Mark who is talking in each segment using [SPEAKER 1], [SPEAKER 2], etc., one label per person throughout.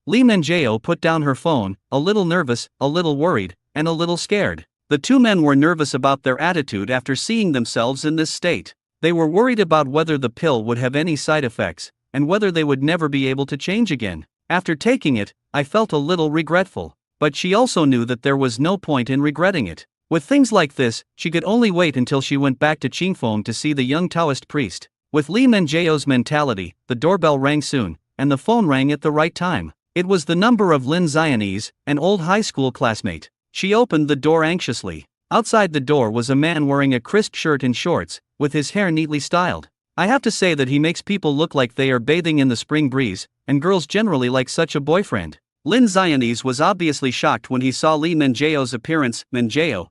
[SPEAKER 1] Lee Manjao put down her phone, a little nervous, a little worried, and a little scared. The two men were nervous about their attitude after seeing themselves in this state. They were worried about whether the pill would have any side effects, and whether they would never be able to change again. After taking it, I felt a little regretful. But she also knew that there was no point in regretting it. With things like this, she could only wait until she went back to Qingfeng to see the young Taoist priest. With Li Menjiao's mentality, the doorbell rang soon, and the phone rang at the right time. It was the number of Lin Xianese, an old high school classmate. She opened the door anxiously. Outside the door was a man wearing a crisp shirt and shorts, with his hair neatly styled. I have to say that he makes people look like they are bathing in the spring breeze, and girls generally like such a boyfriend. Lin Xianese was obviously shocked when he saw Li Menjiao's appearance. Menjiao,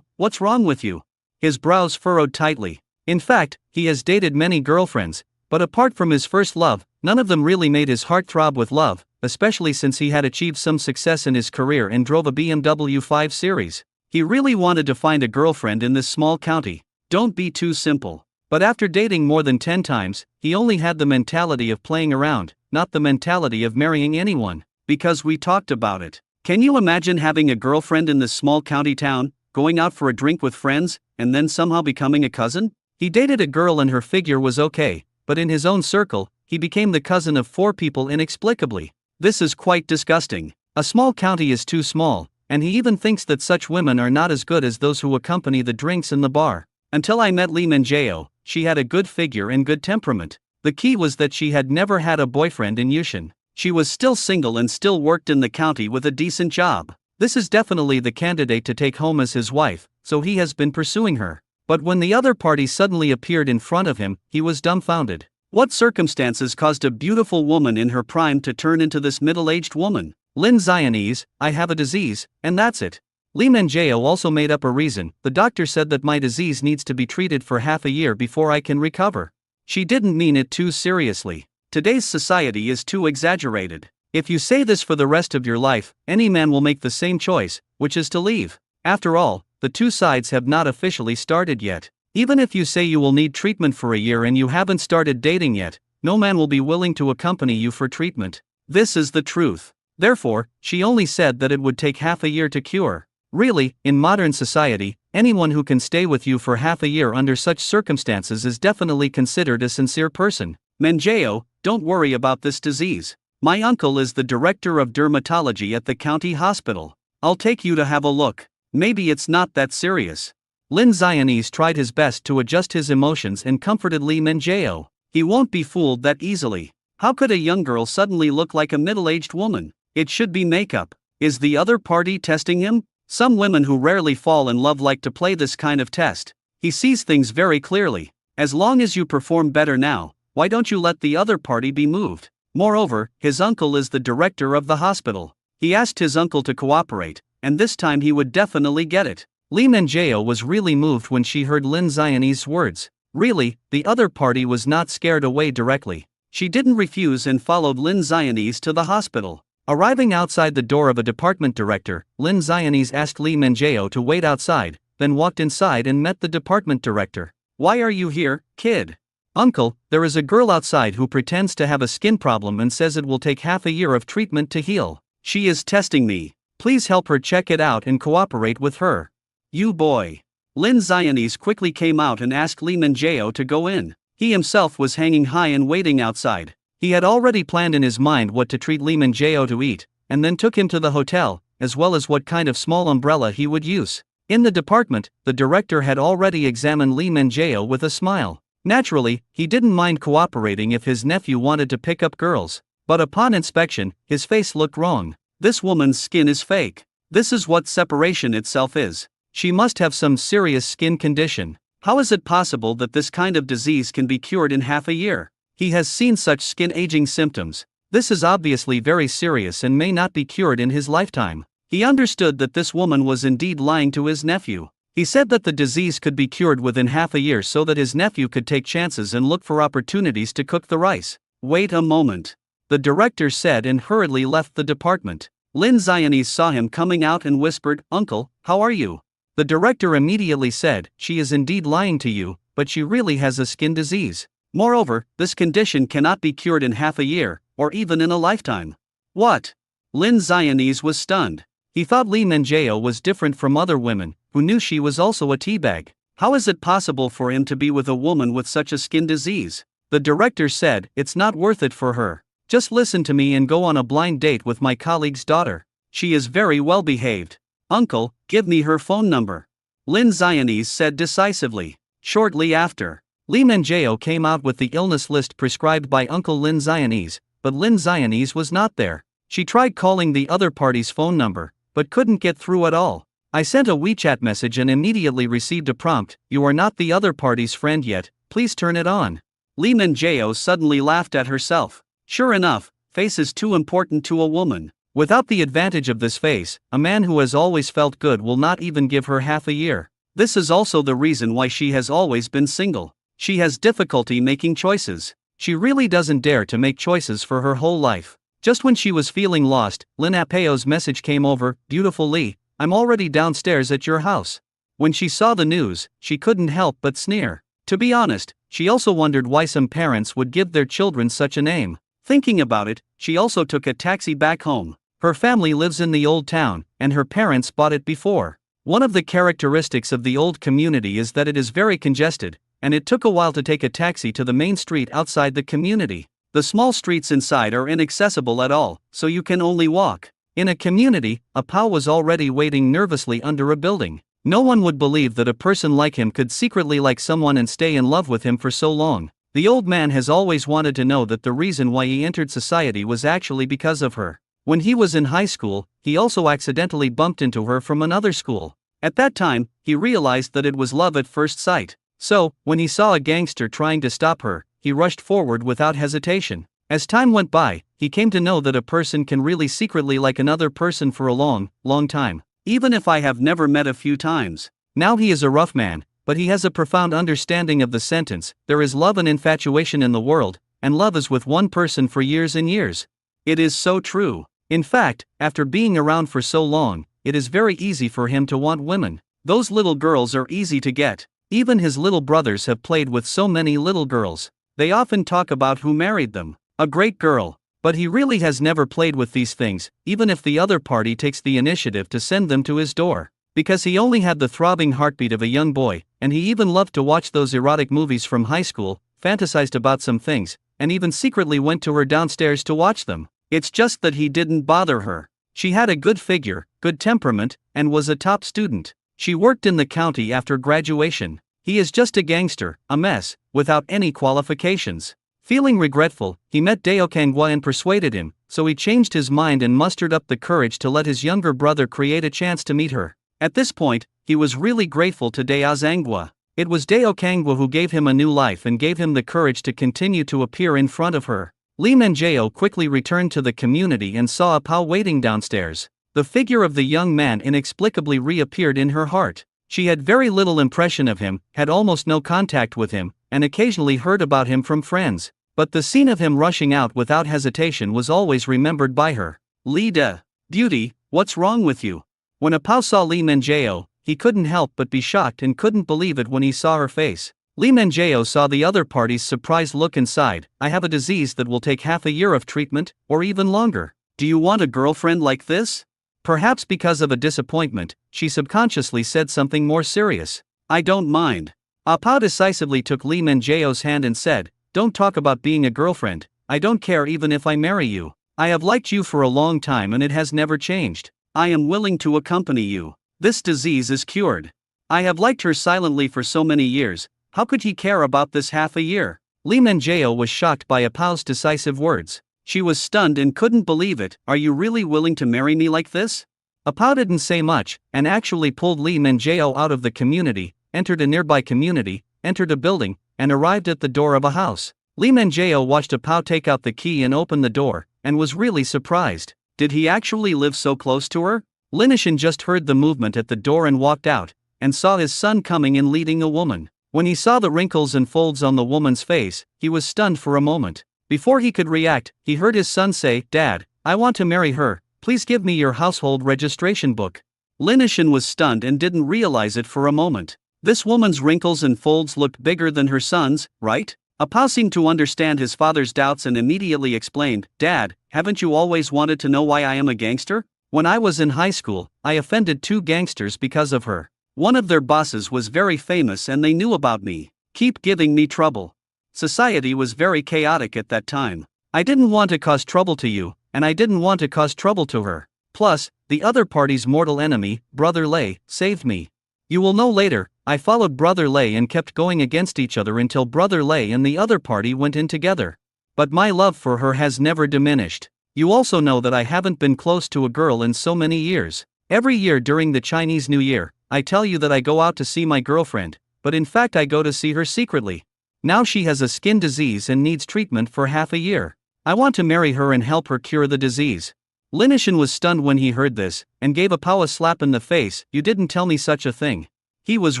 [SPEAKER 1] what's wrong with you? His brows furrowed tightly. In fact, he has dated many girlfriends, but apart from his first love, none of them really made his heart throb with love, especially since he had achieved some success in his career and drove a BMW 5 Series. He really wanted to find a girlfriend in this small county. Don't be too simple. But after dating more than 10 times, he only had the mentality of playing around, not the mentality of marrying anyone. Because we talked about it. Can you imagine having a girlfriend in this small county town, going out for a drink with friends, and then somehow becoming a cousin? He dated a girl and her figure was okay, but in his own circle, he became the cousin of 4 people inexplicably. This is quite disgusting. A small county is too small, and he even thinks that such women are not as good as those who accompany the drinks in the bar. Until I met Li Menjiao, she had a good figure and good temperament. The key was that she had never had a boyfriend in Shushan. She was still single and still worked in the county with a decent job. This is definitely the candidate to take home as his wife, so he has been pursuing her. But when the other party suddenly appeared in front of him, he was dumbfounded. What circumstances caused a beautiful woman in her prime to turn into this middle-aged woman? Lin Xianese, I have a disease, and that's it. Li Menjiao also made up a reason. The doctor said that my disease needs to be treated for half a year before I can recover. She didn't mean it too seriously. Today's society is too exaggerated. If you say this for the rest of your life, any man will make the same choice, which is to leave. After all, the two sides have not officially started yet. Even if you say you will need treatment for a year and you haven't started dating yet, no man will be willing to accompany you for treatment. This is the truth. Therefore, she only said that it would take half a year to cure. Really, in modern society, anyone who can stay with you for half a year under such circumstances is definitely considered a sincere person. Menjiao, don't worry about this disease. My uncle is the director of dermatology at the county hospital. I'll take you to have a look. Maybe it's not that serious. Lin Xianese tried his best to adjust his emotions and comforted Li Menjiao. He won't be fooled that easily. How could a young girl suddenly look like a middle-aged woman? It should be makeup. Is the other party testing him? Some women who rarely fall in love like to play this kind of test. He sees things very clearly. As long as you perform better now, why don't you let the other party be moved? Moreover, his uncle is the director of the hospital. He asked his uncle to cooperate, and this time he would definitely get it. Li Menjiao was really moved when she heard Lin Xianese's words. Really, the other party was not scared away directly. She didn't refuse and followed Lin Xianese to the hospital. Arriving outside the door of a department director, Lin Xianese asked Li Menjiao to wait outside, then walked inside and met the department director. Why are you here, kid? Uncle, there is a girl outside who pretends to have a skin problem and says it will take half a year of treatment to heal. She is testing me. Please help her check it out and cooperate with her. You boy. Lin Xianese quickly came out and asked Li Menjiao to go in. He himself was hanging high and waiting outside. He had already planned in his mind what to treat Li Menjiao to eat, and then took him to the hotel, as well as what kind of small umbrella he would use. In the department, the director had already examined Li Menjiao with a smile. Naturally, he didn't mind cooperating if his nephew wanted to pick up girls. But upon inspection, his face looked wrong. This woman's skin is fake. This is what separation itself is. She must have some serious skin condition. How is it possible that this kind of disease can be cured in half a year? He has seen such skin aging symptoms. This is obviously very serious and may not be cured in his lifetime. He understood that this woman was indeed lying to his nephew. He said that the disease could be cured within half a year so that his nephew could take chances and look for opportunities to cook the rice. Wait a moment. The director said and hurriedly left the department. Lin Xianese saw him coming out and whispered, "Uncle, how are you?" The director immediately said, "She is indeed lying to you, but she really has a skin disease. Moreover, this condition cannot be cured in half a year, or even in a lifetime." What? Lin Zionese was stunned. He thought Lee Manjao was different from other women, who knew she was also a teabag. How is it possible for him to be with a woman with such a skin disease? The director said, it's not worth it for her. Just listen to me and go on a blind date with my colleague's daughter. She is very well behaved. Uncle, give me her phone number. Lin Zionese said decisively. Shortly after, Lee Manjao came out with the illness list prescribed by Uncle Lin Zionese, but Lin Zionese was not there. She tried calling the other party's phone number, but couldn't get through at all. I sent a WeChat message and immediately received a prompt, you are not the other party's friend yet, please turn it on. Lee Manjao suddenly laughed at herself. Sure enough, face is too important to a woman. Without the advantage of this face, a man who has always felt good will not even give her half a year. This is also the reason why she has always been single. She has difficulty making choices. She really doesn't dare to make choices for her whole life. Just when she was feeling lost, Lin Apeo's message came over, beautiful Lee, I'm already downstairs at your house. When she saw the news, she couldn't help but sneer. To be honest, she also wondered why some parents would give their children such a name. Thinking about it, she also took a taxi back home. Her family lives in the old town, and her parents bought it before. One of the characteristics of the old community is that it is very congested, and it took a while to take a taxi to the main street outside the community. The small streets inside are inaccessible at all, so you can only walk. In a community, Apao was already waiting nervously under a building. No one would believe that a person like him could secretly like someone and stay in love with him for so long. The old man has always wanted to know that the reason why he entered society was actually because of her. When he was in high school, he also accidentally bumped into her from another school. At that time, he realized that it was love at first sight. So, when he saw a gangster trying to stop her, he rushed forward without hesitation. As time went by, he came to know that a person can really secretly like another person for a long, long time, even if I have never met a few times. Now he is a rough man, but he has a profound understanding of the sentence, there is love and infatuation in the world, and love is with one person for years and years. It is so true. In fact, after being around for so long, it is very easy for him to want women. Those little girls are easy to get. Even his little brothers have played with so many little girls. They often talk about who married them. A great girl. But he really has never played with these things, even if the other party takes the initiative to send them to his door. Because he only had the throbbing heartbeat of a young boy, and he even loved to watch those erotic movies from high school, fantasized about some things, and even secretly went to her downstairs to watch them. It's just that he didn't bother her. She had a good figure, good temperament, and was a top student. She worked in the county after graduation. He is just a gangster, a mess, without any qualifications. Feeling regretful, he met Deo Kangwa and persuaded him, so he changed his mind and mustered up the courage to let his younger brother create a chance to meet her. At this point, he was really grateful to Deo Zangwa. It was Deo Kangwa who gave him a new life and gave him the courage to continue to appear in front of her. Lee Manjao quickly returned to the community and saw Apao waiting downstairs. The figure of the young man inexplicably reappeared in her heart. She had very little impression of him, had almost no contact with him, and occasionally heard about him from friends. But the scene of him rushing out without hesitation was always remembered by her. Lee de Beauty, what's wrong with you? When Apao saw Lee Manjao, he couldn't help but be shocked and couldn't believe it when he saw her face. Lee Manjao saw the other party's surprised look and sighed, I have a disease that will take half a year of treatment, or even longer. Do you want a girlfriend like this? Perhaps because of a disappointment, she subconsciously said something more serious. I don't mind. Apao decisively took Lee Manjao's hand and said, don't talk about being a girlfriend, I don't care even if I marry you. I have liked you for a long time and it has never changed. I am willing to accompany you. This disease is cured. I have liked her silently for so many years. How could he care about this half a year? Lee Manjao was shocked by Apao's decisive words. She was stunned and couldn't believe it. Are you really willing to marry me like this? Apao didn't say much, and actually pulled Lee Manjao out of the community, entered a nearby community, entered a building, and arrived at the door of a house. Lee Manjao watched Apao take out the key and open the door, and was really surprised. Did he actually live so close to her? Linishan just heard the movement at the door and walked out, and saw his son coming in leading a woman. When he saw the wrinkles and folds on the woman's face, he was stunned for a moment. Before he could react, he heard his son say, Dad, I want to marry her, please give me your household registration book. Linishan was stunned and didn't realize it for a moment. This woman's wrinkles and folds looked bigger than her son's, right? Apao seemed to understand his father's doubts and immediately explained, "Dad, haven't you always wanted to know why I am a gangster? When I was in high school, I offended two gangsters because of her. One of their bosses was very famous and they knew about me. Keep giving me trouble. Society was very chaotic at that time. I didn't want to cause trouble to you, and I didn't want to cause trouble to her. Plus, the other party's mortal enemy, Brother Lei, saved me. You will know later, I followed Brother Lei and kept going against each other until Brother Lei and the other party went in together. But my love for her has never diminished. You also know that I haven't been close to a girl in so many years. Every year during the Chinese New Year, I tell you that I go out to see my girlfriend, but in fact I go to see her secretly. Now she has a skin disease and needs treatment for half a year. I want to marry her and help her cure the disease." Linishan was stunned when he heard this, and gave Apao a slap in the face. "You didn't tell me such a thing." He was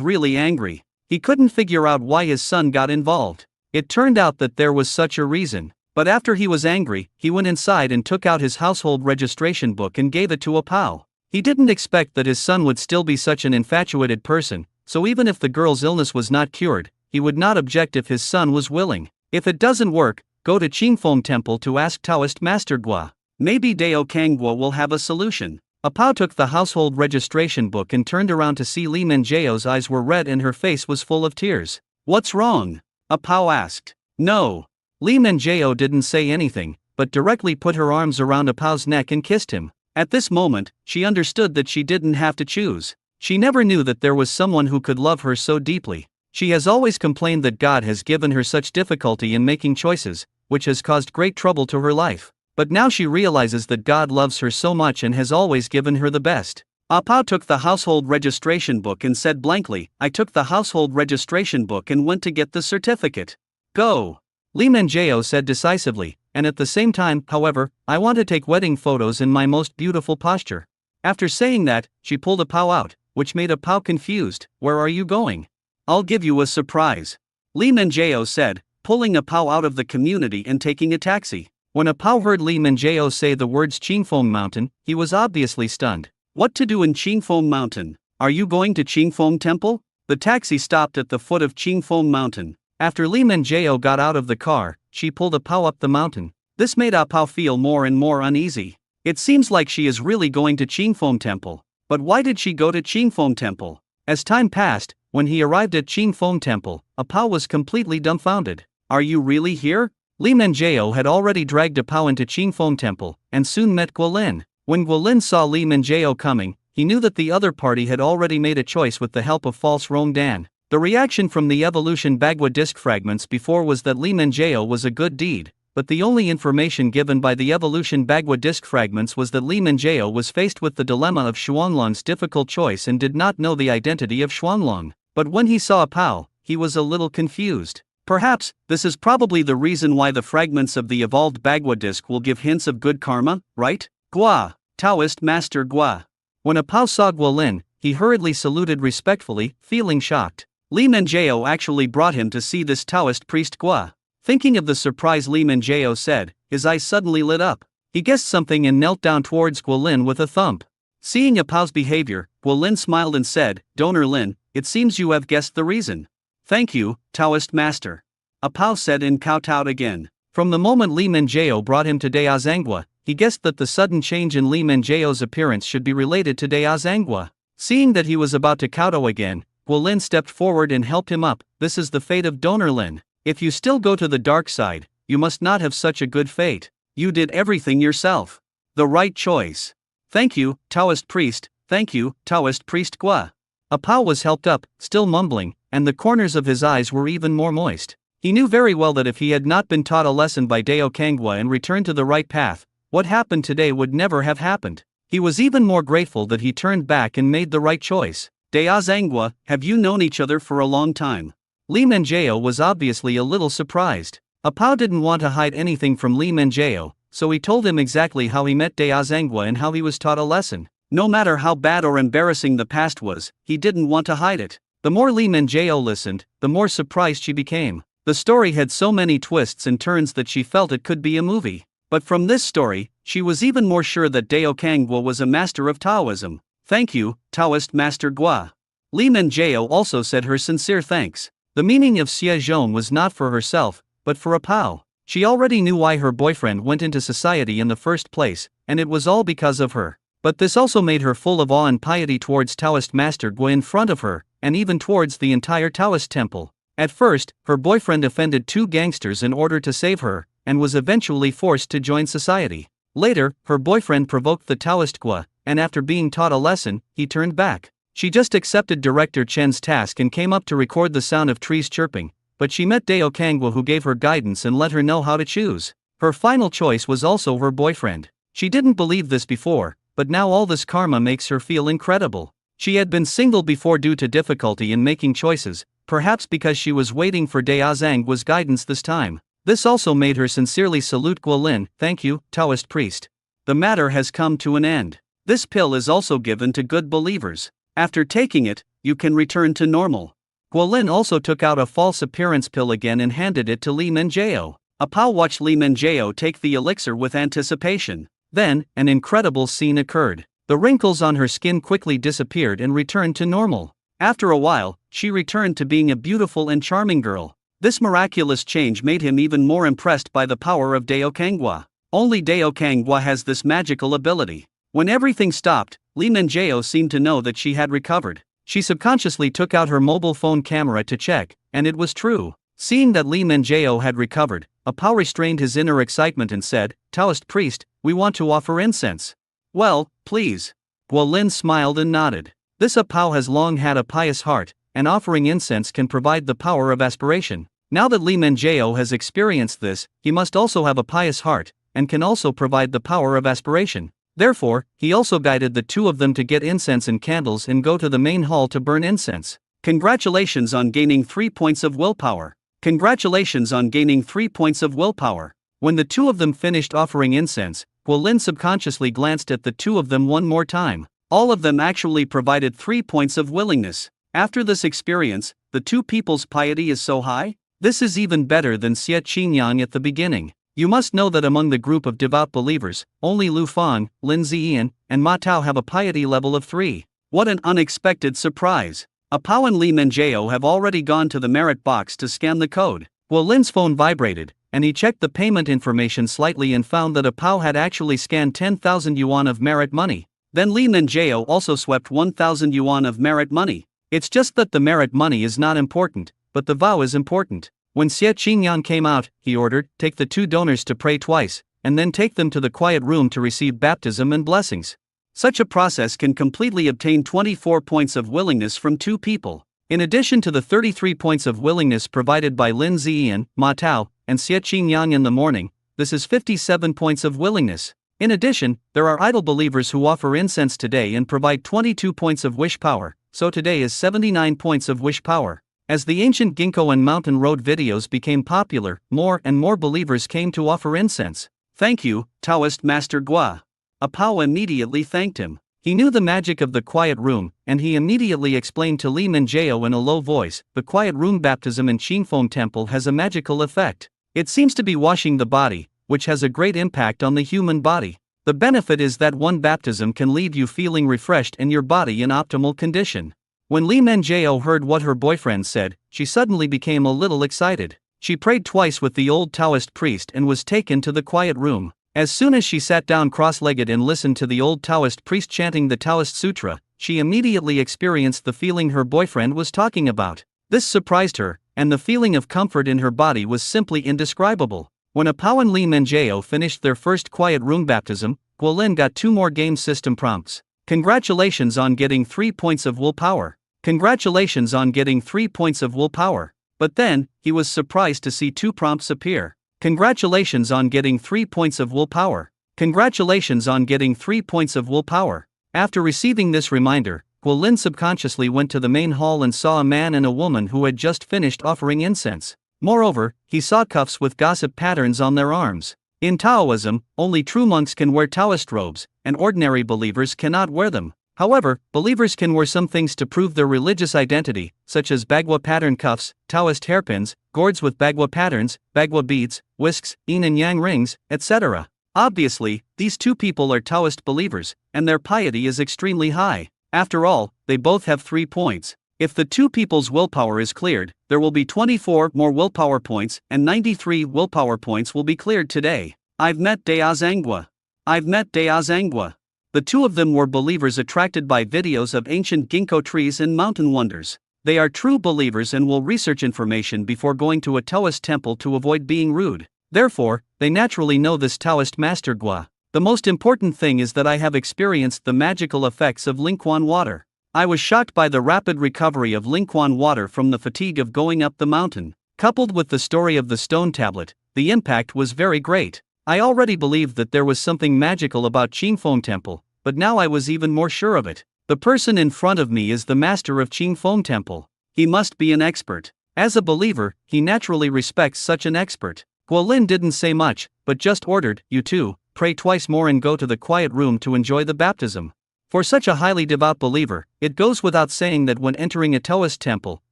[SPEAKER 1] really angry. He couldn't figure out why his son got involved. It turned out that there was such a reason. But after he was angry, he went inside and took out his household registration book and gave it to Apao. He didn't expect that his son would still be such an infatuated person, so even if the girl's illness was not cured, he would not object if his son was willing. If it doesn't work, go to Qingfeng Temple to ask Taoist Master Gua. Maybe Dao Kangguo will have a solution. Apao took the household registration book and turned around to see Li Menjiao's eyes were red and her face was full of tears. "What's wrong?" Apao asked. "No." Li Menjiao didn't say anything, but directly put her arms around Apao's neck and kissed him. At this moment, she understood that she didn't have to choose. She never knew that there was someone who could love her so deeply. She has always complained that God has given her such difficulty in making choices, which has caused great trouble to her life. But now she realizes that God loves her so much and has always given her the best. Apao took the household registration book and said blankly, "I took the household registration book and went to get the certificate." "Go." Li Menjiao said decisively, "And at the same time, however, I want to take wedding photos in my most beautiful posture." After saying that, she pulled Apao out, which made Apao confused. "Where are you going?" "I'll give you a surprise," Li Menjiao said, pulling Apao out of the community and taking a taxi. When Apao heard Li Menjiao say the words Qingfeng Mountain, he was obviously stunned. "What to do in Qingfeng Mountain? Are you going to Qingfeng Temple?" The taxi stopped at the foot of Qingfeng Mountain. After Li Menjiao got out of the car, she pulled Apao up the mountain. This made Apao feel more and more uneasy. It seems like she is really going to Qingfeng Temple. But why did she go to Qingfeng Temple? As time passed, when he arrived at Qingfeng Temple, Apao was completely dumbfounded. "Are you really here?" Li Menjiao had already dragged Apao into Qingfeng Temple, and soon met Guolin. When Guolin saw Li Menjiao coming, he knew that the other party had already made a choice with the help of false Rong Dan. The reaction from the evolution Bagua disc fragments before was that Li Menjiao was a good deed, but the only information given by the evolution Bagua disc fragments was that Li Menjiao was faced with the dilemma of Xuanlong's difficult choice and did not know the identity of Xuanlong. But when he saw Apao, he was a little confused. Perhaps, this is probably the reason why the fragments of the evolved Bagua disc will give hints of good karma, right? Gua, Taoist Master Gua. When Apao saw Guolin, he hurriedly saluted respectfully, feeling shocked. Li Menjiao actually brought him to see this Taoist priest Gua. Thinking of the surprise Li Menjiao said, his eyes suddenly lit up. He guessed something and knelt down towards Guolin with a thump. Seeing Apao's behavior, Guolin smiled and said, "Donor Lin, it seems you have guessed the reason." "Thank you, Taoist Master," Apao said in kowtowed again. From the moment Li Menjiao brought him to Daozangua, he guessed that the sudden change in Li Menjiao's appearance should be related to Daozangua. Seeing that he was about to kowtow again, Guolin stepped forward and helped him up. "This is the fate of Donor Lin. If you still go to the dark side, you must not have such a good fate. You did everything yourself. The right choice. Thank you, Taoist priest, thank you, Taoist priest Gua." Apao was helped up, still mumbling, and the corners of his eyes were even more moist. He knew very well that if he had not been taught a lesson by Dao Kangguo and returned to the right path, what happened today would never have happened. He was even more grateful that he turned back and made the right choice. "Daozangua, have you known each other for a long time?" Li Menjiao was obviously a little surprised. Apao didn't want to hide anything from Li Menjiao, so he told him exactly how he met Daozangua and how he was taught a lesson. No matter how bad or embarrassing the past was, he didn't want to hide it. The more Li Menjiao listened, the more surprised she became. The story had so many twists and turns that she felt it could be a movie. But from this story, she was even more sure that Dao Kangguo was a master of Taoism. "Thank you, Taoist Master Gua." Li Menjiao also said her sincere thanks. The meaning of Xie Zhong was not for herself, but for a Pao. She already knew why her boyfriend went into society in the first place, and it was all because of her. But this also made her full of awe and piety towards Taoist Master Gua in front of her, and even towards the entire Taoist temple. At first, her boyfriend offended two gangsters in order to save her, and was eventually forced to join society. Later, her boyfriend provoked the Taoist Gua, and after being taught a lesson, he turned back. She just accepted Director Chen's task and came up to record the sound of trees chirping, but she met Dao Kangwa, who gave her guidance and let her know how to choose. Her final choice was also her boyfriend. She didn't believe this before, but now all this karma makes her feel incredible. She had been single before due to difficulty in making choices, perhaps because she was waiting for Dao Zhanggua's guidance this time. This also made her sincerely salute Guolin. Thank you, Taoist priest. The matter has come to an end. This pill is also given to good believers. After taking it, you can return to normal. Guolin also took out a false appearance pill again and handed it to Li Menjiao. A Pao watched Li Menjiao take the elixir with anticipation. Then, an incredible scene occurred. The wrinkles on her skin quickly disappeared and returned to normal. After a while, she returned to being a beautiful and charming girl. This miraculous change made him even more impressed by the power of Dao Kangwa. Only Dao Kangwa has this magical ability. When everything stopped, Li Menjiao seemed to know that she had recovered. She subconsciously took out her mobile phone camera to check, and it was true. Seeing that Li Menjiao had recovered, a Pao restrained his inner excitement and said, "Taoist priest, we want to offer incense." "Well, please." Guolin smiled and nodded. This a Pao has long had a pious heart, and offering incense can provide the power of aspiration. Now that Li Menjiao has experienced this, he must also have a pious heart, and can also provide the power of aspiration. Therefore, he also guided the two of them to get incense and candles and go to the main hall to burn incense. Congratulations on gaining 3 points of willpower. Congratulations on gaining 3 points of willpower. When the two of them finished offering incense, Guolin subconsciously glanced at the two of them one more time. All of them actually provided 3 points of willingness. After this experience, the two people's piety is so high? This is even better than Xie Qingyang at the beginning. You must know that among the group of devout believers, only Lu Fang, Lin Ziyan, and Ma Tao have a piety level of 3. What an unexpected surprise! A Pao and Li Menjiao have already gone to the merit box to scan the code. Guolin's phone vibrated, and he checked the payment information slightly and found that a Pao had actually scanned 10,000 yuan of merit money. Then Li Menjiao also swept 1,000 yuan of merit money. It's just that the merit money is not important, but the vow is important. When Xie Qingyang came out, he ordered, "Take the two donors to pray twice, and then take them to the quiet room to receive baptism and blessings." Such a process can completely obtain 24 points of willingness from two people. In addition to the 33 points of willingness provided by Lin Ziyan, Ma Tao, and Xie Qingyang in the morning, this is 57 points of willingness. In addition, there are idle believers who offer incense today and provide 22 points of wish power, so today is 79 points of wish power. As the ancient Ginkgo and Mountain Road videos became popular, more and more believers came to offer incense. "Thank you, Taoist Master Gua." A Pao immediately thanked him. He knew the magic of the quiet room, and he immediately explained to Li Menjiao in a low voice, "The quiet room baptism in Qingfeng Temple has a magical effect. It seems to be washing the body, which has a great impact on the human body. The benefit is that one baptism can leave you feeling refreshed and your body in optimal condition." When Li Menjiao heard what her boyfriend said, she suddenly became a little excited. She prayed twice with the old Taoist priest and was taken to the quiet room. As soon as she sat down cross-legged and listened to the old Taoist priest chanting the Taoist Sutra, she immediately experienced the feeling her boyfriend was talking about. This surprised her, and the feeling of comfort in her body was simply indescribable. When a Pao and Li Menjiao finished their first quiet room baptism, Guolin got 2 more game system prompts. Congratulations on getting 3 points of willpower. Congratulations on getting 3 points of willpower. But then, he was surprised to see 2 prompts appear. Congratulations on getting 3 points of willpower. Congratulations on getting 3 points of willpower. After receiving this reminder, Guolin subconsciously went to the main hall and saw a man and a woman who had just finished offering incense. Moreover, he saw cuffs with gossip patterns on their arms. In Taoism, only true monks can wear Taoist robes, and ordinary believers cannot wear them. However, believers can wear some things to prove their religious identity, such as Bagua pattern cuffs, Taoist hairpins, gourds with Bagua patterns, Bagua beads, whisks, yin and yang rings, etc. Obviously, these two people are Taoist believers, and their piety is extremely high. After all, they both have 3 points. If the two people's willpower is cleared, there will be 24 more willpower points, and 93 willpower points will be cleared today. I've met Deazangwa. I've met Deazangwa. The two of them were believers attracted by videos of ancient ginkgo trees and mountain wonders. They are true believers and will research information before going to a Taoist temple to avoid being rude. Therefore, they naturally know this Taoist Master Gua. The most important thing is that I have experienced the magical effects of Lingquan water. I was shocked by the rapid recovery of Lingquan water from the fatigue of going up the mountain. Coupled with the story of the stone tablet, the impact was very great. I already believed that there was something magical about Qingfeng Temple, but now I was even more sure of it. The person in front of me is the master of Qingfeng Temple. He must be an expert. As a believer, he naturally respects such an expert. Guolin didn't say much, but just ordered, "You two, pray twice more and go to the quiet room to enjoy the baptism." For such a highly devout believer, it goes without saying that when entering a Taoist temple,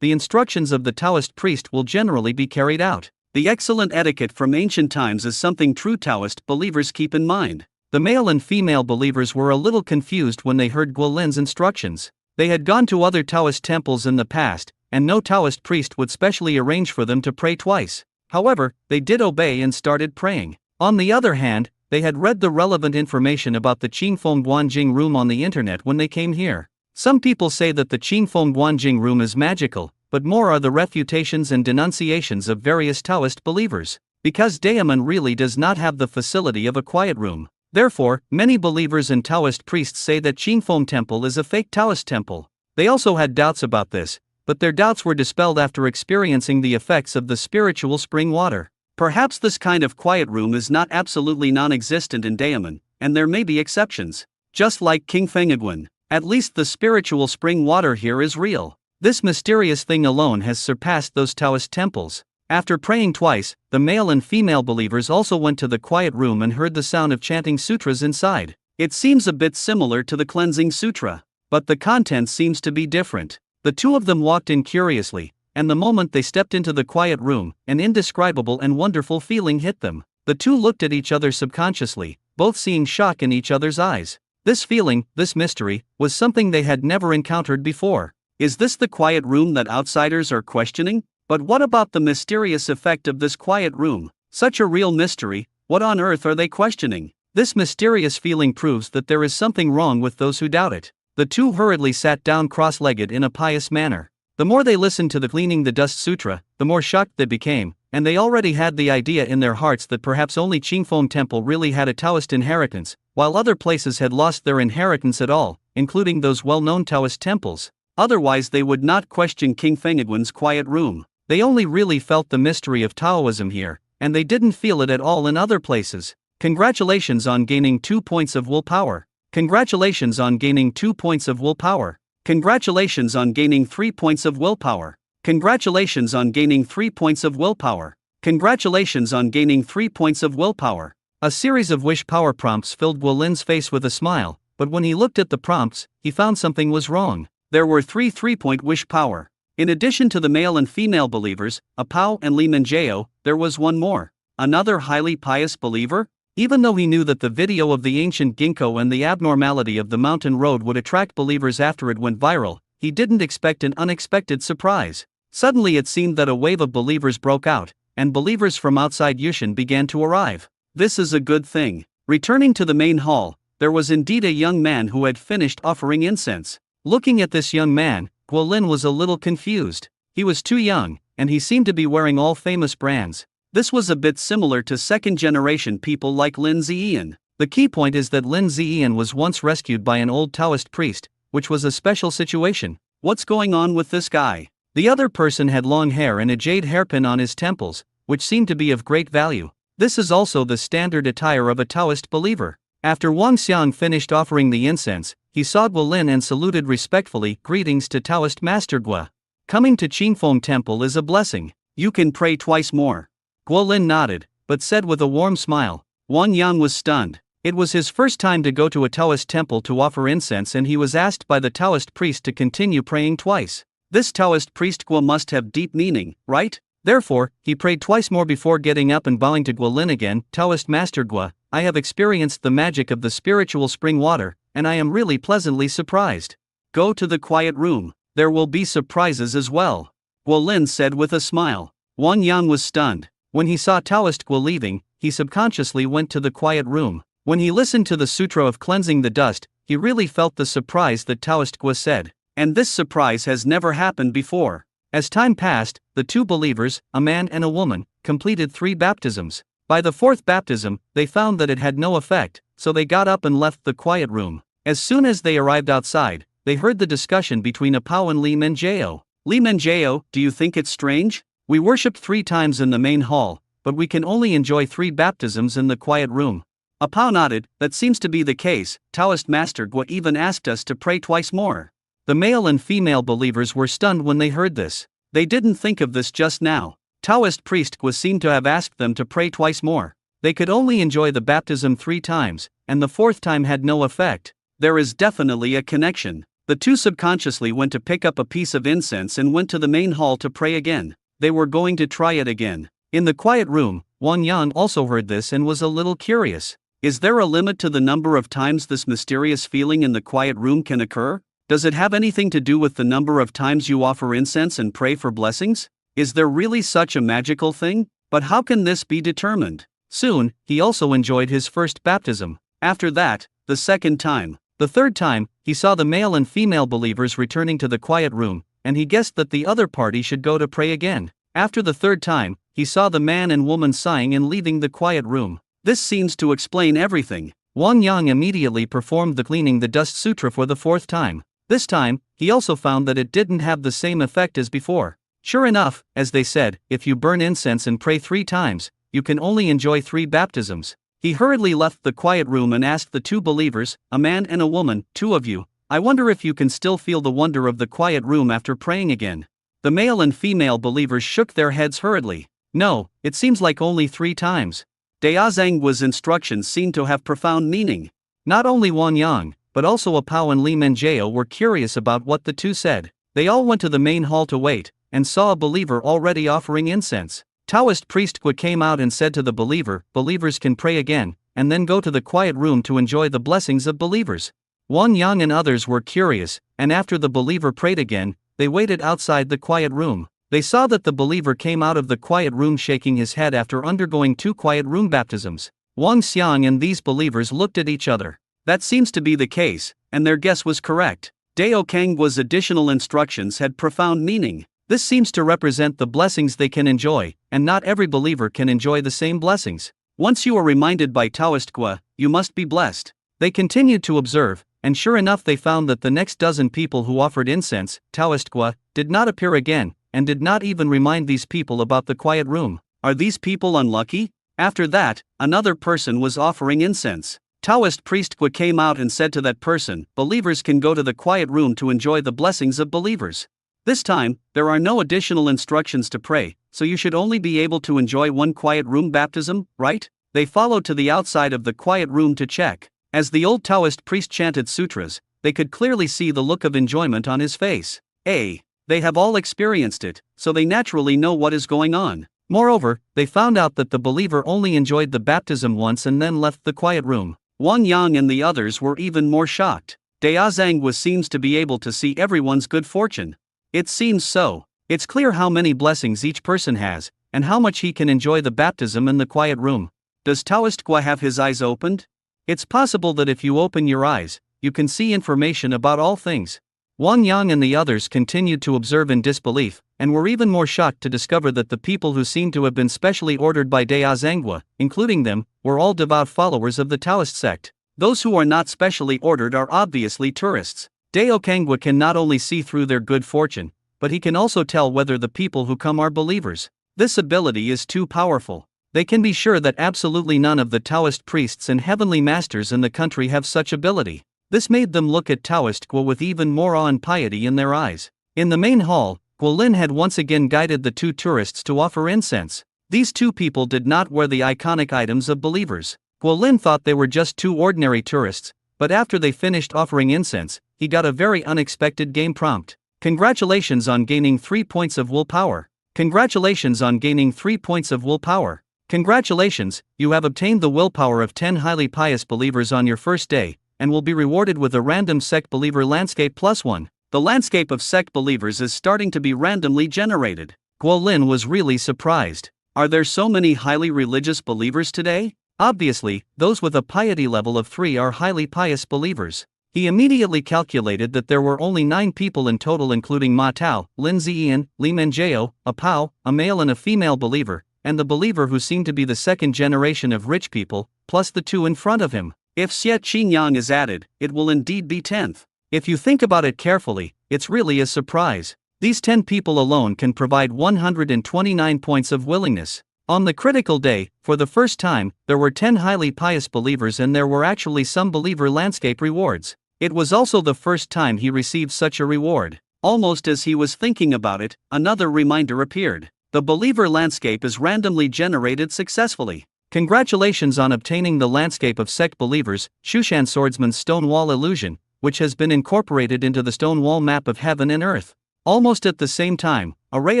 [SPEAKER 1] the instructions of the Taoist priest will generally be carried out. The excellent etiquette from ancient times is something true Taoist believers keep in mind. The male and female believers were a little confused when they heard Guolin's instructions. They had gone to other Taoist temples in the past, and no Taoist priest would specially arrange for them to pray twice. However, they did obey and started praying. On the other hand, they had read the relevant information about the Qingfeng Guanjing room on the internet when they came here. Some people say that the Qingfeng Guanjing room is magical, but more are the refutations and denunciations of various Taoist believers. Because Daemon really does not have the facility of a quiet room. Therefore, many believers and Taoist priests say that Qingfeng Temple is a fake Taoist temple. They also had doubts about this, but their doubts were dispelled after experiencing the effects of the spiritual spring water. Perhaps this kind of quiet room is not absolutely non-existent in Daemon, and there may be exceptions. Just like King Fengiguan, at least the spiritual spring water here is real. This mysterious thing alone has surpassed those Taoist temples. After praying twice, the male and female believers also went to the quiet room and heard the sound of chanting sutras inside. It seems a bit similar to the cleansing sutra, but the content seems to be different. The two of them walked in curiously, and the moment they stepped into the quiet room, an indescribable and wonderful feeling hit them. The two looked at each other subconsciously, both seeing shock in each other's eyes. This feeling, this mystery, was something they had never encountered before. Is this the quiet room that outsiders are questioning? But what about the mysterious effect of this quiet room? Such a real mystery, what on earth are they questioning? This mysterious feeling proves that there is something wrong with those who doubt it. The two hurriedly sat down cross-legged in a pious manner. The more they listened to the Cleaning the Dust Sutra, the more shocked they became, and they already had the idea in their hearts that perhaps only Qingfeng Temple really had a Taoist inheritance, while other places had lost their inheritance at all, including those well-known Taoist temples. Otherwise they would not question King Fengiguan's quiet room. They only really felt the mystery of Taoism here, and they didn't feel it at all in other places. Congratulations on gaining 2 points of willpower. Congratulations on gaining 2 points of willpower. Congratulations on gaining 3 points of willpower. Congratulations on gaining 3 points of willpower. Congratulations on gaining 3 points of willpower. A series of wish power prompts filled Guolin's face with a smile, but when he looked at the prompts, he found something was wrong. There were 3 3-point wish power. In addition to the male and female believers, Apao and Li Menjao, there was one more. Another highly pious believer? Even though he knew that the video of the ancient ginkgo and the abnormality of the mountain road would attract believers after it went viral, he didn't expect an unexpected surprise. Suddenly it seemed that a wave of believers broke out, and believers from outside Yushan began to arrive. This is a good thing. Returning to the main hall, there was indeed a young man who had finished offering incense. Looking at this young man, Guolin was a little confused. He was too young, and he seemed to be wearing all famous brands. This was a bit similar to second-generation people like Lin Ziyan. The key point is that Lin Ziyan was once rescued by an old Taoist priest, which was a special situation. What's going on with this guy? The other person had long hair and a jade hairpin on his temples, which seemed to be of great value. This is also the standard attire of a Taoist believer. After Wang Xiang finished offering the incense, he saw Guolin and saluted respectfully. Greetings to Taoist Master Gua. Coming to Qingfeng Temple is a blessing. You can pray twice more. Guolin nodded, but said with a warm smile. Wang Yang was stunned. It was his first time to go to a Taoist temple to offer incense, and he was asked by the Taoist priest to continue praying twice. This Taoist priest Gua must have deep meaning, right? Therefore, he prayed twice more before getting up and bowing to Guolin again. Taoist Master Gua, I have experienced the magic of the spiritual spring water, and I am really pleasantly surprised. Go to the quiet room. There will be surprises as well, Guolin said with a smile. Wang Yang was stunned. When he saw Taoist Guo leaving, he subconsciously went to the quiet room. When he listened to the Sutra of Cleansing the Dust, he really felt the surprise that Taoist Guo said. And this surprise has never happened before. As time passed, the two believers, a man and a woman, completed 3 baptisms. By the 4th baptism, they found that it had no effect, so they got up and left the quiet room. As soon as they arrived outside, they heard the discussion between Apao and Li Menjao. Li Menjao, do you think it's strange? We worshipped 3 times in the main hall, but we can only enjoy 3 baptisms in the quiet room. Apao nodded. That seems to be the case. Taoist Master Guo even asked us to pray twice more. The male and female believers were stunned when they heard this. They didn't think of this just now. Taoist priest Guo seemed to have asked them to pray twice more. They could only enjoy the baptism 3 times, and the 4th time had no effect. There is definitely a connection. The two subconsciously went to pick up a piece of incense and went to the main hall to pray again. They were going to try it again. In the quiet room, Wang Yang also heard this and was a little curious. Is there a limit to the number of times this mysterious feeling in the quiet room can occur? Does it have anything to do with the number of times you offer incense and pray for blessings? Is there really such a magical thing? But how can this be determined? Soon, he also enjoyed his first baptism. After that, the second time. The third time, he saw the male and female believers returning to the quiet room, and he guessed that the other party should go to pray again. After the third time, he saw the man and woman sighing and leaving the quiet room. This seems to explain everything. Wang Yang immediately performed the Cleaning the Dust Sutra for the 4th time. This time, he also found that it didn't have the same effect as before. Sure enough, as they said, if you burn incense and pray 3 times, you can only enjoy 3 baptisms. He hurriedly left the quiet room and asked the 2 believers, a man and a woman, 2 of you, I wonder if you can still feel the wonder of the quiet room after praying again. The male and female believers shook their heads hurriedly. No, it seems like only 3 times. Daozanggua's instructions seemed to have profound meaning. Not only Wang Yang, but also Apao and Li Menjao were curious about what the 2 said. They all went to the main hall to wait, and saw a believer already offering incense. Taoist priest Guo came out and said to the believer, believers can pray again, and then go to the quiet room to enjoy the blessings of believers. Wang Yang and others were curious, and after the believer prayed again, they waited outside the quiet room. They saw that the believer came out of the quiet room shaking his head after undergoing 2 quiet room baptisms. Wang Xiang and these believers looked at each other. That seems to be the case, and their guess was correct. Dao Kanggua's additional instructions had profound meaning. This seems to represent the blessings they can enjoy, and not every believer can enjoy the same blessings. Once you are reminded by Taoist Guo, you must be blessed. They continued to observe, and sure enough they found that the next dozen people who offered incense, Taoist Guo, did not appear again, and did not even remind these people about the quiet room. Are these people unlucky? After that, another person was offering incense. Taoist priest Guo came out and said to that person, believers can go to the quiet room to enjoy the blessings of believers. This time, there are no additional instructions to pray, so you should only be able to enjoy 1 quiet room baptism, right? They followed to the outside of the quiet room to check. As the old Taoist priest chanted sutras, they could clearly see the look of enjoyment on his face. They have all experienced it, so they naturally know what is going on. Moreover, they found out that the believer only enjoyed the baptism once and then left the quiet room. Wang Yang and the others were even more shocked. Daozangguo seems to be able to see everyone's good fortune. It seems so. It's clear how many blessings each person has, and how much he can enjoy the baptism in the quiet room. Does Taoist Guo have his eyes opened? It's possible that if you open your eyes, you can see information about all things. Wang Yang and the others continued to observe in disbelief, and were even more shocked to discover that the people who seemed to have been specially ordered by Daozangguo, including them, were all devout followers of the Taoist sect. Those who are not specially ordered are obviously tourists. Dao Kangguo can not only see through their good fortune, but he can also tell whether the people who come are believers. This ability is too powerful. They can be sure that absolutely none of the Taoist priests and heavenly masters in the country have such ability. This made them look at Taoist Guo with even more awe and piety in their eyes. In the main hall, Guolin had once again guided the 2 tourists to offer incense. These 2 people did not wear the iconic items of believers. Guolin thought they were just 2 ordinary tourists, but after they finished offering incense, he got a very unexpected game prompt. Congratulations on gaining 3 points of willpower. Congratulations on gaining 3 points of willpower. Congratulations, you have obtained the willpower of 10 highly pious believers on your first day, and will be rewarded with a random sect believer landscape +1. The landscape of sect believers is starting to be randomly generated. Guo Lin was really surprised. Are there so many highly religious believers today? Obviously, those with a piety level of 3 are highly pious believers. He immediately calculated that there were only 9 people in total, including Ma Tao, Lin Ziyan, Li Menjao, a Pao, a male and a female believer, and the believer who seemed to be the second generation of rich people, plus the 2 in front of him. If Xie Qingyang is added, it will indeed be 10th. If you think about it carefully, it's really a surprise. These 10 people alone can provide 129 points of willingness. On the critical day, for the first time, there were 10 highly pious believers and there were actually some believer landscape rewards. It was also the first time he received such a reward. Almost as he was thinking about it, another reminder appeared. The believer landscape is randomly generated successfully. Congratulations on obtaining the landscape of sect believers, Shushan Swordsman's Stonewall Illusion, which has been incorporated into the Stonewall map of heaven and earth. Almost at the same time, a ray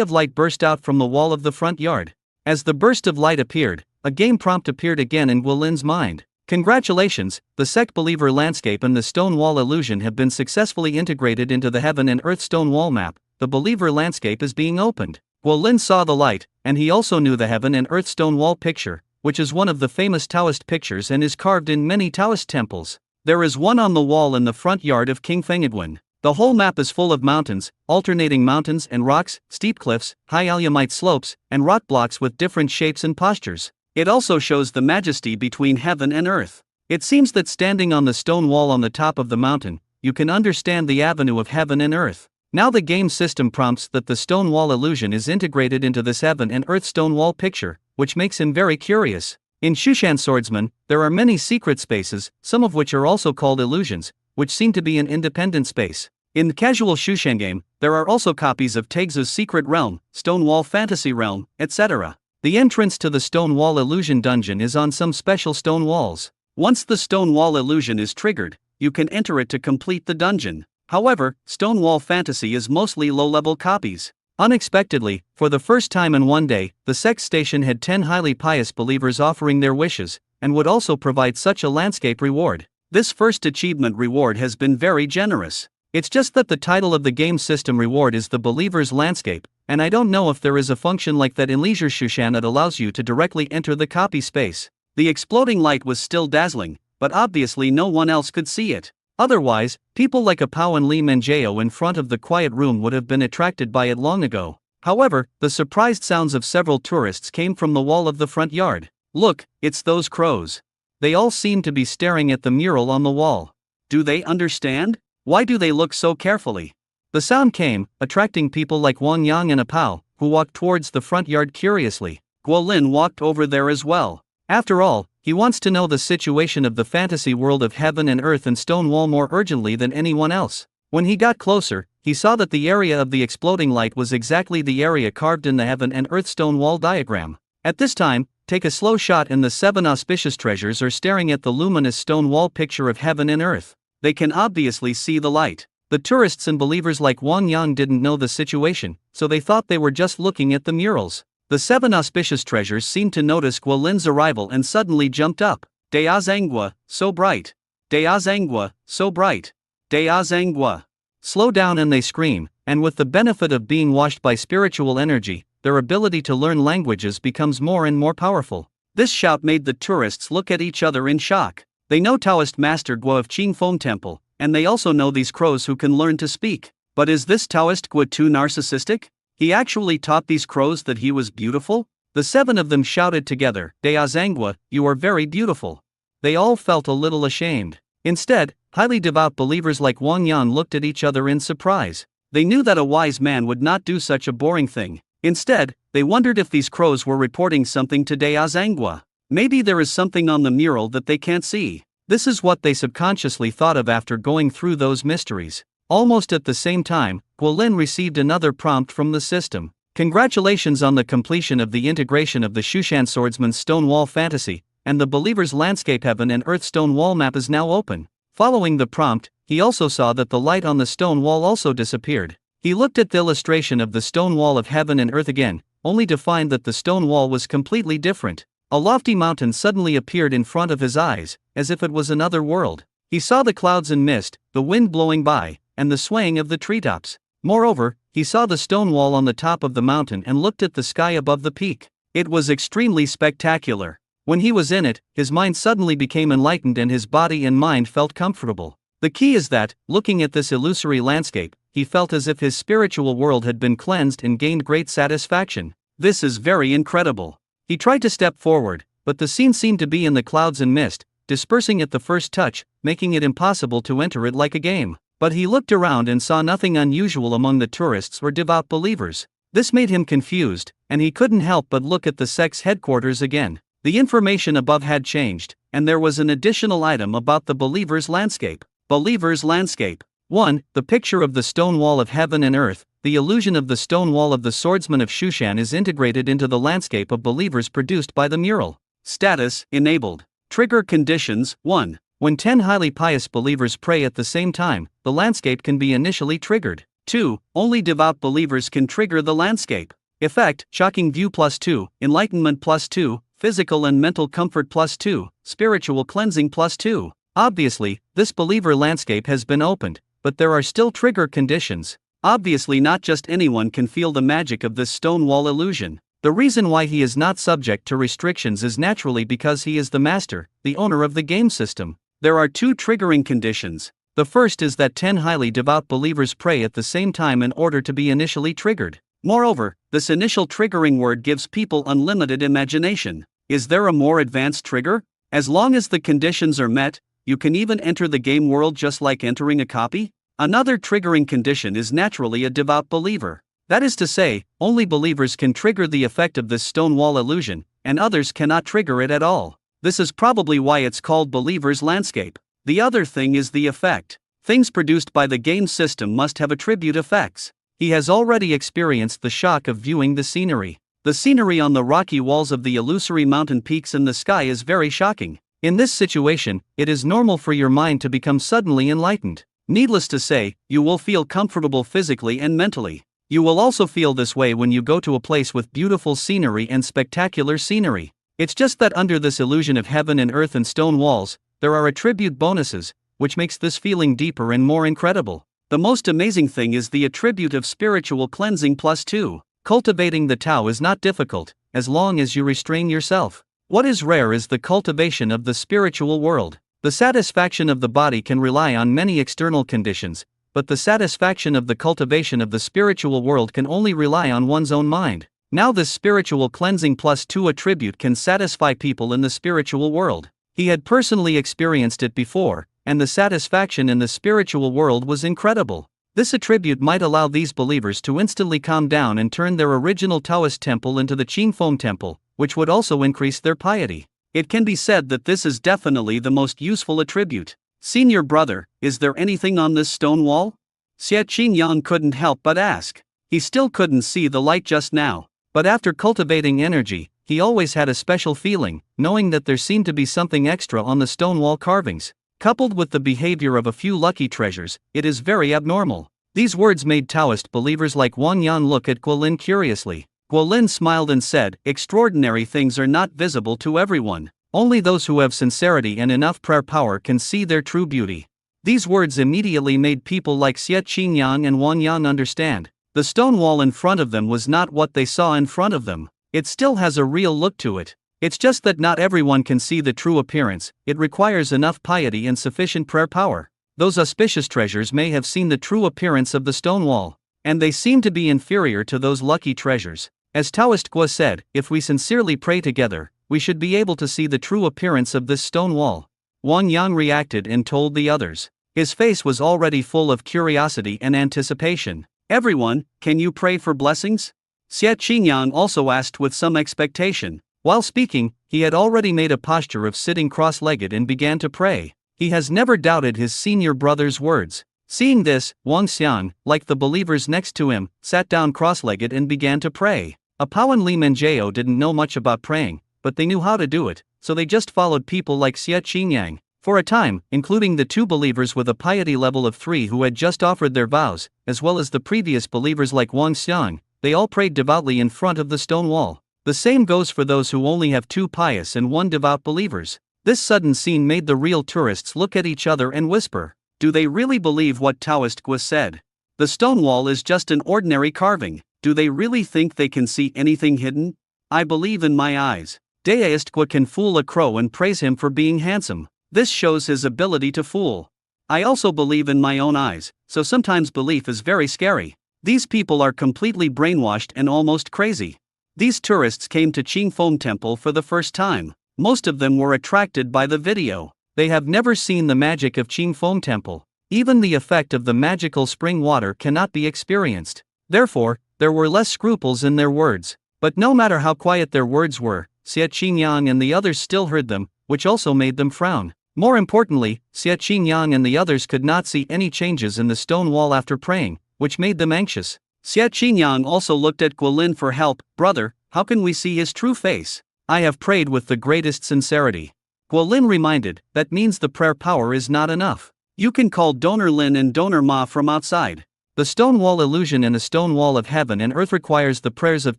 [SPEAKER 1] of light burst out from the wall of the front yard. As the burst of light appeared, a game prompt appeared again in Guo Lin's mind. Congratulations, the sect believer landscape and the Stonewall illusion have been successfully integrated into the heaven and earth Stonewall map. The believer landscape is being opened. Guo Lin saw the light, and he also knew the heaven and earth Stonewall picture, which is one of the famous Taoist pictures and is carved in many Taoist temples. There is one on the wall in the front yard of King Fengedwen. The whole map is full of mountains, alternating mountains and rocks, steep cliffs, high alumite slopes, and rock blocks with different shapes and postures. It also shows the majesty between heaven and earth. It seems that standing on the stone wall on the top of the mountain, you can understand the avenue of heaven and earth. Now the game system prompts that the stone wall illusion is integrated into this heaven and earth stone wall picture, which makes him very curious. In Shushan Swordsman, there are many secret spaces, some of which are also called illusions, which seem to be an independent space. In the casual Shushan game, there are also copies of Taigu's Secret Realm, Stonewall Fantasy Realm, etc. The entrance to the Stonewall Illusion dungeon is on some special stone walls. Once the Stonewall Illusion is triggered, you can enter it to complete the dungeon. However, Stonewall Fantasy is mostly low-level copies. Unexpectedly, for the first time in one day, the sect station had 10 highly pious believers offering their wishes, and would also provide such a landscape reward. This first achievement reward has been very generous. It's just that the title of the game system reward is the believer's landscape, and I don't know if there is a function like that in Leisure Shushan that allows you to directly enter the copy space. The exploding light was still dazzling, but obviously no one else could see it. Otherwise, people like Apao and Li Menjao in front of the quiet room would have been attracted by it long ago. However, the surprised sounds of several tourists came from the wall of the front yard. Look, it's those crows. They all seem to be staring at the mural on the wall. Do they understand? Why do they look so carefully? The sound came, attracting people like Wang Yang and Apao, who walked towards the front yard curiously. Guo Lin walked over there as well. After all, he wants to know the situation of the fantasy world of heaven and earth and Stonewall more urgently than anyone else. When he got closer, he saw that the area of the exploding light was exactly the area carved in the heaven and earth Stonewall diagram. At this time, take a slow shot and the 7 auspicious treasures are staring at the luminous Stonewall picture of heaven and earth. They can obviously see the light. The tourists and believers like Wang Yang didn't know the situation, so they thought they were just looking at the murals. The 7 auspicious treasures seemed to notice Guo Lin's arrival and suddenly jumped up. Dea Zhangguo, so bright. Dea Zhangguo, so bright. Dea Zhangguo. Slow down and they scream, and with the benefit of being washed by spiritual energy, their ability to learn languages becomes more and more powerful. This shout made the tourists look at each other in shock. They know Taoist Master Guo of Qingfeng Temple, and they also know these crows who can learn to speak. But is this Taoist Guo too narcissistic? He actually taught these crows that he was beautiful? The 7 of them shouted together, Dea Zhangguo, you are very beautiful. They all felt a little ashamed. Instead, highly devout believers like Wang Yan looked at each other in surprise. They knew that a wise man would not do such a boring thing. Instead, they wondered if these crows were reporting something to Dea Zhangguo. Maybe there is something on the mural that they can't see. This is what they subconsciously thought of after going through those mysteries. Almost at the same time, Guo Lin received another prompt from the system. Congratulations on the completion of the integration of the Shushan Swordsman's Stonewall Fantasy, and the believer's landscape heaven and earth stone wall map is now open. Following the prompt, he also saw that the light on the stone wall also disappeared. He looked at the illustration of the stone wall of heaven and earth again, only to find that the stone wall was completely different. A lofty mountain suddenly appeared in front of his eyes, as if it was another world. He saw the clouds and mist, the wind blowing by, and the swaying of the treetops. Moreover, he saw the stone wall on the top of the mountain and looked at the sky above the peak. It was extremely spectacular. When he was in it, his mind suddenly became enlightened and his body and mind felt comfortable. The key is that, looking at this illusory landscape, he felt as if his spiritual world had been cleansed and gained great satisfaction. This is very incredible. He tried to step forward, but the scene seemed to be in the clouds and mist, dispersing at the first touch, making it impossible to enter it like a game. But he looked around and saw nothing unusual among the tourists or devout believers. This made him confused, and he couldn't help but look at the sect's headquarters again. The information above had changed, and there was an additional item about the believer's landscape. Believer's landscape. 1. The picture of the stone wall of heaven and earth. The illusion of the stone wall of the swordsman of Shushan is integrated into the landscape of believers produced by the mural. Status enabled. Trigger conditions. 1. When 10 highly pious believers pray at the same time, the landscape can be initially triggered. 2. Only devout believers can trigger the landscape. Effect: shocking view +2, enlightenment +2, physical and mental comfort +2, spiritual cleansing +2. Obviously, this believer landscape has been opened, but there are still trigger conditions. Obviously, not just anyone can feel the magic of this stone wall illusion. The reason why he is not subject to restrictions is naturally because he is the master, the owner of the game system. There are 2 triggering conditions. The first is that 10 highly devout believers pray at the same time in order to be initially triggered. Moreover, this initial triggering word gives people unlimited imagination. Is there a more advanced trigger? As long as the conditions are met, you can even enter the game world just like entering a copy. Another triggering condition is naturally a devout believer. That is to say, only believers can trigger the effect of this stone wall illusion, and others cannot trigger it at all. This is probably why it's called believer's landscape. The other thing is the effect. Things produced by the game system must have attribute effects. He has already experienced the shock of viewing the scenery. The scenery on the rocky walls of the illusory mountain peaks in the sky is very shocking. In this situation, it is normal for your mind to become suddenly enlightened. Needless to say, you will feel comfortable physically and mentally. You will also feel this way when you go to a place with beautiful scenery and spectacular scenery. It's just that under this illusion of heaven and earth and stone walls, there are attribute bonuses, which makes this feeling deeper and more incredible. The most amazing thing is the attribute of spiritual cleansing +2. Cultivating the Tao is not difficult, as long as you restrain yourself. What is rare is the cultivation of the spiritual world. The satisfaction of the body can rely on many external conditions, but the satisfaction of the cultivation of the spiritual world can only rely on one's own mind. Now this spiritual cleansing +2 attribute can satisfy people in the spiritual world. He had personally experienced it before, and the satisfaction in the spiritual world was incredible. This attribute might allow these believers to instantly calm down and turn their original Taoist temple into the Qingfeng temple, which would also increase their piety. It can be said that this is definitely the most useful attribute. Senior brother, is there anything on this stone wall? Xie Qingyang couldn't help but ask. He still couldn't see the light just now. But after cultivating energy, he always had a special feeling, knowing that there seemed to be something extra on the stone wall carvings. Coupled with the behavior of a few lucky treasures, it is very abnormal. These words made Taoist believers like Wang Yan look at Guolin curiously. Guolin smiled and said, "Extraordinary things are not visible to everyone. Only those who have sincerity and enough prayer power can see their true beauty." These words immediately made people like Xie Qingyang and Wang Yan understand. The stone wall in front of them was not what they saw in front of them. It still has a real look to it. It's just that not everyone can see the true appearance. It requires enough piety and sufficient prayer power. Those auspicious treasures may have seen the true appearance of the stone wall, and they seem to be inferior to those lucky treasures. As Taoist Guo said, if we sincerely pray together, we should be able to see the true appearance of this stone wall. Wang Yang reacted and told the others. His face was already full of curiosity and anticipation. "Everyone, can you pray for blessings?" Xie Qingyang also asked with some expectation. While speaking, he had already made a posture of sitting cross-legged and began to pray. He has never doubted his senior brother's words. Seeing this, Wang Xiang, like the believers next to him, sat down cross-legged and began to pray. Apao and Li Menjao didn't know much about praying, but they knew how to do it, so they just followed people like Xie Qingyang. For a time, including the 2 believers with a piety level of 3 who had just offered their vows, as well as the previous believers like Wang Xiang, they all prayed devoutly in front of the stone wall. The same goes for those who only have 2 pious and 1 devout believers. This sudden scene made the real tourists look at each other and whisper, Do they really believe what Taoist Gua said? The stone wall is just an ordinary carving. Do they really think they can see anything hidden? I believe in my eyes. Taoist Gua can fool a crow and praise him for being handsome. This shows his ability to fool. I also believe in my own eyes, so sometimes belief is very scary. These people are completely brainwashed and almost crazy. These tourists came to Qingfeng Temple for the first time. Most of them were attracted by the video. They have never seen the magic of Qingfeng Temple. Even the effect of the magical spring water cannot be experienced. Therefore, there were less scruples in their words. But no matter how quiet their words were, Xie Qingyang and the others still heard them, which also made them frown. More importantly, Xie Qingyang and the others could not see any changes in the stone wall after praying, which made them anxious. Xie Qingyang also looked at Guilin for help. Brother, how can we see his true face? I have prayed with the greatest sincerity. Guilin reminded, that means the prayer power is not enough. You can call Donor Lin and Donor Ma from outside. The stone wall illusion in the stone wall of heaven and earth requires the prayers of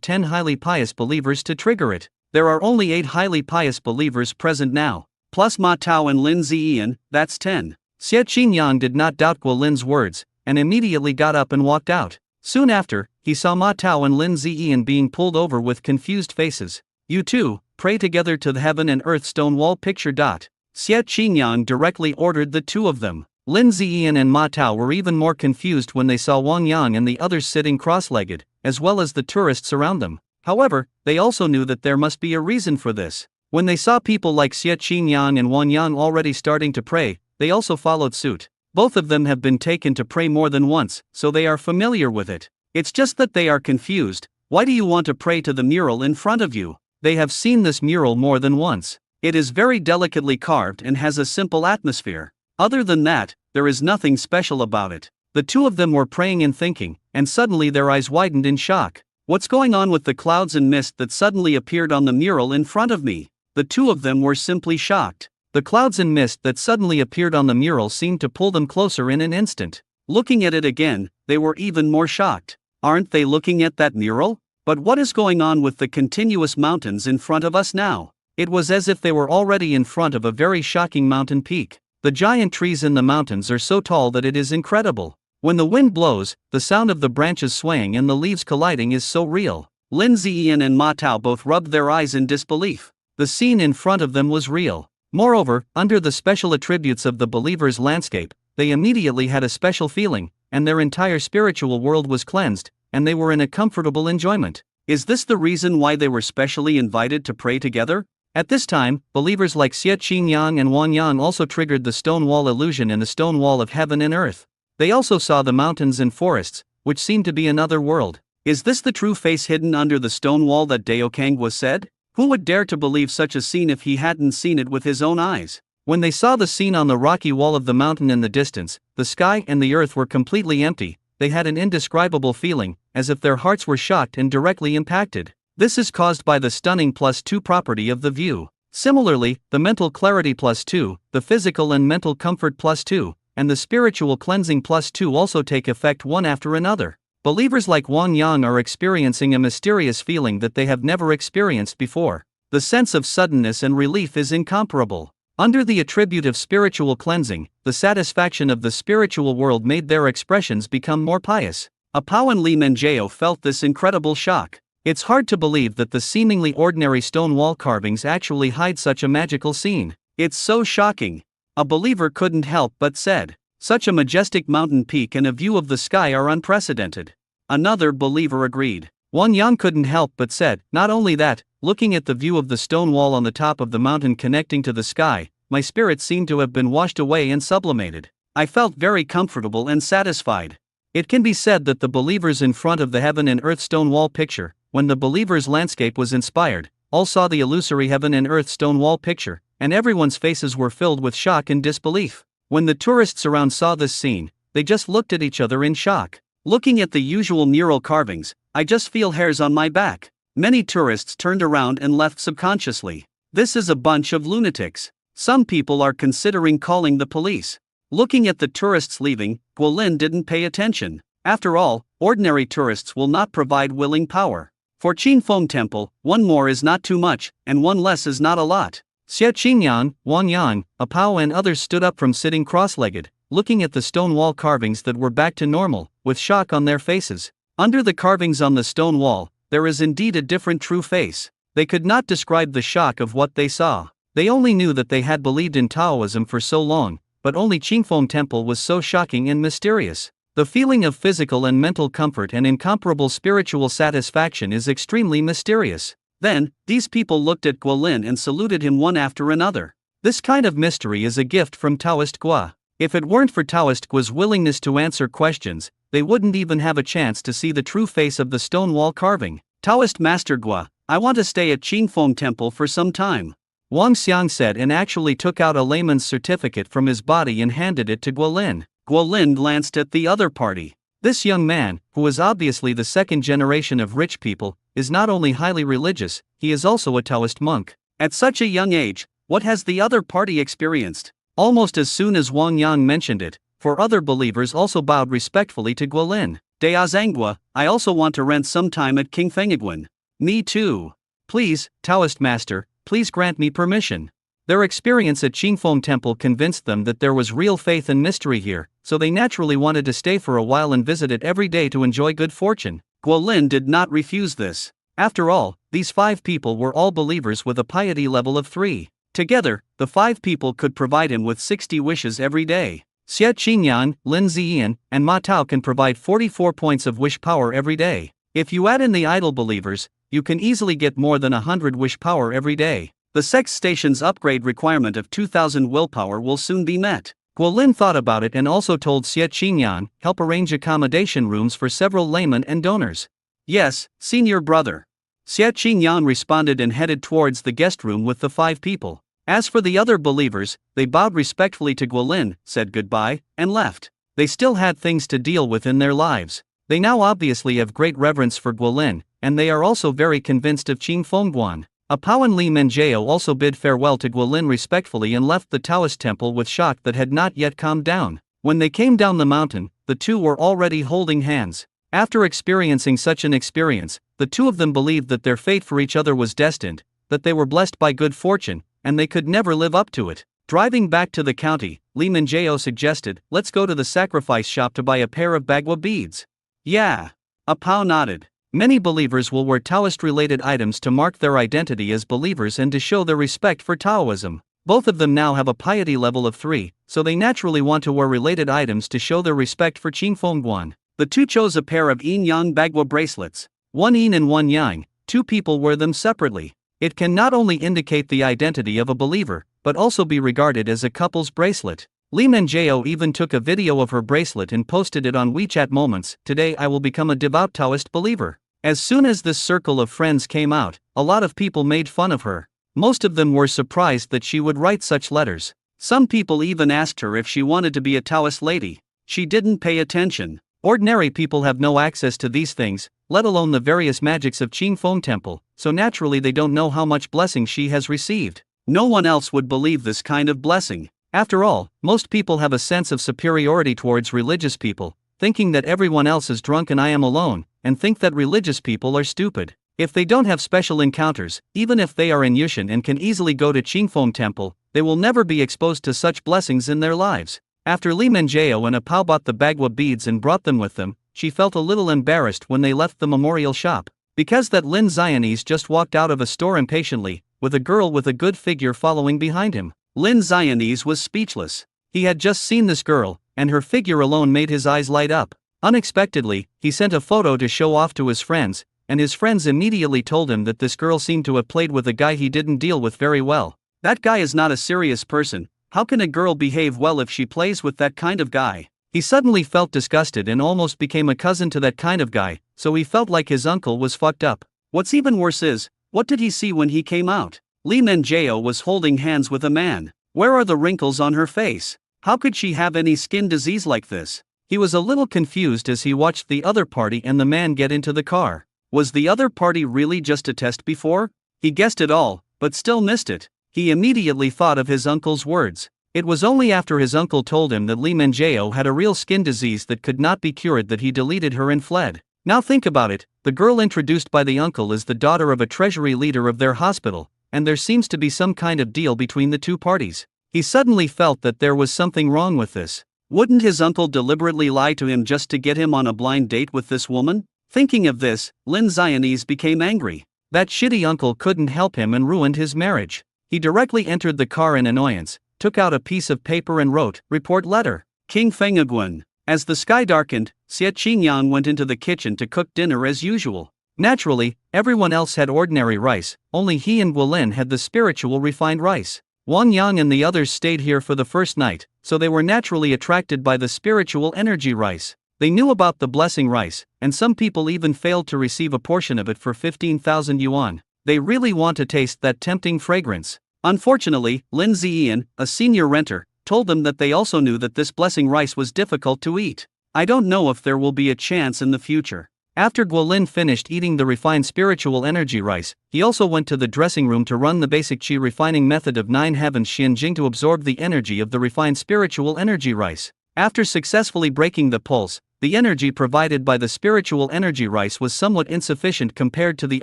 [SPEAKER 1] 10 highly pious believers to trigger it. There are only 8 highly pious believers present now. Plus Ma Tao and Lin Ziyan, that's 10. Xie Qingyang did not doubt Guilin's words, and immediately got up and walked out. Soon after, he saw Ma Tao and Lin Ziyan being pulled over with confused faces. You too, pray together to the heaven and earth stone wall picture. Xie Qingyang directly ordered the two of them. Lin Ziyan and Ma Tao were even more confused when they saw Wang Yang and the others sitting cross-legged, as well as the tourists around them. However, they also knew that there must be a reason for this. When they saw people like Xie Qingyang and Wang Yang already starting to pray, they also followed suit. Both of them have been taken to pray more than once, so they are familiar with it. It's just that they are confused. Why do you want to pray to the mural in front of you? They have seen this mural more than once. It is very delicately carved and has a simple atmosphere. Other than that, there is nothing special about it. The two of them were praying and thinking, and suddenly their eyes widened in shock. What's going on with the clouds and mist that suddenly appeared on the mural in front of me? The two of them were simply shocked. The clouds and mist that suddenly appeared on the mural seemed to pull them closer in an instant. Looking at it again, they were even more shocked. Aren't they looking at that mural? But what is going on with the continuous mountains in front of us now? It was as if they were already in front of a very shocking mountain peak. The giant trees in the mountains are so tall that it is incredible. When the wind blows, the sound of the branches swaying and the leaves colliding is so real. Lin Ziyan and Ma Tao both rubbed their eyes in disbelief. The scene in front of them was real. Moreover, under the special attributes of the believer's landscape, they immediately had a special feeling, and their entire spiritual world was cleansed, and they were in a comfortable enjoyment. Is this the reason why they were specially invited to pray together? At this time, believers like Xie Qingyang and Wang Yang also triggered the stone wall illusion in the stone wall of heaven and earth. They also saw the mountains and forests, which seemed to be another world. Is this the true face hidden under the stone wall that Dao Kangwa said? Who would dare to believe such a scene if he hadn't seen it with his own eyes? When they saw the scene on the rocky wall of the mountain in the distance, the sky and the earth were completely empty. They had an indescribable feeling, as if their hearts were shocked and directly impacted. This is caused by the stunning +2 property of the view. Similarly, the mental clarity +2, the physical and mental comfort +2, and the spiritual cleansing +2 also take effect one after another. Believers like Wang Yang are experiencing a mysterious feeling that they have never experienced before. The sense of suddenness and relief is incomparable. Under the attribute of spiritual cleansing, the satisfaction of the spiritual world made their expressions become more pious. Apao and Li Menjao felt this incredible shock. It's hard to believe that the seemingly ordinary stone wall carvings actually hide such a magical scene. It's so shocking. A believer couldn't help but said, such a majestic mountain peak and a view of the sky are unprecedented. Another believer agreed. Wang Yang couldn't help but said, not only that, looking at the view of the stone wall on the top of the mountain connecting to the sky, my spirit seemed to have been washed away and sublimated. I felt very comfortable and satisfied. It can be said that the believers in front of the heaven and earth stone wall picture, when the believer's landscape was inspired, all saw the illusory heaven and earth stone wall picture, and everyone's faces were filled with shock and disbelief. When the tourists around saw this scene, they just looked at each other in shock. Looking at the usual mural carvings, I just feel hairs on my back. Many tourists turned around and left subconsciously. This is a bunch of lunatics. Some people are considering calling the police. Looking at the tourists leaving, Guilin didn't pay attention. After all, ordinary tourists will not provide willing power. For Qingfeng Temple, one more is not too much, and one less is not a lot. Xie Qingyang, Wang Yang, Apao and others stood up from sitting cross-legged, looking at the stone wall carvings that were back to normal, with shock on their faces. Under the carvings on the stone wall, there is indeed a different true face. They could not describe the shock of what they saw. They only knew that they had believed in Taoism for so long, but only Qingfeng Temple was so shocking and mysterious. The feeling of physical and mental comfort and incomparable spiritual satisfaction is extremely mysterious. Then, these people looked at Guolin and saluted him one after another. This kind of mystery is a gift from Taoist Gua. If it weren't for Taoist Gua's willingness to answer questions, they wouldn't even have a chance to see the true face of the stone wall carving. Taoist Master Gua, I want to stay at Qingfeng Temple for some time, Wang Xiang said, and actually took out a layman's certificate from his body and handed it to Guolin. Guolin glanced at the other party. This young man, who is obviously the second generation of rich people, is not only highly religious, he is also a Taoist monk. At such a young age, what has the other party experienced? Almost as soon as Wang Yang mentioned it, four other believers also bowed respectfully to Guolin. Deazanggua, I also want to rent some time at King Fengiguan. Me too. Please, Taoist Master, please grant me permission. Their experience at Qingfeng Temple convinced them that there was real faith and mystery here, so they naturally wanted to stay for a while and visit it every day to enjoy good fortune. Guolin did not refuse this. After all, these 5 people were all believers with a piety level of 3. Together, the 5 people could provide him with 60 wishes every day. Xie Qingyan, Lin Ziyan, and Ma Tao can provide 44 points of wish power every day. If you add in the idle believers, you can easily get more than 100 wish power every day. The sex station's upgrade requirement of 2,000 willpower will soon be met. Guolin thought about it and also told Xie Qingyan, help arrange accommodation rooms for several laymen and donors. Yes, senior brother. Xie Qingyan responded and headed towards the guest room with the 5 people. As for the other believers, they bowed respectfully to Guolin, said goodbye, and left. They still had things to deal with in their lives. They now obviously have great reverence for Guolin, and they are also very convinced of Qingfeng Guan. Apao and Li Menjao also bid farewell to Guolin respectfully and left the Taoist temple with shock that had not yet calmed down. When they came down the mountain, the two were already holding hands. After experiencing such an experience, the two of them believed that their fate for each other was destined, that they were blessed by good fortune, and they could never live up to it. Driving back to the county, Li Menjao suggested, let's go to the sacrifice shop to buy a pair of bagua beads. Yeah. Apao nodded. Many believers will wear Taoist-related items to mark their identity as believers and to show their respect for Taoism. Both of them now have a piety level of 3, so they naturally want to wear related items to show their respect for Qingfeng Guan. The two chose a pair of yin-yang bagua bracelets. One yin and one yang, 2 people wear them separately. It can not only indicate the identity of a believer, but also be regarded as a couple's bracelet. Li Menjao even took a video of her bracelet and posted it on WeChat Moments. Today I will become a devout Taoist believer. As soon as this circle of friends came out, a lot of people made fun of her. Most of them were surprised that she would write such letters. Some people even asked her if she wanted to be a Taoist lady. She didn't pay attention. Ordinary people have no access to these things, let alone the various magics of Qingfeng Temple, so naturally they don't know how much blessing she has received. No one else would believe this kind of blessing. After all, most people have a sense of superiority towards religious people, thinking that everyone else is drunk and I am alone, and think that religious people are stupid. If they don't have special encounters, even if they are in Yushan and can easily go to Qingfeng Temple, they will never be exposed to such blessings in their lives. After Li Menjao and Apao bought the bagua beads and brought them with them, she felt a little embarrassed when they left the memorial shop. Because that Lin Xianese just walked out of a store impatiently, with a girl with a good figure following behind him. Lin Xianese was speechless. He had just seen this girl, and her figure alone made his eyes light up. Unexpectedly, he sent a photo to show off to his friends, and his friends immediately told him that this girl seemed to have played with a guy he didn't deal with very well. That guy is not a serious person. How can a girl behave well if she plays with that kind of guy? He suddenly felt disgusted and almost became a cousin to that kind of guy, so he felt like his uncle was fucked up. What's even worse is, what did he see when he came out? Li Menjao was holding hands with a man. Where are the wrinkles on her face? How could she have any skin disease like this? He was a little confused as he watched the other party and the man get into the car. Was the other party really just a test before? He guessed it all, but still missed it. He immediately thought of his uncle's words. It was only after his uncle told him that Li Menjao had a real skin disease that could not be cured that he deleted her and fled. Now think about it, the girl introduced by the uncle is the daughter of a treasury leader of their hospital, and there seems to be some kind of deal between the two parties. He suddenly felt that there was something wrong with this. Wouldn't his uncle deliberately lie to him just to get him on a blind date with this woman? Thinking of this, Lin Xianese became angry. That shitty uncle couldn't help him and ruined his marriage. He directly entered the car in annoyance, took out a piece of paper and wrote, "Report letter. King Fengagwen." As the sky darkened, Xie Qingyang went into the kitchen to cook dinner as usual. Naturally, everyone else had ordinary rice, only he and Guilin had the spiritual refined rice. Wang Yang and the others stayed here for the first night, so they were naturally attracted by the spiritual energy rice. They knew about the blessing rice, and some people even failed to receive a portion of it for 15,000 yuan. They really want to taste that tempting fragrance. Unfortunately, Lin Ziyan, a senior renter, told them that they also knew that this blessing rice was difficult to eat. I don't know if there will be a chance in the future. After Guilin finished eating the refined spiritual energy rice, he also went to the dressing room to run the basic qi refining method of 9 heavens Xianjing to absorb the energy of the refined spiritual energy rice. After successfully breaking the pulse, the energy provided by the spiritual energy rice was somewhat insufficient compared to the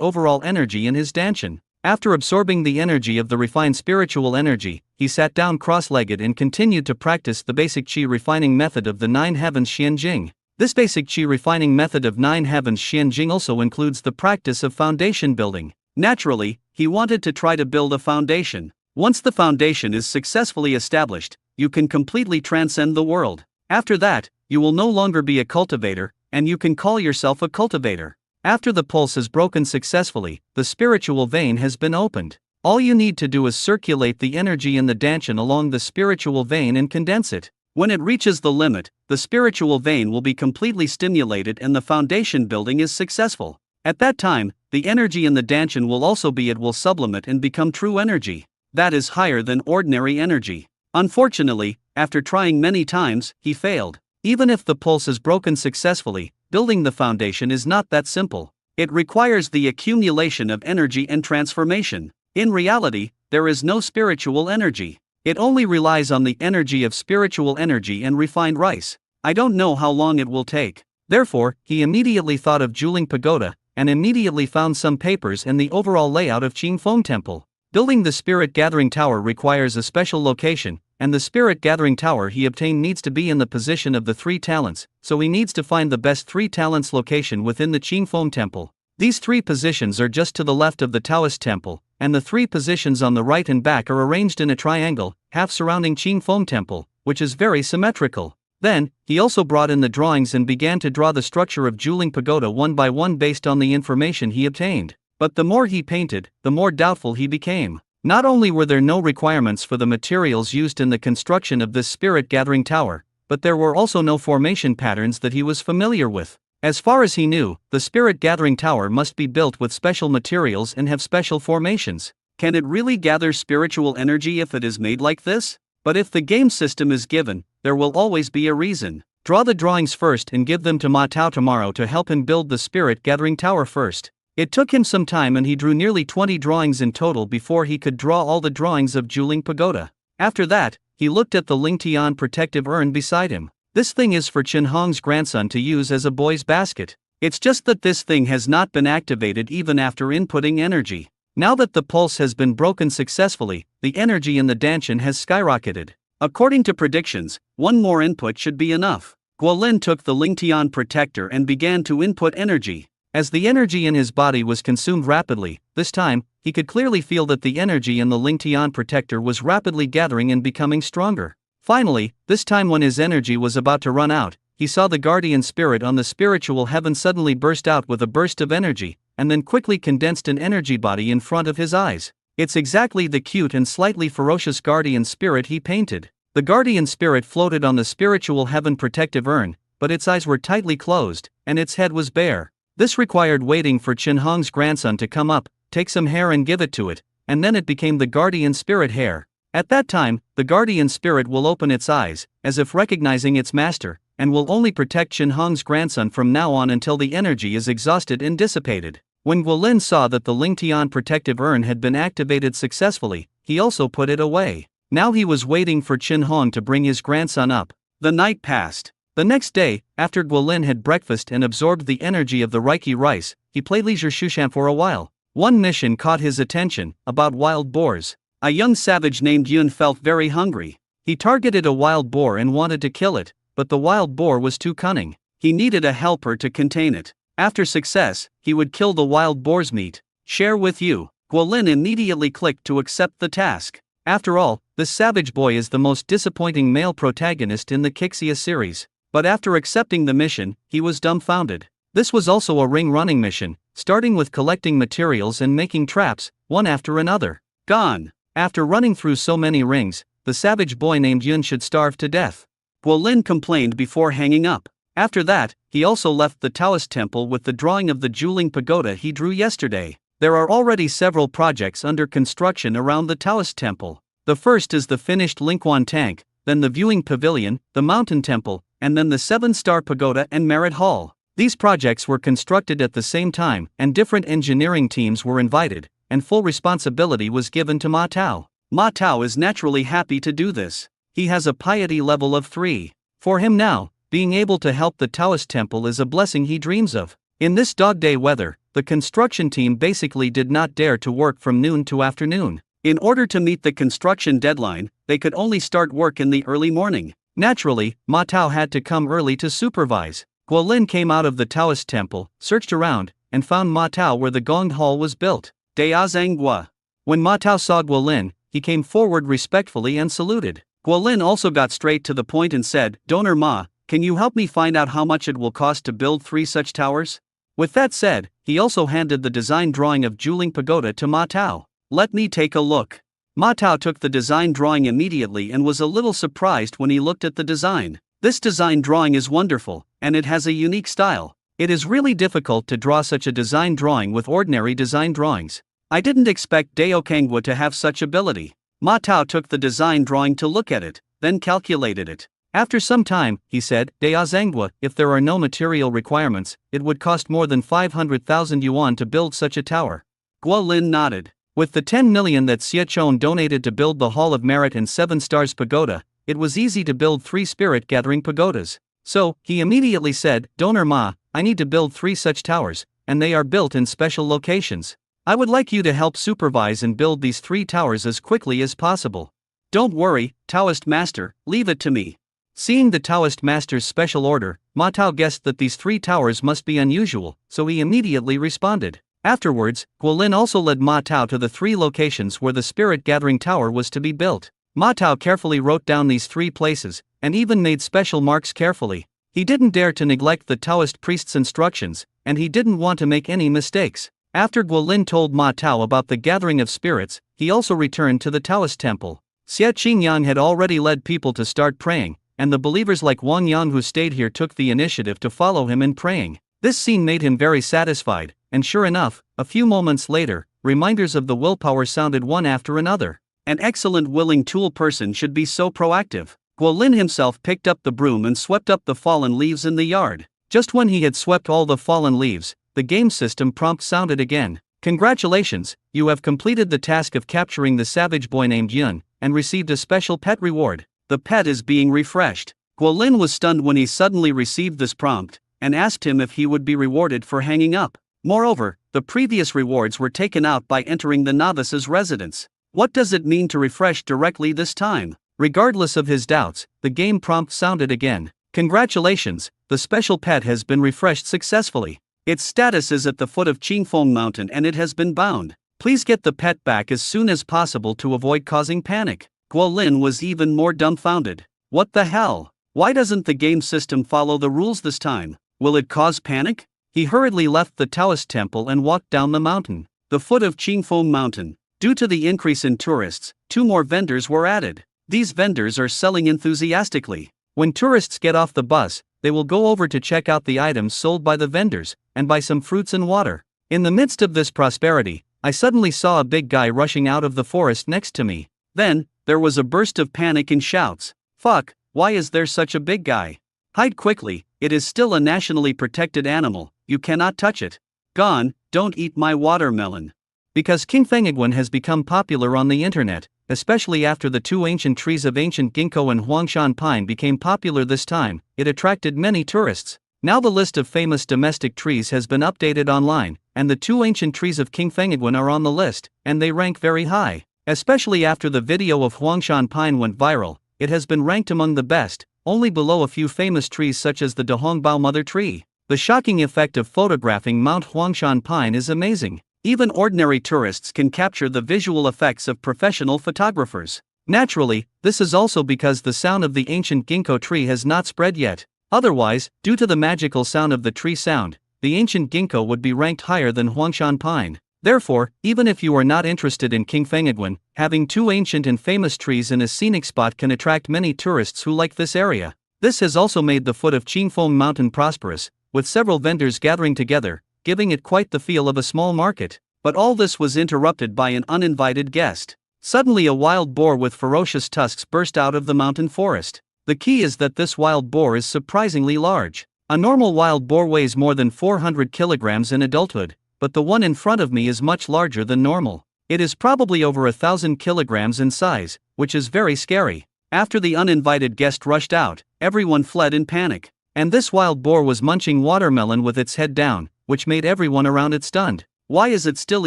[SPEAKER 1] overall energy in his danshan. After absorbing the energy of the refined spiritual energy, he sat down cross-legged and continued to practice the basic qi refining method of the 9 heavens Xianjing. This basic qi refining method of 9 heavens Xianjing also includes the practice of foundation building. Naturally, he wanted to try to build a foundation. Once the foundation is successfully established, you can completely transcend the world. After that, you will no longer be a cultivator, and you can call yourself a cultivator. After the pulse is broken successfully, the spiritual vein has been opened. All you need to do is circulate the energy in the danshan along the spiritual vein and condense it. When it reaches the limit, the spiritual vein will be completely stimulated and the foundation building is successful. At that time, the energy in the danshan will sublimate and become true energy. That is higher than ordinary energy. Unfortunately, after trying many times, he failed. Even if the pulse is broken successfully, building the foundation is not that simple. It requires the accumulation of energy and transformation. In reality, there is no spiritual energy. It only relies on the energy of spiritual energy and refined rice. I don't know how long it will take. Therefore, he immediately thought of Juling Pagoda, and immediately found some papers and the overall layout of Qingfeng Temple. Building the Spirit Gathering Tower requires a special location, and the Spirit Gathering Tower he obtained needs to be in the position of the 3 talents, so he needs to find the best 3 talents location within the Qingfeng Temple. These 3 positions are just to the left of the Taoist Temple, and the 3 positions on the right and back are arranged in a triangle, half surrounding Qingfeng Temple, which is very symmetrical. Then, he also brought in the drawings and began to draw the structure of Juling Pagoda one by one based on the information he obtained. But the more he painted, the more doubtful he became. Not only were there no requirements for the materials used in the construction of this Spirit Gathering Tower, but there were also no formation patterns that he was familiar with. As far as he knew, the Spirit Gathering Tower must be built with special materials and have special formations. Can it really gather spiritual energy if it is made like this? But if the game system is given, there will always be a reason. Draw the drawings first and give them to Ma Tao tomorrow to help him build the Spirit Gathering Tower first. It took him some time and he drew nearly 20 drawings in total before he could draw all the drawings of Juling Pagoda. After that, he looked at the Lingtian protective urn beside him. This thing is for Chen Hong's grandson to use as a boy's basket. It's just that this thing has not been activated even after inputting energy. Now that the pulse has been broken successfully, the energy in the danshan has skyrocketed. According to predictions, one more input should be enough. Guilin took the Lingtian protector and began to input energy. As the energy in his body was consumed rapidly, this time, he could clearly feel that the energy in the Lingtian protector was rapidly gathering and becoming stronger. Finally, this time when his energy was about to run out, he saw the guardian spirit on the spiritual heaven suddenly burst out with a burst of energy, and then quickly condensed an energy body in front of his eyes. It's exactly the cute and slightly ferocious guardian spirit he painted. The guardian spirit floated on the spiritual heaven protective urn, but its eyes were tightly closed, and its head was bare. This required waiting for Chen Hong's grandson to come up, take some hair and give it to it, and then it became the guardian spirit hair. At that time, the guardian spirit will open its eyes, as if recognizing its master, and will only protect Chen Hong's grandson from now on until the energy is exhausted and dissipated. When Guilin saw that the Lingtian protective urn had been activated successfully, he also put it away. Now he was waiting for Chen Hong to bring his grandson up. The night passed. The next day, after Guilin had breakfast and absorbed the energy of the Reiki rice, he played leisure Shushan for a while. One mission caught his attention, about wild boars. A young savage named Yun felt very hungry. He targeted a wild boar and wanted to kill it, but the wild boar was too cunning. He needed a helper to contain it. After success, he would kill the wild boar's meat. Share with you. Guolin immediately clicked to accept the task. After all, this savage boy is the most disappointing male protagonist in the Kixia series. But after accepting the mission, he was dumbfounded. This was also a ring-running mission, starting with collecting materials and making traps, one after another. Gone. After running through so many rings, the savage boy named Yun should starve to death. Guolin complained before hanging up. After that, he also left the Taoist temple with the drawing of the Juling pagoda he drew yesterday. There are already several projects under construction around the Taoist temple. The first is the finished Lingquan tank, then the viewing pavilion, the mountain temple, and then the 7-star pagoda and merit hall. These projects were constructed at the same time, and different engineering teams were invited, and full responsibility was given to Ma Tao. Ma Tao is naturally happy to do this. He has a piety level of 3. For him now, being able to help the Taoist temple is a blessing he dreams of. In this dog day weather, the construction team basically did not dare to work from noon to afternoon. In order to meet the construction deadline, they could only start work in the early morning. Naturally, Ma Tao had to come early to supervise. Guolin came out of the Taoist temple, searched around, and found Ma Tao where the Gonged Hall was built. Dea Zhangguo. When Ma Tao saw Guolin, he came forward respectfully and saluted. Guolin also got straight to the point and said, "Donor Ma, can you help me find out how much it will cost to build 3 such towers?" With that said, he also handed the design drawing of Juling Pagoda to Ma Tao. "Let me take a look." Ma Tao took the design drawing immediately and was a little surprised when he looked at the design. This design drawing is wonderful, and it has a unique style. It is really difficult to draw such a design drawing with ordinary design drawings. I didn't expect Dao Kangwa to have such ability. Ma Tao took the design drawing to look at it, then calculated it. After some time, he said, "Dea Zhangguo, if there are no material requirements, it would cost more than 500,000 yuan to build such a tower." Guolin nodded. With the 10 million that Xie Chon donated to build the Hall of Merit and 7 Stars Pagoda, it was easy to build 3 spirit-gathering pagodas. So, he immediately said, "Donor Ma, I need to build 3 such towers, and they are built in special locations. I would like you to help supervise and build these 3 towers as quickly as possible." "Don't worry, Taoist Master, leave it to me." Seeing the Taoist Master's special order, Ma Tao guessed that these 3 towers must be unusual, so he immediately responded. Afterwards, Guolin also led Ma Tao to the 3 locations where the Spirit Gathering Tower was to be built. Ma Tao carefully wrote down these 3 places, and even made special marks carefully. He didn't dare to neglect the Taoist priest's instructions, and he didn't want to make any mistakes. After Guolin told Ma Tao about the gathering of spirits, he also returned to the Taoist temple. Xie Qingyang had already led people to start praying, and the believers like Wang Yang who stayed here took the initiative to follow him in praying. This scene made him very satisfied, and sure enough, a few moments later, reminders of the willpower sounded one after another. An excellent willing tool person should be so proactive. Guolin himself picked up the broom and swept up the fallen leaves in the yard. Just when he had swept all the fallen leaves, the game system prompt sounded again. "Congratulations, you have completed the task of capturing the savage boy named Yun, and received a special pet reward. The pet is being refreshed." Guolin was stunned when he suddenly received this prompt, and asked him if he would be rewarded for hanging up. Moreover, the previous rewards were taken out by entering the novice's residence. What does it mean to refresh directly this time? Regardless of his doubts, the game prompt sounded again. "Congratulations, the special pet has been refreshed successfully. Its status is at the foot of Qingfeng Mountain and it has been bound. Please get the pet back as soon as possible to avoid causing panic." Guolin was even more dumbfounded. What the hell? Why doesn't the game system follow the rules this time? Will it cause panic? He hurriedly left the Taoist temple and walked down the mountain. The foot of Qingfeng Mountain. Due to the increase in tourists, 2 more vendors were added. These vendors are selling enthusiastically. When tourists get off the bus, they will go over to check out the items sold by the vendors, and buy some fruits and water. In the midst of this prosperity, I suddenly saw a big guy rushing out of the forest next to me. Then, there was a burst of panic and shouts. "Fuck, why is there such a big guy? Hide quickly, it is still a nationally protected animal, you cannot touch it. Gone, don't eat my watermelon." Because King Fengiguan has become popular on the internet, especially after the 2 ancient trees of ancient ginkgo and Huangshan pine became popular this time, it attracted many tourists. Now the list of famous domestic trees has been updated online, and the 2 ancient trees of King Fengiguan are on the list, and they rank very high. Especially after the video of Huangshan pine went viral, it has been ranked among the best, only below a few famous trees such as the Dahongbao mother tree. The shocking effect of photographing Mount Huangshan pine is amazing. Even ordinary tourists can capture the visual effects of professional photographers. Naturally, this is also because the sound of the ancient ginkgo tree has not spread yet. Otherwise, due to the magical sound of the tree sound, the ancient ginkgo would be ranked higher than Huangshan pine. Therefore, even if you are not interested in King Fengiguan, having two ancient and famous trees in a scenic spot can attract many tourists who like this area. This has also made the foot of Qingfeng Mountain prosperous, with several vendors gathering together, giving it quite the feel of a small market. But all this was interrupted by an uninvited guest. Suddenly a wild boar with ferocious tusks burst out of the mountain forest. The key is that this wild boar is surprisingly large. A normal wild boar weighs more than 400 kilograms in adulthood, but the one in front of me is much larger than normal. It is probably over 1,000 kilograms in size, which is very scary. After the uninvited guest rushed out, everyone fled in panic. And this wild boar was munching watermelon with its head down, which made everyone around it stunned. Why is it still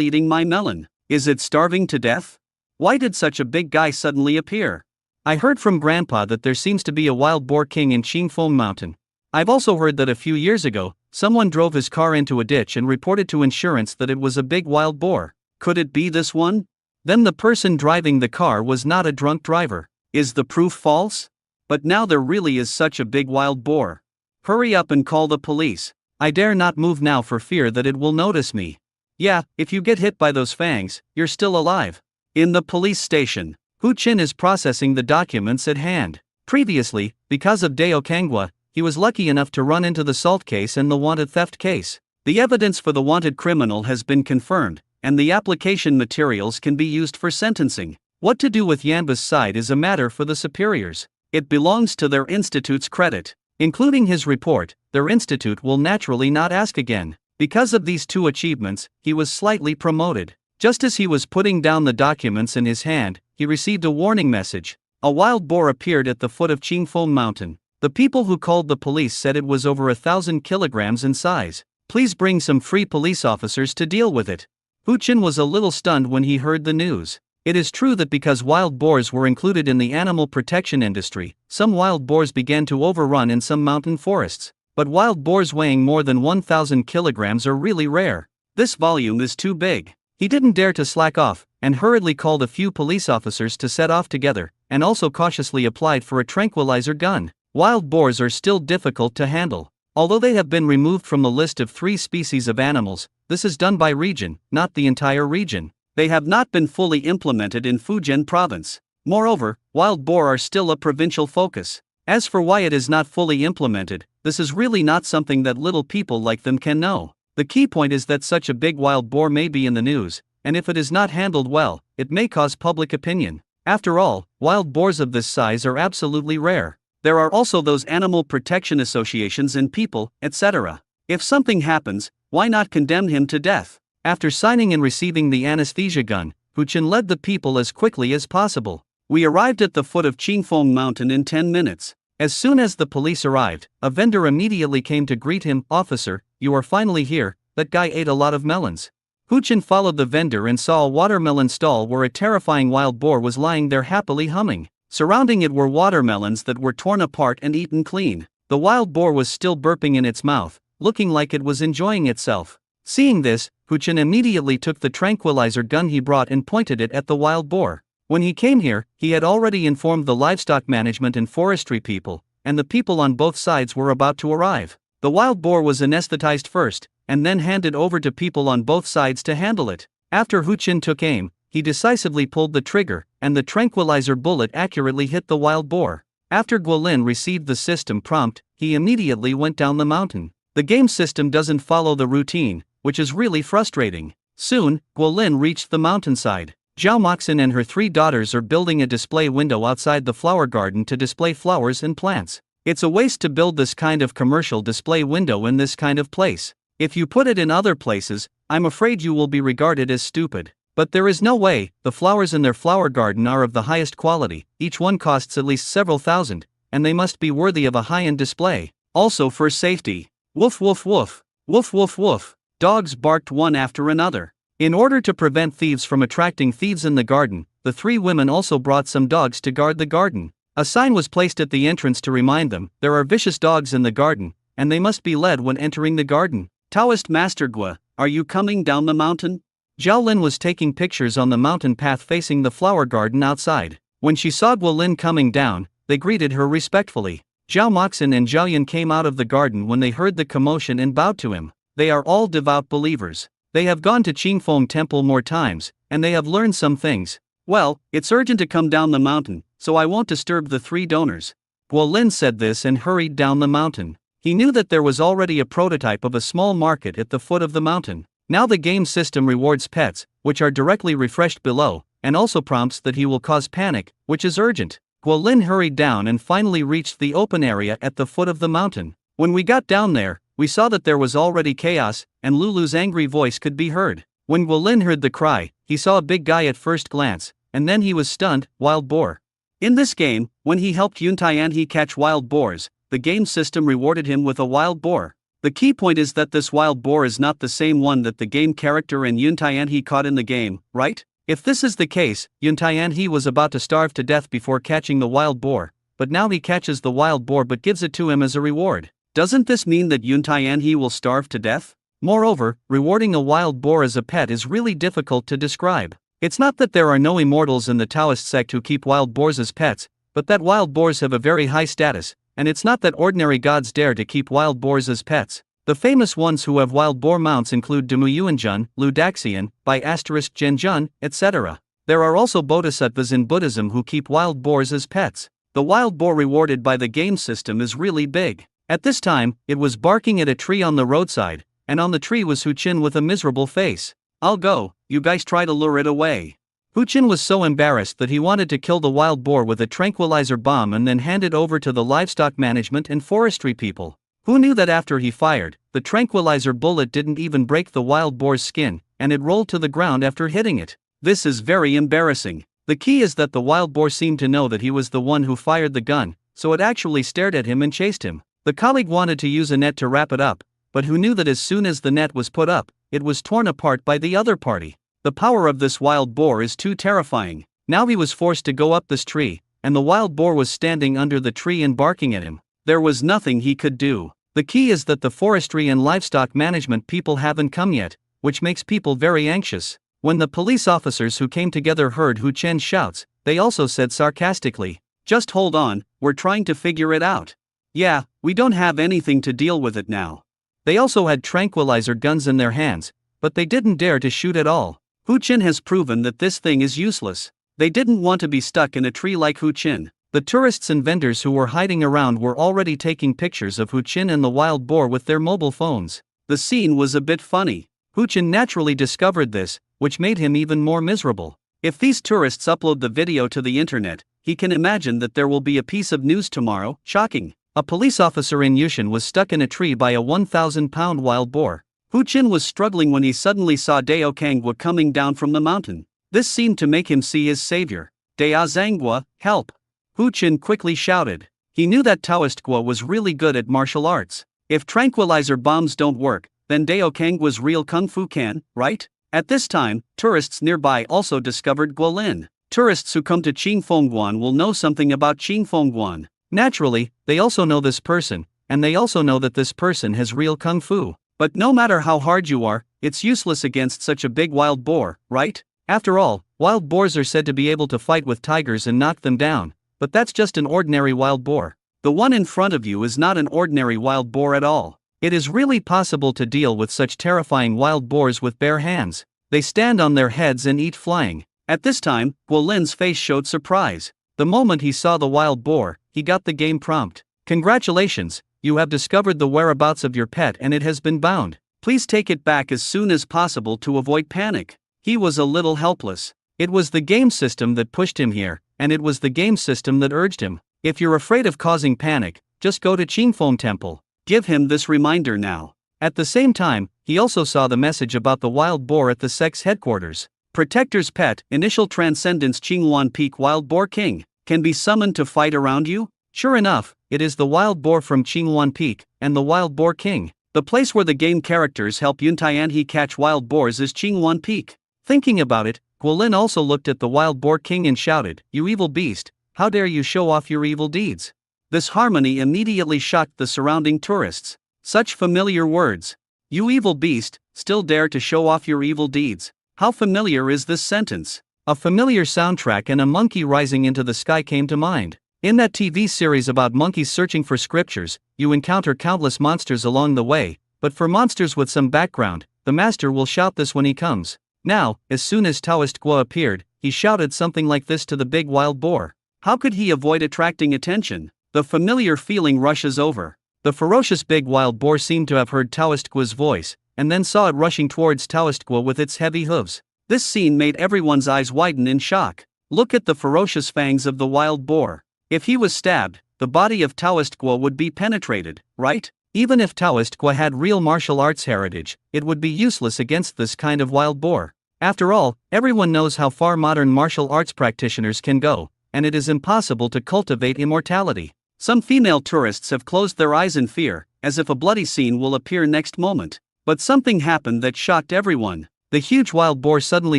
[SPEAKER 1] eating my melon? Is it starving to death? Why did such a big guy suddenly appear? I heard from Grandpa that there seems to be a wild boar king in Qingfeng Mountain. I've also heard that a few years ago, someone drove his car into a ditch and reported to insurance that it was a big wild boar. Could it be this one? Then the person driving the car was not a drunk driver. Is the proof false? But now there really is such a big wild boar. Hurry up and call the police. I dare not move now for fear that it will notice me. Yeah, if you get hit by those fangs, you're still alive. In the police station, Hu Qin is processing the documents at hand. Previously, because of Dao Kangwa, he was lucky enough to run into the salt case and the wanted theft case. The evidence for the wanted criminal has been confirmed, and the application materials can be used for sentencing. What to do with Yanba's side is a matter for the superiors. It belongs to their institute's credit. Including his report, their institute will naturally not ask again. Because of these two achievements, he was slightly promoted. Just as he was putting down the documents in his hand, he received a warning message. A wild boar appeared at the foot of Qingfeng Mountain. The people who called the police said it was over 1,000 kilograms in size. Please bring some free police officers to deal with it. Hu Qin was a little stunned when he heard the news. It is true that because wild boars were included in the animal protection industry, some wild boars began to overrun in some mountain forests. But wild boars weighing more than 1,000 kilograms are really rare. This volume is too big. He didn't dare to slack off, and hurriedly called a few police officers to set off together, and also cautiously applied for a tranquilizer gun. Wild boars are still difficult to handle. Although they have been removed from the list of 3 species of animals, this is done by region, not the entire region. They have not been fully implemented in Fujian province. Moreover, wild boar are still a provincial focus. As for why it is not fully implemented, this is really not something that little people like them can know. The key point is that such a big wild boar may be in the news, and if it is not handled well, it may cause public opinion. After all, wild boars of this size are absolutely rare. There are also those animal protection associations and people, etc. If something happens, why not condemn him to death? After signing and receiving the anesthesia gun, Hu Qin led the people as quickly as possible. We arrived at the foot of Qingfeng Mountain in 10 minutes. As soon as the police arrived, a vendor immediately came to greet him. Officer, you are finally here. That guy ate a lot of melons. Hu Qin followed the vendor and saw a watermelon stall where a terrifying wild boar was lying there happily humming. Surrounding it were watermelons that were torn apart and eaten clean. The wild boar was still burping in its mouth, looking like it was enjoying itself. Seeing this, Hu Qin immediately took the tranquilizer gun he brought and pointed it at the wild boar. When he came here, he had already informed the livestock management and forestry people, and the people on both sides were about to arrive. The wild boar was anesthetized first, and then handed over to people on both sides to handle it. After Hu Qin took aim, he decisively pulled the trigger, and the tranquilizer bullet accurately hit the wild boar. After Guolin received the system prompt, he immediately went down the mountain. The game system doesn't follow the routine, which is really frustrating. Soon, Guolin reached the mountainside. Zhao Moxin and her 3 daughters are building a display window outside the flower garden to display flowers and plants. It's a waste to build this kind of commercial display window in this kind of place. If you put it in other places, I'm afraid you will be regarded as stupid. But there is no way. The flowers in their flower garden are of the highest quality, each one costs at least several thousand, and they must be worthy of a high-end display. Also for safety. Woof woof woof. Woof woof woof. Dogs barked one after another. In order to prevent thieves from attracting thieves in the garden, the 3 women also brought some dogs to guard the garden. A sign was placed at the entrance to remind them, there are vicious dogs in the garden, and they must be led when entering the garden. Taoist Master Gua, are you coming down the mountain? Zhao Lin was taking pictures on the mountain path facing the flower garden outside. When she saw Gua Lin coming down, they greeted her respectfully. Zhao Moxin and Zhao Yan came out of the garden when they heard the commotion and bowed to him. They are all devout believers. They have gone to Qingfeng Temple more times, and they have learned some things. Well, it's urgent to come down the mountain, so I won't disturb the 3 donors. Gua Lin said this and hurried down the mountain. He knew that there was already a prototype of a small market at the foot of the mountain. Now the game system rewards pets, which are directly refreshed below, and also prompts that he will cause panic, which is urgent. Gua Lin hurried down and finally reached the open area at the foot of the mountain. When we got down there, we saw that there was already chaos, and Lulu's angry voice could be heard. When Gua Lin heard the cry, he saw a big guy at first glance, and then he was stunned, wild boar. In this game, when he helped Yun Tianhe catch wild boars, the game system rewarded him with a wild boar. The key point is that this wild boar is not the same one that the game character and Yun Tianhe caught in the game, right? If this is the case, Yun Tianhe was about to starve to death before catching the wild boar, but now he catches the wild boar but gives it to him as a reward. Doesn't this mean that Yun Tianhe will starve to death? Moreover, rewarding a wild boar as a pet is really difficult to describe. It's not that there are no immortals in the Taoist sect who keep wild boars as pets, but that wild boars have a very high status, and it's not that ordinary gods dare to keep wild boars as pets. The famous ones who have wild boar mounts include Demuyuanjun, Lu Daxian, by Zhenjun, etc. There are also bodhisattvas in Buddhism who keep wild boars as pets. The wild boar rewarded by the game system is really big. At this time, it was barking at a tree on the roadside, and on the tree was Hu Qin with a miserable face. I'll go, you guys try to lure it away. Hu Qin was so embarrassed that he wanted to kill the wild boar with a tranquilizer bomb and then hand it over to the livestock management and forestry people. Who knew that after he fired, the tranquilizer bullet didn't even break the wild boar's skin, and it rolled to the ground after hitting it. This is very embarrassing. The key is that the wild boar seemed to know that he was the one who fired the gun, so it actually stared at him and chased him. The colleague wanted to use a net to wrap it up, but who knew that as soon as the net was put up, it was torn apart by the other party. The power of this wild boar is too terrifying. Now he was forced to go up this tree, and the wild boar was standing under the tree and barking at him. There was nothing he could do. The key is that the forestry and livestock management people haven't come yet, which makes people very anxious. When the police officers who came together heard Hu Chen's shouts, they also said sarcastically, "Just hold on, we're trying to figure it out. Yeah, we don't have anything to deal with it now." They also had tranquilizer guns in their hands, but they didn't dare to shoot at all. Hu Qin has proven that this thing is useless. They didn't want to be stuck in a tree like Hu Qin. The tourists and vendors who were hiding around were already taking pictures of Hu Qin and the wild boar with their mobile phones. The scene was a bit funny. Hu Qin naturally discovered this, which made him even more miserable. If these tourists upload the video to the internet, he can imagine that there will be a piece of news tomorrow. Shocking. A police officer in Yushan was stuck in a tree by a 1,000-pound wild boar. Hu Qin was struggling when he suddenly saw Dao Kangwa coming down from the mountain. This seemed to make him see his savior. Dao Zhangwa, help! Hu Qin quickly shouted. He knew that Taoist Gua was really good at martial arts. If tranquilizer bombs don't work, then Dao Kangwa's real kung fu can, right? At this time, tourists nearby also discovered Gua Lin. Tourists who come to Qingfengguan will know something about Qingfengguan. Naturally, they also know this person, and they also know that this person has real kung fu. But no matter how hard you are, it's useless against such a big wild boar, right? After all, wild boars are said to be able to fight with tigers and knock them down, but that's just an ordinary wild boar. The one in front of you is not an ordinary wild boar at all. It is really possible to deal with such terrifying wild boars with bare hands. They stand on their heads and eat flying. At this time, Gua Lin's face showed surprise. The moment he saw the wild boar, he got the game prompt. Congratulations, you have discovered the whereabouts of your pet and it has been bound. Please take it back as soon as possible to avoid panic. He was a little helpless. It was the game system that pushed him here, and it was the game system that urged him. If you're afraid of causing panic, just go to Qingfeng Temple. Give him this reminder now. At the same time, he also saw the message about the wild boar at the sect's headquarters. Protector's pet, initial transcendence Qingwan Peak Wild Boar King, can be summoned to fight around you? Sure enough, it is the wild boar from Qingwan Peak, and the wild boar king. The place where the game characters help Yun Tianhe catch wild boars is Qingwan Peak. Thinking about it, Gua Lin also looked at the wild boar king and shouted, "You evil beast, How dare you show off your evil deeds? This harmony immediately shocked the surrounding tourists. Such familiar words. You evil beast, still dare to show off your evil deeds. How familiar is this sentence? A familiar soundtrack and a monkey rising into the sky came to mind. In that TV series about monkeys searching for scriptures, you encounter countless monsters along the way, but for monsters with some background, the master will shout this when he comes. Now, as soon as Taoist Gua appeared, he shouted something like this to the big wild boar. How could he avoid attracting attention? The familiar feeling rushes over. The ferocious big wild boar seemed to have heard Taoist Gua's voice, and then saw it rushing towards Taoist Gua with its heavy hooves. This scene made everyone's eyes widen in shock. Look at the ferocious fangs of the wild boar. If he was stabbed, the body of Taoist Gua would be penetrated, right? Even if Taoist Gua had real martial arts heritage, it would be useless against this kind of wild boar. After all, everyone knows how far modern martial arts practitioners can go, and it is impossible to cultivate immortality. Some female tourists have closed their eyes in fear, as if a bloody scene will appear next moment. But something happened that shocked everyone. The huge wild boar suddenly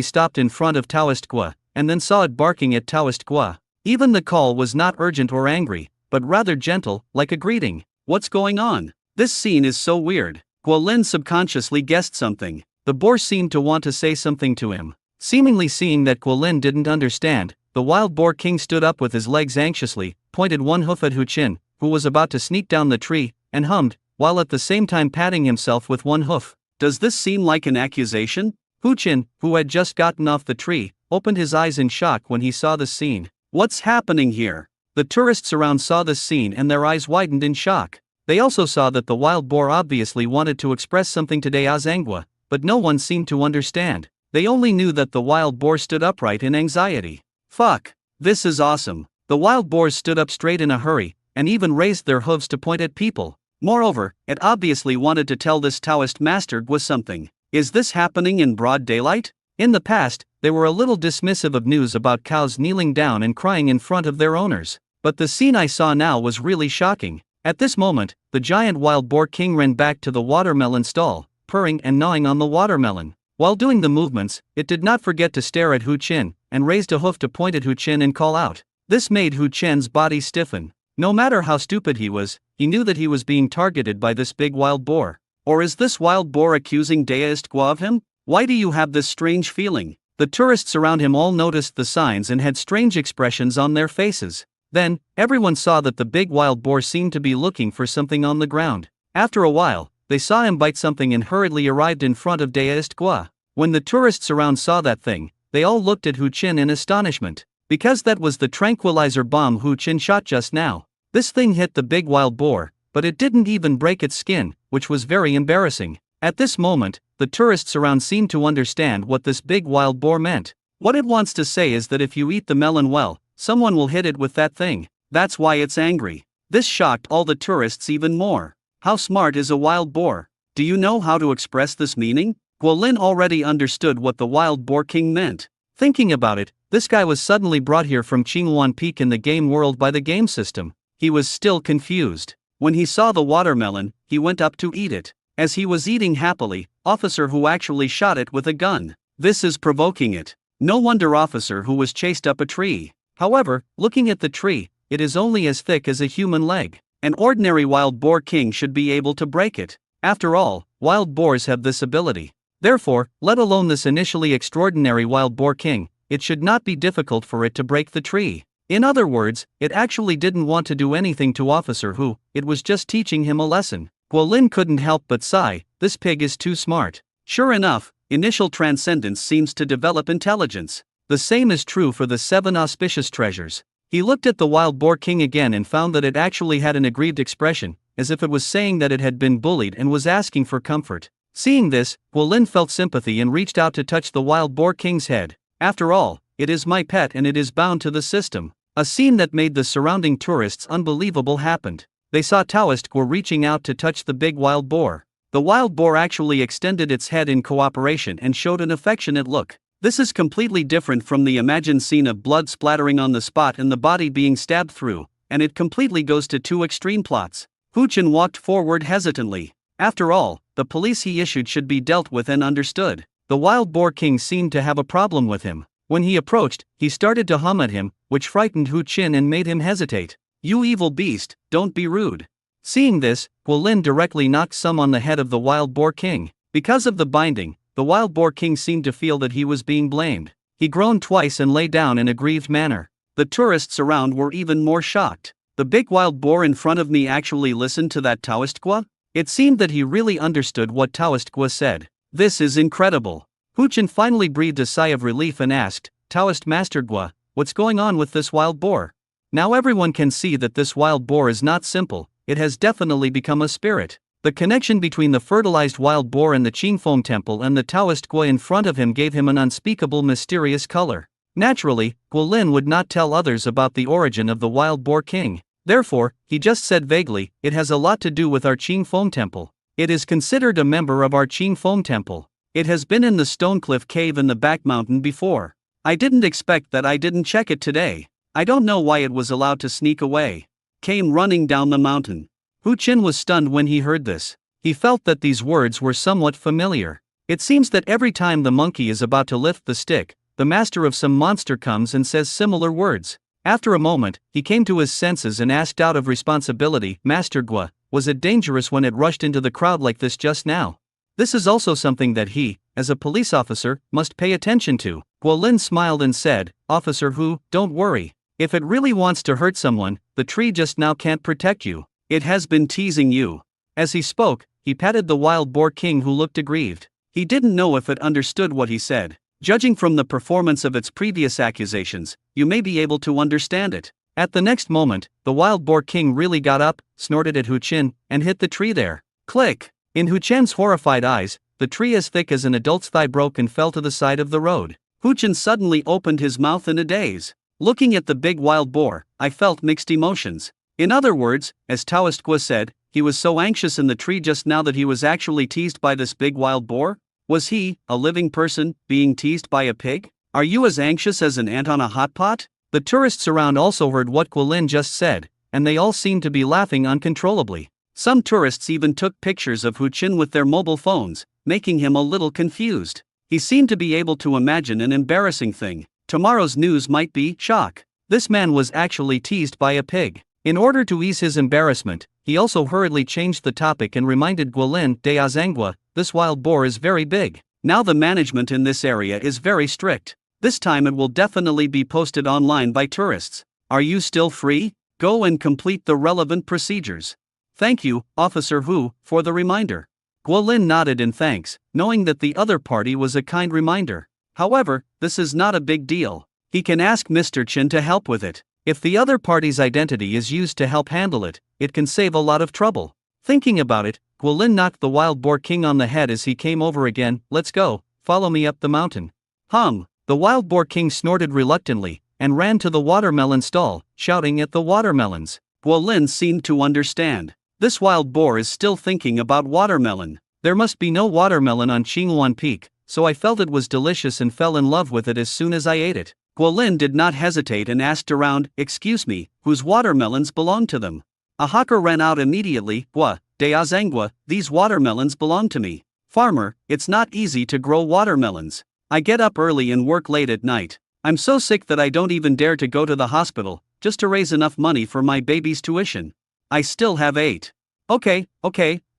[SPEAKER 1] stopped in front of Taoist Gua, and then saw it barking at Taoist Gua. Even the call was not urgent or angry, but rather gentle, like a greeting. What's going on? This scene is so weird. Gua Lin subconsciously guessed something. The boar seemed to want to say something to him. Seemingly seeing that Gua Lin didn't understand, the wild boar king stood up with his legs anxiously, pointed one hoof at Hu Qin, who was about to sneak down the tree, and hummed, while at the same time patting himself with one hoof. Does this seem like an accusation? Hu Qin, who had just gotten off the tree, opened his eyes in shock when he saw this scene. What's happening here? The tourists around saw this scene and their eyes widened in shock. They also saw that the wild boar obviously wanted to express something to Zhangguo, but no one seemed to understand. They only knew that the wild boar stood upright in anxiety. Fuck! This is awesome. The wild boars stood up straight in a hurry, and even raised their hooves to point at people. Moreover, it obviously wanted to tell this Taoist master Gua something. Is this happening in broad daylight? In the past, they were a little dismissive of news about cows kneeling down and crying in front of their owners. But the scene I saw now was really shocking. At this moment, the giant wild boar king ran back to the watermelon stall, purring and gnawing on the watermelon. While doing the movements, it did not forget to stare at Hu Qin, and raised a hoof to point at Hu Qin and call out. This made Hu Qin's body stiffen. No matter how stupid he was, he knew that he was being targeted by this big wild boar. Or is this wild boar accusing Taoist Gua of him? Why do you have this strange feeling? The tourists around him all noticed the signs and had strange expressions on their faces. Then, everyone saw that the big wild boar seemed to be looking for something on the ground. After a while, they saw him bite something and hurriedly arrived in front of Taoist Gua. When the tourists around saw that thing, they all looked at Hu Qin in astonishment. Because that was the tranquilizer bomb Hu Qin shot just now. This thing hit the big wild boar, but it didn't even break its skin, which was very embarrassing. At this moment, the tourists around seemed to understand what this big wild boar meant. What it wants to say is that if you eat the melon well, someone will hit it with that thing. That's why it's angry. This shocked all the tourists even more. How smart is a wild boar? Do you know how to express this meaning? Gua Lin already understood what the wild boar king meant. Thinking about it, this guy was suddenly brought here from Qinghuan Peak in the game world by the game system. He was still confused. When he saw the watermelon, he went up to eat it. As he was eating happily, Officer Who actually shot it with a gun. This is provoking it. No wonder Officer Who was chased up a tree. However, looking at the tree, it is only as thick as a human leg. An ordinary wild boar king should be able to break it. After all, wild boars have this ability. Therefore, let alone this initially extraordinary wild boar king, it should not be difficult for it to break the tree. In other words, it actually didn't want to do anything to Officer Who, it was just teaching him a lesson. Gua Lin couldn't help but sigh, this pig is too smart. Sure enough, initial transcendence seems to develop intelligence. The same is true for the 7 auspicious treasures. He looked at the wild boar king again and found that it actually had an aggrieved expression, as if it was saying that it had been bullied and was asking for comfort. Seeing this, Gua Lin felt sympathy and reached out to touch the wild boar king's head. After all, it is my pet and it is bound to the system. A scene that made the surrounding tourists unbelievable happened. They saw Taoist Gua reaching out to touch the big wild boar. The wild boar actually extended its head in cooperation and showed an affectionate look. This is completely different from the imagined scene of blood splattering on the spot and the body being stabbed through, and it completely goes to 2 extreme plots. Hu Qin walked forward hesitantly. After all, the police he issued should be dealt with and understood. The wild boar king seemed to have a problem with him. When he approached, he started to hum at him, which frightened Hu Qin and made him hesitate. "You evil beast, don't be rude." Seeing this, Guolin directly knocked some on the head of the wild boar king. Because of the binding, the wild boar king seemed to feel that he was being blamed. He groaned twice and lay down in a grieved manner. The tourists around were even more shocked. The big wild boar in front of me actually listened to that Taoist Gua? It seemed that he really understood what Taoist Gua said. This is incredible. Hu Qin finally breathed a sigh of relief and asked, "Taoist Master Gua, what's going on with this wild boar?" Now everyone can see that this wild boar is not simple, it has definitely become a spirit. The connection between the fertilized wild boar and the Qingfeng temple and the Taoist Gua in front of him gave him an unspeakable mysterious color. Naturally, Guolin would not tell others about the origin of the wild boar king. Therefore, he just said vaguely, "It has a lot to do with our Qingfeng temple. It is considered a member of our Qingfeng temple. It has been in the Stonecliff cave in the back mountain before. I didn't expect that. I didn't check it today. I don't know why it was allowed to sneak away." Came running down the mountain. Hu Qin was stunned when he heard this. He felt that these words were somewhat familiar. It seems that every time the monkey is about to lift the stick, the master of some monster comes and says similar words. After a moment, he came to his senses and asked out of responsibility, "Master Gua, was it dangerous when it rushed into the crowd like this just now?" This is also something that he, as a police officer, must pay attention to. Guolin smiled and said, "Officer Hu, don't worry. If it really wants to hurt someone, the tree just now can't protect you. It has been teasing you." As he spoke, he patted the wild boar king, who looked aggrieved. He didn't know if it understood what he said. Judging from the performance of its previous accusations, you may be able to understand it. At the next moment, the wild boar king really got up, snorted at Hu Qin, and hit the tree there. Click! In Hu Qin's horrified eyes, the tree as thick as an adult's thigh broke and fell to the side of the road. Hu Qin suddenly opened his mouth in a daze. Looking at the big wild boar, I felt mixed emotions. In other words, as Taoist Gua said, he was so anxious in the tree just now that he was actually teased by this big wild boar? Was he, a living person, being teased by a pig? Are you as anxious as an ant on a hot pot? The tourists around also heard what Guolin just said, and they all seemed to be laughing uncontrollably. Some tourists even took pictures of Hu Qin with their mobile phones, making him a little confused. He seemed to be able to imagine an embarrassing thing. Tomorrow's news might be shock. This man was actually teased by a pig. In order to ease his embarrassment, he also hurriedly changed the topic and reminded Guolin de Azangua, "This wild boar is very big. Now the management in this area is very strict. This time it will definitely be posted online by tourists. Are you still free? Go and complete the relevant procedures." "Thank you, Officer Hu, for the reminder." Guolin nodded in thanks, knowing that the other party was a kind reminder. However, this is not a big deal. He can ask Mr. Qin to help with it. If the other party's identity is used to help handle it, it can save a lot of trouble. Thinking about it, Guolin knocked the wild boar king on the head as he came over again. "Let's go, follow me up the mountain." The wild boar king snorted reluctantly, and ran to the watermelon stall, shouting at the watermelons. Guolin seemed to understand. This wild boar is still thinking about watermelon. There must be no watermelon on Qinghuan Peak, so I felt it was delicious and fell in love with it as soon as I ate it. Guolin did not hesitate and asked around, "Excuse me, whose watermelons belong to them?" A hawker ran out immediately. "Gua, de Azangua, these watermelons belong to me. Farmer, it's not easy to grow watermelons. I get up early and work late at night. I'm so sick that I don't even dare to go to the hospital, just to raise enough money for my baby's tuition. I still have 8. Okay,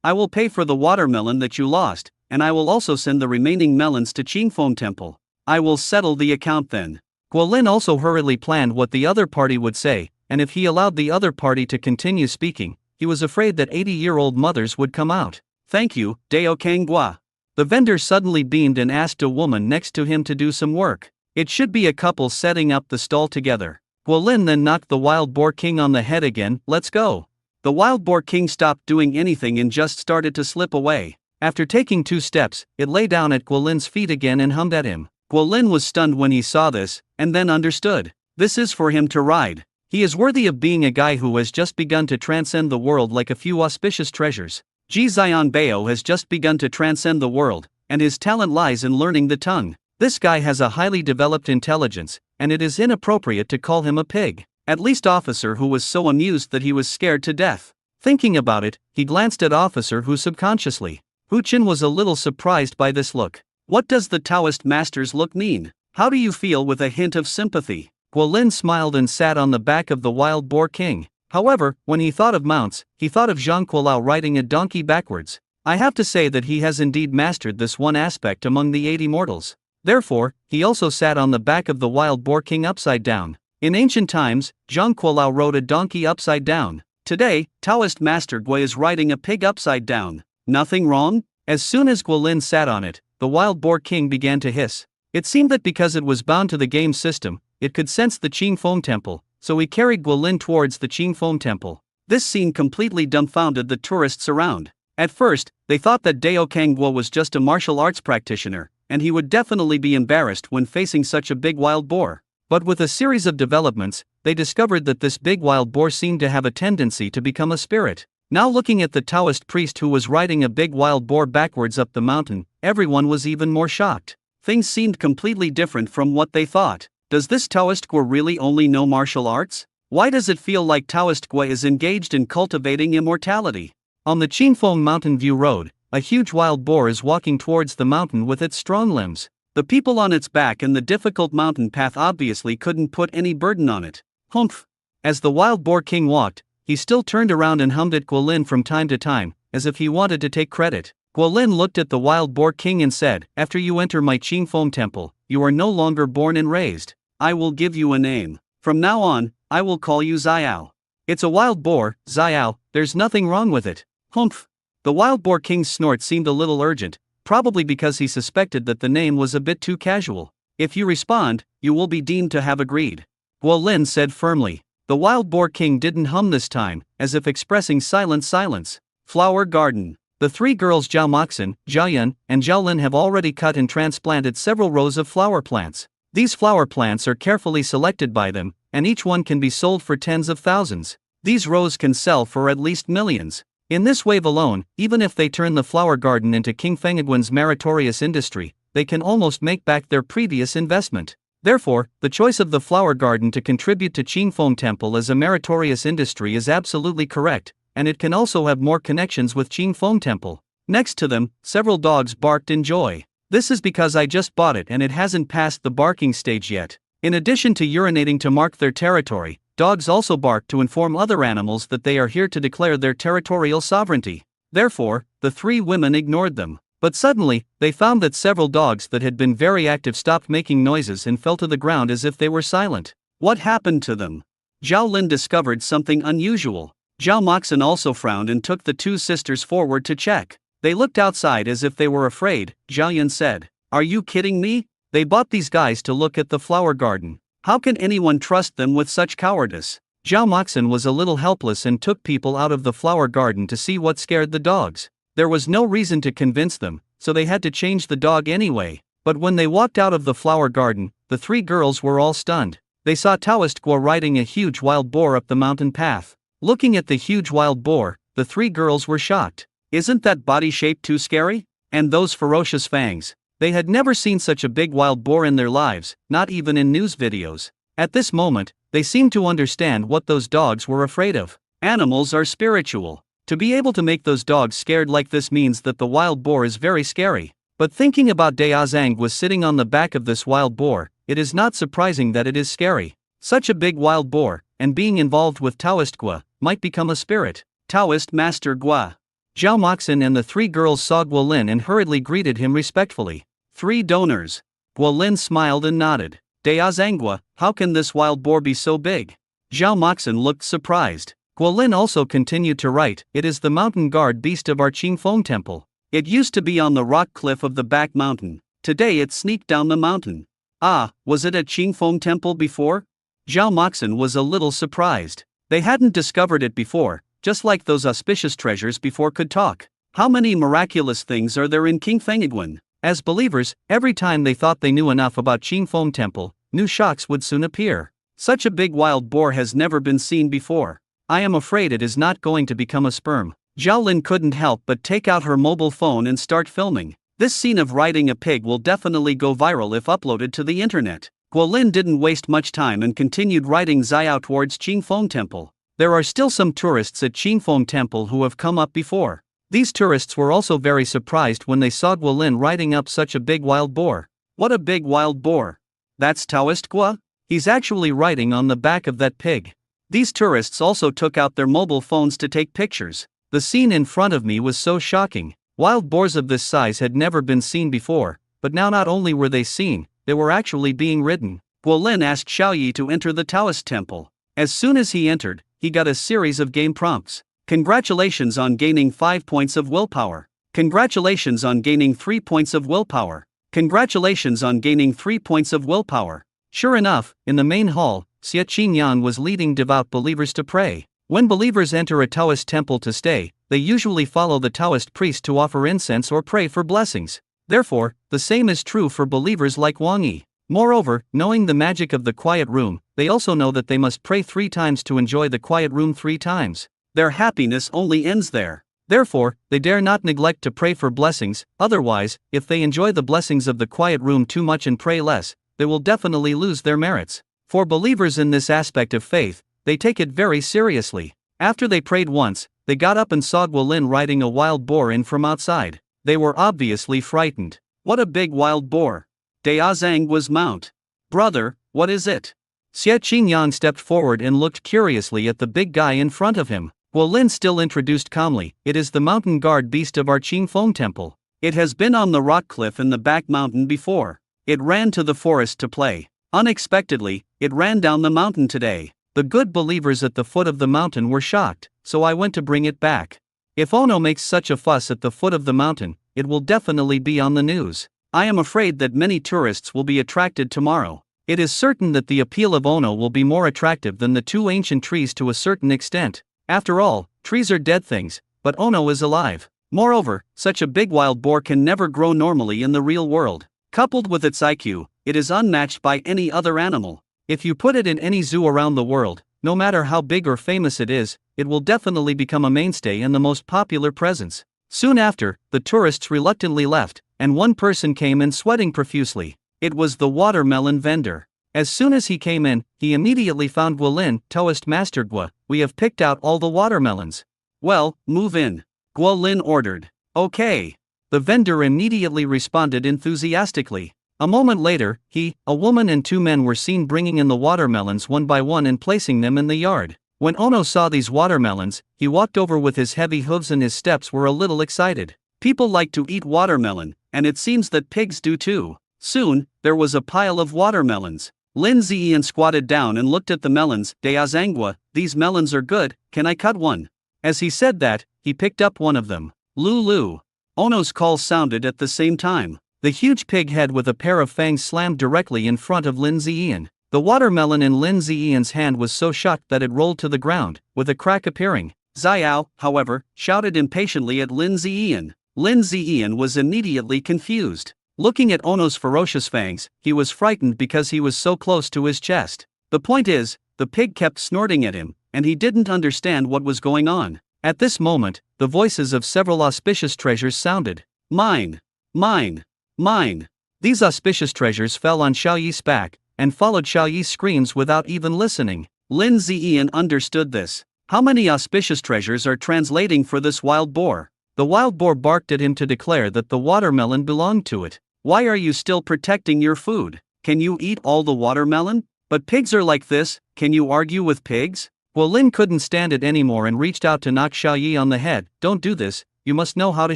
[SPEAKER 1] I will pay for the watermelon that you lost, and I will also send the remaining melons to Qingfeng Temple. I will settle the account then." Guolin also hurriedly planned what the other party would say, and if he allowed the other party to continue speaking, he was afraid that 80-year-old mothers would come out. "Thank you, Dao Kangua." The vendor suddenly beamed and asked a woman next to him to do some work. It should be a couple setting up the stall together. Guolin then knocked the wild boar king on the head again. "Let's go." The wild boar king stopped doing anything and just started to slip away. After taking 2 steps, it lay down at Guolin's feet again and hummed at him. Guolin was stunned when he saw this, and then understood. This is for him to ride. He is worthy of being a guy who has just begun to transcend the world like a few auspicious treasures. Ji Zion Bao has just begun to transcend the world, and his talent lies in learning the tongue. This guy has a highly developed intelligence, and it is inappropriate to call him a pig. At least Officer Hu was so amused that he was scared to death. Thinking about it, he glanced at Officer Hu subconsciously. Hu Qin was a little surprised by this look. What does the Taoist master's look mean? How do you feel with a hint of sympathy? Guolin smiled and sat on the back of the wild boar king. However, when he thought of mounts, he thought of Zhang Kuolao riding a donkey backwards. I have to say that he has indeed mastered this one aspect among the 80 mortals. Therefore, he also sat on the back of the wild boar king upside down. In ancient times, Zhang Kuolao rode a donkey upside down. Today, Taoist Master Gui is riding a pig upside down. Nothing wrong? As soon as Guolin sat on it, the wild boar king began to hiss. It seemed that because it was bound to the game system, it could sense the Qing Feng Temple, so he carried Guolin towards the Qing Feng Temple. This scene completely dumbfounded the tourists around. At first, they thought that Dao Kangguo was just a martial arts practitioner, and he would definitely be embarrassed when facing such a big wild boar. But with a series of developments, they discovered that this big wild boar seemed to have a tendency to become a spirit. Now looking at the Taoist priest who was riding a big wild boar backwards up the mountain, everyone was even more shocked. Things seemed completely different from what they thought. Does this Taoist Gui really only know martial arts? Why does it feel like Taoist Gui is engaged in cultivating immortality? On the Qingfeng Mountain View Road, a huge wild boar is walking towards the mountain with its strong limbs. The people on its back and the difficult mountain path obviously couldn't put any burden on it. Humph! As the wild boar king walked, he still turned around and hummed at Guolin from time to time, as if he wanted to take credit. Guolin looked at the wild boar king and said, "After you enter my Qingfeng temple, you are no longer born and raised. I will give you a name. From now on, I will call you Xiao." "It's a wild boar, Xiao, there's nothing wrong with it." Humph! The wild boar king's snort seemed a little urgent, probably because he suspected that the name was a bit too casual. "If you respond, you will be deemed to have agreed," Guolin said firmly. The wild boar king didn't hum this time, as if expressing silence. Flower garden. The three girls Zhao Moxin, Zhao Yun, and Zhao Lin have already cut and transplanted several rows of flower plants. These flower plants are carefully selected by them, and each one can be sold for tens of thousands. These rows can sell for at least millions. In this wave alone, even if they turn the flower garden into King Fengiguan's meritorious industry, they can almost make back their previous investment. Therefore, the choice of the flower garden to contribute to Qingfeng Temple as a meritorious industry is absolutely correct, and it can also have more connections with Qingfeng Temple. Next to them, several dogs barked in joy. This is because I just bought it and it hasn't passed the barking stage yet. In addition to urinating to mark their territory, dogs also bark to inform other animals that they are here to declare their territorial sovereignty. Therefore, the three women ignored them. But suddenly, they found that several dogs that had been very active stopped making noises and fell to the ground as if they were silent. What happened to them? Zhao Lin discovered something unusual. Zhao Moxin also frowned and took the two sisters forward to check. They looked outside as if they were afraid. Zhao Yun said, "Are you kidding me? They bought these guys to look at the flower garden. How can anyone trust them with such cowardice?" Zhao Moxin was a little helpless and took people out of the flower garden to see what scared the dogs. There was no reason to convince them, so they had to change the dog anyway. But when they walked out of the flower garden, the three girls were all stunned. They saw Taoist Gui riding a huge wild boar up the mountain path. Looking at the huge wild boar, the three girls were shocked. Isn't that body shape too scary? And those ferocious fangs. They had never seen such a big wild boar in their lives, not even in news videos. At this moment, they seemed to understand what those dogs were afraid of. Animals are spiritual. To be able to make those dogs scared like this means that the wild boar is very scary. But thinking about Dao Zhang was sitting on the back of this wild boar, it is not surprising that it is scary. Such a big wild boar, and being involved with Taoist Gui, might become a spirit. Taoist Master Gui. Zhao Moxin and the three girls saw Guolin and hurriedly greeted him respectfully. "Three donors." Guolin smiled and nodded. "Dao Zhang Gui, how can this wild boar be so big?" Zhao Moxin looked surprised. Guolin also continued to write, "It is the mountain guard beast of our Qingfeng Temple. It used to be on the rock cliff of the back mountain. Today it sneaked down the mountain." "Ah, was it at Qingfeng Temple before?" Zhao Moxin was a little surprised. They hadn't discovered it before, just like those auspicious treasures before could talk. How many miraculous things are there in King Fengiguan? As believers, every time they thought they knew enough about Qingfeng Temple, new shocks would soon appear. Such a big wild boar has never been seen before. I am afraid it is not going to become a sperm. Zhao Lin couldn't help but take out her mobile phone and start filming. This scene of riding a pig will definitely go viral if uploaded to the internet. Guolin didn't waste much time and continued riding Xiao towards Qingfeng Temple. There are still some tourists at Qingfeng Temple who have come up before. These tourists were also very surprised when they saw Guolin riding up such a big wild boar. What a big wild boar! That's Taoist Gua? He's actually writing on the back of that pig. These tourists also took out their mobile phones to take pictures. The scene in front of me was so shocking. Wild boars of this size had never been seen before, but now not only were they seen, they were actually being ridden. Guolin asked Xiaoyi to enter the Taoist temple. As soon as he entered, he got a series of game prompts. Congratulations on gaining 5 points of willpower. Congratulations on gaining 3 points of willpower. Congratulations on gaining 3 points of willpower. Sure enough, in the main hall, Xie Qingyan was leading devout believers to pray. When believers enter a Taoist temple to stay, they usually follow the Taoist priest to offer incense or pray for blessings. Therefore, the same is true for believers like Wang Yi. Moreover, knowing the magic of the quiet room, they also know that they must pray 3 times to enjoy the quiet room 3 times. Their happiness only ends there. Therefore, they dare not neglect to pray for blessings, otherwise, if they enjoy the blessings of the quiet room too much and pray less, they will definitely lose their merits. For believers in this aspect of faith, they take it very seriously. After they prayed once, they got up and saw Guolin riding a wild boar in from outside. They were obviously frightened. What a big wild boar! Daozang was mount. Brother, what is it? Xie Qingyan stepped forward and looked curiously at the big guy in front of him. Guolin still introduced calmly, it is the mountain guard beast of our Qingfeng temple. It has been on the rock cliff in the back mountain before. It ran to the forest to play. Unexpectedly, it ran down the mountain today. The good believers at the foot of the mountain were shocked, so I went to bring it back. If Ono makes such a fuss at the foot of the mountain, it will definitely be on the news. I am afraid that many tourists will be attracted tomorrow. It is certain that the appeal of Ono will be more attractive than the 2 ancient trees to a certain extent. After all, trees are dead things, but Ono is alive. Moreover, such a big wild boar can never grow normally in the real world. Coupled with its IQ, it is unmatched by any other animal. If you put it in any zoo around the world, no matter how big or famous it is, it will definitely become a mainstay and the most popular presence. Soon after, the tourists reluctantly left, and one person came in sweating profusely. It was the watermelon vendor. As soon as he came in, he immediately found Guolin, Taoist Master Gua. We have picked out all the watermelons. Well, move in. Guolin ordered. Okay. The vendor immediately responded enthusiastically. A moment later, a woman and 2 men were seen bringing in the watermelons one by one and placing them in the yard. When Ono saw these watermelons, he walked over with his heavy hooves and his steps were a little excited. People like to eat watermelon, and it seems that pigs do too. Soon, there was a pile of watermelons. Lin Ziyan squatted down and looked at the melons. Daozangua, these melons are good, can I cut one? As he said that, he picked up one of them. Lulu. Ono's call sounded at the same time. The huge pig head with a pair of fangs slammed directly in front of Lin Ziyan. The watermelon in Lin Ziyan's hand was so shocked that it rolled to the ground, with a crack appearing. Xiao, however, shouted impatiently at Lin Ziyan. Lin Ziyan was immediately confused. Looking at Ono's ferocious fangs, he was frightened because he was so close to his chest. The point is, the pig kept snorting at him, and he didn't understand what was going on. At this moment, the voices of several auspicious treasures sounded. Mine! Mine! Mine! These auspicious treasures fell on Xiaoyi's back, and followed Xiaoyi's screams without even listening. Lin Ziyan understood this. How many auspicious treasures are translating for this wild boar? The wild boar barked at him to declare that the watermelon belonged to it. Why are you still protecting your food? Can you eat all the watermelon? But pigs are like this, can you argue with pigs? Guolin couldn't stand it anymore and reached out to knock Xiaoyi on the head. Don't do this, you must know how to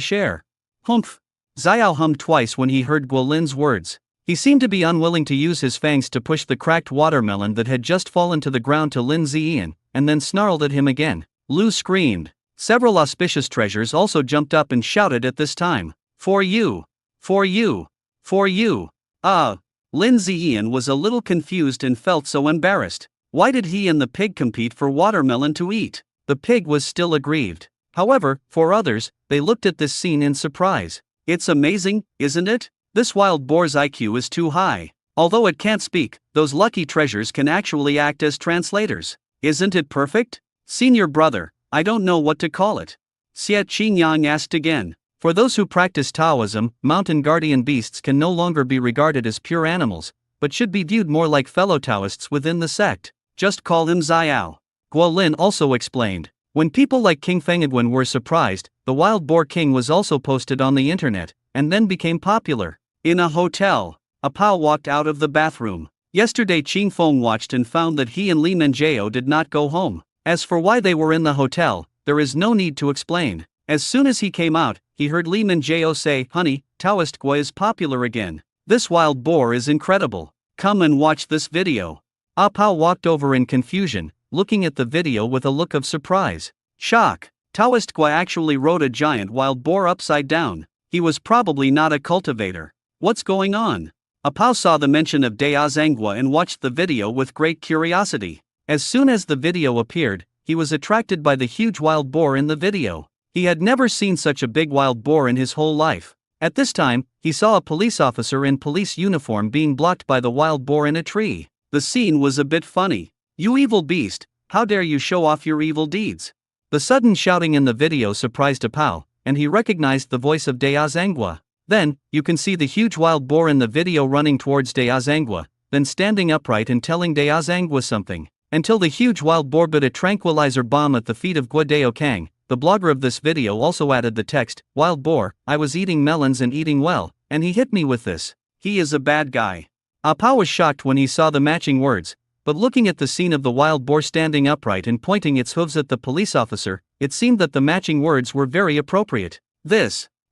[SPEAKER 1] share. Humph! Xiao hummed twice when he heard Guolin's words. He seemed to be unwilling to use his fangs to push the cracked watermelon that had just fallen to the ground to Lin Ziyan, and then snarled at him again. Lu screamed. Several auspicious treasures also jumped up and shouted at this time. For you! For you! For you! Lin Ziyan was a little confused and felt so embarrassed. Why did he and the pig compete for watermelon to eat? The pig was still aggrieved. However, for others, they looked at this scene in surprise. It's amazing, isn't it? This wild boar's IQ is too high. Although it can't speak, those lucky treasures can actually act as translators. Isn't it perfect? Senior brother, I don't know what to call it. Xie Qingyang asked again. For those who practice Taoism, mountain guardian beasts can no longer be regarded as pure animals, but should be viewed more like fellow Taoists within the sect. Just call him Xiao. Guolin also explained. When people like King Fengedwen were surprised, the Wild Boar King was also posted on the internet, and then became popular. In a hotel, a Pao walked out of the bathroom. Yesterday Ching Feng watched and found that he and Li Menjao did not go home. As for why they were in the hotel, there is no need to explain. As soon as he came out, he heard Li Menjao say, "Honey, Taoist Gua is popular again. This wild boar is incredible. Come and watch this video." Ah Pao walked over in confusion, looking at the video with a look of surprise. Shock. Taoist Gua actually rode a giant wild boar upside down. He was probably not a cultivator. What's going on? Ah Pao saw the mention of Dea Zhanggua and watched the video with great curiosity. As soon as the video appeared, he was attracted by the huge wild boar in the video. He had never seen such a big wild boar in his whole life. At this time, he saw a police officer in police uniform being blocked by the wild boar in a tree. The scene was a bit funny. "You evil beast, how dare you show off your evil deeds?" The sudden shouting in the video surprised Ah Pao, and he recognized the voice of Dea Zhanggua. Then, you can see the huge wild boar in the video running towards Dea Zhanggua, then standing upright and telling Dea Zhanggua something. Until the huge wild boar bit a tranquilizer bomb at the feet of Gua Dao Kang. The blogger of this video also added the text, "Wild boar, I was eating melons and eating well, and he hit me with this. He is a bad guy." Ah Pao was shocked when he saw the matching words, but looking at the scene of the wild boar standing upright and pointing its hooves at the police officer, it seemed that the matching words were very appropriate.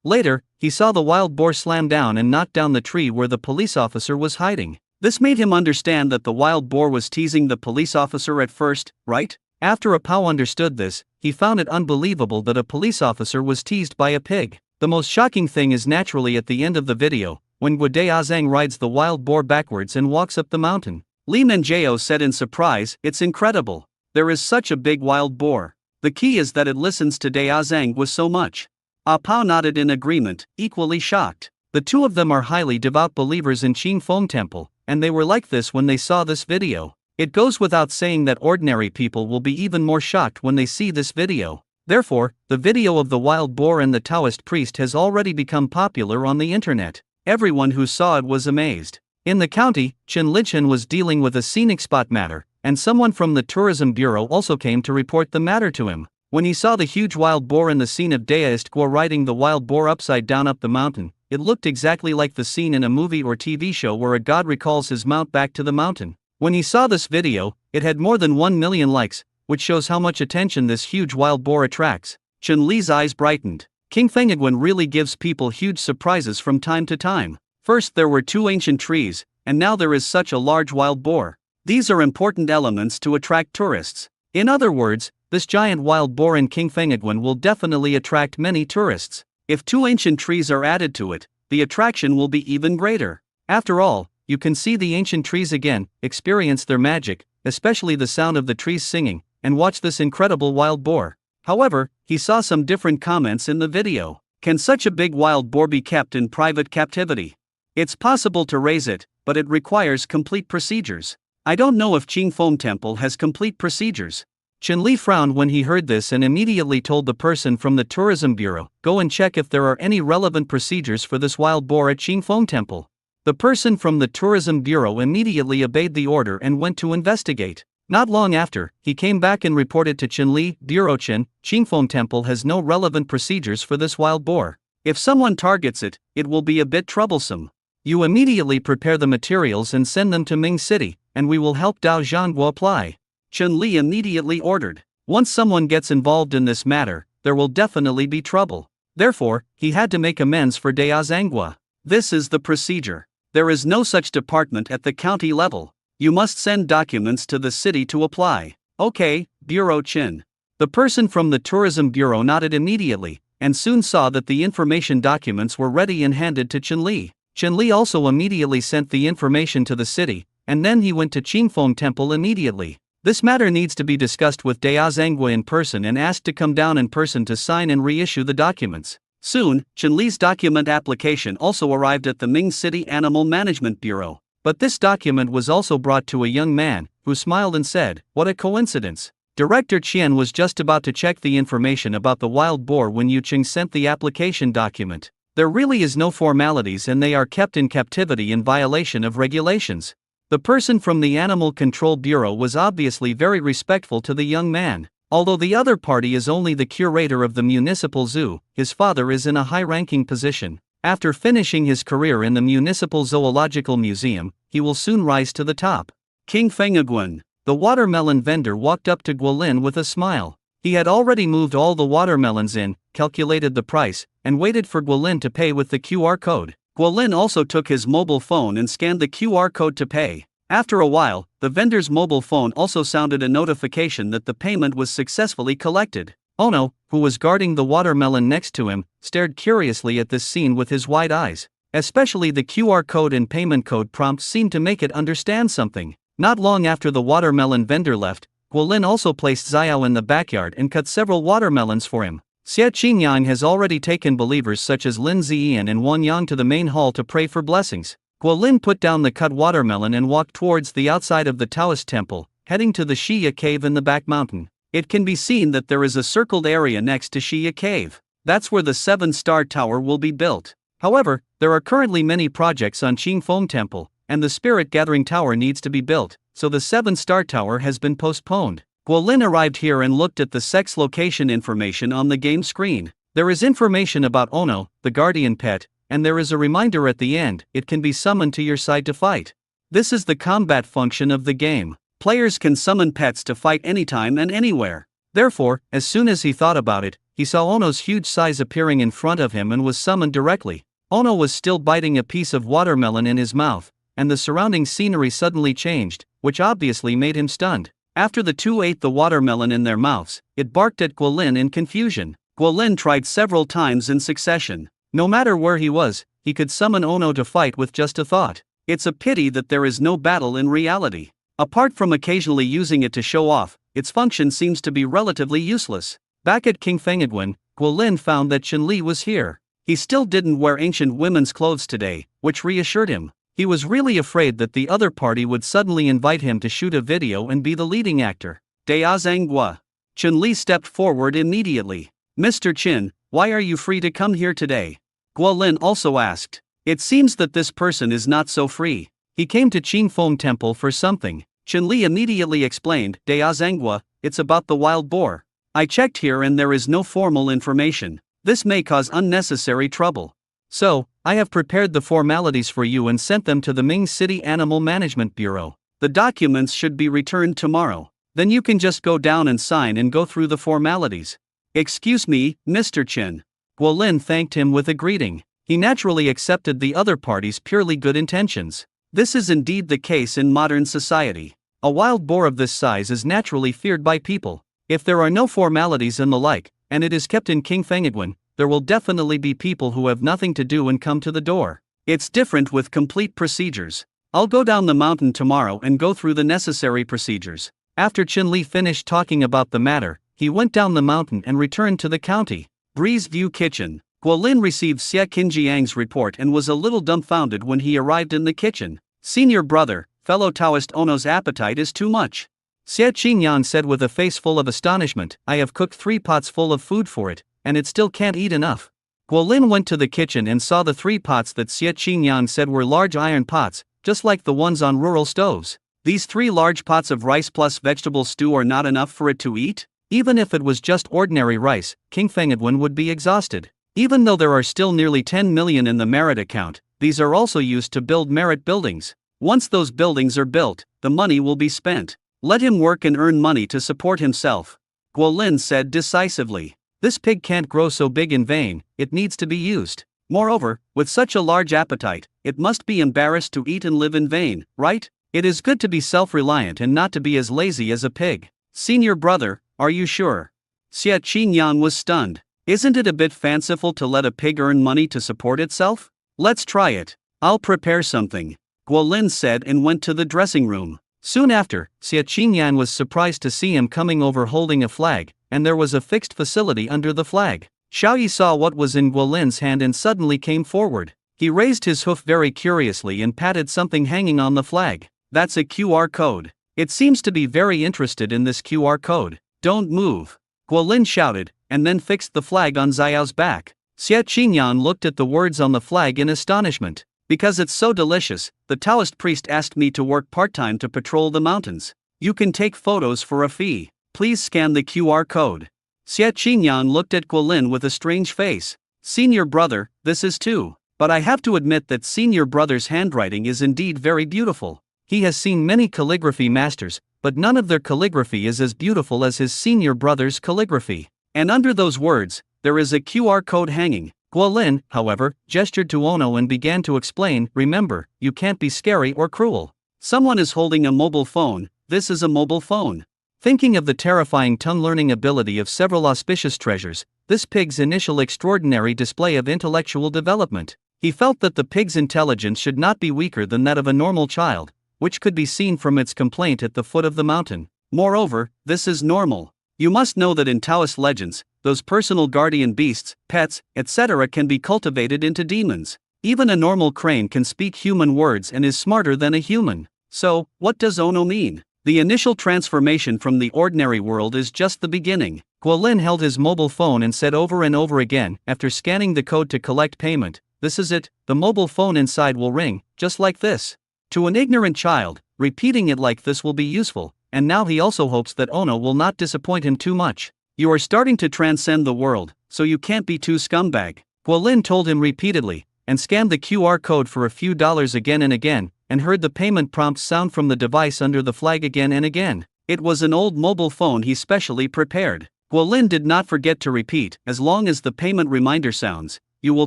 [SPEAKER 1] Later, he saw the wild boar slam down and knock down the tree where the police officer was hiding. This made him understand that the wild boar was teasing the police officer at first, right? After Ah Pao understood this, he found it unbelievable that a police officer was teased by a pig. The most shocking thing is naturally at the end of the video, when Gua Dea Zhang rides the wild boar backwards and walks up the mountain. Li Menjao said in surprise, "It's incredible. There is such a big wild boar. The key is that it listens to Dea Zhanggua so much." Ah Pao nodded in agreement, equally shocked. The two of them are highly devout believers in Qing Feng Temple, and they were like this when they saw this video. It goes without saying that ordinary people will be even more shocked when they see this video. Therefore, the video of the wild boar and the Taoist priest has already become popular on the internet. Everyone who saw it was amazed. In the county, Chen Lichen was dealing with a scenic spot matter, and someone from the tourism bureau also came to report the matter to him. When he saw the huge wild boar in the scene of Daoist Gua riding the wild boar upside down up the mountain, it looked exactly like the scene in a movie or TV show where a god recalls his mount back to the mountain. When he saw this video, it had more than 1 million likes, which shows how much attention this huge wild boar attracts. Chun Li's eyes brightened. King Fengagwen really gives people huge surprises from time to time. First there were 2 ancient trees, and now there is such a large wild boar. These are important elements to attract tourists. In other words, this giant wild boar in King Fengagwen will definitely attract many tourists. If 2 ancient trees are added to it, the attraction will be even greater. After all, you can see the ancient trees again, experience their magic, especially the sound of the trees singing, and watch this incredible wild boar. However, he saw some different comments in the video. Can such a big wild boar be kept in private captivity? It's possible to raise it, but it requires complete procedures. I don't know if Qing Feng Temple has complete procedures. Chen Li frowned when he heard this and immediately told the person from the tourism bureau, "Go and check if there are any relevant procedures for this wild boar at Qing Feng Temple." The person from the tourism bureau immediately obeyed the order and went to investigate. Not long after, he came back and reported to Chen Li, "Dear Chen, Qing Feng Temple has no relevant procedures for this wild boar. If someone targets it, it will be a bit troublesome. You immediately prepare the materials and send them to Ming City, and we will help Dao Zhanggua apply." Chen Li immediately ordered. Once someone gets involved in this matter, there will definitely be trouble. Therefore, he had to make amends for Dea Zhanggua. This is the procedure. There is no such department at the county level. You must send documents to the city to apply. Okay, Bureau Chen. The person from the tourism bureau nodded immediately, and soon saw that the information documents were ready and handed to Chen Li. Chen Li also immediately sent the information to the city, and then he went to Qing Feng Temple immediately. This matter needs to be discussed with Dea Zhanggua in person and asked to come down in person to sign and reissue the documents. Soon, Chen Li's document application also arrived at the Ming City Animal Management Bureau. But this document was also brought to a young man, who smiled and said, "What a coincidence." Director Qian was just about to check the information about the wild boar when Yu Qing sent the application document. There really is no formalities and they are kept in captivity in violation of regulations. The person from the Animal Control Bureau was obviously very respectful to the young man. Although the other party is only the curator of the municipal zoo, his father is in a high-ranking position. After finishing his career in the Municipal Zoological Museum, he will soon rise to the top. King Fengagwen. The watermelon vendor walked up to Guolin with a smile. He had already moved all the watermelons in, calculated the price, and waited for Guolin to pay with the QR code. Guolin also took his mobile phone and scanned the QR code to pay. After a while, the vendor's mobile phone also sounded a notification that the payment was successfully collected. Ono, who was guarding the watermelon next to him, stared curiously at this scene with his wide eyes. Especially the QR code and payment code prompts seemed to make it understand something. Not long after the watermelon vendor left, Guolin also placed Xiao in the backyard and cut several watermelons for him. Xie Qingyang has already taken believers such as Lin Ziyan and Wang Yang to the main hall to pray for blessings. Guolin put down the cut watermelon and walked towards the outside of the Taoist temple, heading to the Shiya cave in the back mountain. It can be seen that there is a circled area next to Shiya cave. That's where the 7-star tower will be built. However, there are currently many projects on Qingfeng Temple, and the Spirit Gathering Tower needs to be built, so the 7-star tower has been postponed. Guolin arrived here and looked at the sex location information on the game screen. There is information about Ono, the guardian pet, and there is a reminder at the end, it can be summoned to your side to fight. This is the combat function of the game. Players can summon pets to fight anytime and anywhere. Therefore, as soon as he thought about it, he saw Ono's huge size appearing in front of him and was summoned directly. Ono was still biting a piece of watermelon in his mouth, and the surrounding scenery suddenly changed, which obviously made him stunned. After the two ate the watermelon in their mouths, it barked at Guolin in confusion. Guolin tried several times in succession. No matter where he was, he could summon Ono to fight with just a thought. It's a pity that there is no battle in reality. Apart from occasionally using it to show off, its function seems to be relatively useless. Back at King Fengagwen, Guolin found that Chun-Li was here. He still didn't wear ancient women's clothes today, which reassured him. He was really afraid that the other party would suddenly invite him to shoot a video and be the leading actor. Dea Zhanggua. Chun-Li stepped forward immediately. Mr. Qin, why are you free to come here today? Guolin also asked. It seems that this person is not so free. He came to Qingfeng Temple for something. Chun-Li immediately explained, Dea Zhanggua, it's about the wild boar. I checked here and there is no formal information. This may cause unnecessary trouble. So, I have prepared the formalities for you and sent them to the Ming City Animal Management Bureau. The documents should be returned tomorrow. Then you can just go down and sign and go through the formalities. Excuse me, Mr. Qin. Guolin thanked him with a greeting. He naturally accepted the other party's purely good intentions. This is indeed the case in modern society. A wild boar of this size is naturally feared by people. If there are no formalities and the like, and it is kept in King Fengagwen, there will definitely be people who have nothing to do and come to the door. It's different with complete procedures. I'll go down the mountain tomorrow and go through the necessary procedures. After Chun-Li finished talking about the matter, he went down the mountain and returned to the county. Breeze View Kitchen. Guolin received Xie Qinjiang's report and was a little dumbfounded when he arrived in the kitchen. Senior brother, fellow Taoist Ono's appetite is too much. Xie Qingyang said with a face full of astonishment, I have cooked 3 pots full of food for it, and it still can't eat enough. Guolin went to the kitchen and saw the 3 pots that Xie Qingyang said were large iron pots, just like the ones on rural stoves. These 3 large pots of rice plus vegetable stew are not enough for it to eat? Even if it was just ordinary rice, King Fengagwen would be exhausted. Even though there are still nearly 10 million in the merit account, these are also used to build merit buildings. Once those buildings are built, the money will be spent. Let him work and earn money to support himself. Guolin said decisively. This pig can't grow so big in vain, it needs to be used. Moreover, with such a large appetite, it must be embarrassed to eat and live in vain, right? It is good to be self-reliant and not to be as lazy as a pig. Senior brother, are you sure? Xie Qingyang was stunned. Isn't it a bit fanciful to let a pig earn money to support itself? Let's try it. I'll prepare something. Guolin said and went to the dressing room. Soon after, Xie Qingyang was surprised to see him coming over holding a flag, and there was a fixed facility under the flag. Xiaoyi saw what was in Guolin's hand and suddenly came forward. He raised his hoof very curiously and patted something hanging on the flag. That's a QR code. It seems to be very interested in this QR code. Don't move. Guolin shouted, and then fixed the flag on Xiao's back. Xie Qingyang looked at the words on the flag in astonishment. Because it's so delicious, the Taoist priest asked me to work part-time to patrol the mountains. You can take photos for a fee. Please scan the QR code. Xie Qingyang looked at Guolin with a strange face. Senior brother, this is too. But I have to admit that senior brother's handwriting is indeed very beautiful. He has seen many calligraphy masters, but none of their calligraphy is as beautiful as his senior brother's calligraphy. And under those words, there is a QR code hanging. Guolin, however, gestured to Ono and began to explain, remember, you can't be scary or cruel. Someone is holding a mobile phone, this is a mobile phone. Thinking of the terrifying tongue-learning ability of several auspicious treasures, this pig's initial extraordinary display of intellectual development, he felt that the pig's intelligence should not be weaker than that of a normal child, which could be seen from its complaint at the foot of the mountain. Moreover, this is normal. You must know that in Taoist legends, those personal guardian beasts, pets, etc. can be cultivated into demons. Even a normal crane can speak human words and is smarter than a human. So, what does Ono mean? The initial transformation from the ordinary world is just the beginning. Guolin held his mobile phone and said over and over again, after scanning the code to collect payment, this is it, the mobile phone inside will ring, just like this. To an ignorant child, repeating it like this will be useful, and now he also hopes that Ono will not disappoint him too much. You are starting to transcend the world, so you can't be too scumbag. Guolin told him repeatedly, and scanned the QR code for a few dollars again and again, and heard the payment prompt sound from the device under the flag again and again. It was an old mobile phone he specially prepared. Guolin did not forget to repeat, as long as the payment reminder sounds, you will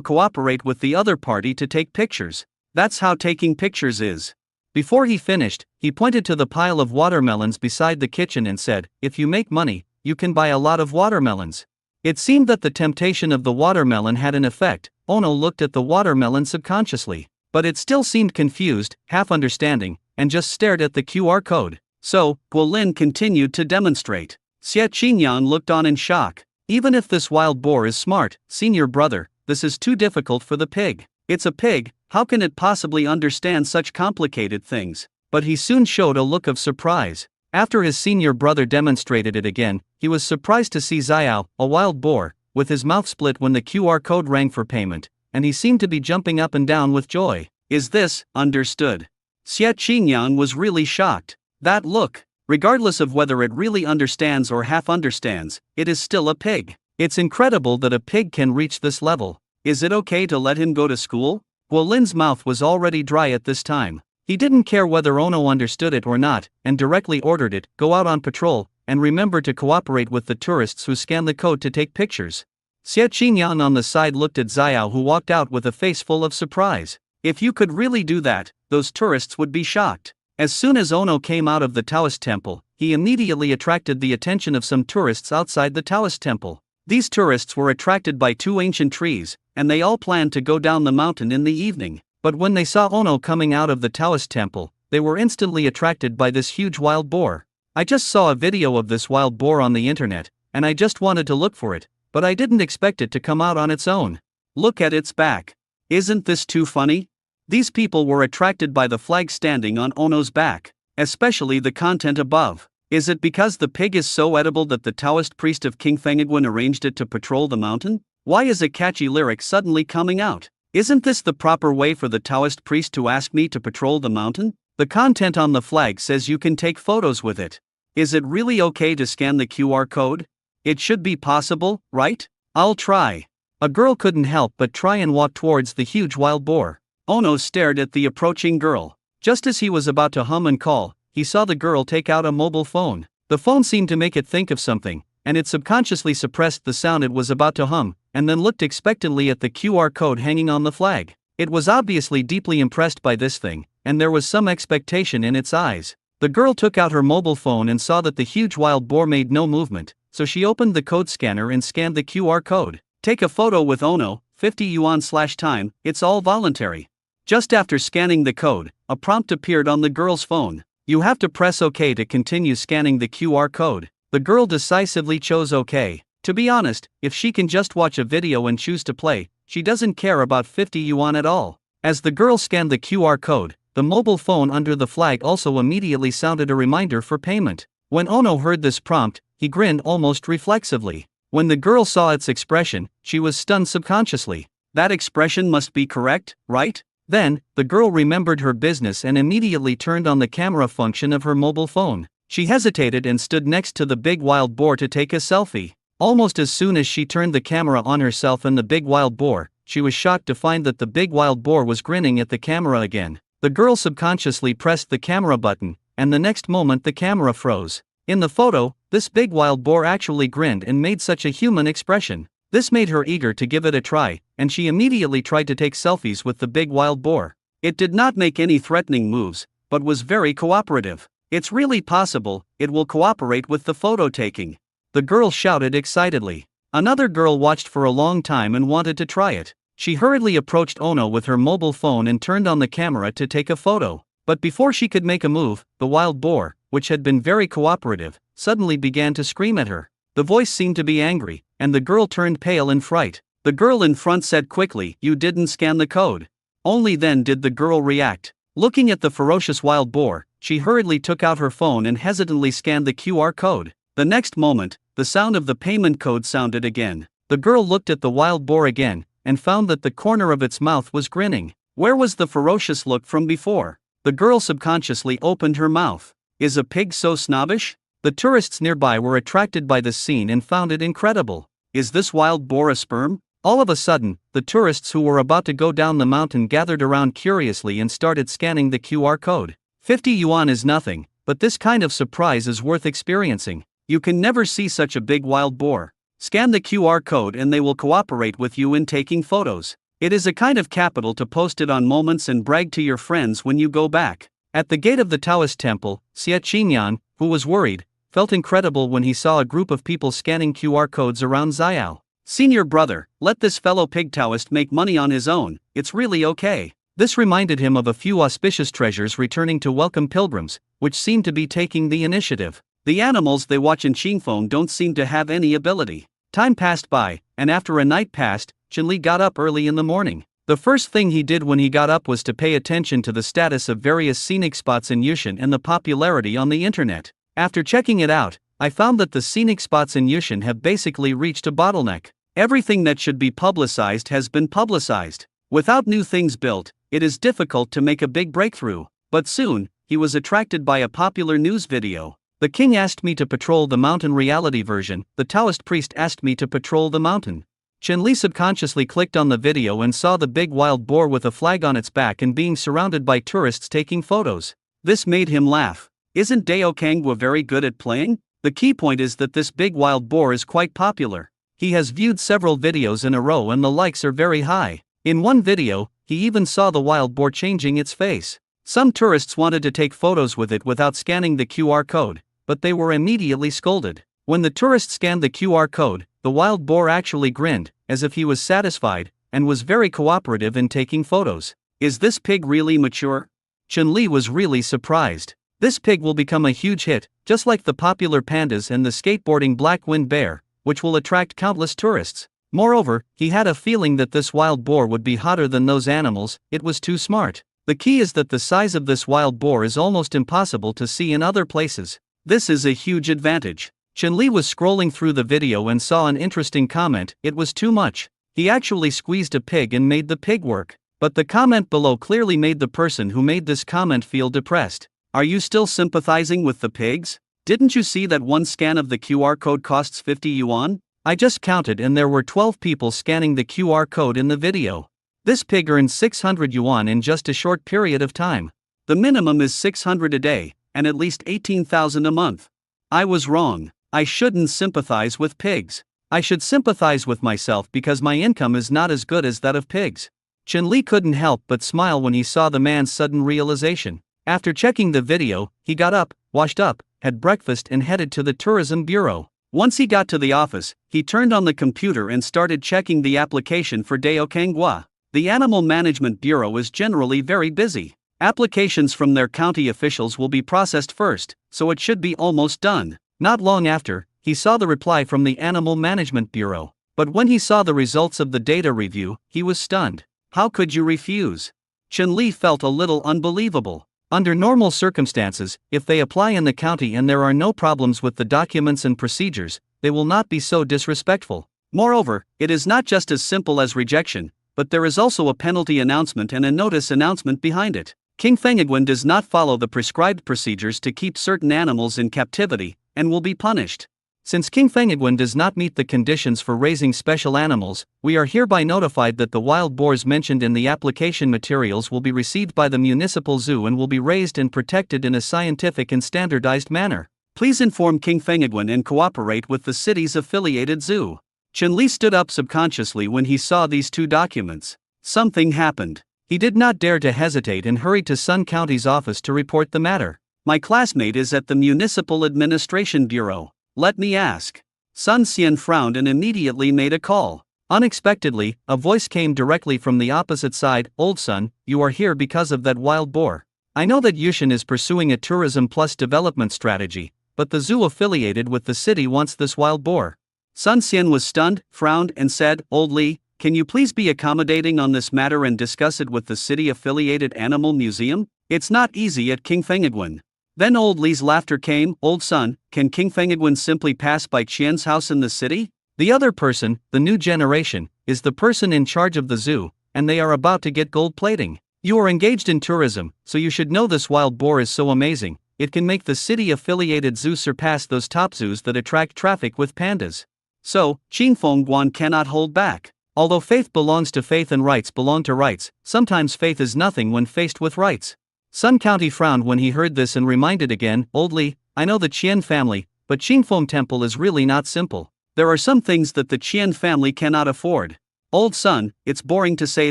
[SPEAKER 1] cooperate with the other party to take pictures. That's how taking pictures is. Before he finished, he pointed to the pile of watermelons beside the kitchen and said, if you make money, you can buy a lot of watermelons. It seemed that the temptation of the watermelon had an effect. Ono looked at the watermelon subconsciously, but it still seemed confused, half understanding, and just stared at the QR code. So, Guolin continued to demonstrate. Xie Qingyan looked on in shock. Even if this wild boar is smart, senior brother, this is too difficult for the pig. It's a pig, how can it possibly understand such complicated things? But he soon showed a look of surprise. After his senior brother demonstrated it again, he was surprised to see Xiao, a wild boar, with his mouth split when the QR code rang for payment, and he seemed to be jumping up and down with joy. Is this understood? Xie Qingyan was really shocked. That look, regardless of whether it really understands or half understands, it is still a pig. It's incredible that a pig can reach this level. Is it okay to let him go to school? Guolin's mouth was already dry at this time. He didn't care whether Ono understood it or not, and directly ordered it, go out on patrol, and remember to cooperate with the tourists who scan the code to take pictures. Xie Qingyan on the side looked at Xiao, who walked out with a face full of surprise. If you could really do that, those tourists would be shocked. As soon as Ono came out of the Taoist temple, he immediately attracted the attention of some tourists outside the Taoist temple. These tourists were attracted by two ancient trees, and they all planned to go down the mountain in the evening. But when they saw Ono coming out of the Taoist temple, they were instantly attracted by this huge wild boar. I just saw a video of this wild boar on the internet, and I just wanted to look for it, but I didn't expect it to come out on its own. Look at its back. Isn't this too funny? These people were attracted by the flag standing on Ono's back, especially the content above. Is it because the pig is so edible that the Taoist priest of King Fengiguan arranged it to patrol the mountain? Why is a catchy lyric suddenly coming out? Isn't this the proper way for the Taoist priest to ask me to patrol the mountain? The content on the flag says you can take photos with it. Is it really okay to scan the QR code? It should be possible, right? I'll try. A girl couldn't help but try and walk towards the huge wild boar. Ono stared at the approaching girl. Just as he was about to hum and call, he saw the girl take out a mobile phone. The phone seemed to make it think of something, and it subconsciously suppressed the sound it was about to hum, and then looked expectantly at the QR code hanging on the flag. It was obviously deeply impressed by this thing, and there was some expectation in its eyes. The girl took out her mobile phone and saw that the huge wild boar made no movement, so she opened the code scanner and scanned the QR code. Take a photo with Ono, 50 yuan/time, it's all voluntary. Just after scanning the code, a prompt appeared on the girl's phone. You have to press OK to continue scanning the QR code. The girl decisively chose OK. To be honest, if she can just watch a video and choose to play, she doesn't care about 50 yuan at all. As the girl scanned the QR code, the mobile phone under the flag also immediately sounded a reminder for payment. When Ono heard this prompt, he grinned almost reflexively. When the girl saw its expression, she was stunned subconsciously. That expression must be correct, right? Then, the girl remembered her business and immediately turned on the camera function of her mobile phone. She hesitated and stood next to the big wild boar to take a selfie. Almost as soon as she turned the camera on herself and the big wild boar, she was shocked to find that the big wild boar was grinning at the camera again. The girl subconsciously pressed the camera button, and the next moment the camera froze. In the photo, this big wild boar actually grinned and made such a human expression. This made her eager to give it a try, and she immediately tried to take selfies with the big wild boar. It did not make any threatening moves, but was very cooperative. It's really possible, it will cooperate with the photo taking. The girl shouted excitedly. Another girl watched for a long time and wanted to try it. She hurriedly approached Ono with her mobile phone and turned on the camera to take a photo. But before she could make a move, the wild boar, which had been very cooperative, suddenly began to scream at her. The voice seemed to be angry, and the girl turned pale in fright. The girl in front said quickly, "You didn't scan the code." Only then did the girl react. Looking at the ferocious wild boar, she hurriedly took out her phone and hesitantly scanned the QR code. The next moment, the sound of the payment code sounded again. The girl looked at the wild boar again, and found that the corner of its mouth was grinning. Where was the ferocious look from before? The girl subconsciously opened her mouth. Is a pig so snobbish? The tourists nearby were attracted by this scene and found it incredible. Is this wild boar a sperm? All of a sudden, the tourists who were about to go down the mountain gathered around curiously and started scanning the QR code. 50 yuan is nothing, but this kind of surprise is worth experiencing. You can never see such a big wild boar. Scan the QR code and they will cooperate with you in taking photos. It is a kind of capital to post it on moments and brag to your friends when you go back. At the gate of the Taoist temple, Xie Qingyan, who was worried, felt incredible when he saw a group of people scanning QR codes around Xiao. Senior brother, let this fellow pig Taoist make money on his own, it's really okay. This reminded him of a few auspicious treasures returning to welcome pilgrims, which seemed to be taking the initiative. The animals they watch in Qingfeng don't seem to have any ability. Time passed by, and after a night passed, Qianli got up early in the morning. The first thing he did when he got up was to pay attention to the status of various scenic spots in Yushan and the popularity on the internet. After checking it out, I found that the scenic spots in Yushan have basically reached a bottleneck. Everything that should be publicized has been publicized. Without new things built, it is difficult to make a big breakthrough. But soon, he was attracted by a popular news video. The king asked me to patrol the mountain reality version, the Taoist priest asked me to patrol the mountain. Qianli subconsciously clicked on the video and saw the big wild boar with a flag on its back and being surrounded by tourists taking photos. This made him laugh. Isn't Dao Kangwa very good at playing? The key point is that this big wild boar is quite popular. He has viewed several videos in a row and the likes are very high. In one video, he even saw the wild boar changing its face. Some tourists wanted to take photos with it without scanning the QR code, but they were immediately scolded. When the tourist scanned the QR code, the wild boar actually grinned, as if he was satisfied, and was very cooperative in taking photos. Is this pig really mature? Qianli was really surprised. This pig will become a huge hit, just like the popular pandas and the skateboarding black-winged bear, which will attract countless tourists. Moreover, he had a feeling that this wild boar would be hotter than those animals, it was too smart. The key is that the size of this wild boar is almost impossible to see in other places. This is a huge advantage. Qianli was scrolling through the video and saw an interesting comment, it was too much. He actually squeezed a pig and made the pig work. But the comment below clearly made the person who made this comment feel depressed. Are you still sympathizing with the pigs? Didn't you see that one scan of the QR code costs 50 yuan? I just counted and there were 12 people scanning the QR code in the video. This pig earned 600 yuan in just a short period of time. The minimum is 600 a day, and at least 18,000 a month. I was wrong. I shouldn't sympathize with pigs. I should sympathize with myself because my income is not as good as that of pigs. Qianli couldn't help but smile when he saw the man's sudden realization. After checking the video, he got up, washed up, had breakfast and headed to the tourism bureau. Once he got to the office, he turned on the computer and started checking the application for Dao Kangwa. The Animal Management Bureau is generally very busy. Applications from their county officials will be processed first, so it should be almost done. Not long after, he saw the reply from the Animal Management Bureau. But when he saw the results of the data review, he was stunned. How could you refuse? Qianli felt a little unbelievable. Under normal circumstances, if they apply in the county and there are no problems with the documents and procedures, they will not be so disrespectful. Moreover, it is not just as simple as rejection, but there is also a penalty announcement and a notice announcement behind it. King Fengiguan does not follow the prescribed procedures to keep certain animals in captivity, and will be punished. Since King Fengiguan does not meet the conditions for raising special animals, we are hereby notified that the wild boars mentioned in the application materials will be received by the municipal zoo and will be raised and protected in a scientific and standardized manner. Please inform King Fengiguan and cooperate with the city's affiliated zoo. Chen Li stood up subconsciously when he saw these two documents. Something happened. He did not dare to hesitate and hurried to Sun County's office to report the matter. My classmate is at the Municipal Administration Bureau. Let me ask. Sun Xian frowned and immediately made a call. Unexpectedly, a voice came directly from the opposite side. Old Sun, you are here because of that wild boar. I know that Yushan is pursuing a tourism plus development strategy, but the zoo affiliated with the city wants this wild boar. Sun Xian was stunned, frowned, and said, Old Li, can you please be accommodating on this matter and discuss it with the city-affiliated animal museum? It's not easy at King Fengiguan. Then Old Li's laughter came. Old Sun, can King Fengiguan simply pass by Qian's house in the city? The other person, the new generation, is the person in charge of the zoo, and they are about to get gold plating. You are engaged in tourism, so you should know this wild boar is so amazing, it can make the city-affiliated zoo surpass those top zoos that attract traffic with pandas. So, Qin Fengguan cannot hold back. Although faith belongs to faith and rights belong to rights, sometimes faith is nothing when faced with rights. Sun County frowned when he heard this and reminded again, Old Li, I know the Qian family, but Qingfeng Temple is really not simple. There are some things that the Qian family cannot afford. Old Sun, it's boring to say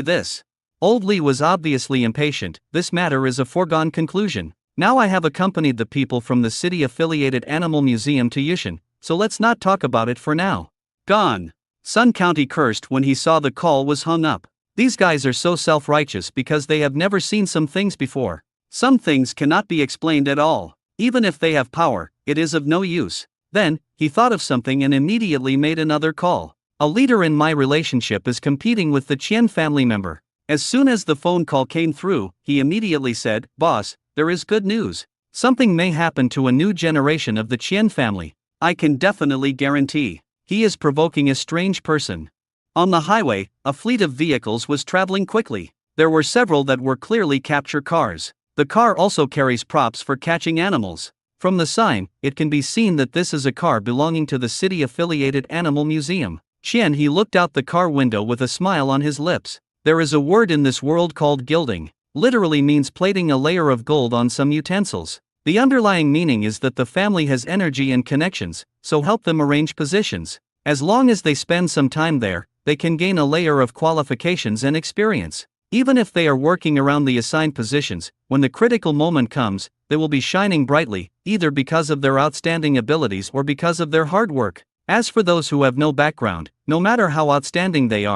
[SPEAKER 1] this. Old Li was obviously impatient. This matter is a foregone conclusion. Now I have accompanied the people from the city-affiliated Animal Museum to Yushan, so let's not talk about it for now. Gone. Sun County cursed when he saw the call was hung up. These guys are so self-righteous because they have never seen some things before. Some things cannot be explained at all. Even if they have power, it is of no use. Then, he thought of something and immediately made another call. A leader in my relationship is competing with the Qian family member. As soon as the phone call came through, he immediately said, Boss, there is good news. Something may happen to a new generation of the Qian family. I can definitely guarantee. He is provoking a strange person. On the highway, a fleet of vehicles was traveling quickly. There were several that were clearly capture cars. The car also carries props for catching animals. From the sign, it can be seen that this is a car belonging to the city-affiliated Animal Museum. He looked out the car window with a smile on his lips. There is a word in this world called gilding. Literally means plating a layer of gold on some utensils. The underlying meaning is that the family has energy and connections, so help them arrange positions. As long as they spend some time there, they can gain a layer of qualifications and experience. Even if they are working around the assigned positions, when the critical moment comes, they will be shining brightly, either because of their outstanding abilities or because of their hard work. As for those who have no background, no matter how outstanding they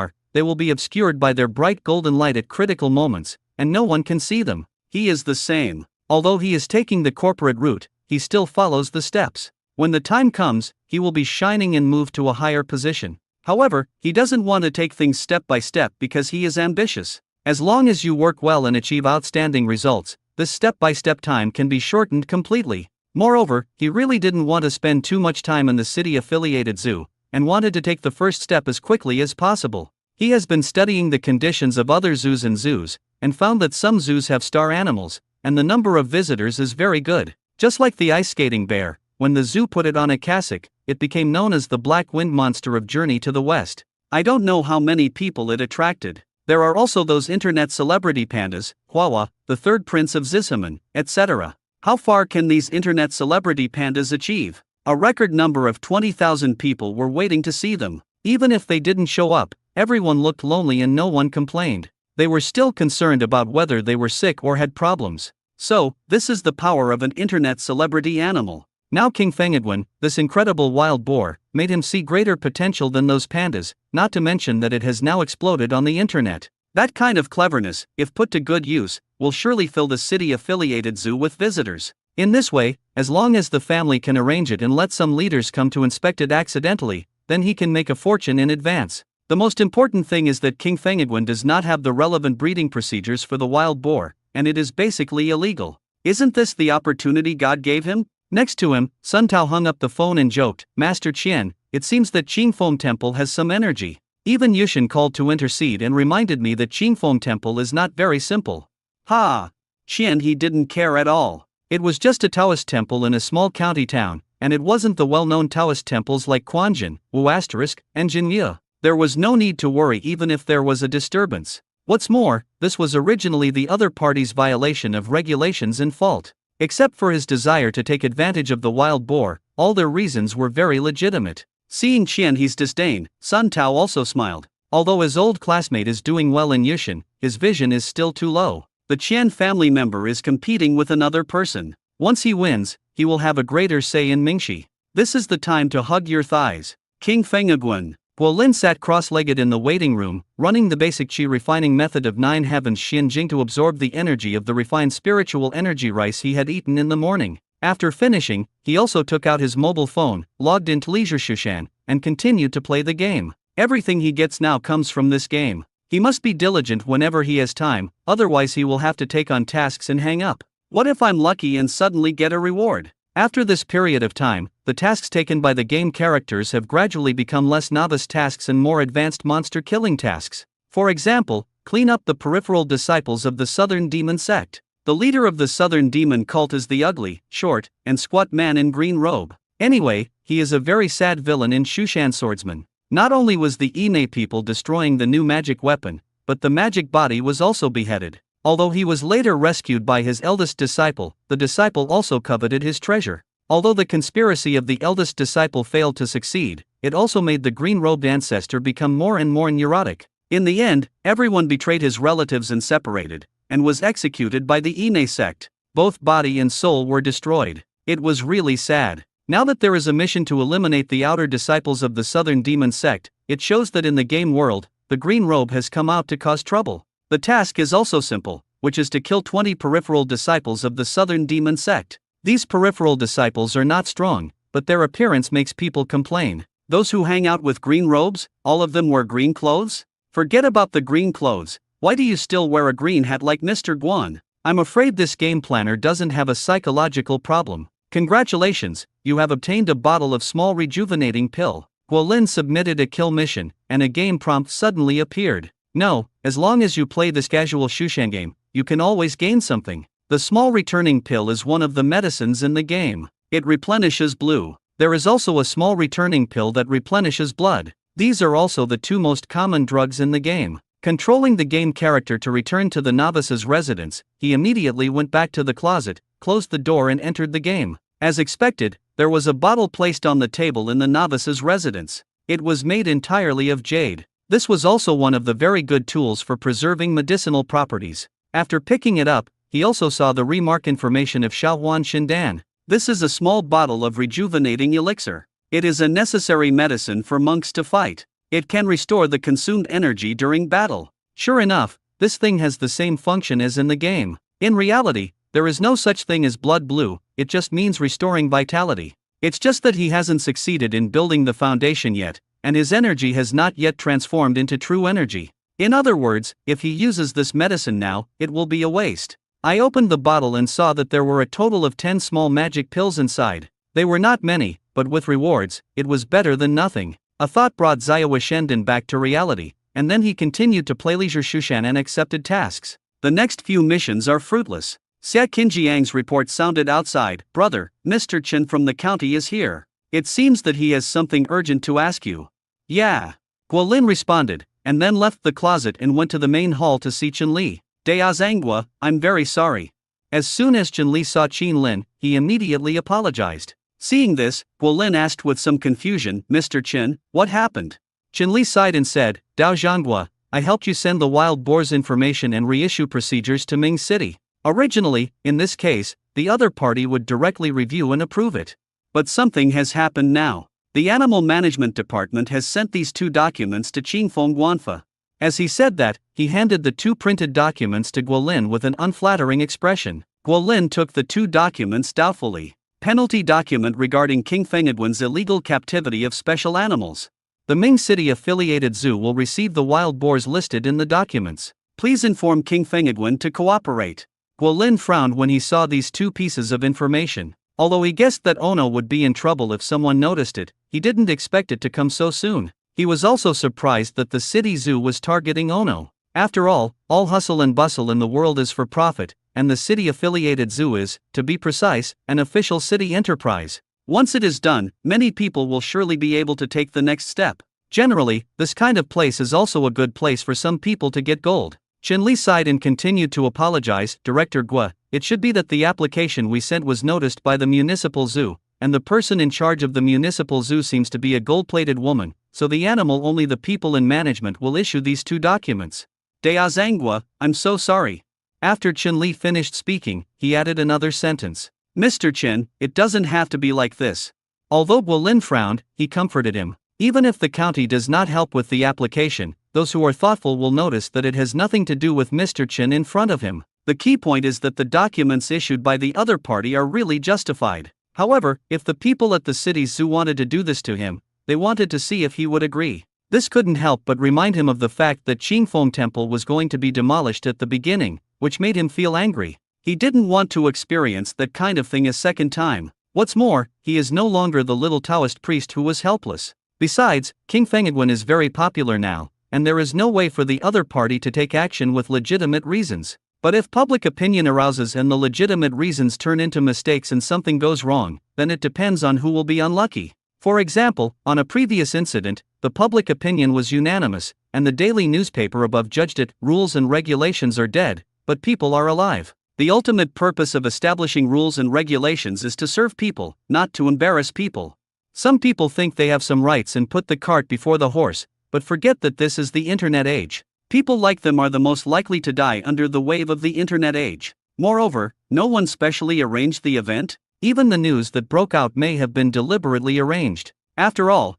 [SPEAKER 1] will be obscured by their bright golden light at critical moments, and no one can see them. He is the same. Although he is taking the corporate route, he still follows the steps. When the time comes, he will be shining and move to a higher position. However, he doesn't want to take things step by step because he is ambitious. As long as you work well and achieve outstanding results, this step-by-step time can be shortened completely. Moreover, he really didn't want to spend too much time in the city-affiliated zoo, and wanted to take the first step as quickly as possible. He has been studying the conditions of other zoos and found that some zoos have star animals, and the number of visitors is very good. Just like the ice skating bear, when the zoo put it on a cassock, it became known as the Black Wind Monster of Journey to the West. I don't know how many people it attracted. There are also those internet celebrity pandas, Huahua, the third prince of Zishaman, etc. How far can these internet celebrity pandas achieve? A record number of 20,000 people were waiting to see them. Even if they didn't show up, everyone looked lonely and no one complained. They were still concerned about whether they were sick or had problems. So, this is the power of an internet celebrity animal. Now King Fengiguan, this incredible wild boar, made him see greater potential than those pandas, not to mention that it has now exploded on the internet. That kind of cleverness, if put to good use, will surely fill the city-affiliated zoo with visitors. In this way, as long as the family can arrange it and let some leaders come to inspect it accidentally, then he can make a fortune in advance. The most important thing is that King Fengiguan does not have the relevant breeding procedures for the wild boar, and it is basically illegal. Isn't this the opportunity God gave him? Next to him, Sun Tao hung up the phone and joked, Master Qian, it seems that Qingfeng Temple has some energy. Even Yushan called to intercede and reminded me that Qingfeng Temple is not very simple. Ha! Qian he didn't care at all. It was just a Taoist temple in a small county town, and it wasn't the well-known Taoist temples like Quanjin, Wu*, and Jinye. There was no need to worry even if there was a disturbance. What's more, this was originally the other party's violation of regulations and fault. Except for his desire to take advantage of the wild boar, all their reasons were very legitimate. Seeing Qian He's disdain, Sun Tao also smiled. Although his old classmate is doing well in Yushan, his vision is still too low. The Qian family member is competing with another person. Once he wins, he will have a greater say in Mingxi. This is the time to hug your thighs. King Fengiguan. Guolin sat cross-legged in the waiting room, running the basic qi refining method of 9 heavens Xianjing to absorb the energy of the refined spiritual energy rice he had eaten in the morning. After finishing, he also took out his mobile phone, logged into Leisure Shushan, and continued to play the game. Everything he gets now comes from this game. He must be diligent whenever he has time, otherwise he will have to take on tasks and hang up. What if I'm lucky and suddenly get a reward? After this period of time, the tasks taken by the game characters have gradually become less novice tasks and more advanced monster-killing tasks. For example, clean up the peripheral disciples of the Southern Demon Sect. The leader of the Southern Demon cult is the ugly, short, and squat man in green robe. Anyway, he is a very sad villain in Shushan Swordsman. Not only was the Ine people destroying the new magic weapon, but the magic body was also beheaded. Although he was later rescued by his eldest disciple, the disciple also coveted his treasure. Although the conspiracy of the eldest disciple failed to succeed, it also made the green-robed ancestor become more and more neurotic. In the end, everyone betrayed his relatives and separated, and was executed by the Ine sect. Both body and soul were destroyed. It was really sad. Now that there is a mission to eliminate the outer disciples of the Southern Demon Sect, it shows that in the game world, the green robe has come out to cause trouble. The task is also simple, which is to kill 20 peripheral disciples of the Southern Demon Sect. These peripheral disciples are not strong, but their appearance makes people complain. Those who hang out with green robes, all of them wear green clothes? Forget about the green clothes. Why do you still wear a green hat like Mr. Guan? I'm afraid this game planner doesn't have a psychological problem. Congratulations, you have obtained a bottle of small rejuvenating pill. Guolin submitted a kill mission, and a game prompt suddenly appeared. No, as long as you play this casual Shushan game, you can always gain something. The small returning pill is one of the medicines in the game. It replenishes blue. There is also a small returning pill that replenishes blood. These are also the two most common drugs in the game. Controlling the game character to return to the novice's residence, he immediately went back to the closet, closed the door and entered the game. As expected, there was a bottle placed on the table in the novice's residence. It was made entirely of jade. This was also one of the very good tools for preserving medicinal properties. After picking it up, he also saw the remark information of Shaohuan Shindan. This is a small bottle of rejuvenating elixir. It is a necessary medicine for monks to fight. It can restore the consumed energy during battle. Sure enough, this thing has the same function as in the game. In reality, there is no such thing as blood blue, it just means restoring vitality. It's just that he hasn't succeeded in building the foundation yet, and his energy has not yet transformed into true energy. In other words, if he uses this medicine now, it will be a waste. I opened the bottle and saw that there were a total of 10 small magic pills inside. They were not many, but with rewards, it was better than nothing. A thought brought Ziawa Shendon back to reality, and then he continued to play Leisure Shushan and accepted tasks. The next few missions are fruitless. Xia Qinjiang's report sounded outside. Brother, Mr. Chen from the county is here. It seems that he has something urgent to ask you. Yeah. Guolin responded, and then left the closet and went to the main hall to see Chen Li. Deazangua, I'm very sorry. As soon as Chen Li saw Qin Lin, he immediately apologized. Seeing this, Guolin asked with some confusion, Mr. Chen, what happened? Chen Li sighed and said, Dao Zhanggua, I helped you send the wild boar's information and reissue procedures to Ming City. Originally, in this case, the other party would directly review and approve it. But something has happened now. The Animal Management Department has sent these 2 documents to Qingfeng Guanfa. As he said that, he handed the 2 printed documents to Guolin with an unflattering expression. Guolin took the 2 documents doubtfully. Penalty document regarding King Fengiguan's illegal captivity of special animals. The Ming City affiliated zoo will receive the wild boars listed in the documents. Please inform King Fengiguan to cooperate. Guolin frowned when he saw these 2 pieces of information. Although he guessed that Ono would be in trouble if someone noticed it, he didn't expect it to come so soon. He was also surprised that the city zoo was targeting Ono. After all hustle and bustle in the world is for profit, and the city-affiliated zoo is, to be precise, an official city enterprise. Once it is done, many people will surely be able to take the next step. Generally, this kind of place is also a good place for some people to get gold. Chen-Li sighed and continued to apologize. Director Gua, it should be that the application we sent was noticed by the municipal zoo, and the person in charge of the municipal zoo seems to be a gold-plated woman, so the animal only the people in management will issue these two documents. Zhangua, I'm so sorry. After Chen-Li finished speaking, he added another sentence. Mr. Chen, it doesn't have to be like this. Although Guolin frowned, he comforted him. Even if the county does not help with the application, those who are thoughtful will notice that it has nothing to do with Mr. Chen in front of him. The key point is that the documents issued by the other party are really justified. However, if the people at the city's zoo wanted to do this to him, they wanted to see if he would agree. This couldn't help but remind him of the fact that Qingfeng Temple was going to be demolished at the beginning, which made him feel angry. He didn't want to experience that kind of thing a second time. What's more, he is no longer the little Taoist priest who was helpless. Besides, King Fengedwen is very popular now, and there is no way for the other party to take action with legitimate reasons. But if public opinion arouses and the legitimate reasons turn into mistakes and something goes wrong, then it depends on who will be unlucky. For example, on a previous incident, the public opinion was unanimous, and the daily newspaper above judged it. Rules and regulations are dead, but people are alive. The ultimate purpose of establishing rules and regulations is to serve people, not to embarrass people. Some people think they have some rights and put the cart before the horse, but forget that this is the internet age. People like them are the most likely to die under the wave of the internet age. Moreover, no one specially arranged the event. Even the news that broke out may have been deliberately arranged. After all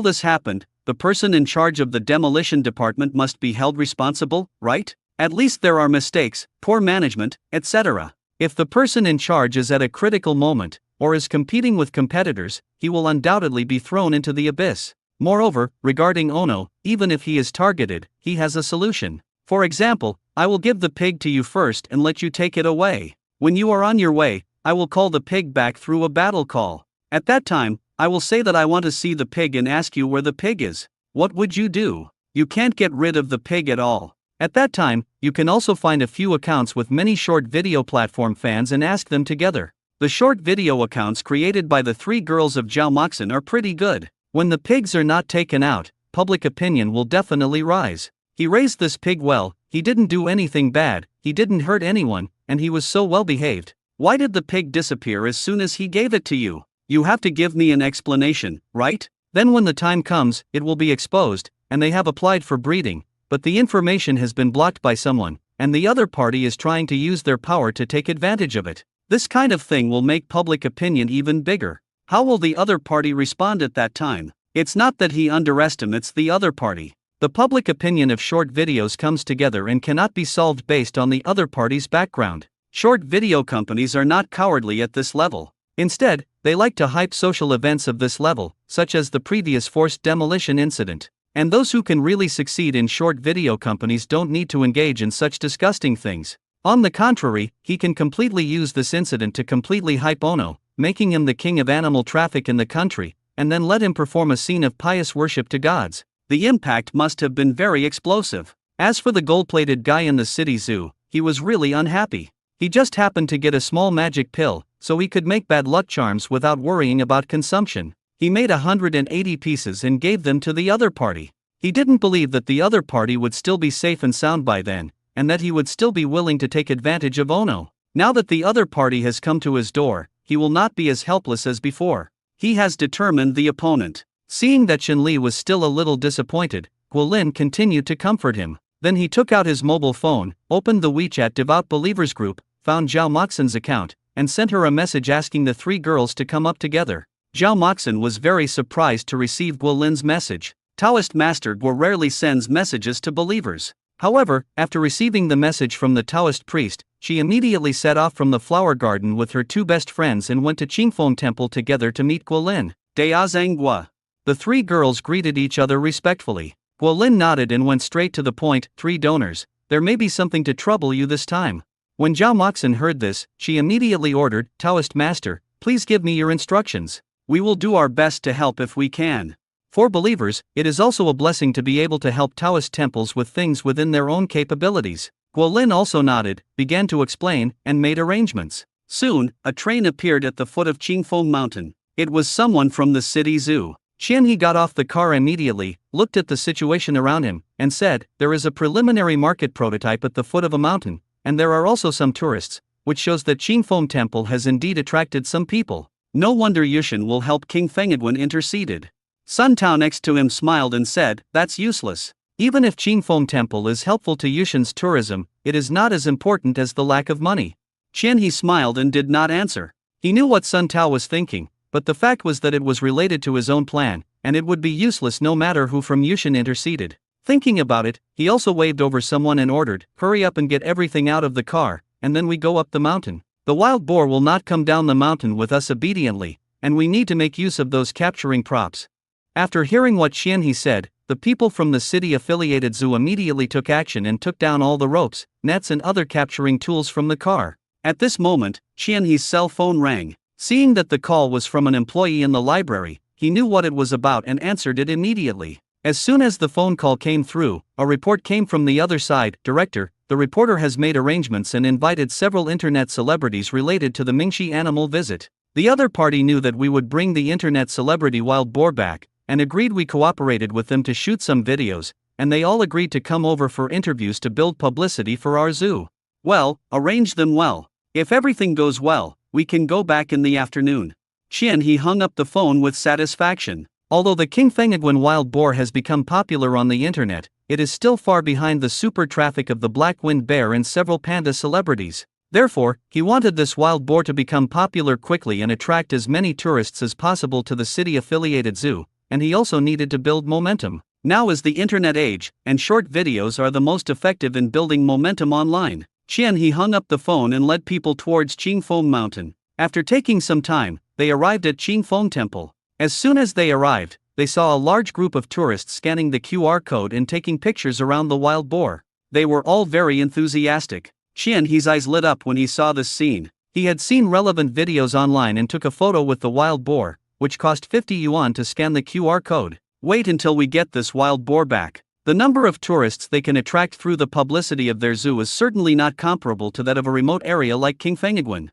[SPEAKER 1] this happened, the person in charge of the demolition department must be held responsible, right? At least there are mistakes, poor management, etc. If the person in charge is at a critical moment, or is competing with competitors, he will undoubtedly be thrown into the abyss. Moreover, regarding Ono, even if he is targeted, he has a solution. For example, I will give the pig to you first and let you take it away. When you are on your way, I will call the pig back through a battle call. At that time, I will say that I want to see the pig and ask you where the pig is. What would you do? You can't get rid of the pig at all. At that time, you can also find a few accounts with many short video platform fans and ask them together. The short video accounts created by the three girls of Zhao Moxin are pretty good. When the pigs are not taken out, public opinion will definitely rise. He raised this pig well, he didn't do anything bad, he didn't hurt anyone, and he was so well behaved. Why did the pig disappear as soon as he gave it to you? You have to give me an explanation, right? Then when the time comes, it will be exposed, and they have applied for breeding, but the information has been blocked by someone, and the other party is trying to use their power to take advantage of it. This kind of thing will make public opinion even bigger. How will the other party respond at that time? It's not that he underestimates the other party. The public opinion of short videos comes together and cannot be solved based on the other party's background. Short video companies are not cowardly at this level. Instead, they like to hype social events of this level, such as the previous forced demolition incident. And those who can really succeed in short video companies don't need to engage in such disgusting things. On the contrary, he can completely use this incident to completely hype Ono, making him the king of animal traffic in the country, and then let him perform a scene of pious worship to gods. The impact must have been very explosive. As for the gold-plated guy in the city zoo, he was really unhappy. He just happened to get a small magic pill, so he could make bad luck charms without worrying about consumption. He made 180 pieces and gave them to the other party. He didn't believe that the other party would still be safe and sound by then, and that he would still be willing to take advantage of Ono. Now that the other party has come to his door, he will not be as helpless as before. He has determined the opponent. Seeing that Chen-Li was still a little disappointed, Guolin continued to comfort him. Then he took out his mobile phone, opened the WeChat Devout Believers group, found Zhao Moxin's account, and sent her a message asking the three girls to come up together. Zhao Moxin was very surprised to receive Guolin's message. Taoist Master Guo rarely sends messages to believers. However, after receiving the message from the Taoist priest, she immediately set off from the flower garden with her two best friends and went to Qingfeng Temple together to meet Guolin. Guo. The three girls greeted each other respectfully. Guolin nodded and went straight to the point. Three donors, there may be something to trouble you this time. When Zhao Moxin heard this, she immediately ordered, Taoist Master, please give me your instructions. We will do our best to help if we can. For believers, it is also a blessing to be able to help Taoist temples with things within their own capabilities. Guolin also nodded, began to explain, and made arrangements. Soon, a train appeared at the foot of Qingfeng Mountain. It was someone from the city zoo. Qianhe got off the car immediately, looked at the situation around him, and said, "There is a preliminary market prototype at the foot of a mountain, and there are also some tourists, which shows that Qingfeng Temple has indeed attracted some people. No wonder Yushan will help King Fengedwen interceded." Sun Tao next to him smiled and said, "That's useless. Even if Qingfeng Temple is helpful to Yushan's tourism, it is not as important as the lack of money." Qianhe smiled and did not answer. He knew what Sun Tao was thinking, but the fact was that it was related to his own plan, and it would be useless no matter who from Yushan interceded. Thinking about it, he also waved over someone and ordered, "Hurry up and get everything out of the car, and then we go up the mountain. The wild boar will not come down the mountain with us obediently, and we need to make use of those capturing props." After hearing what Qianhe said, the people from the city-affiliated zoo immediately took action and took down all the ropes, nets and other capturing tools from the car. At this moment, Qianhe's cell phone rang. Seeing that the call was from an employee in the library, he knew what it was about and answered it immediately. As soon as the phone call came through, a report came from the other side. "Director, the reporter has made arrangements and invited several internet celebrities related to the Mingxi animal visit. The other party knew that we would bring the internet celebrity wild boar back, and agreed we cooperated with them to shoot some videos, and they all agreed to come over for interviews to build publicity for our zoo." "Well, arrange them well. If everything goes well, we can go back in the afternoon." Qianhe hung up the phone with satisfaction. Although the King Fengedwen wild boar has become popular on the internet, it is still far behind the super traffic of the black-winged bear and several panda celebrities. Therefore, he wanted this wild boar to become popular quickly and attract as many tourists as possible to the city-affiliated zoo, and he also needed to build momentum. Now is the internet age, and short videos are the most effective in building momentum online. Qianhe hung up the phone and led people towards Qingfeng Mountain. After taking some time, they arrived at Qingfeng Temple. As soon as they arrived, they saw a large group of tourists scanning the QR code and taking pictures around the wild boar. They were all very enthusiastic. Qianhe's eyes lit up when he saw this scene. He had seen relevant videos online and took a photo with the wild boar, which cost 50 yuan to scan the QR code. "Wait until we get this wild boar back. The number of tourists they can attract through the publicity of their zoo is certainly not comparable to that of a remote area like King Fengedwen.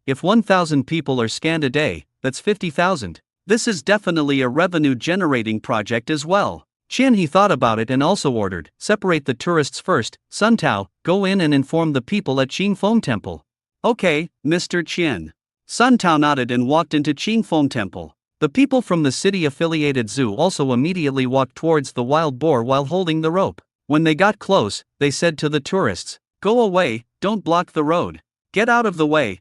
[SPEAKER 1] If 1,000 people are scanned a day, that's 50,000. This is definitely a revenue-generating project as well." Qianhe thought about it and also ordered, "Separate the tourists first. Sun Tao, go in and inform the people at Qingfeng Temple." "Okay, Mr. Qian." Sun Tao nodded and walked into Qingfeng Temple. The people from the city-affiliated zoo also immediately walked towards the wild boar while holding the rope. When they got close, they said to the tourists, "Go away, don't block the road. Get out of the way,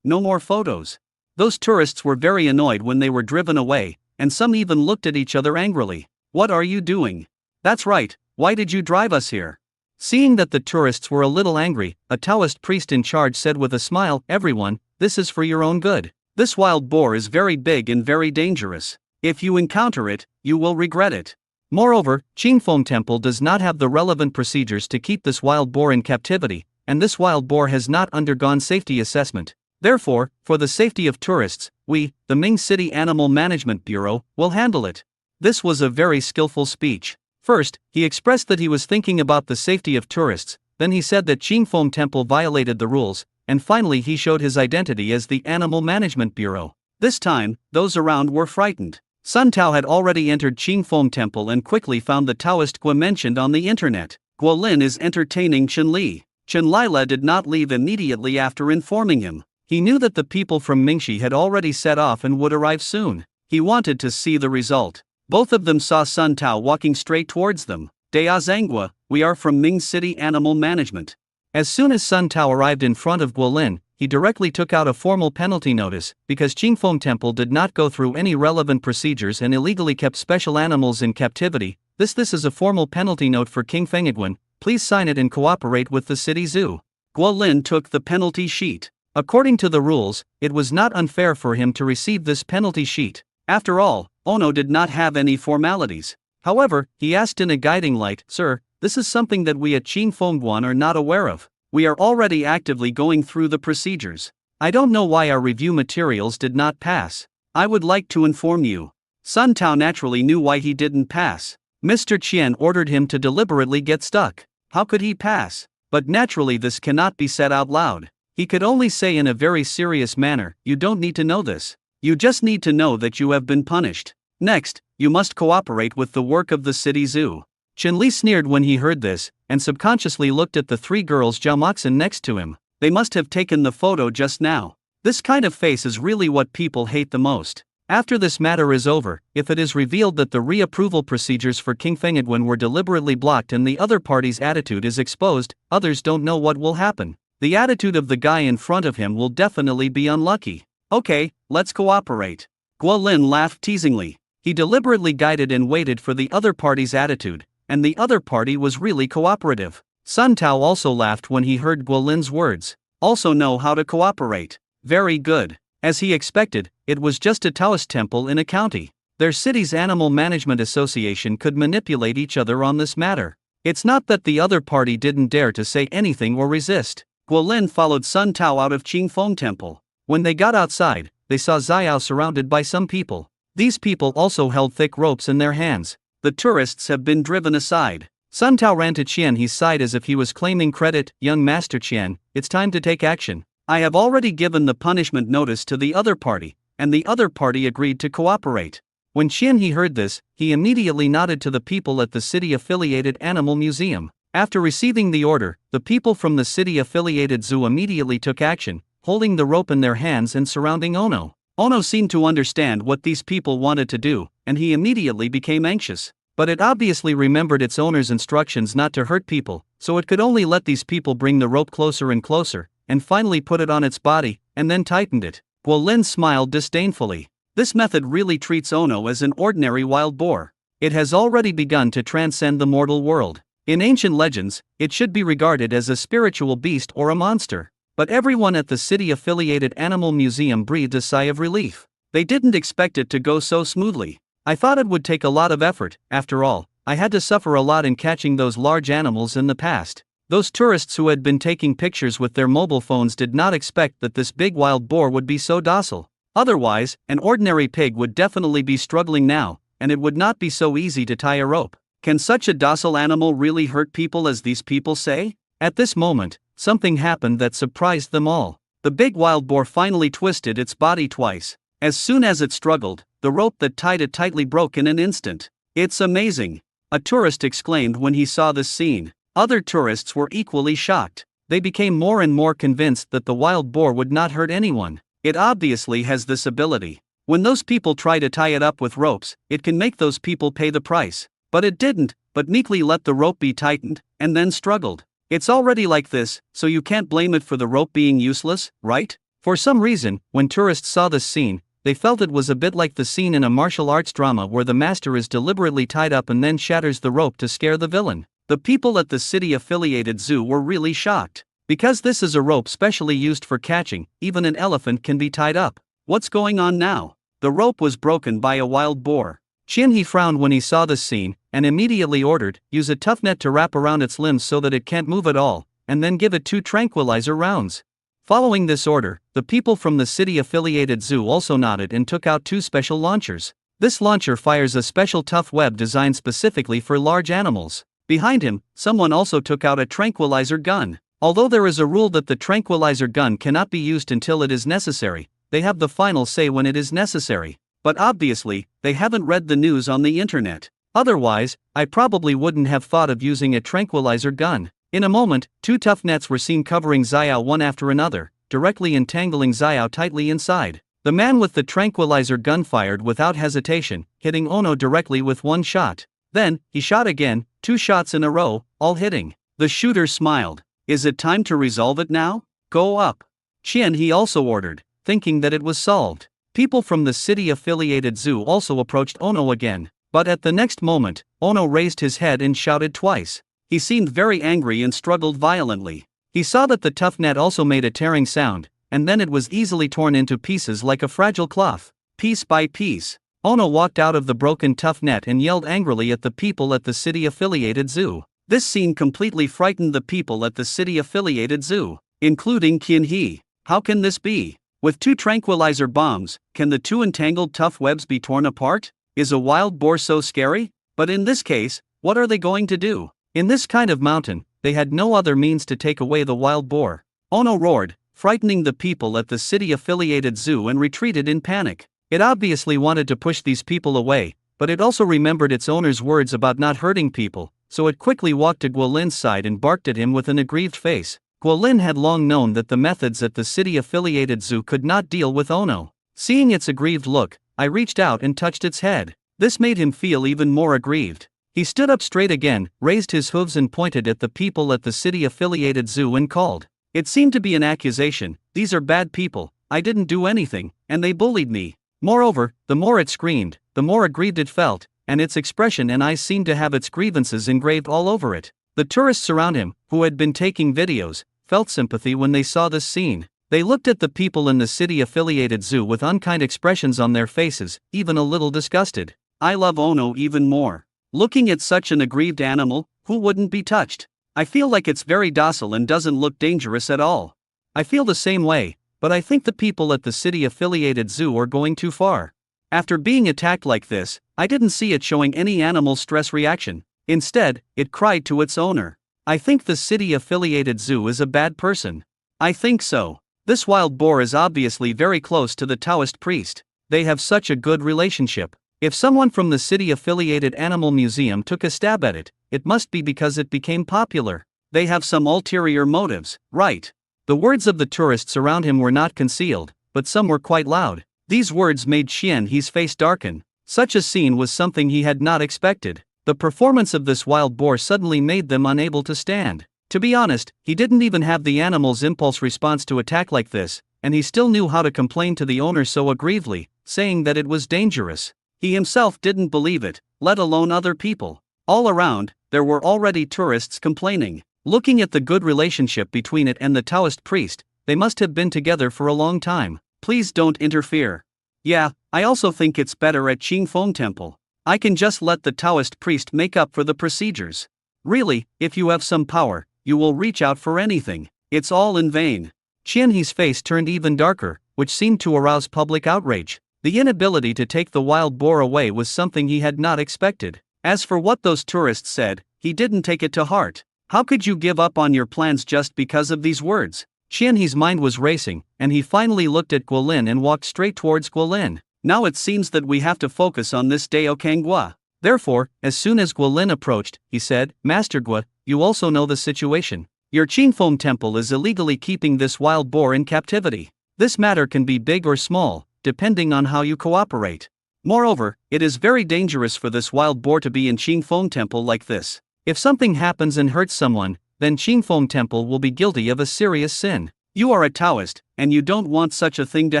[SPEAKER 1] no more photos." Those tourists were very annoyed when they were driven away, and some even looked at each other angrily. "What are you doing? That's right, why did you drive us here?" Seeing that the tourists were a little angry, a Taoist priest in charge said with a smile, "Everyone, this is for your own good. This wild boar is very big and very dangerous. If you encounter it, you will regret it." Moreover, Qingfeng Temple does not have the relevant procedures to keep this wild boar in captivity, and this wild boar has not undergone safety assessment. Therefore, for the safety of tourists, we, the Ming City Animal Management Bureau, will handle it. This was a very skillful speech. First, he expressed that he was thinking about the safety of tourists, then he said that Qingfeng Temple violated the rules, and finally he showed his identity as the Animal Management Bureau. This time, those around were frightened. Sun Tao had already entered Qingfeng Temple and quickly found the Taoist Guo mentioned on the internet. Guo Lin is entertaining Chen Li. Chen Lila did not leave immediately after informing him. He knew that the people from Mingxi had already set off and would arrive soon. He wanted to see the result. Both of them saw Sun Tao walking straight towards them. "Dea Zhangguo, we are from Ming City Animal Management." As soon as Sun Tao arrived in front of Guo Lin, he directly took out a formal penalty notice, because Qingfeng Temple did not go through any relevant procedures and illegally kept special animals in captivity. This is a formal penalty note for King Fengedwen. Please sign it and cooperate with the city zoo." Guo Lin took the penalty sheet. According to the rules, it was not unfair for him to receive this penalty sheet. After all, Ono did not have any formalities. However, he asked in a guiding light, "Sir, this is something that we at Qingfengguan are not aware of. We are already actively going through the procedures. I don't know why our review materials did not pass. I would like to inform you." Sun Tao naturally knew why he didn't pass. Mr. Qian ordered him to deliberately get stuck. How could he pass? But naturally this cannot be said out loud. He could only say in a very serious manner, "You don't need to know this. You just need to know that you have been punished. Next, you must cooperate with the work of the city zoo. Chun-Li sneered when he heard this, and subconsciously looked at the three girls Jiaomoxin next to him. They must have taken the photo just now. This kind of face is really what people hate the most. After this matter is over, if it is revealed that the reapproval procedures for King Fengedwen were deliberately blocked and the other party's attitude is exposed, others don't know what will happen. The attitude of the guy in front of him will definitely be unlucky. Okay, let's cooperate. Guo Lin laughed teasingly. He deliberately guided and waited for the other party's attitude, and the other party was really cooperative. Sun Tao also laughed when he heard Guo Lin's words. Also know how to cooperate. Very good. As he expected, it was just a Taoist temple in a county. Their city's animal management association could manipulate each other on this matter. It's not that the other party didn't dare to say anything or resist. Guo Lin followed Sun Tao out of Qingfeng Temple. When they got outside, they saw Xiao surrounded by some people. These people also held thick ropes in their hands. The tourists have been driven aside. Sun Tao ran to Qian He's side as if he was claiming credit. Young Master Qian, it's time to take action. I have already given the punishment notice to the other party, and the other party agreed to cooperate. When Qian He heard this, he immediately nodded to the people at the city-affiliated animal museum. After receiving the order, the people from the city-affiliated zoo immediately took action, holding the rope in their hands and surrounding Ono. Ono seemed to understand what these people wanted to do, and he immediately became anxious. But it obviously remembered its owner's instructions not to hurt people, so it could only let these people bring the rope closer and closer, and finally put it on its body, and then tightened it. Guo Lin smiled disdainfully. This method really treats Ono as an ordinary wild boar. It has already begun to transcend the mortal world. In ancient legends, it should be regarded as a spiritual beast or a monster. But everyone at the city-affiliated animal museum breathed a sigh of relief. They didn't expect it to go so smoothly. I thought it would take a lot of effort. After all, I had to suffer a lot in catching those large animals in the past. Those tourists who had been taking pictures with their mobile phones did not expect that this big wild boar would be so docile. Otherwise, an ordinary pig would definitely be struggling now, and it would not be so easy to tie a rope. Can such a docile animal really hurt people as these people say? At this moment, something happened that surprised them all. The big wild boar finally twisted its body twice. As soon as it struggled, the rope that tied it tightly broke in an instant. It's amazing! A tourist exclaimed when he saw this scene. Other tourists were equally shocked. They became more and more convinced that the wild boar would not hurt anyone. It obviously has this ability. When those people try to tie it up with ropes, it can make those people pay the price. But it didn't, but meekly let the rope be tightened, and then struggled. It's already like this, so you can't blame it for the rope being useless, right? For some reason, when tourists saw this scene, they felt it was a bit like the scene in a martial arts drama where the master is deliberately tied up and then shatters the rope to scare the villain. The people at the city-affiliated zoo were really shocked. Because this is a rope specially used for catching, even an elephant can be tied up. What's going on now? The rope was broken by a wild boar. Qian He frowned when he saw this scene, and immediately ordered, use a tough net to wrap around its limbs so that it can't move at all, and then give it 2 tranquilizer rounds. Following this order, the people from the city-affiliated zoo also nodded and took out 2 special launchers. This launcher fires a special tough web designed specifically for large animals. Behind him, someone also took out a tranquilizer gun. Although there is a rule that the tranquilizer gun cannot be used until it is necessary, they have the final say when it is necessary. But obviously, they haven't read the news on the internet. Otherwise, I probably wouldn't have thought of using a tranquilizer gun. In a moment, 2 tough nets were seen covering Xiao one after another, directly entangling Xiao tightly inside. The man with the tranquilizer gun fired without hesitation, hitting Ono directly with 1 shot. Then, he shot again, 2 shots in a row, all hitting. The shooter smiled. Is it time to resolve it now? Go up. Qian He also ordered, thinking that it was solved. People from the city-affiliated zoo also approached Ono again. But at the next moment, Ono raised his head and shouted twice. He seemed very angry and struggled violently. He saw that the tough net also made a tearing sound, and then it was easily torn into pieces like a fragile cloth. Piece by piece, Ono walked out of the broken tough net and yelled angrily at the people at the city-affiliated zoo. This scene completely frightened the people at the city-affiliated zoo, including Qian He. How can this be? With 2 tranquilizer bombs, can the 2 entangled tough webs be torn apart? Is a wild boar so scary? But in this case, what are they going to do? In this kind of mountain, they had no other means to take away the wild boar. Ono roared, frightening the people at the city-affiliated zoo and retreated in panic. It obviously wanted to push these people away, but it also remembered its owner's words about not hurting people, so it quickly walked to Guolin's side and barked at him with an aggrieved face. Guolin had long known that the methods at the city-affiliated zoo could not deal with Ono. Seeing its aggrieved look, I reached out and touched its head. This made him feel even more aggrieved. He stood up straight again, raised his hooves and pointed at the people at the city-affiliated zoo and called. It seemed to be an accusation. These are bad people, I didn't do anything, and they bullied me. Moreover, the more it screamed, the more aggrieved it felt, and its expression and eyes seemed to have its grievances engraved all over it. The tourists around him, who had been taking videos, felt sympathy when they saw this scene. They looked at the people in the city-affiliated zoo with unkind expressions on their faces, even a little disgusted. I love Ono even more. Looking at such an aggrieved animal, who wouldn't be touched? I feel like it's very docile and doesn't look dangerous at all. I feel the same way, but I think the people at the city-affiliated zoo are going too far. After being attacked like this, I didn't see it showing any animal stress reaction. Instead, it cried to its owner. I think the city-affiliated zoo is a bad person. I think so. This wild boar is obviously very close to the Taoist priest. They have such a good relationship. If someone from the city-affiliated animal museum took a stab at it, it must be because it became popular. They have some ulterior motives, right? The words of the tourists around him were not concealed, but some were quite loud. These words made Xian He's face darken. Such a scene was something he had not expected. The performance of this wild boar suddenly made them unable to stand. To be honest, he didn't even have the animal's impulse response to attack like this, and he still knew how to complain to the owner so aggrievedly, saying that it was dangerous. He himself didn't believe it, let alone other people. All around, there were already tourists complaining. Looking at the good relationship between it and the Taoist priest, they must have been together for a long time. Please don't interfere. Yeah, I also think it's better at Qingfeng Temple. I can just let the Taoist priest make up for the procedures. Really, if you have some power, you will reach out for anything. It's all in vain. Qianhe's face turned even darker, which seemed to arouse public outrage. The inability to take the wild boar away was something he had not expected. As for what those tourists said, he didn't take it to heart. How could you give up on your plans just because of these words? Qianhe's mind was racing, and he finally looked at Guolin and walked straight towards Guolin. Now it seems that we have to focus on this Dao Kanghua. Therefore, as soon as Guolin approached, he said, Master Gua, you also know the situation. Your Qingfeng Temple is illegally keeping this wild boar in captivity. This matter can be big or small, depending on how you cooperate. Moreover, it is very dangerous for this wild boar to be in Qingfeng Temple like this. If something happens and hurts someone, then Qingfeng Temple will be guilty of a serious sin. You are a Taoist, and you don't want such a thing to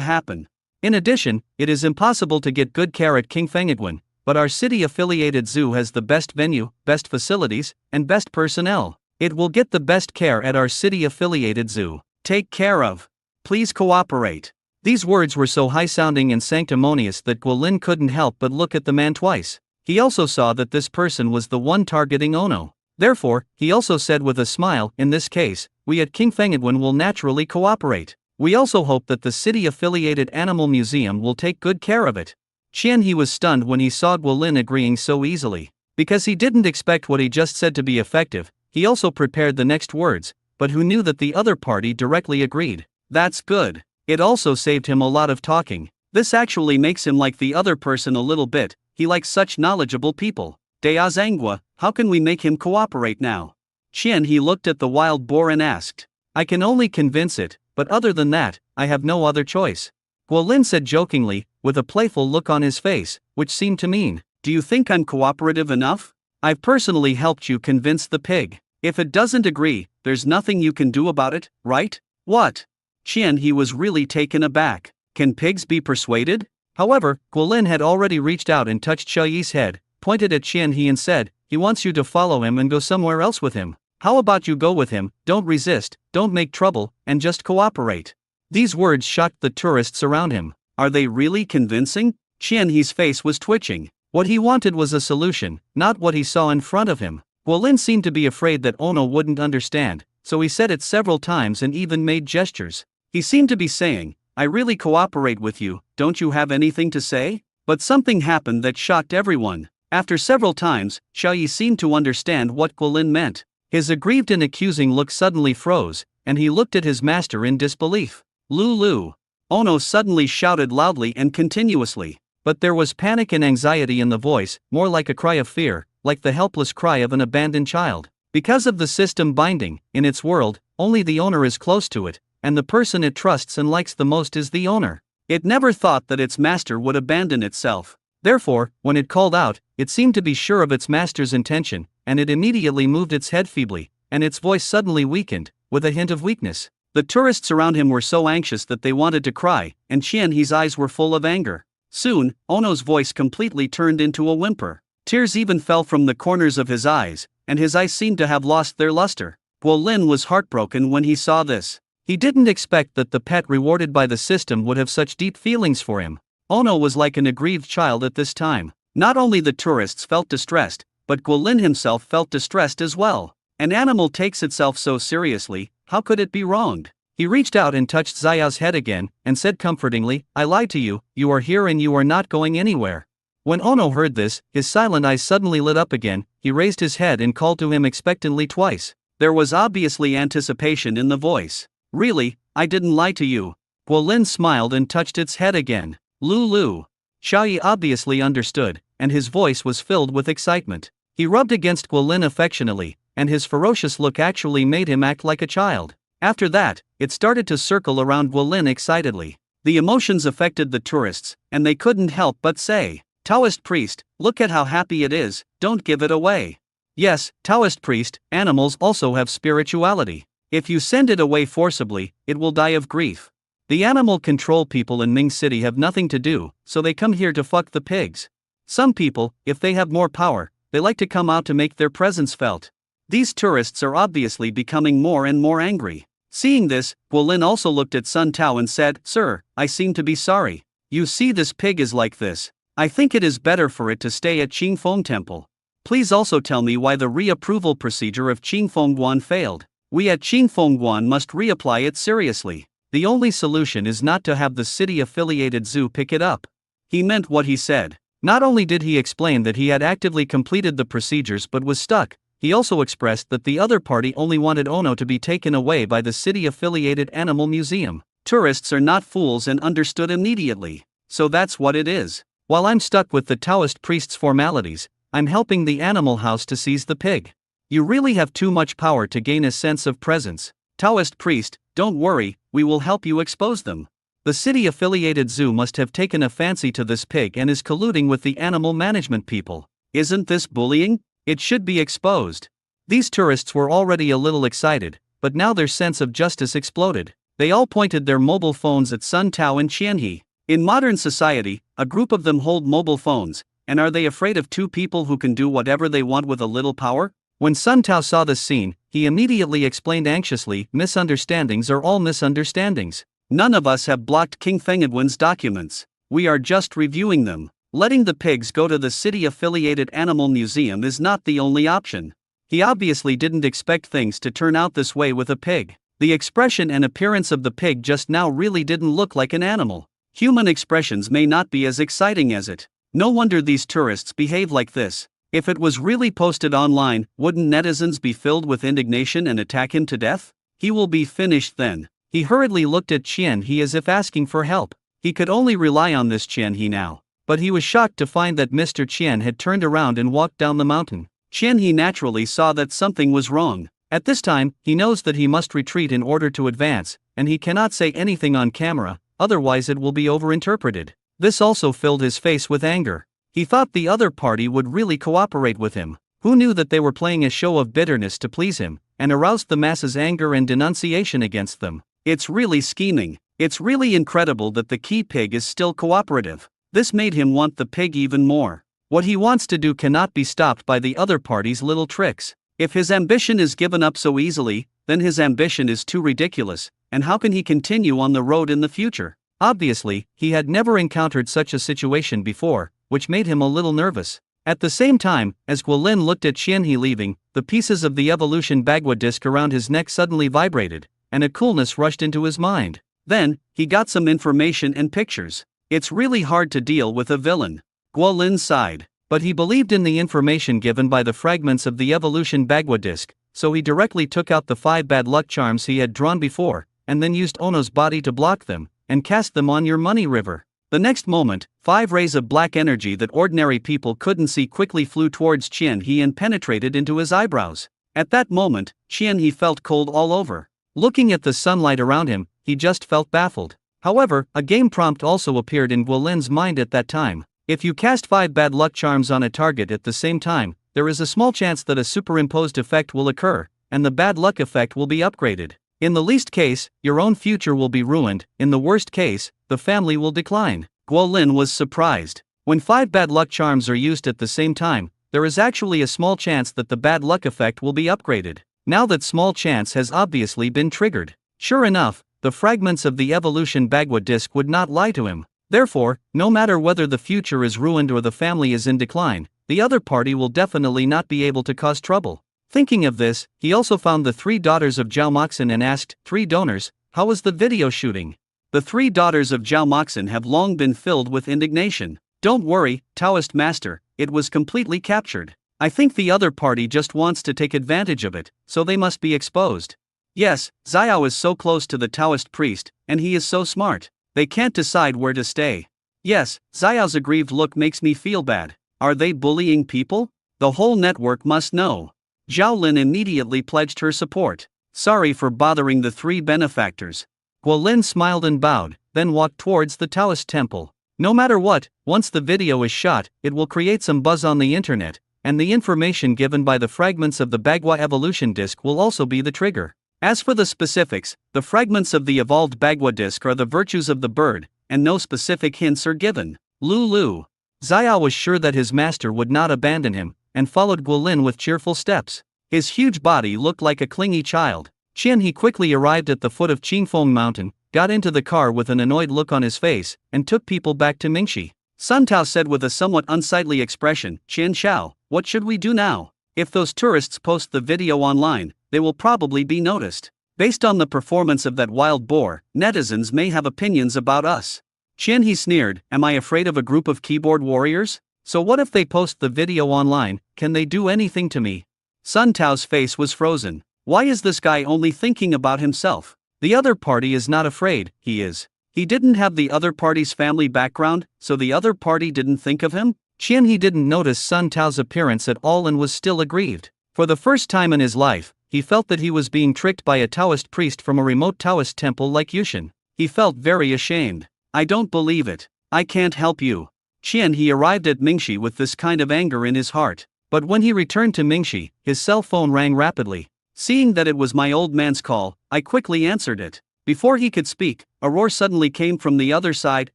[SPEAKER 1] happen. In addition, it is impossible to get good care at Qingfengguan, but our city-affiliated zoo has the best venue, best facilities, and best personnel. It will get the best care at our city-affiliated zoo. Take care of. Please cooperate. These words were so high-sounding and sanctimonious that Guolin couldn't help but look at the man twice. He also saw that this person was the one targeting Ono. Therefore, he also said with a smile, in this case, we at Qingfengguan will naturally cooperate. We also hope that the city-affiliated animal museum will take good care of it. Qianhe was stunned when he saw Guolin agreeing so easily. Because he didn't expect what he just said to be effective, he also prepared the next words, but who knew that the other party directly agreed. That's good. It also saved him a lot of talking. This actually makes him like the other person a little bit. He likes such knowledgeable people. Deazangua, how can we make him cooperate now? Qianhe looked at the wild boar and asked. I can only convince it, but other than that, I have no other choice. Guolin said jokingly, with a playful look on his face, which seemed to mean, do you think I'm cooperative enough? I've personally helped you convince the pig. If it doesn't agree, there's nothing you can do about it, right? What? Qianhe was really taken aback. Can pigs be persuaded? However, Guolin had already reached out and touched Xiaoyi's head, pointed at Qianhe and said, he wants you to follow him and go somewhere else with him. How about you go with him, don't resist, don't make trouble, and just cooperate. These words shocked the tourists around him. Are they really convincing? Qianhe's face was twitching. What he wanted was a solution, not what he saw in front of him. Guolin seemed to be afraid that Ono wouldn't understand, so he said it several times and even made gestures. He seemed to be saying, I really cooperate with you, don't you have anything to say? But something happened that shocked everyone. After several times, Xiaoyi seemed to understand what Guolin meant. His aggrieved and accusing look suddenly froze, and he looked at his master in disbelief. Lulu! Ono suddenly shouted loudly and continuously. But there was panic and anxiety in the voice, more like a cry of fear, like the helpless cry of an abandoned child. Because of the system binding, in its world, only the owner is close to it, and the person it trusts and likes the most is the owner. It never thought that its master would abandon itself. Therefore, when it called out, it seemed to be sure of its master's intention, and it immediately moved its head feebly, and its voice suddenly weakened, with a hint of weakness. The tourists around him were so anxious that they wanted to cry, and Qianhe's eyes were full of anger. Soon, Ono's voice completely turned into a whimper. Tears even fell from the corners of his eyes, and his eyes seemed to have lost their luster. Guolin was heartbroken when he saw this. He didn't expect that the pet rewarded by the system would have such deep feelings for him. Ono was like an aggrieved child at this time. Not only the tourists felt distressed, but Guolin himself felt distressed as well. An animal takes itself so seriously, how could it be wronged? He reached out and touched Xiao's head again, and said comfortingly, "I lied to you, you are here and you are not going anywhere." When Ono heard this, his silent eyes suddenly lit up again. He raised his head and called to him expectantly twice. There was obviously anticipation in the voice. "Really, I didn't lie to you." Guolin smiled and touched its head again. "Lulu." Xiaoyi obviously understood, and his voice was filled with excitement. He rubbed against Guolin affectionately, and his ferocious look actually made him act like a child. After that, it started to circle around Guolin excitedly. The emotions affected the tourists, and they couldn't help but say, "Taoist priest, look at how happy it is, don't give it away." Yes, Taoist priest, animals also have spirituality. If you send it away forcibly, it will die of grief. The animal control people in Ming City have nothing to do, so they come here to fuck the pigs. Some people, if they have more power, they like to come out to make their presence felt. These tourists are obviously becoming more and more angry. Seeing this, Guolin also looked at Sun Tao and said, "Sir, I seem to be sorry. You see, this pig is like this. I think it is better for it to stay at Qingfeng Temple. Please also tell me why the reapproval procedure of Qingfengguan failed. We at Qingfengguan must reapply it seriously. The only solution is not to have the city-affiliated zoo pick it up." He meant what he said. Not only did he explain that he had actively completed the procedures but was stuck, he also expressed that the other party only wanted Ono to be taken away by the city-affiliated animal museum. Tourists are not fools and understood immediately. So that's what it is. While I'm stuck with the Taoist priest's formalities, I'm helping the animal house to seize the pig. You really have too much power to gain a sense of presence. Taoist priest, don't worry, we will help you expose them. The city-affiliated zoo must have taken a fancy to this pig and is colluding with the animal management people. Isn't this bullying? It should be exposed. These tourists were already a little excited, but now their sense of justice exploded. They all pointed their mobile phones at Sun Tao and Qianhe. In modern society, a group of them hold mobile phones, and are they afraid of two people who can do whatever they want with a little power? When Sun Tao saw this scene, he immediately explained anxiously, "Misunderstandings are all misunderstandings. None of us have blocked King Fengedwen's documents. We are just reviewing them. Letting the pigs go to the city-affiliated animal museum is not the only option." He obviously didn't expect things to turn out this way with a pig. The expression and appearance of the pig just now really didn't look like an animal. Human expressions may not be as exciting as it. No wonder these tourists behave like this. If it was really posted online, wouldn't netizens be filled with indignation and attack him to death? He will be finished then. He hurriedly looked at Qianhe as if asking for help. He could only rely on this Qianhe now. But he was shocked to find that Mr. Qian had turned around and walked down the mountain. Qianhe naturally saw that something was wrong. At this time, he knows that he must retreat in order to advance, and he cannot say anything on camera, otherwise it will be overinterpreted. This also filled his face with anger. He thought the other party would really cooperate with him. Who knew that they were playing a show of bitterness to please him, and aroused the masses' anger and denunciation against them? It's really scheming. It's really incredible that the key pig is still cooperative. This made him want the pig even more. What he wants to do cannot be stopped by the other party's little tricks. If his ambition is given up so easily, then his ambition is too ridiculous, and how can he continue on the road in the future? Obviously, he had never encountered such a situation before, which made him a little nervous. At the same time, as Guolin looked at Qianhe leaving, the pieces of the evolution Bagua disc around his neck suddenly vibrated, and a coolness rushed into his mind. Then, he got some information and pictures. It's really hard to deal with a villain. Guolin sighed, but he believed in the information given by the fragments of the evolution Bagua disc, so he directly took out the 5 bad luck charms he had drawn before, and then used Ono's body to block them, and cast them on your money river. The next moment, 5 rays of black energy that ordinary people couldn't see quickly flew towards Qian He and penetrated into his eyebrows. At that moment, Qian He felt cold all over. Looking at the sunlight around him, he just felt baffled. However, a game prompt also appeared in Guolin's mind at that time. If you cast 5 bad luck charms on a target at the same time, there is a small chance that a superimposed effect will occur, and the bad luck effect will be upgraded. In the least case, your own future will be ruined. In the worst case, the family will decline. Guolin was surprised. When 5 bad luck charms are used at the same time, there is actually a small chance that the bad luck effect will be upgraded. Now that small chance has obviously been triggered. Sure enough, the fragments of the evolution Bagua disc would not lie to him. Therefore, no matter whether the future is ruined or the family is in decline, the other party will definitely not be able to cause trouble. Thinking of this, he also found the 3 daughters of Zhao Moxin and asked, 3 donors, how was the video shooting? The 3 daughters of Zhao Moxin have long been filled with indignation. Don't worry, Taoist master, it was completely captured. I think the other party just wants to take advantage of it, so they must be exposed. Yes, Xiao is so close to the Taoist priest, and he is so smart. They can't decide where to stay. Yes, Xiao's aggrieved look makes me feel bad. Are they bullying people? The whole network must know. Zhao Lin immediately pledged her support. Sorry for bothering the 3 benefactors. Guolin smiled and bowed, then walked towards the Taoist temple. No matter what, once the video is shot, it will create some buzz on the internet, and the information given by the fragments of the Bagua evolution disc will also be the trigger. As for the specifics, the fragments of the evolved Bagua disc are the virtues of the bird, and no specific hints are given. Lulu. Xiao was sure that his master would not abandon him, and followed Guolin with cheerful steps. His huge body looked like a clingy child. Qian He quickly arrived at the foot of Qingfeng Mountain, got into the car with an annoyed look on his face, and took people back to Mingxi. Sun Tao said with a somewhat unsightly expression, Qian Xiao, what should we do now? If those tourists post the video online, they will probably be noticed. Based on the performance of that wild boar, netizens may have opinions about us. Qian He sneered, am I afraid of a group of keyboard warriors? So what if they post the video online, can they do anything to me? Sun Tao's face was frozen. Why is this guy only thinking about himself? The other party is not afraid, he is. He didn't have the other party's family background, so the other party didn't think of him? Qian He didn't notice Sun Tao's appearance at all and was still aggrieved. For the first time in his life, he felt that he was being tricked by a Taoist priest from a remote Taoist temple like Yushan. He felt very ashamed. I don't believe it. I can't help you. Qian He arrived at Mingxi with this kind of anger in his heart. But when he returned to Mingxi, his cell phone rang rapidly. Seeing that it was my old man's call, I quickly answered it. Before he could speak, a roar suddenly came from the other side.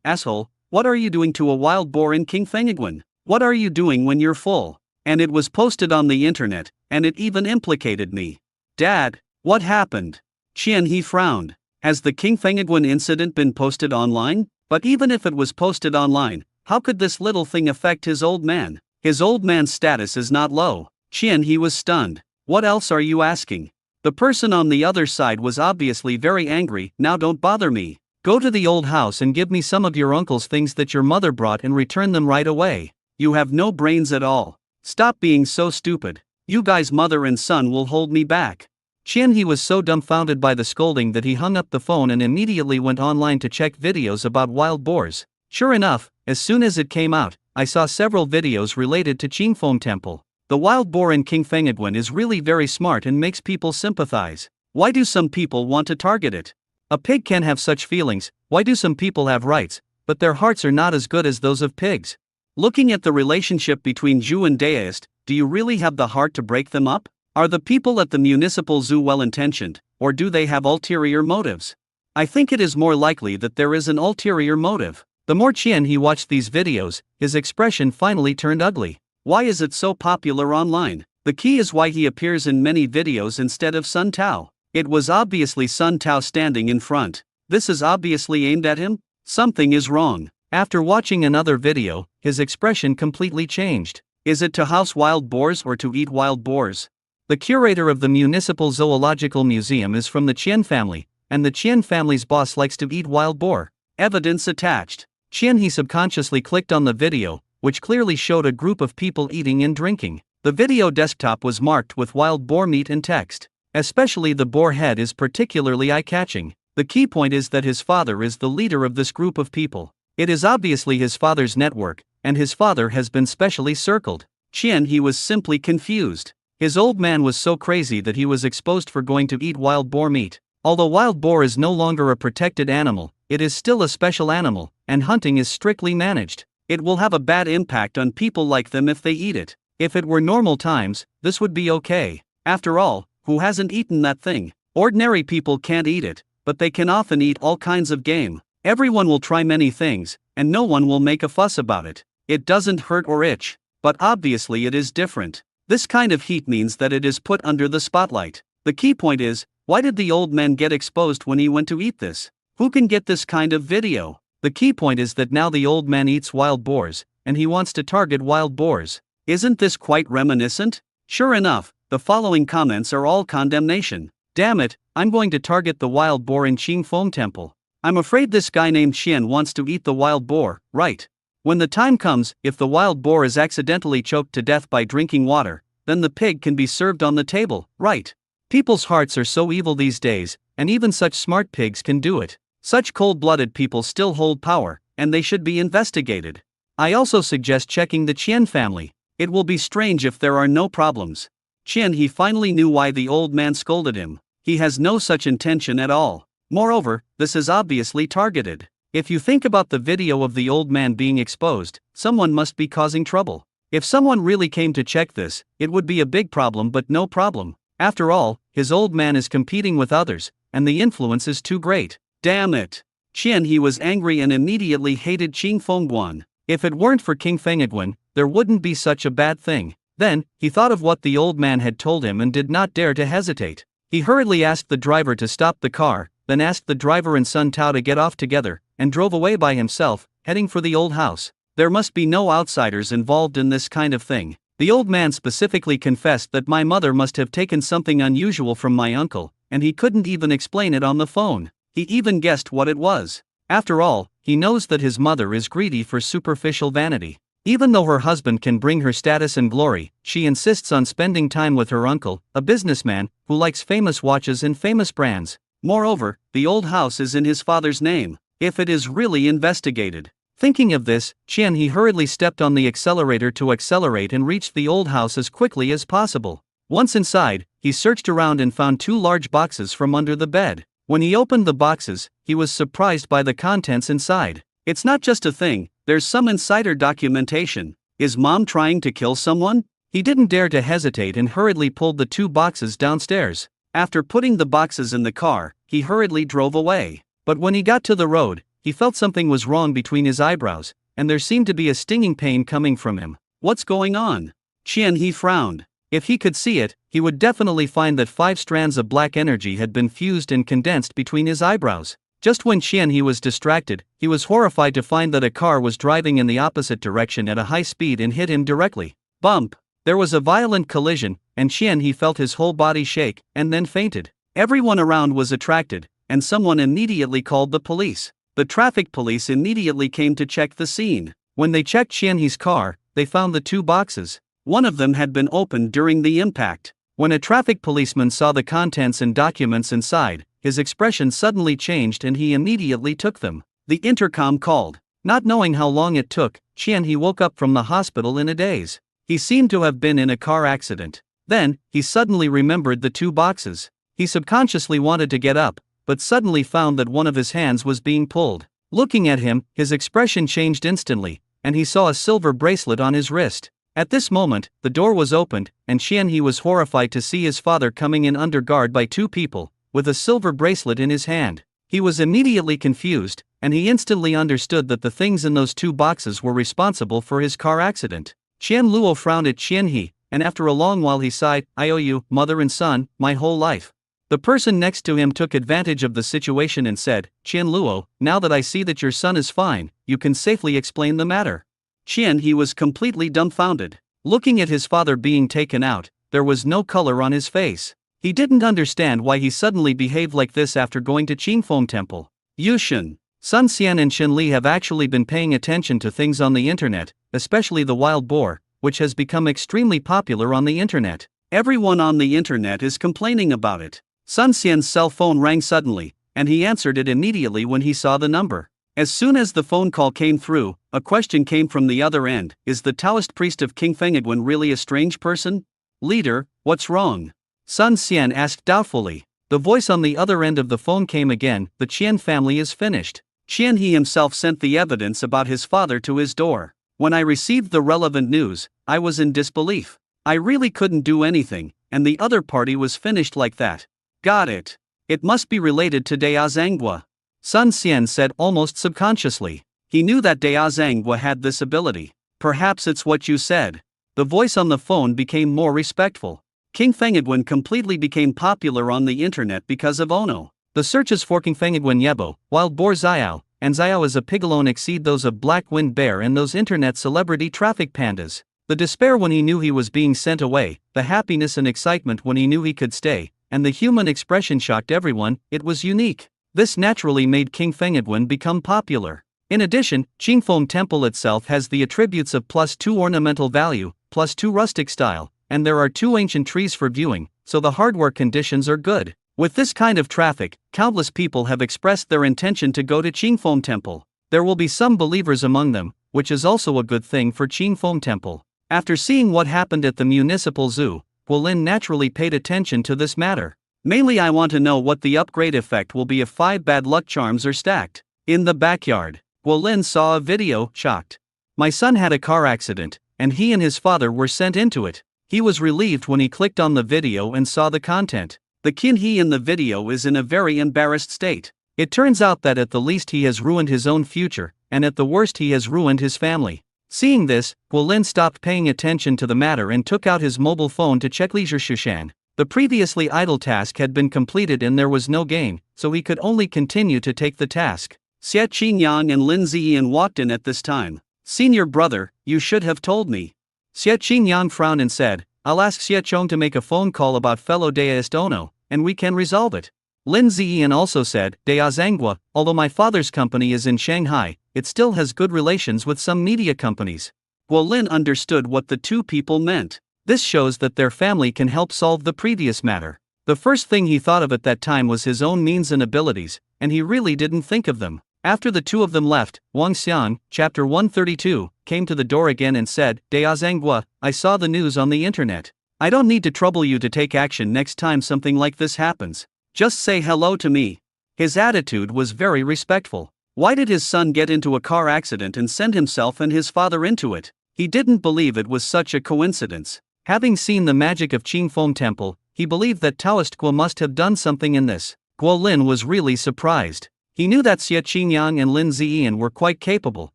[SPEAKER 1] Asshole, what are you doing to a wild boar in King Fengiguan? What are you doing when you're full? And it was posted on the internet, and it even implicated me. Dad, what happened? Qian He frowned. Has the King Fengiguan incident been posted online? But even if it was posted online, how could this little thing affect his old man? His old man's status is not low. Qian He was stunned. What else are you asking? The person on the other side was obviously very angry. Now don't bother me. Go to the old house and give me some of your uncle's things that your mother brought and return them right away. You have no brains at all. Stop being so stupid. You guys' mother and son will hold me back. Qian He was so dumbfounded by the scolding that he hung up the phone and immediately went online to check videos about wild boars. Sure enough, as soon as it came out, I saw several videos related to Qingfeng Temple. The wild boar in King Fengiguan is really very smart and makes people sympathize. Why do some people want to target it? A pig can have such feelings. Why do some people have rights, but their hearts are not as good as those of pigs? Looking at the relationship between Zhu and Daoist, do you really have the heart to break them up? Are the people at the municipal zoo well-intentioned, or do they have ulterior motives? I think it is more likely that there is an ulterior motive. The more Qian He watched these videos, his expression finally turned ugly. Why is it so popular online? The key is why he appears in many videos instead of Sun Tao. It was obviously Sun Tao standing in front. This is obviously aimed at him? Something is wrong. After watching another video, his expression completely changed. Is it to house wild boars or to eat wild boars? The curator of the Municipal Zoological Museum is from the Qian family, and the Qian family's boss likes to eat wild boar. Evidence attached. Qian He subconsciously clicked on the video, which clearly showed a group of people eating and drinking. The video desktop was marked with wild boar meat and text. Especially the boar head is particularly eye-catching. The key point is that his father is the leader of this group of people. It is obviously his father's network, and his father has been specially circled. He was simply confused. His old man was so crazy that he was exposed for going to eat wild boar meat. Although wild boar is no longer a protected animal, it is still a special animal, and hunting is strictly managed. It will have a bad impact on people like them if they eat it. If it were normal times, this would be okay. After all, who hasn't eaten that thing? Ordinary people can't eat it, but they can often eat all kinds of game. Everyone will try many things, and no one will make a fuss about it. It doesn't hurt or itch, but obviously it is different. This kind of heat means that it is put under the spotlight. The key point is, why did the old man get exposed when he went to eat this? Who can get this kind of video? The key point is that now the old man eats wild boars, and he wants to target wild boars. Isn't this quite reminiscent? Sure enough, the following comments are all condemnation. Damn it, I'm going to target the wild boar in Qingfeng Temple. I'm afraid this guy named Xian wants to eat the wild boar, right? When the time comes, if the wild boar is accidentally choked to death by drinking water, then the pig can be served on the table, right? People's hearts are so evil these days, and even such smart pigs can do it. Such cold-blooded people still hold power, and they should be investigated. I also suggest checking the Qian family. It will be strange if there are no problems. He finally knew why the old man scolded him. He has no such intention at all. Moreover, this is obviously targeted. If you think about the video of the old man being exposed, someone must be causing trouble. If someone really came to check this, it would be a big problem, but no problem. After all, his old man is competing with others, and the influence is too great. Damn it! He was angry and immediately hated Qing Fengguan. If it weren't for King Fengguan, there wouldn't be such a bad thing. Then, he thought of what the old man had told him and did not dare to hesitate. He hurriedly asked the driver to stop the car, then asked the driver and son Tao to get off together, and drove away by himself, heading for the old house. There must be no outsiders involved in this kind of thing. The old man specifically confessed that my mother must have taken something unusual from my uncle, and he couldn't even explain it on the phone. He even guessed what it was. After all, he knows that his mother is greedy for superficial vanity. Even though her husband can bring her status and glory, she insists on spending time with her uncle, a businessman, who likes famous watches and famous brands. Moreover, the old house is in his father's name. If it is really investigated. Thinking of this, he hurriedly stepped on the accelerator to accelerate and reached the old house as quickly as possible. Once inside, he searched around and found 2 large boxes from under the bed. When he opened the boxes, he was surprised by the contents inside. It's not just a thing, there's some insider documentation. Is mom trying to kill someone? He didn't dare to hesitate and hurriedly pulled the 2 boxes downstairs. After putting the boxes in the car, he hurriedly drove away. But when he got to the road, he felt something was wrong between his eyebrows, and there seemed to be a stinging pain coming from him. What's going on? He frowned. If he could see it, he would definitely find that 5 strands of black energy had been fused and condensed between his eyebrows. Just when he was distracted, he was horrified to find that a car was driving in the opposite direction at a high speed and hit him directly. Bump! There was a violent collision, and he felt his whole body shake, and then fainted. Everyone around was attracted, and someone immediately called the police. The traffic police immediately came to check the scene. When they checked Xianhe's car, they found the 2 boxes. One of them had been opened during the impact. When a traffic policeman saw the contents and documents inside, his expression suddenly changed and he immediately took them. The intercom called. Not knowing how long it took, Xianhe woke up from the hospital in a daze. He seemed to have been in a car accident. Then, he suddenly remembered the 2 boxes. He subconsciously wanted to get up, but suddenly found that one of his hands was being pulled. Looking at him, his expression changed instantly, and he saw a silver bracelet on his wrist. At this moment, the door was opened, and Xianhe was horrified to see his father coming in under guard by 2 people, with a silver bracelet in his hand. He was immediately confused, and he instantly understood that the things in those 2 boxes were responsible for his car accident. Qian Luo frowned at Xianhe, and after a long while he sighed, "I owe you, mother and son, my whole life." The person next to him took advantage of the situation and said, "Qian Luo, now that I see that your son is fine, you can safely explain the matter." He was completely dumbfounded. Looking at his father being taken out, there was no color on his face. He didn't understand why he suddenly behaved like this after going to Qingfeng Temple. Yushan, Sun Xian and Shen Li have actually been paying attention to things on the internet, especially the wild boar. which has become extremely popular on the internet. Everyone on the internet is complaining about it. Sun Xian's cell phone rang suddenly, and he answered it immediately when he saw the number. As soon as the phone call came through, a question came from the other end: is the Taoist priest of King Fengagwen really a strange person? Leader, what's wrong? Sun Xian asked doubtfully. The voice on the other end of the phone came again: the Qian family is finished. Qian He himself sent the evidence about his father to his door. When I received the relevant news, I was in disbelief. I really couldn't do anything, and the other party was finished like that. Got it. It must be related to Dea Zhanghua. Sun Xian said almost subconsciously. He knew that Dea Zhanghua had this ability. Perhaps it's what you said. The voice on the phone became more respectful. King Fengagwen completely became popular on the internet because of Ono. The searches for King Fengagwen Yebo, Wild Boar Xiao, and Xiao as a pig alone exceed those of Black Wind Bear and those internet celebrity traffic pandas. The despair when he knew he was being sent away, the happiness and excitement when he knew he could stay, and the human expression shocked everyone. It was unique. This naturally made King Fengagwen become popular. In addition, Qingfeng Temple itself has the attributes of +2 ornamental value, +2 rustic style, and there are 2 ancient trees for viewing, so the hardware conditions are good. With this kind of traffic, countless people have expressed their intention to go to Qingfeng Temple. There will be some believers among them, which is also a good thing for Qingfeng Temple. After seeing what happened at the municipal zoo, Guolin naturally paid attention to this matter. Mainly I want to know what the upgrade effect will be if 5 bad luck charms are stacked. In the backyard, Guolin saw a video, shocked. My son had a car accident, and he and his father were sent into it. He was relieved when he clicked on the video and saw the content. The Qin He in the video is in a very embarrassed state. It turns out that at the least he has ruined his own future, and at the worst he has ruined his family. Seeing this, Guolin stopped paying attention to the matter and took out his mobile phone to check leisure Shushan. The previously idle task had been completed and there was no gain, so he could only continue to take the task. Xie Qingyang and Lin Ziyan walked in at this time. Senior brother, you should have told me. Xie Qingyang frowned and said, I'll ask Xie Chong to make a phone call about fellow deist Ono, and we can resolve it. Lin Ziyan also said, Dea Zhanghua, although my father's company is in Shanghai, it still has good relations with some media companies. Guolin understood what the two people meant. This shows that their family can help solve the previous matter. The first thing he thought of at that time was his own means and abilities, and he really didn't think of them. After the two of them left, Wang Xiang, chapter 132, came to the door again and said, Dea Zhanghua, I saw the news on the internet. I don't need to trouble you to take action next time something like this happens. Just say hello to me. His attitude was very respectful. Why did his son get into a car accident and send himself and his father into it? He didn't believe it was such a coincidence. Having seen the magic of Qingfeng Temple, he believed that Taoist Guo must have done something in this. Guolin was really surprised. He knew that Xie Qingyang and Lin Ziyan were quite capable,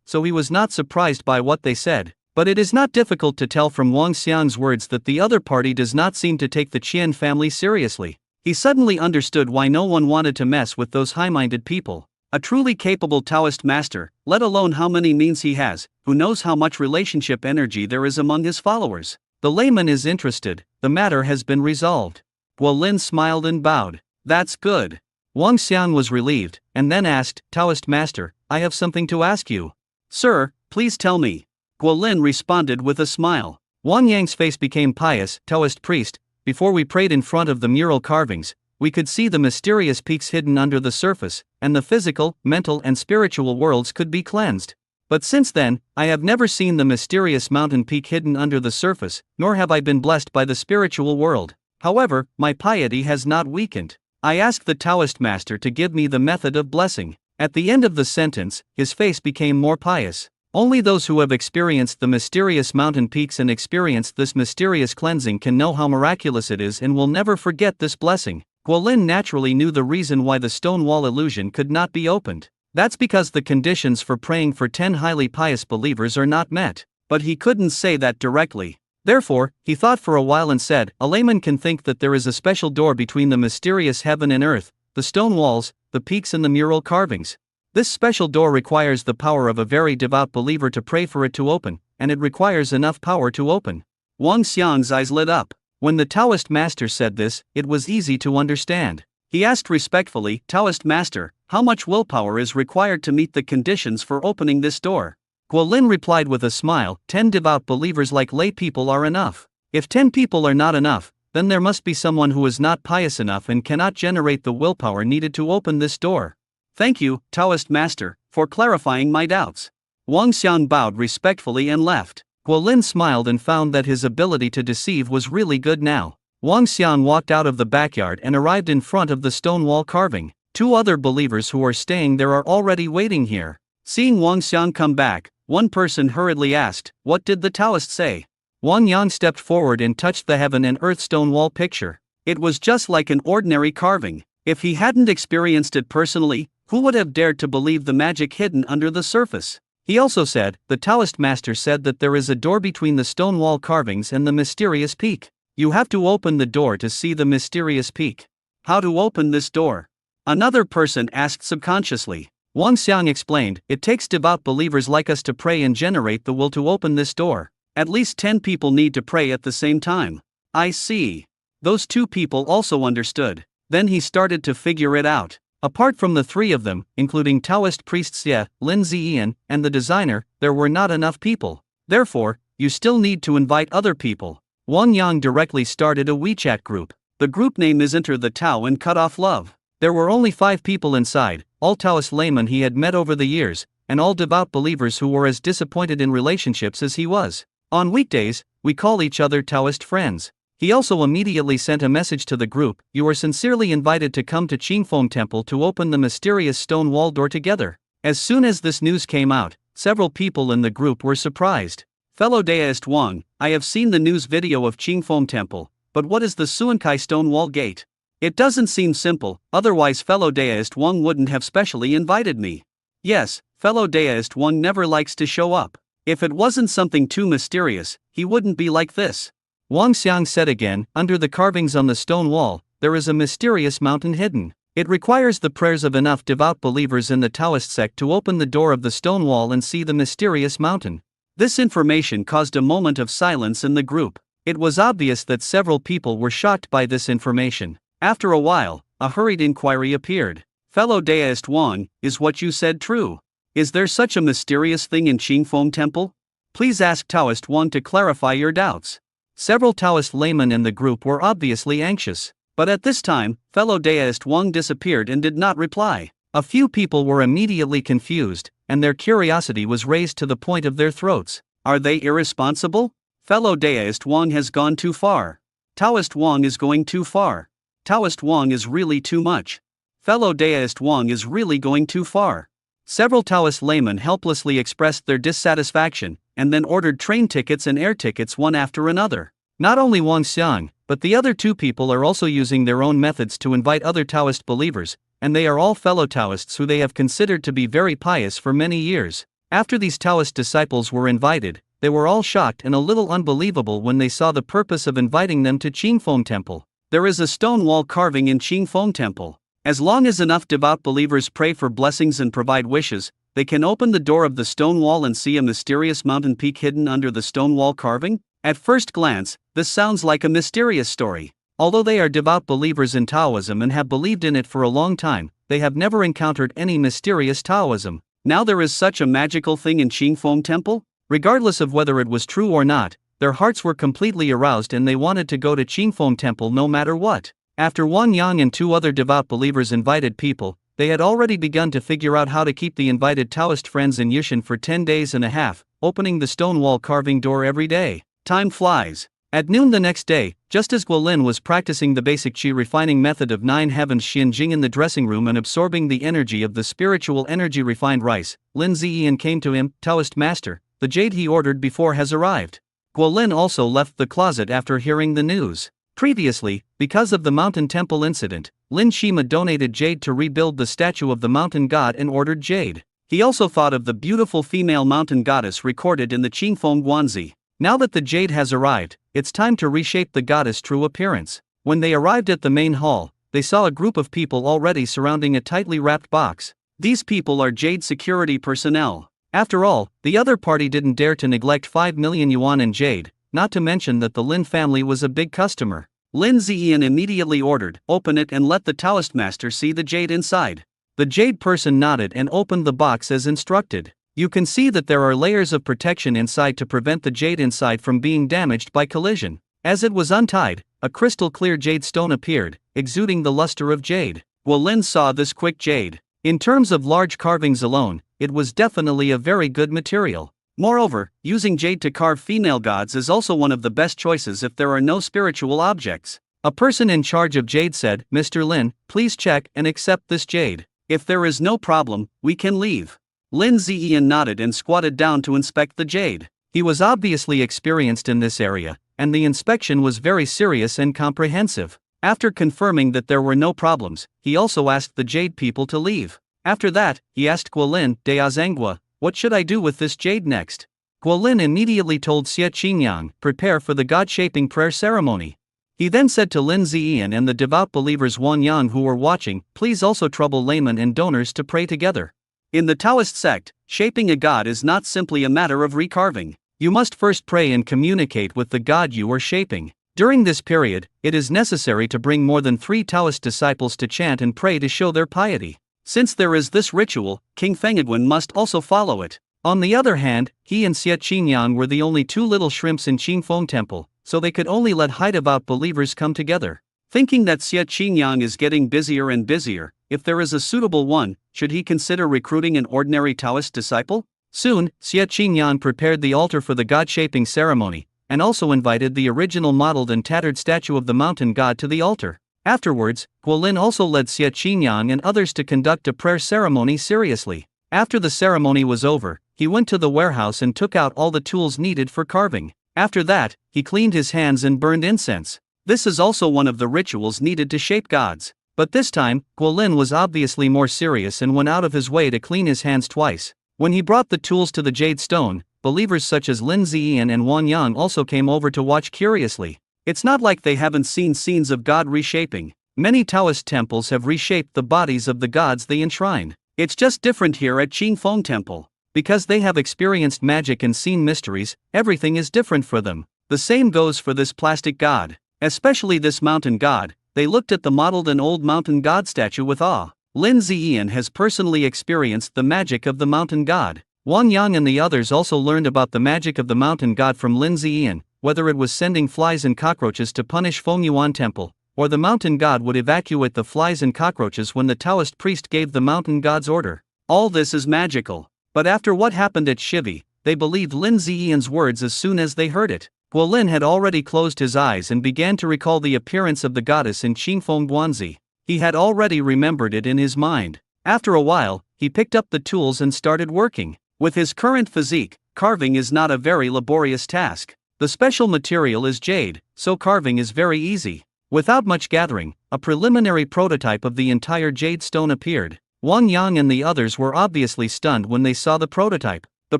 [SPEAKER 1] so he was not surprised by what they said. But it is not difficult to tell from Wang Xiang's words that the other party does not seem to take the Qian family seriously. He suddenly understood why no one wanted to mess with those high-minded people. A truly capable Taoist master, let alone how many means he has, who knows how much relationship energy there is among his followers. The layman is interested, the matter has been resolved. Guolin smiled and bowed. That's good. Wang Xiang was relieved, and then asked, Taoist master, I have something to ask you. Sir, please tell me. Guolin responded with a smile. Wang Yang's face became pious. Taoist priest, before we prayed in front of the mural carvings, we could see the mysterious peaks hidden under the surface, and the physical, mental and spiritual worlds could be cleansed. But since then, I have never seen the mysterious mountain peak hidden under the surface, nor have I been blessed by the spiritual world. However, my piety has not weakened. I asked the Taoist master to give me the method of blessing. At the end of the sentence, his face became more pious. Only those who have experienced the mysterious mountain peaks and experienced this mysterious cleansing can know how miraculous it is and will never forget this blessing. Guolin naturally knew the reason why the stone wall illusion could not be opened. That's because the conditions for praying for 10 highly pious believers are not met. But he couldn't say that directly. Therefore, he thought for a while and said, a layman can think that there is a special door between the mysterious heaven and earth, the stone walls, the peaks and the mural carvings. This special door requires the power of a very devout believer to pray for it to open, and it requires enough power to open. Wang Xiang's eyes lit up. When the Taoist master said this, it was easy to understand. He asked respectfully, Taoist master, how much willpower is required to meet the conditions for opening this door? Guo Lin replied with a smile, 10 devout believers like lay people are enough. If 10 people are not enough, then there must be someone who is not pious enough and cannot generate the willpower needed to open this door. Thank you, Taoist Master, for clarifying my doubts. Wang Xiang bowed respectfully and left. Guo Lin smiled and found that his ability to deceive was really good now. Wang Xiang walked out of the backyard and arrived in front of the stone wall carving. 2 other believers who are staying there are already waiting here. Seeing Wang Xiang come back, one person hurriedly asked, "What did the Taoist say?" Wang Yang stepped forward and touched the heaven and earth stone wall picture. It was just like an ordinary carving. If he hadn't experienced it personally, who would have dared to believe the magic hidden under the surface? He also said, the Taoist master said that there is a door between the stone wall carvings and the mysterious peak. You have to open the door to see the mysterious peak. How to open this door? Another person asked subconsciously. Wang Xiang explained, it takes devout believers like us to pray and generate the will to open this door. At least 10 people need to pray at the same time. I see. Those 2 people also understood. Then he started to figure it out. Apart from the 3 of them, including Taoist priests Ye, Lin Ziyan, and the designer, there were not enough people. Therefore, you still need to invite other people. Wang Yang directly started a WeChat group. The group name is Enter the Tao and Cut Off Love. There were only 5 people inside, all Taoist laymen he had met over the years, and all devout believers who were as disappointed in relationships as he was. On weekdays, we call each other Taoist friends. He also immediately sent a message to the group, you are sincerely invited to come to Qingfeng Temple to open the mysterious stone wall door together. As soon as this news came out, several people in the group were surprised. Fellow Daoist Wang, I have seen the news video of Qingfeng Temple, but what is the Suankai stone wall gate? It doesn't seem simple, otherwise fellow Daoist Wang wouldn't have specially invited me. Yes, fellow Daoist Wang never likes to show up. If it wasn't something too mysterious, he wouldn't be like this. Wang Xiang said again, under the carvings on the stone wall, there is a mysterious mountain hidden. It requires the prayers of enough devout believers in the Taoist sect to open the door of the stone wall and see the mysterious mountain. This information caused a moment of silence in the group. It was obvious that several people were shocked by this information. After a while, a hurried inquiry appeared. Fellow Daoist Wang, is what you said true? Is there such a mysterious thing in Qingfeng Temple? Please ask Taoist Wang to clarify your doubts. Several Taoist laymen in the group were obviously anxious. But at this time, fellow Daoist Wang disappeared and did not reply. A few people were immediately confused, and their curiosity was raised to the point of their throats. Are they irresponsible? Fellow Daoist Wang has gone too far. Taoist Wang is going too far. Taoist Wang is really too much. Fellow Daoist Wang is really going too far. Several Taoist laymen helplessly expressed their dissatisfaction, and then ordered train tickets and air tickets one after another. Not only Wang Xiang, but the other 2 people are also using their own methods to invite other Taoist believers, and they are all fellow Taoists who they have considered to be very pious for many years. After these Taoist disciples were invited, they were all shocked and a little unbelievable when they saw the purpose of inviting them to Qingfeng Temple. There is a stone wall carving in Qingfeng Temple. As long as enough devout believers pray for blessings and provide wishes, they can open the door of the stone wall and see a mysterious mountain peak hidden under the stone wall carving? At first glance, this sounds like a mysterious story. Although they are devout believers in Taoism and have believed in it for a long time, they have never encountered any mysterious Taoism. Now there is such a magical thing in Qingfeng Temple? Regardless of whether it was true or not, their hearts were completely aroused and they wanted to go to Qingfeng Temple no matter what. After Wang Yang and 2 other devout believers invited people, they had already begun to figure out how to keep the invited Taoist friends in Yushan for 10 days and a half, opening the stone wall carving door every day. Time flies. At noon the next day, just as Guo Lin was practicing the basic qi refining method of 9 heavens Xinjing in the dressing room and absorbing the energy of the spiritual energy refined rice, Lin Ziyan came to him, Taoist master, the jade he ordered before has arrived. Guo Lin also left the closet after hearing the news. Previously, because of the mountain temple incident, Lin Shima donated jade to rebuild the statue of the mountain god and ordered jade. He also thought of the beautiful female mountain goddess recorded in the Qingfeng Guanzi. Now that the jade has arrived, it's time to reshape the goddess' true appearance. When they arrived at the main hall, they saw a group of people already surrounding a tightly wrapped box. These people are Jade security personnel. After all, the other party didn't dare to neglect 5 million yuan in jade, not to mention that the Lin family was a big customer. Lin Ziyan immediately ordered, open it and let the Taoist master see the jade inside. The jade person nodded and opened the box as instructed. You can see that there are layers of protection inside to prevent the jade inside from being damaged by collision. As it was untied, a crystal-clear jade stone appeared, exuding the luster of jade. Guolin saw this quick jade. In terms of large carvings alone, it was definitely a very good material. Moreover, using jade to carve female gods is also one of the best choices if there are no spiritual objects. A person in charge of jade said, "Mr. Lin, please check and accept this jade. If there is no problem, we can leave." Lin Ziyan nodded and squatted down to inspect the jade. He was obviously experienced in this area, and the inspection was very serious and comprehensive. After confirming that there were no problems, he also asked the jade people to leave. After that, he asked Guolin de Azangua, "What should I do with this jade next?" Guolin immediately told Xie Qingyang, "Prepare for the God-shaping prayer ceremony." He then said to Lin Ziyan and the devout believers Wan Yang who were watching, "Please also trouble laymen and donors to pray together." In the Taoist sect, shaping a god is not simply a matter of recarving. You must first pray and communicate with the god you are shaping. During this period, it is necessary to bring more than 3 Taoist disciples to chant and pray to show their piety. Since there is this ritual, King Fengedwen must also follow it. On the other hand, he and Xie Qingyang were the only 2 little shrimps in Qingfeng Temple, so they could only let high devout believers come together. Thinking that Xie Qingyang is getting busier and busier, if there is a suitable one, should he consider recruiting an ordinary Taoist disciple? Soon, Xie Qingyang prepared the altar for the god-shaping ceremony, and also invited the original modeled and tattered statue of the mountain god to the altar. Afterwards, Guolin also led Xie Qingyang and others to conduct a prayer ceremony seriously. After the ceremony was over, he went to the warehouse and took out all the tools needed for carving. After that, he cleaned his hands and burned incense. This is also one of the rituals needed to shape gods. But this time, Guolin was obviously more serious and went out of his way to clean his hands twice. When he brought the tools to the jade stone, believers such as Lin Ziyan and Wan Yang also came over to watch curiously. It's not like they haven't seen scenes of god reshaping. Many Taoist temples have reshaped the bodies of the gods they enshrine. It's just different here at Qingfeng Temple. Because they have experienced magic and seen mysteries, everything is different for them. The same goes for this plastic god. Especially this mountain god, they looked at the modeled and old mountain god statue with awe. Lin Ziyan has personally experienced the magic of the mountain god. Wan Yang and the others also learned about the magic of the mountain god from Lin Ziyan, whether it was sending flies and cockroaches to punish Fengyuan Temple, or the mountain god would evacuate the flies and cockroaches when the Taoist priest gave the mountain god's order. All this is magical. But after what happened at Shivi, they believed Lin Ziyan's words as soon as they heard it. Guolin had already closed his eyes and began to recall the appearance of the goddess in Qingfeng Guanzi. He had already remembered it in his mind. After a while, he picked up the tools and started working. With his current physique, carving is not a very laborious task. The special material is jade, so carving is very easy. Without much gathering, a preliminary prototype of the entire jade stone appeared. Wan Yang and the others were obviously stunned when they saw the prototype. The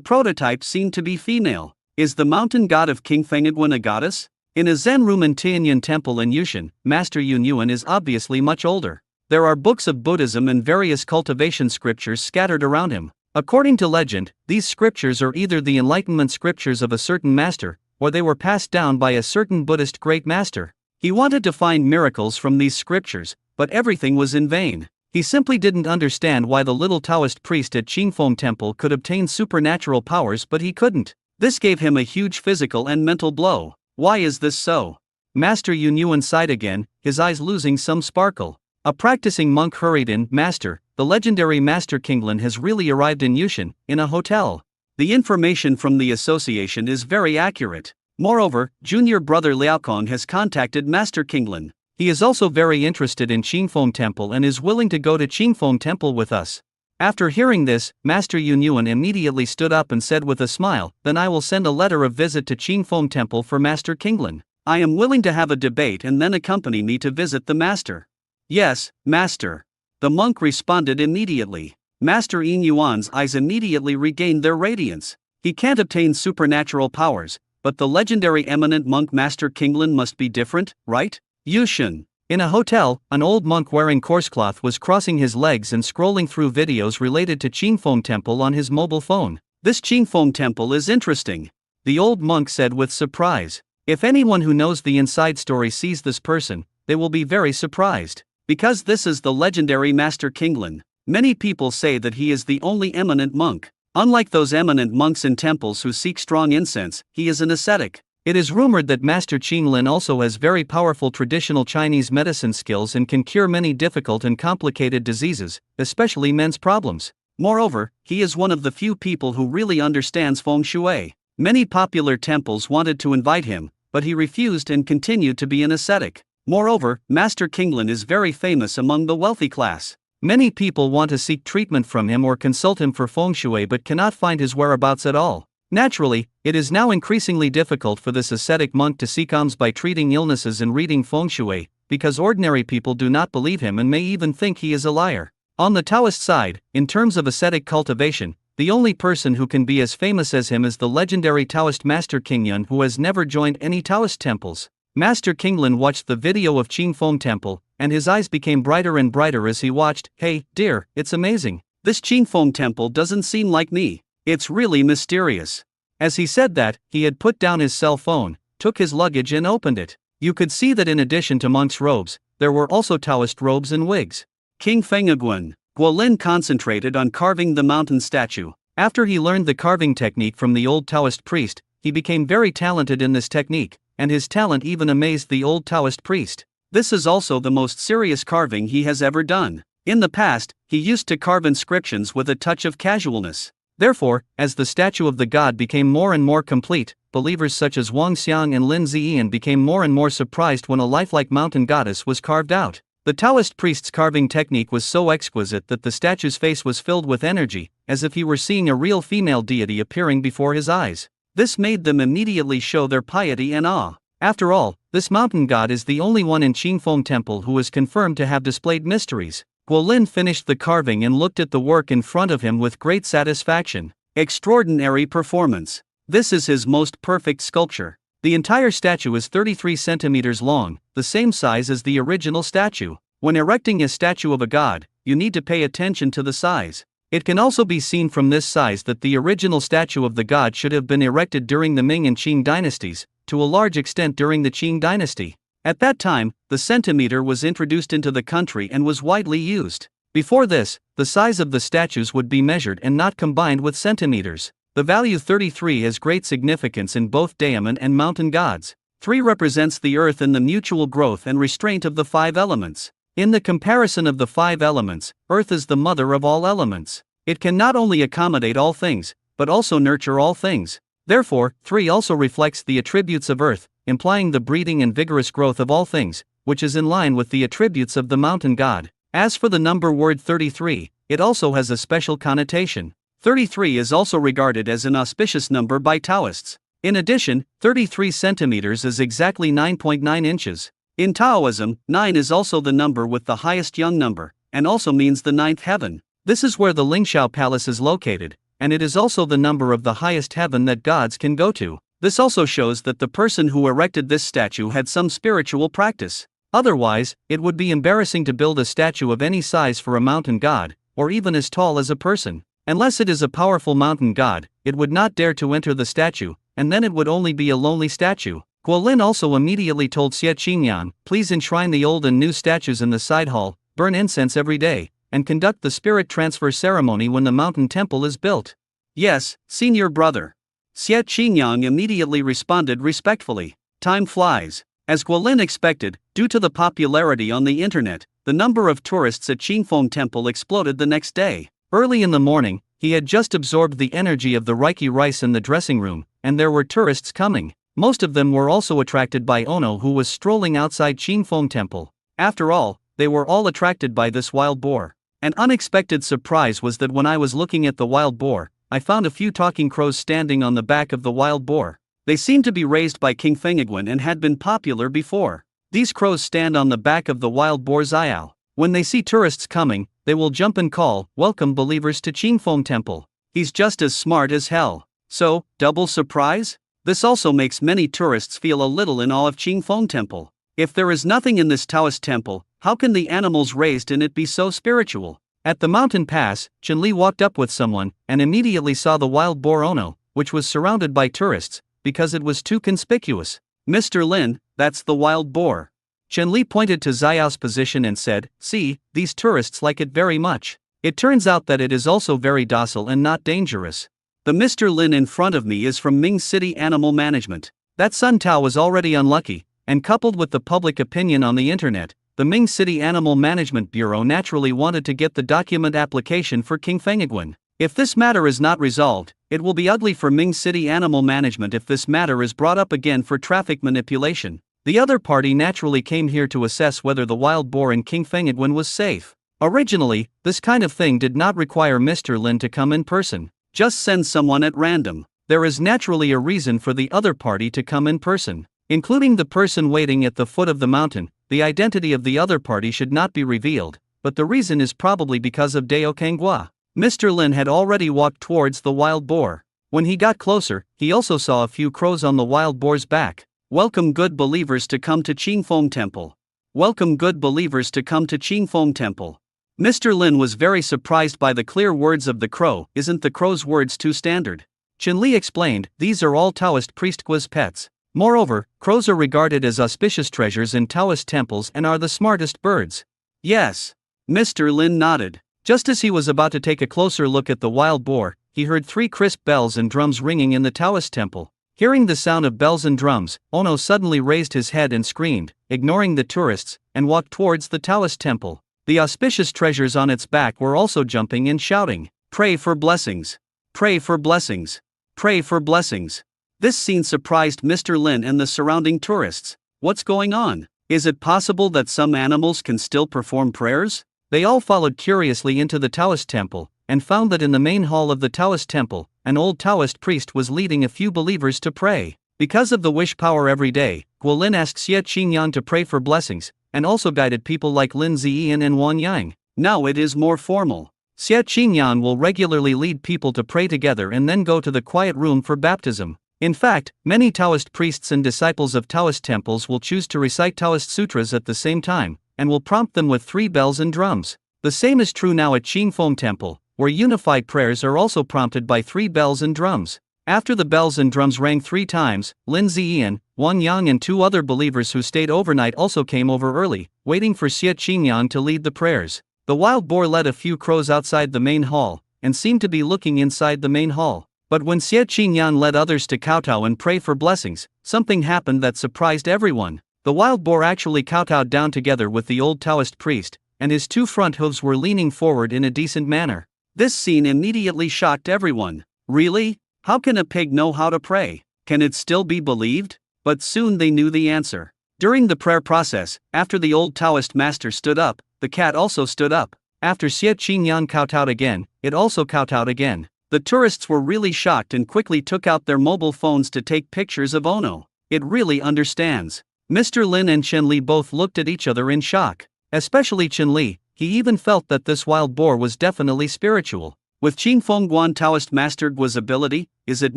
[SPEAKER 1] prototype seemed to be female. Is the mountain god of King Fengedwen a goddess? In a Zen room in Tianyin Temple in Yushan, Master Yun Yuan is obviously much older. There are books of Buddhism and various cultivation scriptures scattered around him. According to legend, these scriptures are either the enlightenment scriptures of a certain master, or they were passed down by a certain Buddhist great master. He wanted to find miracles from these scriptures, but everything was in vain. He simply didn't understand why the little Taoist priest at Qingfeng Temple could obtain supernatural powers but he couldn't. This gave him a huge physical and mental blow. Why is this so? Master Yun Yuan sighed again, his eyes losing some sparkle. A practicing monk hurried in. "Master, the legendary Master Kinglin has really arrived in Yushan, in a hotel. The information from the association is very accurate. Moreover, junior brother Liaokong has contacted Master Kinglin. He is also very interested in Qingfeng Temple and is willing to go to Qingfeng Temple with us." After hearing this, Master Yun Yuan immediately stood up and said with a smile, "Then I will send a letter of visit to Qingfeng Temple for Master Kinglin. I am willing to have a debate and then accompany me to visit the master." "Yes, master." The monk responded immediately. Master Yin Yuan's eyes immediately regained their radiance. He can't obtain supernatural powers, but the legendary eminent monk Master Kinglin must be different, right? Yushan. In a hotel, an old monk wearing coarsecloth was crossing his legs and scrolling through videos related to Qingfeng Temple on his mobile phone. "This Qingfeng Temple is interesting," the old monk said with surprise. If anyone who knows the inside story sees this person, they will be very surprised. Because this is the legendary Master Kinglin. Many people say that he is the only eminent monk. Unlike those eminent monks in temples who seek strong incense, he is an ascetic. It is rumored that Master Qinglin also has very powerful traditional Chinese medicine skills and can cure many difficult and complicated diseases, especially men's problems. Moreover, he is one of the few people who really understands feng shui. Many popular temples wanted to invite him, but he refused and continued to be an ascetic. Moreover, Master Qinglin is very famous among the wealthy class. Many people want to seek treatment from him or consult him for feng shui but cannot find his whereabouts at all. Naturally, it is now increasingly difficult for this ascetic monk to seek alms by treating illnesses and reading feng shui, because ordinary people do not believe him and may even think he is a liar. On the Taoist side, in terms of ascetic cultivation, the only person who can be as famous as him is the legendary Taoist Master Qingyun, who has never joined any Taoist temples. Master Qinglin watched the video of Qingfeng Temple, and his eyes became brighter and brighter as he watched. Hey, dear, it's amazing. This Qingfeng Temple doesn't seem like me. It's really mysterious. As he said that, he had put down his cell phone, took his luggage and opened it. You could see that in addition to monks' robes, there were also Taoist robes and wigs. King Fengiguan, Guolin concentrated on carving the mountain statue. After he learned the carving technique from the old Taoist priest, he became very talented in this technique, and his talent even amazed the old Taoist priest. This is also the most serious carving he has ever done. In the past, he used to carve inscriptions with a touch of casualness. Therefore, as the statue of the god became more and more complete, believers such as Wang Xiang and Lin Ziyan became more and more surprised when a lifelike mountain goddess was carved out. The Taoist priest's carving technique was so exquisite that the statue's face was filled with energy, as if he were seeing a real female deity appearing before his eyes. This made them immediately show their piety and awe. After all, this mountain god is the only one in Qingfeng Temple who is confirmed to have displayed mysteries. Guolin finished the carving and looked at the work in front of him with great satisfaction. Extraordinary performance. This is his most perfect sculpture. The entire statue is 33 centimeters long, the same size as the original statue. When erecting a statue of a god, you need to pay attention to the size. It can also be seen from this size that the original statue of the god should have been erected during the Ming and Qing dynasties, to a large extent during the Qing dynasty. At that time, the centimeter was introduced into the country and was widely used. Before this, the size of the statues would be measured and not combined with centimeters. The value 33 has great significance in both daemon and mountain gods. 3 represents the earth and the mutual growth and restraint of the 5 elements. In the comparison of the 5 elements, earth is the mother of all elements. It can not only accommodate all things, but also nurture all things. Therefore, 3 also reflects the attributes of earth, implying the breeding and vigorous growth of all things, which is in line with the attributes of the mountain god. As for the number word 33, it also has a special connotation. 33 is also regarded as an auspicious number by Taoists. In addition, 33 centimeters is exactly 9.9 inches. In Taoism, 9 is also the number with the highest young number, and also means the 9th heaven. This is where the Lingshao Palace is located, and it is also the number of the highest heaven that gods can go to. This also shows that the person who erected this statue had some spiritual practice. Otherwise, it would be embarrassing to build a statue of any size for a mountain god, or even as tall as a person. Unless it is a powerful mountain god, it would not dare to enter the statue, and then it would only be a lonely statue. Guolin also immediately told Xie Qingyan, please enshrine the old and new statues in the side hall, burn incense every day, and conduct the spirit transfer ceremony when the mountain temple is built. Yes, senior brother. Xie Qingyang immediately responded respectfully. Time flies. As Guolin expected, due to the popularity on the internet, the number of tourists at Qingfeng Temple exploded the next day. Early in the morning, he had just absorbed the energy of the Reiki rice in the dressing room, and there were tourists coming. Most of them were also attracted by Ono, who was strolling outside Qingfeng Temple. After all, they were all attracted by this wild boar. An unexpected surprise was that when I was looking at the wild boar, I found a few talking crows standing on the back of the wild boar. They seemed to be raised by King Fengiguan and had been popular before. These crows stand on the back of the wild boar Xiao. When they see tourists coming, they will jump and call, welcome believers to Qingfeng Temple. He's just as smart as hell. So, double surprise? This also makes many tourists feel a little in awe of Qingfeng Temple. If there is nothing in this Taoist temple, how can the animals raised in it be so spiritual? At the mountain pass, Chun-Li walked up with someone, and immediately saw the wild boar Ono, which was surrounded by tourists, because it was too conspicuous. Mr. Lin, that's the wild boar. Chun-Li pointed to Xiao's position and said, see, these tourists like it very much. It turns out that it is also very docile and not dangerous. The Mr. Lin in front of me is from Ming City Animal Management. That Sun Tao was already unlucky, and coupled with the public opinion on the internet, the Ming City Animal Management Bureau naturally wanted to get the document application for King Fengiguan. If this matter is not resolved, it will be ugly for Ming City Animal Management if this matter is brought up again for traffic manipulation. The other party naturally came here to assess whether the wild boar in King Fengiguan was safe. Originally, this kind of thing did not require Mr. Lin to come in person. Just send someone at random. There is naturally a reason for the other party to come in person, including the person waiting at the foot of the mountain. The identity of the other party should not be revealed, but the reason is probably because of Dao Kanghua. Mr. Lin had already walked towards the wild boar. When he got closer, he also saw a few crows on the wild boar's back. Welcome good believers to come to Qingfeng Temple. Welcome good believers to come to Qingfeng Temple. Mr. Lin was very surprised by the clear words of the crow. Isn't the crow's words too standard? Chen Li explained, these are all Taoist priest's pets. Moreover, crows are regarded as auspicious treasures in Taoist temples and are the smartest birds. Yes. Mr. Lin nodded. Just as he was about to take a closer look at the wild boar, he heard 3 crisp bells and drums ringing in the Taoist temple. Hearing the sound of bells and drums, Ono suddenly raised his head and screamed, ignoring the tourists, and walked towards the Taoist temple. The auspicious treasures on its back were also jumping and shouting, "Pray for blessings! Pray for blessings! Pray for blessings!" This scene surprised Mr. Lin and the surrounding tourists. What's going on? Is it possible that some animals can still perform prayers? They all followed curiously into the Taoist temple, and found that in the main hall of the Taoist temple, an old Taoist priest was leading a few believers to pray. Because of the wish power every day, Guolin asked Xie Qingyan to pray for blessings, and also guided people like Lin Ziyan and Wan Yang. Now it is more formal. Xie Qingyan will regularly lead people to pray together and then go to the quiet room for baptism. In fact, many Taoist priests and disciples of Taoist temples will choose to recite Taoist sutras at the same time, and will prompt them with 3 bells and drums. The same is true now at Qingfeng Temple, where unified prayers are also prompted by 3 bells and drums. After the bells and drums rang 3 times, Lin Ziyan, Wan Yang and 2 other believers who stayed overnight also came over early, waiting for Xie Qingyan to lead the prayers. The wild boar led a few crows outside the main hall, and seemed to be looking inside the main hall. But when Xie Qingyan led others to kowtow and pray for blessings, something happened that surprised everyone. The wild boar actually kowtowed down together with the old Taoist priest, and his 2 front hooves were leaning forward in a decent manner. This scene immediately shocked everyone. Really? How can a pig know how to pray? Can it still be believed? But soon they knew the answer. During the prayer process, after the old Taoist master stood up, the cat also stood up. After Xie Qingyan kowtowed again, it also kowtowed again. The tourists were really shocked and quickly took out their mobile phones to take pictures of Ono. It really understands. Mr. Lin and Chen Li both looked at each other in shock. Especially Chen Li, he even felt that this wild boar was definitely spiritual. With Qingfeng Guan Taoist Master Guo's ability, is it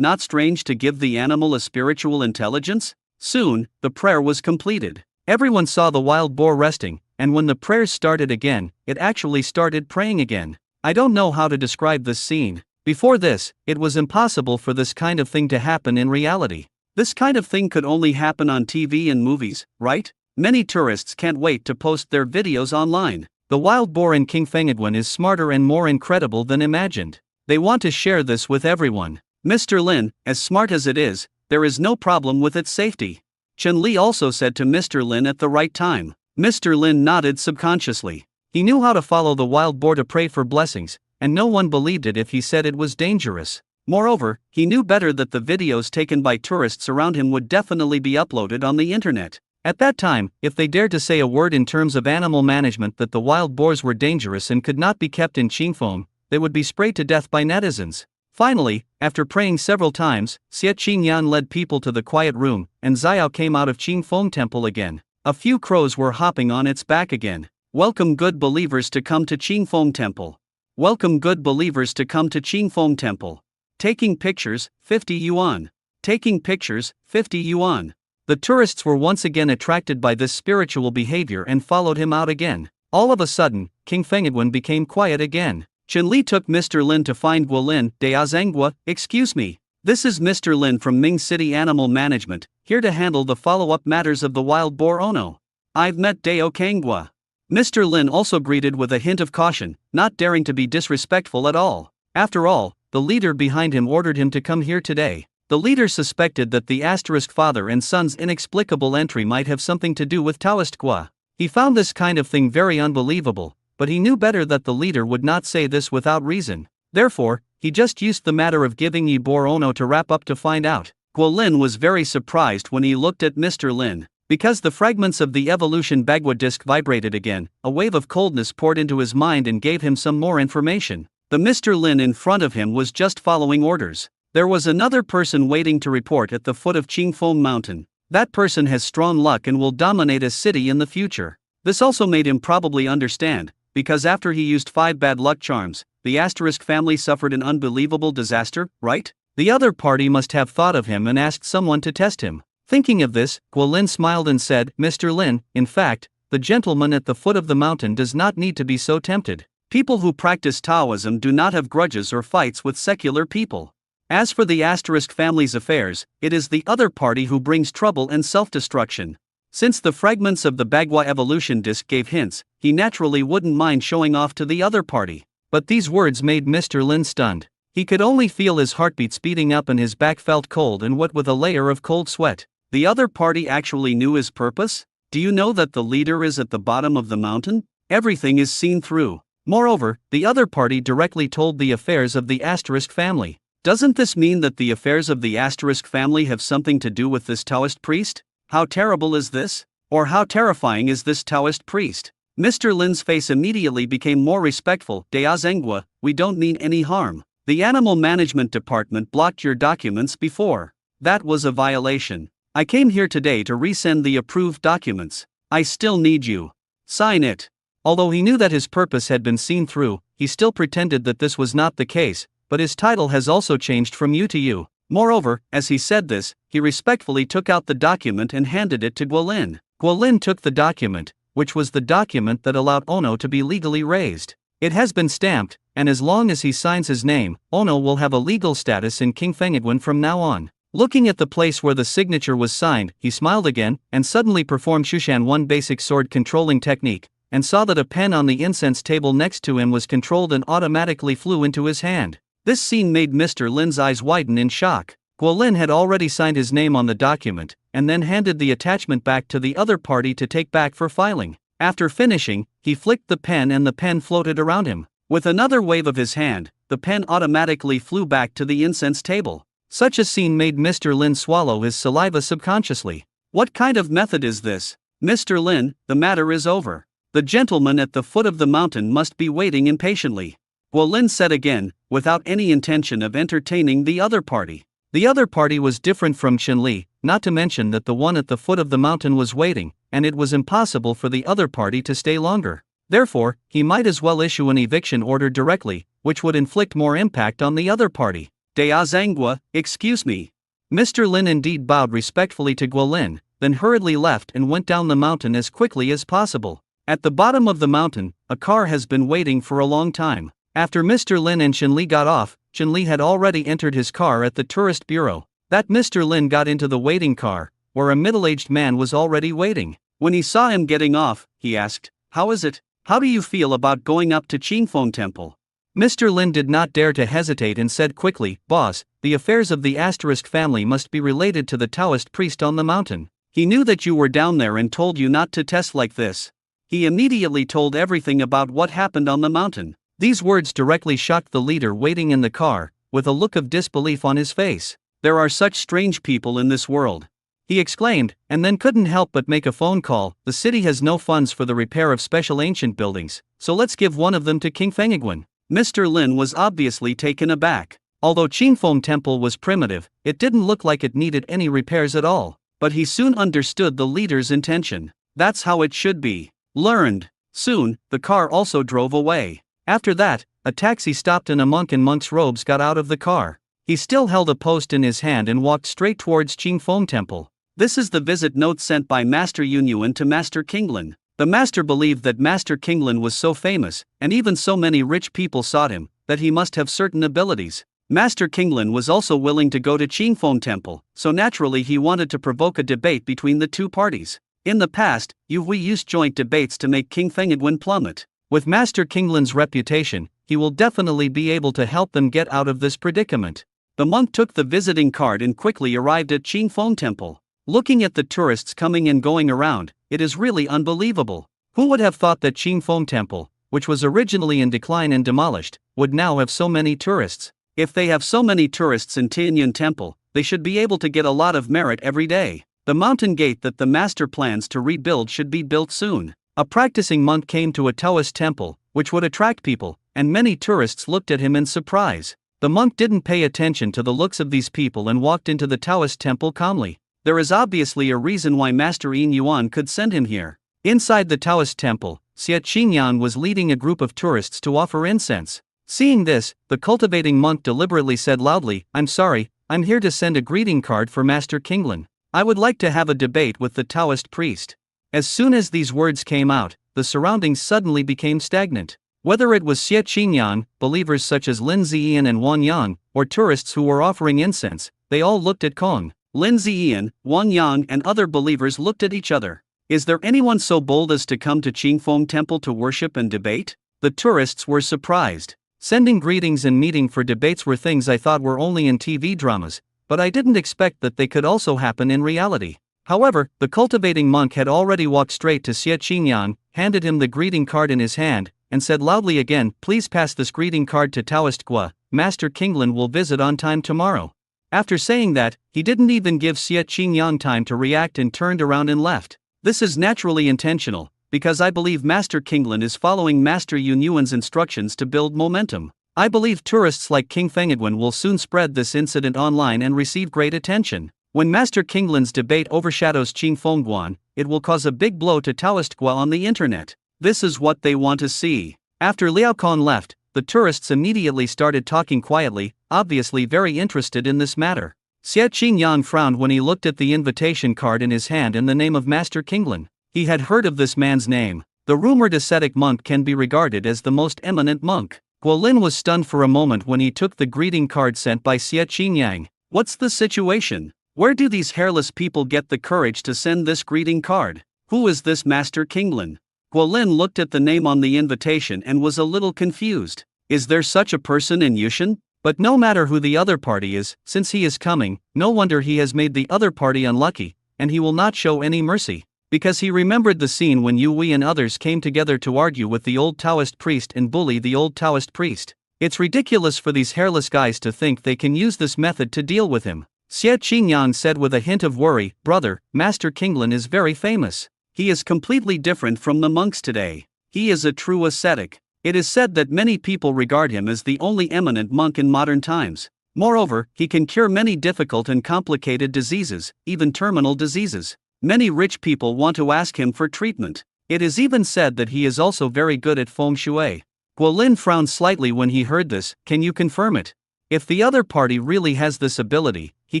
[SPEAKER 1] not strange to give the animal a spiritual intelligence? Soon, the prayer was completed. Everyone saw the wild boar resting, and when the prayers started again, it actually started praying again. I don't know how to describe this scene. Before this, it was impossible for this kind of thing to happen in reality. This kind of thing could only happen on TV and movies, right? Many tourists can't wait to post their videos online. The wild boar in King Fengiguan is smarter and more incredible than imagined. They want to share this with everyone. Mr. Lin, as smart as it is, there is no problem with its safety. Chen Li also said to Mr. Lin at the right time. Mr. Lin nodded subconsciously. He knew how to follow the wild boar to pray for blessings, and no one believed it if he said it was dangerous. Moreover, he knew better that the videos taken by tourists around him would definitely be uploaded on the internet. At that time, if they dared to say a word in terms of animal management that the wild boars were dangerous and could not be kept in Qingfeng, they would be sprayed to death by netizens. Finally, after praying several times, Xie Qingyan led people to the quiet room, and Xiao came out of Qingfeng Temple again. A few crows were hopping on its back again. Welcome good believers to come to Qingfeng Temple. Welcome good believers to come to Qingfeng Temple. Taking pictures, 50 yuan. Taking pictures, 50 yuan. The tourists were once again attracted by this spiritual behavior and followed him out again. All of a sudden, King Fengiguan became quiet again. Chen Li took Mr. Lin to find Guolin. Zhengguo, excuse me. This is Mr. Lin from Ming City Animal Management, here to handle the follow-up matters of the wild boar Ono. I've met Dao Kanghua. Mr. Lin also greeted with a hint of caution, not daring to be disrespectful at all. After all, the leader behind him ordered him to come here today. The leader suspected that the asterisk father and son's inexplicable entry might have something to do with Taoist Gua. He found this kind of thing very unbelievable, but he knew better that the leader would not say this without reason. Therefore, he just used the matter of giving Yibor Ono to wrap up to find out. Guo Lin was very surprised when he looked at Mr. Lin. Because the fragments of the evolution Bagua disc vibrated again, a wave of coldness poured into his mind and gave him some more information. The Mr. Lin in front of him was just following orders. There was another person waiting to report at the foot of Qingfeng Mountain. That person has strong luck and will dominate a city in the future. This also made him probably understand, because after he used 5 bad luck charms, the asterisk family suffered an unbelievable disaster, right? The other party must have thought of him and asked someone to test him. Thinking of this, Guo Lin smiled and said, Mr. Lin, in fact, the gentleman at the foot of the mountain does not need to be so tempted. People who practice Taoism do not have grudges or fights with secular people. As for the asterisk family's affairs, it is the other party who brings trouble and self-destruction. Since the fragments of the Bagua evolution disc gave hints, he naturally wouldn't mind showing off to the other party. But these words made Mr. Lin stunned. He could only feel his heartbeat speeding up and his back felt cold and wet with a layer of cold sweat. The other party actually knew his purpose? Do you know that the leader is at the bottom of the mountain? Everything is seen through. Moreover, the other party directly told the affairs of the asterisk family. Doesn't this mean that the affairs of the asterisk family have something to do with this Taoist priest? How terrible is this? Or how terrifying is this Taoist priest? Mr. Lin's face immediately became more respectful. Dea Zhenghua, we don't mean any harm. The Animal Management Department blocked your documents before. That was a violation. I came here today to resend the approved documents. I still need you. Sign it. Although he knew that his purpose had been seen through, he still pretended that this was not the case. But his title has also changed from you to you. Moreover, as he said this, he respectfully took out the document and handed it to Guo Lin. Guo Lin took the document, which was the document that allowed Ono to be legally raised. It has been stamped, and as long as he signs his name, Ono will have a legal status in King Fengiguan from now on. Looking at the place where the signature was signed, he smiled again, and suddenly performed Shushan 1 basic sword controlling technique, and saw that a pen on the incense table next to him was controlled and automatically flew into his hand. This scene made Mr. Lin's eyes widen in shock. Guo Lin had already signed his name on the document, and then handed the attachment back to the other party to take back for filing. After finishing, he flicked the pen and the pen floated around him. With another wave of his hand, the pen automatically flew back to the incense table. Such a scene made Mr. Lin swallow his saliva subconsciously. What kind of method is this? Mr. Lin, the matter is over. The gentleman at the foot of the mountain must be waiting impatiently. Guo Lin said again, without any intention of entertaining the other party. The other party was different from Qinli, not to mention that the one at the foot of the mountain was waiting, and it was impossible for the other party to stay longer. Therefore, he might as well issue an eviction order directly, which would inflict more impact on the other party. Dea Zhenghua, excuse me. Mr. Lin indeed bowed respectfully to Guo Lin, then hurriedly left and went down the mountain as quickly as possible. At the bottom of the mountain, a car has been waiting for a long time. After Mr. Lin and Qinli got off, Qinli had already entered his car at the tourist bureau. That Mr. Lin got into the waiting car, where a middle-aged man was already waiting. When he saw him getting off, he asked, "How is it? How do you feel about going up to Qingfeng Temple?" Mr. Lin did not dare to hesitate and said quickly, "Boss, the affairs of the asterisk family must be related to the Taoist priest on the mountain. He knew that you were down there and told you not to test like this." He immediately told everything about what happened on the mountain. These words directly shocked the leader waiting in the car, with a look of disbelief on his face. "There are such strange people in this world," he exclaimed, and then couldn't help but make a phone call. "The city has no funds for the repair of special ancient buildings, so let's give one of them to King Fengiguan." Mr. Lin was obviously taken aback. Although Qingfeng Temple was primitive, it didn't look like it needed any repairs at all. But he soon understood the leader's intention. That's how it should be. Learned. Soon, the car also drove away. After that, a taxi stopped and a monk in monk's robes got out of the car. He still held a post in his hand and walked straight towards Qingfeng Temple. This is the visit note sent by Master Yunyuan to Master Kinglin. The master believed that Master Kinglin was so famous, and even so many rich people sought him, that he must have certain abilities. Master Kinglin was also willing to go to Qingfeng Temple, so naturally he wanted to provoke a debate between the two parties. In the past, we used joint debates to make King Fengedwen plummet. With Master Kinglin's reputation, he will definitely be able to help them get out of this predicament. The monk took the visiting card and quickly arrived at Qingfeng Temple. Looking at the tourists coming and going around, it is really unbelievable. Who would have thought that Qingfeng Temple, which was originally in decline and demolished, would now have so many tourists? If they have so many tourists in Tianyun Temple, they should be able to get a lot of merit every day. The mountain gate that the master plans to rebuild should be built soon. A practicing monk came to a Taoist temple, which would attract people, and many tourists looked at him in surprise. The monk didn't pay attention to the looks of these people and walked into the Taoist temple calmly. There is obviously a reason why Master Yin Yuan could send him here. Inside the Taoist temple, Xie Qingyan was leading a group of tourists to offer incense. Seeing this, the cultivating monk deliberately said loudly, "I'm sorry, I'm here to send a greeting card for Master Kinglin. I would like to have a debate with the Taoist priest." As soon as these words came out, the surroundings suddenly became stagnant. Whether it was Xie Qingyan, believers such as Lin Ziyan and Wang Yang, or tourists who were offering incense, they all looked at Kong. Lin Ziyan, Wang Yang and other believers looked at each other. Is there anyone so bold as to come to Qingfeng Temple to worship and debate? The tourists were surprised. Sending greetings and meeting for debates were things I thought were only in TV dramas, but I didn't expect that they could also happen in reality. However, the cultivating monk had already walked straight to Xie Qingyan, handed him the greeting card in his hand, and said loudly again, "Please pass this greeting card to Taoist Gua. Master Kinglin will visit on time tomorrow." After saying that, he didn't even give Xie Qingyan time to react and turned around and left. This is naturally intentional, because I believe Master Kinglin is following Master Yun Yuan's instructions to build momentum. I believe tourists like King Fengedwen will soon spread this incident online and receive great attention. When Master Kinglin's debate overshadows Qingfeng Guan, it will cause a big blow to Taoist Gua on the internet. This is what they want to see. After Liao Con left, the tourists immediately started talking quietly, obviously very interested in this matter. Xie Qingyan frowned when he looked at the invitation card in his hand and the name of Master Kinglin. He had heard of this man's name. The rumored ascetic monk can be regarded as the most eminent monk. Guolin was stunned for a moment when he took the greeting card sent by Xie Qingyang. What's the situation? Where do these hairless people get the courage to send this greeting card? Who is this Master Kinglin? Guolin looked at the name on the invitation and was a little confused. Is there such a person in Yushan? But no matter who the other party is, since he is coming, no wonder he has made the other party unlucky, and he will not show any mercy. Because he remembered the scene when Yu Wei and others came together to argue with the old Taoist priest and bully the old Taoist priest. It's ridiculous for these hairless guys to think they can use this method to deal with him. Xie Qingyang said with a hint of worry, "Brother, Master Kinglin is very famous. He is completely different from the monks today. He is a true ascetic. It is said that many people regard him as the only eminent monk in modern times. Moreover, he can cure many difficult and complicated diseases, even terminal diseases. Many rich people want to ask him for treatment. It is even said that he is also very good at feng shui." Guolin frowned slightly when he heard this. "Can you confirm it? If the other party really has this ability, he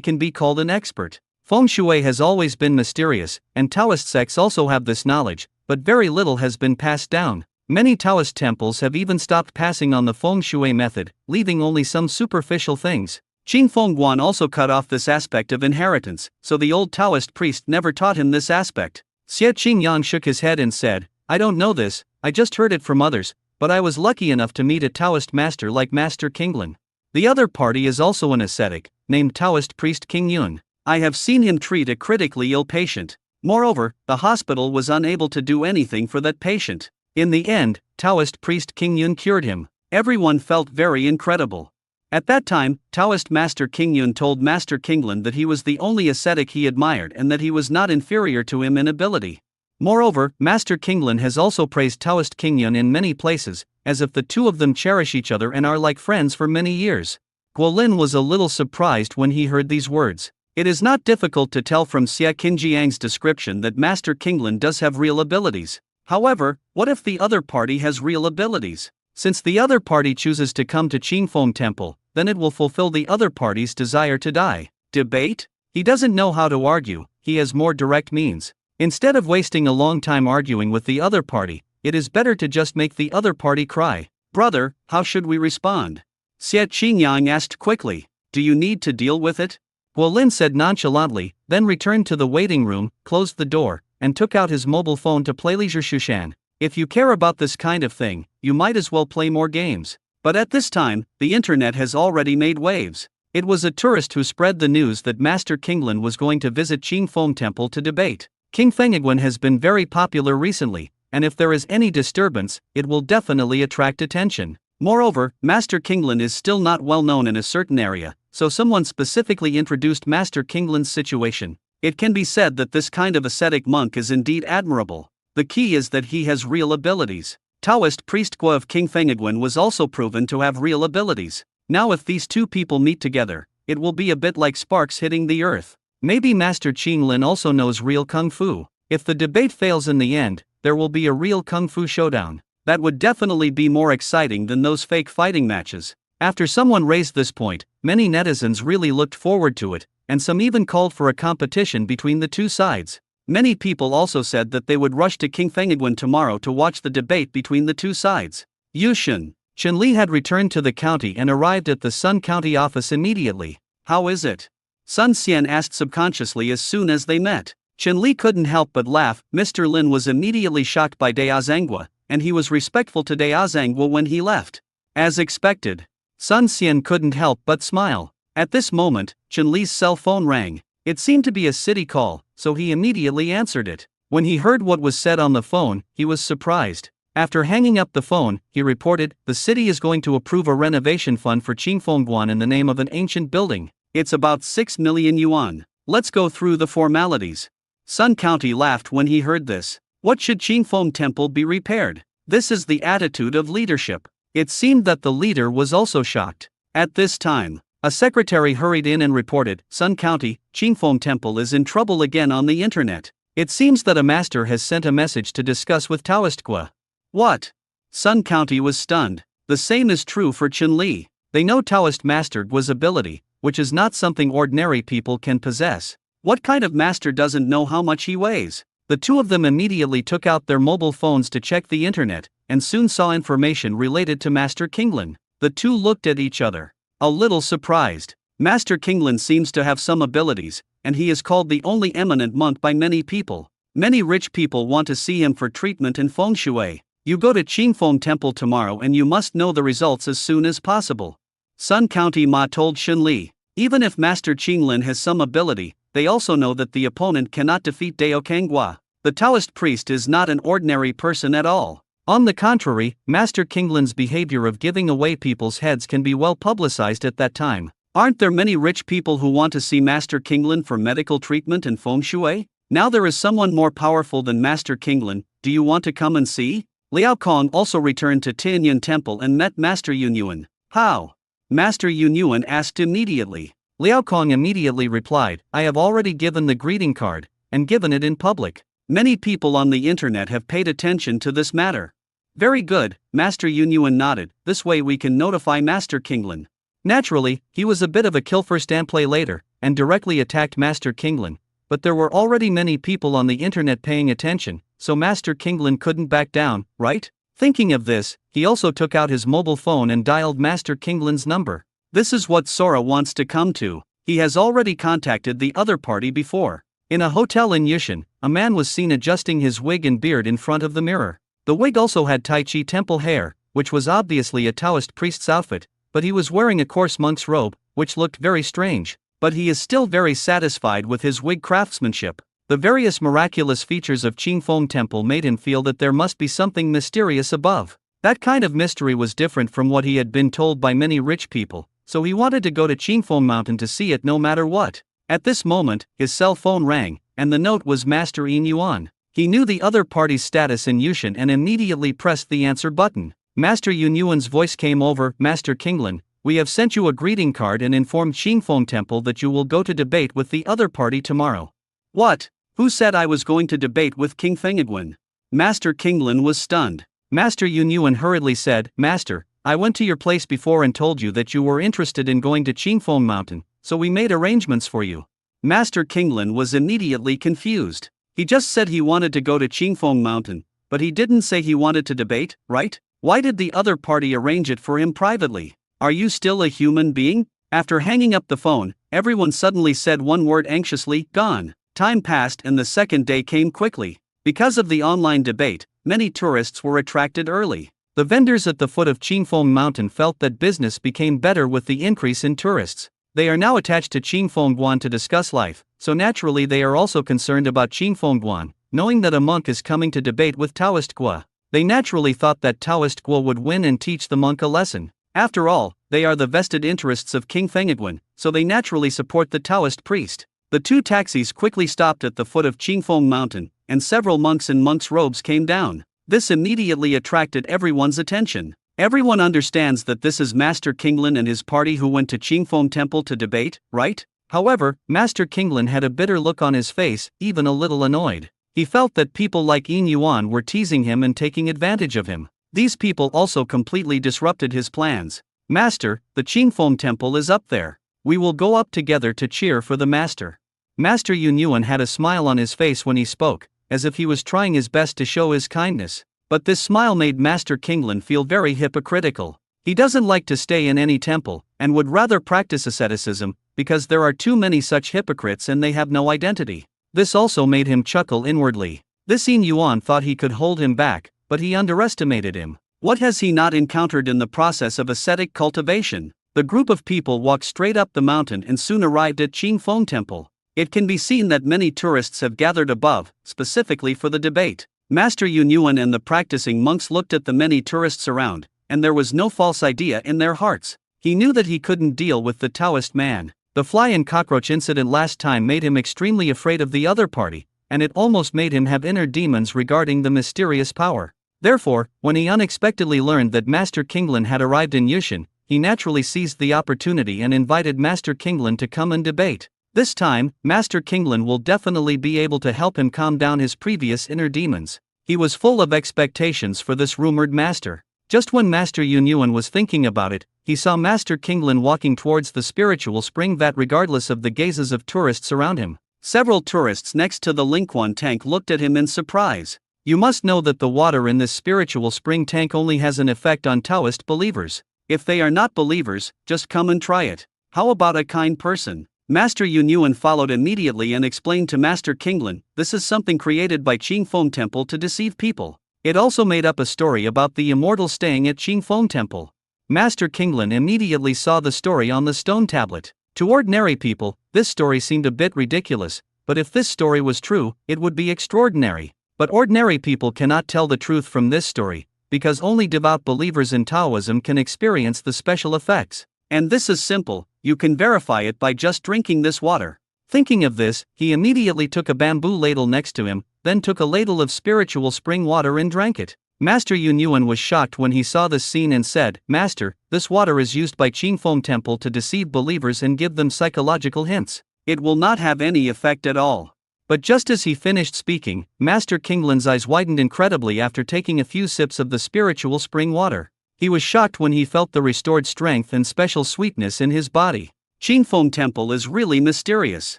[SPEAKER 1] can be called an expert. Feng shui has always been mysterious, and Taoist sects also have this knowledge, but very little has been passed down. Many Taoist temples have even stopped passing on the feng shui method, leaving only some superficial things. Qingfeng Guan also cut off this aspect of inheritance, so the old Taoist priest never taught him this aspect." Xie Qingyan shook his head and said, "I don't know this, I just heard it from others, but I was lucky enough to meet a Taoist master like Master Kinglin. The other party is also an ascetic, named Taoist priest King Yun. I have seen him treat a critically ill patient. Moreover, the hospital was unable to do anything for that patient. In the end, Taoist priest King Yun cured him. Everyone felt very incredible. At that time, Taoist Master King Yun told Master Kinglin that he was the only ascetic he admired and that he was not inferior to him in ability. Moreover, Master Kinglin has also praised Taoist King Yun in many places, as if the two of them cherish each other and are like friends for many years." Guolin was a little surprised when he heard these words. It is not difficult to tell from Xie Qingyang's description that Master Kinglin does have real abilities. However, what if the other party has real abilities? Since the other party chooses to come to Qingfeng Temple, then it will fulfill the other party's desire to die. Debate? He doesn't know how to argue, he has more direct means. Instead of wasting a long time arguing with the other party, it is better to just make the other party cry. "Brother, how should we respond?" Xie Qingyang asked quickly. "Do you need to deal with it?" Guolin said nonchalantly, then returned to the waiting room, closed the door, and took out his mobile phone to play Leisure Shushan. If you care about this kind of thing, you might as well play more games. But at this time, the internet has already made waves. It was a tourist who spread the news that Master Kinglin was going to visit Qingfeng Temple to debate. King Fengiguan has been very popular recently, and if there is any disturbance, it will definitely attract attention. Moreover, Master Kinglin is still not well known in a certain area, so someone specifically introduced Master Kinglin's situation. It can be said that this kind of ascetic monk is indeed admirable. The key is that he has real abilities. Taoist priest Guo of King Fengiguan was also proven to have real abilities. Now if these two people meet together, it will be a bit like sparks hitting the earth. Maybe Master Qinglin also knows real kung fu. If the debate fails in the end, there will be a real kung fu showdown. That would definitely be more exciting than those fake fighting matches. After someone raised this point, many netizens really looked forward to it, and some even called for a competition between the two sides. Many people also said that they would rush to King Fengiguan tomorrow to watch the debate between the two sides. Yushan. Chun-Li had returned to the county and arrived at the Sun County office immediately. "How is it?" Sun Xian asked subconsciously as soon as they met. Chun-Li couldn't help but laugh. Mr. Lin was immediately shocked by Dea Zhangguo, and he was respectful to Dea Zhangguo when he left. As expected. Sun Xian couldn't help but smile. At this moment, Chun-Li's cell phone rang. It seemed to be a city call, so he immediately answered it. When he heard what was said on the phone, he was surprised. After hanging up the phone, he reported, "The city is going to approve a renovation fund for Qingfengguan in the name of an ancient building. It's about 6 million yuan. Let's go through the formalities." Sun County laughed when he heard this. What should Qingfeng Temple be repaired? This is the attitude of leadership. It seemed that the leader was also shocked. At this time, a secretary hurried in and reported, "Sun County, Qingfeng Temple is in trouble again on the internet. It seems that a master has sent a message to discuss with Taoist Gua." What? Sun County was stunned. The same is true for Chun-Li. They know Taoist Master Gua's ability, which is not something ordinary people can possess. What kind of master doesn't know how much he weighs? The two of them immediately took out their mobile phones to check the internet, and soon saw information related to Master Kinglin. The two looked at each other, a little surprised. Master Kinglin seems to have some abilities, and he is called the only eminent monk by many people. Many rich people want to see him for treatment in feng shui. You go to Qingfeng Temple tomorrow and you must know the results as soon as possible. Sun County Ma told Chun-Li. Even if Master Qinglin has some ability, they also know that the opponent cannot defeat Dao Kanggua. The Taoist priest is not an ordinary person at all. On the contrary, Master Kinglin's behavior of giving away people's heads can be well publicized at that time. Aren't there many rich people who want to see Master Kinglin for medical treatment and feng shui? Now there is someone more powerful than Master Kinglin. Do you want to come and see? Liao Kong also returned to Tianyuan Temple and met Master Yunyuan. How? Master Yunyuan asked immediately. Liao Kong immediately replied, "I have already given the greeting card, and given it in public. Many people on the internet have paid attention to this matter." Very good, Master Yunyuan nodded. "This way we can notify Master Kinglin." Naturally, he was a bit of a kill first and play later, and directly attacked Master Kinglin. But there were already many people on the internet paying attention, so Master Kinglin couldn't back down, right? Thinking of this, he also took out his mobile phone and dialed Master Kinglin's number. This is what Sora wants to come to. He has already contacted the other party before. In a hotel in Yushan, a man was seen adjusting his wig and beard in front of the mirror. The wig also had Tai Chi temple hair, which was obviously a Taoist priest's outfit, but he was wearing a coarse monk's robe, which looked very strange. But he is still very satisfied with his wig craftsmanship. The various miraculous features of Qingfeng Temple made him feel that there must be something mysterious above. That kind of mystery was different from what he had been told by many rich people, so he wanted to go to Qingfeng Mountain to see it no matter what. At this moment, his cell phone rang, and the note was Master Yin Yuan. He knew the other party's status in Yushan and immediately pressed the answer button. Master Yin Yuan's voice came over, "Master Kinglin, we have sent you a greeting card and informed Qingfeng Temple that you will go to debate with the other party tomorrow." What? Who said I was going to debate with King Fengiguan? Master Kinglin was stunned. Master Yin Yuan hurriedly said, "Master, I went to your place before and told you that you were interested in going to Qingfeng Mountain, so we made arrangements for you." Master Kinglin was immediately confused. He just said he wanted to go to Qingfeng Mountain, but he didn't say he wanted to debate, right? Why did the other party arrange it for him privately? Are you still a human being? After hanging up the phone, everyone suddenly said one word anxiously, "Gone." Time passed and the second day came quickly. Because of the online debate, many tourists were attracted early. The vendors at the foot of Qingfeng Mountain felt that business became better with the increase in tourists. They are now attached to Qingfeng to discuss life, so naturally they are also concerned about Qingfeng. Knowing that a monk is coming to debate with Taoist Gua, they naturally thought that Taoist Gua would win and teach the monk a lesson. After all, they are the vested interests of King Fengguan, so they naturally support the Taoist priest. The two taxis quickly stopped at the foot of Qingfeng Mountain, and several monks in monks' robes came down. This immediately attracted everyone's attention. Everyone understands that this is Master Kinglin and his party who went to Qingfeng Temple to debate, right? However, Master Kinglin had a bitter look on his face, even a little annoyed. He felt that people like Yin Yuan were teasing him and taking advantage of him. These people also completely disrupted his plans. Master, the Qingfeng Temple is up there. We will go up together to cheer for the master. Master Yin Yuan had a smile on his face when he spoke, as if he was trying his best to show his kindness. But this smile made Master Kinglin feel very hypocritical. He doesn't like to stay in any temple, and would rather practice asceticism, because there are too many such hypocrites and they have no identity. This also made him chuckle inwardly. This Yin Yuan thought he could hold him back, but he underestimated him. What has he not encountered in the process of ascetic cultivation? The group of people walked straight up the mountain and soon arrived at Qingfeng Temple. It can be seen that many tourists have gathered above, specifically for the debate. Master Yin Yuan and the practicing monks looked at the many tourists around, and there was no false idea in their hearts. He knew that he couldn't deal with the Taoist man. The fly and cockroach incident last time made him extremely afraid of the other party, and it almost made him have inner demons regarding the mysterious power. Therefore, when he unexpectedly learned that Master Kinglin had arrived in Yushan, he naturally seized the opportunity and invited Master Kinglin to come and debate. This time, Master Kinglin will definitely be able to help him calm down his previous inner demons. He was full of expectations for this rumored master. Just when Master Yin Yuan was thinking about it, he saw Master Kinglin walking towards the spiritual spring vat regardless of the gazes of tourists around him. Several tourists next to the Lingquan tank looked at him in surprise. You must know that the water in this spiritual spring tank only has an effect on Taoist believers. If they are not believers, just come and try it. How about a kind person? Master Yin Yuan followed immediately and explained to Master Kinglin, this is something created by Qingfeng Temple to deceive people. It also made up a story about the immortal staying at Qingfeng Temple. Master Kinglin immediately saw the story on the stone tablet. To ordinary people, this story seemed a bit ridiculous, but if this story was true, it would be extraordinary. But ordinary people cannot tell the truth from this story, because only devout believers in Taoism can experience the special effects. And this is simple, you can verify it by just drinking this water. Thinking of this, he immediately took a bamboo ladle next to him, then took a ladle of spiritual spring water and drank it. Master Yin Yuan was shocked when he saw this scene and said, Master, this water is used by Qingfeng Temple to deceive believers and give them psychological hints. It will not have any effect at all. But just as he finished speaking, Master Kinglin's eyes widened incredibly after taking a few sips of the spiritual spring water. He was shocked when he felt the restored strength and special sweetness in his body. Qingfeng Temple is really mysterious.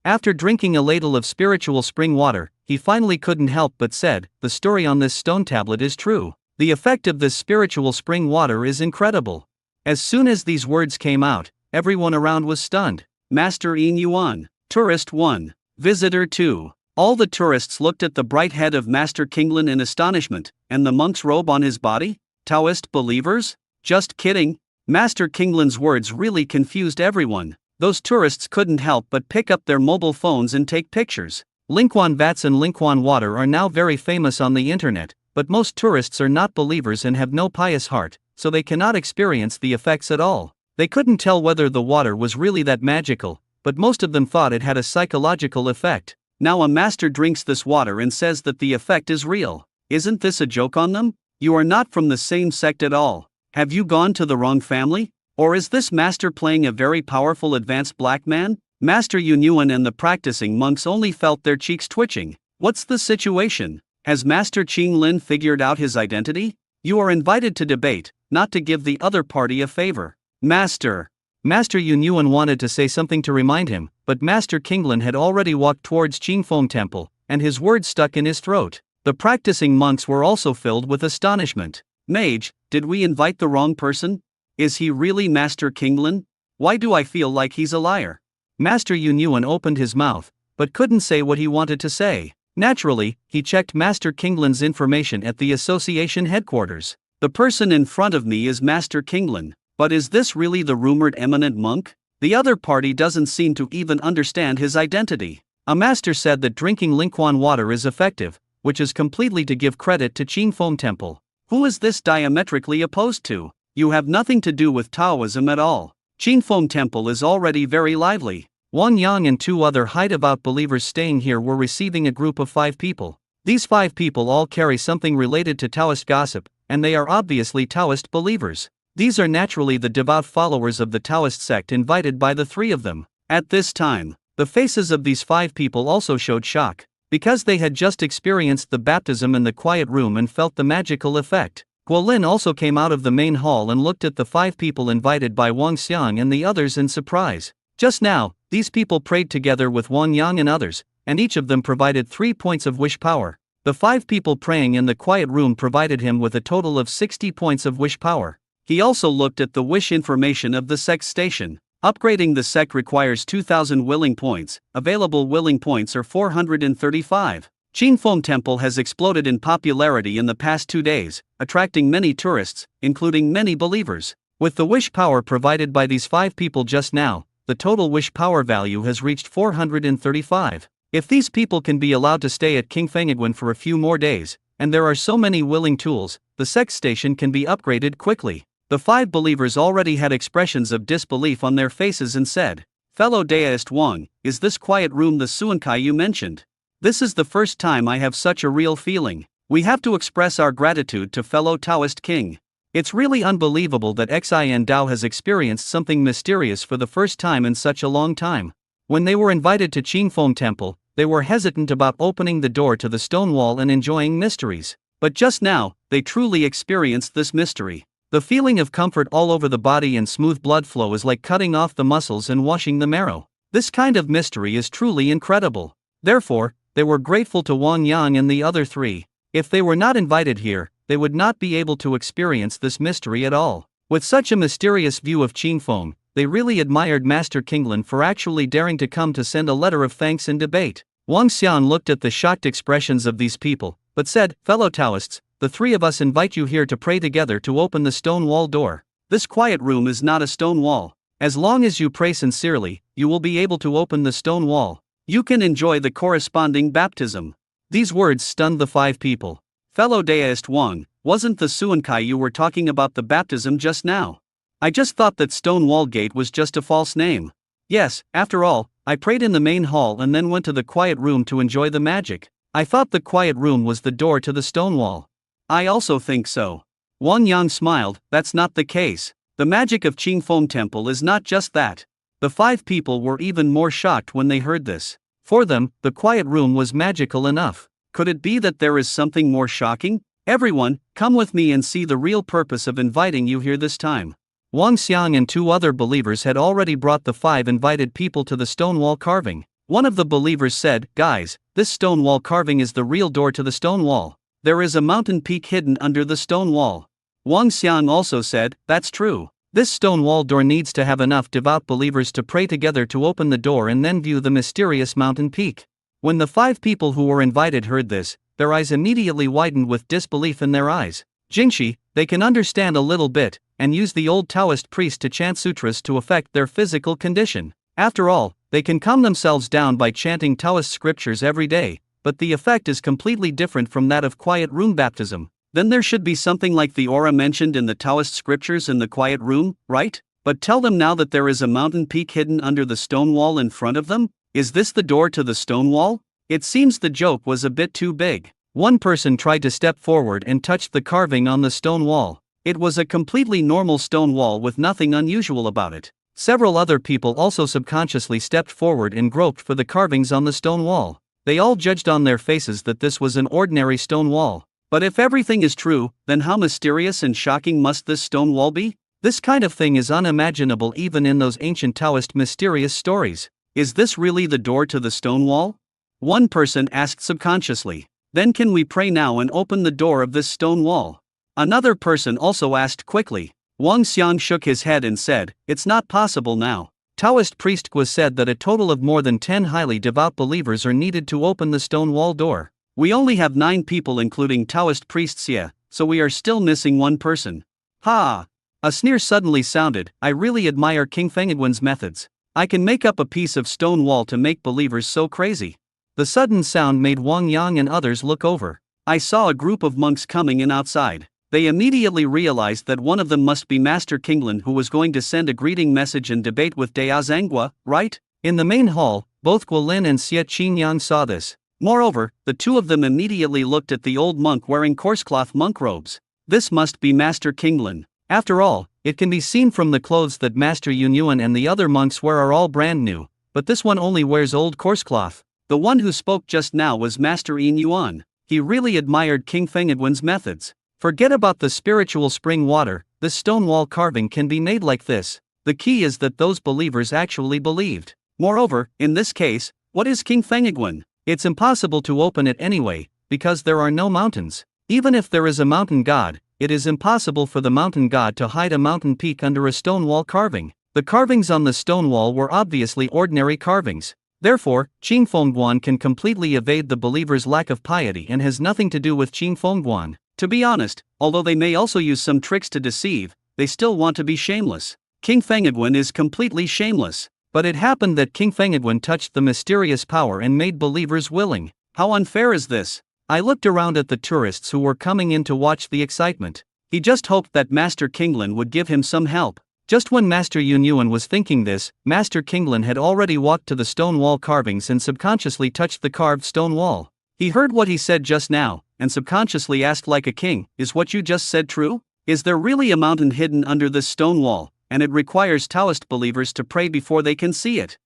[SPEAKER 1] After drinking a ladle of spiritual spring water, he finally couldn't help but said, the story on this stone tablet is true. The effect of this spiritual spring water is incredible. As soon as these words came out, everyone around was stunned. Master Yin Yuan, Tourist 1, Visitor 2. All the tourists looked at the bright head of Master Kinglin in astonishment, and the monk's robe on his body? Taoist believers? Just kidding. Master Kinglin's words really confused everyone. Those tourists couldn't help but pick up their mobile phones and take pictures. Lingquan vats and Lingquan water are now very famous on the internet, but most tourists are not believers and have no pious heart, so they cannot experience the effects at all. They couldn't tell whether the water was really that magical, but most of them thought it had a psychological effect. Now a master drinks this water and says that the effect is real. Isn't this a joke on them? You are not from the same sect at all. Have you gone to the wrong family? Or is this master playing a very powerful advanced black man? Master Yin Yuan and the practicing monks only felt their cheeks twitching. What's the situation? Has Master Qinglin figured out his identity? You are invited to debate, not to give the other party a favor. Master Yin Yuan wanted to say something to remind him, but Master Kinglin had already walked towards Qingfeng Temple, and his words stuck in his throat. The practicing monks were also filled with astonishment. Mage, did we invite the wrong person? Is he really Master Kinglin? Why do I feel like he's a liar? Master Yin Yuan opened his mouth, but couldn't say what he wanted to say. Naturally, he checked Master Kinglin's information at the association headquarters. The person in front of me is Master Kinglin, but is this really the rumored eminent monk? The other party doesn't seem to even understand his identity. A master said that drinking Lingquan water is effective, which is completely to give credit to Qingfeng Temple. Who is this diametrically opposed to? You have nothing to do with Taoism at all. Qingfeng Temple is already very lively. Wang Yang and 2 other high-devout believers staying here were receiving a group of 5 people. These 5 people all carry something related to Taoist gossip, and they are obviously Taoist believers. These are naturally the devout followers of the Taoist sect invited by the 3 of them. At this time, the faces of these 5 people also showed shock, because they had just experienced the baptism in the quiet room and felt the magical effect. Guolin also came out of the main hall and looked at the 5 people invited by Wang Xiang and the others in surprise. Just now, these people prayed together with Wang Yang and others, and each of them provided 3 points of wish power. The 5 people praying in the quiet room provided him with a total of 60 points of wish power. He also looked at the wish information of the sect station. Upgrading the sect requires 2,000 willing points. Available willing points are 435. Qingfeng Temple has exploded in popularity in the past 2 days, attracting many tourists, including many believers. With the wish power provided by these 5 people just now, the total wish power value has reached 435. If these people can be allowed to stay at King Fengiguan for a few more days, and there are so many willing tools, the sect station can be upgraded quickly. The 5 believers already had expressions of disbelief on their faces and said, "Fellow Daoist Wang, is this quiet room the Suankai you mentioned? This is the first time I have such a real feeling. We have to express our gratitude to fellow Taoist King. It's really unbelievable that Xin Dao has experienced something mysterious for the first time in such a long time." When they were invited to Qingfeng Temple, they were hesitant about opening the door to the stone wall and enjoying mysteries. But just now, they truly experienced this mystery. The feeling of comfort all over the body and smooth blood flow is like cutting off the muscles and washing the marrow. This kind of mystery is truly incredible. Therefore, they were grateful to Wang Yang and the other 3. If they were not invited here, they would not be able to experience this mystery at all. With such a mysterious view of Qingfeng, they really admired Master Kinglin for actually daring to come to send a letter of thanks and debate. Wang Xian looked at the shocked expressions of these people, but said, "Fellow Taoists, the 3 of us invite you here to pray together to open the stone wall door. This quiet room is not a stone wall. As long as you pray sincerely, you will be able to open the stone wall. You can enjoy the corresponding baptism." These words stunned the 5 people. "Fellow Daoist Wang, wasn't the Suankai you were talking about the baptism just now? I just thought that stone wall gate was just a false name. Yes, after all, I prayed in the main hall and then went to the quiet room to enjoy the magic. I thought the quiet room was the door to the stone wall." "I also think so." Wang Yang smiled. "That's not the case. The magic of Qingfeng Temple is not just that." The 5 people were even more shocked when they heard this. For them, the quiet room was magical enough. Could it be that there is something more shocking? "Everyone, come with me and see the real purpose of inviting you here this time." Wang Xiang and 2 other believers had already brought the 5 invited people to the stone wall carving. One of the believers said, "Guys, this stone wall carving is the real door to the stone wall. There is a mountain peak hidden under the stone wall." Wang Xiang also said, "That's true. This stone wall door needs to have enough devout believers to pray together to open the door and then view the mysterious mountain peak." When the 5 people who were invited heard this, their eyes immediately widened with disbelief in their eyes. Jingxi, they can understand a little bit, and use the old Taoist priest to chant sutras to affect their physical condition. After all, they can calm themselves down by chanting Taoist scriptures every day, but the effect is completely different from that of quiet room baptism. Then there should be something like the aura mentioned in the Taoist scriptures in the quiet room, right? But tell them now that there is a mountain peak hidden under the stone wall in front of them? Is this the door to the stone wall? It seems the joke was a bit too big. One person tried to step forward and touched the carving on the stone wall. It was a completely normal stone wall with nothing unusual about it. Several other people also subconsciously stepped forward and groped for the carvings on the stone wall. They all judged on their faces that this was an ordinary stone wall. But if everything is true, then how mysterious and shocking must this stone wall be? This kind of thing is unimaginable even in those ancient Taoist mysterious stories. Is this really the door to the stone wall? One person asked subconsciously. Then can we pray now and open the door of this stone wall? Another person also asked quickly. Wang Xiang shook his head and said, "It's not possible now. Taoist priest Gua said that a total of more than 10 highly devout believers are needed to open the stone wall door. We only have 9 people including Taoist priest Xie, so we are still missing one person. Ha! A sneer suddenly sounded. I really admire King Fengedwen's methods. I can make up a piece of stone wall to make believers so crazy. The sudden sound made Wang Yang and others look over. I saw a group of monks coming in outside. They immediately realized that one of them must be Master Kinglin, who was going to send a greeting message and debate with Dea Zhanggua, right? In the main hall, both Guolin and Xie Qingyang saw this. Moreover, the two of them immediately looked at the old monk wearing coarsecloth monk robes. This must be Master Kinglin. After all, it can be seen from the clothes that Master Yunyuan and the other monks wear are all brand new, but this one only wears old coarsecloth. The one who spoke just now was Master Yin Yuan. He really admired King Fengedwen's methods. Forget about the spiritual spring water, this stone wall carving can be made like this. The key is that those believers actually believed. Moreover, in this case, what is King Fengedwen? It's impossible to open it anyway, because there are no mountains. Even if there is a mountain god, it is impossible for the mountain god to hide a mountain peak under a stone wall carving. The carvings on the stone wall were obviously ordinary carvings. Therefore, Qing Fengguan can completely evade the believer's lack of piety and has nothing to do with Qing Fengguan. To be honest, although they may also use some tricks to deceive, they still want to be shameless. King Fengedwen is completely shameless. But it happened that King Fengedwen touched the mysterious power and made believers willing. How unfair is this? I looked around at the tourists who were coming in to watch the excitement. He just hoped that Master Kinglin would give him some help. Just when Master Yunyuan was thinking this, Master Kinglin had already walked to the stone wall carvings and subconsciously touched the carved stone wall. He heard what he said just now, and subconsciously asked like a king, "Is what you just said true? Is there really a mountain hidden under this stone wall, and it requires Taoist believers to pray before they can see it?"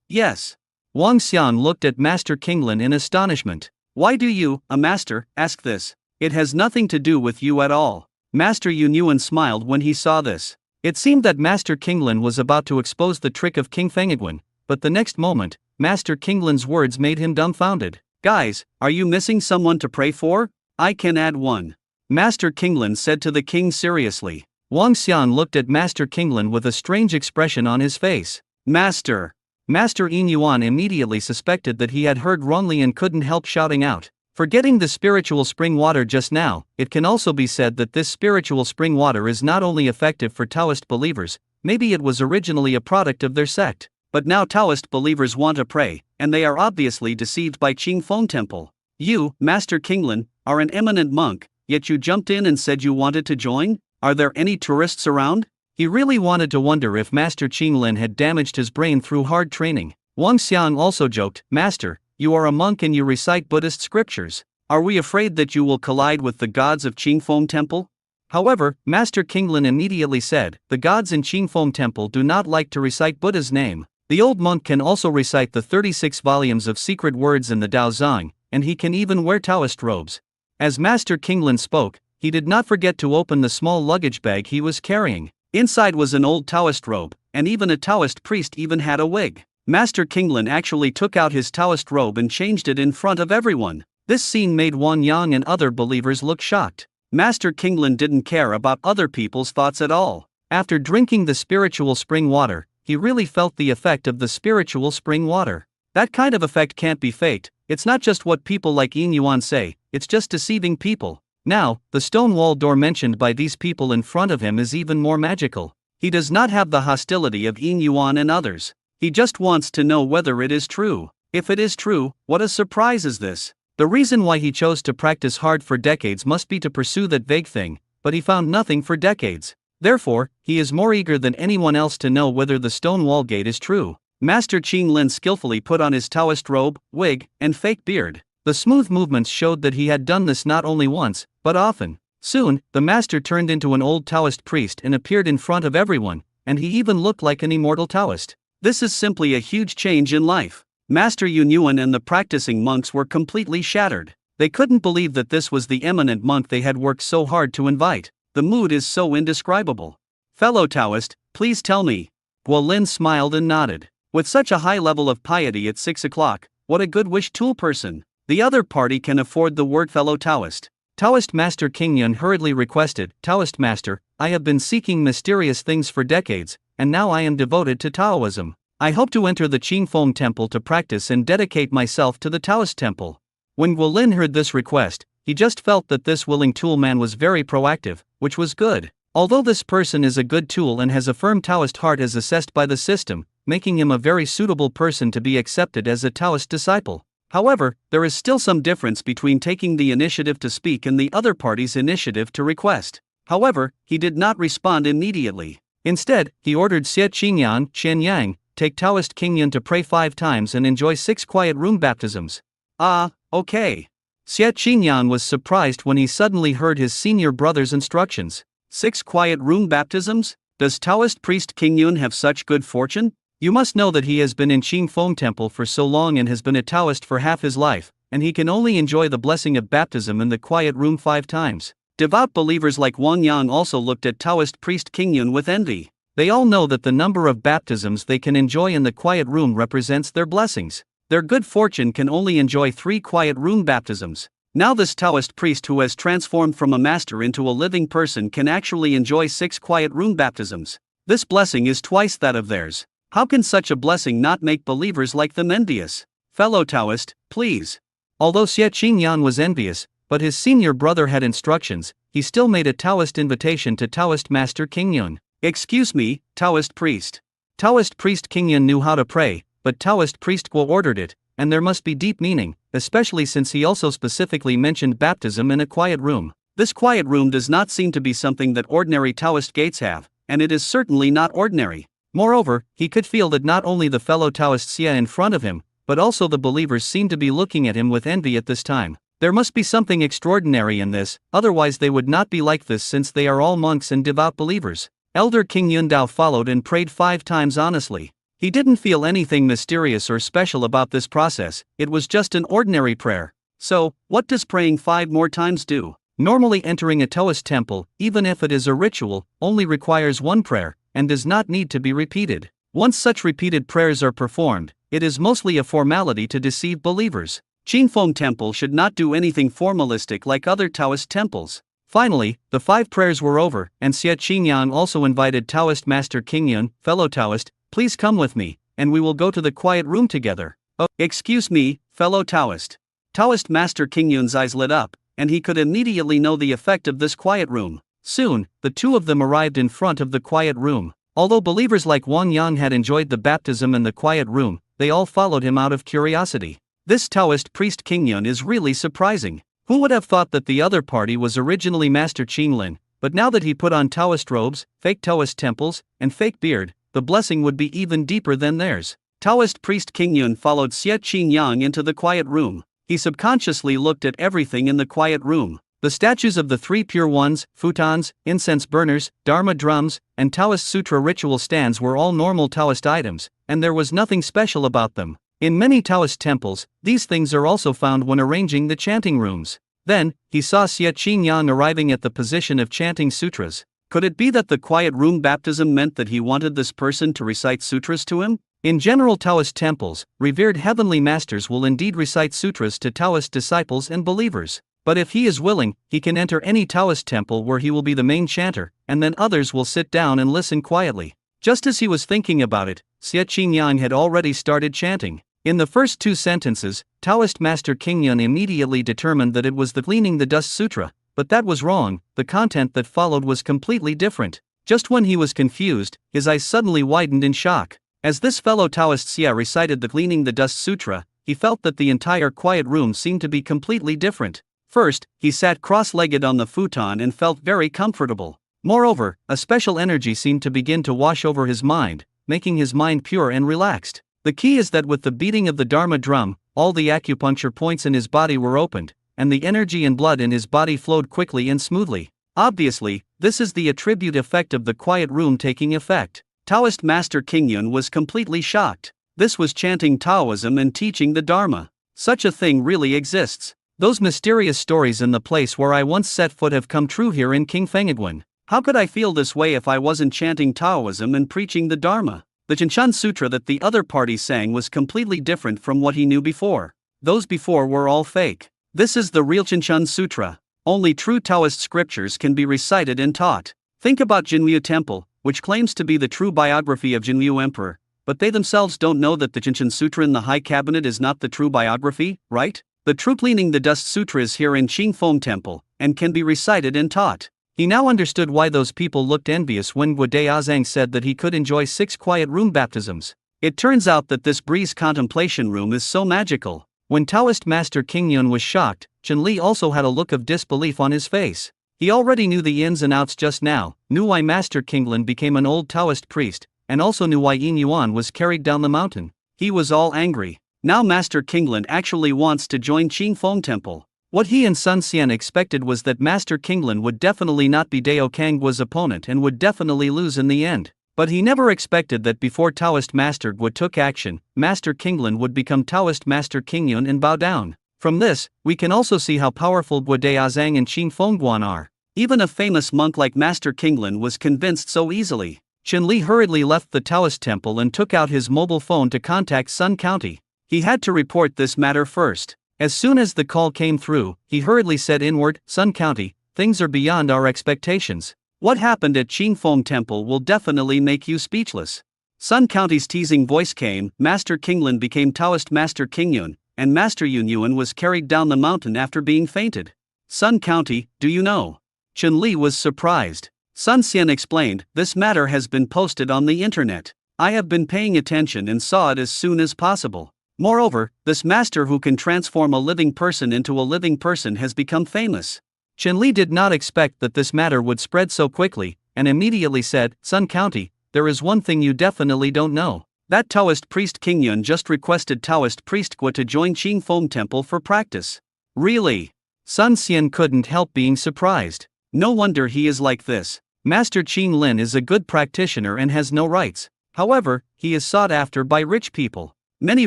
[SPEAKER 1] Yes. Wang Xian looked at Master Kinglin in astonishment. "Why do you, a master, ask this? It has nothing to do with you at all." Master Yunyuan smiled when he saw this. It seemed that Master Kinglin was about to expose the trick of King Fengedwen, but the next moment, Master Kinglin's words made him dumbfounded. "Guys, are you missing someone to pray for? I can add one," Master Kinglin said to the king seriously. Wang Xian looked at Master Kinglin with a strange expression on his face. "Master!" Master Yin Yuan immediately suspected that he had heard wrongly and couldn't help shouting out. Forgetting the spiritual spring water just now, it can also be said that this spiritual spring water is not only effective for Taoist believers, maybe it was originally a product of their sect. But now Taoist believers want to pray, and they are obviously deceived by Qing Feng Temple. You, Master Kinglin, are an eminent monk, yet you jumped in and said you wanted to join? Are there any tourists around? He really wanted to wonder if Master Qinglin had damaged his brain through hard training. Wang Xiang also joked, "Master, you are a monk and you recite Buddhist scriptures. Are we afraid that you will collide with the gods of Qing Feng Temple?" However, Master Kinglin immediately said, "The gods in Qing Feng Temple do not like to recite Buddha's name. The old monk can also recite the 36 volumes of secret words in the Dao Zhang, and he can even wear Taoist robes." As Master Kinglin spoke, he did not forget to open the small luggage bag he was carrying. Inside was an old Taoist robe, and even a Taoist priest even had a wig. Master Kinglin actually took out his Taoist robe and changed it in front of everyone. This scene made Wang Yang and other believers look shocked. Master Kinglin didn't care about other people's thoughts at all. After drinking the spiritual spring water, he really felt the effect of the spiritual spring water. That kind of effect can't be faked. It's not just what people like Yin Yuan say, it's just deceiving people. Now, the stone wall door mentioned by these people in front of him is even more magical. He does not have the hostility of Yin Yuan and others. He just wants to know whether it is true. If it is true, what a surprise is this? The reason why he chose to practice hard for decades must be to pursue that vague thing, but he found nothing for decades. Therefore, he is more eager than anyone else to know whether the stone wall gate is true. Master Qinglin skillfully put on his Taoist robe, wig, and fake beard. The smooth movements showed that he had done this not only once, but often. Soon, the master turned into an old Taoist priest and appeared in front of everyone, and he even looked like an immortal Taoist. This is simply a huge change in life. Master Yunyuan and the practicing monks were completely shattered. They couldn't believe that this was the eminent monk they had worked so hard to invite. The mood is so indescribable. "Fellow Taoist, please tell me." Guolin smiled and nodded. With such a high level of piety at 6 o'clock, what a good wish tool person. The other party can afford the word fellow Taoist. Taoist Master Qingyun hurriedly requested, "Taoist Master, I have been seeking mysterious things for decades, and now I am devoted to Taoism. I hope to enter the Qingfeng temple to practice and dedicate myself to the Taoist temple. When Guolin heard this request, he just felt that this willing tool man was very proactive, which was good. Although this person is a good tool and has a firm Taoist heart as assessed by the system, making him a very suitable person to be accepted as a Taoist disciple. However, there is still some difference between taking the initiative to speak and the other party's initiative to request. However, he did not respond immediately. Instead, he ordered Xie Qingyan, Chen Yang, take Taoist Qingyun to pray 5 times and enjoy 6 quiet room baptisms. Ah, okay. Xie Qingyan was surprised when he suddenly heard his senior brother's instructions. 6 quiet room baptisms? Does Taoist priest Qingyun have such good fortune? You must know that he has been in Qingfeng temple for so long and has been a Taoist for half his life, and he can only enjoy the blessing of baptism in the quiet room 5 times. Devout believers like Wang Yang also looked at Taoist priest Qingyun with envy. They all know that the number of baptisms they can enjoy in the quiet room represents their blessings. Their good fortune can only enjoy 3 quiet room baptisms. Now this Taoist priest who has transformed from a master into a living person can actually enjoy 6 quiet room baptisms. This blessing is twice that of theirs. How can such a blessing not make believers like them envious? Fellow Taoist, please. Although Xie Qingyan was envious, but his senior brother had instructions, he still made a Taoist invitation to Taoist Master Qingyun. Excuse me, Taoist priest. Taoist priest Qingyun knew how to pray, but Taoist priest Guo ordered it, and there must be deep meaning, especially since he also specifically mentioned baptism in a quiet room. This quiet room does not seem to be something that ordinary Taoist gates have, and it is certainly not ordinary. Moreover, he could feel that not only the fellow Taoist Xie in front of him, but also the believers seemed to be looking at him with envy at this time. There must be something extraordinary in this, otherwise they would not be like this since they are all monks and devout believers. Elder King Yundao followed and prayed 5 times honestly. He didn't feel anything mysterious or special about this process, it was just an ordinary prayer. So, what does praying 5 more times do? Normally entering a Taoist temple, even if it is a ritual, only requires 1 prayer, and does not need to be repeated. Once such repeated prayers are performed, it is mostly a formality to deceive believers. Qingfeng temple should not do anything formalistic like other Taoist temples. Finally, the 5 prayers were over, and Xie Qingyang also invited Taoist Master Qingyun, fellow Taoist, please come with me, and we will go to the quiet room together. Oh, excuse me, fellow Taoist. Taoist Master Qingyun's eyes lit up, and he could immediately know the effect of this quiet room. Soon, the 2 of them arrived in front of the quiet room. Although believers like Wang Yang had enjoyed the baptism in the quiet room, they all followed him out of curiosity. This Taoist priest Qingyun is really surprising. Who would have thought that the other party was originally Master Qinglin, but now that he put on Taoist robes, fake Taoist temples, and fake beard, the blessing would be even deeper than theirs. Taoist priest Qingyun followed Xie Qingyang into the quiet room. He subconsciously looked at everything in the quiet room. The statues of the 3 pure ones, futons, incense burners, dharma drums, and Taoist sutra ritual stands were all normal Taoist items, and there was nothing special about them. In many Taoist temples, these things are also found when arranging the chanting rooms. Then, he saw Xie Qingyang arriving at the position of chanting sutras. Could it be that the quiet room baptism meant that he wanted this person to recite sutras to him? In general Taoist temples, revered heavenly masters will indeed recite sutras to Taoist disciples and believers. But if he is willing, he can enter any Taoist temple where he will be the main chanter, and then others will sit down and listen quietly. Just as he was thinking about it, Xie Qingyang had already started chanting. In the first 2 sentences, Taoist Master Qingyun immediately determined that it was the Cleaning the Dust Sutra, but that was wrong, the content that followed was completely different. Just when he was confused, his eyes suddenly widened in shock. As this fellow Taoist Xie recited the Cleaning the Dust Sutra, he felt that the entire quiet room seemed to be completely different. First, he sat cross-legged on the futon and felt very comfortable. Moreover, a special energy seemed to begin to wash over his mind, making his mind pure and relaxed. The key is that with the beating of the Dharma drum, all the acupuncture points in his body were opened, and the energy and blood in his body flowed quickly and smoothly. Obviously, this is the attribute effect of the quiet room taking effect. Taoist Master Qingyun was completely shocked. This was chanting Taoism and teaching the Dharma. Such a thing really exists. Those mysterious stories in the place where I once set foot have come true here in King Fengedwen. How could I feel this way if I wasn't chanting Taoism and preaching the Dharma? The Shushan Sutra that the other party sang was completely different from what he knew before. Those before were all fake. This is the real Shushan Sutra. Only true Taoist scriptures can be recited and taught. Think about Jinryu Temple. which claims to be the true biography of Jinryu Emperor, but they themselves don't know that the Jinshin Sutra in the High Cabinet is not the true biography, right? The true Cleaning the Dust Sutra is here in Qingfeng Temple, and can be recited and taught. He now understood why those people looked envious when Guodazang said that he could enjoy 6 quiet room baptisms. It turns out that this breeze contemplation room is so magical. When Taoist Master Qingyun was shocked, Chun-Li also had a look of disbelief on his face. He already knew the ins and outs just now, knew why Master Qinglin became an old Taoist priest, and also knew why Yin Yuan was carried down the mountain. He was all angry. Now Master Qinglin actually wants to join Qingfeng Temple. What he and Sun Xian expected was that Master Qinglin would definitely not be Dao Kanggua's opponent and would definitely lose in the end. But he never expected that before Taoist Master Gua took action, Master Qinglin would become Taoist Master Qingyun and bow down. From this, we can also see how powerful Guodazang and Qingfeng Guan are. Even a famous monk like Master Qinglin was convinced so easily. Chun-Li hurriedly left the Taoist temple and took out his mobile phone to contact Sun County. He had to report this matter first. As soon as the call came through, he hurriedly said inward, "Sun County, things are beyond our expectations. What happened at Qingfeng Temple will definitely make you speechless." Sun County's teasing voice came, "Master Qinglin became Taoist Master Qingyun, and Master Yun Yuan was carried down the mountain after being fainted." "Sun County, do you know?" Chun-Li was surprised. Sun Xian explained, "This matter has been posted on the internet. I have been paying attention and saw it as soon as possible. Moreover, this master who can transform a living person into a living person has become famous." Chun-Li did not expect that this matter would spread so quickly, and immediately said, "Sun County, there is one thing you definitely don't know. That Taoist priest Qingyun just requested Taoist priest Gua to join Qingfeng Temple for practice." "Really?" Sun Xian couldn't help being surprised. No wonder he is like this. Master Qin Lin is a good practitioner and has no rights. However, he is sought after by rich people. Many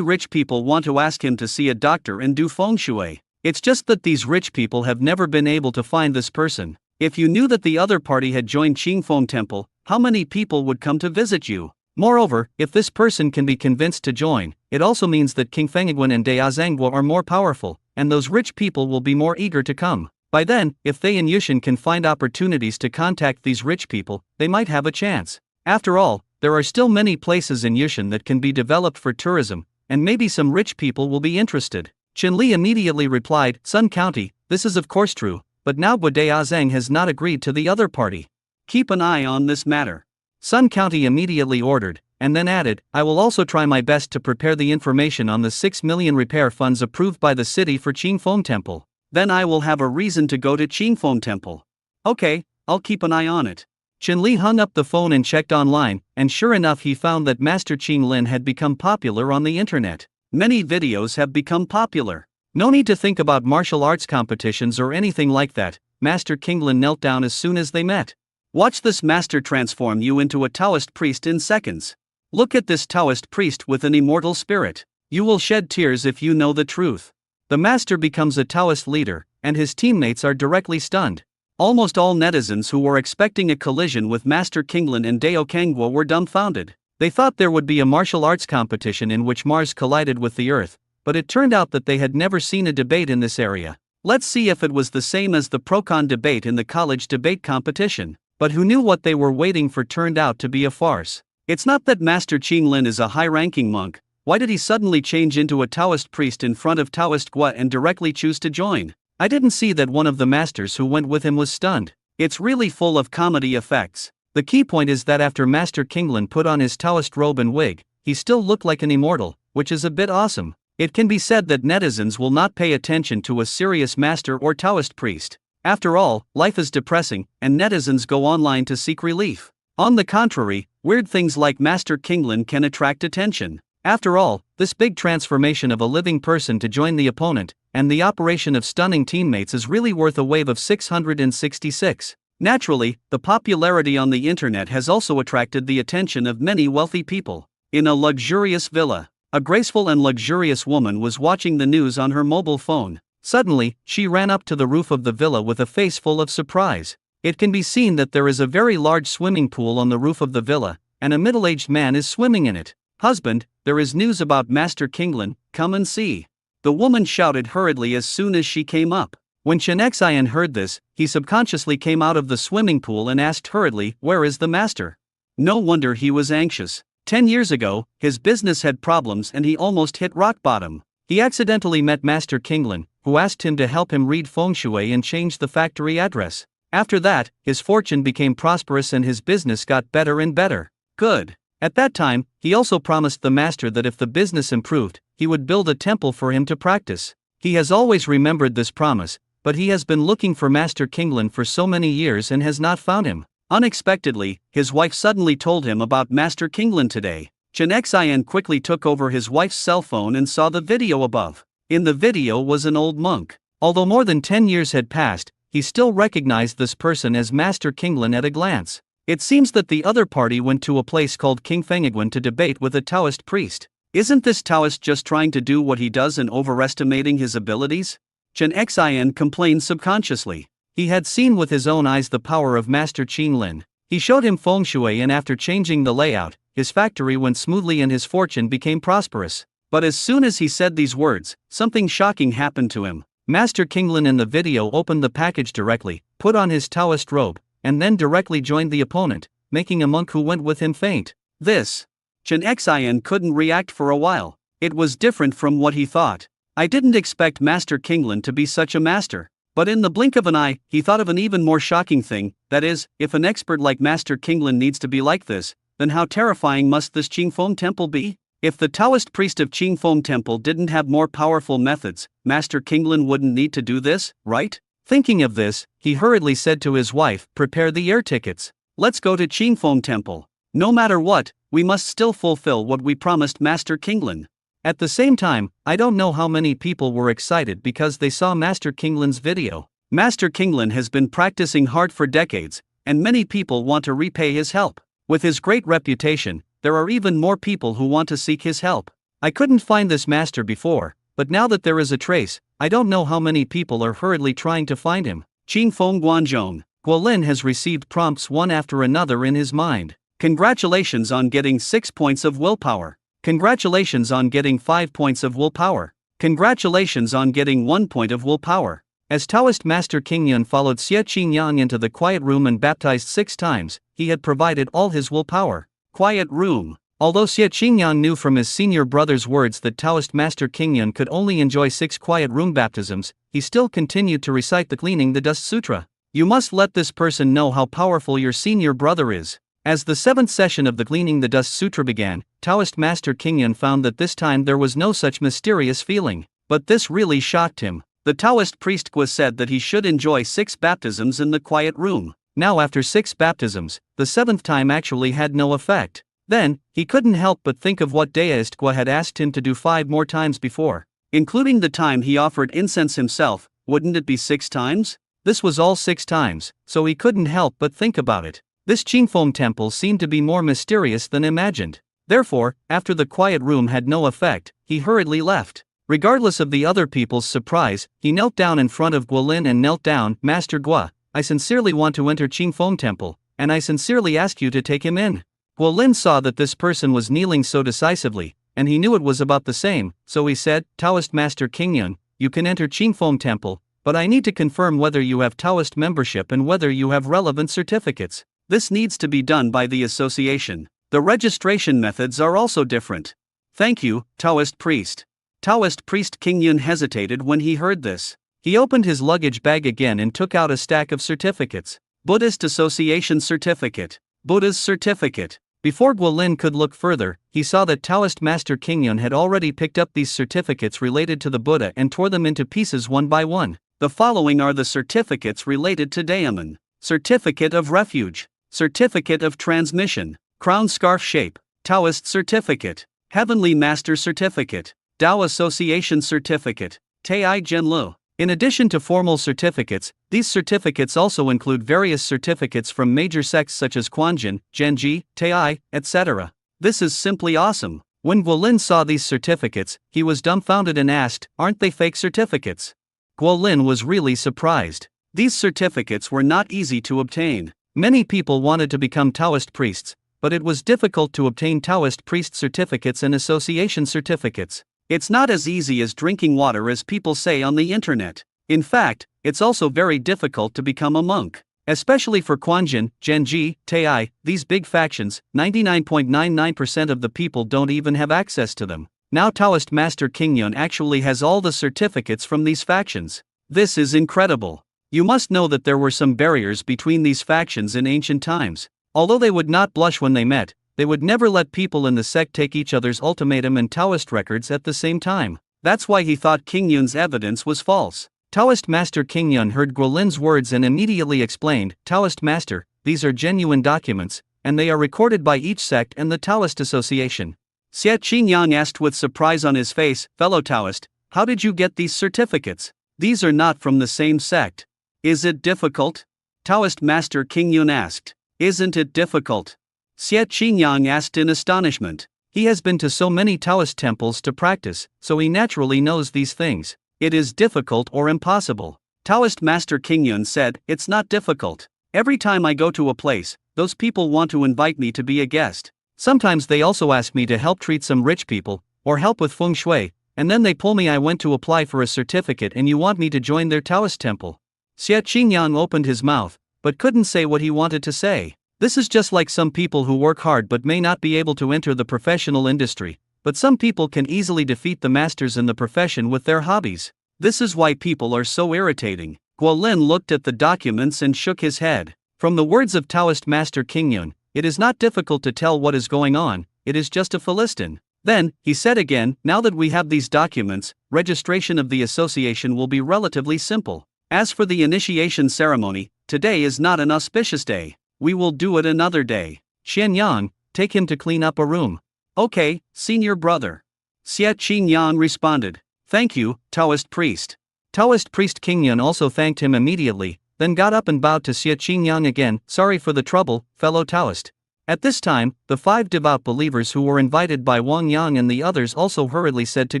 [SPEAKER 1] rich people want to ask him to see a doctor and do feng shui. It's just that these rich people have never been able to find this person. If you knew that the other party had joined Qingfeng Temple, how many people would come to visit you? Moreover, if this person can be convinced to join, it also means that King Fengiguan and Daozangguo are more powerful, and those rich people will be more eager to come. By then, if they and Yushin can find opportunities to contact these rich people, they might have a chance. After all, there are still many places in Yushin that can be developed for tourism, and maybe some rich people will be interested." Chun-Li immediately replied, "Sun County, this is of course true, but now Guodazang has not agreed to the other party. Keep an eye on this matter." Sun County immediately ordered, and then added, "I will also try my best to prepare the information on the 6 million repair funds approved by the city for Qingfeng Temple. Then I will have a reason to go to Qingfeng Temple." "Okay, I'll keep an eye on it." Chun-Li hung up the phone and checked online, and sure enough he found that Master Qin Lin had become popular on the internet. Many videos have become popular. No need to think about martial arts competitions or anything like that. Master Qinglin knelt down as soon as they met. "Watch this master transform you into a Taoist priest in seconds. Look at this Taoist priest with an immortal spirit. You will shed tears if you know the truth." The master becomes a Taoist leader, and his teammates are directly stunned. Almost all netizens who were expecting a collision with Master Qinglin and Dao Kangguo were dumbfounded. They thought there would be a martial arts competition in which Mars collided with the Earth, but it turned out that they had never seen a debate in this area. Let's see if it was the same as the pro-con debate in the college debate competition. But who knew what they were waiting for turned out to be a farce. It's not that Master Qin Lin is a high-ranking monk. Why did he suddenly change into a Taoist priest in front of Taoist Gua and directly choose to join? I didn't see that one of the masters who went with him was stunned. It's really full of comedy effects. The key point is that after Master Qinglin put on his Taoist robe and wig, he still looked like an immortal, which is a bit awesome. It can be said that netizens will not pay attention to a serious master or Taoist priest. After all, life is depressing, and netizens go online to seek relief. On the contrary, weird things like Master Qinglin can attract attention. After all, this big transformation of a living person to join the opponent, and the operation of stunning teammates is really worth a wave of 666. Naturally, the popularity on the internet has also attracted the attention of many wealthy people. In a luxurious villa, a graceful and luxurious woman was watching the news on her mobile phone. Suddenly, she ran up to the roof of the villa with a face full of surprise. It can be seen that there is a very large swimming pool on the roof of the villa, and a middle-aged man is swimming in it. "Husband, there is news about Master Qinglin, come and see." The woman shouted hurriedly as soon as she came up. When Chen Xian heard this, he subconsciously came out of the swimming pool and asked hurriedly, "Where is the master?" No wonder he was anxious. 10 years ago, his business had problems and he almost hit rock bottom. He accidentally met Master Kinglin, who asked him to help him read feng shui and change the factory address. After that, his fortune became prosperous and his business got better and better. Good. At that time, he also promised the master that if the business improved, he would build a temple for him to practice. He has always remembered this promise, but he has been looking for Master Kinglin for so many years and has not found him. Unexpectedly, his wife suddenly told him about Master Kinglin today. Chen Xian quickly took over his wife's cell phone and saw the video above. In the video was an old monk. Although more than 10 years had passed, he still recognized this person as Master Kinglin at a glance. It seems that the other party went to a place called King Fengiguan to debate with a Taoist priest. Isn't this Taoist just trying to do what he does and overestimating his abilities? Chen Xian complained subconsciously. He had seen with his own eyes the power of Master Qinglin. He showed him feng shui and after changing the layout, his factory went smoothly and his fortune became prosperous. But as soon as he said these words, something shocking happened to him. Master Kinglin in the video opened the package directly, put on his Taoist robe, and then directly joined the opponent, making a monk who went with him faint. Chen Xian couldn't react for a while. It was different from what he thought. I didn't expect Master Kinglin to be such a master. But in the blink of an eye, he thought of an even more shocking thing, that is, if an expert like Master Kinglin needs to be like this, then how terrifying must this Qingfeng temple be? If the Taoist priest of Qingfeng temple didn't have more powerful methods, Master Kinglin wouldn't need to do this, right? Thinking of this, he hurriedly said to his wife, "Prepare the air tickets. Let's go to Qingfeng temple. No matter what, we must still fulfill what we promised Master Kinglin." At the same time, I don't know how many people were excited because they saw Master Kinglin's video. Master Kinglin has been practicing hard for decades, and many people want to repay his help. With his great reputation, there are even more people who want to seek his help. I couldn't find this master before, but now that there is a trace, I don't know how many people are hurriedly trying to find him. Qingfeng Guanzhong. Guolin has received prompts one after another in his mind. Congratulations on getting 6 points of willpower. Congratulations on getting 5 points of willpower. Congratulations on getting 1 point of willpower. As Taoist Master Kingyun followed Xie Qingyang into the quiet room and baptized 6 times, he had provided all his willpower. Quiet room. Although Xie Qingyang knew from his senior brother's words that Taoist Master Kingyun could only enjoy 6 quiet room baptisms, he still continued to recite the Cleaning the Dust Sutra. You must let this person know how powerful your senior brother is. As the 7th session of the Cleaning the Dust Sutra began, Taoist Master Kingyun found that this time there was no such mysterious feeling. But this really shocked him. The Taoist priest Gua said that he should enjoy 6 baptisms in the quiet room. Now after 6 baptisms, the 7th time actually had no effect. Then, he couldn't help but think of what Daoist Gua had asked him to do 5 more times before. Including the time he offered incense himself, wouldn't it be 6 times? This was all 6 times, so he couldn't help but think about it. This Qingfeng temple seemed to be more mysterious than imagined. Therefore, after the quiet room had no effect, he hurriedly left. Regardless of the other people's surprise, he knelt down in front of Guolin and knelt down. "Master Gua, I sincerely want to enter Qingfeng temple, and I sincerely ask you to take him in." Guolin saw that this person was kneeling so decisively, and he knew it was about the same, so he said, "Taoist Master Kingyun, you can enter Qingfeng temple, but I need to confirm whether you have Taoist membership and whether you have relevant certificates. This needs to be done by the association. The registration methods are also different." "Thank you, Taoist priest." Taoist priest Kingyun hesitated when he heard this. He opened his luggage bag again and took out a stack of certificates. Buddhist Association Certificate. Buddha's Certificate. Before Guolin could look further, he saw that Taoist Master Kingyun had already picked up these certificates related to the Buddha and tore them into pieces one by one. The following are the certificates related to Daemon. Certificate of Refuge. Certificate of Transmission. Crown Scarf Shape. Taoist Certificate. Heavenly Master Certificate. Tao Association Certificate. Tei Zhenlu. In addition to formal certificates, these certificates also include various certificates from major sects such as Quanjin, Zhenji, Tei, etc. This is simply awesome. When Guolin saw these certificates, he was dumbfounded and asked, "Aren't they fake certificates?" Guolin was really surprised. These certificates were not easy to obtain. Many people wanted to become Taoist priests, but it was difficult to obtain Taoist priest certificates and association certificates. It's not as easy as drinking water as people say on the internet. In fact, it's also very difficult to become a monk. Especially for Quanjin, Genji, Tei, these big factions, 99.99% of the people don't even have access to them. Now Taoist Master Qingyun actually has all the certificates from these factions. This is incredible. You must know that there were some barriers between these factions in ancient times. Although they would not blush when they met, they would never let people in the sect take each other's ultimatum and Taoist records at the same time. That's why he thought Qingyun's evidence was false. Taoist Master Qingyun heard Guolin's words and immediately explained, Taoist Master, these are genuine documents, and they are recorded by each sect and the Taoist Association. Xie Qingyang asked with surprise on his face, fellow Taoist, how did you get these certificates? These are not from the same sect. Is it difficult? Taoist Master Qingyun asked. Isn't it difficult? Xie Qingyang asked in astonishment. He has been to so many Taoist temples to practice, so he naturally knows these things. It is difficult or impossible. Taoist Master Qingyun said, it's not difficult. Every time I go to a place, those people want to invite me to be a guest. Sometimes they also ask me to help treat some rich people, or help with feng shui, and then they pull me I went to apply for a certificate and you want me to join their Taoist temple. Xie Qingyang opened his mouth, but couldn't say what he wanted to say. This is just like some people who work hard but may not be able to enter the professional industry, but some people can easily defeat the masters in the profession with their hobbies. This is why people are so irritating. Guolin looked at the documents and shook his head. From the words of Taoist Master Qingyun, it is not difficult to tell what is going on, it is just a Philistine. Then, he said again, now that we have these documents, registration of the association will be relatively simple. As for the initiation ceremony, today is not an auspicious day. We will do it another day. Xianyang, take him to clean up a room. Okay, senior brother. Xie Qingyang responded. Thank you, Taoist priest. Taoist priest Qingyun also thanked him immediately, then got up and bowed to Xie Qingyang again, sorry for the trouble, fellow Taoist. At this time, the 5 devout believers who were invited by Wang Yang and the others also hurriedly said to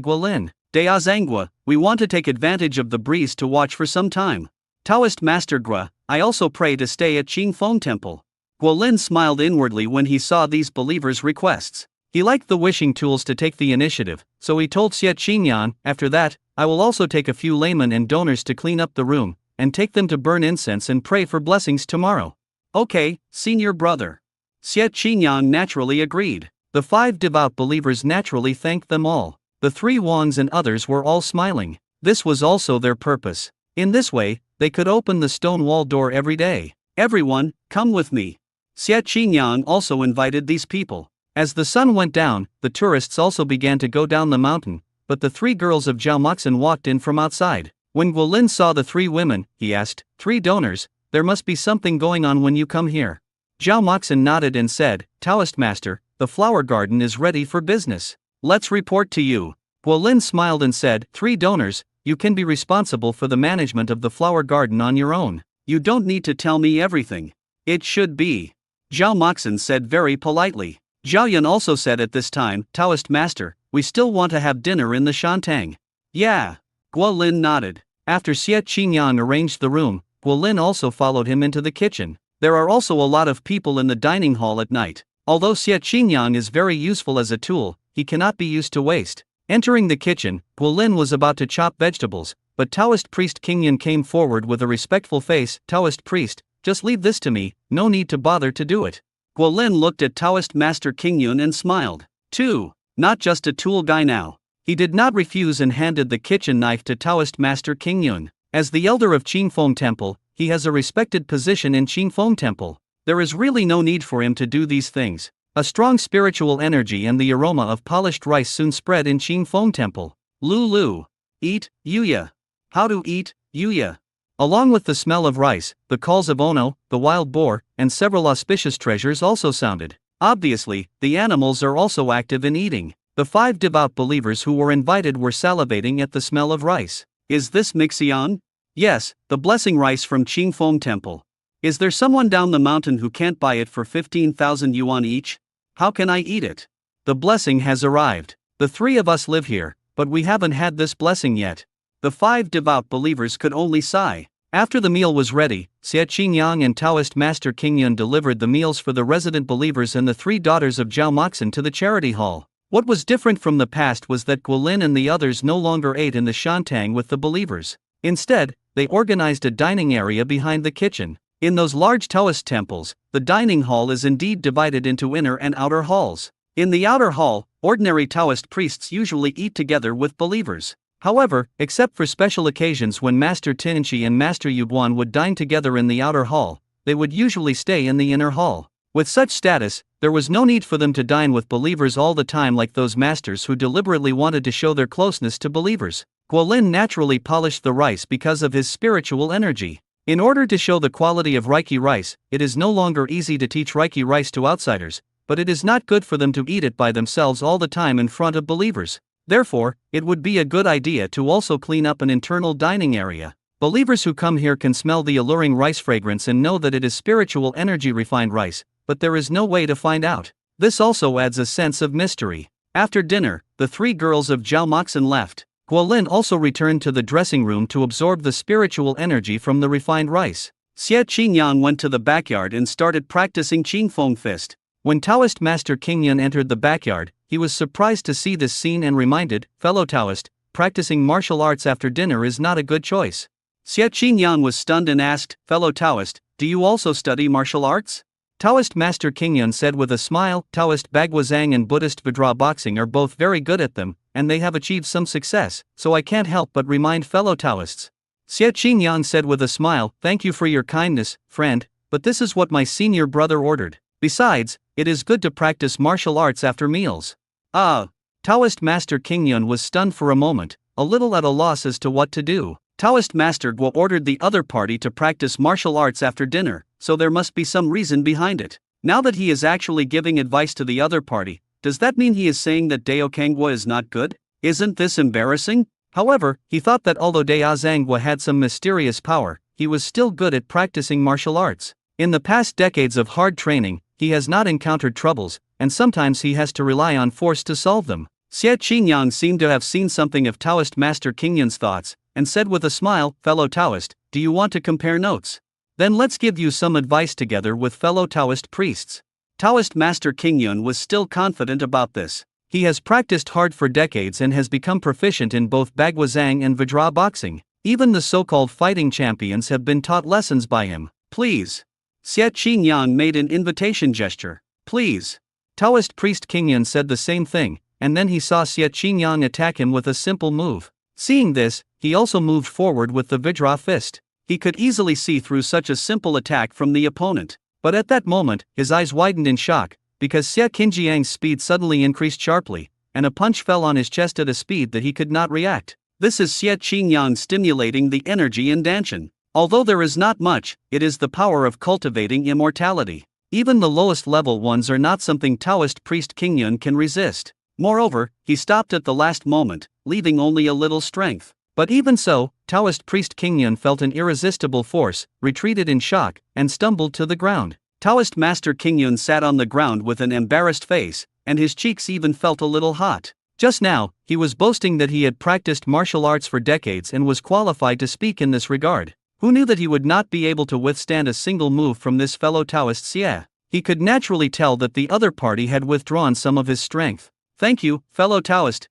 [SPEAKER 1] Guolin, Dea Zangua, we want to take advantage of the breeze to watch for some time. Taoist Master Gra, I also pray to stay at Qingfeng Temple. Guolin smiled inwardly when he saw these believers' requests. He liked the wishing tools to take the initiative, so he told Xie Qingyang, after that, I will also take a few laymen and donors to clean up the room, and take them to burn incense and pray for blessings tomorrow. Okay, senior brother. Xie Qingyang naturally agreed. The 5 devout believers naturally thanked them all. The 3 Wangs and others were all smiling. This was also their purpose. In this way, they could open the stone wall door every day. Everyone, come with me. Xie Qingyang also invited these people. As the sun went down, the tourists also began to go down the mountain, but the 3 girls of Zhao Moxin walked in from outside. When Guolin saw the 3 women, he asked, 3 donors, there must be something going on when you come here. Zhao Moxin nodded and said, Taoist Master, the flower garden is ready for business. Let's report to you. Guolin smiled and said, 3 donors, you can be responsible for the management of the flower garden on your own. You don't need to tell me everything. It should be. Zhao Moxin said very politely. Zhao Yun also said at this time, Taoist Master, we still want to have dinner in the Shantang. Yeah. Guolin nodded. After Xie Qingyang arranged the room, Guolin also followed him into the kitchen. There are also a lot of people in the dining hall at night. Although Xie Qingyang is very useful as a tool, he cannot be used to waste. Entering the kitchen, Guolin was about to chop vegetables, but Taoist priest Qingyun came forward with a respectful face. Taoist priest, just leave this to me, no need to bother to do it. Guolin looked at Taoist Master Qingyun and smiled. 2. Not just a tool guy now. He did not refuse and handed the kitchen knife to Taoist Master Qingyun. As the elder of Qingfeng Temple, he has a respected position in Qingfeng Temple. There is really no need for him to do these things. A strong spiritual energy and the aroma of polished rice soon spread in Qingfeng Temple. Lulu. Eat, Yuya. How to eat, Yuya. Along with the smell of rice, the calls of Ono, the wild boar, and several auspicious treasures also sounded. Obviously, the animals are also active in eating. The 5 devout believers who were invited were salivating at the smell of rice. Is this Mixian? Yes, the blessing rice from Qingfeng Temple. Is there someone down the mountain who can't buy it for 15,000 yuan each? How can I eat it? The blessing has arrived. The 3 of us live here, but we haven't had this blessing yet. The 5 devout believers could only sigh. After the meal was ready, Xie Qingyang and Taoist Master Qingyun delivered the meals for the resident believers and the 3 daughters of Zhao Moxin to the charity hall. What was different from the past was that Guolin and the others no longer ate in the Shantang with the believers. Instead, they organized a dining area behind the kitchen. In those large Taoist temples, the dining hall is indeed divided into inner and outer halls. In the outer hall, ordinary Taoist priests usually eat together with believers. However, except for special occasions when Master Tianchi and Master Yuguan would dine together in the outer hall, they would usually stay in the inner hall. With such status, there was no need for them to dine with believers all the time like those masters who deliberately wanted to show their closeness to believers. Guolin naturally polished the rice because of his spiritual energy. In order to show the quality of Reiki rice, it is no longer easy to teach Reiki rice to outsiders, but it is not good for them to eat it by themselves all the time in front of believers. Therefore, it would be a good idea to also clean up an internal dining area. Believers who come here can smell the alluring rice fragrance and know that it is spiritual energy refined rice, but there is no way to find out. This also adds a sense of mystery. After dinner, the three girls of Zhao Moxin left. Guolin also returned to the dressing room to absorb the spiritual energy from the refined rice. Xie Qingyang went to the backyard and started practicing Qingfeng fist. When Taoist Master Qingyun entered the backyard, he was surprised to see this scene and reminded, fellow Taoist, practicing martial arts after dinner is not a good choice. Xie Qingyang was stunned and asked, fellow Taoist, do you also study martial arts? Taoist Master Qingyun said with a smile, Taoist Bagwazang and Buddhist Vidra boxing are both very good at them, and they have achieved some success, so I can't help but remind fellow Taoists. Xie Qingyang said with a smile, thank you for your kindness, friend, but this is what my senior brother ordered. Besides, it is good to practice martial arts after meals. Taoist Master Qingyun was stunned for a moment, a little at a loss as to what to do. Taoist Master Guo ordered the other party to practice martial arts after dinner, so there must be some reason behind it. Now that he is actually giving advice to the other party, does that mean he is saying that Dao Kangwa is not good? Isn't this embarrassing? However, he thought that although Dao Zhangwa had some mysterious power, he was still good at practicing martial arts. In the past decades of hard training, he has not encountered troubles, and sometimes he has to rely on force to solve them. Xie Qingyang seemed to have seen something of Taoist Master Qingyun's thoughts, and said with a smile, fellow Taoist, do you want to compare notes? Then let's give you some advice together with fellow Taoist priests. Taoist Master Qingyun was still confident about this. He has practiced hard for decades and has become proficient in both Bagwazang and Vidra boxing. Even the so-called fighting champions have been taught lessons by him. Please. Xie Qingyang made an invitation gesture. Please. Taoist priest Qingyun said the same thing, and then he saw Xie Qingyang attack him with a simple move. Seeing this, he also moved forward with the Vidra fist. He could easily see through such a simple attack from the opponent. But at that moment, his eyes widened in shock, because Xie Qingyang's speed suddenly increased sharply, and a punch fell on his chest at a speed that he could not react. This is Xie Qingyang stimulating the energy in Danshan. Although there is not much, it is the power of cultivating immortality. Even the lowest level ones are not something Taoist priest Qingyun can resist. Moreover, he stopped at the last moment, leaving only a little strength. But even so, Taoist priest Qingyun felt an irresistible force, retreated in shock, and stumbled to the ground. Taoist Master Qingyun sat on the ground with an embarrassed face, and his cheeks even felt a little hot. Just now, he was boasting that he had practiced martial arts for decades and was qualified to speak in this regard. Who knew that he would not be able to withstand a single move from this fellow Taoist Xie? He could naturally tell that the other party had withdrawn some of his strength. Thank you, fellow Taoist,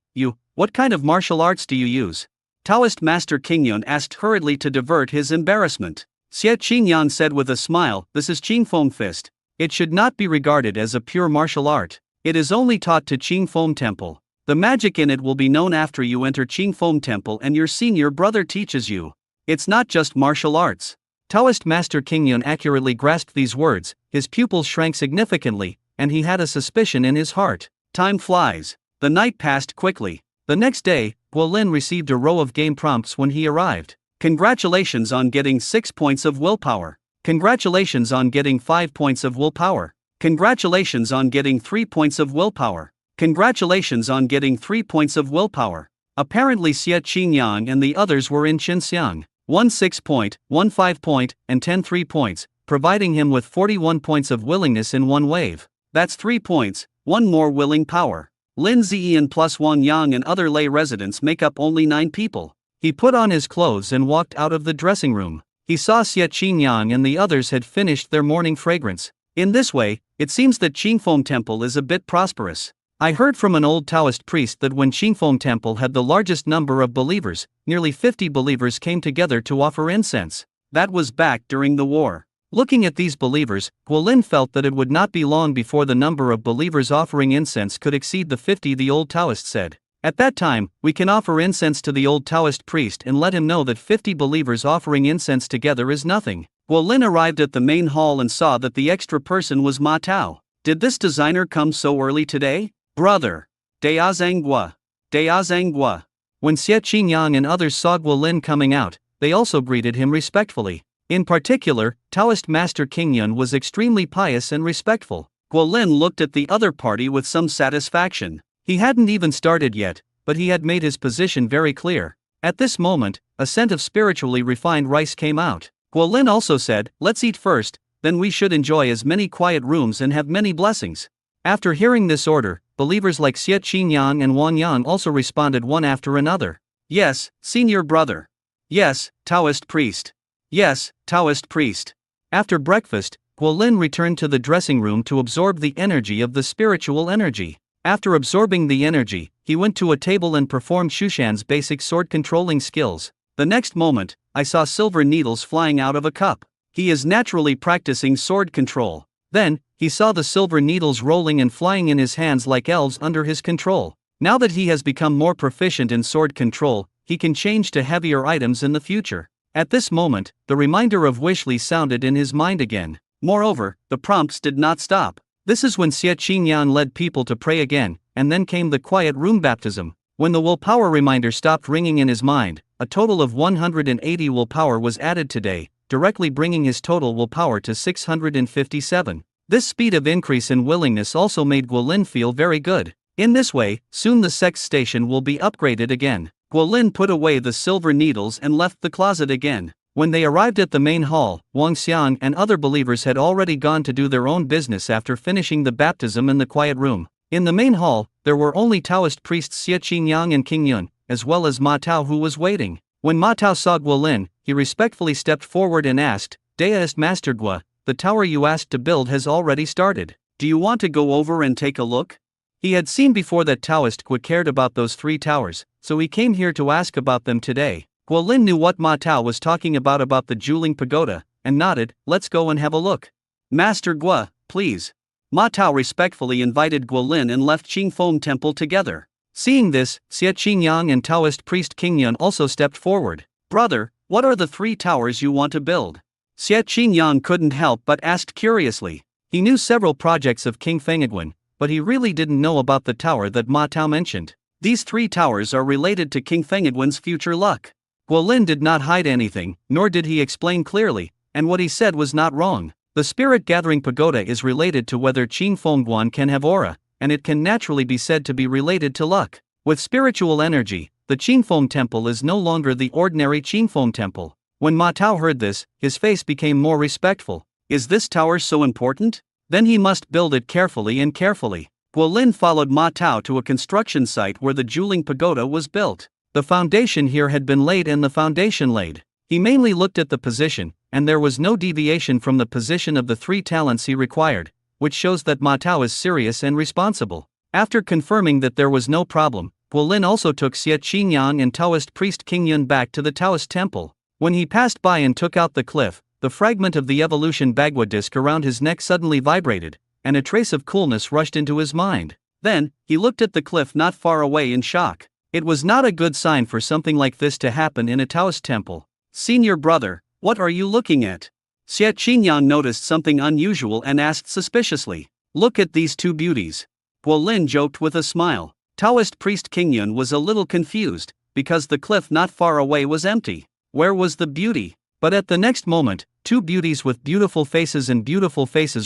[SPEAKER 1] what kind of martial arts do you use? Taoist Master Qingyun asked hurriedly to divert his embarrassment. Xie Qingyang said with a smile, this is Qingfeng fist. It should not be regarded as a pure martial art. It is only taught to Qingfeng Temple. The magic in it will be known after you enter Qingfeng Temple and your senior brother teaches you. It's not just martial arts. Taoist Master Qingyun accurately grasped these words, his pupils shrank significantly, and he had a suspicion in his heart. Time flies. The night passed quickly. The next day, Guolin received a row of game prompts when he arrived. Congratulations on getting 6 points of willpower. Congratulations on getting 5 points of willpower. Congratulations on getting 3 points of willpower. Congratulations on getting 3 points of willpower. Apparently Xie Qingyang and the others were in Xinxiang. 1 6 point, 1 5 point, and 10 3 points, providing him with 41 points of willingness in one wave. That's 3 points, 1 more willing power. Lin Ziyan plus Wang Yang and other lay residents make up only 9 people. He put on his clothes and walked out of the dressing room. He saw Xie Qingyang and the others had finished their morning fragrance. In this way, it seems that Qingfeng Temple is a bit prosperous. I heard from an old Taoist priest that when Qingfeng Temple had the largest number of believers, nearly 50 believers came together to offer incense. That was back during the war. Looking at these believers, Guolin felt that it would not be long before the number of believers offering incense could exceed the 50 the old Taoist said. At that time, we can offer incense to the old Taoist priest and let him know that 50 believers offering incense together is nothing. Guolin arrived at the main hall and saw that the extra person was Ma Tao. Did this designer come so early today? Brother. Dea Zhangguo. Dea Zhangguo. When Xie Qingyang and others saw Guolin coming out, they also greeted him respectfully. In particular, Taoist Master Qingyun was extremely pious and respectful. Guolin looked at the other party with some satisfaction. He hadn't even started yet, but he had made his position very clear. At this moment, a scent of spiritually refined rice came out. Guolin also said, "Let's eat first, then we should enjoy as many quiet rooms and have many blessings." After hearing this order, believers like Xie Qingyang and Wang Yang also responded one after another. Yes, senior brother. Yes, Taoist priest. Yes, Taoist priest. After breakfast, Guolin returned to the dressing room to absorb the energy of the spiritual energy. After absorbing the energy, he went to a table and performed Shushan's basic sword controlling skills. The next moment, I saw silver needles flying out of a cup. He is naturally practicing sword control. Then, he saw the silver needles rolling and flying in his hands like elves under his control. Now that he has become more proficient in sword control, he can change to heavier items in the future. At this moment, the reminder of Wishli sounded in his mind again. Moreover, the prompts did not stop. This is when Xie Qingyang led people to pray again, and then came the quiet room baptism. When the willpower reminder stopped ringing in his mind, a total of 180 willpower was added today, directly bringing his total willpower to 657. This speed of increase in willingness also made Guolin feel very good. In this way, soon the sex station will be upgraded again. Guolin put away the silver needles and left the closet again. When they arrived at the main hall, Wang Xiang and other believers had already gone to do their own business after finishing the baptism in the quiet room. In the main hall, there were only Taoist priests Xie Qingyang and Qingyun, as well as Ma Tao who was waiting. When Ma Tao saw Guolin, he respectfully stepped forward and asked, "Deist Master Guo, the tower you asked to build has already started. Do you want to go over and take a look?" He had seen before that Taoist Guo cared about those 3 towers, so he came here to ask about them today. Guolin knew what Ma Tao was talking about the Juling Pagoda, and nodded, "Let's go and have a look." "Master Guo, please." Ma Tao respectfully invited Guolin and left Qingfeng Temple together. Seeing this, Xie Qingyang and Taoist priest Qingyun also stepped forward. "Brother, what are the 3 towers you want to build?" Xie Qingyang couldn't help but asked curiously. He knew several projects of King Fengiguan, but he really didn't know about the tower that Ma Tao mentioned. These 3 towers are related to King Fengiguan's future luck. Guolin did not hide anything, nor did he explain clearly, and what he said was not wrong. The spirit gathering pagoda is related to whether Qing Fengguan can have aura, and it can naturally be said to be related to luck. With spiritual energy, the Qingfeng Temple is no longer the ordinary Qingfeng Temple. When Ma Tao heard this, his face became more respectful. Is this tower so important? Then he must build it carefully and carefully. Guolin followed Ma Tao to a construction site where the Juling Pagoda was built. The foundation here had been laid and the foundation laid. He mainly looked at the position, and there was no deviation from the position of the 3 talents he required, which shows that Ma Tao is serious and responsible. After confirming that there was no problem, Guolin also took Xie Qingyang and Taoist priest Qingyun back to the Taoist temple. When he passed by and took out the cliff, the fragment of the evolution Bagua disc around his neck suddenly vibrated, and a trace of coolness rushed into his mind. Then, he looked at the cliff not far away in shock. It was not a good sign for something like this to happen in a Taoist temple. "Senior brother, what are you looking at?" Xie Qingyang noticed something unusual and asked suspiciously. "Look at these 2 beauties." Guolin joked with a smile. Taoist priest Qingyun was a little confused, because the cliff not far away was empty. Where was the beauty? But at the next moment, 2 beauties with beautiful faces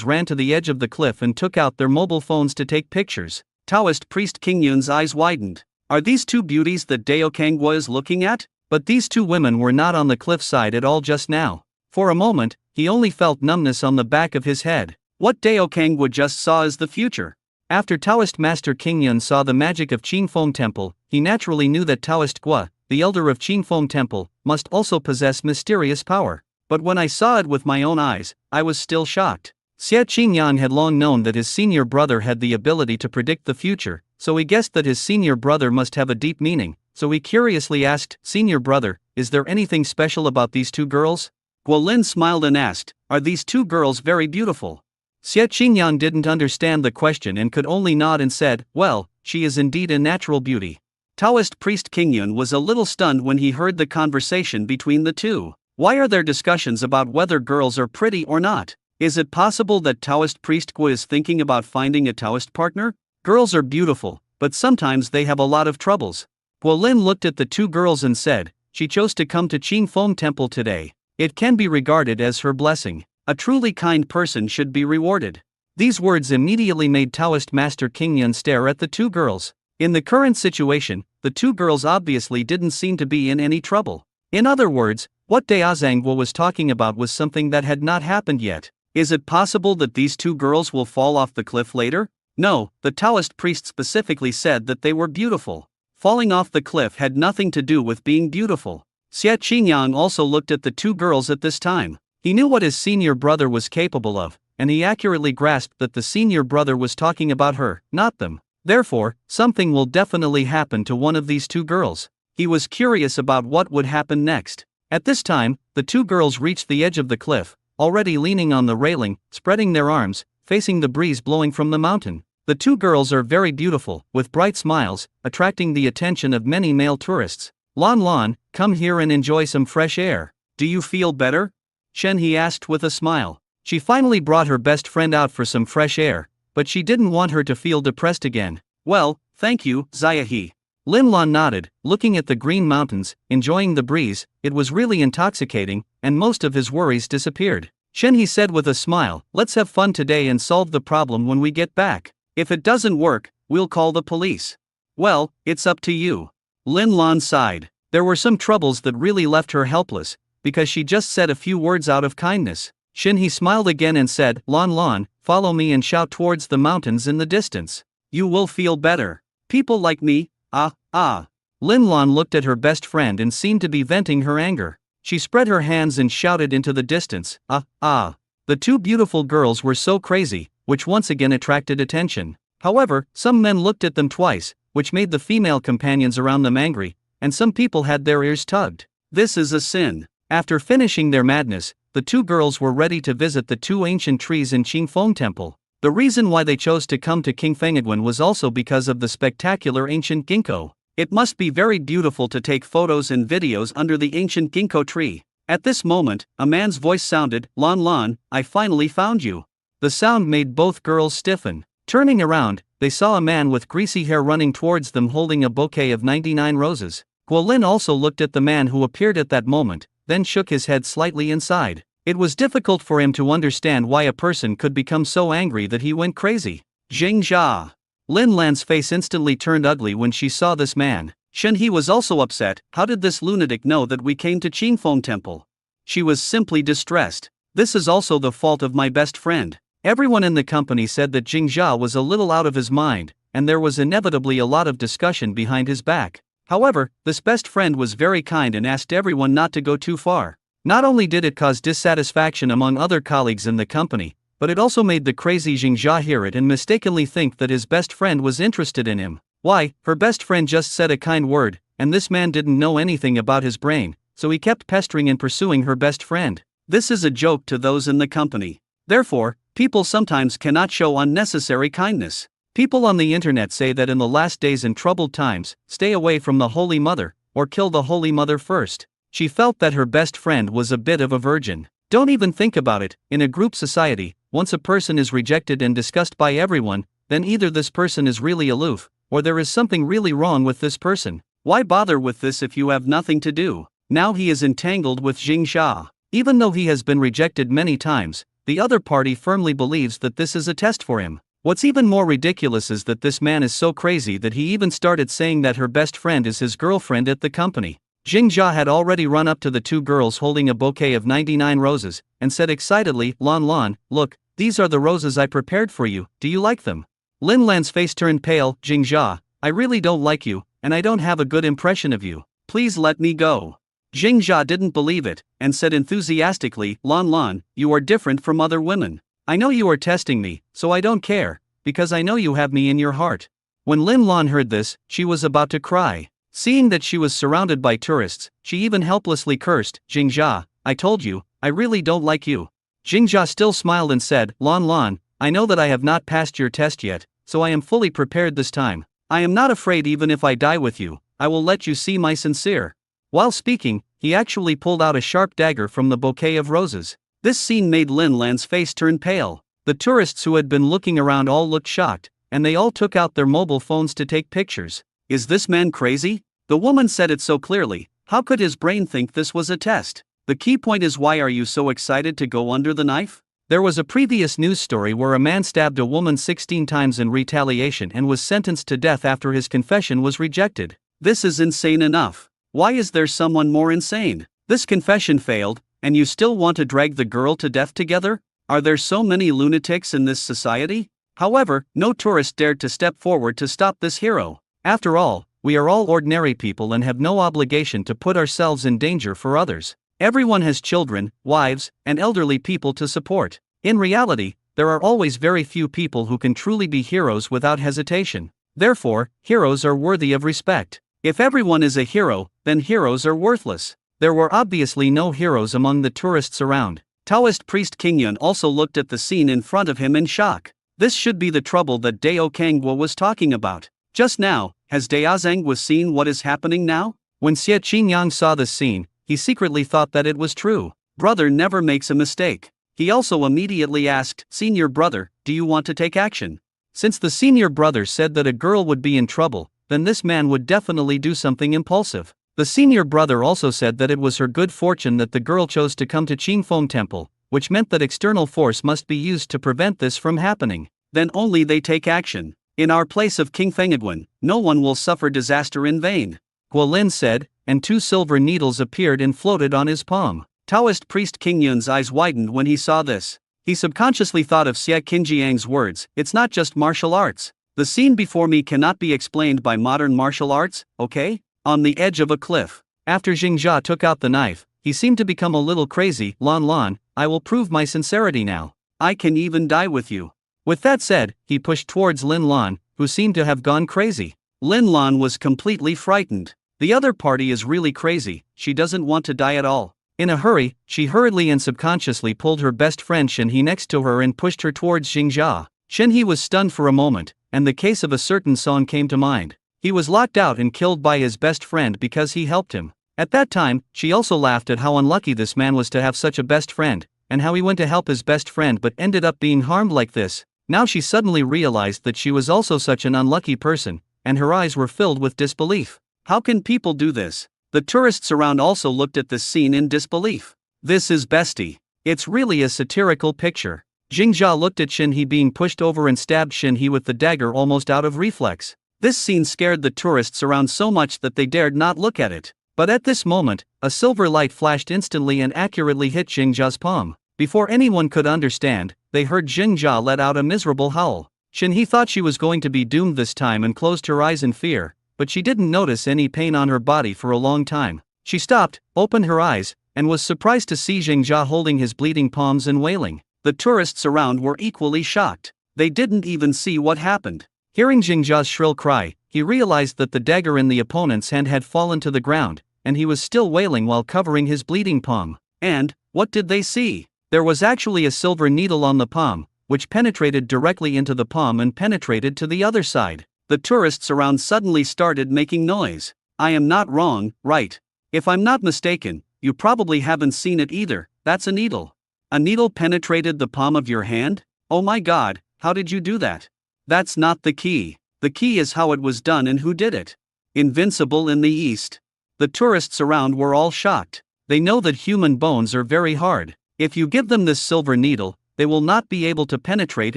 [SPEAKER 1] ran to the edge of the cliff and took out their mobile phones to take pictures. Taoist priest Qingyun's eyes widened. Are these 2 beauties that Dao Kangguo is looking at? But these 2 women were not on the cliffside at all just now. For a moment, he only felt numbness on the back of his head. What Dao Kangguo just saw is the future. After Taoist Master Qingyun saw the magic of Qingfeng Temple, he naturally knew that Taoist Guo, the elder of Qingfeng Temple, must also possess mysterious power. But when I saw it with my own eyes, I was still shocked. Xie Qingyang had long known that his senior brother had the ability to predict the future, so he guessed that his senior brother must have a deep meaning, so he curiously asked, "Senior brother, is there anything special about these 2 girls?" Guolin smiled and asked, "Are these two girls very beautiful?" Xie Qingyan didn't understand the question and could only nod and said, "Well, she is indeed a natural beauty." Taoist priest Qingyun was a little stunned when he heard the conversation between the two. Why are there discussions about whether girls are pretty or not? Is it possible that Taoist priest Guo is thinking about finding a Taoist partner? Girls are beautiful, but sometimes they have a lot of troubles. Guolin looked at the two girls and said, "She chose to come to Qingfeng Temple today. It can be regarded as her blessing. A truly kind person should be rewarded." These words immediately made Taoist Master Qingyun stare at the two girls. In the current situation, the two girls obviously didn't seem to be in any trouble. In other words, what Daozangguo was talking about was something that had not happened yet. Is it possible that these two girls will fall off the cliff later? No, the Taoist priest specifically said that they were beautiful. Falling off the cliff had nothing to do with being beautiful. Xie Qingyang also looked at the two girls at this time. He knew what his senior brother was capable of, and he accurately grasped that the senior brother was talking about her, not them. Therefore, something will definitely happen to one of these two girls. He was curious about what would happen next. At this time, the two girls reached the edge of the cliff, already leaning on the railing, spreading their arms, facing the breeze blowing from the mountain. The two girls are very beautiful, with bright smiles, attracting the attention of many male tourists. "Lon Lon, come here and enjoy some fresh air. Do you feel better?" Shen He asked with a smile. She finally brought her best friend out for some fresh air, but she didn't want her to feel depressed again. "Well, thank you, Ziahe." Lin Lon nodded, looking at the green mountains, enjoying the breeze. It was really intoxicating, and most of his worries disappeared. Shen He said with a smile, "Let's have fun today and solve the problem when we get back. If it doesn't work, we'll call the police." "Well, it's up to you." Lin Lon sighed. There were some troubles that really left her helpless, because she just said a few words out of kindness. Shen He smiled again and said, "Lon Lon, follow me and shout towards the mountains in the distance. You will feel better. People like me, ah." Lin Lon looked at her best friend and seemed to be venting her anger. She spread her hands and shouted into the distance, ah. The two beautiful girls were so crazy, which once again attracted attention. However, some men looked at them twice, which made the female companions around them angry, and some people had their ears tugged. This is a sin. After finishing their madness, the two girls were ready to visit the two ancient trees in Qingfeng Temple. The reason why they chose to come to Qingfengagwan was also because of the spectacular ancient ginkgo. It must be very beautiful to take photos and videos under the ancient ginkgo tree. At this moment, a man's voice sounded, "Lon Lon, I finally found you." The sound made both girls stiffen. Turning around, they saw a man with greasy hair running towards them holding a bouquet of 99 roses. Guolin also looked at the man who appeared at that moment, then shook his head slightly and sighed. It was difficult for him to understand why a person could become so angry that he went crazy. Jing Jia. Lin Lan's face instantly turned ugly when she saw this man. Shen He was also upset. How did this lunatic know that we came to Qingfeng Temple? She was simply distressed. This is also the fault of my best friend. Everyone in the company said that Jing Jia was a little out of his mind, and there was inevitably a lot of discussion behind his back. However, this best friend was very kind and asked everyone not to go too far. Not only did it cause dissatisfaction among other colleagues in the company, but it also made the crazy Jing Jia hear it and mistakenly think that his best friend was interested in him. Why, her best friend just said a kind word, and this man didn't know anything about his brain, so he kept pestering and pursuing her best friend. This is a joke to those in the company. Therefore, people sometimes cannot show unnecessary kindness. People on the internet say that in the last days and troubled times, stay away from the Holy Mother, or kill the Holy Mother first. She felt that her best friend was a bit of a virgin. Don't even think about it. In a group society, once a person is rejected and discussed by everyone, then either this person is really aloof, or there is something really wrong with this person. Why bother with this if you have nothing to do? Now he is entangled with Jing Jia. Even though he has been rejected many times, the other party firmly believes that this is a test for him. What's even more ridiculous is that this man is so crazy that he even started saying that her best friend is his girlfriend at the company. Jing Jia had already run up to the two girls holding a bouquet of 99 roses, and said excitedly, "Lon Lon, look, these are the roses I prepared for you, do you like them?" Lin Lan's face turned pale. "Jing Jia, I really don't like you, and I don't have a good impression of you. Please let me go." Jing Jia didn't believe it, and said enthusiastically, "Lon Lon, you are different from other women. I know you are testing me, so I don't care, because I know you have me in your heart." When Lin Lon heard this, she was about to cry. Seeing that she was surrounded by tourists, she even helplessly cursed, "Jing Jia, I told you, I really don't like you. Jingjia still smiled and said, Lan Lan, I know that I have not passed your test yet, so I am fully prepared this time. I am not afraid even if I die with you, I will let you see my sincere. While speaking, he actually pulled out a sharp dagger from the bouquet of roses. This scene made Lin Lan's face turn pale. The tourists who had been looking around all looked shocked, and they all took out their mobile phones to take pictures. Is this man crazy? The woman said it so clearly, how could his brain think this was a test? The key point is, why are you so excited to go under the knife? There was a previous news story where a man stabbed a woman 16 times in retaliation and was sentenced to death after his confession was rejected. This is insane enough. Why is there someone more insane? This confession failed, and you still want to drag the girl to death together? Are there so many lunatics in this society? However, no tourist dared to step forward to stop this hero. After all, we are all ordinary people and have no obligation to put ourselves in danger for others. Everyone has children, wives, and elderly people to support. In reality, there are always very few people who can truly be heroes without hesitation. Therefore, heroes are worthy of respect. If everyone is a hero, then heroes are worthless. There were obviously no heroes among the tourists around. Taoist priest Qingyun also looked at the scene in front of him in shock. This should be the trouble that Dao Kangwa was talking about. Just now, has Dao Zhengwa seen what is happening now? When Xie Qingyang saw this scene, he secretly thought that it was true. Brother never makes a mistake. He also immediately asked, Senior brother, do you want to take action? Since the senior brother said that a girl would be in trouble, then this man would definitely do something impulsive. The senior brother also said that it was her good fortune that the girl chose to come to Qingfeng Temple, which meant that external force must be used to prevent this from happening. Then only they take action. In our place of King Fengiguan, no one will suffer disaster in vain. Guolin said, and 2 silver needles appeared and floated on his palm. Taoist priest Qingyun's eyes widened when he saw this. He subconsciously thought of Xie Qinjiang's words, it's not just martial arts. The scene before me cannot be explained by modern martial arts, okay? On the edge of a cliff. After Jingjia took out the knife, he seemed to become a little crazy. Lan Lan, I will prove my sincerity now. I can even die with you. With that said, he pushed towards Lin Lan, who seemed to have gone crazy. Lin Lan was completely frightened. The other party is really crazy, she doesn't want to die at all. In a hurry, she hurriedly and subconsciously pulled her best friend Shenhe next to her and pushed her towards Jingjia. Shenhe was stunned for a moment, and the case of a certain song came to mind. He was locked out and killed by his best friend because he helped him. At that time, she also laughed at how unlucky this man was to have such a best friend, and how he went to help his best friend but ended up being harmed like this. Now she suddenly realized that she was also such an unlucky person, and her eyes were filled with disbelief. How can people do this? The tourists around also looked at this scene in disbelief. This is bestie. It's really a satirical picture. Jingjia looked at Shenhe being pushed over and stabbed Shenhe with the dagger almost out of reflex. This scene scared the tourists around so much that they dared not look at it. But at this moment, a silver light flashed instantly and accurately hit Jingjia's palm. Before anyone could understand, they heard Jingjia let out a miserable howl. Shenhe thought she was going to be doomed this time and closed her eyes in fear, but she didn't notice any pain on her body for a long time. She stopped, opened her eyes, and was surprised to see Jingjia holding his bleeding palms and wailing. The tourists around were equally shocked. They didn't even see what happened. Hearing Jingjia's shrill cry, he realized that the dagger in the opponent's hand had fallen to the ground, and he was still wailing while covering his bleeding palm. And, what did they see? There was actually a silver needle on the palm, which penetrated directly into the palm and penetrated to the other side. The tourists around suddenly started making noise. I am not wrong, right? If I'm not mistaken, you probably haven't seen it either. That's a needle. A needle penetrated the palm of your hand? Oh my god, how did you do that? That's not the key. The key is how it was done and who did it. Invincible in the East. The tourists around were all shocked. They know that human bones are very hard. If you give them this silver needle, they will not be able to penetrate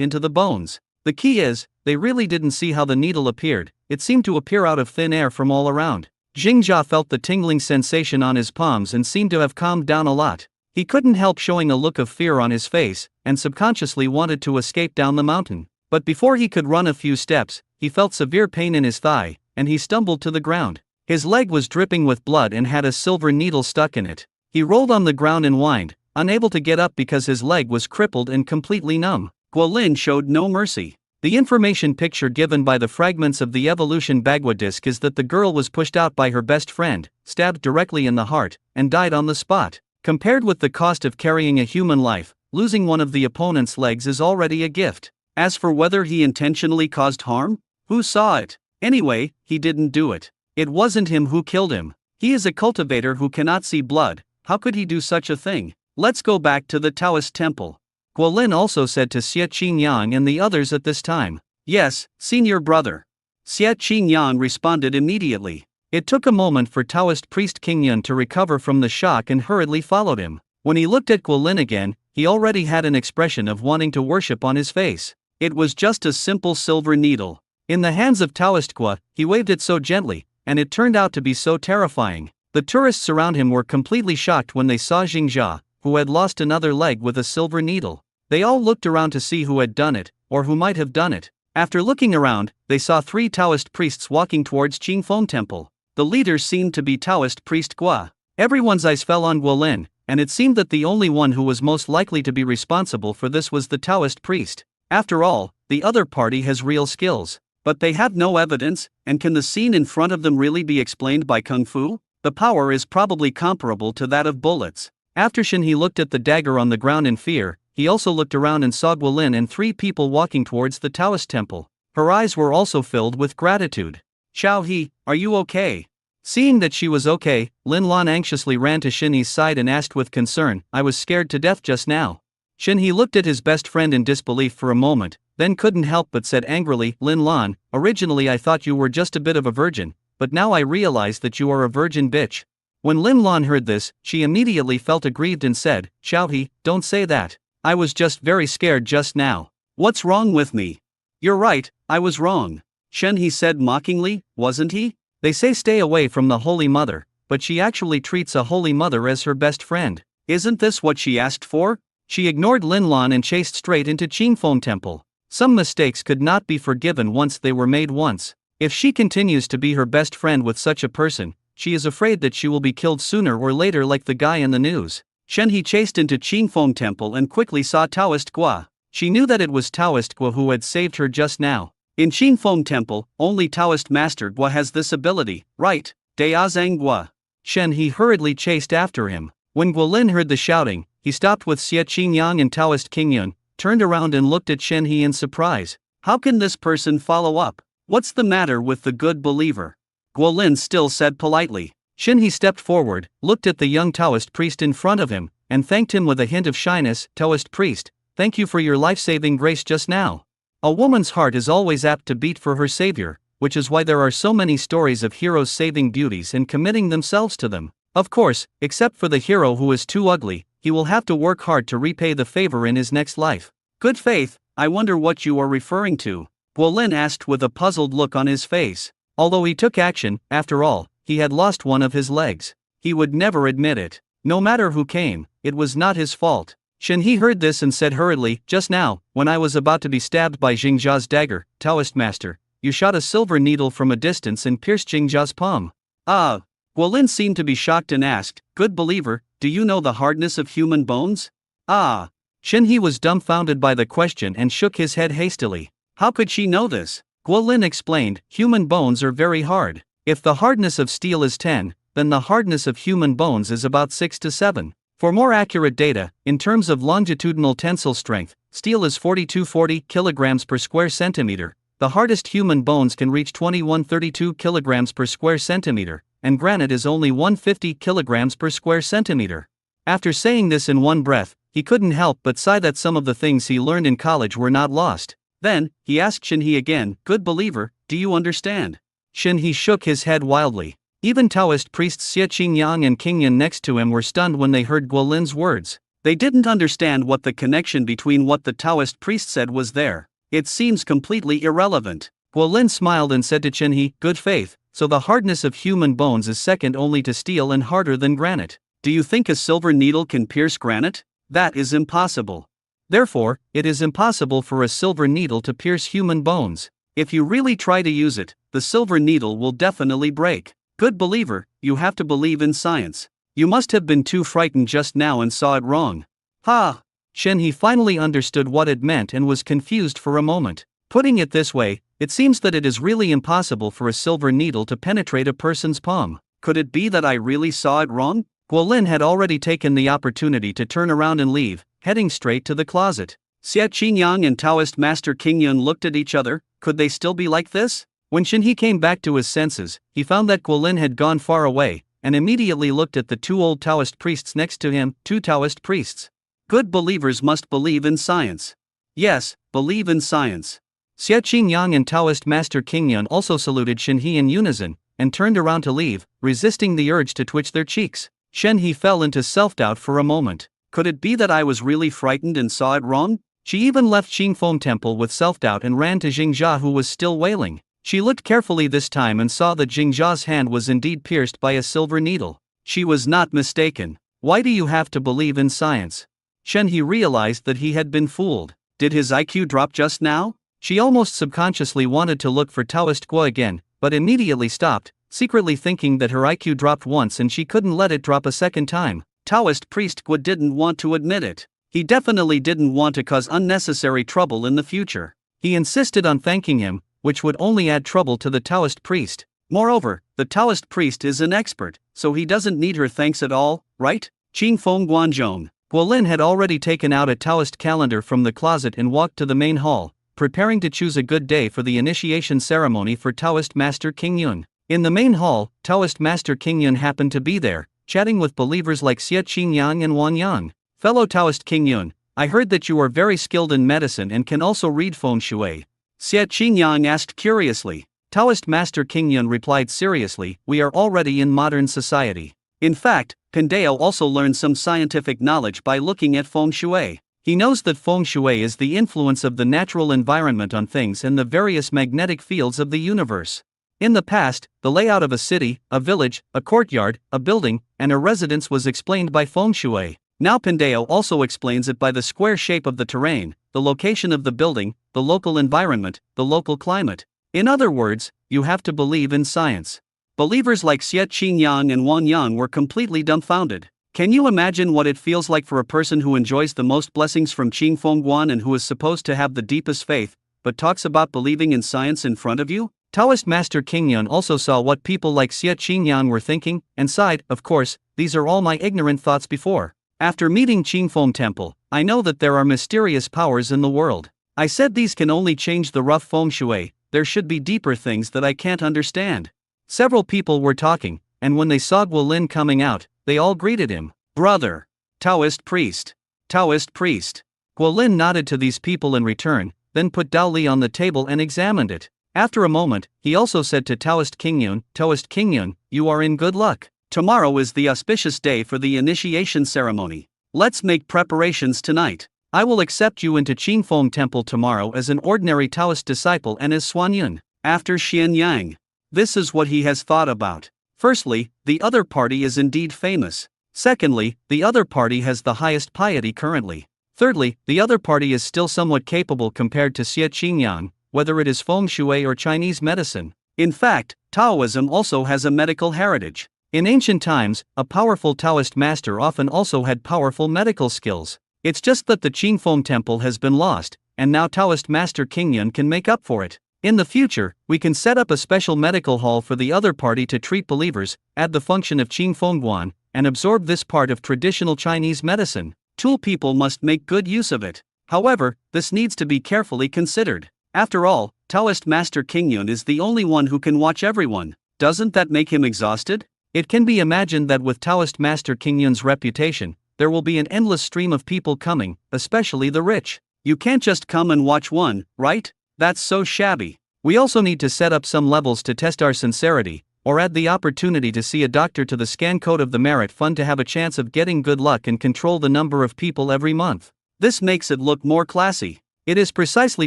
[SPEAKER 1] into the bones. The key is, they really didn't see how the needle appeared. It seemed to appear out of thin air from all around. Jingjia felt the tingling sensation on his palms and seemed to have calmed down a lot. He couldn't help showing a look of fear on his face, and subconsciously wanted to escape down the mountain. But before he could run a few steps, he felt severe pain in his thigh, and he stumbled to the ground. His leg was dripping with blood and had a silver needle stuck in it. He rolled on the ground and whined, unable to get up because his leg was crippled and completely numb. Guolin showed no mercy. The information picture given by the fragments of the evolution Bagua disc is that the girl was pushed out by her best friend, stabbed directly in the heart, and died on the spot. Compared with the cost of carrying a human life, losing one of the opponent's legs is already a gift. As for whether he intentionally caused harm, who saw it? Anyway, he didn't do it. It wasn't him who killed him. He is a cultivator who cannot see blood. How could he do such a thing? Let's go back to the Taoist temple. Guolin also said to Xie Qingyang and the others at this time. Yes, senior brother. Xie Qingyang responded immediately. It took a moment for Taoist priest Qingyun to recover from the shock and hurriedly followed him. When he looked at Guolin again, he already had an expression of wanting to worship on his face. It was just a simple silver needle. In the hands of Taoist Gua, he waved it so gently, and it turned out to be so terrifying. The tourists around him were completely shocked when they saw Xingxia, who had lost another leg with a silver needle. They all looked around to see who had done it, or who might have done it. After looking around, they saw 3 Taoist priests walking towards Qingfeng Temple. The leader seemed to be Taoist priest Gua. Everyone's eyes fell on Guolin, and it seemed that the only one who was most likely to be responsible for this was the Taoist priest. After all, the other party has real skills. But they have no evidence, and can the scene in front of them really be explained by Kung Fu? The power is probably comparable to that of bullets. After Shen He looked at the dagger on the ground in fear, he also looked around and saw Guolin and 3 people walking towards the Taoist temple. Her eyes were also filled with gratitude. Xiao He, are you okay? Seeing that she was okay, Lin Lan anxiously ran to Shen He's side and asked with concern, I was scared to death just now. Shen He looked at his best friend in disbelief for a moment, then couldn't help but said angrily, Lin Lan, originally I thought you were just a bit of a virgin, but now I realize that you are a virgin bitch. When Lin Lan heard this, she immediately felt aggrieved and said, Xiao He, don't say that. I was just very scared just now. What's wrong with me? You're right, I was wrong. Shen He said mockingly, wasn't he? They say stay away from the Holy Mother, but she actually treats a Holy Mother as her best friend. Isn't this what she asked for? She ignored Lin Lan and chased straight into Qingfeng Temple. Some mistakes could not be forgiven once they were made once. If she continues to be her best friend with such a person, she is afraid that she will be killed sooner or later like the guy in the news. Shen He chased into Qingfeng Temple and quickly saw Taoist Gua. She knew that it was Taoist Gua who had saved her just now. In Qingfeng Temple, only Taoist Master Gua has this ability, right? Deazang Gua. Shen He hurriedly chased after him. When Guolin heard the shouting, he stopped with Xie Qingyang and Taoist Qingyun, turned around and looked at Shen He in surprise. How can this person follow up? What's the matter with the good believer? Guolin still said politely. Shen He stepped forward, looked at the young Taoist priest in front of him, and thanked him with a hint of shyness. Taoist priest, thank you for your life-saving grace just now. A woman's heart is always apt to beat for her savior, which is why there are so many stories of heroes saving beauties and committing themselves to them. Of course, except for the hero who is too ugly, he will have to work hard to repay the favor in his next life. Good faith, I wonder what you are referring to? Guolin asked with a puzzled look on his face. Although he took action, after all, he had lost one of his legs. He would never admit it. No matter who came, it was not his fault. Shen He heard this and said hurriedly, just now, when I was about to be stabbed by Xingxia's dagger, Taoist master, you shot a silver needle from a distance and pierced Xingxia's palm. Ah. Guolin seemed to be shocked and asked, good believer, do you know the hardness of human bones? Ah. Shen He was dumbfounded by the question and shook his head hastily. How could she know this? Guolin explained, human bones are very hard. If the hardness of steel is 10, then the hardness of human bones is about 6 to 7. For more accurate data, in terms of longitudinal tensile strength, steel is 4240 kilograms per square centimeter. The hardest human bones can reach 2132 kilograms per square centimeter, and granite is only 150 kilograms per square centimeter. After saying this in one breath, he couldn't help but sigh that some of the things he learned in college were not lost. Then, he asked Shen He again, good believer, do you understand? Shen He shook his head wildly. Even Taoist priests Xie Qingyang and Qingyun next to him were stunned when they heard Guolin's words. They didn't understand what the connection between what the Taoist priest said was there. It seems completely irrelevant. Guolin smiled and said to Shen He, good faith, so the hardness of human bones is second only to steel and harder than granite. Do you think a silver needle can pierce granite? That is impossible. Therefore, it is impossible for a silver needle to pierce human bones. If you really try to use it, the silver needle will definitely break. Good believer, you have to believe in science. You must have been too frightened just now and saw it wrong. Ha! Shen He finally understood what it meant and was confused for a moment. Putting it this way, it seems that it is really impossible for a silver needle to penetrate a person's palm. Could it be that I really saw it wrong? Guolin had already taken the opportunity to turn around and leave, heading straight to the closet. Xie Qingyang and Taoist Master Qingyun looked at each other. Could they still be like this? When Shenhe came back to his senses, he found that Guolin had gone far away, and immediately looked at the two old Taoist priests next to him, two Taoist priests. Good believers must believe in science. Yes, believe in science. Xie Qingyang and Taoist Master Qingyun also saluted Shenhe in unison, and turned around to leave, resisting the urge to twitch their cheeks. Shenhe fell into self-doubt for a moment. Could it be that I was really frightened and saw it wrong? She even left Qingfeng Temple with self-doubt and ran to Jingzha, who was still wailing. She looked carefully this time and saw that Jingzha's hand was indeed pierced by a silver needle. She was not mistaken. Why do you have to believe in science? Shenhe realized that he had been fooled. Did his IQ drop just now? She almost subconsciously wanted to look for Taoist Guo again, but immediately stopped, secretly thinking that her IQ dropped once and she couldn't let it drop a second time. Taoist priest Guo didn't want to admit it. He definitely didn't want to cause unnecessary trouble in the future. He insisted on thanking him, which would only add trouble to the Taoist priest. Moreover, the Taoist priest is an expert, so he doesn't need her thanks at all, right? Qingfeng Guanzhong. Guolin had already taken out a Taoist calendar from the closet and walked to the main hall, preparing to choose a good day for the initiation ceremony for Taoist Master Qingyun. In the main hall, Taoist Master Qingyun happened to be there, chatting with believers like Xie Qingyang and Wan Yang. Fellow Taoist Qingyun, I heard that you are very skilled in medicine and can also read feng shui. Xie Qingyang asked curiously. Taoist Master Qingyun replied seriously, we are already in modern society. In fact, Pandeo also learned some scientific knowledge by looking at feng shui. He knows that feng shui is the influence of the natural environment on things and the various magnetic fields of the universe. In the past, the layout of a city, a village, a courtyard, a building, and a residence was explained by feng shui. Now Pandeo also explains it by the square shape of the terrain, the location of the building, the local environment, the local climate. In other words, you have to believe in science. Believers like Xie Qingyang and Wan Yang were completely dumbfounded. Can you imagine what it feels like for a person who enjoys the most blessings from Qingfeng Guan and who is supposed to have the deepest faith, but talks about believing in science in front of you? Taoist Master Qingyun also saw what people like Xie Qingyang were thinking, and sighed, of course, these are all my ignorant thoughts before. After meeting Qingfeng Temple, I know that there are mysterious powers in the world. I said these can only change the rough feng shui, there should be deeper things that I can't understand. Several people were talking, and when they saw Guolin coming out, they all greeted him. Brother! Taoist priest! Taoist priest! Guolin nodded to these people in return, then put Dao Li on the table and examined it. After a moment, he also said to Taoist Qingyun, you are in good luck. Tomorrow is the auspicious day for the initiation ceremony. Let's make preparations tonight. I will accept you into Qingfeng Temple tomorrow as an ordinary Taoist disciple and as Xuanyun. After Xian Yang. This is what he has thought about. Firstly, the other party is indeed famous. Secondly, the other party has the highest piety currently. Thirdly, the other party is still somewhat capable compared to Xie Qingyang, whether it is feng shui or Chinese medicine. In fact, Taoism also has a medical heritage. In ancient times, a powerful Taoist master often also had powerful medical skills. It's just that the Qingfeng Temple has been lost, and now Taoist Master Qingyun can make up for it. In the future, we can set up a special medical hall for the other party to treat believers, add the function of Qingfeng Guan, and absorb this part of traditional Chinese medicine. Tool people must make good use of it. However, this needs to be carefully considered. After all, Taoist Master Qingyun is the only one who can watch everyone. Doesn't that make him exhausted? It can be imagined that with Taoist Master Qingyun's reputation, there will be an endless stream of people coming, especially the rich. You can't just come and watch one, right? That's so shabby. We also need to set up some levels to test our sincerity, or add the opportunity to see a doctor to the scan code of the merit fund to have a chance of getting good luck and control the number of people every month. This makes it look more classy. It is precisely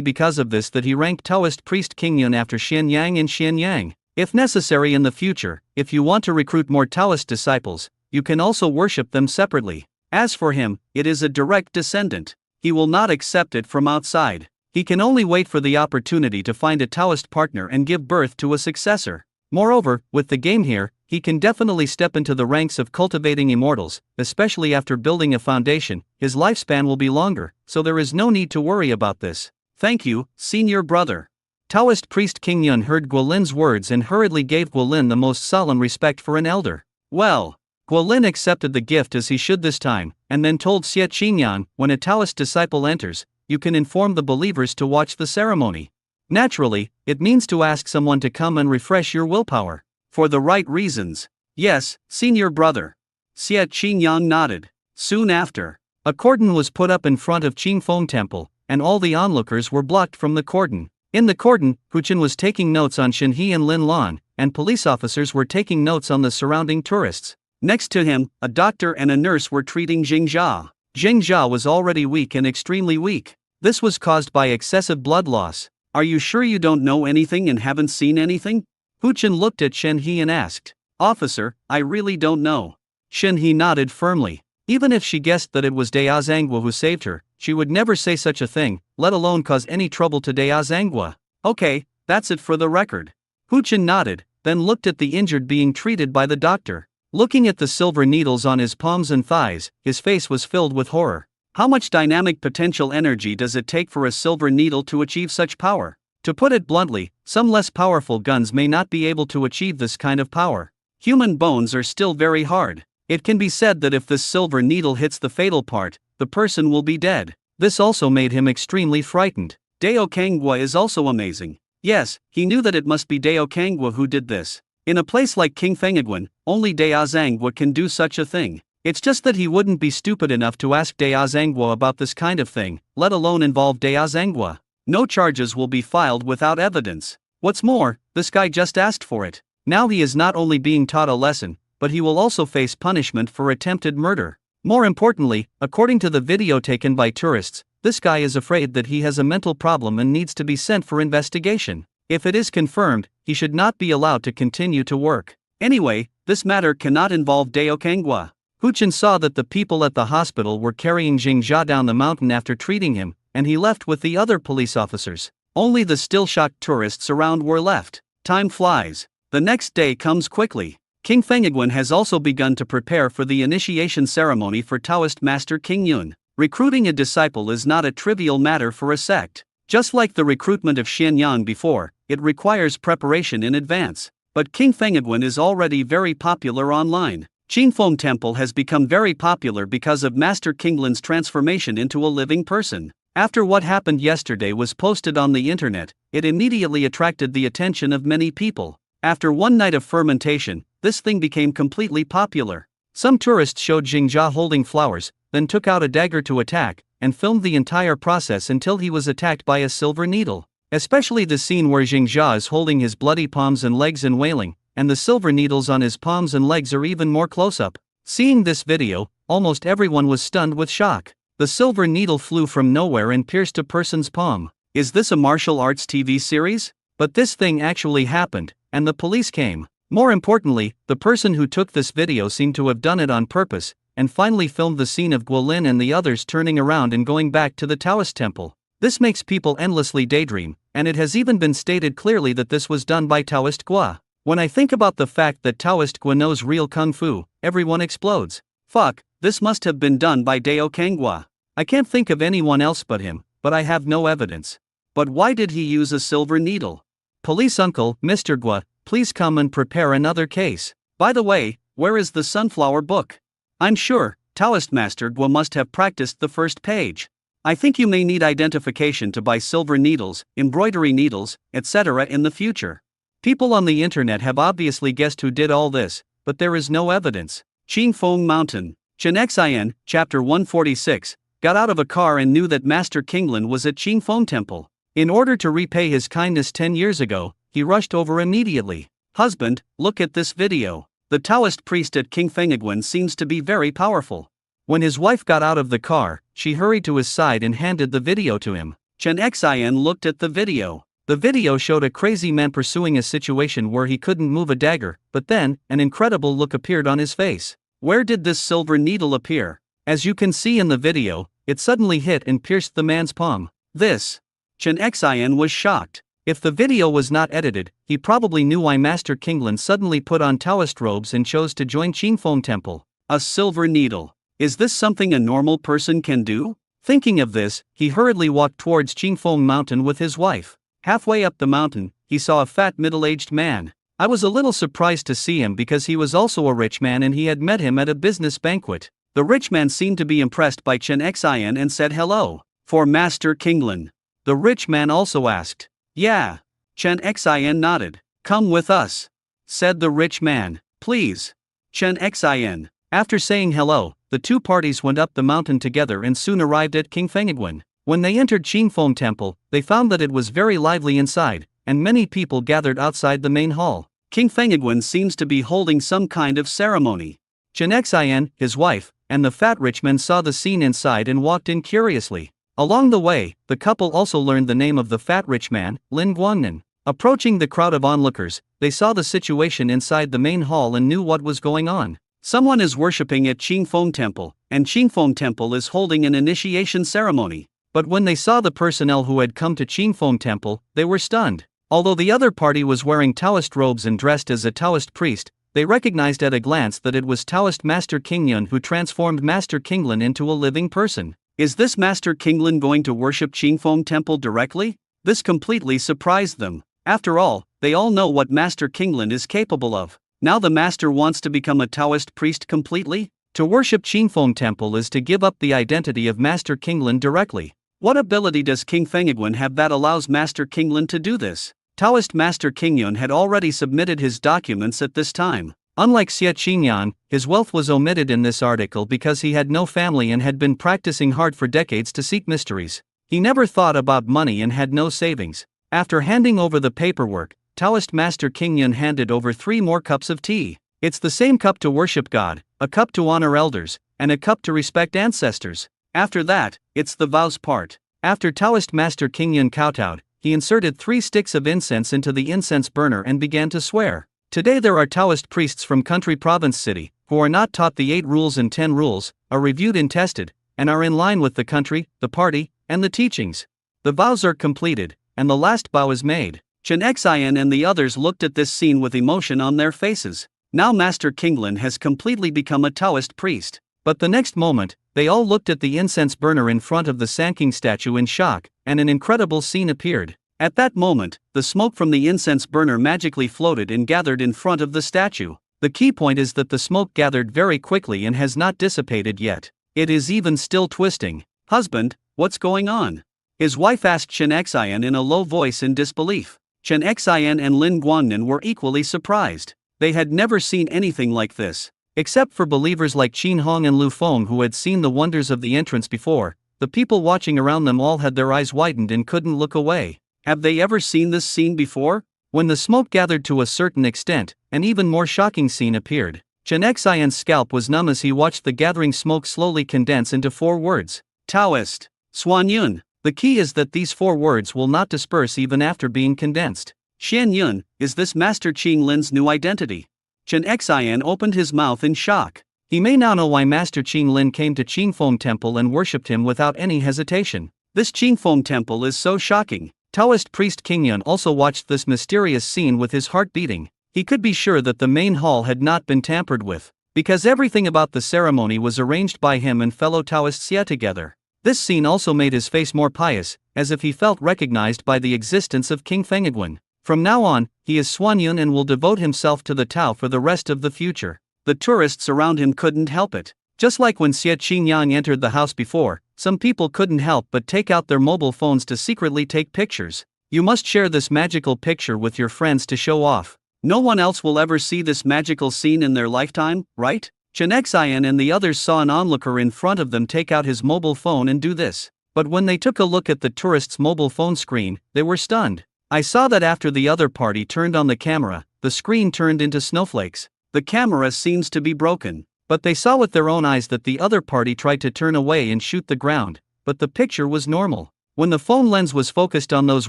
[SPEAKER 1] because of this that he ranked Taoist priest Qingyun after Xian Yang and Xian Yang. If necessary in the future, if you want to recruit more Taoist disciples, you can also worship them separately. As for him, it is a direct descendant. He will not accept it from outside. He can only wait for the opportunity to find a Taoist partner and give birth to a successor. Moreover, with the game here, he can definitely step into the ranks of cultivating immortals, especially after building a foundation. His lifespan will be longer, so there is no need to worry about this. Thank you, senior brother. Taoist priest Qingyun heard Guolin's words and hurriedly gave Guolin the most solemn respect for an elder. Well, Guolin accepted the gift as he should this time, and then told Xie Qingyang, when a Taoist disciple enters, you can inform the believers to watch the ceremony. Naturally, it means to ask someone to come and refresh your willpower. For the right reasons. Yes, senior brother. Xie Qingyang nodded. Soon after, a cordon was put up in front of Qingfeng Temple, and all the onlookers were blocked from the cordon. In the cordon, Huchen was taking notes on Shenhe and Lin Lan, and police officers were taking notes on the surrounding tourists. Next to him, a doctor and a nurse were treating Jingxia. Jingxia was already weak and extremely weak. This was caused by excessive blood loss. Are you sure you don't know anything and haven't seen anything? Huchen looked at Shenhe and asked. Officer, I really don't know. Shenhe nodded firmly. Even if she guessed that it was Dea Zhanghua who saved her, she would never say such a thing, let alone cause any trouble to Dea Zhanghua. Okay, that's it for the record. Huchen nodded, then looked at the injured being treated by the doctor. Looking at the silver needles on his palms and thighs, his face was filled with horror. How much dynamic potential energy does it take for a silver needle to achieve such power? To put it bluntly, some less powerful guns may not be able to achieve this kind of power. Human bones are still very hard. It can be said that if this silver needle hits the fatal part, the person will be dead. This also made him extremely frightened. Dao Kanghua is also amazing. Yes, he knew that it must be Dao Kanghua who did this. In a place like King Fengiguan, only Dea Zhanghua can do such a thing. It's just that he wouldn't be stupid enough to ask Dea Zhanghua about this kind of thing, let alone involve Dea Zhanghua. No charges will be filed without evidence. What's more, this guy just asked for it. Now he is not only being taught a lesson, but he will also face punishment for attempted murder. More importantly, according to the video taken by tourists, this guy is afraid that he has a mental problem and needs to be sent for investigation. If it is confirmed, he should not be allowed to continue to work. Anyway, this matter cannot involve Dao Kanghua. Huchen saw that the people at the hospital were carrying Jingxia down the mountain after treating him, and he left with the other police officers. Only the still shocked tourists around were left. Time flies. The next day comes quickly. King Fengiguan has also begun to prepare for the initiation ceremony for Taoist Master King Yun. Recruiting a disciple is not a trivial matter for a sect. Just like the recruitment of Xianyang before, it requires preparation in advance. But King Fengiguan is already very popular online. Qingfeng Temple has become very popular because of Master Kinglin's transformation into a living person. After what happened yesterday was posted on the internet, it immediately attracted the attention of many people. After one night of fermentation, this thing became completely popular. Some tourists showed Jingxia holding flowers, then took out a dagger to attack, and filmed the entire process until he was attacked by a silver needle. Especially the scene where Jingxia is holding his bloody palms and legs and wailing, and the silver needles on his palms and legs are even more close-up. Seeing this video, almost everyone was stunned with shock. The silver needle flew from nowhere and pierced a person's palm. Is this a martial arts TV series? But this thing actually happened, and the police came. More importantly, the person who took this video seemed to have done it on purpose, and finally filmed the scene of Guolin and the others turning around and going back to the Taoist temple. This makes people endlessly daydream, and it has even been stated clearly that this was done by Taoist Gua. When I think about the fact that Taoist Gua knows real kung fu, everyone explodes. Fuck, this must have been done by Dao Kanghua. I can't think of anyone else but him, but I have no evidence. But why did he use a silver needle? Police uncle, Mr. Gua, please come and prepare another case. By the way, where is the sunflower book? I'm sure, Taoist Master Gua must have practiced the first page. I think you may need identification to buy silver needles, embroidery needles, etc. in the future. People on the internet have obviously guessed who did all this, but there is no evidence. Qingfeng Mountain. Chen Xian, Chapter 146, got out of a car and knew that Master Kinglin was at Qingfeng Temple. In order to repay his kindness 10 years ago, he rushed over immediately. Husband, look at this video. The Taoist priest at King Fengiguan seems to be very powerful. When his wife got out of the car, she hurried to his side and handed the video to him. Chen Xian looked at the video. The video showed a crazy man pursuing a situation where he couldn't move a dagger, but then, an incredible look appeared on his face. Where did this silver needle appear? As you can see in the video, it suddenly hit and pierced the man's palm. This. Chen Xian was shocked. If the video was not edited, he probably knew why Master Kinglin suddenly put on Taoist robes and chose to join Qingfeng Temple. A silver needle. Is this something a normal person can do? Thinking of this, he hurriedly walked towards Qingfeng Mountain with his wife. Halfway up the mountain, he saw a fat middle-aged man. I was a little surprised to see him because he was also a rich man and he had met him at a business banquet. The rich man seemed to be impressed by Chen Xian and said hello. For Master Kinglin. The rich man also asked. Yeah. Chen Xian nodded. Come with us, said the rich man. Please. Chen Xian. After saying hello, the two parties went up the mountain together and soon arrived at King Fengiguan. When they entered Qingfeng Temple, they found that it was very lively inside, and many people gathered outside the main hall. King Fengiguan seems to be holding some kind of ceremony. Chen Xian, his wife, and the fat rich man saw the scene inside and walked in curiously. Along the way, the couple also learned the name of the fat rich man, Lin Guangnan. Approaching the crowd of onlookers, they saw the situation inside the main hall and knew what was going on. Someone is worshipping at Qingfeng Temple, and Qingfeng Temple is holding an initiation ceremony. But when they saw the personnel who had come to Qingfeng Temple, they were stunned. Although the other party was wearing Taoist robes and dressed as a Taoist priest, they recognized at a glance that it was Taoist Master Kingyun who transformed Master Kinglin into a living person. Is this Master Kinglin going to worship Qingfeng Temple directly? This completely surprised them. After all, they all know what Master Kinglin is capable of. Now the master wants to become a Taoist priest completely? To worship Qingfeng Temple is to give up the identity of Master Kinglin directly. What ability does King Fengiguan have that allows Master Kinglin to do this? Taoist Master Kingyun had already submitted his documents at this time. Unlike Xie Qingyan, his wealth was omitted in this article because he had no family and had been practicing hard for decades to seek mysteries. He never thought about money and had no savings. After handing over the paperwork, Taoist Master Kingyun handed over 3 more cups of tea. It's the same cup to worship God, a cup to honor elders, and a cup to respect ancestors. After that, it's the vows part. After Taoist Master Kingyun kowtowed, he inserted 3 sticks of incense into the incense burner and began to swear. Today there are Taoist priests from country province city, who are not taught the 8 rules and 10 rules, are reviewed and tested, and are in line with the country, the party, and the teachings. The vows are completed, and the last vow is made. Chen Xian and the others looked at this scene with emotion on their faces. Now Master Kinglin has completely become a Taoist priest. But the next moment, they all looked at the incense burner in front of the Sanking statue in shock, and an incredible scene appeared. At that moment, the smoke from the incense burner magically floated and gathered in front of the statue. The key point is that the smoke gathered very quickly and has not dissipated yet. It is even still twisting. Husband, what's going on? His wife asked Chen Xian in a low voice in disbelief. Chen Xian and Lin Guangnan were equally surprised. They had never seen anything like this. Except for believers like Qin Hong and Lu Feng who had seen the wonders of the entrance before, the people watching around them all had their eyes widened and couldn't look away. Have they ever seen this scene before? When the smoke gathered to a certain extent, an even more shocking scene appeared. Chen Xian's scalp was numb as he watched the gathering smoke slowly condense into 4 words. Taoist. Xuan Yun. The key is that these 4 words will not disperse even after being condensed. Xian Yun, is this Master Qing Lin's new identity? Chen Xian opened his mouth in shock. He may now know why Master Qing Lin came to Qingfeng Temple and worshipped him without any hesitation. This Qingfeng Temple is so shocking. Taoist priest Kingyun also watched this mysterious scene with his heart beating. He could be sure that the main hall had not been tampered with, because everything about the ceremony was arranged by him and fellow Taoist Xie together. This scene also made his face more pious, as if he felt recognized by the existence of King Fengiguan. From now on, he is Xuan Yun and will devote himself to the Tao for the rest of the future. The tourists around him couldn't help it. Just like when Xie Qingyang entered the house before, some people couldn't help but take out their mobile phones to secretly take pictures. You must share this magical picture with your friends to show off. No one else will ever see this magical scene in their lifetime, right? Chen Xian and the others saw an onlooker in front of them take out his mobile phone and do this. But when they took a look at the tourist's mobile phone screen, they were stunned. I saw that after the other party turned on the camera, the screen turned into snowflakes. The camera seems to be broken. But they saw with their own eyes that the other party tried to turn away and shoot the ground, but the picture was normal. When the phone lens was focused on those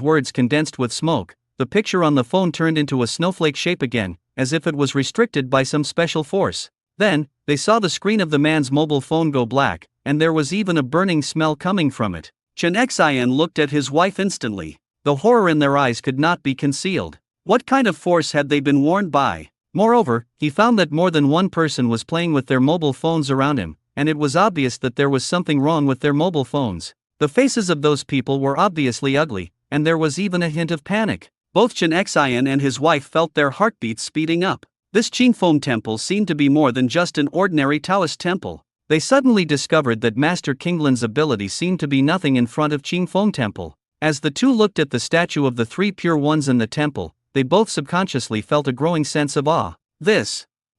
[SPEAKER 1] words condensed with smoke, the picture on the phone turned into a snowflake shape again, as if it was restricted by some special force. Then, they saw the screen of the man's mobile phone go black, and there was even a burning smell coming from it. Chen Xian looked at his wife instantly. The horror in their eyes could not be concealed. What kind of force had they been warned by? Moreover, he found that more than one person was playing with their mobile phones around him, and it was obvious that there was something wrong with their mobile phones. The faces of those people were obviously ugly, and there was even a hint of panic. Both Chen Xian and his wife felt their heartbeats speeding up. This Qingfeng temple seemed to be more than just an ordinary Taoist temple. They suddenly discovered that Master Qinglin's ability seemed to be nothing in front of Qingfeng temple. As the two looked at the statue of the three pure ones in the temple, they both subconsciously felt a growing sense of awe.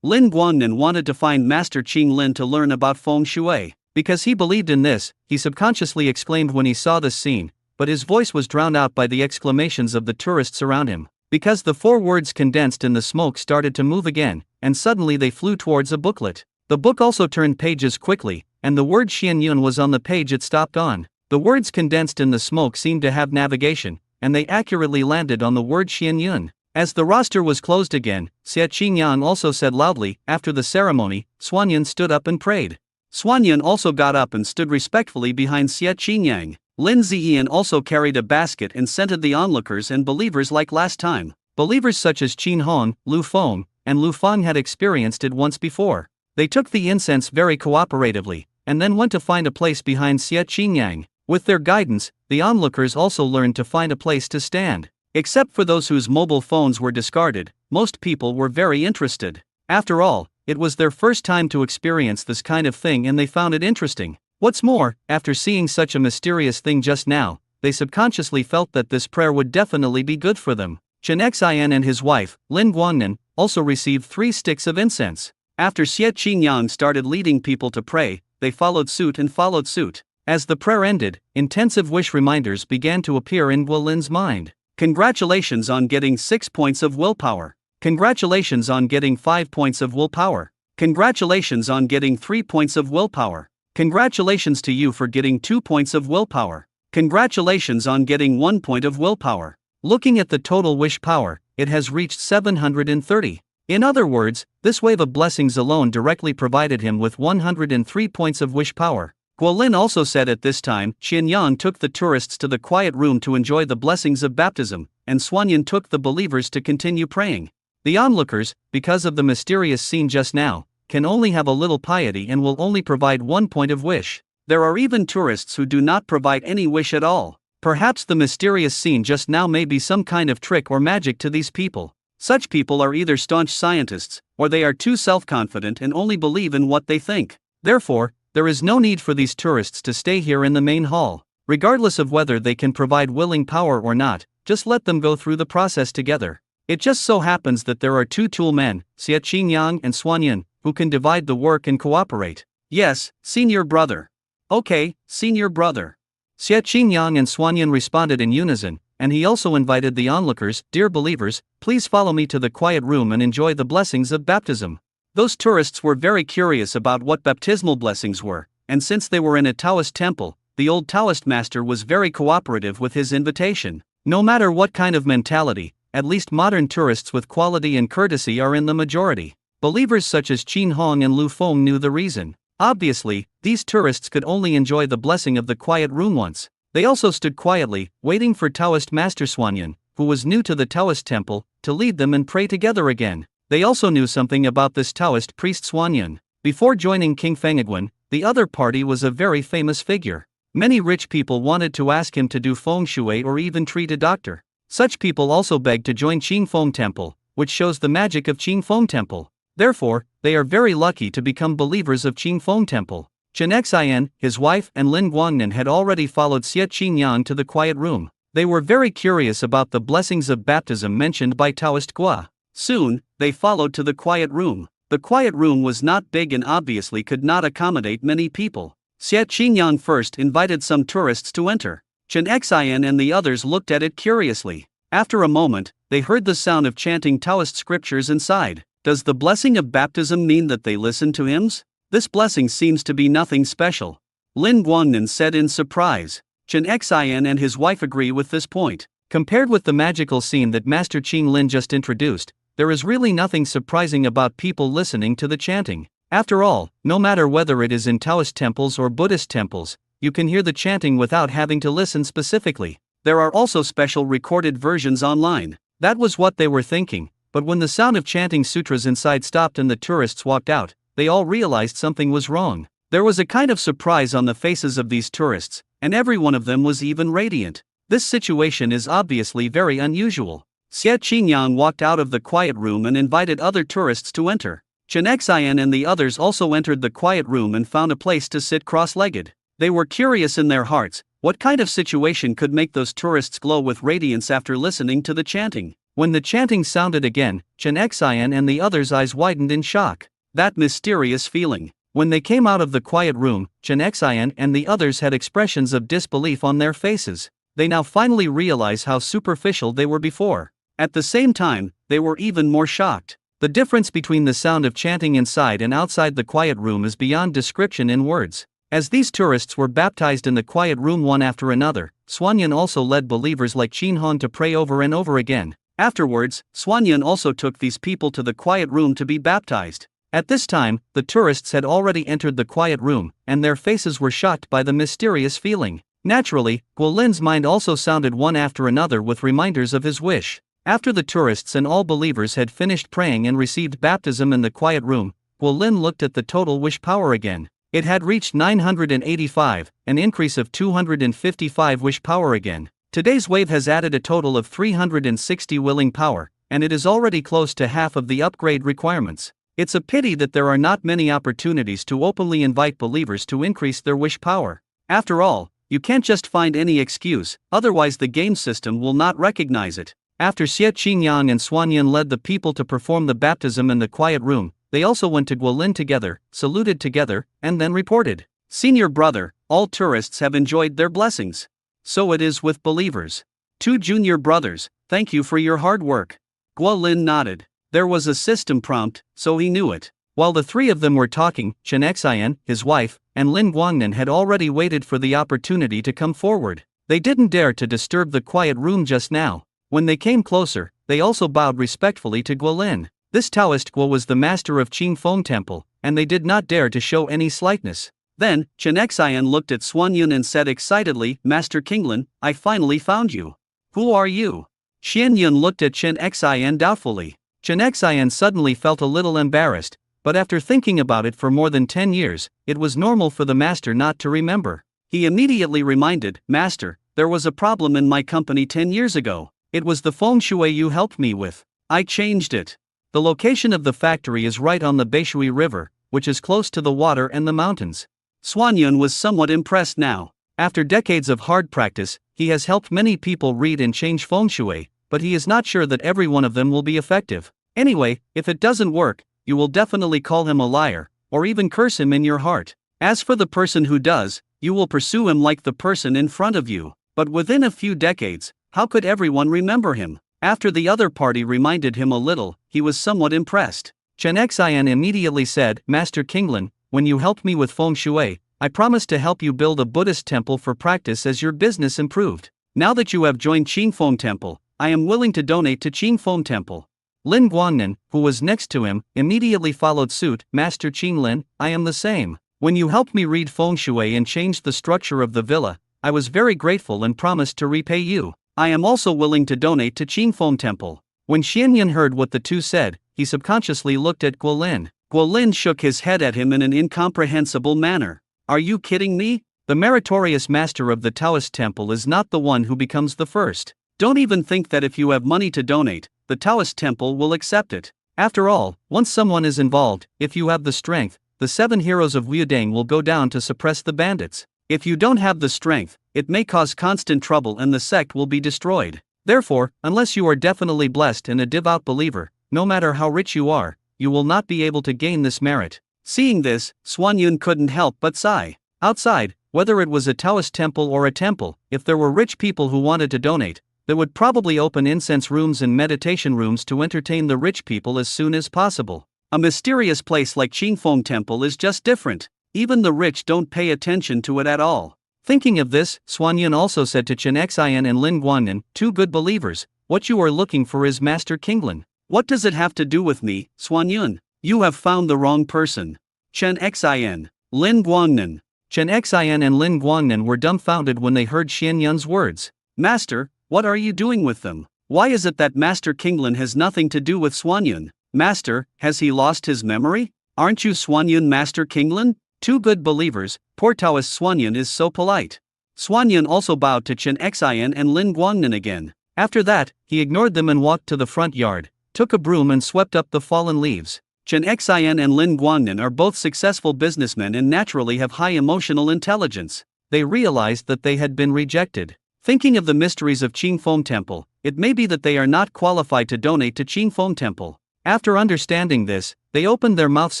[SPEAKER 1] Lin Guangnan wanted to find Master Qinglin to learn about feng shui. Because he believed in this, he subconsciously exclaimed when he saw this scene, but his voice was drowned out by the exclamations of the tourists around him. Because the four words condensed in the smoke started to move again, and suddenly they flew towards a booklet. The book also turned pages quickly, and the word Xianyun was on the page it stopped on. The words condensed in the smoke seemed to have navigation, and they accurately landed on the word Xianyun. As the roster was closed again, Xie Qingyang also said loudly, after the ceremony, Xuanyun stood up and prayed. Xuanyun also got up and stood respectfully behind Xie Qingyang. Lin Ziyan also carried a basket and scented the onlookers and believers like last time. Believers such as Qin Hong, Lu Feng, and Lu Fang had experienced it once before. They took the incense very cooperatively, and then went to find a place behind Xie Qingyang. With their guidance, the onlookers also learned to find a place to stand. Except for those whose mobile phones were discarded, most people were very interested. After all, it was their first time to experience this kind of thing and they found it interesting. What's more, after seeing such a mysterious thing just now, they subconsciously felt that this prayer would definitely be good for them. Chen Xian and his wife, Lin Guangnan, also received 3 sticks of incense. After Xie Qingyang started leading people to pray, they followed suit. As the prayer ended, intensive wish reminders began to appear in Guolin's mind. Congratulations on getting 6 points of willpower. Congratulations on getting 5 points of willpower. Congratulations on getting 3 points of willpower. Congratulations to you for getting 2 points of willpower. Congratulations on getting 1 point of willpower. Looking at the total wish power, it has reached 730. In other words, this wave of blessings alone directly provided him with 103 points of wish power. Guolin also said at this time, Xianyang took the tourists to the quiet room to enjoy the blessings of baptism, and Xuanyun took the believers to continue praying. The onlookers, because of the mysterious scene just now, can only have a little piety and will only provide 1 point of wish. There are even tourists who do not provide any wish at all. Perhaps the mysterious scene just now may be some kind of trick or magic to these people. Such people are either staunch scientists, or they are too self-confident and only believe in what they think. Therefore, there is no need for these tourists to stay here in the main hall. Regardless of whether they can provide willing power or not, just let them go through the process together. It just so happens that there are 2 tool men, Xie Qingyang and Xuanyun, who can divide the work and cooperate. Yes, senior brother. Okay, senior brother. Xie Qingyang and Xuanyun responded in unison, and he also invited the onlookers, dear believers, please follow me to the quiet room and enjoy the blessings of baptism. Those tourists were very curious about what baptismal blessings were, and since they were in a Taoist temple, the old Taoist master was very cooperative with his invitation. No matter what kind of mentality, at least modern tourists with quality and courtesy are in the majority. Believers such as Qin Hong and Lu Feng knew the reason. Obviously, these tourists could only enjoy the blessing of the quiet room once. They also stood quietly, waiting for Taoist Master Xuanyun, who was new to the Taoist temple, to lead them and pray together again. They also knew something about this Taoist priest Xuanyun. Before joining King Fengguan, the other party was a very famous figure. Many rich people wanted to ask him to do feng shui or even treat a doctor. Such people also begged to join Qingfeng Temple, which shows the magic of Qingfeng Temple. Therefore, they are very lucky to become believers of Qingfeng Temple. Chen Xian, his wife and Lin Guangnan had already followed Xie Qingyang to the quiet room. They were very curious about the blessings of baptism mentioned by Taoist Gua. Soon, they followed to the quiet room. The quiet room was not big and obviously could not accommodate many people. Xie Qingyang first invited some tourists to enter. Chen Xian and the others looked at it curiously. After a moment, they heard the sound of chanting Taoist scriptures inside. Does the blessing of baptism mean that they listen to hymns? This blessing seems to be nothing special. Lin Guangnan said in surprise. Chen Xian and his wife agree with this point. Compared with the magical scene that Master Qing Lin just introduced, there is really nothing surprising about people listening to the chanting. After all, no matter whether it is in Taoist temples or Buddhist temples, you can hear the chanting without having to listen specifically. There are also special recorded versions online. That was what they were thinking, but when the sound of chanting sutras inside stopped and the tourists walked out, they all realized something was wrong. There was a kind of surprise on the faces of these tourists, and every one of them was even radiant. This situation is obviously very unusual. Xie Qingyang walked out of the quiet room and invited other tourists to enter. Chen Xian and the others also entered the quiet room and found a place to sit cross-legged. They were curious in their hearts, what kind of situation could make those tourists glow with radiance after listening to the chanting? When the chanting sounded again, Chen Xian and the others' eyes widened in shock. That mysterious feeling. When they came out of the quiet room, Chen Xian and the others had expressions of disbelief on their faces. They now finally realized how superficial they were before. At the same time, they were even more shocked. The difference between the sound of chanting inside and outside the quiet room is beyond description in words. As these tourists were baptized in the quiet room one after another, Xuanyan also led believers like Qin Han to pray over and over again. Afterwards, Xuanyan also took these people to the quiet room to be baptized. At this time, the tourists had already entered the quiet room, and their faces were shocked by the mysterious feeling. Naturally, Guo Lin's mind also sounded one after another with reminders of his wish. After the tourists and all believers had finished praying and received baptism in the quiet room, Guo Lin looked at the total wish power again. It had reached 985, an increase of 255 wish power again. Today's wave has added a total of 360 willing power, and it is already close to half of the upgrade requirements. It's a pity that there are not many opportunities to openly invite believers to increase their wish power. After all, you can't just find any excuse, otherwise the game system will not recognize it. After Xie Qingyang and Xuanyan led the people to perform the baptism in the quiet room, they also went to Guolin together, saluted together, and then reported, "Senior brother, all tourists have enjoyed their blessings. So it is with believers. 2 junior brothers, thank you for your hard work." Guolin nodded. There was a system prompt, so he knew it. While the three of them were talking, Chen Xian, his wife, and Lin Guangnan had already waited for the opportunity to come forward. They didn't dare to disturb the quiet room just now. When they came closer, they also bowed respectfully to Guolin. This Taoist Guo was the master of Qing Feng Temple, and they did not dare to show any slightness. Then, Chen Xian looked at Xuanyun and said excitedly, "Master Kinglin, I finally found you. Who are you?" Xianyun looked at Chen Xian doubtfully. Chen Xian suddenly felt a little embarrassed, but after thinking about it for more than 10 years, it was normal for the master not to remember. He immediately reminded, "Master, there was a problem in my company 10 years ago. It was the feng shui you helped me with. I changed it. The location of the factory is right on the Beishui River, which is close to the water and the mountains." Xuanyun was somewhat impressed now. After decades of hard practice, he has helped many people read and change feng shui, but he is not sure that every one of them will be effective. Anyway, if it doesn't work, you will definitely call him a liar, or even curse him in your heart. As for the person who does, you will pursue him like the person in front of you. But within a few decades, how could everyone remember him? After the other party reminded him a little, he was somewhat impressed. Chen Xian immediately said, "Master Kinglin, when you helped me with feng shui, I promised to help you build a Buddhist temple for practice as your business improved. Now that you have joined Qing Feng Temple, I am willing to donate to Qing Feng Temple." Lin Guangnan, who was next to him, immediately followed suit, "Master Qinglin, I am the same. When you helped me read feng shui and changed the structure of the villa, I was very grateful and promised to repay you. I am also willing to donate to Qing Feng Temple." When Xianyan heard what the two said, he subconsciously looked at Guolin. Guolin shook his head at him in an incomprehensible manner. "Are you kidding me? The meritorious master of the Taoist temple is not the one who becomes the first. Don't even think that if you have money to donate, the Taoist temple will accept it. After all, once someone is involved, if you have the strength, the 7 heroes of Liudang will go down to suppress the bandits. If you don't have the strength, it may cause constant trouble and the sect will be destroyed. Therefore, unless you are definitely blessed and a devout believer, no matter how rich you are, you will not be able to gain this merit." Seeing this, Xuanyun couldn't help but sigh. Outside, whether it was a Taoist temple or a temple, if there were rich people who wanted to donate, they would probably open incense rooms and meditation rooms to entertain the rich people as soon as possible. A mysterious place like Qingfeng Temple is just different. Even the rich don't pay attention to it at all. Thinking of this, Xuanyun also said to Chen Xian and Lin Guangnan, "2 good believers, what you are looking for is Master Kinglin." "What does it have to do with me, Xuanyun? You have found the wrong person." Chen Xian, Lin Guangnan. Chen Xian and Lin Guangnan were dumbfounded when they heard Xianyun's words. "Master, what are you doing with them? Why is it that Master Kinglin has nothing to do with Xuanyun? Master, has he lost his memory? Aren't you Xuanyun Master Kinglin?" 2 good believers, poor Taoist Xuanyun is so polite. Xuanyun also bowed to Chen Xian and Lin Guangnan again. After that, he ignored them and walked to the front yard, took a broom and swept up the fallen leaves. Chen Xian and Lin Guangnan are both successful businessmen and naturally have high emotional intelligence. They realized that they had been rejected. Thinking of the mysteries of Qingfeng Temple, it may be that they are not qualified to donate to Qingfeng Temple. After understanding this, they opened their mouths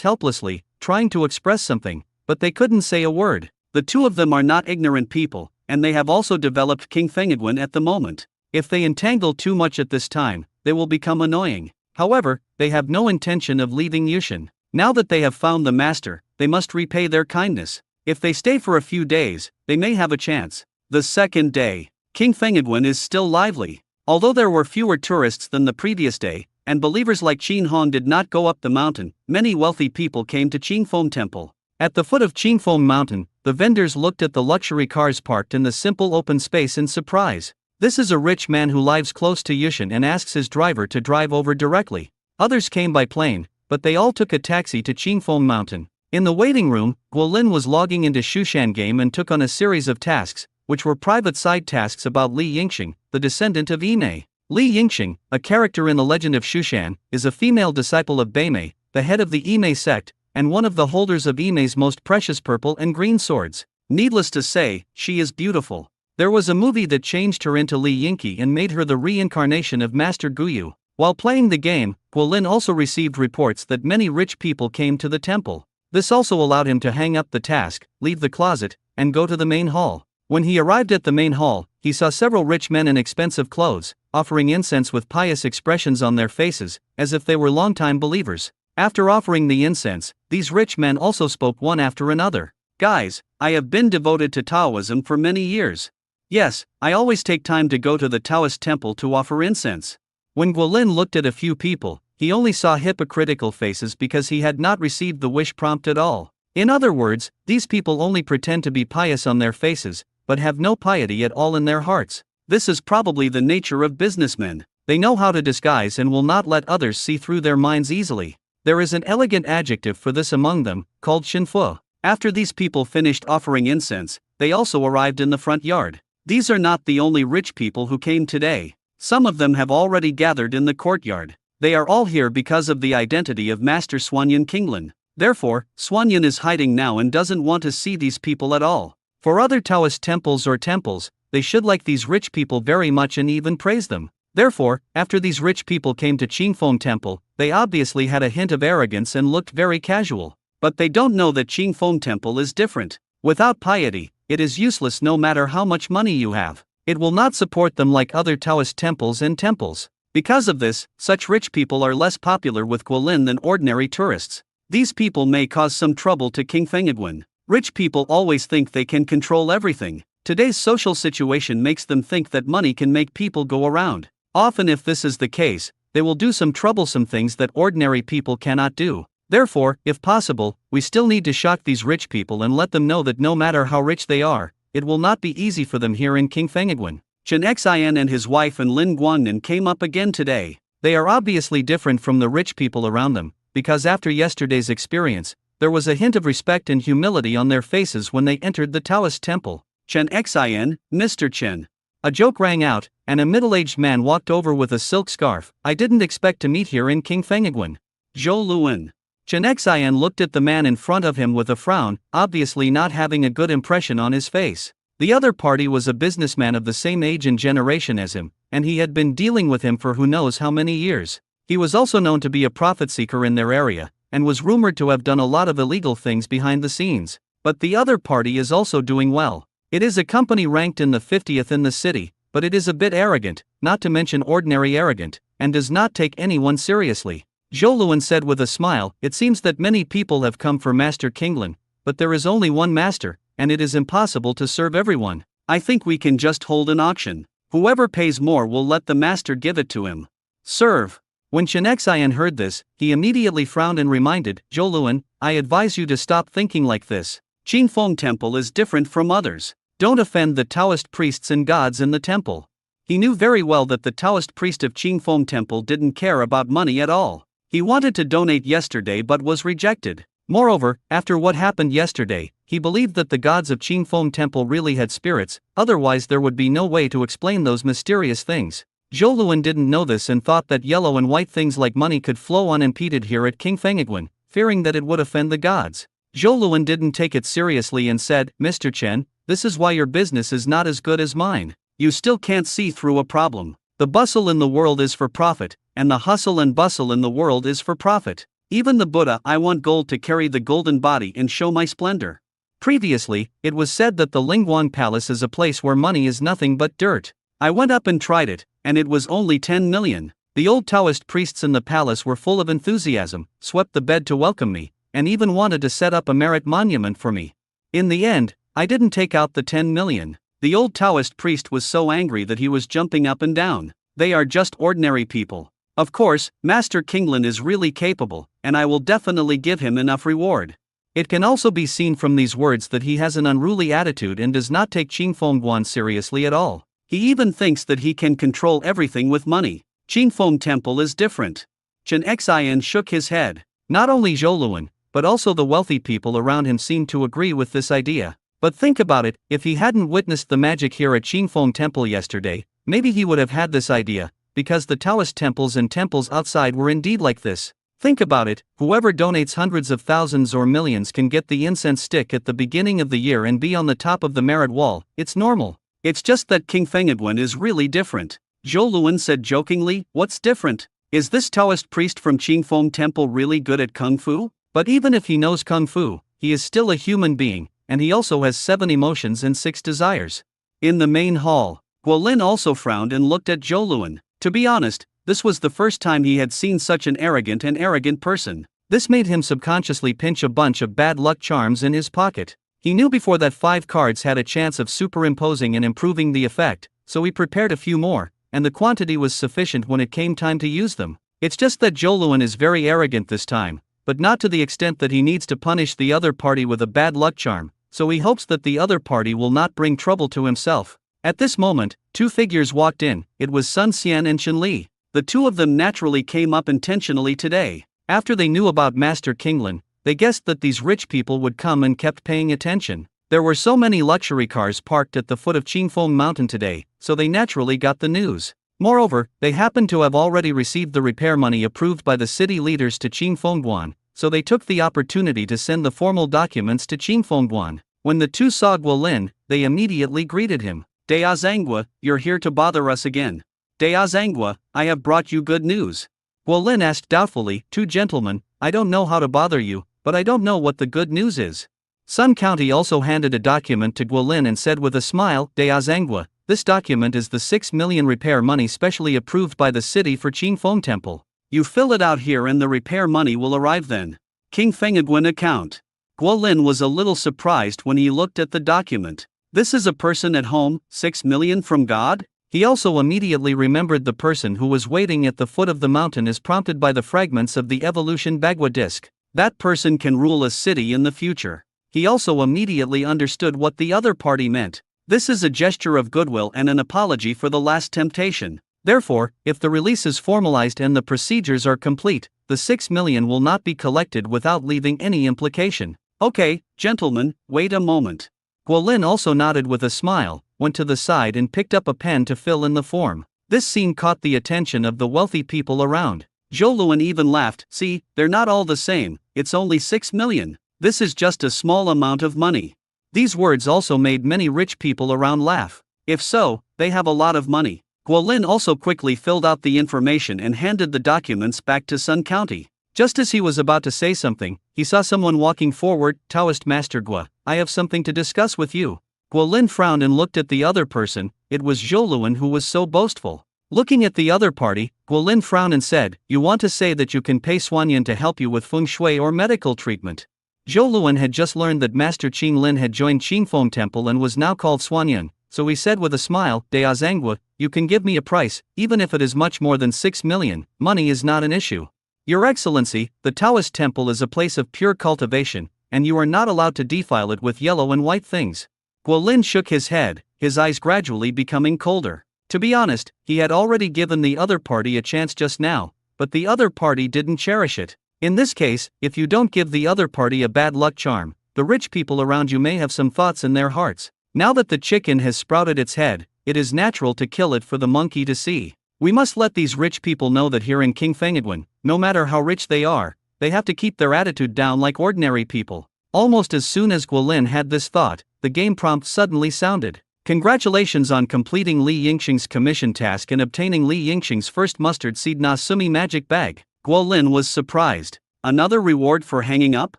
[SPEAKER 1] helplessly, trying to express something, but they couldn't say a word. The two of them are not ignorant people, and they have also developed King Fengiguan at the moment. If they entangle too much at this time, they will become annoying. However, they have no intention of leaving Yushan. Now that they have found the master, they must repay their kindness. If they stay for a few days, they may have a chance. The second day, King Fengiguan is still lively. Although there were fewer tourists than the previous day, and believers like Qin Hong did not go up the mountain, many wealthy people came to Qingfeng Temple. At the foot of Qingfeng Mountain, the vendors looked at the luxury cars parked in the simple open space in surprise. This is a rich man who lives close to Yushan and asks his driver to drive over directly. Others came by plane, but they all took a taxi to Qingfeng Mountain. In the waiting room, Guolin was logging into Shushan game and took on a series of tasks, which were private side tasks about Li Yingxing, the descendant of Yimei. Li Yingxing, a character in the legend of Shushan, is a female disciple of Beimei, the head of the Yimei sect, and one of the holders of Yimei's most precious purple and green swords. Needless to say, she is beautiful. There was a movie that changed her into Li Yingqi and made her the reincarnation of Master Guyu. While playing the game, Guolin also received reports that many rich people came to the temple. This also allowed him to hang up the task, leave the closet, and go to the main hall. When he arrived at the main hall, he saw several rich men in expensive clothes, offering incense with pious expressions on their faces, as if they were longtime believers. After offering the incense, these rich men also spoke one after another. Guys, I have been devoted to Taoism for many years. Yes, I always take time to go to the Taoist temple to offer incense. When Guolin looked at a few people, he only saw hypocritical faces because he had not received the wish prompt at all. In other words, these people only pretend to be pious on their faces, but have no piety at all in their hearts. This is probably the nature of businessmen. They know how to disguise and will not let others see through their minds easily. There is an elegant adjective for this among them, called shinfu. After these people finished offering incense, they also arrived in the front yard. These are not the only rich people who came today. Some of them have already gathered in the courtyard. They are all here because of the identity of Master Xuanyan Kinglan. Therefore, Xuanyan is hiding now and doesn't want to see these people at all. For other Taoist temples, they should like these rich people very much and even praise them. Therefore, after these rich people came to Qingfeng Temple, they obviously had a hint of arrogance and looked very casual. But they don't know that Qingfeng Temple is different. Without piety, it is useless no matter how much money you have. It will not support them like other Taoist temples and temples. Because of this, such rich people are less popular with Guolin than ordinary tourists. These people may cause some trouble to King Fengiguan. Rich people always think they can control everything. Today's social situation makes them think that money can make people go around. Often if this is the case, they will do some troublesome things that ordinary people cannot do. Therefore, if possible, we still need to shock these rich people and let them know that no matter how rich they are, it will not be easy for them here in King Fengiguan. Chen Xian and his wife and Lin Guangnan came up again today. They are obviously different from the rich people around them, because after yesterday's experience, there was a hint of respect and humility on their faces when they entered the Taoist temple. Chen Xian, Mr. Chen. A joke rang out, and a middle-aged man walked over with a silk scarf. I didn't expect to meet here in King Fengiguan. Zhou Luan. Chen Xian looked at the man in front of him with a frown, obviously not having a good impression on his face. The other party was a businessman of the same age and generation as him, and he had been dealing with him for who knows how many years. He was also known to be a profit seeker in their area, and was rumored to have done a lot of illegal things behind the scenes. But the other party is also doing well. It is a company ranked in the 50th in the city, but it is a bit arrogant, not to mention ordinary arrogant, and does not take anyone seriously. Zhou Luan said with a smile, it seems that many people have come for Master Kinglan, but there is only one master, and it is impossible to serve everyone. I think we can just hold an auction. Whoever pays more will let the master give it to him. Serve. When Chen Xian heard this, he immediately frowned and reminded, Zhou Luan, I advise you to stop thinking like this. Qingfeng Temple is different from others. Don't offend the Taoist priests and gods in the temple. He knew very well that the Taoist priest of Qingfeng Temple didn't care about money at all. He wanted to donate yesterday but was rejected. Moreover, after what happened yesterday, he believed that the gods of Qingfeng Temple really had spirits, otherwise there would be no way to explain those mysterious things. Zhou didn't know this and thought that yellow and white things like money could flow unimpeded here at King Fengiguan, fearing that it would offend the gods. Zhou didn't take it seriously and said, Mr. Chen, this is why your business is not as good as mine. You still can't see through a problem. The bustle in the world is for profit, and the hustle and bustle in the world is for profit. Even the Buddha, I want gold to carry the golden body and show my splendor. Previously, it was said that the Lingguang Palace is a place where money is nothing but dirt. I went up and tried it, and it was only 10 million. The old Taoist priests in the palace were full of enthusiasm, swept the bed to welcome me, and even wanted to set up a merit monument for me. In the end, I didn't take out the 10 million. The old Taoist priest was so angry that he was jumping up and down. They are just ordinary people. Of course, Master Kinglin is really capable, and I will definitely give him enough reward. It can also be seen from these words that he has an unruly attitude and does not take Qin Fengguan seriously at all. He even thinks that he can control everything with money. Qin Feng Temple is different. Chen Xian shook his head. Not only Zhou, but also the wealthy people around him seemed to agree with this idea. But think about it, if he hadn't witnessed the magic here at Qin Feng Temple yesterday, maybe he would have had this idea, because the Taoist temples and temples outside were indeed like this. Think about it, whoever donates hundreds of thousands or millions can get the incense stick at the beginning of the year and be on the top of the merit wall. It's normal. It's just that King Fengiguan is really different. Zhou said jokingly, what's different? Is this Taoist priest from Qin Feng Temple really good at Kung Fu? But even if he knows Kung Fu, he is still a human being, and he also has 7 emotions and 6 desires. In the main hall, Guolin also frowned and looked at Zhou. To be honest, this was the first time he had seen such an arrogant person. This made him subconsciously pinch a bunch of bad luck charms in his pocket. He knew before that 5 cards had a chance of superimposing and improving the effect, so he prepared a few more, and the quantity was sufficient when it came time to use them. It's just that Zhou is very arrogant this time, but not to the extent that he needs to punish the other party with a bad luck charm, so he hopes that the other party will not bring trouble to himself. At this moment, 2 figures walked in. It was Sun Xian and Chen Li. The 2 of them naturally came up intentionally today. After they knew about Master Kinglin, they guessed that these rich people would come and kept paying attention. There were so many luxury cars parked at the foot of Qingfeng Mountain today, so they naturally got the news. Moreover, they happened to have already received the repair money approved by the city leaders to Qingfengguan, so they took the opportunity to send the formal documents to Qingfengguan. When the 2 saw Guolin, they immediately greeted him. Dea Zhangua, you're here to bother us again. Dea Zhangua, I have brought you good news. Guolin asked doubtfully, 2 gentlemen, I don't know how to bother you, but I don't know what the good news is. Sun County also handed a document to Guolin and said with a smile, Dea Zhangua, this document is the 6 million repair money specially approved by the city for Qingfeng Temple. You fill it out here and the repair money will arrive then. King Fengiguan account. Guolin was a little surprised when he looked at the document. This is a person at home, 6 million from God? He also immediately remembered the person who was waiting at the foot of the mountain as prompted by the fragments of the evolution Bagua disc. That person can rule a city in the future. He also immediately understood what the other party meant. This is a gesture of goodwill and an apology for the last temptation. Therefore, if the release is formalized and the procedures are complete, the 6 million will not be collected without leaving any implication. Okay, gentlemen, wait a moment. Guolin also nodded with a smile, went to the side and picked up a pen to fill in the form. This scene caught the attention of the wealthy people around. Zhou even laughed, see, they're not all the same, it's only 6 million. This is just a small amount of money. These words also made many rich people around laugh. If so, they have a lot of money. Guolin also quickly filled out the information and handed the documents back to Sun County. Just as he was about to say something, he saw someone walking forward. Taoist Master Gua, I have something to discuss with you. Guolin frowned and looked at the other person. It was Zhou who was so boastful. Looking at the other party, Guolin frowned and said, you want to say that you can pay Xuanyan to help you with feng shui or medical treatment. Zhou had just learned that Master Qing Lin had joined Qingfeng Temple and was now called Xuanyan, so he said with a smile, Dea Zhangua, you can give me a price, even if it is much more than 6 million, money is not an issue. Your Excellency, the Taoist temple is a place of pure cultivation, and you are not allowed to defile it with yellow and white things. Guolin shook his head, his eyes gradually becoming colder. To be honest, he had already given the other party a chance just now, but the other party didn't cherish it. In this case, if you don't give the other party a bad luck charm, the rich people around you may have some thoughts in their hearts. Now that the chicken has sprouted its head, it is natural to kill it for the monkey to see. We must let these rich people know that here in King Fengedwen, no matter how rich they are, they have to keep their attitude down like ordinary people. Almost as soon as Guolin had this thought, the game prompt suddenly sounded. Congratulations on completing Li Yingxing's commission task and obtaining Li Yingxing's first mustard seed na sumi magic bag. Guolin was surprised. Another reward for hanging up?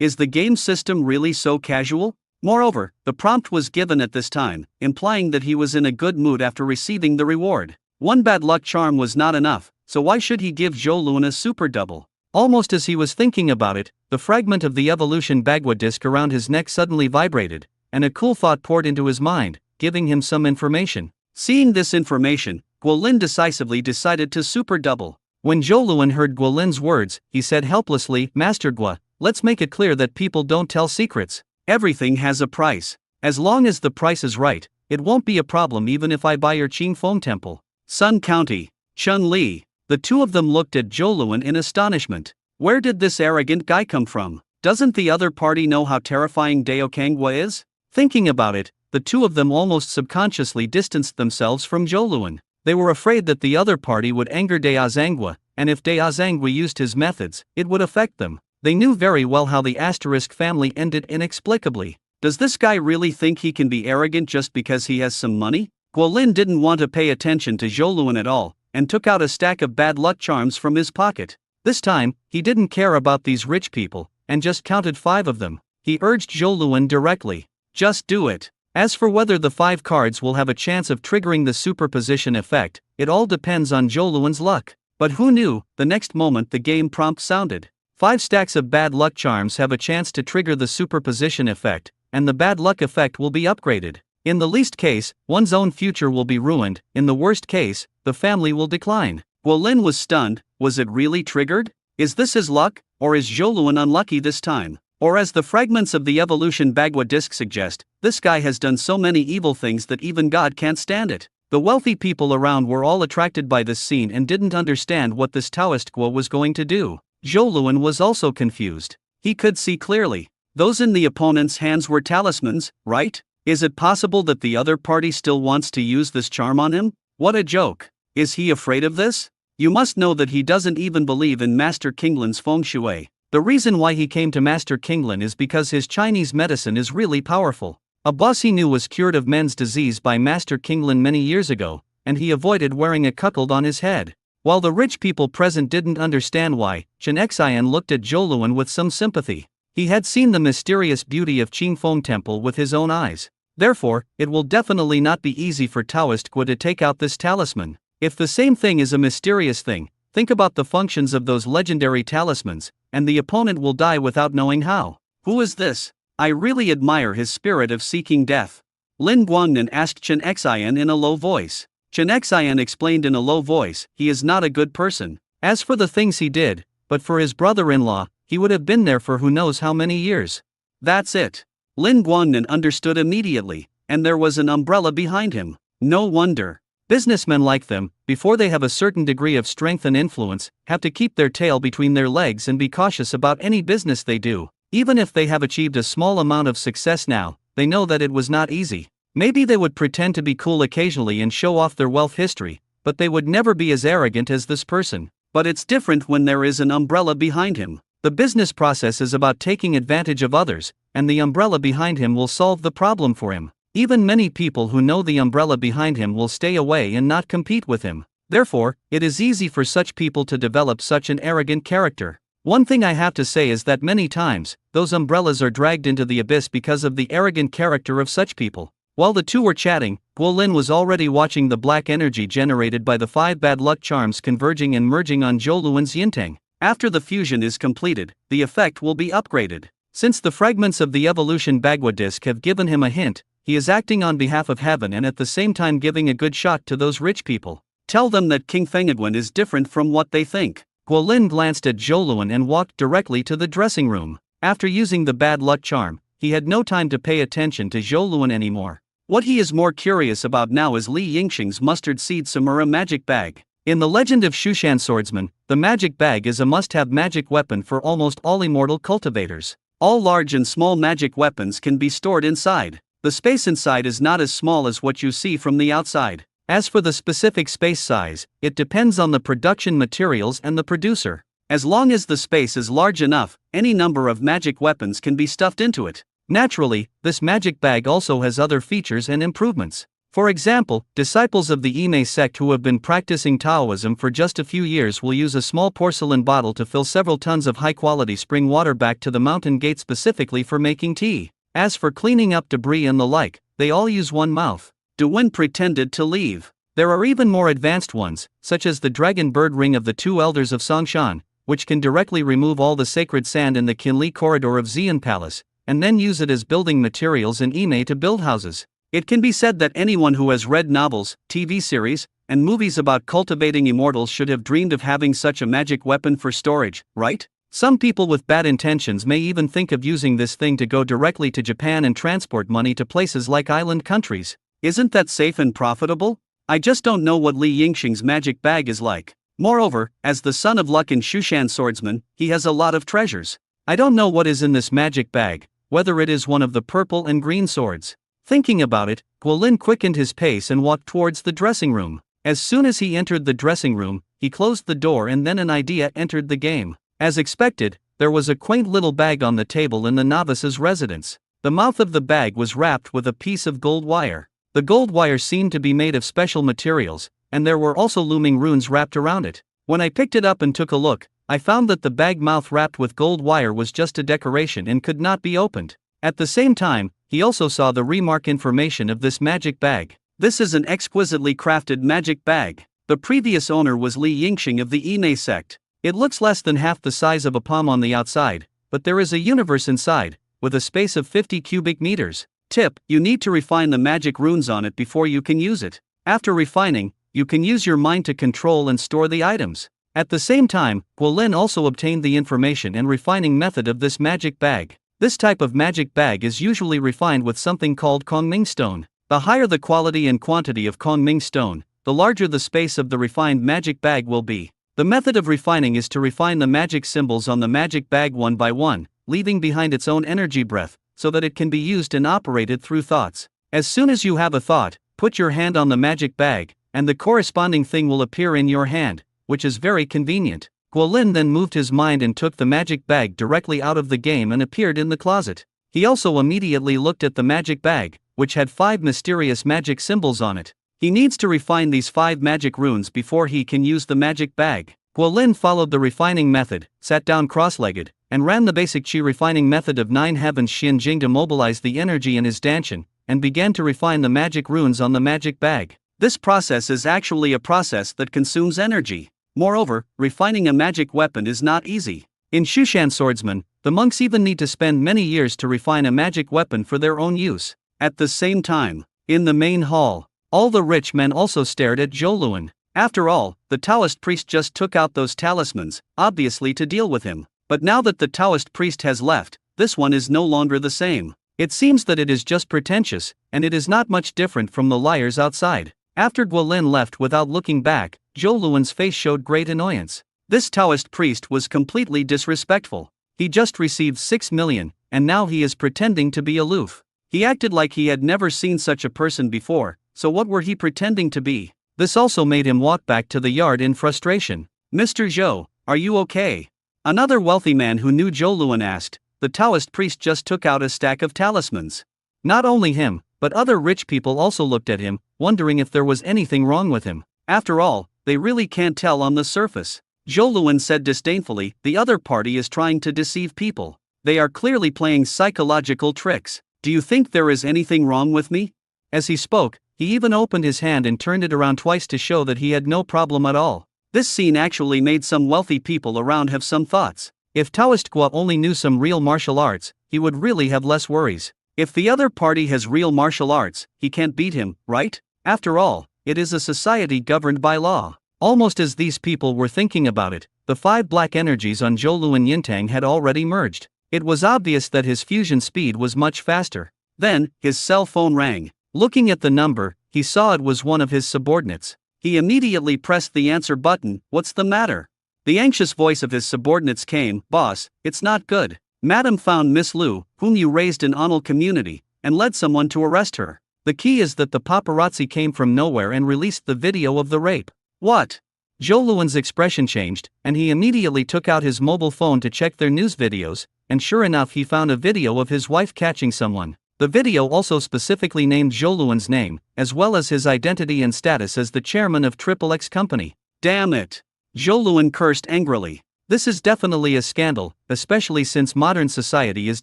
[SPEAKER 1] Is the game system really so casual? Moreover, the prompt was given at this time, implying that he was in a good mood after receiving the reward. One bad luck charm was not enough, so why should he give Zhou Luan a super double? Almost as he was thinking about it, the fragment of the evolution bagua disc around his neck suddenly vibrated, and a cool thought poured into his mind, giving him some information. Seeing this information, Guolin decisively decided to super double. When Zhou Luan heard Guolin's words, he said helplessly, Master Gua, let's make it clear that people don't tell secrets. Everything has a price. As long as the price is right, it won't be a problem even if I buy your Qing Feng Temple. Sun County, Chun Li. The two of them looked at Zhou Luan in astonishment. Where did this arrogant guy come from? Doesn't the other party know how terrifying Dao Kangwa is? Thinking about it, the two of them almost subconsciously distanced themselves from Zhou Luan. They were afraid that the other party would anger Dao Zangwa, and if Dao Zangwa used his methods, it would affect them. They knew very well how the asterisk family ended inexplicably. Does this guy really think he can be arrogant just because he has some money? Guolin didn't want to pay attention to Zhou Luan at all, and took out a stack of bad luck charms from his pocket. This time, he didn't care about these rich people, and just counted 5 of them. He urged Zhou Luan directly. Just do it. As for whether the 5 cards will have a chance of triggering the superposition effect, it all depends on Zhou Luan's luck. But who knew, the next moment the game prompt sounded. 5 stacks of bad luck charms have a chance to trigger the superposition effect, and the bad luck effect will be upgraded. In the least case, one's own future will be ruined. In the worst case, the family will decline. Guolin was stunned. Was it really triggered? Is this his luck, or is Zhou Luan unlucky this time? Or as the fragments of the evolution bagua disc suggest, this guy has done so many evil things that even God can't stand it. The wealthy people around were all attracted by this scene and didn't understand what this Taoist Guo was going to do. Zhou Luan was also confused. He could see clearly. Those in the opponent's hands were talismans, right? Is it possible that the other party still wants to use this charm on him? What a joke. Is he afraid of this? You must know that he doesn't even believe in Master Kinglin's feng shui. The reason why he came to Master Kinglin is because his Chinese medicine is really powerful. A boss he knew was cured of men's disease by Master Kinglin many years ago, and he avoided wearing a cuckold on his head. While the rich people present didn't understand why, Chen Xian looked at Zhou Luan with some sympathy. He had seen the mysterious beauty of Qing Feng Temple with his own eyes. Therefore, it will definitely not be easy for Taoist Gua to take out this talisman. If the same thing is a mysterious thing, think about the functions of those legendary talismans, and the opponent will die without knowing how. Who is this? I really admire his spirit of seeking death. Lin Guangnan asked Chen Xian in a low voice. Chen Xian explained in a low voice, he is not a good person. As for the things he did, but for his brother-in-law, he would have been there for who knows how many years. That's it. Lin Guangnan understood immediately, and there was an umbrella behind him. No wonder. Businessmen like them, before they have a certain degree of strength and influence, have to keep their tail between their legs and be cautious about any business they do. Even if they have achieved a small amount of success now, they know that it was not easy. Maybe they would pretend to be cool occasionally and show off their wealth history, but they would never be as arrogant as this person. But it's different when there is an umbrella behind him. The business process is about taking advantage of others, and the umbrella behind him will solve the problem for him. Even many people who know the umbrella behind him will stay away and not compete with him. Therefore, it is easy for such people to develop such an arrogant character. One thing I have to say is that many times, those umbrellas are dragged into the abyss because of the arrogant character of such people. While the two were chatting, Guolin was already watching the black energy generated by the 5 bad luck charms converging and merging on Zhou Luan's Yintang. After the fusion is completed, the effect will be upgraded. Since the fragments of the evolution bagua disc have given him a hint, he is acting on behalf of heaven and at the same time giving a good shot to those rich people. Tell them that King Fengedwen is different from what they think. Guolin glanced at Zhou Luan and walked directly to the dressing room. After using the bad luck charm, he had no time to pay attention to Zhou Luan anymore. What he is more curious about now is Li Yingxing's mustard seed Samura magic bag. In the legend of Shushan swordsman, the magic bag is a must-have magic weapon for almost all immortal cultivators. All large and small magic weapons can be stored inside. The space inside is not as small as what you see from the outside. As for the specific space size, it depends on the production materials and the producer. As long as the space is large enough, any number of magic weapons can be stuffed into it. Naturally, this magic bag also has other features and improvements. For example, disciples of the Ime sect who have been practicing Taoism for just a few years will use a small porcelain bottle to fill several tons of high-quality spring water back to the mountain gate specifically for making tea. As for cleaning up debris and the like, they all use one mouth. Duwen pretended to leave. There are even more advanced ones, such as the dragon bird ring of the two elders of Songshan, which can directly remove all the sacred sand in the Qinli corridor of Xian Palace, and then use it as building materials in Ime to build houses. It can be said that anyone who has read novels, TV series, and movies about cultivating immortals should have dreamed of having such a magic weapon for storage, right? Some people with bad intentions may even think of using this thing to go directly to Japan and transport money to places like island countries. Isn't that safe and profitable? I just don't know what Li Yingxing's magic bag is like. Moreover, as the son of Luck and Shushan swordsman, he has a lot of treasures. I don't know what is in this magic bag, whether it is one of the purple and green swords. Thinking about it, Guolin quickened his pace and walked towards the dressing room. As soon as he entered the dressing room, he closed the door and then an idea entered the game. As expected, there was a quaint little bag on the table in the novice's residence. The mouth of the bag was wrapped with a piece of gold wire. The gold wire seemed to be made of special materials, and there were also looming runes wrapped around it. When I picked it up and took a look, I found that the bag mouth wrapped with gold wire was just a decoration and could not be opened. At the same time, he also saw the remark information of this magic bag. This is an exquisitely crafted magic bag. The previous owner was Li Yingxing of the Ime sect. It looks less than half the size of a palm on the outside, but there is a universe inside, with a space of 50 cubic meters. Tip: you need to refine the magic runes on it before you can use it. After refining, you can use your mind to control and store the items. At the same time, Guolin also obtained the information and refining method of this magic bag. This type of magic bag is usually refined with something called Kongming stone. The higher the quality and quantity of Kongming stone, the larger the space of the refined magic bag will be. The method of refining is to refine the magic symbols on the magic bag one by one, leaving behind its own energy breath, so that it can be used and operated through thoughts. As soon as you have a thought, put your hand on the magic bag, and the corresponding thing will appear in your hand, which is very convenient. Guolin then moved his mind and took the magic bag directly out of the game and appeared in the closet. He also immediately looked at the magic bag, which had 5 mysterious magic symbols on it. He needs to refine these 5 magic runes before he can use the magic bag. Guolin followed the refining method, sat down cross-legged, and ran the basic chi refining method of 9 heavens Xian Jing to mobilize the energy in his danshan, and began to refine the magic runes on the magic bag. This process is actually a process that consumes energy. Moreover, refining a magic weapon is not easy. In Shushan swordsman, the monks even need to spend many years to refine a magic weapon for their own use. At the same time, in the main hall, all the rich men also stared at Zhou Luan. After all, the Taoist priest just took out those talismans, obviously to deal with him. But now that the Taoist priest has left, this one is no longer the same. It seems that it is just pretentious, and it is not much different from the liars outside. After Guolin left without looking back, Zhou Luan's face showed great annoyance. This Taoist priest was completely disrespectful. He just received 6 million, and now he is pretending to be aloof. He acted like he had never seen such a person before, so what were he pretending to be? This also made him walk back to the yard in frustration. "Mr. Zhou, are you okay?" Another wealthy man who knew Zhou Luan asked. The Taoist priest just took out a stack of talismans. Not only him, but other rich people also looked at him, wondering if there was anything wrong with him. After all, they really can't tell on the surface. Zhou Luan said disdainfully, "The other party is trying to deceive people. They are clearly playing psychological tricks. Do you think there is anything wrong with me?" As he spoke, he even opened his hand and turned it around twice to show that he had no problem at all. This scene actually made some wealthy people around have some thoughts. If Taoist Gua only knew some real martial arts, he would really have less worries. If the other party has real martial arts, he can't beat him, right? After all, it is a society governed by law. Almost as these people were thinking about it, the 5 black energies on Zhou Luan Yintang had already merged. It was obvious that his fusion speed was much faster. Then, his cell phone rang. Looking at the number, he saw it was one of his subordinates. He immediately pressed the answer button. "What's the matter?" The anxious voice of his subordinates came. "Boss, it's not good. Madam found Miss Lu, whom you raised in Onal community, and led someone to arrest her. The key is that the paparazzi came from nowhere and released the video of the rape. What? Zhou Luan's expression changed, and he immediately took out his mobile phone to check their news videos, and sure enough he found a video of his wife catching someone. The video also specifically named Zhou Luan's name, as well as his identity and status as the chairman of XXX company. Damn it! Zhou Luan cursed angrily. This is definitely a scandal, especially since modern society is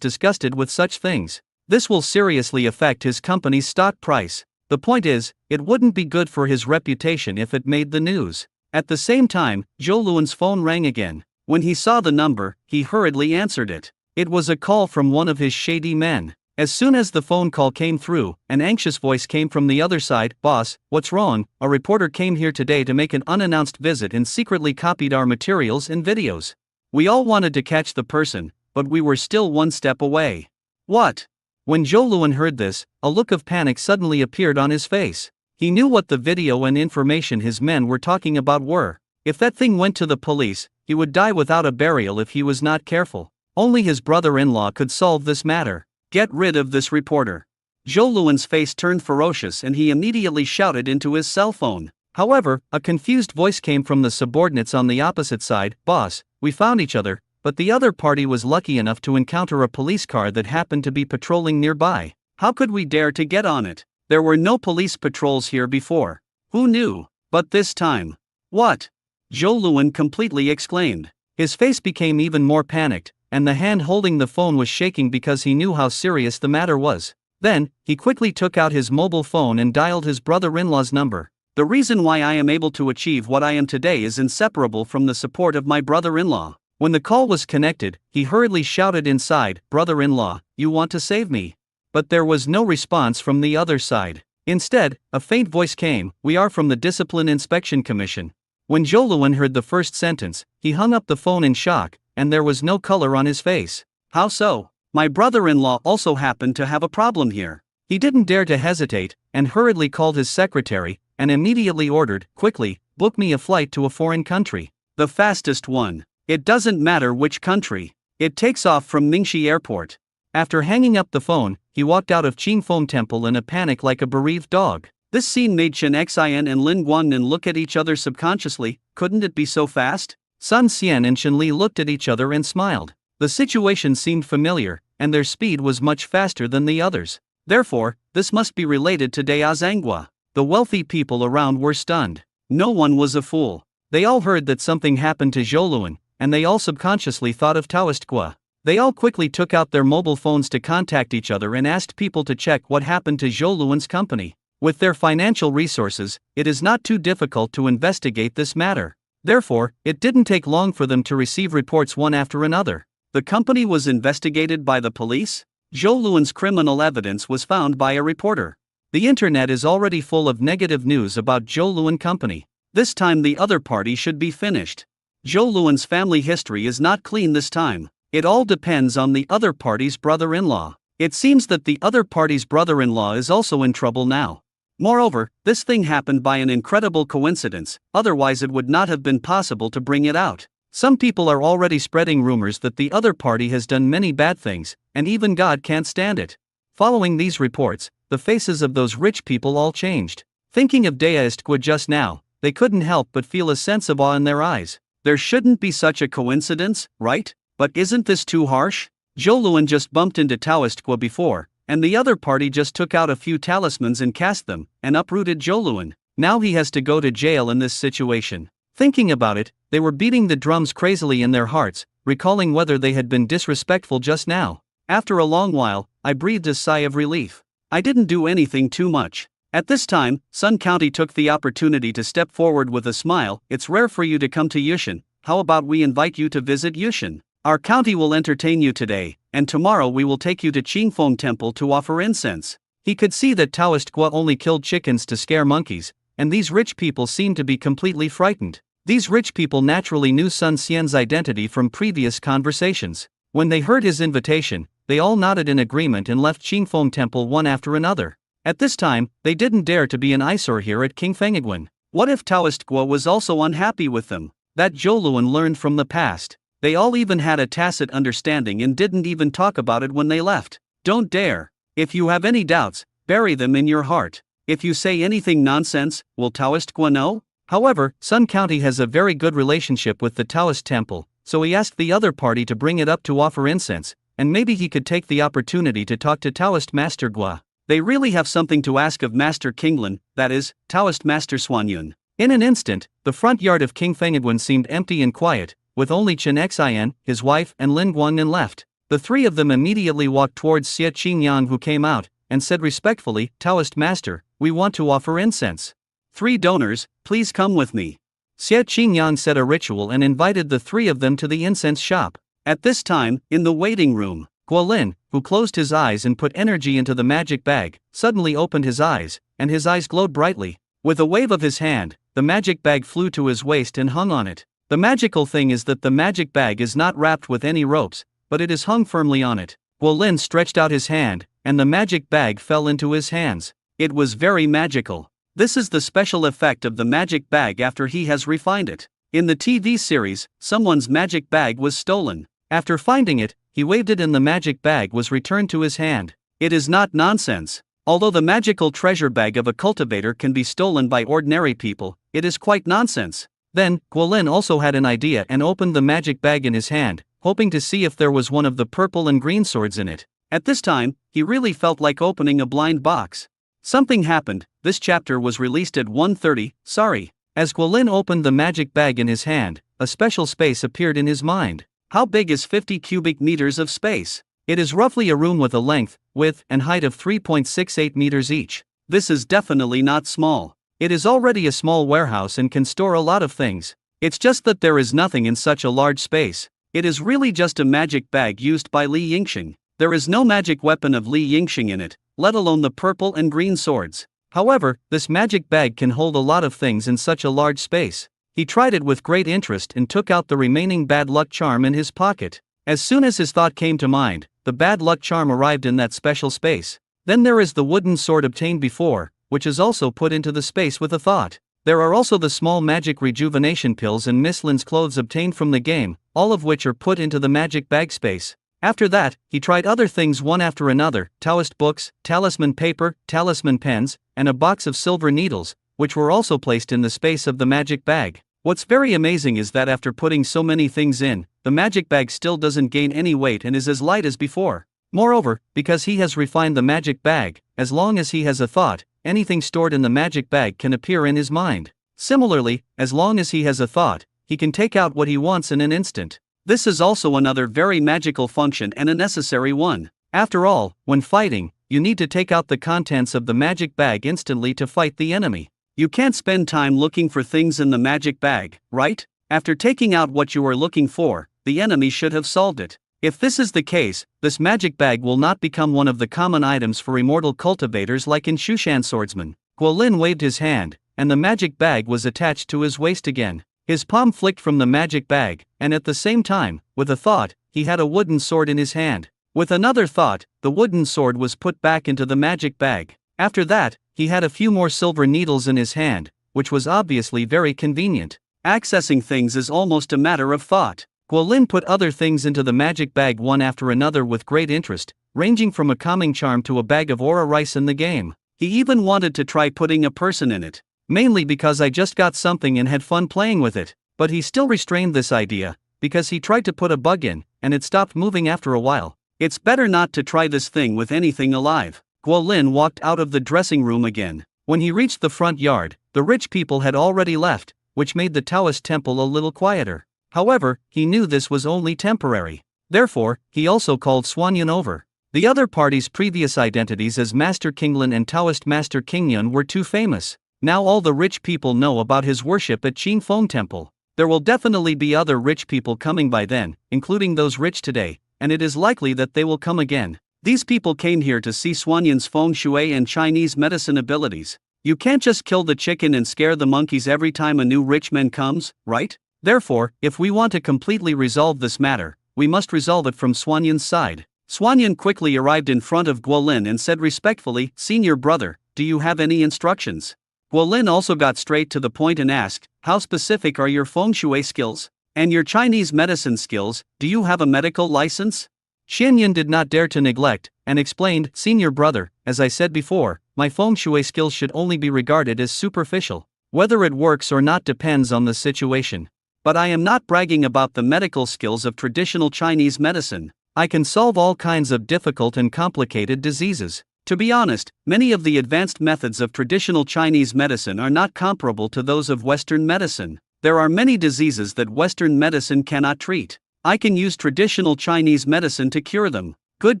[SPEAKER 1] disgusted with such things. This will seriously affect his company's stock price. The point is, it wouldn't be good for his reputation if it made the news. At the same time, Zhou Luan's phone rang again. When he saw the number, he hurriedly answered it. It was a call from one of his shady men. As soon as the phone call came through, an anxious voice came from the other side. "Boss, what's wrong? A reporter came here today to make an unannounced visit and secretly copied our materials and videos. We all wanted to catch the person, but we were still one step away." What? When Zhou Luan heard this, a look of panic suddenly appeared on his face. He knew what the video and information his men were talking about were. If that thing went to the police, he would die without a burial if he was not careful. Only his brother-in-law could solve this matter. Get rid of this reporter. Zhou Luan's face turned ferocious and he immediately shouted into his cell phone. However, a confused voice came from the subordinates on the opposite side. "Boss, we found each other, but the other party was lucky enough to encounter a police car that happened to be patrolling nearby. How could we dare to get on it? There were no police patrols here before. Who knew? But this time." What? Zhou Luan completely exclaimed. His face became even more panicked, and the hand holding the phone was shaking because he knew how serious the matter was. Then, he quickly took out his mobile phone and dialed his brother-in-law's number. "The reason why I am able to achieve what I am today is inseparable from the support of my brother-in-law." When the call was connected, he hurriedly shouted inside, "Brother-in-law, you want to save me?" But there was no response from the other side. Instead, a faint voice came, "We are from the Discipline Inspection Commission." When Zhou Luan heard the first sentence, he hung up the phone in shock, and there was no color on his face. "How so? My brother-in-law also happened to have a problem here." He didn't dare to hesitate, and hurriedly called his secretary, and immediately ordered, "Quickly, book me a flight to a foreign country. The fastest one. It doesn't matter which country. It takes off from Ningxi Airport." After hanging up the phone, he walked out of Qingfeng Temple in a panic like a bereaved dog. This scene made Chen Xian and Lin Guangnan look at each other subconsciously. Couldn't it be so fast? Sun Xian and Chen Li looked at each other and smiled. The situation seemed familiar, and their speed was much faster than the others. Therefore, this must be related to Zhangwa. The wealthy people around were stunned. No one was a fool. They all heard that something happened to Zhou Luan, and they all subconsciously thought of Taoistgua. They all quickly took out their mobile phones to contact each other and asked people to check what happened to Zhou Luan's company. With their financial resources, it is not too difficult to investigate this matter. Therefore, it didn't take long for them to receive reports one after another. The company was investigated by the police. Zhou Luan's criminal evidence was found by a reporter. The internet is already full of negative news about Zhou Luan company. This time the other party should be finished. Zhou Luan's family history is not clean this time. It all depends on the other party's brother-in-law. It seems that the other party's brother-in-law is also in trouble now. Moreover, this thing happened by an incredible coincidence, otherwise it would not have been possible to bring it out. Some people are already spreading rumors that the other party has done many bad things, and even God can't stand it. Following these reports, the faces of those rich people all changed. Thinking of Daoistgua just now, they couldn't help but feel a sense of awe in their eyes. There shouldn't be such a coincidence, right? But isn't this too harsh? Zhou Luan just bumped into Taoistgua before, and the other party just took out a few talismans and cast them, and uprooted Zhou Luan. Now he has to go to jail in this situation. Thinking about it, they were beating the drums crazily in their hearts, recalling whether they had been disrespectful just now. After a long while, I breathed a sigh of relief. I didn't do anything too much. At this time, Sun County took the opportunity to step forward with a smile. "It's rare for you to come to Yushan. How about we invite you to visit Yushan? Our county will entertain you today, and tomorrow we will take you to Qingfeng Temple to offer incense." He could see that Taoistgua only killed chickens to scare monkeys, and these rich people seemed to be completely frightened. These rich people naturally knew Sun Xian's identity from previous conversations. When they heard his invitation, they all nodded in agreement and left Qingfeng Temple one after another. At this time, they didn't dare to be an eyesore here at King Fengiguan. What if Taoistgua was also unhappy with them? That Zhou Luan learned from the past. They all even had a tacit understanding and didn't even talk about it when they left. Don't dare. If you have any doubts, bury them in your heart. If you say anything nonsense, will Taoist Guo know? However, Sun County has a very good relationship with the Taoist temple, so he asked the other party to bring it up to offer incense, and maybe he could take the opportunity to talk to Taoist Master Guo. They really have something to ask of Master Kinglin, that is, Taoist Master Xuanyun. In an instant, the front yard of King Fengedwen seemed empty and quiet, with only Chen Xin, his wife, and Lin Guangnan left. The three of them immediately walked towards Xie Qingyang, who came out, and said respectfully, Taoist Master, we want to offer incense. 3 donors, please come with me. Xie Qingyang said a ritual and invited the 3 of them to the incense shop. At this time, in the waiting room, Guolin, who closed his eyes and put energy into the magic bag, suddenly opened his eyes, and his eyes glowed brightly. With a wave of his hand, the magic bag flew to his waist and hung on it. The magical thing is that the magic bag is not wrapped with any ropes, but it is hung firmly on it. Guolin stretched out his hand, and the magic bag fell into his hands. It was very magical. This is the special effect of the magic bag after he has refined it. In the TV series, someone's magic bag was stolen. After finding it, he waved it and the magic bag was returned to his hand. It is not nonsense. Although the magical treasure bag of a cultivator can be stolen by ordinary people, it is quite nonsense. Then, Guolin also had an idea and opened the magic bag in his hand, hoping to see if there was one of the purple and green swords in it. At this time, he really felt like opening a blind box. Something happened. This chapter was released at 1:30, sorry. As Guolin opened the magic bag in his hand, a special space appeared in his mind. How big is 50 cubic meters of space? It is roughly a room with a length, width, and height of 3.68 meters each. This is definitely not small. It is already a small warehouse and can store a lot of things. It's just that there is nothing in such a large space. It is really just a magic bag used by Li Yingxing. There is no magic weapon of Li Yingxing in it, let alone the purple and green swords. However, this magic bag can hold a lot of things in such a large space. He tried it with great interest and took out the remaining bad luck charm in his pocket. As soon as his thought came to mind, the bad luck charm arrived in that special space. Then there is the wooden sword obtained before, which is also put into the space with a thought. There are also the small magic rejuvenation pills and Miss Lin's clothes obtained from the game, all of which are put into the magic bag space. After that, he tried other things one after another, Taoist books, talisman paper, talisman pens, and a box of silver needles, which were also placed in the space of the magic bag. What's very amazing is that after putting so many things in, the magic bag still doesn't gain any weight and is as light as before. Moreover, because he has refined the magic bag, as long as he has a thought, anything stored in the magic bag can appear in his mind. Similarly, as long as he has a thought, he can take out what he wants in an instant. This is also another very magical function and a necessary one. After all, when fighting, you need to take out the contents of the magic bag instantly to fight the enemy. You can't spend time looking for things in the magic bag, right? After taking out what you are looking for, the enemy should have solved it. If this is the case, this magic bag will not become one of the common items for immortal cultivators like in Shushan Swordsman. Guolin waved his hand, and the magic bag was attached to his waist again. His palm flicked from the magic bag, and at the same time, with a thought, he had a wooden sword in his hand. With another thought, the wooden sword was put back into the magic bag. After that, he had a few more silver needles in his hand, which was obviously very convenient. Accessing things is almost a matter of thought. Guolin put other things into the magic bag one after another with great interest, ranging from a calming charm to a bag of aura rice in the game. He even wanted to try putting a person in it. Mainly because I just got something and had fun playing with it. But he still restrained this idea, because he tried to put a bug in, and it stopped moving after a while. It's better not to try this thing with anything alive. Guolin walked out of the dressing room again. When he reached the front yard, the rich people had already left, which made the Taoist temple a little quieter. However, he knew this was only temporary. Therefore, he also called Xuanyun over. The other party's previous identities as Master Kinglin and Taoist Master Kingyun were too famous. Now all the rich people know about his worship at Qingfeng Temple. There will definitely be other rich people coming by then, including those rich today, and it is likely that they will come again. These people came here to see Xuanyun's feng shui and Chinese medicine abilities. You can't just kill the chicken and scare the monkeys every time a new rich man comes, right? Therefore, if we want to completely resolve this matter, we must resolve it from Xuanyun's side. Xuanyun quickly arrived in front of Guolin and said respectfully, "Senior brother, do you have any instructions?" Guolin also got straight to the point and asked, "How specific are your feng shui skills? And your Chinese medicine skills, do you have a medical license?" Xianyun did not dare to neglect, and explained, "Senior brother, as I said before, my feng shui skills should only be regarded as superficial. Whether it works or not depends on the situation. But I am not bragging about the medical skills of traditional Chinese medicine. I can solve all kinds of difficult and complicated diseases. To be honest, many of the advanced methods of traditional Chinese medicine are not comparable to those of Western medicine. There are many diseases that Western medicine cannot treat. I can use traditional Chinese medicine to cure them." Good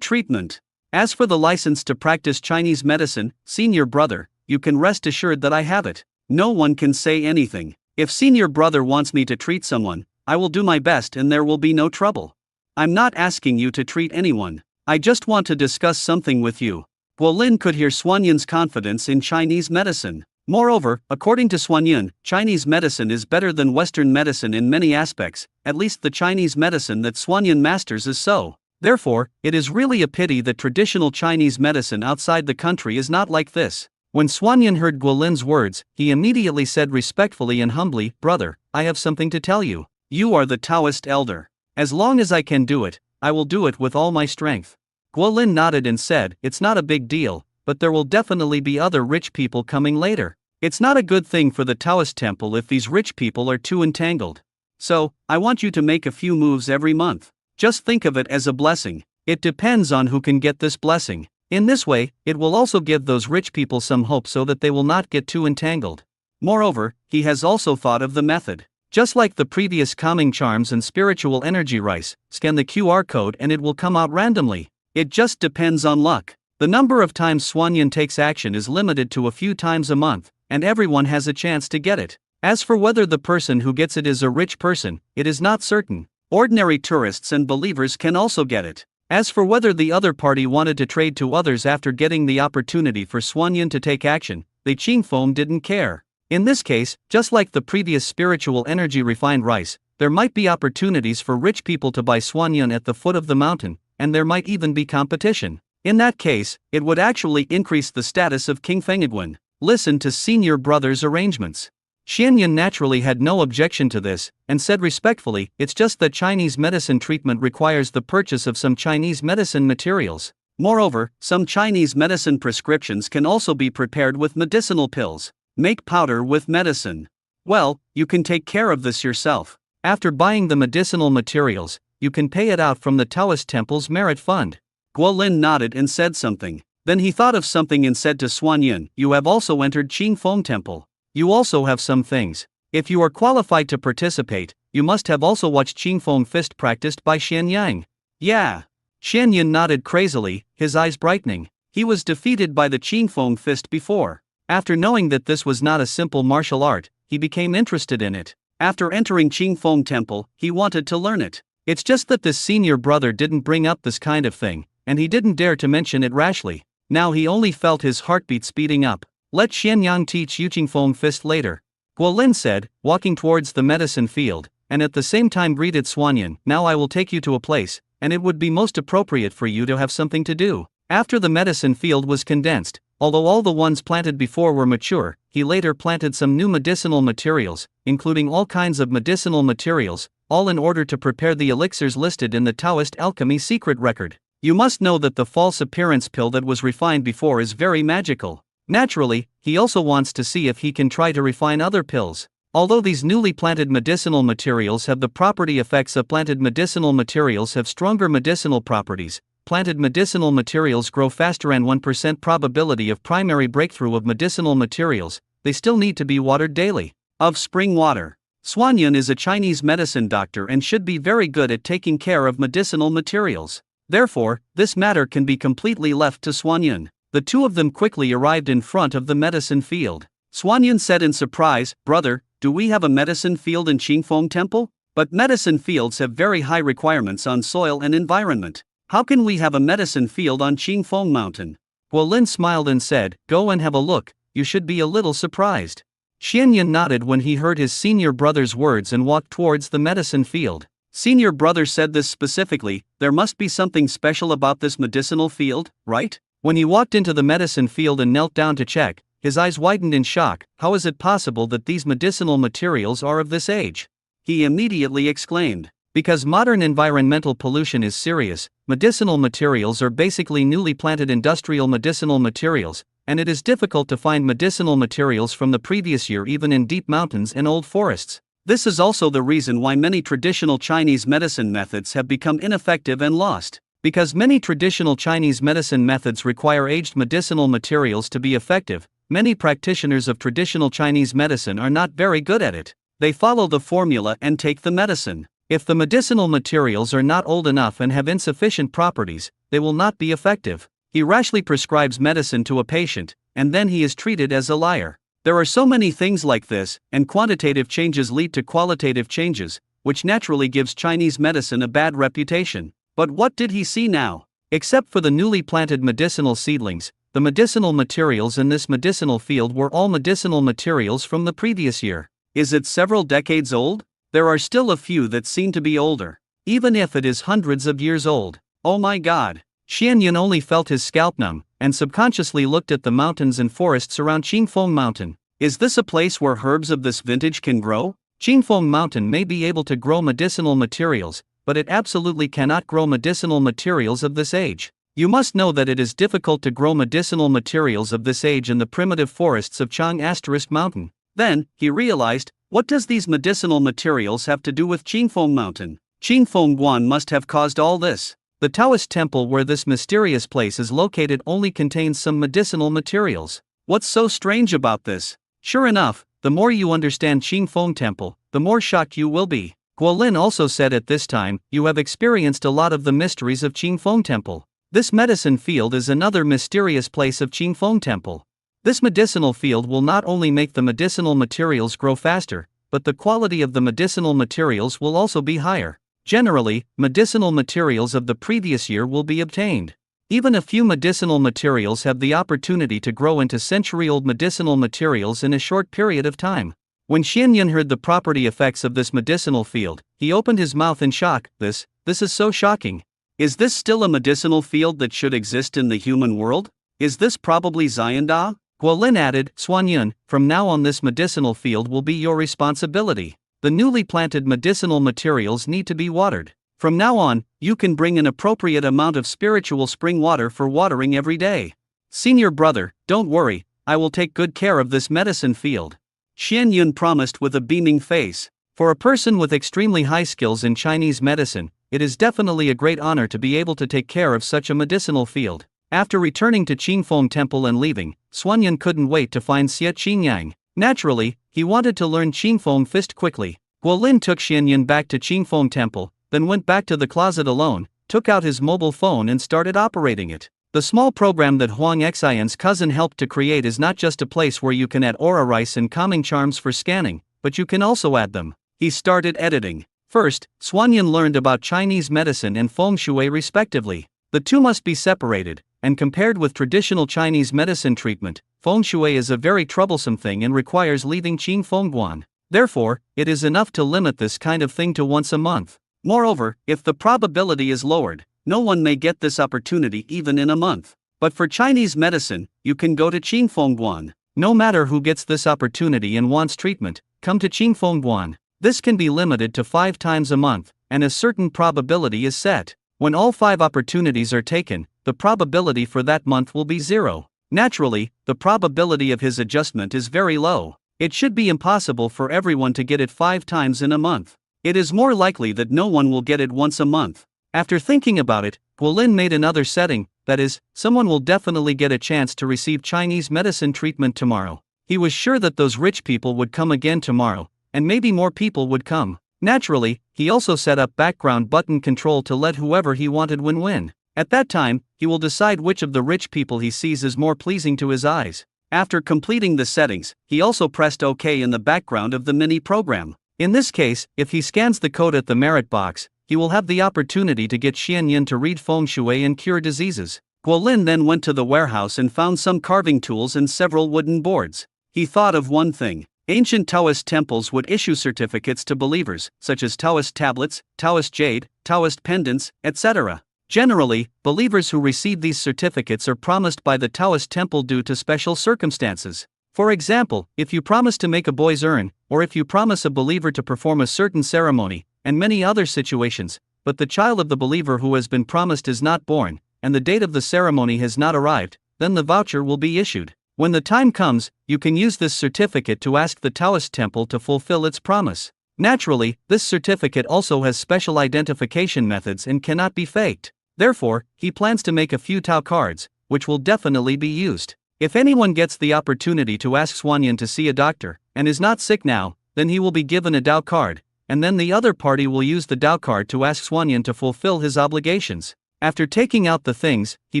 [SPEAKER 1] treatment. As for the license to practice Chinese medicine, senior brother, you can rest assured that I have it. No one can say anything. If senior brother wants me to treat someone, I will do my best and there will be no trouble. I'm not asking you to treat anyone. I just want to discuss something with you. Guolin could hear Xuanyun's confidence in Chinese medicine. Moreover, according to Xuanyun, Chinese medicine is better than Western medicine in many aspects, at least the Chinese medicine that Xuanyun masters is so. Therefore, it is really a pity that traditional Chinese medicine outside the country is not like this. When Xuanyun heard Guolin's words, he immediately said respectfully and humbly, "Brother, I have something to tell you. You are the Taoist elder. As long as I can do it, I will do it with all my strength." Guolin nodded and said, "It's not a big deal, but there will definitely be other rich people coming later. It's not a good thing for the Taoist temple if these rich people are too entangled. So, I want you to make a few moves every month. Just think of it as a blessing. It depends on who can get this blessing. In this way, it will also give those rich people some hope so that they will not get too entangled." Moreover, he has also thought of the method. Just like the previous calming charms and spiritual energy rice, scan the QR code and it will come out randomly. It just depends on luck. The number of times Xuanyun takes action is limited to a few times a month, and everyone has a chance to get it. As for whether the person who gets it is a rich person, it is not certain. Ordinary tourists and believers can also get it. As for whether the other party wanted to trade to others after getting the opportunity for Xuanyun to take action, the Qingfeng didn't care. In this case, just like the previous spiritual energy refined rice, there might be opportunities for rich people to buy Xuanyun at the foot of the mountain, and there might even be competition. In that case, it would actually increase the status of King Fengiguan. Listen to senior brother's arrangements. Xianyun naturally had no objection to this, and said respectfully, "It's just that Chinese medicine treatment requires the purchase of some Chinese medicine materials. Moreover, some Chinese medicine prescriptions can also be prepared with medicinal pills. Make powder with medicine. Well, you can take care of this yourself. After buying the medicinal materials, you can pay it out from the Taoist temple's merit fund." Guolin nodded and said something. Then he thought of something and said to Xuanyun, "You have also entered Qingfeng Temple. You also have some things. If you are qualified to participate, you must have also watched Qingfeng Fist practiced by Xianyang." "Yeah." Xianyun nodded crazily, his eyes brightening. He was defeated by the Qingfeng Fist before. After knowing that this was not a simple martial art, he became interested in it. After entering Qingfeng Temple, he wanted to learn it. It's just that this senior brother didn't bring up this kind of thing, and he didn't dare to mention it rashly. Now he only felt his heartbeat speeding up. Let Xianyang teach you Qingfeng Fist later, Guolin said, walking towards the medicine field, and at the same time greeted Xuanyun. "Now I will take you to a place, and it would be most appropriate for you to have something to do." After the medicine field was condensed, although all the ones planted before were mature, he later planted some new medicinal materials, including all kinds of medicinal materials, all in order to prepare the elixirs listed in the Taoist alchemy secret record. You must know that the false appearance pill that was refined before is very magical. Naturally, he also wants to see if he can try to refine other pills. Although these newly planted medicinal materials have the property effects of planted medicinal materials have stronger medicinal properties, planted medicinal materials grow faster and 1% probability of primary breakthrough of medicinal materials, they still need to be watered daily. Of spring water. Xuanyun is a Chinese medicine doctor and should be very good at taking care of medicinal materials. Therefore, this matter can be completely left to Xuanyun. The two of them quickly arrived in front of the medicine field. Xuanyun said in surprise, "Brother, do we have a medicine field in Qingfeng Temple? But medicine fields have very high requirements on soil and environment. How can we have a medicine field on Qingfeng Mountain?" Guolin smiled and said, "Go and have a look, you should be a little surprised." Xianyun nodded when he heard his senior brother's words and walked towards the medicine field. Senior brother said this specifically, "There must be something special about this medicinal field, right?" When he walked into the medicine field and knelt down to check, his eyes widened in shock. "How is it possible that these medicinal materials are of this age?" He immediately exclaimed, Because modern environmental pollution is serious, medicinal materials are basically newly planted industrial medicinal materials, and it is difficult to find medicinal materials from the previous year even in deep mountains and old forests. This is also the reason why many traditional Chinese medicine methods have become ineffective and lost. Because many traditional Chinese medicine methods require aged medicinal materials to be effective, many practitioners of traditional Chinese medicine are not very good at it. They follow the formula and take the medicine. If the medicinal materials are not old enough and have insufficient properties, they will not be effective. He rashly prescribes medicine to a patient, and then he is treated as a liar. There are so many things like this, and quantitative changes lead to qualitative changes, which naturally gives Chinese medicine a bad reputation. But what did he see now? Except for the newly planted medicinal seedlings, the medicinal materials in this medicinal field were all medicinal materials from the previous year. Is it several decades old? There are still a few that seem to be older, even if it is hundreds of years old. Oh my God! Xianyun only felt his scalp numb, and subconsciously looked at the mountains and forests around Qingfeng Mountain. Is this a place where herbs of this vintage can grow? Qingfeng Mountain may be able to grow medicinal materials, but it absolutely cannot grow medicinal materials of this age. You must know that it is difficult to grow medicinal materials of this age in the primitive forests of Chang Mountain. Then, he realized, what does these medicinal materials have to do with Qingfeng Mountain? Qingfeng Guan must have caused all this. The Taoist temple where this mysterious place is located only contains some medicinal materials. What's so strange about this? Sure enough, the more you understand Qingfeng Temple, the more shocked you will be. Guolin also said at this time, you have experienced a lot of the mysteries of Qingfeng Temple. This medicine field is another mysterious place of Qingfeng Temple. This medicinal field will not only make the medicinal materials grow faster, but the quality of the medicinal materials will also be higher. Generally, medicinal materials of the previous year will be obtained. Even a few medicinal materials have the opportunity to grow into century-old medicinal materials in a short period of time. When Xianyun heard the property effects of this medicinal field, he opened his mouth in shock. This is so shocking. Is this still a medicinal field that should exist in the human world? Is this probably Xianda? Guolin added, Xuanyun, from now on this medicinal field will be your responsibility. The newly planted medicinal materials need to be watered. From now on, you can bring an appropriate amount of spiritual spring water for watering every day. Senior brother, don't worry, I will take good care of this medicine field. Xianyun promised with a beaming face. For a person with extremely high skills in Chinese medicine, it is definitely a great honor to be able to take care of such a medicinal field. After returning to Qingfeng Temple and leaving, Xuanyun couldn't wait to find Xie Qingyang. Naturally, he wanted to learn Qingfeng Fist quickly. Guolin took Xianyun back to Qingfeng Temple, then went back to the closet alone, took out his mobile phone and started operating it. The small program that Huang Xian's cousin helped to create is not just a place where you can add aura rice and calming charms for scanning, but you can also add them. He started editing. First, Xuanyun learned about Chinese medicine and feng shui respectively. The two must be separated, and compared with traditional Chinese medicine treatment, feng shui is a very troublesome thing and requires leaving Qingfeng Guan. Therefore, it is enough to limit this kind of thing to once a month. Moreover, if the probability is lowered, no one may get this opportunity even in a month. But for Chinese medicine, you can go to Qingfeng Guan. No matter who gets this opportunity and wants treatment, come to Qingfeng Guan. This can be limited to 5 times a month, and a certain probability is set. When all 5 opportunities are taken, the probability for that month will be 0. Naturally, the probability of his adjustment is very low. It should be impossible for everyone to get it 5 times in a month. It is more likely that no one will get it once a month. After thinking about it, Guolin made another setting, that is, someone will definitely get a chance to receive Chinese medicine treatment tomorrow. He was sure that those rich people would come again tomorrow, and maybe more people would come. Naturally, he also set up background button control to let whoever he wanted win. At that time, he will decide which of the rich people he sees is more pleasing to his eyes. After completing the settings, he also pressed OK in the background of the mini program. In this case, if he scans the code at the merit box, he will have the opportunity to get Xianyun to read feng shui and cure diseases. Guolin then went to the warehouse and found some carving tools and several wooden boards. He thought of one thing. Ancient Taoist temples would issue certificates to believers, such as Taoist tablets, Taoist jade, Taoist pendants, etc. Generally, believers who receive these certificates are promised by the Taoist temple due to special circumstances. For example, if you promise to make a boy's urn, or if you promise a believer to perform a certain ceremony, and many other situations, but the child of the believer who has been promised is not born, and the date of the ceremony has not arrived, then the voucher will be issued. When the time comes, you can use this certificate to ask the Taoist temple to fulfill its promise. Naturally, this certificate also has special identification methods and cannot be faked. Therefore, he plans to make a few Tao cards, which will definitely be used. If anyone gets the opportunity to ask Xuanyan to see a doctor, and is not sick now, then he will be given a Dao card, and then the other party will use the Dao card to ask Xuanyan to fulfill his obligations. After taking out the things, he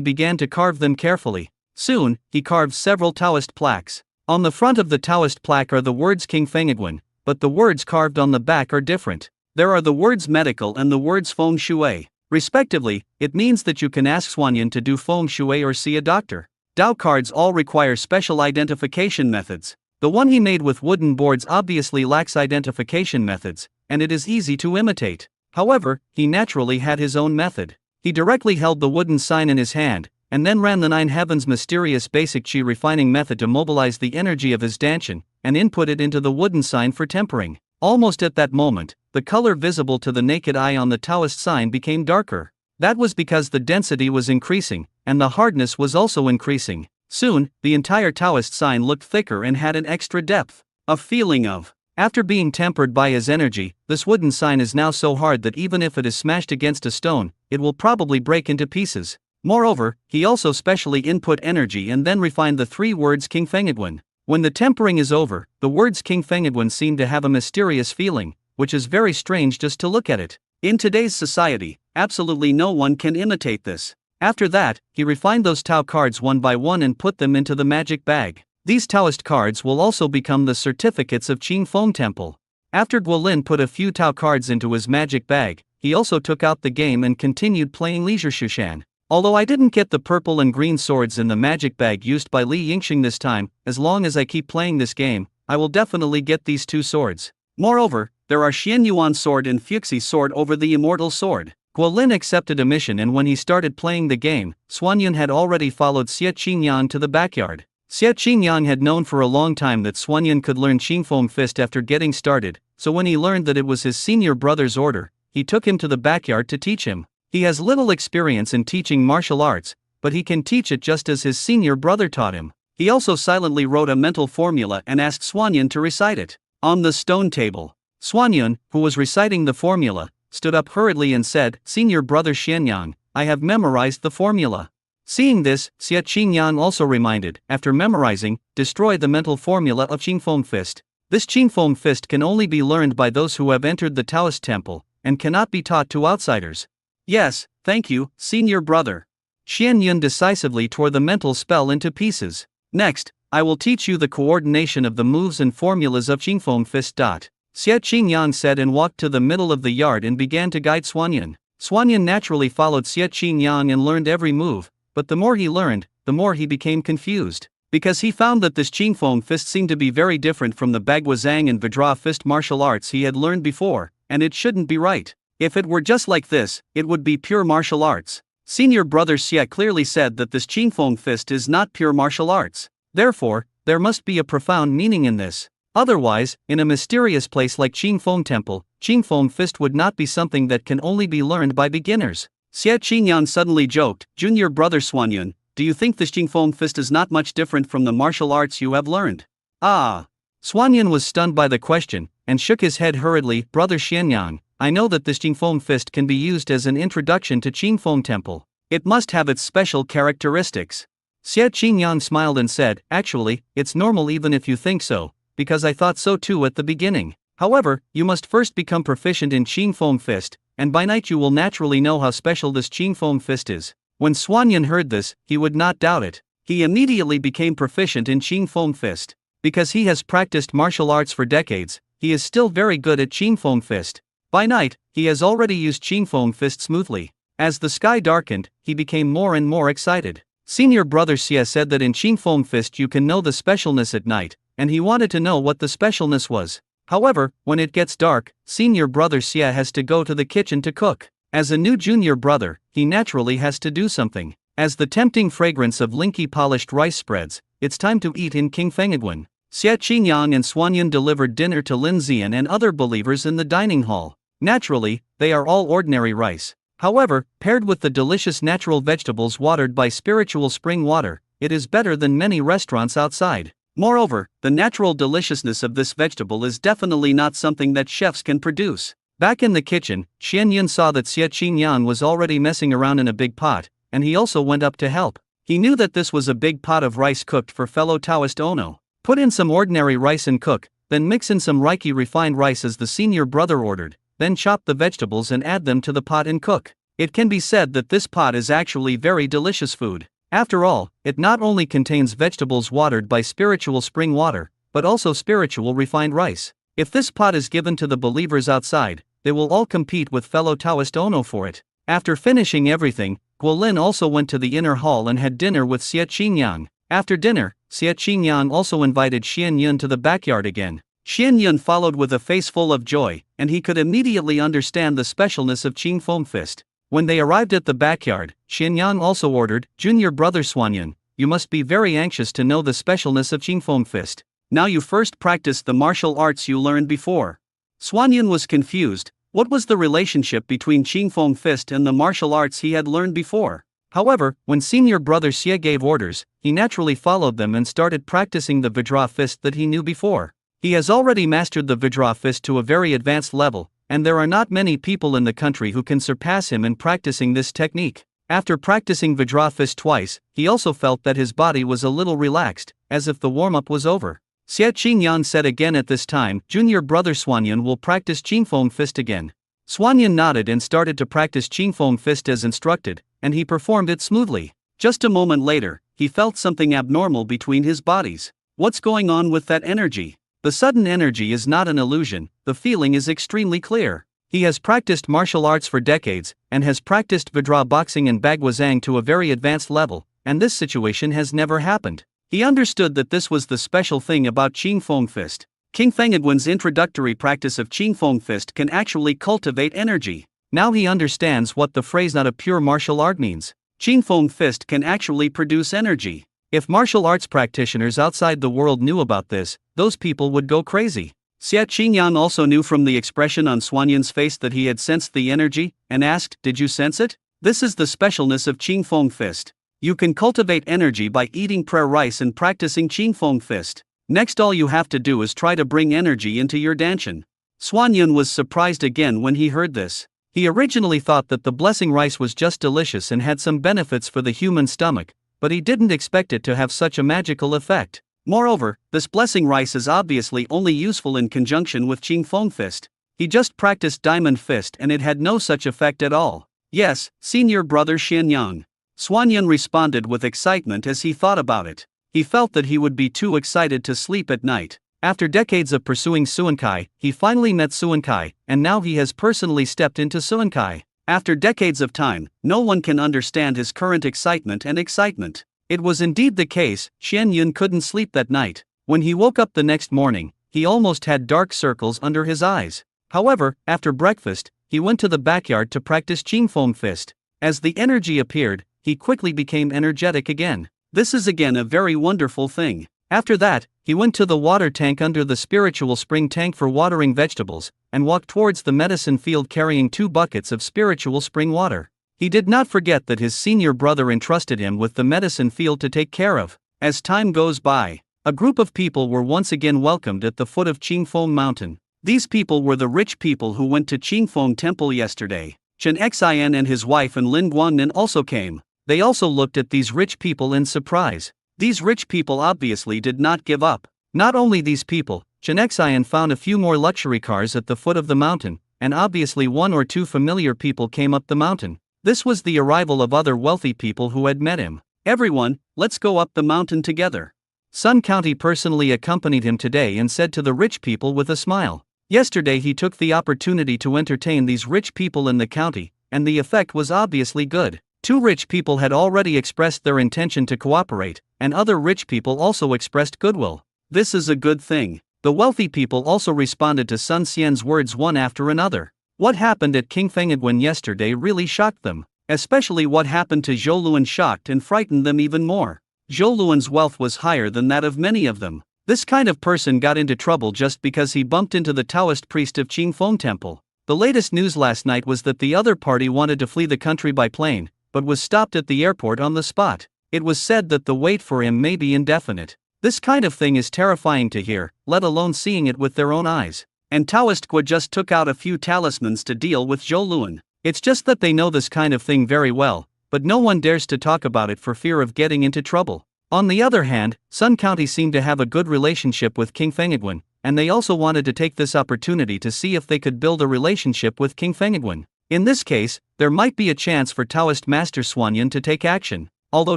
[SPEAKER 1] began to carve them carefully. Soon, he carved several Taoist plaques. On the front of the Taoist plaque are the words King Fengiguan, but the words carved on the back are different. There are the words medical and the words feng shui. Respectively, it means that you can ask Xuanyan to do feng shui or see a doctor. Dao cards all require special identification methods. The one he made with wooden boards obviously lacks identification methods, and it is easy to imitate. However, he naturally had his own method. He directly held the wooden sign in his hand, and then ran the 9 heavens mysterious basic chi refining method to mobilize the energy of his danshan, and input it into the wooden sign for tempering. Almost at that moment, the color visible to the naked eye on the Taoist sign became darker. That was because the density was increasing, and the hardness was also increasing. Soon, the entire Taoist sign looked thicker and had an extra depth. A feeling of, after being tempered by his energy, this wooden sign is now so hard that even if it is smashed against a stone, it will probably break into pieces. Moreover, he also specially input energy and then refined the 3 words King Fengiguan. When the tempering is over, the words King Fengiguan seem to have a mysterious feeling, which is very strange just to look at it. In today's society, absolutely no one can imitate this. After that, he refined those Tao cards one by one and put them into the magic bag. These Taoist cards will also become the certificates of Qing Feng Temple. After Guolin put a few Tao cards into his magic bag, he also took out the game and continued playing Leisure Shushan. Although I didn't get the purple and green swords in the magic bag used by Li Yingxing this time, as long as I keep playing this game, I will definitely get these 2 swords. Moreover, there are Xian Yuan sword and Fuxi sword over the immortal sword. Guolin accepted a mission, and when he started playing the game, Xuanyan had already followed Xie Qingyan to the backyard. Xie Qingyan had known for a long time that Xuanyan could learn Qingfeng Fist after getting started, so when he learned that it was his senior brother's order, he took him to the backyard to teach him. He has little experience in teaching martial arts, but he can teach it just as his senior brother taught him. He also silently wrote a mental formula and asked Xuanyan to recite it. On the stone table, Xuanyan, who was reciting the formula, stood up hurriedly and said, "Senior brother Xianyang, I have memorized the formula." Seeing this, Xie Qingyan also reminded, after memorizing, destroy the mental formula of Qingfeng Fist. This Qingfeng Fist can only be learned by those who have entered the Taoist temple, and cannot be taught to outsiders. Yes, thank you, senior brother. Xian Yun decisively tore the mental spell into pieces. Next, I will teach you the coordination of the moves and formulas of Qingfeng Fist. Xie Qingyan said and walked to the middle of the yard and began to guide Xuanyan. Xuanyan naturally followed Xie Qingyan and learned every move, but the more he learned, the more he became confused. Because he found that this Qingfeng Fist seemed to be very different from the Baguazhang and Vidra Fist martial arts he had learned before, and it shouldn't be right. If it were just like this, it would be pure martial arts. Senior brother Xie clearly said that this Qingfeng Fist is not pure martial arts. Therefore, there must be a profound meaning in this. Otherwise, in a mysterious place like Qingfeng Temple, Qingfeng Fist would not be something that can only be learned by beginners. Xie Qingyan suddenly joked, "Junior brother Xuanyan, do you think this Qingfeng Fist is not much different from the martial arts you have learned?" Ah! Xuanyan was stunned by the question, and shook his head hurriedly. "Brother Xianyang, I know that this Qingfeng Fist can be used as an introduction to Qingfeng Temple. It must have its special characteristics." Xie Qingyan smiled and said, "Actually, it's normal even if you think so, because I thought so too at the beginning. However, you must first become proficient in Qingfeng Fist, and by night you will naturally know how special this Qingfeng Fist is." When Xuanyan heard this, he would not doubt it. He immediately became proficient in Qingfeng Fist. Because he has practiced martial arts for decades, he is still very good at Qingfeng Fist. By night, he has already used Qingfeng Fist smoothly. As the sky darkened, he became more and more excited. Senior brother Xie said that in Qingfeng Fist you can know the specialness at night, and he wanted to know what the specialness was. However, when it gets dark, senior brother Xie has to go to the kitchen to cook. As a new junior brother, he naturally has to do something. As the tempting fragrance of linky polished rice spreads, it's time to eat in King Fengiguan. Xie Qingyang and Xuanyan delivered dinner to Lin Zian and other believers in the dining hall. Naturally, they are all ordinary rice. However, paired with the delicious natural vegetables watered by spiritual spring water, it is better than many restaurants outside. Moreover, the natural deliciousness of this vegetable is definitely not something that chefs can produce. Back in the kitchen, Xian Yun saw that Xie Qingyang was already messing around in a big pot, and he also went up to help. He knew that this was a big pot of rice cooked for fellow Taoist Ono. Put in some ordinary rice and cook, then mix in some Reiki refined rice as the senior brother ordered, then chop the vegetables and add them to the pot and cook. It can be said that this pot is actually very delicious food. After all, it not only contains vegetables watered by spiritual spring water, but also spiritual refined rice. If this pot is given to the believers outside, they will all compete with fellow Taoist Ono for it. After finishing everything, Guolin also went to the inner hall and had dinner with Xie Qingyang. After dinner, Xie Qingyang also invited Xian Yun to the backyard again. Xian Yun followed with a face full of joy, and he could immediately understand the specialness of Qing Feng Fist. When they arrived at the backyard, Xian Yang also ordered, "Junior brother Xuanyun, you must be very anxious to know the specialness of Qing Feng Fist. Now you first practice the martial arts you learned before." Xuanyun was confused. What was the relationship between Qing Feng Fist and the martial arts he had learned before? However, when senior brother Xie gave orders, he naturally followed them and started practicing the Vajra fist that he knew before. He has already mastered the Vajra fist to a very advanced level, and there are not many people in the country who can surpass him in practicing this technique. After practicing Vajra fist twice, he also felt that his body was a little relaxed, as if the warm-up was over. Xie Qingyang said again at this time, "Junior brother Xuanyun will practice Qing Feng Fist again." Xuanyun nodded and started to practice Qing Feng Fist as instructed, and he performed it smoothly. Just a moment later, he felt something abnormal between his bodies. What's going on with that energy? The sudden energy is not an illusion, the feeling is extremely clear. He has practiced martial arts for decades, and has practiced Vajra boxing and Bagwazang to a very advanced level, and this situation has never happened. He understood that this was the special thing about Qing Feng Fist. King Fengedwen's introductory practice of Qing Feng Fist can actually cultivate energy. Now he understands what the phrase "not a pure martial art" means. Qing Feng Fist can actually produce energy. If martial arts practitioners outside the world knew about this, those people would go crazy. Xie Qingyang also knew from the expression on Xuanyun's face that he had sensed the energy, and asked, "Did you sense it?" This is the specialness of Qing Feng Fist. You can cultivate energy by eating prayer rice and practicing Qing Feng Fist. Next, all you have to do is try to bring energy into your danshan. Xuanyun was surprised again when he heard this. He originally thought that the blessing rice was just delicious and had some benefits for the human stomach, but he didn't expect it to have such a magical effect. Moreover, this blessing rice is obviously only useful in conjunction with Qing Feng Fist. He just practiced Diamond Fist and it had no such effect at all. "Yes, senior brother Xian Yang." Xuanyun responded with excitement as he thought about it. He felt that he would be too excited to sleep at night. After decades of pursuing Suankai, he finally met Suankai, and now he has personally stepped into Suankai. After decades of time, no one can understand his current excitement and excitement. It was indeed the case. Xian Yun couldn't sleep that night. When he woke up the next morning, he almost had dark circles under his eyes. However, after breakfast, he went to the backyard to practice Qing Feng Fist. As the energy appeared, he quickly became energetic again. This is again a very wonderful thing. After that, he went to the water tank under the spiritual spring tank for watering vegetables, and walked towards the medicine field carrying 2 buckets of spiritual spring water. He did not forget that his senior brother entrusted him with the medicine field to take care of. As time goes by, a group of people were once again welcomed at the foot of Qingfeng Mountain. These people were the rich people who went to Qingfeng Temple yesterday. Chen Xian and his wife and Lin Guangnan also came. They also looked at these rich people in surprise. These rich people obviously did not give up. Not only these people, Chen Xian found a few more luxury cars at the foot of the mountain, and obviously 1 or 2 familiar people came up the mountain. This was the arrival of other wealthy people who had met him. "Everyone, let's go up the mountain together." Sun County personally accompanied him today and said to the rich people with a smile. Yesterday he took the opportunity to entertain these rich people in the county, and the effect was obviously good. 2 rich people had already expressed their intention to cooperate, and other rich people also expressed goodwill. This is a good thing. The wealthy people also responded to Sun Xian's words one after another. What happened at King Fengedwen yesterday really shocked them. Especially what happened to Zhou Luan shocked and frightened them even more. Zhou Luan's wealth was higher than that of many of them. This kind of person got into trouble just because he bumped into the Taoist priest of Qingfeng Temple. The latest news last night was that the other party wanted to flee the country by plane, but was stopped at the airport on the spot. It was said that the wait for him may be indefinite. This kind of thing is terrifying to hear, let alone seeing it with their own eyes. And Taoist Gua just took out a few talismans to deal with Zhou Luan. It's just that they know this kind of thing very well, but no one dares to talk about it for fear of getting into trouble. On the other hand, Sun County seemed to have a good relationship with King Fengiguan, and they also wanted to take this opportunity to see if they could build a relationship with King Fengiguan. In this case, there might be a chance for Taoist Master Xuanyan to take action. Although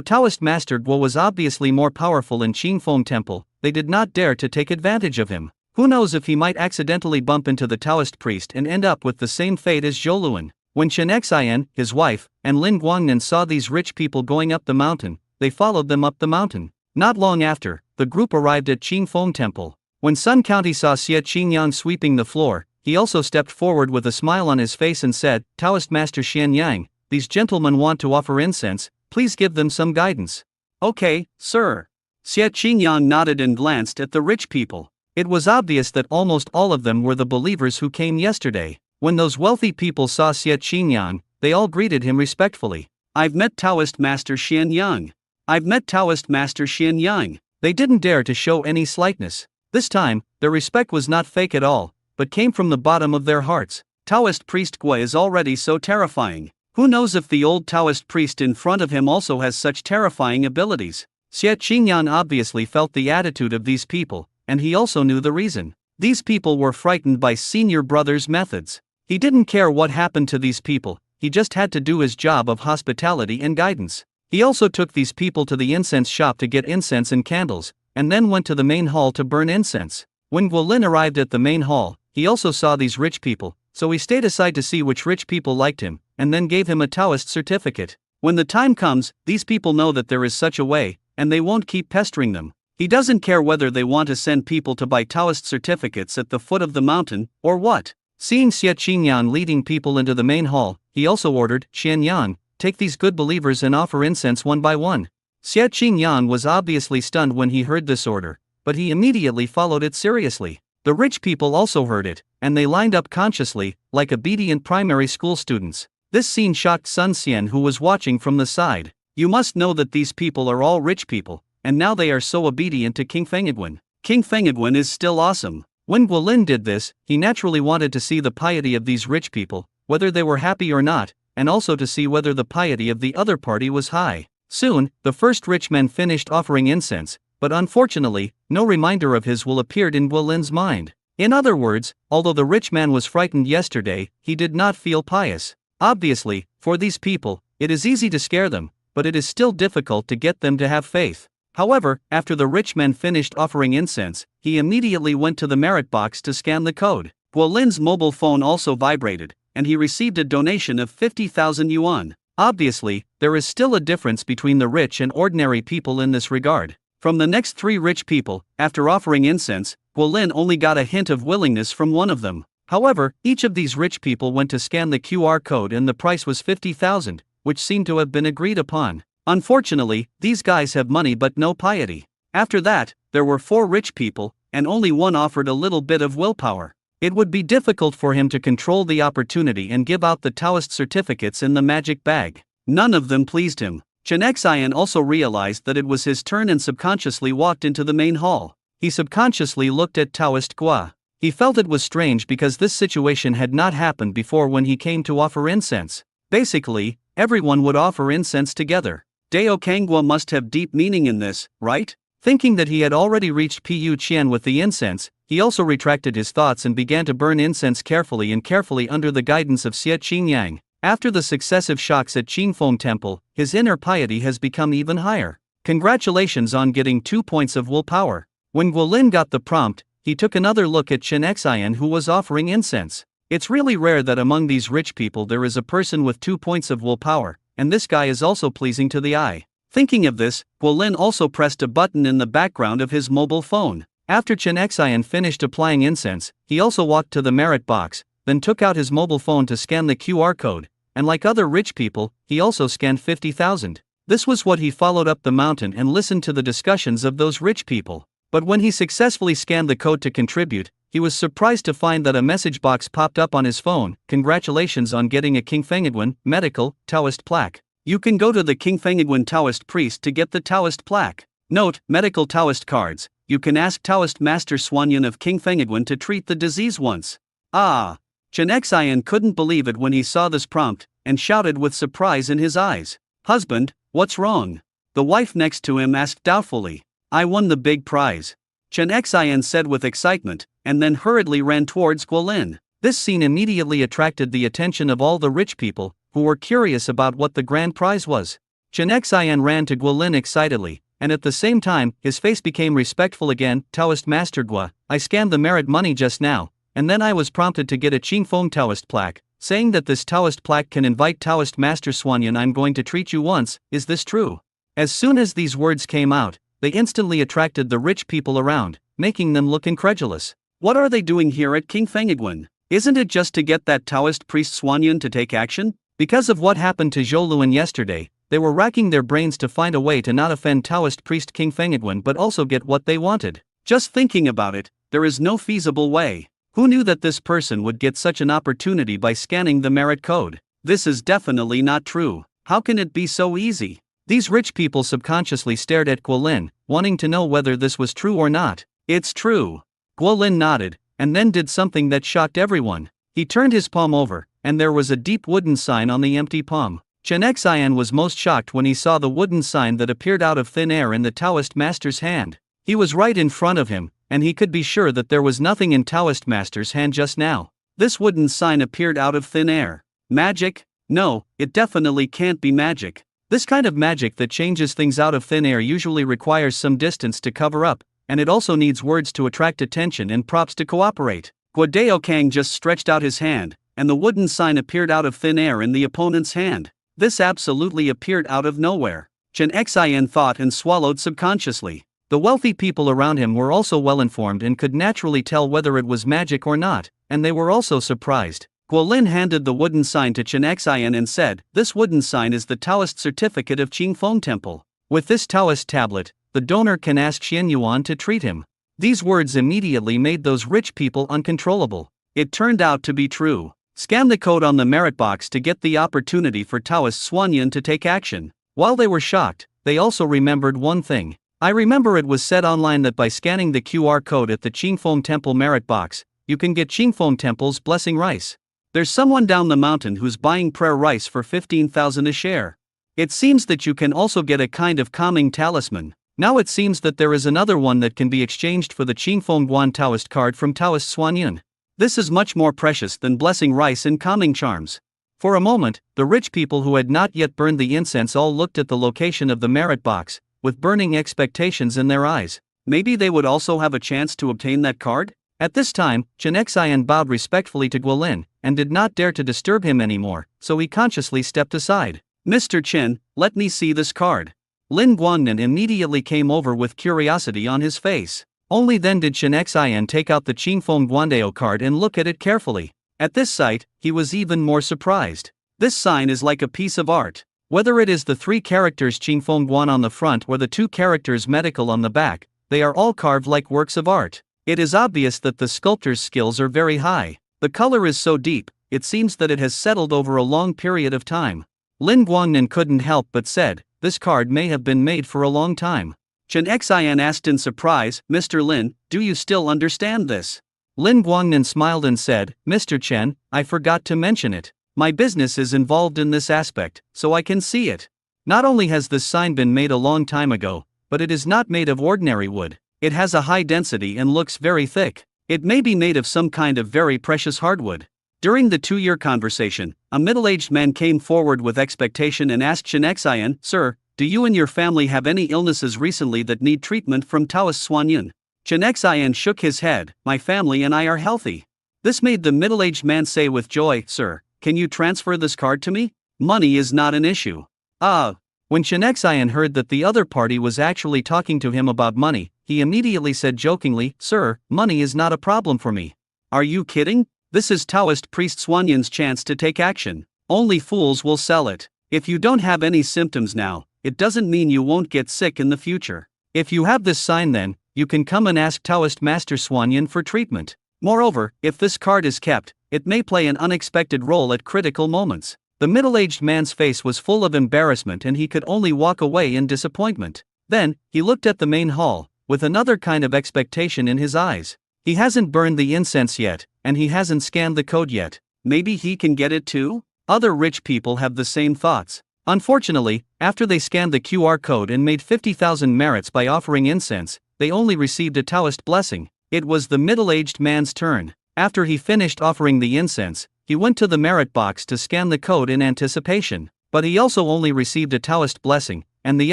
[SPEAKER 1] Taoist Master Guo was obviously more powerful in Qingfeng Temple, they did not dare to take advantage of him. Who knows if he might accidentally bump into the Taoist priest and end up with the same fate as Zhou Luan. When Chen Xian, his wife, and Lin Guangnan saw these rich people going up the mountain, they followed them up the mountain. Not long after, the group arrived at Qingfeng Temple. When Sun County saw Xie Qingyang sweeping the floor, he also stepped forward with a smile on his face and said, "Taoist Master Xianyang, these gentlemen want to offer incense, please give them some guidance." "Okay, sir." Xie Qingyang nodded and glanced at the rich people. It was obvious that almost all of them were the believers who came yesterday. When those wealthy people saw Xie Qingyang, they all greeted him respectfully. "I've met Taoist Master Xianyang. I've met Taoist Master Xianyang." They didn't dare to show any slightness. This time, their respect was not fake at all, but came from the bottom of their hearts. Taoist priest Gua is already so terrifying. Who knows if the old Taoist priest in front of him also has such terrifying abilities? Xie Qingyang obviously felt the attitude of these people, and he also knew the reason. These people were frightened by senior brother's methods. He didn't care what happened to these people, he just had to do his job of hospitality and guidance. He also took these people to the incense shop to get incense and candles, and then went to the main hall to burn incense. When Guolin arrived at the main hall, he also saw these rich people, so he stayed aside to see which rich people liked him, and then gave him a Taoist certificate. When the time comes, these people know that there is such a way, and they won't keep pestering them. He doesn't care whether they want to send people to buy Taoist certificates at the foot of the mountain, or what. Seeing Xie Qingyang leading people into the main hall, he also ordered, "Xianyang, take these good believers and offer incense one by one." Xie Qingyang was obviously stunned when he heard this order, but he immediately followed it seriously. The rich people also heard it, and they lined up consciously, like obedient primary school students. This scene shocked Sun Xian, who was watching from the side. "You must know that these people are all rich people, and now they are so obedient to King Fengiguan. King Fengiguan is still awesome." When Guolin did this, he naturally wanted to see the piety of these rich people, whether they were happy or not, and also to see whether the piety of the other party was high. Soon, the first rich men finished offering incense, but unfortunately, no reminder of his will appeared in Guolin's mind. In other words, although the rich man was frightened yesterday, he did not feel pious. Obviously, for these people, it is easy to scare them, but it is still difficult to get them to have faith. However, after the rich man finished offering incense, he immediately went to the merit box to scan the code. Guolin's mobile phone also vibrated, and he received a donation of 50,000 yuan. Obviously, there is still a difference between the rich and ordinary people in this regard. From the next three rich people, after offering incense, Guolin only got a hint of willingness from one of them. However, each of these rich people went to scan the QR code and the price was 50,000, which seemed to have been agreed upon. Unfortunately, these guys have money but no piety. After that, there were four rich people, and only one offered a little bit of willpower. It would be difficult for him to control the opportunity and give out the Taoist certificates in the magic bag. None of them pleased him. Chen Xian also realized that it was his turn and subconsciously walked into the main hall. He subconsciously looked at Taoist Gua. He felt it was strange because this situation had not happened before when he came to offer incense. Basically, everyone would offer incense together. Dao Kangua must have deep meaning in this, right? Thinking that he had already reached Pu Qian with the incense, he also retracted his thoughts and began to burn incense carefully under the guidance of Xie Qingyang. After the successive shocks at Qingfeng Temple, his inner piety has become even higher. Congratulations on getting 2 points of willpower. When Guolin got the prompt, he took another look at Chen Xian, who was offering incense. It's really rare that among these rich people there is a person with 2 points of willpower, and this guy is also pleasing to the eye. Thinking of this, Guolin also pressed a button in the background of his mobile phone. After Chen Xian finished applying incense, he also walked to the merit box, then took out his mobile phone to scan the QR code, and like other rich people, he also scanned 50,000. This was what he followed up the mountain and listened to the discussions of those rich people. But when he successfully scanned the code to contribute, he was surprised to find that a message box popped up on his phone. Congratulations on getting a King Fengedwen medical Taoist plaque. You can go to the King Fengedwen Taoist priest to get the Taoist plaque. Note, medical Taoist cards. You can ask Taoist Master Swanyan of King Fengedwen to treat the disease once. Ah! Chen Xian couldn't believe it when he saw this prompt, and shouted with surprise in his eyes. Husband, what's wrong? The wife next to him asked doubtfully. I won the big prize. Chen Xian said with excitement, and then hurriedly ran towards Guolin. This scene immediately attracted the attention of all the rich people, who were curious about what the grand prize was. Chen Xian ran to Guolin excitedly, and at the same time, his face became respectful again. Taoist Master Gua, I scammed the merit money just now, and then I was prompted to get a Qingfeng Taoist plaque, saying that this Taoist plaque can invite Taoist Master Swanyan. I'm going to treat you once, is this true? As soon as these words came out, they instantly attracted the rich people around, making them look incredulous. What are they doing here at King Fengedwen? Isn't it just to get that Taoist priest Swanyan to take action? Because of what happened to Zhou Luan yesterday, they were racking their brains to find a way to not offend Taoist priest King Fengedwen but also get what they wanted. Just thinking about it, there is no feasible way. Who knew that this person would get such an opportunity by scanning the merit code? This is definitely not true. How can it be so easy? These rich people subconsciously stared at Guolin, wanting to know whether this was true or not. It's true. Guolin nodded, and then did something that shocked everyone. He turned his palm over, and there was a deep wooden sign on the empty palm. Chen Xian was most shocked when he saw the wooden sign that appeared out of thin air in the Taoist master's hand. He was right in front of him, and he could be sure that there was nothing in Taoist master's hand just now. This wooden sign appeared out of thin air. Magic? No, it definitely can't be magic. This kind of magic that changes things out of thin air usually requires some distance to cover up, and it also needs words to attract attention and props to cooperate. Guodao Kang just stretched out his hand, and the wooden sign appeared out of thin air in the opponent's hand. This absolutely appeared out of nowhere. Chen Xian thought and swallowed subconsciously. The wealthy people around him were also well informed and could naturally tell whether it was magic or not, and they were also surprised. Guolin handed the wooden sign to Chen Xian and said, This wooden sign is the Taoist certificate of Qingfeng Temple. With this Taoist tablet, the donor can ask Xian Yuan to treat him. These words immediately made those rich people uncontrollable. It turned out to be true. Scan the code on the merit box to get the opportunity for Taoist Swanyan to take action. While they were shocked, they also remembered one thing. I remember it was said online that by scanning the QR code at the Qingfeng Temple merit box, you can get Qingfeng Temple's blessing rice. There's someone down the mountain who's buying prayer rice for 15,000 a share. It seems that you can also get a kind of calming talisman. Now it seems that there is another one that can be exchanged for the Qingfeng Guan Taoist card from Taoist Swanyan. This is much more precious than blessing rice and calming charms. For a moment, the rich people who had not yet burned the incense all looked at the location of the merit box, with burning expectations in their eyes. Maybe they would also have a chance to obtain that card? At this time, Chen Xian bowed respectfully to Guolin, and did not dare to disturb him anymore, so he consciously stepped aside. Mr. Chen, let me see this card. Lin Guangnan immediately came over with curiosity on his face. Only then did Chen Xian take out the Qingfeng Guandao card and look at it carefully. At this sight, he was even more surprised. This sign is like a piece of art. Whether it is the 3 characters Qingfeng Guan on the front or the 2 characters medical on the back, they are all carved like works of art. It is obvious that the sculptor's skills are very high. The color is so deep, it seems that it has settled over a long period of time. Lin Guangnan couldn't help but said, this card may have been made for a long time. Chen Xian asked in surprise, Mr. Lin, do you still understand this? Lin Guangnan smiled and said, Mr. Chen, I forgot to mention it. My business is involved in this aspect, so I can see it. Not only has this sign been made a long time ago, but it is not made of ordinary wood. It has a high density and looks very thick. It may be made of some kind of very precious hardwood. During the 2-year conversation, a middle-aged man came forward with expectation and asked Chen Xian, Sir, do you and your family have any illnesses recently that need treatment from Taoist Swanyan? Chen Xian shook his head, My family and I are healthy. This made the middle-aged man say with joy, Sir, can you transfer this card to me? Money is not an issue. When Chen Xian heard that the other party was actually talking to him about money, he immediately said jokingly, Sir, money is not a problem for me. Are you kidding? This is Taoist priest Swanyan's chance to take action. Only fools will sell it. If you don't have any symptoms now, it doesn't mean you won't get sick in the future. If you have this sign then, you can come and ask Taoist Master Swanyan for treatment. Moreover, if this card is kept, it may play an unexpected role at critical moments. The middle-aged man's face was full of embarrassment and he could only walk away in disappointment. Then, he looked at the main hall, with another kind of expectation in his eyes. He hasn't burned the incense yet, and he hasn't scanned the code yet. Maybe he can get it too? Other rich people have the same thoughts. Unfortunately, after they scanned the QR code and made 50,000 merits by offering incense, they only received a Taoist blessing. It was the middle-aged man's turn. After he finished offering the incense, he went to the merit box to scan the code in anticipation. But he also only received a Taoist blessing, and the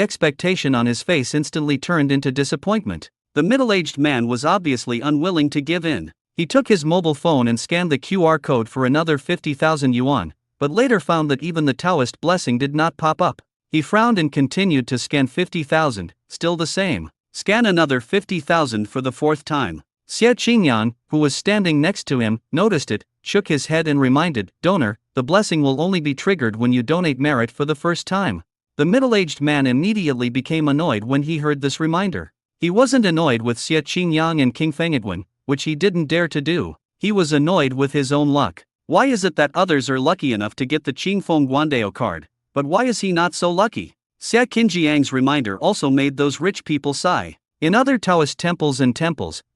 [SPEAKER 1] expectation on his face instantly turned into disappointment. The middle-aged man was obviously unwilling to give in. He took his mobile phone and scanned the QR code for another 50,000 yuan, but later found that even the Taoist blessing did not pop up. He frowned and continued to scan 50,000, still the same. Scan another 50,000 for the fourth time. Xie Qingyan, who was standing next to him, noticed it, shook his head and reminded, "Donor, the blessing will only be triggered when you donate merit for the first time." The middle-aged man immediately became annoyed when he heard this reminder. He wasn't annoyed with Xie Qingyang and King Fengiguan, which he didn't dare to do. He was annoyed with his own luck. Why is it that others are lucky enough to get the Qingfeng Guandao card, but why is he not so lucky? Xie Qinjiang's reminder also made those rich people sigh. In other Taoist temples,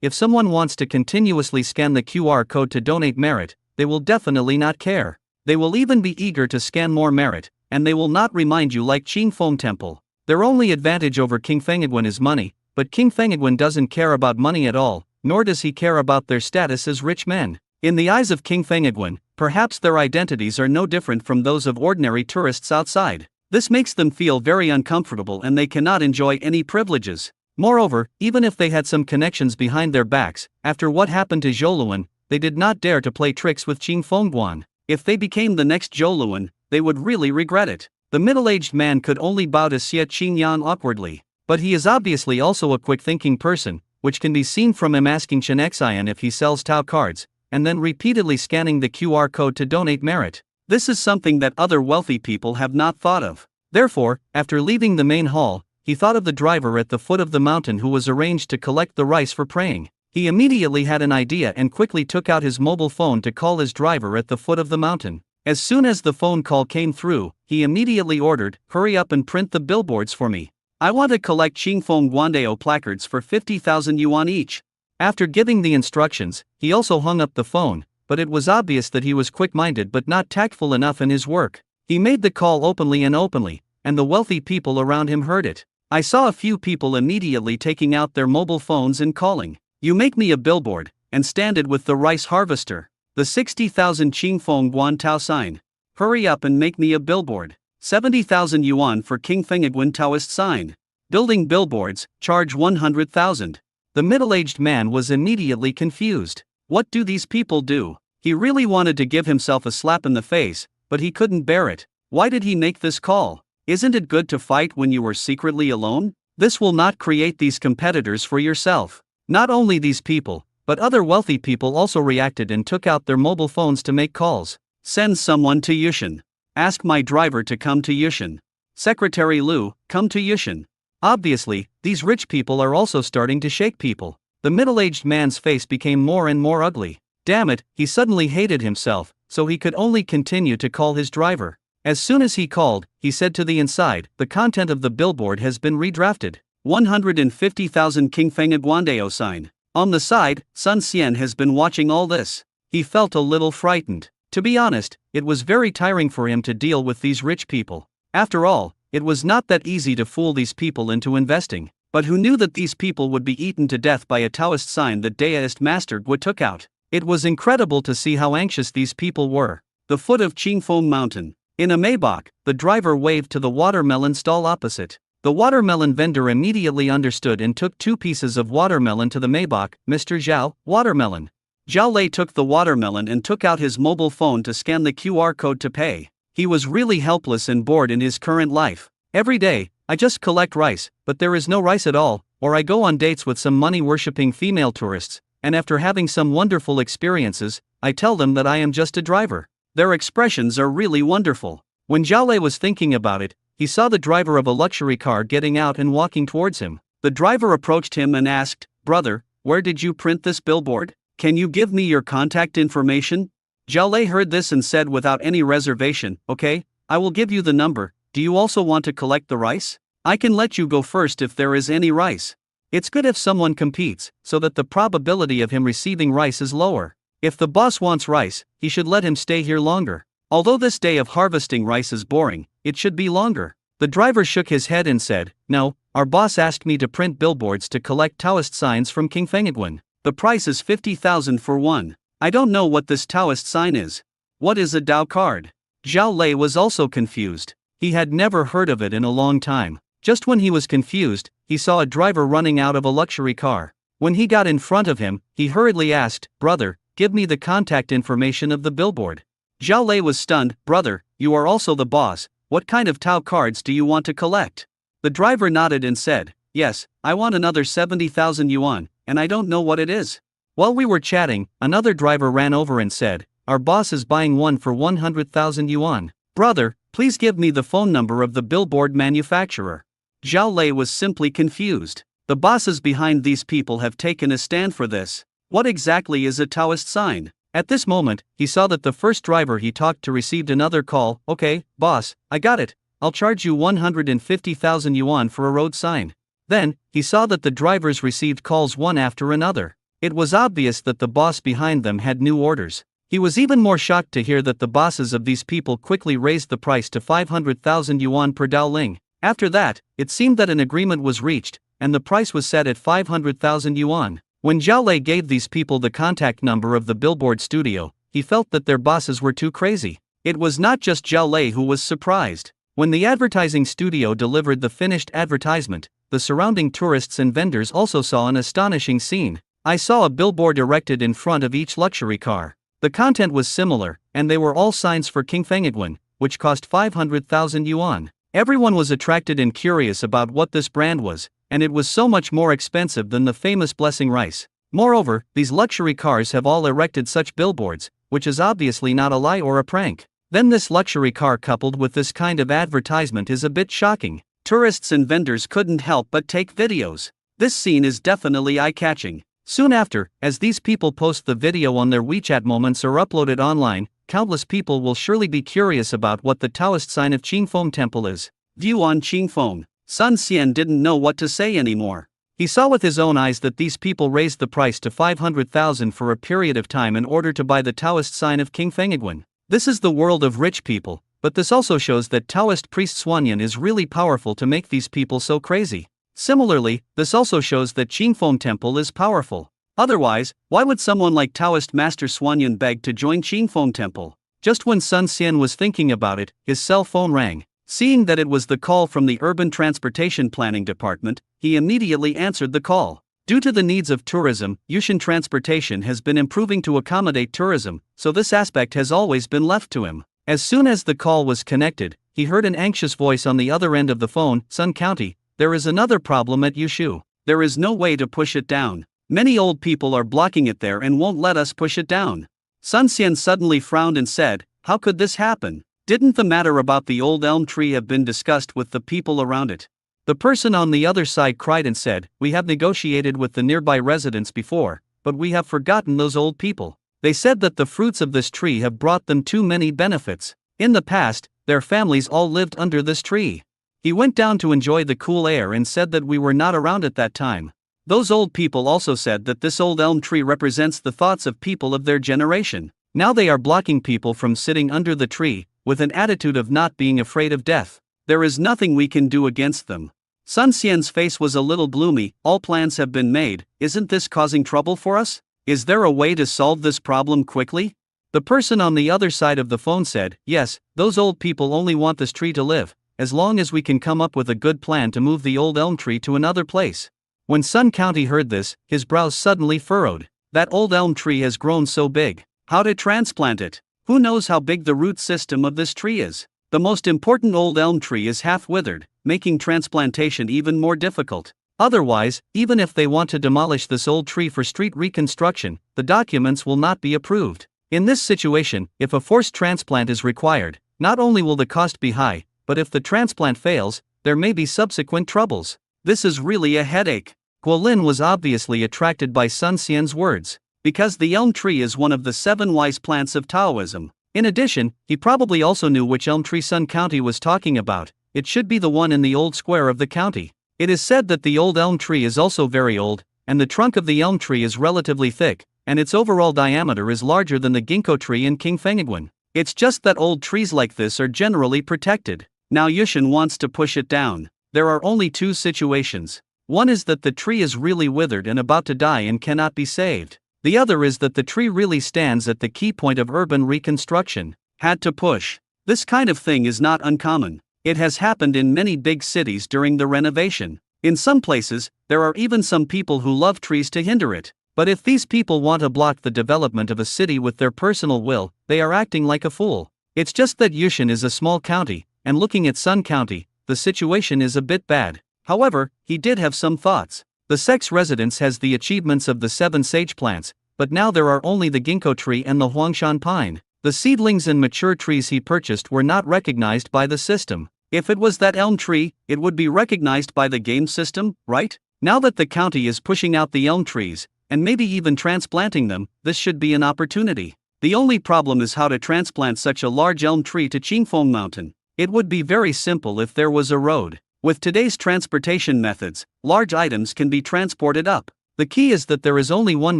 [SPEAKER 1] if someone wants to continuously scan the QR code to donate merit, they will definitely not care. They will even be eager to scan more merit, and they will not remind you like Qingfeng Temple. Their only advantage over King Fengiguan is money, but King Fengiguan doesn't care about money at all, nor does he care about their status as rich men. In the eyes of King Fengiguan, perhaps their identities are no different from those of ordinary tourists outside. This makes them feel very uncomfortable and they cannot enjoy any privileges. Moreover, even if they had some connections behind their backs, after what happened to Zhou, they did not dare to play tricks with Qing Fengguan. If they became the next Zhou, they would really regret it. The middle-aged man could only bow to Xie Qingyan awkwardly. But he is obviously also a quick-thinking person, which can be seen from him asking Chen Xian if he sells Tao cards, and then repeatedly scanning the QR code to donate merit. This is something that other wealthy people have not thought of. Therefore, after leaving the main hall, he thought of the driver at the foot of the mountain who was arranged to collect the rice for praying. He immediately had an idea and quickly took out his mobile phone to call his driver at the foot of the mountain. As soon as the phone call came through, he immediately ordered, "Hurry up and print the billboards for me. I want to collect Qingfeng Guandao placards for 50,000 yuan each." After giving the instructions, he also hung up the phone, but it was obvious that he was quick-minded but not tactful enough in his work. He made the call openly, and the wealthy people around him heard it. I saw a few people immediately taking out their mobile phones and calling, "You make me a billboard," and stand it with the rice harvester. The 60,000 Qingfeng Guantao sign. "Hurry up and make me a billboard." 70,000 yuan for King Fengiguan Taoist sign. Building billboards, charge 100,000. The middle-aged man was immediately confused. What do these people do? He really wanted to give himself a slap in the face, but he couldn't bear it. Why did he make this call? Isn't it good to fight when you are secretly alone? This will not create these competitors for yourself. Not only these people, but other wealthy people also reacted and took out their mobile phones to make calls. "Send someone to Yushan. Ask my driver to come to Yushan. Secretary Lu, come to Yushan." Obviously, these rich people are also starting to shake people. The middle-aged man's face became more and more ugly. Damn it, he suddenly hated himself, so he could only continue to call his driver. As soon as he called, he said to the inside, "The content of the billboard has been redrafted. 150,000 King Fengiguandao sign." On the side, Sun Xian has been watching all this. He felt a little frightened. To be honest, it was very tiring for him to deal with these rich people. After all, it was not that easy to fool these people into investing. But who knew that these people would be eaten to death by a Taoist sign that Daoist Master Gui took out? It was incredible to see how anxious these people were. The foot of Qingfeng Mountain. In a Maybach, the driver waved to the watermelon stall opposite. The watermelon vendor immediately understood and took 2 pieces of watermelon to the Maybach. "Mr. Zhao, watermelon." Zhao Lei took the watermelon and took out his mobile phone to scan the QR code to pay. He was really helpless and bored in his current life. "Every day, I just collect rice, but there is no rice at all, or I go on dates with some money-worshipping female tourists, and after having some wonderful experiences, I tell them that I am just a driver. Their expressions are really wonderful." When Zhao Lei was thinking about it, he saw the driver of a luxury car getting out and walking towards him. The driver approached him and asked, "Brother, where did you print this billboard?" Can you give me your contact information? Zhao Lei heard this and said without any reservation, okay, I will give you the number. Do you also want to collect the rice? I can let you go first if there is any rice. It's good if someone competes, so that the probability of him receiving rice is lower. If the boss wants rice, he should let him stay here longer. Although this day of harvesting rice is boring, it should be longer. The driver shook his head and said, no, our boss asked me to print billboards to collect Taoist signs from King Fengiguan. The price is 50,000 for one. I don't know what this Taoist sign is. What is a Dao card? Zhao Lei was also confused. He had never heard of it in a long time. Just when he was confused, he saw a driver running out of a luxury car. When he got in front of him, he hurriedly asked, brother, give me the contact information of the billboard. Zhao Lei was stunned. Brother, you are also the boss, what kind of Tao cards do you want to collect? The driver nodded and said, yes, I want another 70,000 yuan, and I don't know what it is. While we were chatting, another driver ran over and said, our boss is buying one for 100,000 yuan. Brother, please give me the phone number of the billboard manufacturer. Zhao Lei was simply confused. The bosses behind these people have taken a stand for this. What exactly is a Taoist sign? At this moment, he saw that the first driver he talked to received another call. Okay, boss, I got it. I'll charge you 150,000 yuan for a road sign. Then, he saw that the drivers received calls one after another. It was obvious that the boss behind them had new orders. He was even more shocked to hear that the bosses of these people quickly raised the price to 500,000 yuan per Dao Ling. After that, it seemed that an agreement was reached, and the price was set at 500,000 yuan. When Zhao Lei gave these people the contact number of the billboard studio, he felt that their bosses were too crazy. It was not just Zhao Lei who was surprised. When the advertising studio delivered the finished advertisement, the surrounding tourists and vendors also saw an astonishing scene. I saw a billboard erected in front of each luxury car. The content was similar, and they were all signs for King Fengiguan, which cost 500,000 yuan. Everyone was attracted and curious about what this brand was, and it was so much more expensive than the famous Blessing Rice. Moreover, these luxury cars have all erected such billboards, which is obviously not a lie or a prank. Then this luxury car coupled with this kind of advertisement is a bit shocking. Tourists and vendors couldn't help but take videos. This scene is definitely eye-catching. Soon after, as these people post the video on their WeChat moments or upload it online, countless people will surely be curious about what the Taoist sign of Qingfeng Temple is. View on Qingfeng. Sun Xian didn't know what to say anymore. He saw with his own eyes that these people raised the price to 500,000 for a period of time in order to buy the Taoist sign of King Fengiguan. This is the world of rich people, but this also shows that Taoist priest Xuanyan is really powerful to make these people so crazy. Similarly, this also shows that Qingfeng Temple is powerful. Otherwise, why would someone like Taoist Master Xuanyan beg to join Qingfeng Temple? Just when Sun Xian was thinking about it, his cell phone rang. Seeing that it was the call from the Urban Transportation Planning Department, he immediately answered the call. Due to the needs of tourism, Shushan transportation has been improving to accommodate tourism, so this aspect has always been left to him. As soon as the call was connected, he heard an anxious voice on the other end of the phone. Sun County, there is another problem at Yushu. There is no way to push it down. Many old people are blocking it there and won't let us push it down. Sun Xian suddenly frowned and said, how could this happen? Didn't the matter about the old elm tree have been discussed with the people around it? The person on the other side cried and said, we have negotiated with the nearby residents before, but we have forgotten those old people. They said that the fruits of this tree have brought them too many benefits. In the past, their families all lived under this tree. He went down to enjoy the cool air and said that we were not around at that time. Those old people also said that this old elm tree represents the thoughts of people of their generation. Now they are blocking people from sitting under the tree, with an attitude of not being afraid of death. There is nothing we can do against them. Sun Xian's face was a little gloomy. All plans have been made. Isn't this causing trouble for us? Is there a way to solve this problem quickly? The person on the other side of the phone said, yes, those old people only want this tree to live, as long as we can come up with a good plan to move the old elm tree to another place. When Sun County heard this, his brows suddenly furrowed. That old elm tree has grown so big. How to transplant it? Who knows how big the root system of this tree is? The most important old elm tree is half withered, making transplantation even more difficult. Otherwise, even if they want to demolish this old tree for street reconstruction, the documents will not be approved. In this situation, if a forced transplant is required, not only will the cost be high, but if the transplant fails, there may be subsequent troubles. This is really a headache. Guolin was obviously attracted by Sun Xian's words. because the elm tree is one of the 7 wise plants of Taoism. In addition, he probably also knew which elm tree Sun County was talking about. It should be the one in the old square of the county. It is said that the old elm tree is also very old, and the trunk of the elm tree is relatively thick, and its overall diameter is larger than the ginkgo tree in King Fengiguan. It's just that old trees like this are generally protected. Now Yushin wants to push it down. There are only 2 situations. One is that the tree is really withered and about to die and cannot be saved. The other is that the tree really stands at the key point of urban reconstruction. Had to push. This kind of thing is not uncommon. It has happened in many big cities during the renovation. In some places, there are even some people who love trees to hinder it. But if these people want to block the development of a city with their personal will, they are acting like a fool. It's just that Yushin is a small county, and looking at Sun County, the situation is a bit bad. However, he did have some thoughts. The Sex residence has the achievements of the 7 sage plants, but now there are only the ginkgo tree and the Huangshan pine. The seedlings and mature trees he purchased were not recognized by the system. If it was that elm tree, it would be recognized by the game system, right? Now that the county is pushing out the elm trees, and maybe even transplanting them, this should be an opportunity. The only problem is how to transplant such a large elm tree to Qingfeng Mountain. It would be very simple if there was a road. With today's transportation methods, large items can be transported up. The key is that there is only one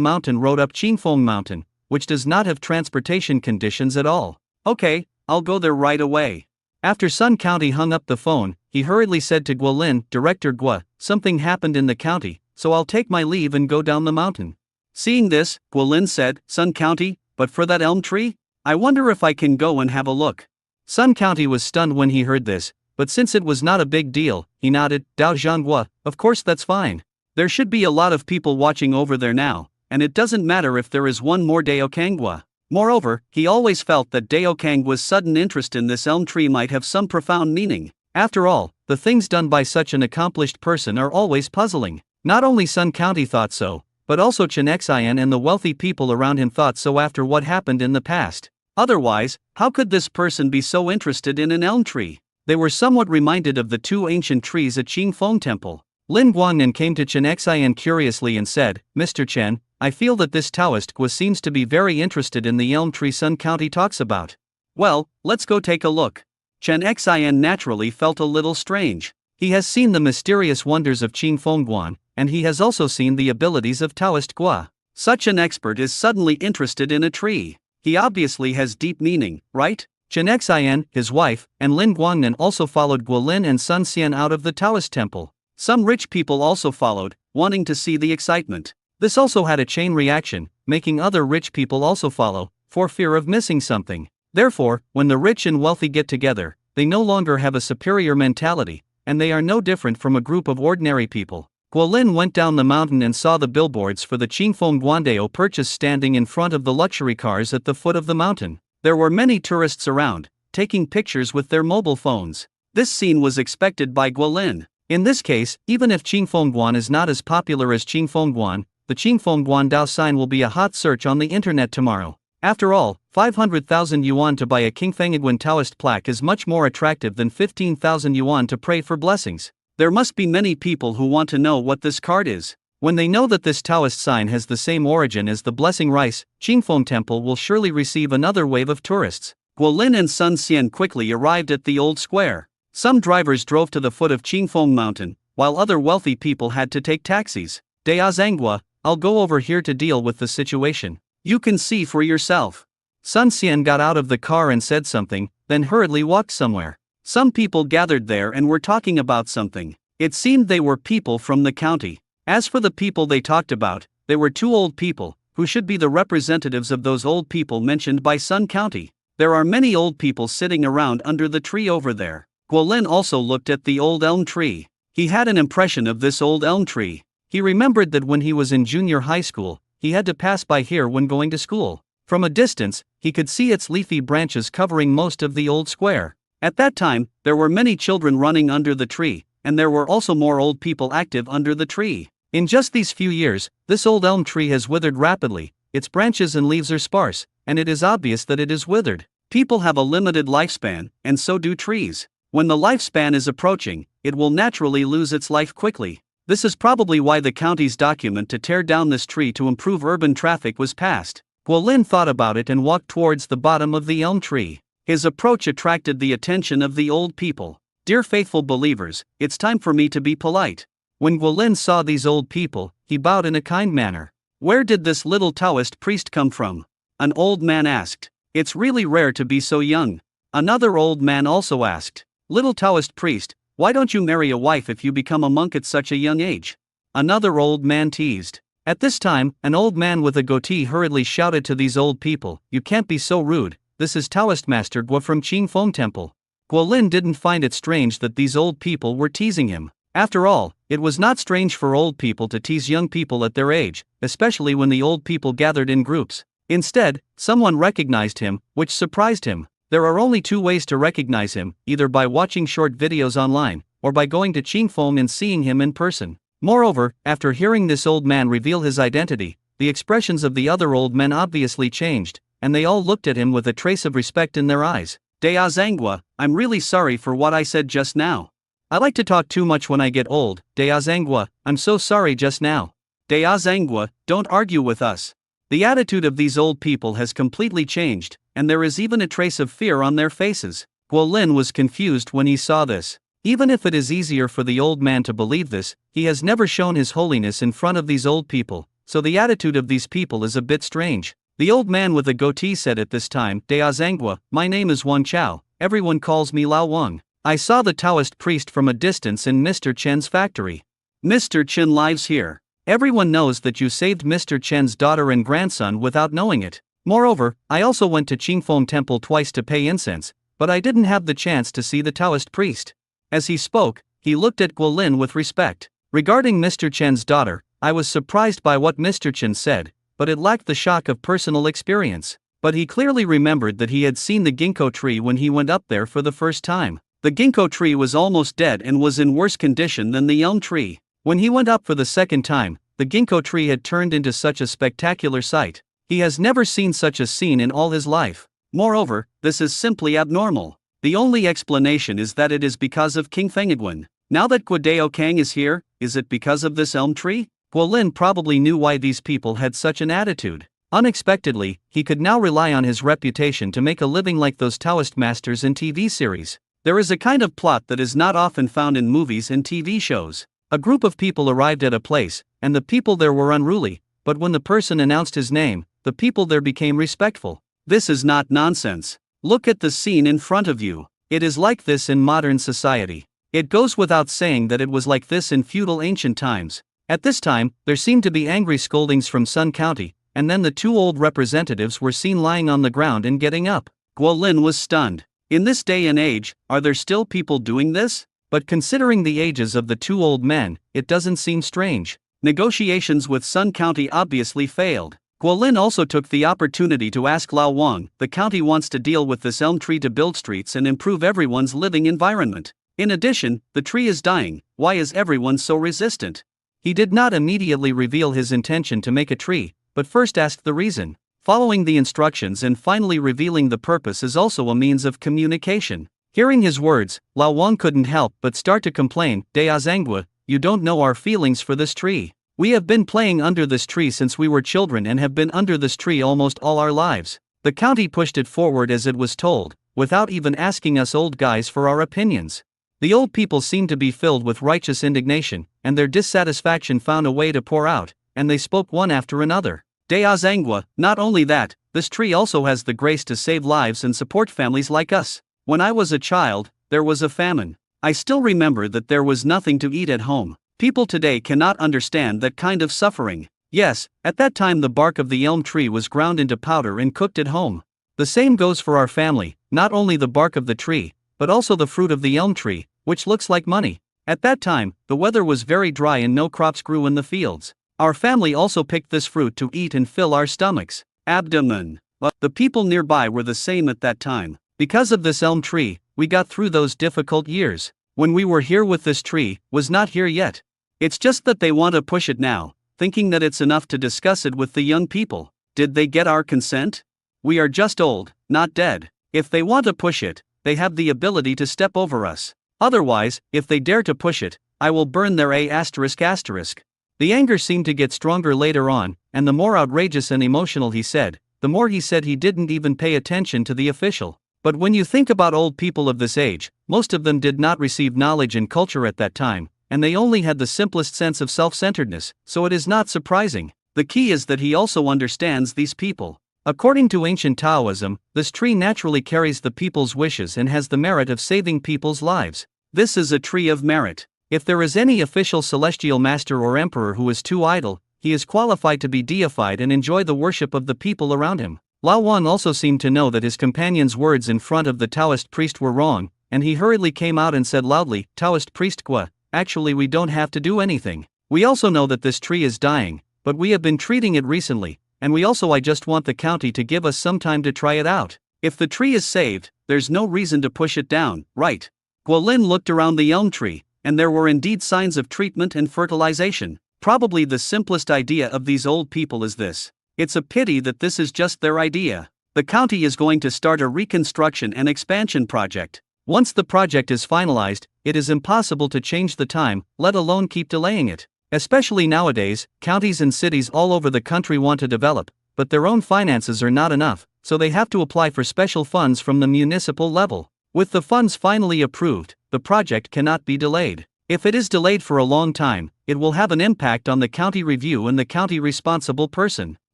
[SPEAKER 1] mountain road up Qingfeng Mountain, which does not have transportation conditions at all. Okay, I'll go there right away. After Sun County hung up the phone, he hurriedly said to Guolin, Director Gua, something happened in the county, so I'll take my leave and go down the mountain. Seeing this, Guolin said, Sun County, but for that elm tree? I wonder if I can go and have a look. Sun County was stunned when he heard this, but since it was not a big deal, he nodded, Dao Zhanggua, of course that's fine. There should be a lot of people watching over there now, and it doesn't matter if there is one more Dao Kangwa. Moreover, he always felt that Dao Kangwa's sudden interest in this elm tree might have some profound meaning. After all, the things done by such an accomplished person are always puzzling. Not only Sun County thought so, but also Chen Xian and the wealthy people around him thought so after what happened in the past. Otherwise, how could this person be so interested in an elm tree? They were somewhat reminded of the 2 ancient trees at Qingfeng Temple. Lin Guangnan came to Chen Xian curiously and said, Mr. Chen, I feel that this Taoist Gua seems to be very interested in the elm tree Sun County talks about. Well, let's go take a look. Chen Xian naturally felt a little strange. He has seen the mysterious wonders of Qingfeng Guan, and he has also seen the abilities of Taoist Gua. Such an expert is suddenly interested in a tree. He obviously has deep meaning, right? Chen Xian, his wife, and Lin Guangnan also followed Guolin and Sun Xian out of the Taoist temple. Some rich people also followed, wanting to see the excitement. This also had a chain reaction, making other rich people also follow, for fear of missing something. Therefore, when the rich and wealthy get together, they no longer have a superior mentality, and they are no different from a group of ordinary people. Guolin went down the mountain and saw the billboards for the Qingfeng Guandao purchase standing in front of the luxury cars at the foot of the mountain. There were many tourists around, taking pictures with their mobile phones. This scene was expected by Guolin. In this case, even if Qingfeng Guan is not as popular as Qingfeng Guan, the Qingfeng Guandao sign will be a hot search on the internet tomorrow. After all, 500,000 yuan to buy a King Fengiguan Taoist plaque is much more attractive than 15,000 yuan to pray for blessings. There must be many people who want to know what this card is. When they know that this Taoist sign has the same origin as the blessing rice, Qingfeng Temple will surely receive another wave of tourists. Guolin and Sun Xian quickly arrived at the old square. Some drivers drove to the foot of Qingfeng Mountain, while other wealthy people had to take taxis. Dea Zhanggua, I'll go over here to deal with the situation. You can see for yourself. Sun Xian got out of the car and said something, then hurriedly walked somewhere. Some people gathered there and were talking about something. It seemed they were people from the county. As for the people they talked about, they were 2 old people, who should be the representatives of those old people mentioned by Sun County. There are many old people sitting around under the tree over there. Guolin also looked at the old elm tree. He had an impression of this old elm tree. He remembered that when he was in junior high school, he had to pass by here when going to school. From a distance, he could see its leafy branches covering most of the old square. At that time, there were many children running under the tree, and there were also more old people active under the tree. In just these few years, this old elm tree has withered rapidly, its branches and leaves are sparse, and it is obvious that it is withered. People have a limited lifespan, and so do trees. When the lifespan is approaching, it will naturally lose its life quickly. This is probably why the county's document to tear down this tree to improve urban traffic was passed. Guolin thought about it and walked towards the bottom of the elm tree. His approach attracted the attention of the old people. Dear faithful believers, it's time for me to be polite. When Guolin saw these old people, he bowed in a kind manner. Where did this little Taoist priest come from? An old man asked. It's really rare to be so young. Another old man also asked. Little Taoist priest, why don't you marry a wife if you become a monk at such a young age? Another old man teased. At this time, an old man with a goatee hurriedly shouted to these old people, you can't be so rude, this is Taoist Master Guo from Qingfeng Temple. Guolin didn't find it strange that these old people were teasing him. After all, it was not strange for old people to tease young people at their age, especially when the old people gathered in groups. Instead, someone recognized him, which surprised him. There are only two ways to recognize him, either by watching short videos online, or by going to Qingfeng and seeing him in person. Moreover, after hearing this old man reveal his identity, the expressions of the other old men obviously changed, and they all looked at him with a trace of respect in their eyes. Dea Zhangguo, I'm really sorry for what I said just now. I like to talk too much when I get old. Dea Zhangguo, I'm so sorry just now. Dea Zhangguo, don't argue with us. The attitude of these old people has completely changed, and there is even a trace of fear on their faces. Guolin was confused when he saw this. Even if it is easier for the old man to believe this, he has never shown his holiness in front of these old people, so the attitude of these people is a bit strange. The old man with a goatee said at this time, Dea Zhangguo, my name is Wang Chao, everyone calls me Lao Wang. I saw the Taoist priest from a distance in Mr. Chen's factory. Mr. Chen lives here. Everyone knows that you saved Mr. Chen's daughter and grandson without knowing it. Moreover, I also went to Qingfeng Temple twice to pay incense, but I didn't have the chance to see the Taoist priest. As he spoke, he looked at Guolin with respect. Regarding Mr. Chen's daughter, I was surprised by what Mr. Chen said, but it lacked the shock of personal experience. But he clearly remembered that he had seen the ginkgo tree when he went up there for the first time. The ginkgo tree was almost dead and was in worse condition than the elm tree. When he went up for the second time, the ginkgo tree had turned into such a spectacular sight. He has never seen such a scene in all his life. Moreover, this is simply abnormal. The only explanation is that it is because of King Fengiguan. Now that Guodao Kang is here, is it because of this elm tree? Guolin probably knew why these people had such an attitude. Unexpectedly, he could now rely on his reputation to make a living like those Taoist masters in TV series. There is a kind of plot that is not often found in movies and TV shows. A group of people arrived at a place, and the people there were unruly, but when the person announced his name, the people there became respectful. This is not nonsense. Look at the scene in front of you. It is like this in modern society. It goes without saying that it was like this in feudal ancient times. At this time, there seemed to be angry scoldings from Sun County, and then the two old representatives were seen lying on the ground and getting up. Guolin was stunned. In this day and age, are there still people doing this? But considering the ages of the two old men, it doesn't seem strange. Negotiations with Sun County obviously failed. Guolin also took the opportunity to ask Lao Wang, the county wants to deal with this elm tree to build streets and improve everyone's living environment. In addition, the tree is dying, why is everyone so resistant? He did not immediately reveal his intention to make a tree, but first asked the reason. Following the instructions and finally revealing the purpose is also a means of communication. Hearing his words, Lao Wang couldn't help but start to complain, Dea Zhangguo, you don't know our feelings for this tree. We have been playing under this tree since we were children and have been under this tree almost all our lives. The county pushed it forward as it was told, without even asking us old guys for our opinions. The old people seemed to be filled with righteous indignation, and their dissatisfaction found a way to pour out, and they spoke one after another. Dea Zhangguo, not only that, this tree also has the grace to save lives and support families like us. When I was a child, there was a famine. I still remember that there was nothing to eat at home. People today cannot understand that kind of suffering. Yes, at that time the bark of the elm tree was ground into powder and cooked at home. The same goes for our family, not only the bark of the tree, but also the fruit of the elm tree, which looks like money. At that time, the weather was very dry and no crops grew in the fields. Our family also picked this fruit to eat and fill our stomachs. Abdomen. The people nearby were the same at that time. Because of this elm tree, we got through those difficult years. When we were here with this tree, was not here yet. It's just that they want to push it now, thinking that it's enough to discuss it with the young people. Did they get our consent? We are just old, not dead. If they want to push it, they have the ability to step over us. Otherwise, if they dare to push it, I will burn their A asterisk asterisk. The anger seemed to get stronger later on, and the more outrageous and emotional he said, the more he said he didn't even pay attention to the official. But when you think about old people of this age, most of them did not receive knowledge and culture at that time, and they only had the simplest sense of self-centeredness, so it is not surprising. The key is that he also understands these people. According to ancient Taoism, this tree naturally carries the people's wishes and has the merit of saving people's lives. This is a tree of merit. If there is any official celestial master or emperor who is too idle, he is qualified to be deified and enjoy the worship of the people around him. Lao Wan also seemed to know that his companion's words in front of the Taoist priest were wrong, and he hurriedly came out and said loudly, Taoist priest Gua, actually we don't have to do anything. We also know that this tree is dying, but we have been treating it recently, and I just want the county to give us some time to try it out. If the tree is saved, there's no reason to push it down, right? Guolin looked around the elm tree, and there were indeed signs of treatment and fertilization. Probably the simplest idea of these old people is this. It's a pity that this is just their idea. The county is going to start a reconstruction and expansion project. Once the project is finalized, it is impossible to change the time, let alone keep delaying it. Especially nowadays, counties and cities all over the country want to develop, but their own finances are not enough, so they have to apply for special funds from the municipal level. With the funds finally approved, the project cannot be delayed. If it is delayed for a long time, it will have an impact on the county review and the county responsible person.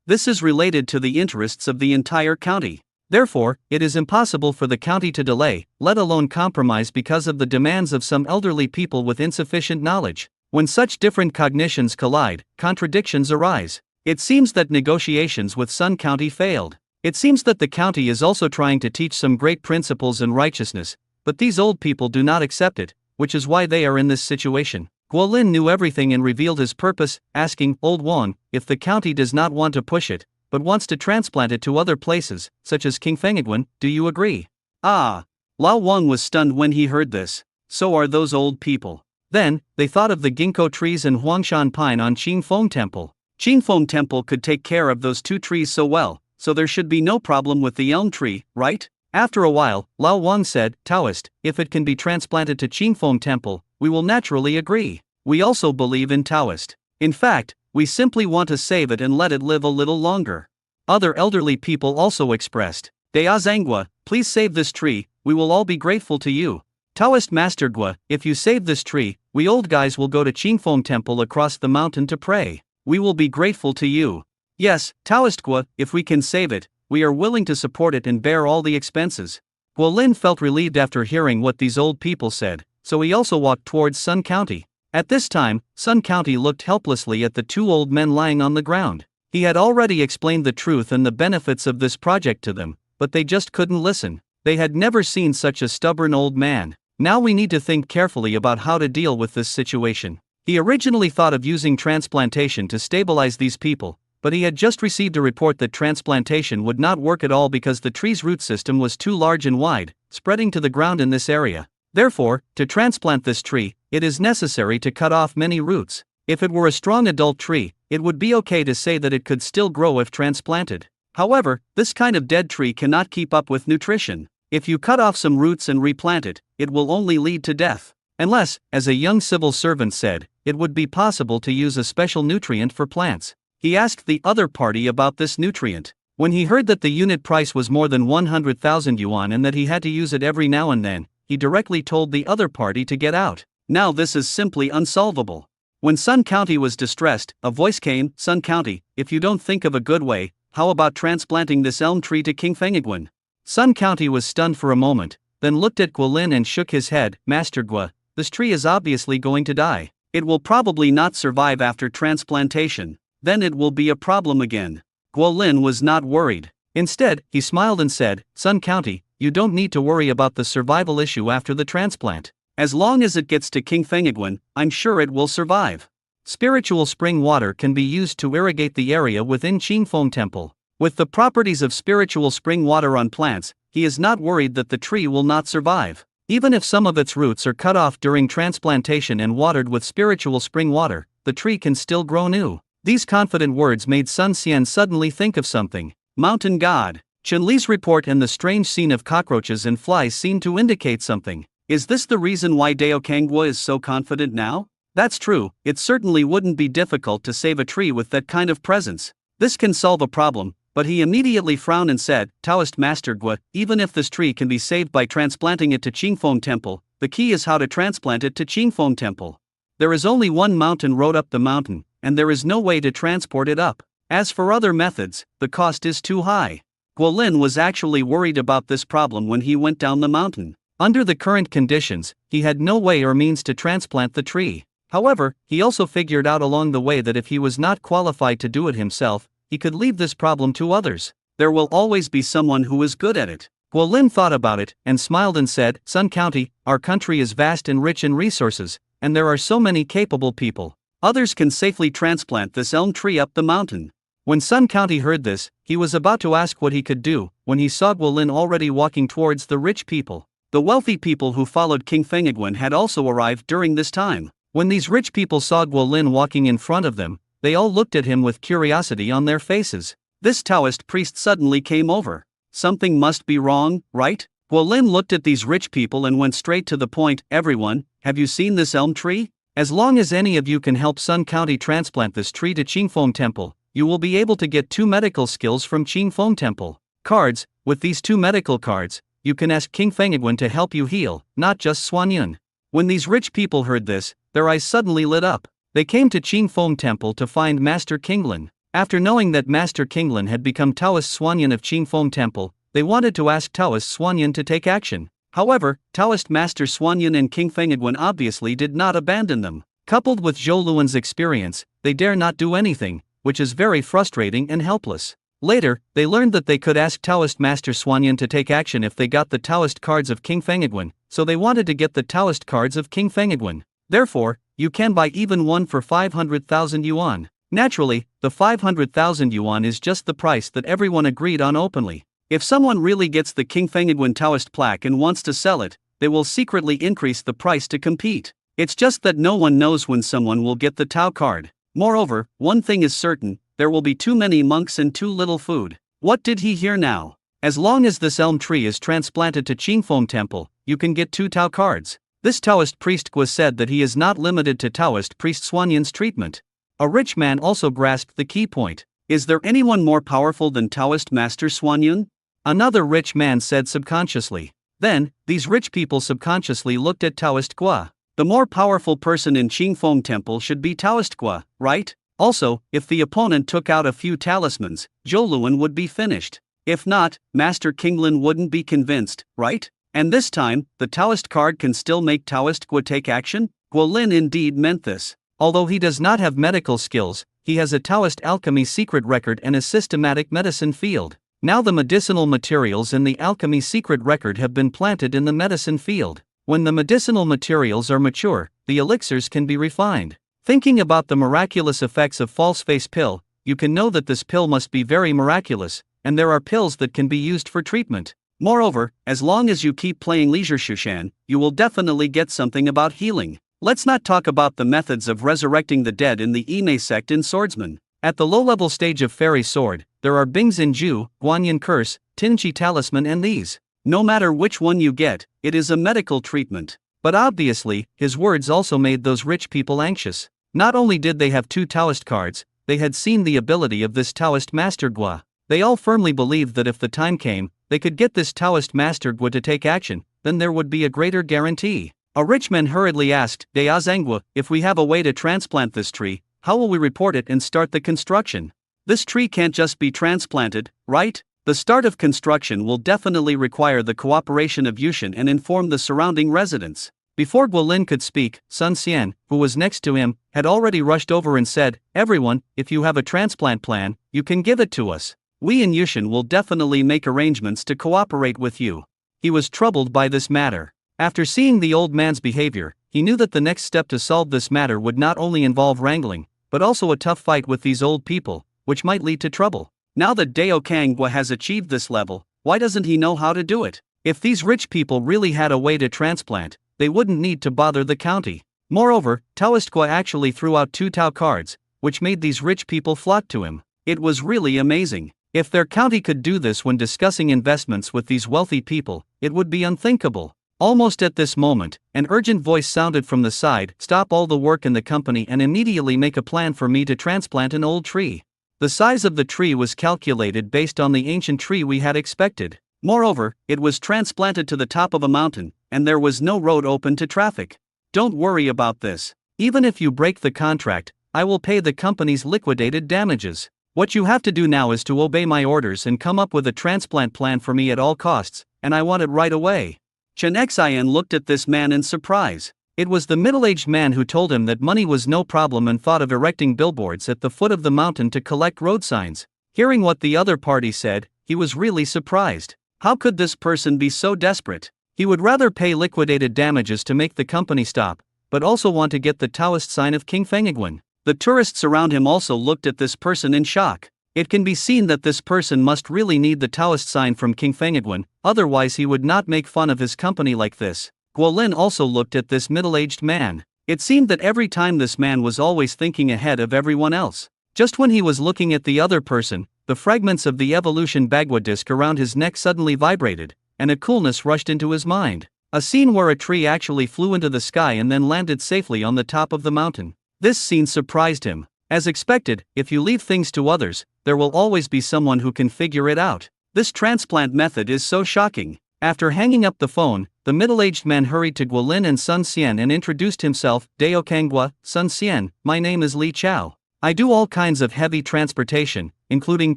[SPEAKER 1] This is related to the interests of the entire county. Therefore, it is impossible for the county to delay, let alone compromise because of the demands of some elderly people with insufficient knowledge. When such different cognitions collide, contradictions arise. It seems that negotiations with Sun County failed. It seems that the county is also trying to teach some great principles and righteousness, but these old people do not accept it, which is why they are in this situation. Guolin knew everything and revealed his purpose, asking, Old Wan, if the county does not want to push it, but wants to transplant it to other places, such as King Fengiguan, do you agree? Ah! Lao Wang was stunned when he heard this. So are those old people. Then, they thought of the ginkgo trees and Huangshan pine on Qingfeng Temple. Qingfeng Temple could take care of those two trees so well, so there should be no problem with the elm tree, right? After a while, Lao Wang said, Taoist, if it can be transplanted to Qingfeng Temple, we will naturally agree. We also believe in Taoist. In fact, we simply want to save it and let it live a little longer. Other elderly people also expressed, Dea Zhangua, please save this tree, we will all be grateful to you. Taoist Master Gua, if you save this tree, we old guys will go to Qingfeng Temple across the mountain to pray. We will be grateful to you. Yes, Taoist Gua, if we can save it, we are willing to support it and bear all the expenses. Guolin felt relieved after hearing what these old people said, so he also walked towards Sun County. At this time, Sun County looked helplessly at the two old men lying on the ground. He had already explained the truth and the benefits of this project to them, but they just couldn't listen. They had never seen such a stubborn old man. Now we need to think carefully about how to deal with this situation. He originally thought of using transplantation to stabilize these people, but he had just received a report that transplantation would not work at all because the tree's root system was too large and wide, spreading to the ground in this area. Therefore, to transplant this tree, it is necessary to cut off many roots. If it were a strong adult tree, it would be okay to say that it could still grow if transplanted. However, this kind of dead tree cannot keep up with nutrition. If you cut off some roots and replant it, it will only lead to death. Unless, as a young civil servant said, it would be possible to use a special nutrient for plants. He asked the other party about this nutrient. When he heard that the unit price was more than 100,000 yuan and that he had to use it every now and then, he directly told the other party to get out. Now this is simply unsolvable. When Sun County was distressed, a voice came, Sun County, if you don't think of a good way, how about transplanting this elm tree to King Fengiguan? Sun County was stunned for a moment, then looked at Guolin and shook his head, Master Gua, this tree is obviously going to die. It will probably not survive after transplantation. Then it will be a problem again. Guolin was not worried. Instead, he smiled and said, Sun County, you don't need to worry about the survival issue after the transplant. As long as it gets to King Fengiguan, I'm sure it will survive. Spiritual spring water can be used to irrigate the area within Qingfeng Temple. With the properties of spiritual spring water on plants, he is not worried that the tree will not survive. Even if some of its roots are cut off during transplantation and watered with spiritual spring water, the tree can still grow new. These confident words made Sun Xian suddenly think of something. Mountain God. Chen Li's report and the strange scene of cockroaches and flies seemed to indicate something. Is this the reason why Dao Kangwa is so confident now? That's true, it certainly wouldn't be difficult to save a tree with that kind of presence. This can solve a problem, but he immediately frowned and said, Taoist Master Gua, even if this tree can be saved by transplanting it to Qingfeng Temple, the key is how to transplant it to Qingfeng Temple. There is only one mountain road up the mountain, and there is no way to transport it up. As for other methods, the cost is too high. Guolin was actually worried about this problem when he went down the mountain. Under the current conditions, he had no way or means to transplant the tree. However, he also figured out along the way that if he was not qualified to do it himself, he could leave this problem to others. There will always be someone who is good at it. Guolin thought about it, and smiled and said, Sun County, our country is vast and rich in resources, and there are so many capable people. Others can safely transplant this elm tree up the mountain. When Sun County heard this, he was about to ask what he could do, when he saw Guolin already walking towards the rich people. The wealthy people who followed King Fengiguan had also arrived during this time. When these rich people saw Guolin walking in front of them, they all looked at him with curiosity on their faces. This Taoist priest suddenly came over. Something must be wrong, right? Guolin looked at these rich people and went straight to the point. Everyone, have you seen this elm tree? As long as any of you can help Sun County transplant this tree to Qingfeng Temple, you will be able to get 2 medical skills from Qingfeng Temple. Cards, with these 2 medical cards, you can ask King Fengiguan to help you heal, not just Suan Yun. When these rich people heard this, their eyes suddenly lit up. They came to Qingfeng Temple to find Master Kinglin. After knowing that Master Kinglin had become Taoist Suan Yun of Qingfeng Temple, they wanted to ask Taoist Suan Yun to take action. However, Taoist Master Suan Yun and King Fengiguan obviously did not abandon them. Coupled with Zhou Luan's experience, they dare not do anything, which is very frustrating and helpless. Later, they learned that they could ask Taoist Master Suan Yun to take action if they got the Taoist cards of King Fengiguan, so they wanted to get the Taoist cards of King Fengiguan. Therefore, you can buy even one for 500,000 yuan. Naturally, the 500,000 yuan is just the price that everyone agreed on openly. If someone really gets the King Fengiguan Taoist plaque and wants to sell it, they will secretly increase the price to compete. It's just that no one knows when someone will get the Tao card. Moreover, one thing is certain, there will be too many monks and too little food. What did he hear now? As long as this elm tree is transplanted to Qingfeng Temple, you can get 2 Tao cards. This Taoist priest Gua said that he is not limited to Taoist priest Suan Yun's treatment. A rich man also grasped the key point. Is there anyone more powerful than Taoist Master Suan Yun? Another rich man said subconsciously. Then, these rich people subconsciously looked at Taoist Gua. The more powerful person in Qingfeng Temple should be Taoist Gua, right? Also, if the opponent took out a few talismans, Zhou Luan would be finished. If not, Master Kinglin wouldn't be convinced, right? And this time, the Taoist card can still make Taoist Gua take action? Guolin indeed meant this. Although he does not have medical skills, he has a Taoist alchemy secret record and a systematic medicine field. Now the medicinal materials in the alchemy secret record have been planted in the medicine field. When the medicinal materials are mature, the elixirs can be refined. Thinking about the miraculous effects of false face pill, you can know that this pill must be very miraculous, and there are pills that can be used for treatment. Moreover, as long as you keep playing Leisure Shushan, you will definitely get something about healing. Let's not talk about the methods of resurrecting the dead in the Ime sect in Swordsman. At the low-level stage of Fairy Sword, there are Bingzin Ju, Guanyin Curse, Tinchi Talisman and these. No matter which one you get, it is a medical treatment. But obviously, his words also made those rich people anxious. Not only did they have 2 Taoist cards, they had seen the ability of this Taoist Master Gua. They all firmly believed that if the time came, they could get this Taoist Master Gua to take action, then there would be a greater guarantee. A rich man hurriedly asked, Deazangua, if we have a way to transplant this tree, how will we report it and start the construction? This tree can't just be transplanted, right? The start of construction will definitely require the cooperation of Yushan and inform the surrounding residents. Before Guolin could speak, Sun Xian, who was next to him, had already rushed over and said, Everyone, if you have a transplant plan, you can give it to us. We in Yushan will definitely make arrangements to cooperate with you. He was troubled by this matter. After seeing the old man's behavior, he knew that the next step to solve this matter would not only involve wrangling, but also a tough fight with these old people, which might lead to trouble. Now that Dao Kangwa has achieved this level, why doesn't he know how to do it? If these rich people really had a way to transplant, they wouldn't need to bother the county. Moreover, Taoist Gua actually threw out 2 Tao cards, which made these rich people flock to him. It was really amazing. If their county could do this when discussing investments with these wealthy people, it would be unthinkable. Almost at this moment, an urgent voice sounded from the side, "Stop all the work in the company and immediately make a plan for me to transplant an old tree." The size of the tree was calculated based on the ancient tree we had expected. Moreover, it was transplanted to the top of a mountain, and there was no road open to traffic. "Don't worry about this. Even if you break the contract, I will pay the company's liquidated damages. What you have to do now is to obey my orders and come up with a transplant plan for me at all costs, and I want it right away." Chen Xian looked at this man in surprise. It was the middle-aged man who told him that money was no problem and thought of erecting billboards at the foot of the mountain to collect road signs. Hearing what the other party said, he was really surprised. How could this person be so desperate? He would rather pay liquidated damages to make the company stop, but also want to get the Taoist sign of King Fengiguan. The tourists around him also looked at this person in shock. It can be seen that this person must really need the Taoist sign from King Fengiguan, otherwise he would not make fun of his company like this. Guolin also looked at this middle-aged man. It seemed that every time this man was always thinking ahead of everyone else. Just when he was looking at the other person, the fragments of the evolution Bagua disc around his neck suddenly vibrated, and a coolness rushed into his mind. A scene where a tree actually flew into the sky and then landed safely on the top of the mountain. This scene surprised him. As expected, if you leave things to others, there will always be someone who can figure it out. This transplant method is so shocking. After hanging up the phone, the middle-aged man hurried to Guolin and Sun Xian and introduced himself. "Dao Kangua, Sun Xian, my name is Li Chao. I do all kinds of heavy transportation, including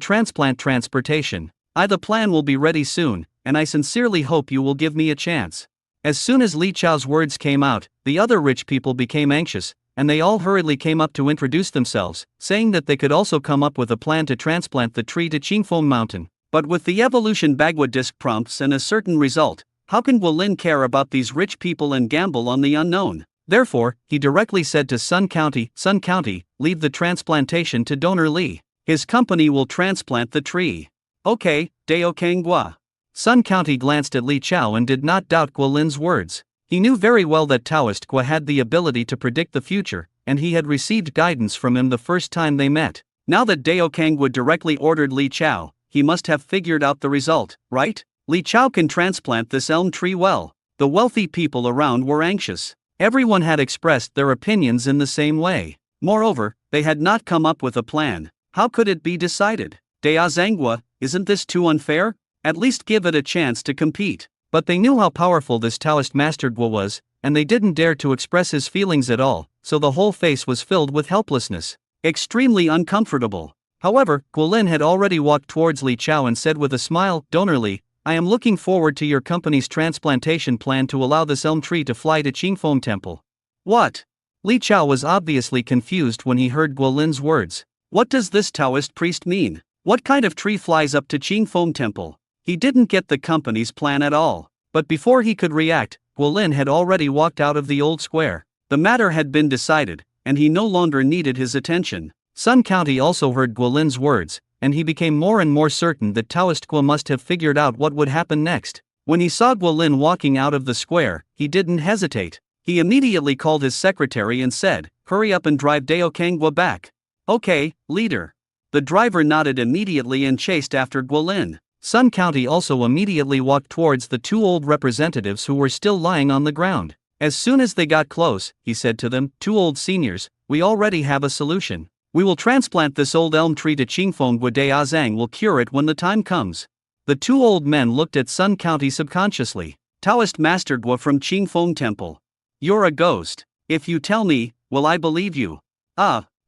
[SPEAKER 1] transplant transportation. The plan will be ready soon, and I sincerely hope you will give me a chance." As soon as Li Chao's words came out, the other rich people became anxious, and they all hurriedly came up to introduce themselves, saying that they could also come up with a plan to transplant the tree to Qingfeng Mountain. But with the evolution Bagua disc prompts and a certain result, how can Guolin care about these rich people and gamble on the unknown? Therefore, he directly said to Sun County, leave the transplantation to Donor Li. His company will transplant the tree. Okay, Dao Kangua. Sun County glanced at Li Chao and did not doubt Guolin's words. He knew very well that Taoist Gua had the ability to predict the future, and he had received guidance from him the first time they met. Now that Dao Kangua directly ordered Li Chao, he must have figured out the result, right? Li Chao can transplant this elm tree well. The wealthy people around were anxious. Everyone had expressed their opinions in the same way. Moreover, they had not come up with a plan. How could it be decided? Dao Zhangua, isn't this too unfair? At least give it a chance to compete. But they knew how powerful this Taoist Master Gua was, and they didn't dare to express his feelings at all, so the whole face was filled with helplessness. Extremely uncomfortable. However, Guolin had already walked towards Li Chao and said with a smile, "Donor Li, I am looking forward to your company's transplantation plan to allow this elm tree to fly to Qingfeng Temple." What? Li Chao was obviously confused when he heard Guolin's words. What does this Taoist priest mean? What kind of tree flies up to Qingfeng Temple? He didn't get the company's plan at all. But before he could react, Guolin had already walked out of the old square. The matter had been decided, and he no longer needed his attention. Sun County also heard Guolin's words, and he became more and more certain that Taoist Gua must have figured out what would happen next. When he saw Guolin walking out of the square, he didn't hesitate. He immediately called his secretary and said, "Hurry up and drive Dao Kangua back." "Okay, leader." The driver nodded immediately and chased after Guolin. Sun County also immediately walked towards the two old representatives who were still lying on the ground. As soon as they got close, he said to them, "Two old seniors, we already have a solution. We will transplant this old elm tree to Qingfeng Gua. Dao Zhang will cure it when the time comes." The two old men looked at Sun County subconsciously. "Taoist Master Gua from Qingfeng Temple. You're a ghost. If you tell me, will I believe you?"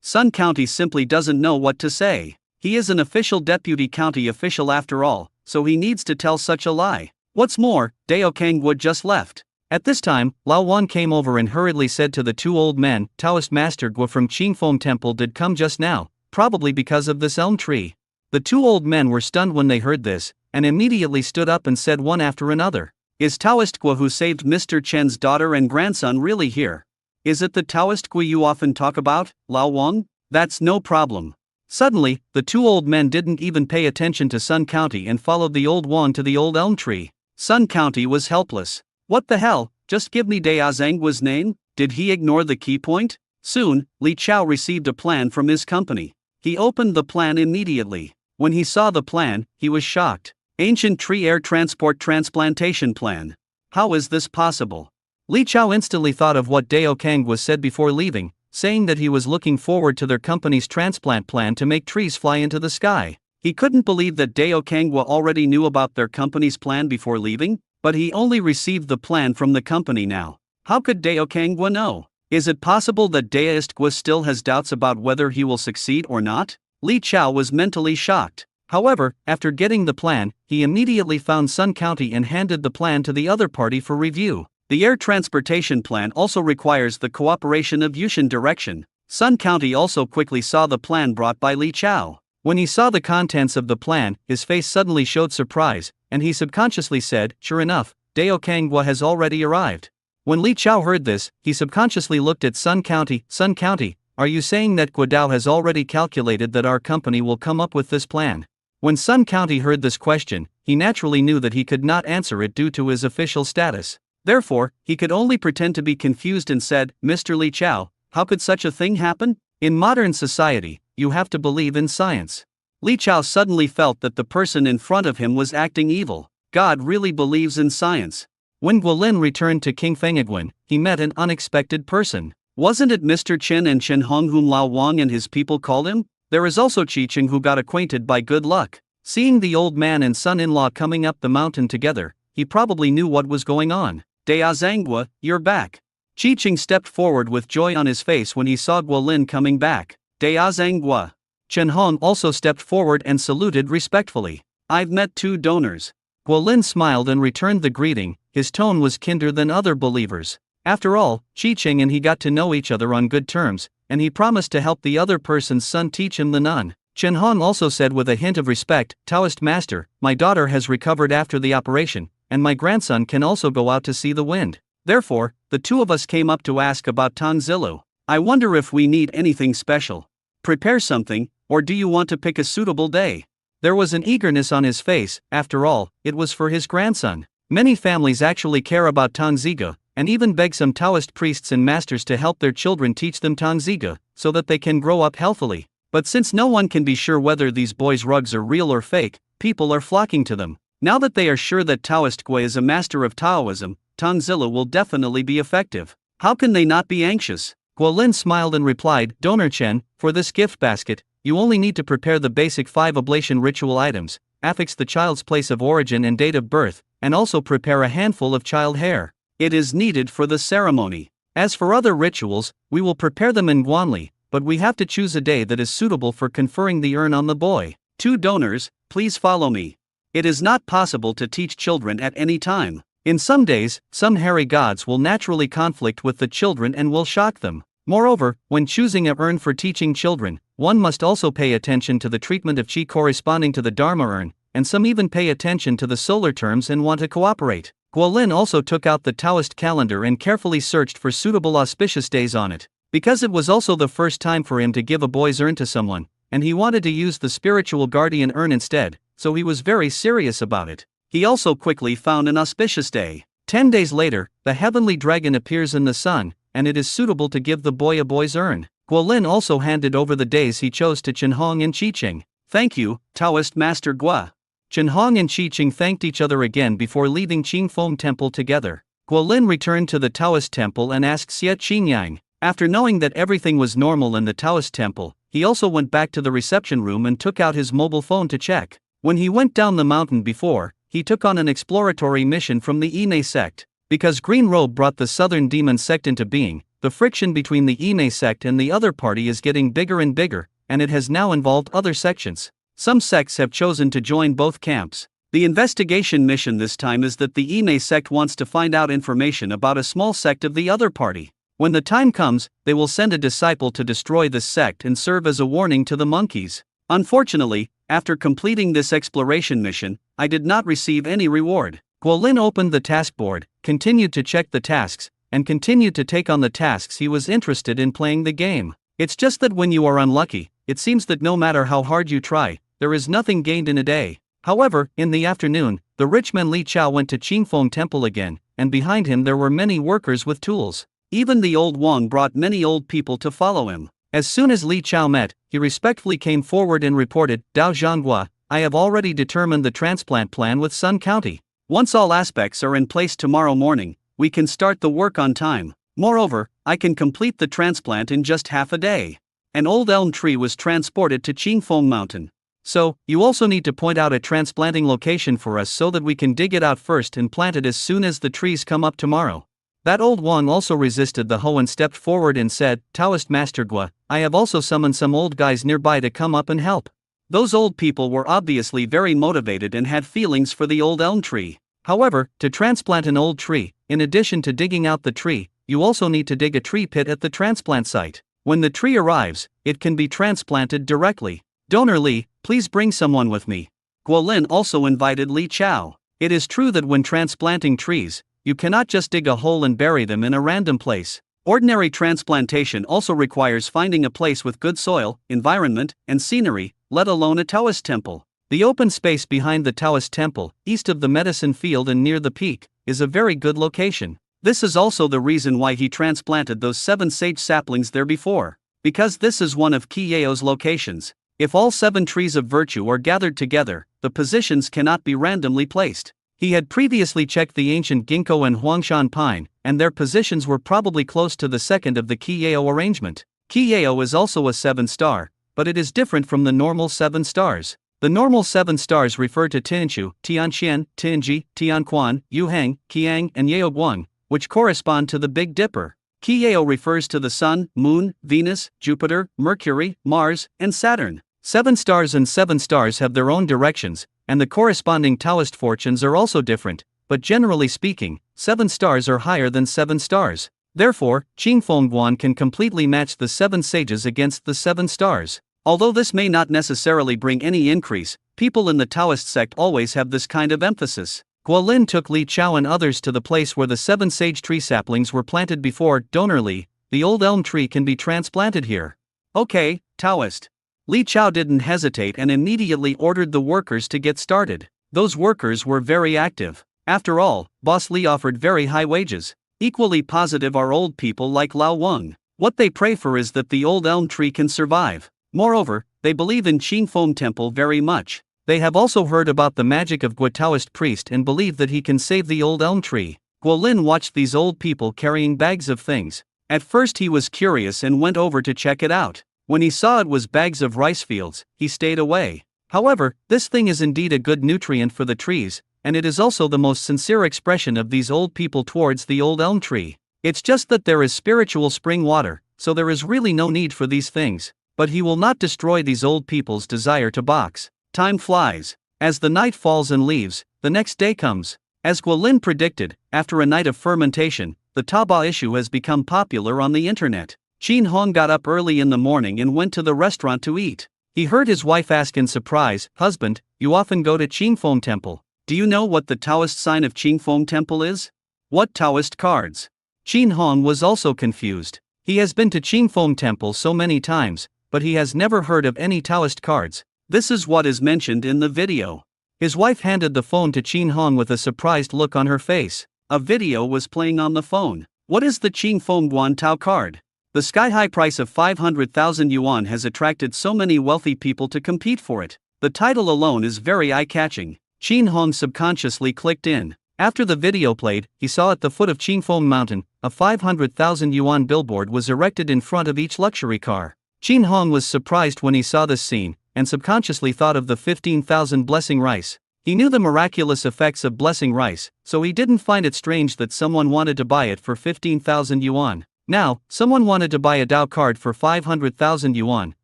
[SPEAKER 1] Sun County simply doesn't know what to say. He is an official deputy county official after all, so he needs to tell such a lie. What's more, Dao Kangua just left. At this time, Lao Wan came over and hurriedly said to the two old men, "Taoist Master Gua from Qingfeng Temple did come just now, probably because of this elm tree." The two old men were stunned when they heard this, and immediately stood up and said one after another, "Is Taoist Gua who saved Mr. Chen's daughter and grandson really here? Is it the Taoist Gua you often talk about, Lao Wang? That's no problem." Suddenly, the two old men didn't even pay attention to Sun County and followed the old Wang to the old elm tree. Sun County was helpless. What the hell? Just give me Dao Zhanggua's name? Did he ignore the key point? Soon, Li Chao received a plan from his company. He opened the plan immediately. When he saw the plan, he was shocked. Ancient Tree Air Transport Transplantation Plan. How is this possible? Li Chao instantly thought of what Dao Kangwa said before leaving, saying that he was looking forward to their company's transplant plan to make trees fly into the sky. He couldn't believe that Dao Kangwa already knew about their company's plan before leaving, but he only received the plan from the company now. How could Dao Kangwa know? Is it possible that Daoist Gua still has doubts about whether he will succeed or not? Li Chao was mentally shocked. However, after getting the plan, he immediately found Sun County and handed the plan to the other party for review. The air transportation plan also requires the cooperation of Yushan direction. Sun County also quickly saw the plan brought by Li Chao. When he saw the contents of the plan, his face suddenly showed surprise, and he subconsciously said, "Sure enough, Dao Kangwa has already arrived." When Li Chao heard this, he subconsciously looked at Sun County. "Sun County, are you saying that Guadao has already calculated that our company will come up with this plan?" When Sun County heard this question, he naturally knew that he could not answer it due to his official status. Therefore, he could only pretend to be confused and said, "Mr. Li Chao, how could such a thing happen? In modern society, you have to believe in science." Li Chao suddenly felt that the person in front of him was acting evil. God really believes in science. When Guolin returned to King Fengiguan, he met an unexpected person. Wasn't it Mr. Chen and Chen Hong whom Lao Wang and his people called him? There is also Qi Cheng who got acquainted by good luck. Seeing the old man and son-in-law coming up the mountain together, he probably knew what was going on. "Dea Zhangguo, you're back." Qi Cheng stepped forward with joy on his face when he saw Guolin coming back. "Dea Zhangguo." Chen Hong also stepped forward and saluted respectfully. "I've met two donors." Guolin smiled and returned the greeting. His tone was kinder than other believers. After all, Qi Cheng and he got to know each other on good terms, and he promised to help the other person's son teach him the Nun. Chen Hong also said with a hint of respect, "Taoist master, my daughter has recovered after the operation, and my grandson can also go out to see the wind. Therefore, the two of us came up to ask about Tangzilu. I wonder if we need anything special. Prepare something, or do you want to pick a suitable day?" There was an eagerness on his face. After all, it was for his grandson. Many families actually care about Tangziga, and even beg some Taoist priests and masters to help their children teach them Tangziga, so that they can grow up healthily. But since no one can be sure whether these boys' rugs are real or fake, people are flocking to them. Now that they are sure that Taoist Gui is a master of Taoism, Tangzila will definitely be effective. How can they not be anxious? Guolin smiled and replied, "Donor Chen, for this gift basket, you only need to prepare the basic 5 ablation ritual items, affix the child's place of origin and date of birth, and also prepare a handful of child hair. It is needed for the ceremony. As for other rituals, we will prepare them in Guanli, but we have to choose a day that is suitable for conferring the urn on the boy. 2 donors, please follow me. It is not possible to teach children at any time. In some days, some hairy gods will naturally conflict with the children and will shock them. Moreover, when choosing a urn for teaching children, one must also pay attention to the treatment of chi corresponding to the Dharma urn, and some even pay attention to the solar terms and want to cooperate." Guolin also took out the Taoist calendar and carefully searched for suitable auspicious days on it. Because it was also the first time for him to give a boy's urn to someone, and he wanted to use the spiritual guardian urn instead, so he was very serious about it. He also quickly found an auspicious day. 10 days later, the heavenly dragon appears in the sun, and it is suitable to give the boy a boy's urn. Guolin also handed over the days he chose to Chen Hong and Qi Cheng. "Thank you, Taoist Master Gua." Chen Hong and Qi Cheng thanked each other again before leaving Qingfeng Temple together. Guolin returned to the Taoist temple and asked Xie Qingyang. After knowing that everything was normal in the Taoist temple, he also went back to the reception room and took out his mobile phone to check. When he went down the mountain before, he took on an exploratory mission from the Ine sect. Because Green Robe brought the Southern Demon sect into being, the friction between the Ine sect and the other party is getting bigger and bigger, and it has now involved other sections. Some sects have chosen to join both camps. The investigation mission this time is that the Ine sect wants to find out information about a small sect of the other party. When the time comes, they will send a disciple to destroy this sect and serve as a warning to the monkeys. Unfortunately, after completing this exploration mission, I did not receive any reward. Guolin opened the task board, continued to check the tasks, and continued to take on the tasks he was interested in playing the game. It's just that when you are unlucky, it seems that no matter how hard you try, there is nothing gained in a day. However, in the afternoon, the rich man Li Chao went to Qingfeng Temple again, and behind him there were many workers with tools. Even the old Wang brought many old people to follow him. As soon as Li Chao met, he respectfully came forward and reported, "Dao Zhanghua, I have already determined the transplant plan with Sun County. Once all aspects are in place tomorrow morning, we can start the work on time. Moreover, I can complete the transplant in just half a day. An old elm tree was transported to Qingfeng Mountain. So, you also need to point out a transplanting location for us so that we can dig it out first and plant it as soon as the trees come up tomorrow. That old Wang also resisted the hoe and stepped forward and said, Taoist Master Gua, I have also summoned some old guys nearby to come up and help. Those old people were obviously very motivated and had feelings for the old elm tree. However, to transplant an old tree, in addition to digging out the tree, you also need to dig a tree pit at the transplant site. When the tree arrives, it can be transplanted directly. Donor Li, please bring someone with me. Guolin also invited Li Chao. It is true that when transplanting trees, you cannot just dig a hole and bury them in a random place. Ordinary transplantation also requires finding a place with good soil, environment, and scenery, let alone a Taoist temple. The open space behind the Taoist temple, east of the medicine field and near the peak, is a very good location. This is also the reason why he transplanted those 7 sage saplings there before. Because this is one of Qi Yao's locations. If all 7 trees of virtue are gathered together, the positions cannot be randomly placed. He had previously checked the ancient ginkgo and huangshan pine, and their positions were probably close to the second of the Qi Yao arrangement. Qi Yao is also a 7-star, but it is different from the normal 7 stars. The normal 7 stars refer to Tianshu, Tianxian, Tianji, Tianquan, Yuhang, Qiang, and Yaoguang, which correspond to the Big Dipper. Qi Yao refers to the Sun, Moon, Venus, Jupiter, Mercury, Mars, and Saturn. 7 stars and 7 stars have their own directions, and the corresponding Taoist fortunes are also different, but generally speaking, 7 stars are higher than 7 stars. Therefore, Qingfeng Guan can completely match the 7 sages against the 7 stars. Although this may not necessarily bring any increase, people in the Taoist sect always have this kind of emphasis. Guolin took Li Chao and others to the place where the 7 sage tree saplings were planted before. Donor Li, the old elm tree can be transplanted here. Okay, Taoist. Li Chao didn't hesitate and immediately ordered the workers to get started. Those workers were very active. After all, Boss Li offered very high wages. Equally positive are old people like Lao Wang. What they pray for is that the old elm tree can survive. Moreover, they believe in Qingfeng Temple very much. They have also heard about the magic of Gua Taoist priest and believe that he can save the old elm tree. Guolin watched these old people carrying bags of things. At first he was curious and went over to check it out. When he saw it was bags of rice fields, he stayed away. However, this thing is indeed a good nutrient for the trees, and it is also the most sincere expression of these old people towards the old elm tree. It's just that there is spiritual spring water, so there is really no need for these things. But he will not destroy these old people's desire to box. Time flies. As the night falls and leaves, the next day comes. As Guolin predicted, after a night of fermentation, the Taba issue has become popular on the internet. Qin Hong got up early in the morning and went to the restaurant to eat. He heard his wife ask in surprise, "Husband, you often go to Qingfeng Temple. Do you know what the Taoist sign of Qingfeng Temple is? What Taoist cards?" Qin Hong was also confused. He has been to Qingfeng Temple so many times, but he has never heard of any Taoist cards. This is what is mentioned in the video. His wife handed the phone to Qin Hong with a surprised look on her face. A video was playing on the phone. What is the Qingfeng Guan Tao card? The sky-high price of 500,000 yuan has attracted so many wealthy people to compete for it. The title alone is very eye-catching. Qin Hong subconsciously clicked in. After the video played, he saw at the foot of Qingfeng Mountain, a 500,000 yuan billboard was erected in front of each luxury car. Qin Hong was surprised when he saw this scene, and subconsciously thought of the 15,000 blessing rice. He knew the miraculous effects of blessing rice, so he didn't find it strange that someone wanted to buy it for 15,000 yuan. Now, someone wanted to buy a Dao card for 500,000 yuan,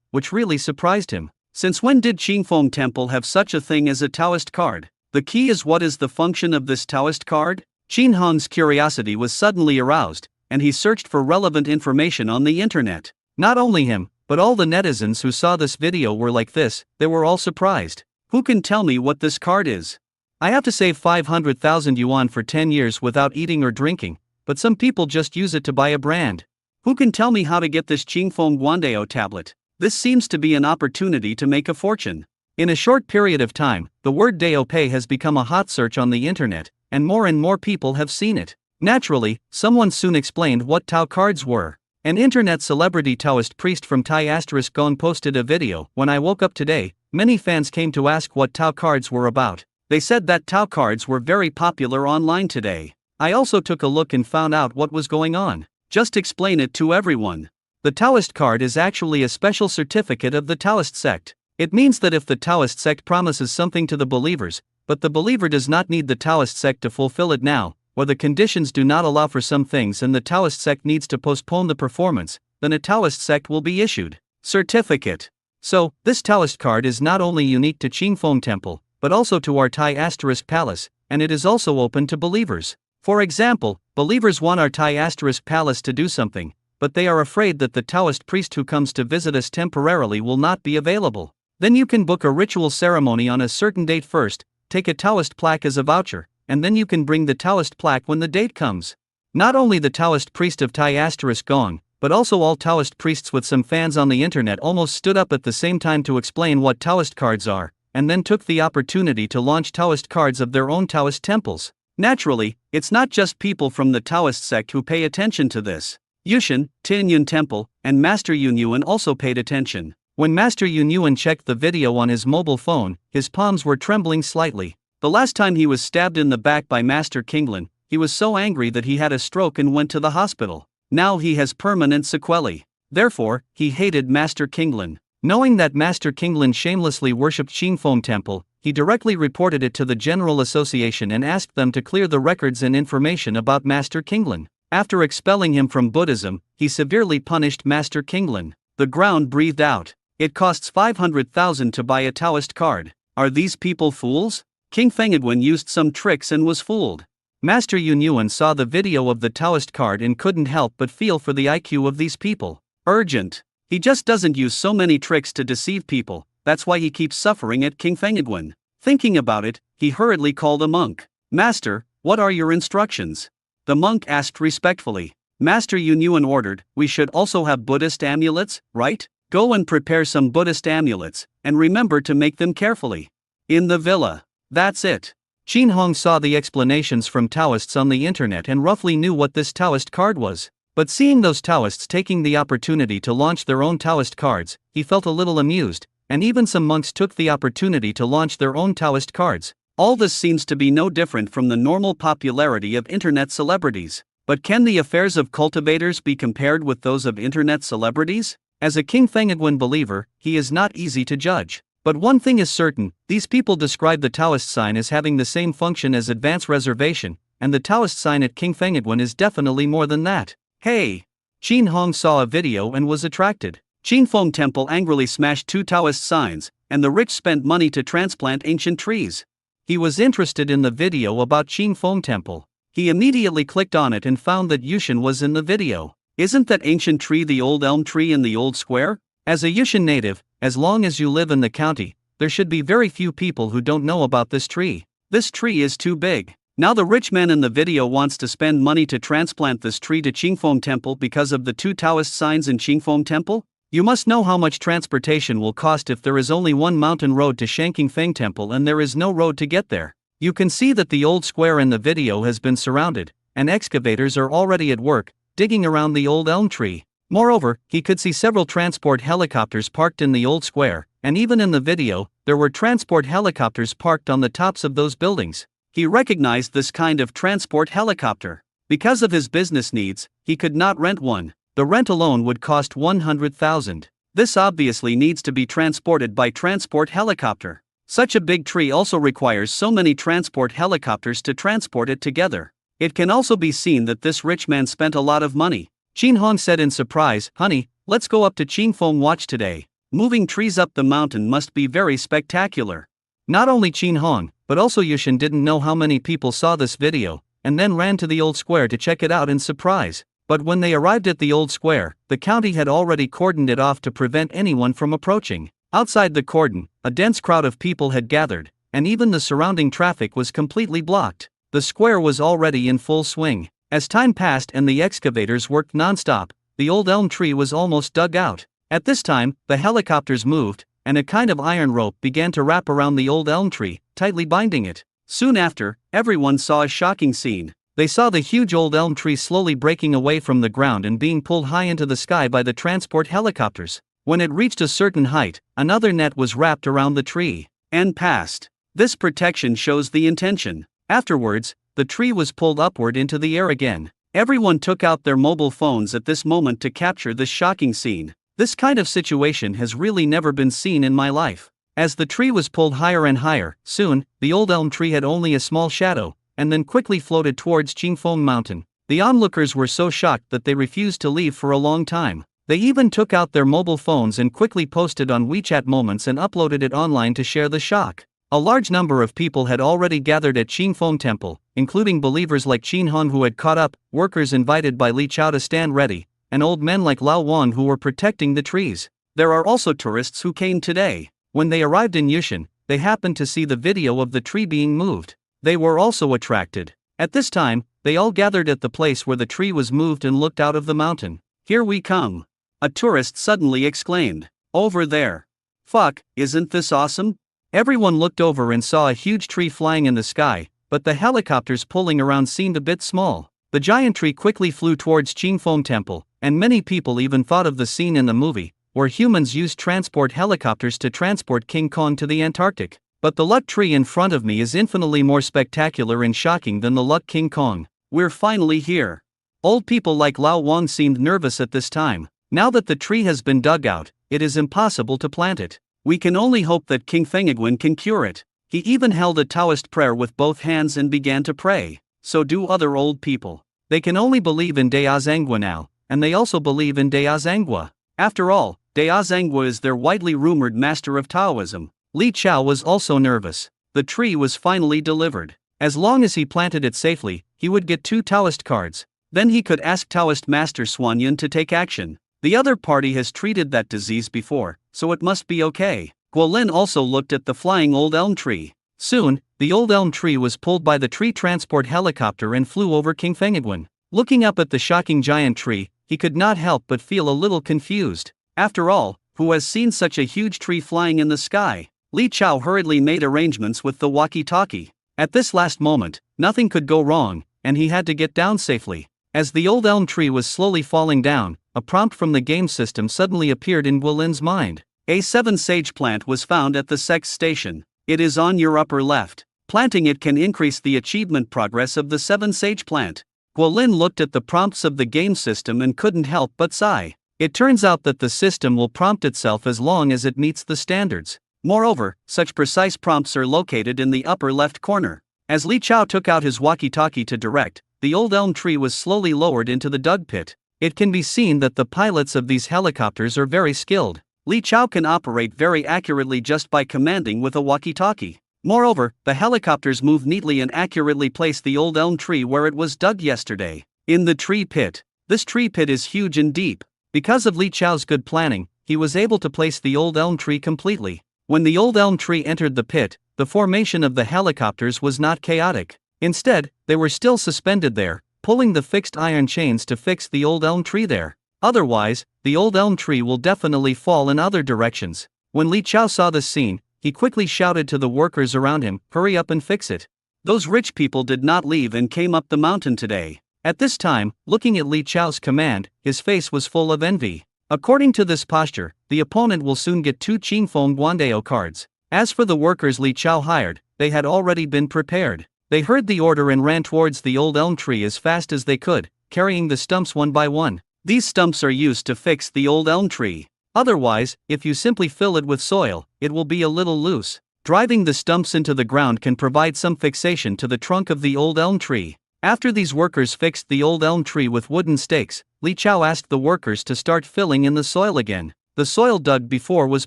[SPEAKER 1] which really surprised him. Since when did Qingfeng Temple have such a thing as a Taoist card? The key is, what is the function of this Taoist card? Qin Hong's curiosity was suddenly aroused, and he searched for relevant information on the internet. Not only him, but all the netizens who saw this video were like this. They were all surprised. Who can tell me what this card is? I have to save 500,000 yuan for 10 years without eating or drinking, but some people just use it to buy a brand. Who can tell me how to get this Qingfeng Guandao tablet? This seems to be an opportunity to make a fortune. In a short period of time, the word Dao Pei has become a hot search on the internet, and more people have seen it. Naturally, someone soon explained what Tao cards were. An internet celebrity Taoist priest from Tai Gong posted a video. When I woke up today, many fans came to ask what Tao cards were about. They said that Tao cards were very popular online today. I also took a look and found out what was going on. Just explain it to everyone. The Taoist card is actually a special certificate of the Taoist sect. It means that if the Taoist sect promises something to the believers, but the believer does not need the Taoist sect to fulfill it now, or the conditions do not allow for some things and the Taoist sect needs to postpone the performance, then a Taoist sect will be issued certificate. So, this Taoist card is not only unique to Qingfeng Temple, but also to our Tai Asterisk Palace, and it is also open to believers. For example, believers want our Tai Asterisk Palace to do something, but they are afraid that the Taoist priest who comes to visit us temporarily will not be available. Then you can book a ritual ceremony on a certain date first, take a Taoist plaque as a voucher, and then you can bring the Taoist plaque when the date comes. Not only the Taoist priest of Tai Asterisk Gong, but also all Taoist priests with some fans on the internet almost stood up at the same time to explain what Taoist cards are, and then took the opportunity to launch Taoist cards of their own Taoist temples. Naturally, it's not just people from the Taoist sect who pay attention to this. Yushan, Tianyuan Temple, and Master Yun Yuan also paid attention. When Master Yun Yuan checked the video on his mobile phone, his palms were trembling slightly. The last time he was stabbed in the back by Master Kinglin, he was so angry that he had a stroke and went to the hospital. Now he has permanent sequelae. Therefore, he hated Master Kinglin. Knowing that Master Kinglin shamelessly worshipped Qingfeng Temple, he directly reported it to the General Association and asked them to clear the records and information about Master Kinglin. After expelling him from Buddhism, he severely punished Master Kinglin. The ground breathed out. It costs 500,000 to buy a Taoist card. Are these people fools? King Fengedwen used some tricks and was fooled. Master Yun Yuan saw the video of the Taoist card and couldn't help but feel for the IQ of these people. Urgent. He just doesn't use so many tricks to deceive people, that's why he keeps suffering at King Fengedwen. Thinking about it, he hurriedly called a monk. Master, what are your instructions? The monk asked respectfully. Master Yun Yuan ordered, we should also have Buddhist amulets, right? Go and prepare some Buddhist amulets, and remember to make them carefully. In the villa. That's it. Qin Hong saw the explanations from Taoists on the internet and roughly knew what this Taoist card was. But seeing those Taoists taking the opportunity to launch their own Taoist cards, he felt a little amused, and even some monks took the opportunity to launch their own Taoist cards. All this seems to be no different from the normal popularity of internet celebrities. But can the affairs of cultivators be compared with those of internet celebrities? As a King Fengedwen believer, he is not easy to judge. But one thing is certain, these people describe the Taoist sign as having the same function as advance reservation, and the Taoist sign at King Fengedwen is definitely more than that. Hey! Qin Hong saw a video and was attracted. Qingfeng Temple angrily smashed 2 Taoist signs, and the rich spent money to transplant ancient trees. He was interested in the video about Qingfeng Temple. He immediately clicked on it and found that Yushan was in the video. Isn't that ancient tree the old elm tree in the old square? As a Yushan native, as long as you live in the county, there should be very few people who don't know about this tree. This tree is too big. Now the rich man in the video wants to spend money to transplant this tree to Qingfeng Temple because of the 2 Taoist signs in Qingfeng Temple? You must know how much transportation will cost if there is only one mountain road to Shanking Feng Temple and there is no road to get there. You can see that the old square in the video has been surrounded, and excavators are already at work, digging around the old elm tree. Moreover, he could see several transport helicopters parked in the old square, and even in the video, there were transport helicopters parked on the tops of those buildings. He recognized this kind of transport helicopter. Because of his business needs, he could not rent one. The rent alone would cost 100,000. This obviously needs to be transported by transport helicopter. Such a big tree also requires so many transport helicopters to transport it together. It can also be seen that this rich man spent a lot of money. Qin Hong said in surprise, honey, let's go up to Qingfeng Watch today. Moving trees up the mountain must be very spectacular. Not only Qin Hong, but also Yushan didn't know how many people saw this video, and then ran to the old square to check it out in surprise. But when they arrived at the old square, the county had already cordoned it off to prevent anyone from approaching. Outside the cordon, a dense crowd of people had gathered, and even the surrounding traffic was completely blocked. The square was already in full swing. As time passed and the excavators worked non-stop, the old elm tree was almost dug out. At this time, the helicopters moved, and a kind of iron rope began to wrap around the old elm tree, tightly binding it. Soon after, everyone saw a shocking scene. They saw the huge old elm tree slowly breaking away from the ground and being pulled high into the sky by the transport helicopters. When it reached a certain height, another net was wrapped around the tree and passed. This protection shows the intention. Afterwards, the tree was pulled upward into the air again. Everyone took out their mobile phones at this moment to capture this shocking scene. This kind of situation has really never been seen in my life. As the tree was pulled higher and higher, soon, the old elm tree had only a small shadow, and then quickly floated towards Qingfeng Mountain. The onlookers were so shocked that they refused to leave for a long time. They even took out their mobile phones and quickly posted on WeChat Moments and uploaded it online to share the shock. A large number of people had already gathered at Qingfeng Temple, including believers like Qin Han who had caught up, workers invited by Li Chao to stand ready, and old men like Lao Wan who were protecting the trees. There are also tourists who came today. When they arrived in Yushan, they happened to see the video of the tree being moved. They were also attracted. At this time, they all gathered at the place where the tree was moved and looked out of the mountain. "Here we come!" a tourist suddenly exclaimed. "Over there! Fuck, isn't this awesome?" Everyone looked over and saw a huge tree flying in the sky, but the helicopters pulling around seemed a bit small. The giant tree quickly flew towards Qingfeng Temple, and many people even thought of the scene in the movie, where humans used transport helicopters to transport King Kong to the Antarctic. But the luck tree in front of me is infinitely more spectacular and shocking than the luck King Kong. We're finally here. Old people like Lao Wang seemed nervous at this time. Now that the tree has been dug out, it is impossible to plant it. We can only hope that King Fengiguan can cure it. He even held a Taoist prayer with both hands and began to pray. So do other old people. They can only believe in Dea Zhangguo now, and they also believe in Dea Zhangguo. After all, Dea Zhangguo is their widely rumored master of Taoism. Li Chao was also nervous. The tree was finally delivered. As long as he planted it safely, he would get 2 Taoist cards. Then he could ask Taoist Master Xuanyan to take action. The other party has treated that disease before, so it must be okay. Guolin also looked at the flying old elm tree. Soon, the old elm tree was pulled by the tree transport helicopter and flew over King Fengiguan. Looking up at the shocking giant tree, he could not help but feel a little confused. After all, who has seen such a huge tree flying in the sky? Li Chao hurriedly made arrangements with the walkie-talkie. At this last moment, nothing could go wrong, and he had to get down safely. As the old elm tree was slowly falling down, a prompt from the game system suddenly appeared in Guolin's mind. A 7 sage plant was found at the sex station. It is on your upper left. Planting it can increase the achievement progress of the 7 sage plant. Guolin looked at the prompts of the game system and couldn't help but sigh. It turns out that the system will prompt itself as long as it meets the standards. Moreover, such precise prompts are located in the upper left corner. As Li Chao took out his walkie-talkie to direct, the old elm tree was slowly lowered into the dug pit. It can be seen that the pilots of these helicopters are very skilled. Li Chao can operate very accurately just by commanding with a walkie-talkie. Moreover, the helicopters move neatly and accurately place the old elm tree where it was dug yesterday. In the tree pit. This tree pit is huge and deep. Because of Li Chao's good planning, he was able to place the old elm tree completely. When the old elm tree entered the pit, the formation of the helicopters was not chaotic. Instead, they were still suspended there, pulling the fixed iron chains to fix the old elm tree there. Otherwise, the old elm tree will definitely fall in other directions. When Li Chao saw this scene, he quickly shouted to the workers around him, "Hurry up and fix it." Those rich people did not leave and came up the mountain today. At this time, looking at Li Chao's command, his face was full of envy. According to this posture, the opponent will soon get 2 Qingfeng Guandao cards. As for the workers Li Chao hired, they had already been prepared. They heard the order and ran towards the old elm tree as fast as they could, carrying the stumps one by one. These stumps are used to fix the old elm tree. Otherwise, if you simply fill it with soil, it will be a little loose. Driving the stumps into the ground can provide some fixation to the trunk of the old elm tree. After these workers fixed the old elm tree with wooden stakes, Li Chao asked the workers to start filling in the soil again. The soil dug before was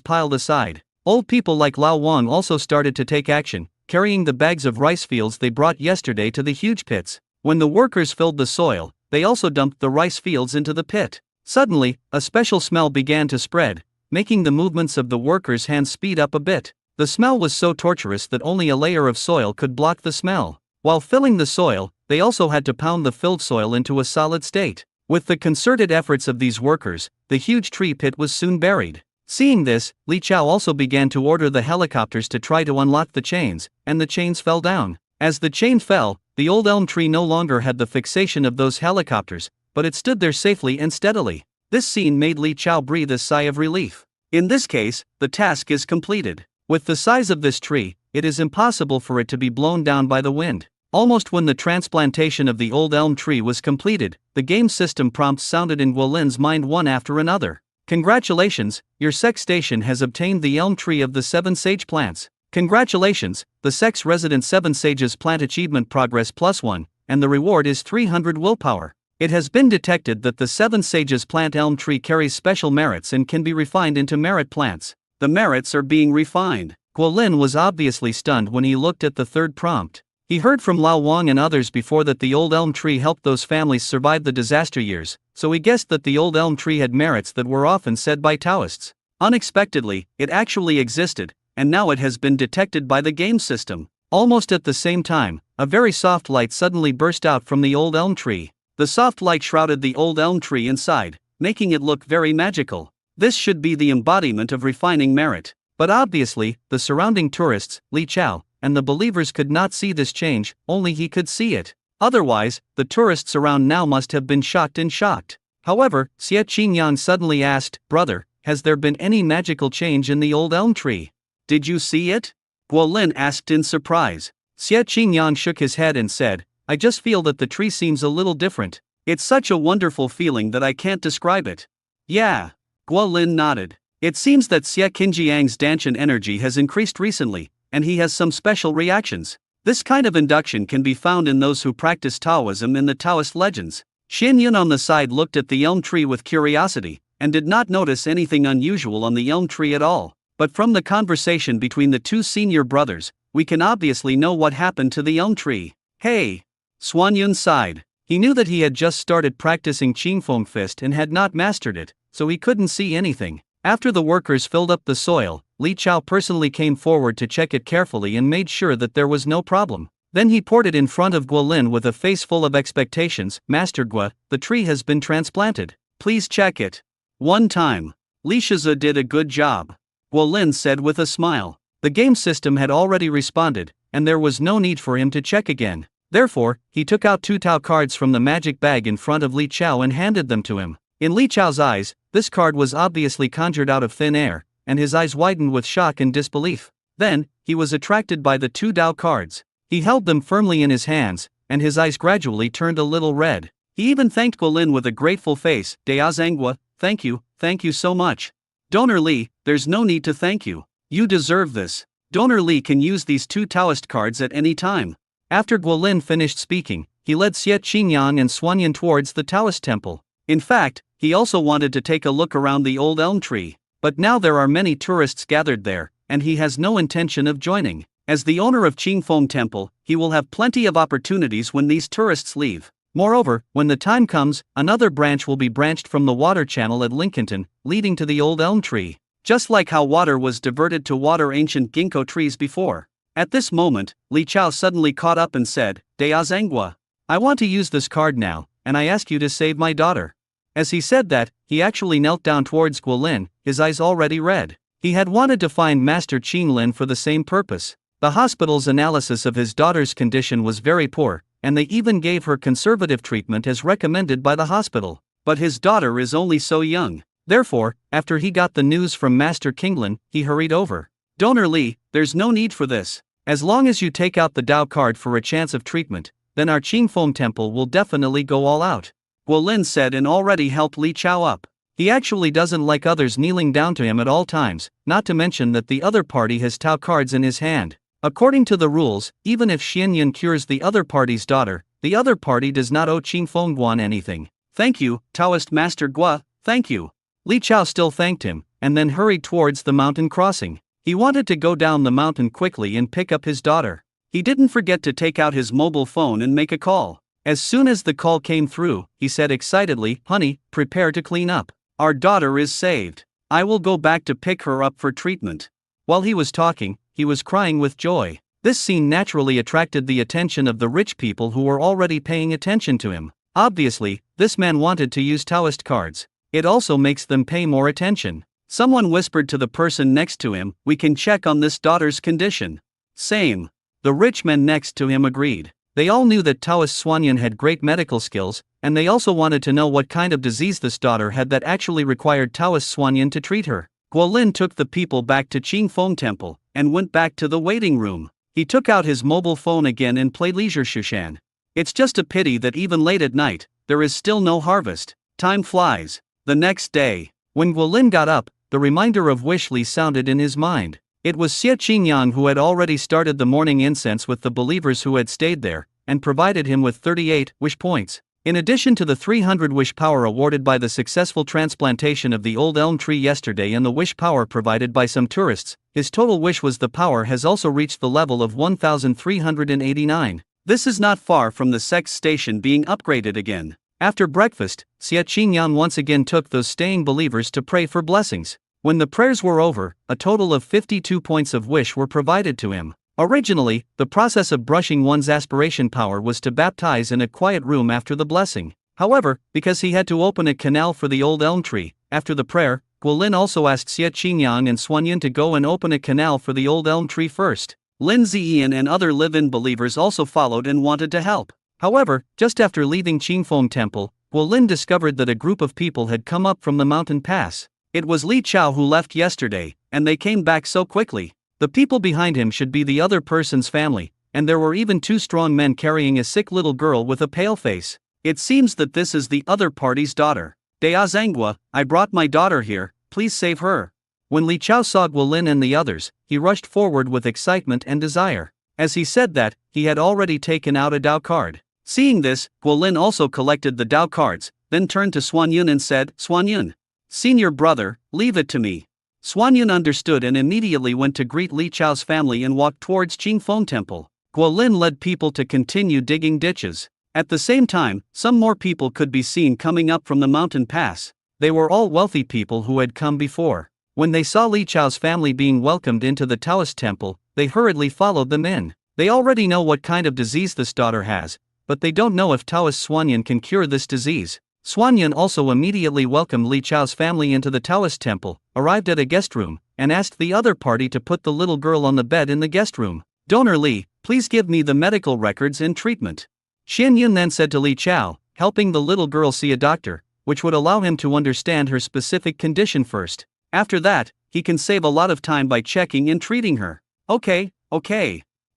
[SPEAKER 1] piled aside. Old people like Lao Wang also started to take action, carrying the bags of rice fields they brought yesterday to the huge pits. When the workers filled the soil, they also dumped the rice fields into the pit. Suddenly, a special smell began to spread, making the movements of the workers' hands speed up a bit. The smell was so torturous that only a layer of soil could block the smell. While filling the soil, they also had to pound the filled soil into a solid state. With the concerted efforts of these workers, the huge tree pit was soon buried. Seeing this, Li Chao also began to order the helicopters to try to unlock the chains, and the chains fell down. As the chain fell, the old elm tree no longer had the fixation of those helicopters, but it stood there safely and steadily. This scene made Li Chao breathe a sigh of relief. In this case, the task is completed. With the size of this tree, it is impossible for it to be blown down by the wind. Almost when the transplantation of the old elm tree was completed, the game system prompts sounded in Guolin's mind one after another. Congratulations, your sex station has obtained the elm tree of the 7 sage plants. Congratulations, the sex resident 7 sages plant achievement progress +1, and the reward is 300 willpower. It has been detected that the 7 sages plant elm tree carries special merits and can be refined into merit plants. The merits are being refined. Guolin was obviously stunned when he looked at the third prompt. He heard from Lao Wang and others before that the old elm tree helped those families survive the disaster years, so he guessed that the old elm tree had merits that were often said by Taoists. Unexpectedly, it actually existed, and now it has been detected by the game system. Almost at the same time, a very soft light suddenly burst out from the old elm tree. The soft light shrouded the old elm tree inside, making it look very magical. This should be the embodiment of refining merit. But obviously, the surrounding tourists, Li Chao, and the believers could not see this change, only he could see it. Otherwise, the tourists around now must have been shocked. However, Xie Qingyang suddenly asked, "Brother, has there been any magical change in the old elm tree?" "Did you see it?" Guolin asked in surprise. Xie Qingyang shook his head and said, "I just feel that the tree seems a little different. It's such a wonderful feeling that I can't describe it." "Yeah." Guolin nodded. It seems that Xie Qinjiang's Danshan energy has increased recently, and he has some special reactions. This kind of induction can be found in those who practice Taoism in the Taoist legends. Xin Yun on the side looked at the elm tree with curiosity, and did not notice anything unusual on the elm tree at all. But from the conversation between the two senior brothers, we can obviously know what happened to the elm tree. "Hey!" Xuan Yun sighed. He knew that he had just started practicing Qingfeng Fist and had not mastered it, so he couldn't see anything. After the workers filled up the soil, Li Chao personally came forward to check it carefully and made sure that there was no problem. Then he poured it in front of Guolin with a face full of expectations. "Master Gua, the tree has been transplanted. Please check it." "One time. Li Shizu did a good job," Guolin said with a smile. The game system had already responded, and there was no need for him to check again. Therefore, he took out 2 Tao cards from the magic bag in front of Li Chao and handed them to him. In Li Chao's eyes, this card was obviously conjured out of thin air, and his eyes widened with shock and disbelief. Then, he was attracted by the 2 Dao cards. He held them firmly in his hands, and his eyes gradually turned a little red. He even thanked Guolin with a grateful face. "Dea Zhangguo, thank you so much. Donor Li, there's no need to thank you. You deserve this. Donor Li can use these 2 Taoist cards at any time." After Guolin finished speaking, he led Xie Qingyang and Xuanyan towards the Taoist temple. In fact, he also wanted to take a look around the old elm tree. But now there are many tourists gathered there, and he has no intention of joining. As the owner of Qingfeng Temple, he will have plenty of opportunities when these tourists leave. Moreover, when the time comes, another branch will be branched from the water channel at Lincolnton, leading to the old elm tree. Just like how water was diverted to water ancient ginkgo trees before. At this moment, Li Chao suddenly caught up and said, "Dea Zhangguo, I want to use this card now, and I ask you to save my daughter." As he said that, he actually knelt down towards Guolin, his eyes already red. He had wanted to find Master Qinglin for the same purpose. The hospital's analysis of his daughter's condition was very poor, and they even gave her conservative treatment as recommended by the hospital. But his daughter is only so young. Therefore, after he got the news from Master Qinglin, he hurried over. "Donor Li, there's no need for this. As long as you take out the Dao card for a chance of treatment, then our Qingfeng Temple will definitely go all out," Guolin said, and already helped Li Chao up. He actually doesn't like others kneeling down to him at all times, not to mention that the other party has Tao cards in his hand. According to the rules, even if Xianyan cures the other party's daughter, the other party does not owe Qingfeng Guan anything. "Thank you, Taoist Master Gua, thank you." Li Chao still thanked him, and then hurried towards the mountain crossing. He wanted to go down the mountain quickly and pick up his daughter. He didn't forget to take out his mobile phone and make a call. As soon as the call came through, he said excitedly, "Honey, prepare to clean up. Our daughter is saved. I will go back to pick her up for treatment." While he was talking, he was crying with joy. This scene naturally attracted the attention of the rich people who were already paying attention to him. Obviously, this man wanted to use Taoist cards. It also makes them pay more attention. Someone whispered to the person next to him, "We can check on this daughter's condition." "Same." The rich men next to him agreed. They all knew that Taoist Xuanyan had great medical skills, and they also wanted to know what kind of disease this daughter had that actually required Taoist Xuanyan to treat her. Guolin took the people back to Qingfeng Temple, and went back to the waiting room. He took out his mobile phone again and played Leisure Shushan. It's just a pity that even late at night, there is still no harvest. Time flies. The next day, when Guolin got up, the reminder of Wishli sounded in his mind. It was Xie Qingyang who had already started the morning incense with the believers who had stayed there, and provided him with 38 wish points. In addition to the 300 wish power awarded by the successful transplantation of the old elm tree yesterday and the wish power provided by some tourists, his total wish was the power has also reached the level of 1,389. This is not far from the sex station being upgraded again. After breakfast, Xie Qingyang once again took those staying believers to pray for blessings. When the prayers were over, a total of 52 points of wish were provided to him. Originally, the process of brushing one's aspiration power was to baptize in a quiet room after the blessing. However, because he had to open a canal for the old elm tree, after the prayer, Guolin also asked Xie Qingyang and Xuanyun to go and open a canal for the old elm tree first. Lin Ziyan and other live-in believers also followed and wanted to help. However, just after leaving Qingfeng Temple, Guolin discovered that a group of people had come up from the mountain pass. It was Li Chao who left yesterday, and they came back so quickly. The people behind him should be the other person's family, and there were even 2 strong men carrying a sick little girl with a pale face. It seems that this is the other party's daughter. Dea Zhengua, I brought my daughter here, please save her. When Li Chao saw Guolin and the others, he rushed forward with excitement and desire. As he said that, he had already taken out a Dao card. Seeing this, Guolin also collected the Dao cards, then turned to Xuanyun and said, Xuanyun, senior brother, leave it to me. Xuanyun understood and immediately went to greet Li Chao's family and walked towards Qingfeng Temple. Guolin led people to continue digging ditches. At the same time, some more people could be seen coming up from the mountain pass. They were all wealthy people who had come before. When they saw Li Chao's family being welcomed into the Taoist temple, they hurriedly followed them in. They already know what kind of disease this daughter has, but they don't know if Taoist Xuanyun can cure this disease. Xuanyun also immediately welcomed Li Chao's family into the Taoist temple, arrived at a guest room, and asked the other party to put the little girl on the bed in the guest room. Donor Li, please give me the medical records and treatment. Xian Yun then said to Li Chao, helping the little girl see a doctor, which would allow him to understand her specific condition first. After that, he can save a lot of time by checking and treating her. Okay.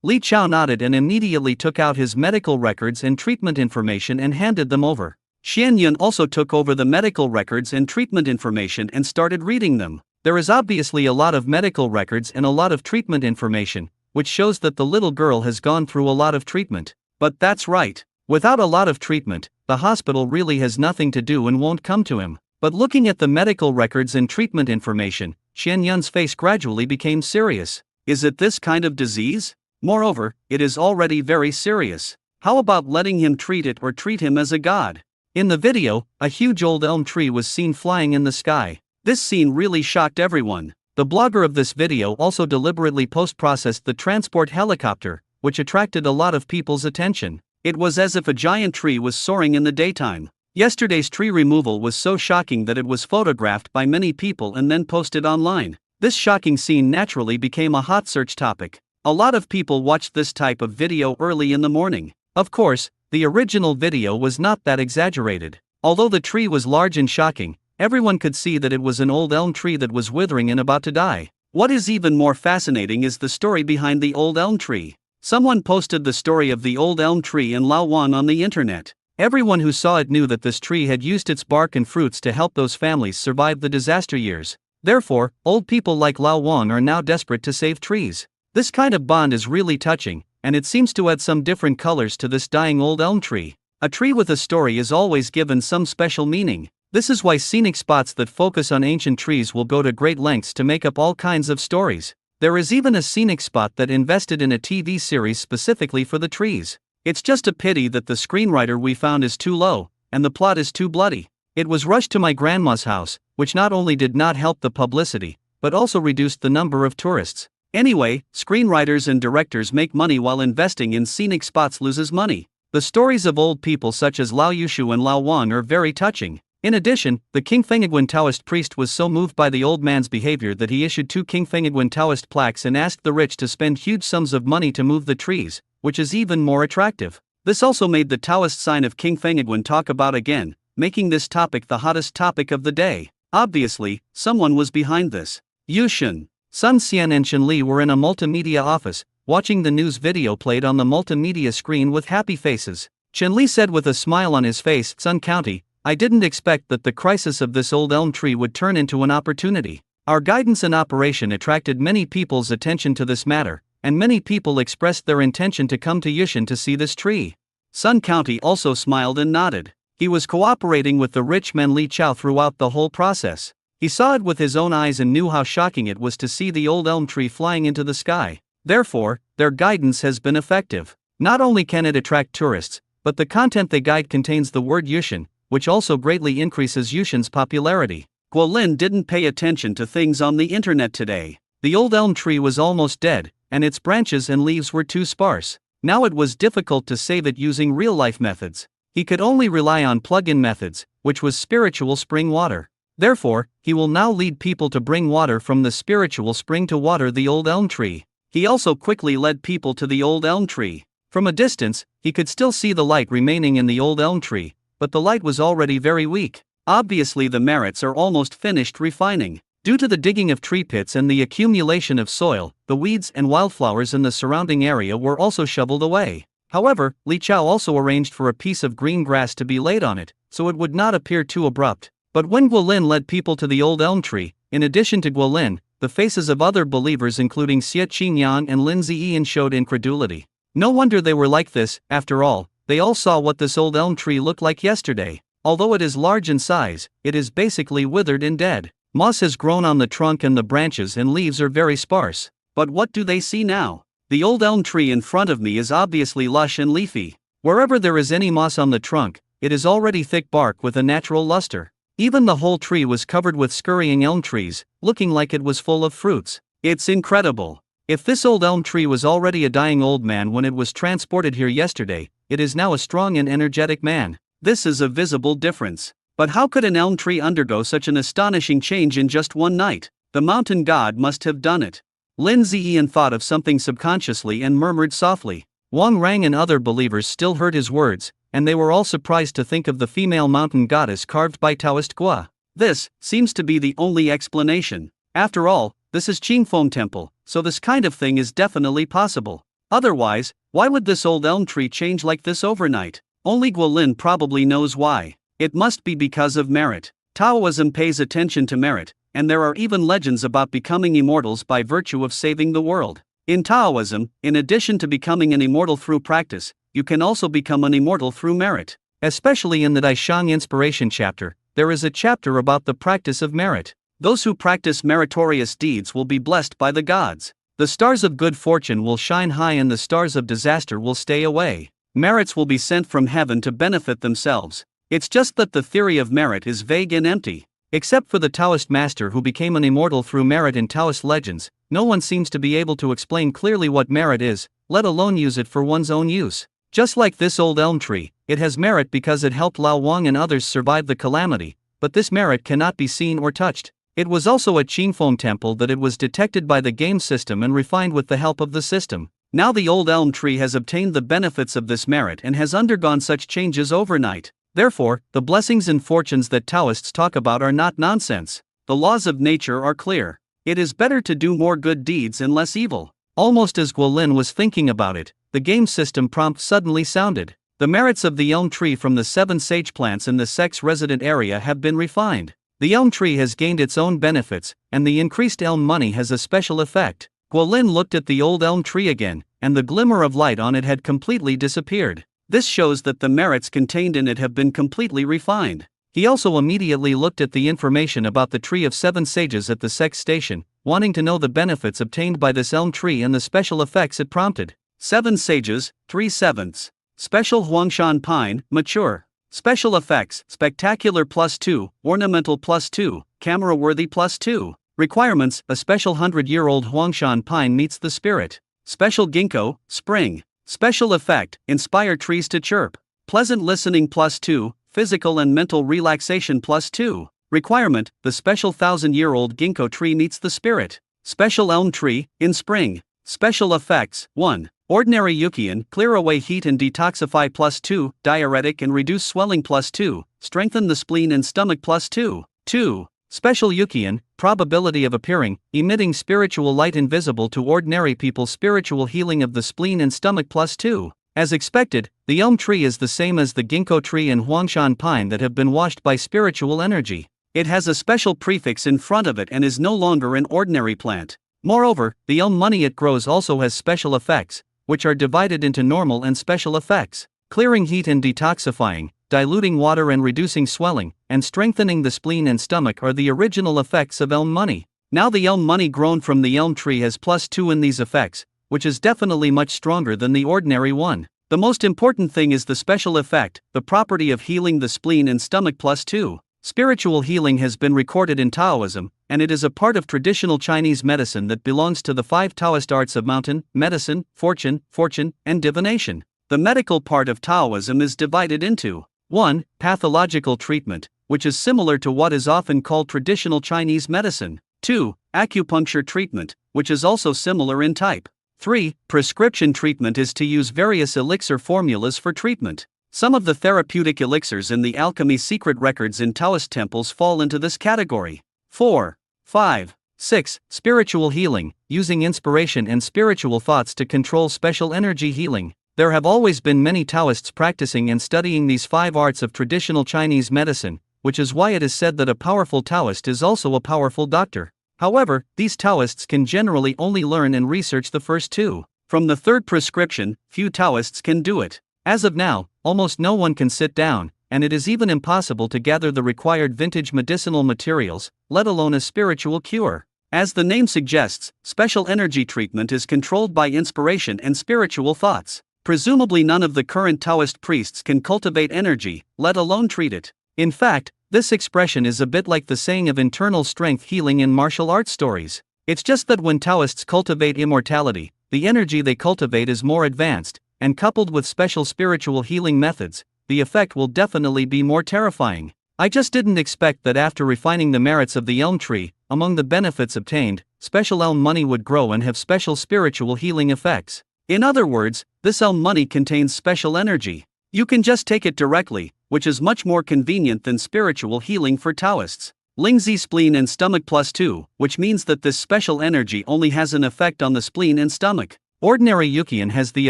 [SPEAKER 1] Li Chao nodded and immediately took out his medical records and treatment information and handed them over. Xian Yun also took over the medical records and treatment information and started reading them. There is obviously a lot of medical records and a lot of treatment information, which shows that the little girl has gone through a lot of treatment. But that's right. Without a lot of treatment, the hospital really has nothing to do and won't come to him. But looking at the medical records and treatment information, Xian Yun's face gradually became serious. Is it this kind of disease? Moreover, it is already very serious. How about letting him treat it or treat him as a god? In the video, a huge old elm tree was seen flying in the sky. This scene really shocked everyone. The blogger of this video also deliberately post-processed the transport helicopter, which attracted a lot of people's attention. It was as if a giant tree was soaring in the daytime. Yesterday's tree removal was so shocking that it was photographed by many people and then posted online. This shocking scene naturally became a hot search topic. A lot of people watched this type of video early in the morning. Of course, the original video was not that exaggerated. Although the tree was large and shocking, everyone could see that it was an old elm tree that was withering and about to die. What is even more fascinating is the story behind the old elm tree. Someone posted the story of the old elm tree in Laowan on the internet. Everyone who saw it knew that this tree had used its bark and fruits to help those families survive the disaster years. Therefore, old people like Laowan are now desperate to save trees. This kind of bond is really touching, and it seems to add some different colors to this dying old elm tree. A tree with a story is always given some special meaning. This is why scenic spots that focus on ancient trees will go to great lengths to make up all kinds of stories. There is even a scenic spot that invested in a TV series specifically for the trees. It's just a pity that the screenwriter we found is too low, and the plot is too bloody. It was rushed to my grandma's house, which not only did not help the publicity, but also reduced the number of tourists. Anyway, screenwriters and directors make money while investing in scenic spots loses money. The stories of old people such as Lao Yushu and Lao Wan are very touching. In addition, the King Fengiguan Taoist priest was so moved by the old man's behavior that he issued 2 King Fengiguan Taoist plaques and asked the rich to spend huge sums of money to move the trees, which is even more attractive. This also made the Taoist sign of King Fengiguan talk about again, making this topic the hottest topic of the day. Obviously, someone was behind this. Yushan. Sun Xian and Chen Li were in a multimedia office, watching the news video played on the multimedia screen with happy faces. Chen Li said with a smile on his face, "Sun County, I didn't expect that the crisis of this old elm tree would turn into an opportunity. Our guidance and operation attracted many people's attention to this matter, and many people expressed their intention to come to Yushan to see this tree." Sun County also smiled and nodded. He was cooperating with the rich man Li Chao throughout the whole process. He saw it with his own eyes and knew how shocking it was to see the old elm tree flying into the sky. Therefore, their guidance has been effective. Not only can it attract tourists, but the content they guide contains the word Yushan, which also greatly increases Yushan's popularity. Guolin didn't pay attention to things on the internet today. The old elm tree was almost dead, and its branches and leaves were too sparse. Now it was difficult to save it using real-life methods. He could only rely on plug-in methods, which was spiritual spring water. Therefore, he will now lead people to bring water from the spiritual spring to water the old elm tree. He also quickly led people to the old elm tree. From a distance, he could still see the light remaining in the old elm tree, but the light was already very weak. Obviously the merits are almost finished refining. Due to the digging of tree pits and the accumulation of soil, the weeds and wildflowers in the surrounding area were also shoveled away. However, Li Chao also arranged for a piece of green grass to be laid on it, so it would not appear too abrupt. But when Guolin led people to the old elm tree, in addition to Guolin, the faces of other believers including Xie Qingyang and Lin Ziyin showed incredulity. No wonder they were like this. After all, they all saw what this old elm tree looked like yesterday. Although it is large in size, it is basically withered and dead. Moss has grown on the trunk and the branches and leaves are very sparse. But what do they see now? The old elm tree in front of me is obviously lush and leafy. Wherever there is any moss on the trunk, it is already thick bark with a natural luster. Even the whole tree was covered with scurrying elm trees, looking like it was full of fruits. It's incredible. If this old elm tree was already a dying old man when it was transported here yesterday, it is now a strong and energetic man. This is a visible difference. But how could an elm tree undergo such an astonishing change in just one night? The mountain god must have done it. Lin Ziyin thought of something subconsciously and murmured softly. Wang Rang and other believers still heard his words, and they were all surprised to think of the female mountain goddess carved by Taoist Gua. This seems to be the only explanation. After all, this is Qingfeng Temple, so this kind of thing is definitely possible. Otherwise, why would this old elm tree change like this overnight? Only Guolin probably knows why. It must be because of merit. Taoism pays attention to merit, and there are even legends about becoming immortals by virtue of saving the world. In Taoism, in addition to becoming an immortal through practice, you can also become an immortal through merit. Especially in the Daishang Inspiration chapter, there is a chapter about the practice of merit. Those who practice meritorious deeds will be blessed by the gods. The stars of good fortune will shine high and the stars of disaster will stay away. Merits will be sent from heaven to benefit themselves. It's just that the theory of merit is vague and empty. Except for the Taoist master who became an immortal through merit in Taoist legends, no one seems to be able to explain clearly what merit is, let alone use it for one's own use. Just like this old elm tree, it has merit because it helped Lao Wang and others survive the calamity, but this merit cannot be seen or touched. It was also at Qingfeng Temple that it was detected by the game system and refined with the help of the system. Now the old elm tree has obtained the benefits of this merit and has undergone such changes overnight. Therefore, the blessings and fortunes that Taoists talk about are not nonsense. The laws of nature are clear. It is better to do more good deeds and less evil. Almost as Guolin was thinking about it, the game system prompt suddenly sounded. The merits of the elm tree from the 7 sage plants in the sex resident area have been refined. The elm tree has gained its own benefits, and the increased elm money has a special effect. Guolin looked at the old elm tree again, and the glimmer of light on it had completely disappeared. This shows that the merits contained in it have been completely refined. He also immediately looked at the information about the tree of 7 sages at the sex station, wanting to know the benefits obtained by this elm tree and the special effects it prompted. 7 sages, 3/7. Special Huangshan pine, mature. Special effects, spectacular +2, ornamental +2, camera-worthy +2. Requirements, a special 100-year-old Huangshan pine meets the spirit. Special ginkgo, spring. Special effect, inspire trees to chirp. Pleasant listening +2, physical and mental relaxation +2. Requirement, the special 1,000-year-old ginkgo tree meets the spirit. Special elm tree, in spring. Special effects, 1. Ordinary Yukian, clear away heat and detoxify +2, diuretic and reduce swelling +2, strengthen the spleen and stomach +2. 2. Special Yukian, probability of appearing, emitting spiritual light invisible to ordinary people. Spiritual healing of the spleen and stomach +2. As expected, the elm tree is the same as the ginkgo tree and huangshan pine that have been washed by spiritual energy. It has a special prefix in front of it and is no longer an ordinary plant. Moreover, the elm money it grows also has special effects, which are divided into normal and special effects. Clearing heat and detoxifying, diluting water and reducing swelling, and strengthening the spleen and stomach are the original effects of elm money. Now the elm money grown from the elm tree has +2 in these effects, which is definitely much stronger than the ordinary one. The most important thing is the special effect, the property of healing the spleen and stomach +2. Spiritual healing has been recorded in Taoism, and it is a part of traditional Chinese medicine that belongs to the 5 Taoist arts of mountain, medicine, fortune, and divination. The medical part of Taoism is divided into 1. Pathological treatment, which is similar to what is often called traditional Chinese medicine. 2. Acupuncture treatment, which is also similar in type. 3. Prescription treatment is to use various elixir formulas for treatment. Some of the therapeutic elixirs in the alchemy secret records in Taoist temples fall into this category. 4. 5. 6. Spiritual healing, using inspiration and spiritual thoughts to control special energy healing. There have always been many Taoists practicing and studying these 5 arts of traditional Chinese medicine, which is why it is said that a powerful Taoist is also a powerful doctor. However, these Taoists can generally only learn and research the first 2. From the third prescription, few Taoists can do it. As of now, almost no one can sit down, and it is even impossible to gather the required vintage medicinal materials, let alone a spiritual cure. As the name suggests, special energy treatment is controlled by inspiration and spiritual thoughts. Presumably none of the current Taoist priests can cultivate energy, let alone treat it. In fact, this expression is a bit like the saying of internal strength healing in martial arts stories. It's just that when Taoists cultivate immortality, the energy they cultivate is more advanced, and coupled with special spiritual healing methods, the effect will definitely be more terrifying. I just didn't expect that after refining the merits of the elm tree, among the benefits obtained, special elm money would grow and have special spiritual healing effects. In other words, this elm money contains special energy. You can just take it directly, which is much more convenient than spiritual healing for Taoists. Lingzi spleen and stomach +2, which means that this special energy only has an effect on the spleen and stomach. Ordinary Yukian has the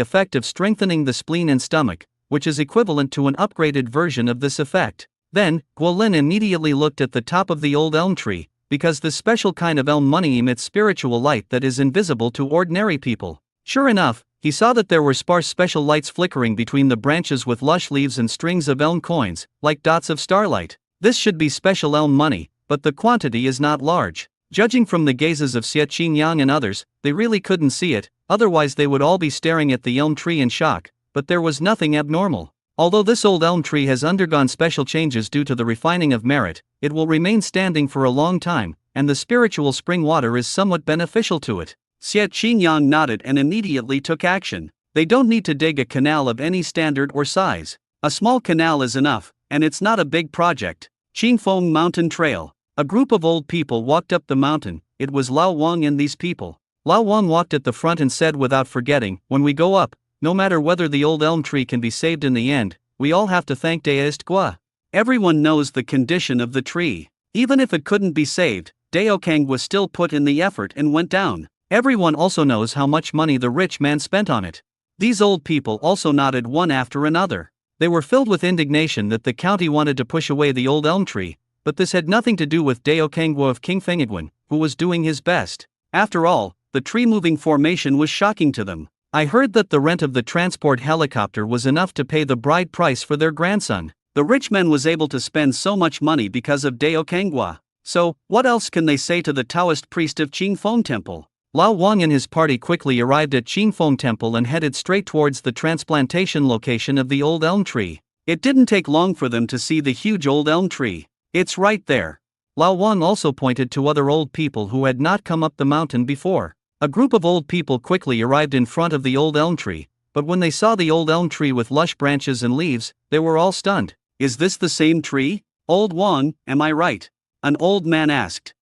[SPEAKER 1] effect of strengthening the spleen and stomach, which is equivalent to an upgraded version of this effect. Then, Guolin immediately looked at the top of the old elm tree, because this special kind of elm money emits spiritual light that is invisible to ordinary people. Sure enough, he saw that there were sparse special lights flickering between the branches with lush leaves and strings of elm coins, like dots of starlight. This should be special elm money, but the quantity is not large. Judging from the gazes of Xie Qingyang and others, they really couldn't see it, otherwise they would all be staring at the elm tree in shock, but there was nothing abnormal. Although this old elm tree has undergone special changes due to the refining of merit, it will remain standing for a long time, and the spiritual spring water is somewhat beneficial to it. Xie Qingyang nodded and immediately took action. They don't need to dig a canal of any standard or size. A small canal is enough, and it's not a big project. Qingfeng Mountain Trail. A group of old people walked up the mountain. It was Lao Wang and these people. Lao Wang walked at the front and said without forgetting, "When we go up, no matter whether the old elm tree can be saved in the end, we all have to thank Deist Gua." Everyone knows the condition of the tree. Even if it couldn't be saved, Daokang was still put in the effort and went down. Everyone also knows how much money the rich man spent on it. These old people also nodded one after another. They were filled with indignation that the county wanted to push away the old elm tree, but this had nothing to do with Daokangwa of King Fengiguan, who was doing his best. After all, the tree-moving formation was shocking to them. I heard that the rent of the transport helicopter was enough to pay the bride price for their grandson. The rich man was able to spend so much money because of Daokangwa. So, what else can they say to the Taoist priest of Qingfeng Temple? Lao Wang and his party quickly arrived at Qingfeng Temple and headed straight towards the transplantation location of the old elm tree. It didn't take long for them to see the huge old elm tree. It's right there. Lao Wang also pointed to other old people who had not come up the mountain before. A group of old people quickly arrived in front of the old elm tree, but when they saw the old elm tree with lush branches and leaves, they were all stunned. "Is this the same tree? Old Wang, am I right?" An old man asked.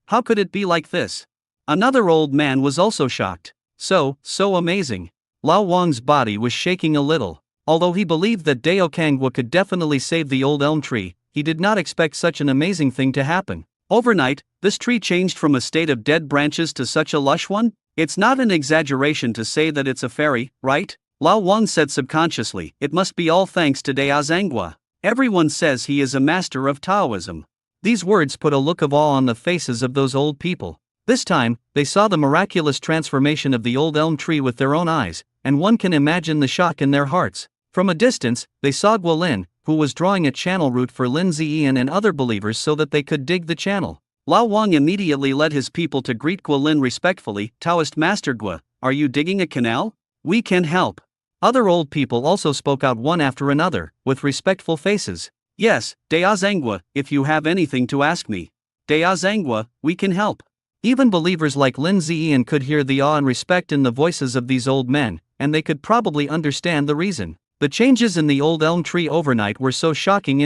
[SPEAKER 1] How could it be like this?" Another old man was also shocked. So amazing. Lao Wang's body was shaking a little. Although he believed that Daokangwa could definitely save the old elm tree, he did not expect such an amazing thing to happen. Overnight, this tree changed from a state of dead branches to such a lush one? It's not an exaggeration to say that it's a fairy, right? Lao Wang said subconsciously. It must be all thanks to Dea Zhangguo. Everyone says he is a master of Taoism. These words put a look of awe on the faces of those old people. This time, they saw the miraculous transformation of the old elm tree with their own eyes, and one can imagine the shock in their hearts. From a distance, they saw Guolin, who was drawing a channel route for Lin Ziyan and other believers so that they could dig the channel. Lao Wang immediately led his people to greet Guolin respectfully. Taoist Master Gu, are you digging a canal? We can help. Other old people also spoke out one after another, with respectful faces. Yes, Dea Zhangguo, if you have anything to ask me. Dea Zhangguo, we can help. Even believers like Lin Ziyan could hear the awe and respect in the voices of these old men, and they could probably understand the reason. The changes in the old elm tree overnight were so shocking.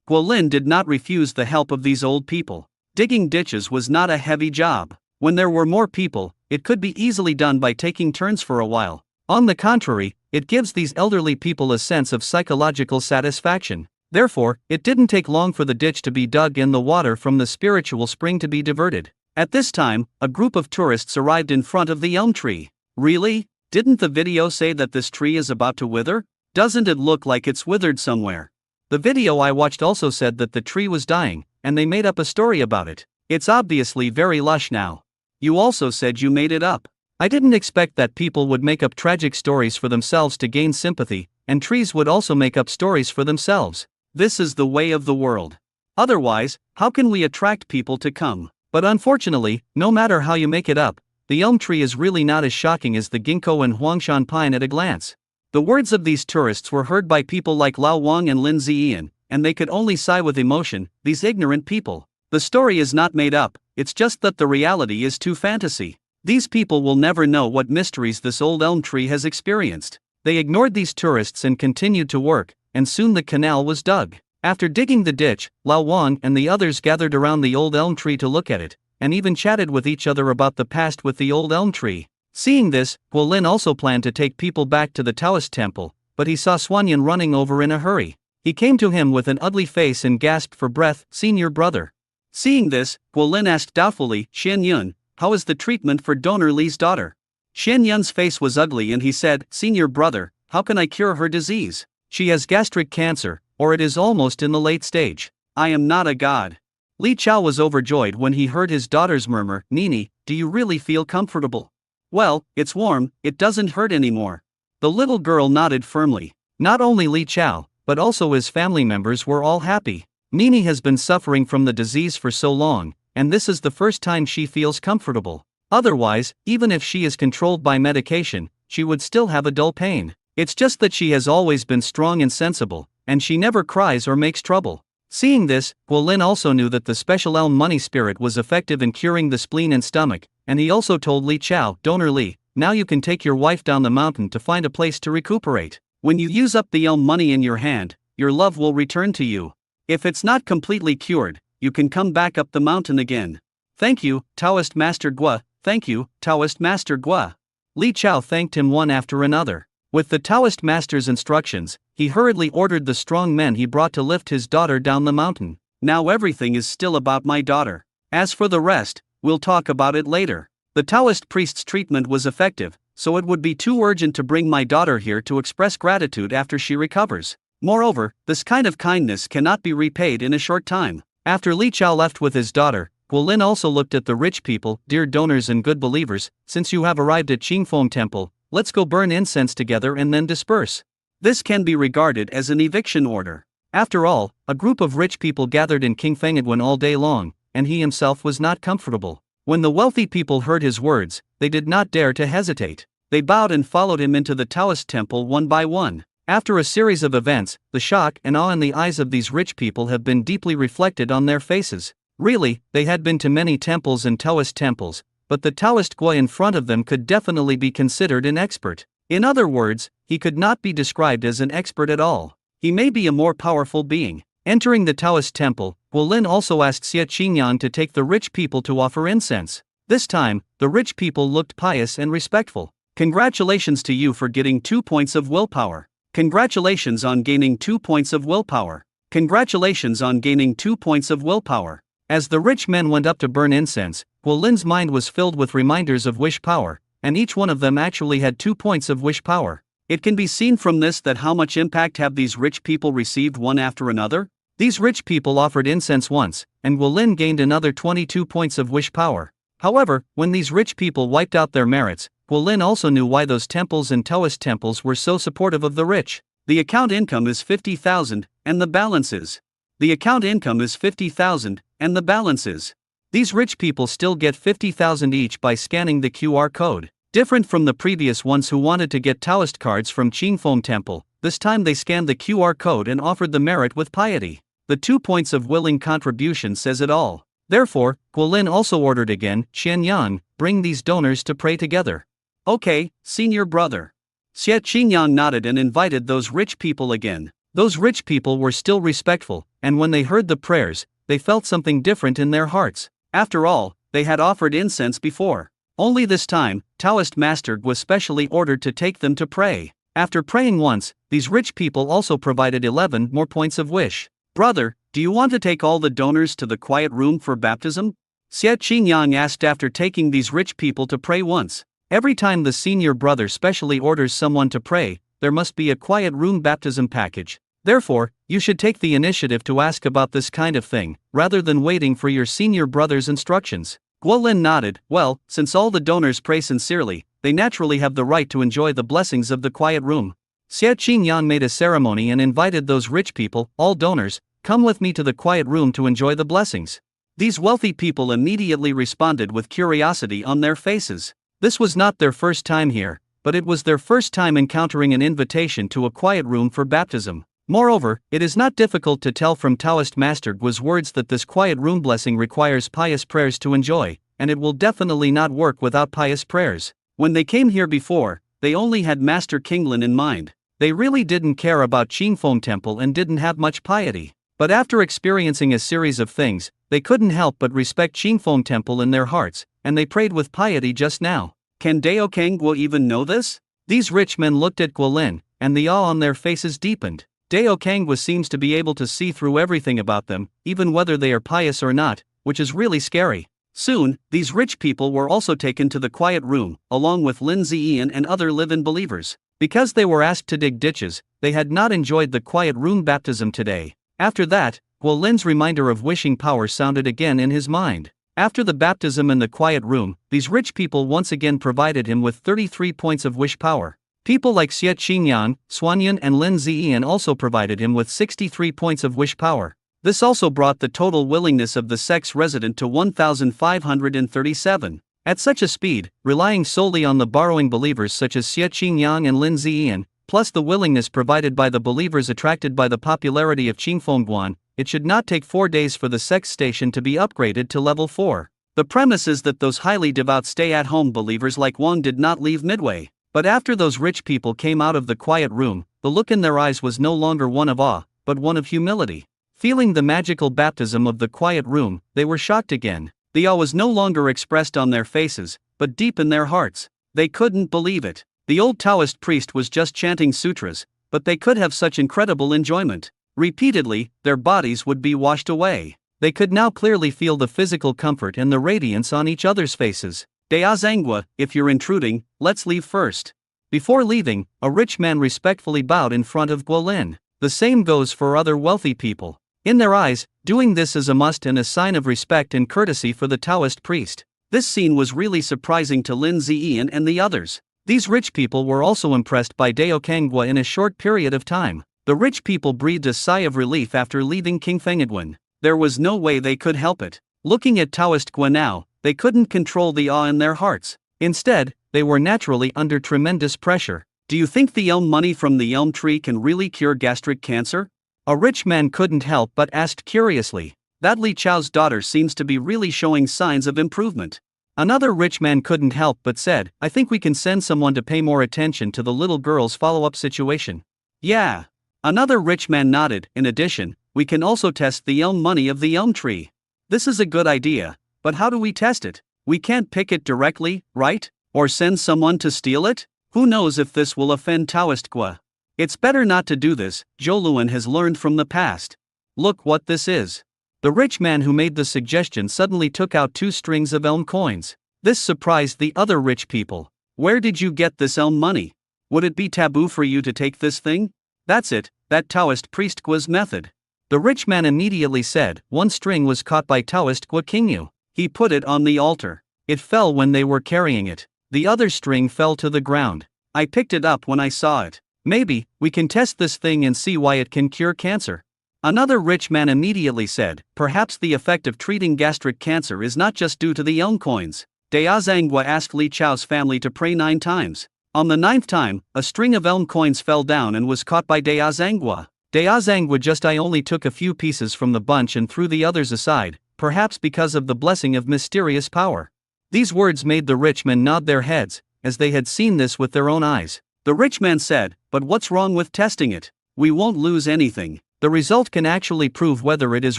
[SPEAKER 1] Guolin did not refuse the help of these old people. Digging ditches was not a heavy job. When there were more people, it could be easily done by taking turns for a while. On the contrary, it gives these elderly people a sense of psychological satisfaction. Therefore, it didn't take long for the ditch to be dug and the water from the spiritual spring to be diverted. At this time, a group of tourists arrived in front of the elm tree. Really? Didn't the video say that this tree is about to wither? Doesn't it look like it's withered somewhere? The video I watched also said that the tree was dying, and they made up a story about it. It's obviously very lush now. You also said you made it up. I didn't expect that people would make up tragic stories for themselves to gain sympathy, and trees would also make up stories for themselves. This is the way of the world. Otherwise, how can we attract people to come? But unfortunately, no matter how you make it up, the elm tree is really not as shocking as the ginkgo and huangshan pine at a glance. The words of these tourists were heard by people like Lao Wang and Lin Ziyan, and they could only sigh with emotion. These ignorant people. The story is not made up, it's just that the reality is too fantasy. These people will never know what mysteries this old elm tree has experienced. They ignored these tourists and continued to work, and soon the canal was dug. After digging the ditch, Lao Wang and the others gathered around the old elm tree to look at it, and even chatted with each other about the past with the old elm tree. Seeing this, Guolin also planned to take people back to the Taoist temple, but he saw Xuanyan running over in a hurry. He came to him with an ugly face and gasped for breath, "Senior brother." Seeing this, Guolin asked doubtfully, "Xian Yun, how is the treatment for donor Li's daughter?" Xian Yun's face was ugly and he said, "Senior brother, how can I cure her disease? She has gastric cancer, or it is almost in the late stage. I am not a god." Li Chao was overjoyed when he heard his daughter's murmur, "Nini, do you really feel comfortable?" "Well, it's warm, it doesn't hurt anymore." The little girl nodded firmly. Not only Li Chao, but also his family members were all happy. Nini has been suffering from the disease for so long, and this is the first time she feels comfortable. Otherwise, even if she is controlled by medication, she would still have a dull pain. It's just that she has always been strong and sensible, and she never cries or makes trouble. Seeing this, Guolin also knew that the special elm money spirit was effective in curing the spleen and stomach, and he also told Li Chao, "Donor Li, now you can take your wife down the mountain to find a place to recuperate. When you use up the elm money in your hand, your love will return to you. If it's not completely cured, you can come back up the mountain again." "Thank you, Taoist Master Gu, thank you, Taoist Master Gu." Li Chao thanked him one after another. With the Taoist master's instructions, he hurriedly ordered the strong men he brought to lift his daughter down the mountain. "Now everything is still about my daughter. As for the rest, we'll talk about it later." The Taoist priest's treatment was effective, so it would be too urgent to bring my daughter here to express gratitude after she recovers. Moreover, this kind of kindness cannot be repaid in a short time. After Li Chao left with his daughter, Guolin also looked at the rich people. "Dear donors and good believers, since you have arrived at Qingfeng Temple, let's go burn incense together and then disperse." This can be regarded as an eviction order. After all, a group of rich people gathered in King Fengedwen all day long, and he himself was not comfortable. When the wealthy people heard his words, they did not dare to hesitate. They bowed and followed him into the Taoist temple one by one. After a series of events, the shock and awe in the eyes of these rich people have been deeply reflected on their faces. Really, they had been to many temples and Taoist temples, but the Taoist Gui in front of them could definitely be considered an expert. In other words, he could not be described as an expert at all. He may be a more powerful being. Entering the Taoist temple, Guolin also asked Xie Qingyan to take the rich people to offer incense. This time, the rich people looked pious and respectful. "Congratulations to you for getting 2 points of willpower. Congratulations on gaining 2 points of willpower. Congratulations on gaining 2 points of willpower." As the rich men went up to burn incense, Guolin's mind was filled with reminders of wish power, and each one of them actually had 2 points of wish power. It can be seen from this that how much impact have these rich people received one after another? These rich people offered incense once, and Guolin gained another 22 points of wish power. However, when these rich people wiped out their merits, Guolin also knew why those temples and Taoist temples were so supportive of the rich. The account income is 50,000, and the balance is. The account income is 50,000, and the balance is. These rich people still get 50,000 each by scanning the QR code. Different from the previous ones who wanted to get Taoist cards from Qingfeng Temple, this time they scanned the QR code and offered the merit with piety. The 2 points of willing contribution says it all. Therefore, Guolin also ordered again, Qianyang, bring these donors to pray together. Okay, senior brother. Xie Qingyang nodded and invited those rich people again. Those rich people were still respectful, and when they heard the prayers, they felt something different in their hearts. After all, they had offered incense before. Only this time, Taoist Master was specially ordered to take them to pray. After praying once, these rich people also provided 11 more points of wish. Brother, do you want to take all the donors to the quiet room for baptism? Xie Qingyang asked after taking these rich people to pray once. Every time the senior brother specially orders someone to pray, there must be a quiet room baptism package. Therefore, you should take the initiative to ask about this kind of thing, rather than waiting for your senior brother's instructions. Guolin nodded. Well, since all the donors pray sincerely, they naturally have the right to enjoy the blessings of the quiet room. Xie Qingyang made a ceremony and invited those rich people, all donors, come with me to the quiet room to enjoy the blessings. These wealthy people immediately responded with curiosity on their faces. This was not their first time here, but it was their first time encountering an invitation to a quiet room for baptism. Moreover, it is not difficult to tell from Taoist Master Guo's words that this quiet room blessing requires pious prayers to enjoy, and it will definitely not work without pious prayers. When they came here before, they only had Master Kinglin in mind. They really didn't care about Qingfeng Temple and didn't have much piety. But after experiencing a series of things, they couldn't help but respect Qingfeng Temple in their hearts, and they prayed with piety just now. Can Daokang Guo even know this? These rich men looked at Guolin, and the awe on their faces deepened. Daokang Guo seems to be able to see through everything about them, even whether they are pious or not, which is really scary. Soon, these rich people were also taken to the quiet room, along with Lin Ziyan and other live-in believers. Because they were asked to dig ditches, they had not enjoyed the quiet room baptism today. After that, Guolin's reminder of wishing power sounded again in his mind. After the baptism in the quiet room, these rich people once again provided him with 33 points of wish power. People like Xie Qingyang, Xuanyan and Lin Ziyan also provided him with 63 points of wish power. This also brought the total willingness of the sect's resident to 1,537. At such a speed, relying solely on the borrowing believers such as Xie Qingyang and Lin Ziyan, plus the willingness provided by the believers attracted by the popularity of Qingfeng Guan, it should not take 4 days for the sect's station to be upgraded to level 4. The premise is that those highly devout stay-at-home believers like Wang did not leave midway. But after those rich people came out of the quiet room, the look in their eyes was no longer one of awe, but one of humility. Feeling the magical baptism of the quiet room, they were shocked again. The awe was no longer expressed on their faces, but deep in their hearts. They couldn't believe it. The old Taoist priest was just chanting sutras, but they could have such incredible enjoyment. Repeatedly, their bodies would be washed away. They could now clearly feel the physical comfort and the radiance on each other's faces. Dea Zhangwa, if you're intruding, let's leave first. Before leaving, a rich man respectfully bowed in front of Guolin. The same goes for other wealthy people. In their eyes, doing this is a must and a sign of respect and courtesy for the Taoist priest. This scene was really surprising to Lin Ziyan and the others. These rich people were also impressed by Daokang Guo in a short period of time. The rich people breathed a sigh of relief after leaving King Fengedwen. There was no way they could help it. Looking at Taoist Guo now, they couldn't control the awe in their hearts. Instead, they were naturally under tremendous pressure. Do you think the elm money from the elm tree can really cure gastric cancer? A rich man couldn't help but asked curiously. That Li Chao's daughter seems to be really showing signs of improvement. Another rich man couldn't help but said, I think we can send someone to pay more attention to the little girl's follow-up situation. Yeah. Another rich man nodded. In addition, we can also test the elm money of the elm tree. This is a good idea, but how do we test it? We can't pick it directly, right? Or send someone to steal it? Who knows if this will offend Taoist Guo? It's better not to do this, Zhou Luan has learned from the past. Look what this is. The rich man who made the suggestion suddenly took out 2 strings of elm coins. This surprised the other rich people. Where did you get this elm money? Would it be taboo for you to take this thing? That's it, that Taoist priest Gua's method. The rich man immediately said, 1 string was caught by Taoist Gua Kingyu. He put it on the altar. It fell when they were carrying it. The other string fell to the ground. I picked it up when I saw it. Maybe, we can test this thing and see why it can cure cancer. Another rich man immediately said, perhaps the effect of treating gastric cancer is not just due to the elm coins. Daozangwa asked Li Chao's family to pray 9 times. On the 9th time, a string of elm coins fell down and was caught by Daozangwa. I only took a few pieces from the bunch and threw the others aside, perhaps because of the blessing of mysterious power. These words made the rich men nod their heads, as they had seen this with their own eyes. The rich man said, but what's wrong with testing it? We won't lose anything. The result can actually prove whether it is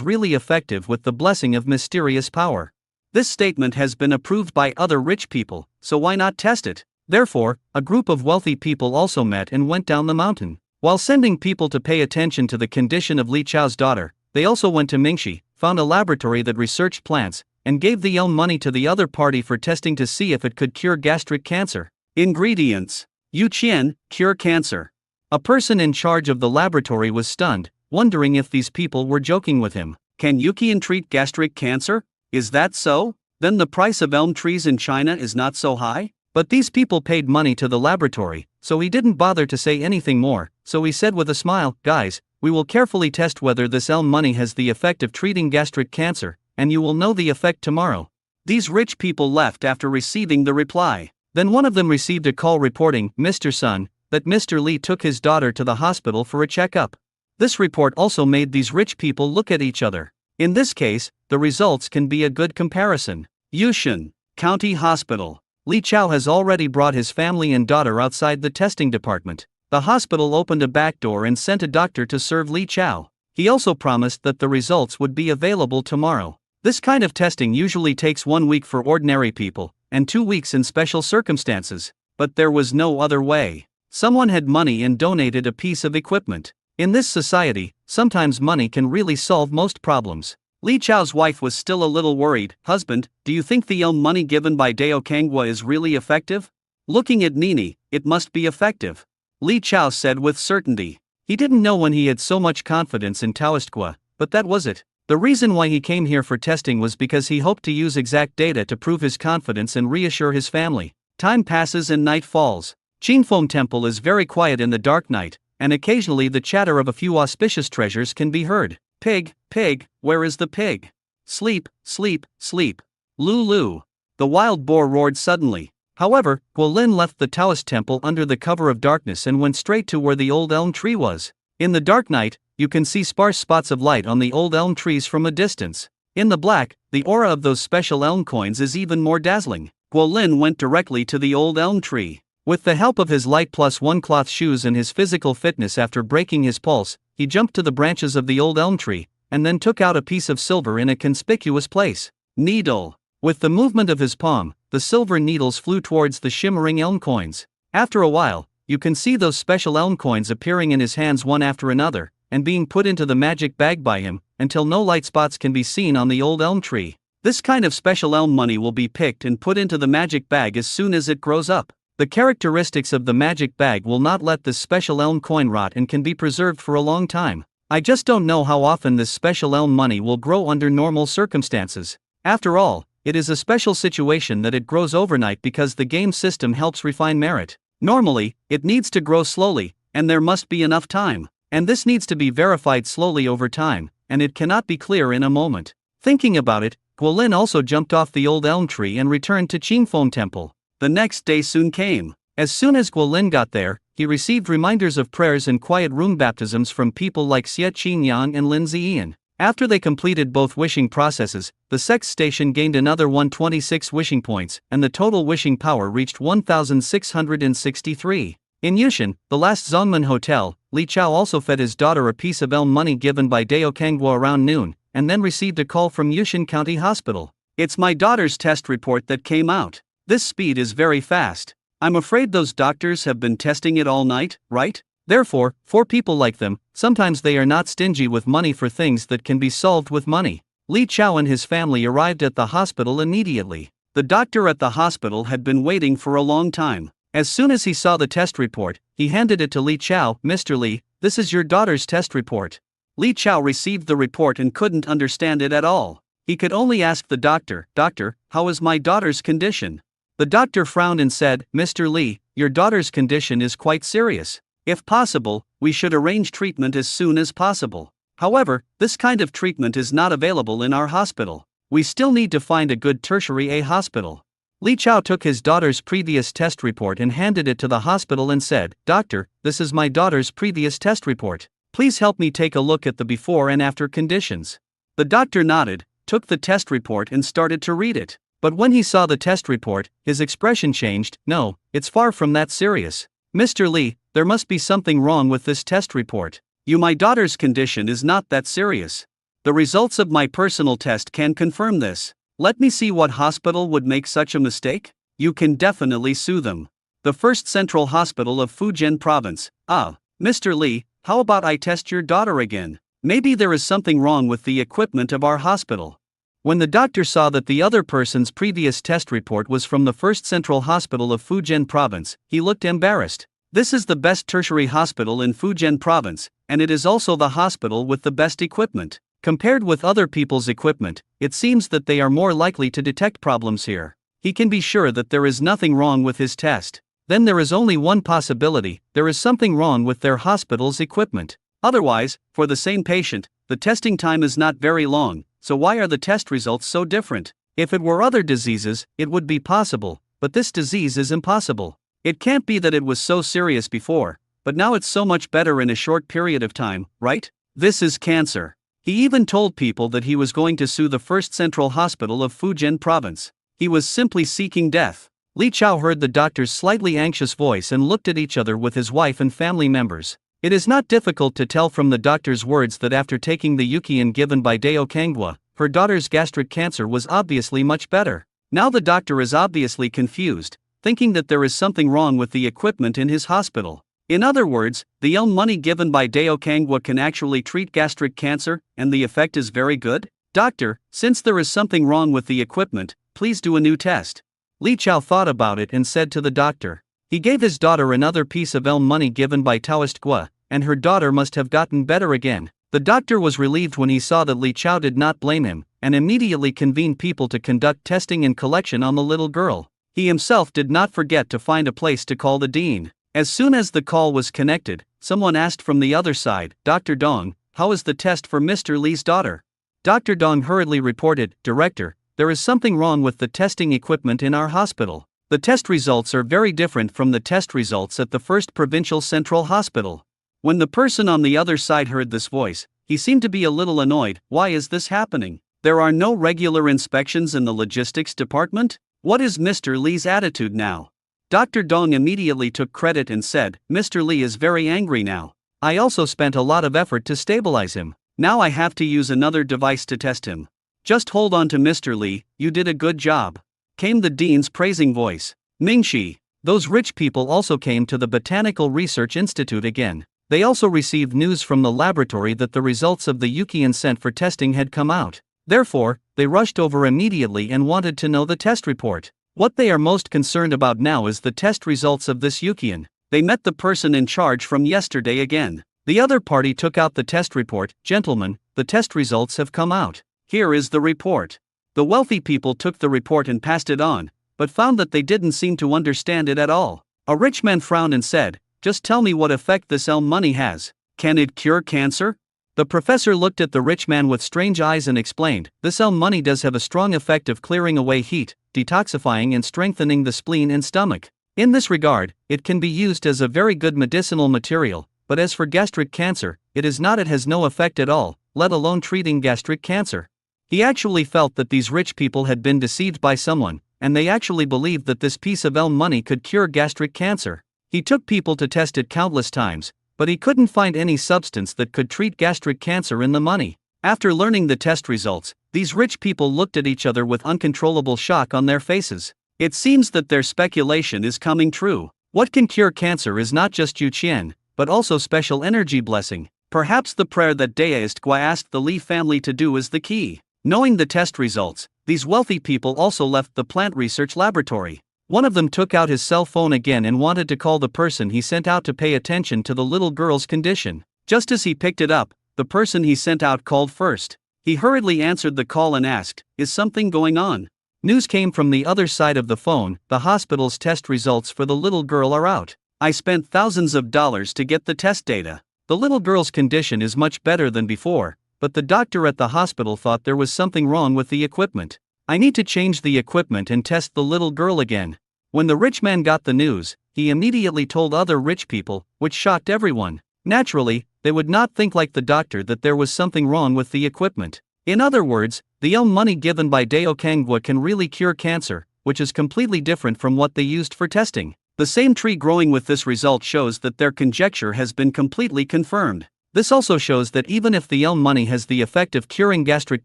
[SPEAKER 1] really effective with the blessing of mysterious power. This statement has been approved by other rich people, so why not test it? Therefore, a group of wealthy people also met and went down the mountain. While sending people to pay attention to the condition of Li Chao's daughter, they also went to Mingxi, found a laboratory that researched plants, and gave the elm money to the other party for testing to see if it could cure gastric cancer. Ingredients: Yu Qian, cure cancer. A person in charge of the laboratory was stunned, wondering if these people were joking with him. Can Yu Qian treat gastric cancer? Is that so? Then the price of elm trees in China is not so high? But these people paid money to the laboratory, so he didn't bother to say anything more, so he said with a smile, guys, we will carefully test whether this elm money has the effect of treating gastric cancer, and you will know the effect tomorrow. These rich people left after receiving the reply. Then one of them received a call reporting, Mr. Sun, that Mr. Li took his daughter to the hospital for a checkup. This report also made these rich people look at each other. In this case, the results can be a good comparison. Yushan County Hospital. Li Chao has already brought his family and daughter outside the testing department. The hospital opened a back door and sent a doctor to serve Li Chao. He also promised that the results would be available tomorrow. This kind of testing usually takes 1 week for ordinary people, and 2 weeks in special circumstances. But there was no other way. Someone had money and donated a piece of equipment. In this society, sometimes money can really solve most problems. Li Chao's wife was still a little worried. Husband, do you think the elm money given by Dao Kangwa is really effective? Looking at Nini, it must be effective. Li Chao said with certainty. He didn't know when he had so much confidence in Taoist Gua, but that was it. The reason why he came here for testing was because he hoped to use exact data to prove his confidence and reassure his family. Time passes and night falls. Qingfeng Temple is very quiet in the dark night, and occasionally the chatter of a few auspicious treasures can be heard. Pig, pig, where is the pig? Sleep, sleep, sleep. Lulu. The wild boar roared suddenly. However, Guolin left the Taoist temple under the cover of darkness and went straight to where the old elm tree was. In the dark night, you can see sparse spots of light on the old elm trees from a distance. In the black, the aura of those special elm coins is even more dazzling. Guolin went directly to the old elm tree. With the help of his light +1 cloth shoes and his physical fitness after breaking his pulse, he jumped to the branches of the old elm tree, and then took out a piece of silver in a conspicuous place. Needle. With the movement of his palm, the silver needles flew towards the shimmering elm coins. After a while, you can see those special elm coins appearing in his hands one after another, and being put into the magic bag by him, until no light spots can be seen on the old elm tree. This kind of special elm money will be picked and put into the magic bag as soon as it grows up. The characteristics of the magic bag will not let this special elm coin rot and can be preserved for a long time. I just don't know how often this special elm money will grow under normal circumstances. After all, it is a special situation that it grows overnight because the game system helps refine merit. Normally, it needs to grow slowly, and there must be enough time. And this needs to be verified slowly over time, and it cannot be clear in a moment. Thinking about it, Guolin also jumped off the old elm tree and returned to Qingfeng Temple. The next day soon came. As soon as Guolin got there, he received reminders of prayers and quiet room baptisms from people like Xie Qingyang and Lin Ziyan. After they completed both wishing processes, the sex station gained another 126 wishing points, and the total wishing power reached 1,663. In Yushan, the last Zongmen Hotel, Li Chao also fed his daughter a piece of elm money given by Dao Kangwa around noon, and then received a call from Yushan County Hospital. It's my daughter's test report that came out. This speed is very fast. I'm afraid those doctors have been testing it all night, right? Therefore, for people like them, sometimes they are not stingy with money for things that can be solved with money. Li Chao and his family arrived at the hospital immediately. The doctor at the hospital had been waiting for a long time. As soon as he saw the test report, he handed it to Li Chao. "Mr. Li, this is your daughter's test report." Li Chao received the report and couldn't understand it at all. He could only ask the doctor, "Doctor, how is my daughter's condition?" The doctor frowned and said, "Mr. Li, your daughter's condition is quite serious. If possible, we should arrange treatment as soon as possible. However, this kind of treatment is not available in our hospital. We still need to find a good tertiary A hospital." Li Chao took his daughter's previous test report and handed it to the hospital and said, "Doctor, this is my daughter's previous test report. Please help me take a look at the before and after conditions." The doctor nodded, took the test report and started to read it. But when he saw the test report, his expression changed. "No, it's far from that serious. Mr. Li, there must be something wrong with this test report. My daughter's condition is not that serious. The results of my personal test can confirm this. Let me see what hospital would make such a mistake. You can definitely sue them. The First Central Hospital of Fujian Province. Mr. Li, how about I test your daughter again? Maybe there is something wrong with the equipment of our hospital." When the doctor saw that the other person's previous test report was from the First Central Hospital of Fujian Province, he looked embarrassed. "This is the best tertiary hospital in Fujian Province, and it is also the hospital with the best equipment. Compared with other people's equipment, it seems that they are more likely to detect problems here. He can be sure that there is nothing wrong with his test. Then there is only one possibility: there is something wrong with their hospital's equipment. Otherwise, for the same patient, the testing time is not very long, so why are the test results so different? If it were other diseases, it would be possible, but this disease is impossible. It can't be that it was so serious before, but now it's so much better in a short period of time, right? This is cancer." He even told people that he was going to sue the First Central Hospital of Fujian Province. He was simply seeking death. Li Chao heard the doctor's slightly anxious voice and looked at each other with his wife and family members. It is not difficult to tell from the doctor's words that after taking the Yukian given by Dao Kangwa, her daughter's gastric cancer was obviously much better. Now the doctor is obviously confused, thinking that there is something wrong with the equipment in his hospital. In other words, the money given by Dao Kangwa can actually treat gastric cancer, and the effect is very good? "Doctor, since there is something wrong with the equipment, please do a new test." Li Chao thought about it and said to the doctor. He gave his daughter another piece of money given by Taoist Gua, and her daughter must have gotten better again. The doctor was relieved when he saw that Li Chao did not blame him, and immediately convened people to conduct testing and collection on the little girl. He himself did not forget to find a place to call the dean. As soon as the call was connected, someone asked from the other side, "Dr. Dong, how is the test for Mr. Li's daughter?" Dr. Dong hurriedly reported, "Director, there is something wrong with the testing equipment in our hospital. The test results are very different from the test results at the First Provincial Central Hospital." When the person on the other side heard this voice, he seemed to be a little annoyed. "Why is this happening? There are no regular inspections in the logistics department? What is Mr. Li's attitude now?" Dr. Dong immediately took credit and said, "Mr. Li is very angry now. I also spent a lot of effort to stabilize him. Now I have to use another device to test him. Just hold on to Mr. Li, you did a good job," came the dean's praising voice. Mingxi. Those rich people also came to the Botanical Research Institute again. They also received news from the laboratory that the results of the Yukian sent for testing had come out. Therefore, they rushed over immediately and wanted to know the test report. What they are most concerned about now is the test results of this Yukian. They met the person in charge from yesterday again. The other party took out the test report. "Gentlemen, the test results have come out. Here is the report." The wealthy people took the report and passed it on, but found that they didn't seem to understand it at all. A rich man frowned and said, "Just tell me what effect this money has. Can it cure cancer?" The professor looked at the rich man with strange eyes and explained, "This money does have a strong effect of clearing away heat, detoxifying and strengthening the spleen and stomach. In this regard, it can be used as a very good medicinal material, but as for gastric cancer, it has no effect at all, let alone treating gastric cancer." He actually felt that these rich people had been deceived by someone, and they actually believed that this piece of money could cure gastric cancer. He took people to test it countless times, but he couldn't find any substance that could treat gastric cancer in the money. After learning the test results, these rich people looked at each other with uncontrollable shock on their faces. It seems that their speculation is coming true. What can cure cancer is not just Yuqian, but also special energy blessing. Perhaps the prayer that Daist Gua asked the Li family to do is the key. Knowing the test results, these wealthy people also left the plant research laboratory. One of them took out his cell phone again and wanted to call the person he sent out to pay attention to the little girl's condition. Just as he picked it up, the person he sent out called first. He hurriedly answered the call and asked, "Is something going on?" News came from the other side of the phone: "The hospital's test results for the little girl are out. I spent thousands of dollars to get the test data. The little girl's condition is much better than before, but the doctor at the hospital thought there was something wrong with the equipment. I need to change the equipment and test the little girl again." When the rich man got the news, he immediately told other rich people, which shocked everyone. Naturally, they would not think like the doctor that there was something wrong with the equipment. In other words, the money given by Deo Kangwa can really cure cancer, which is completely different from what they used for testing. The same tree growing with this result shows that their conjecture has been completely confirmed. This also shows that even if the money has the effect of curing gastric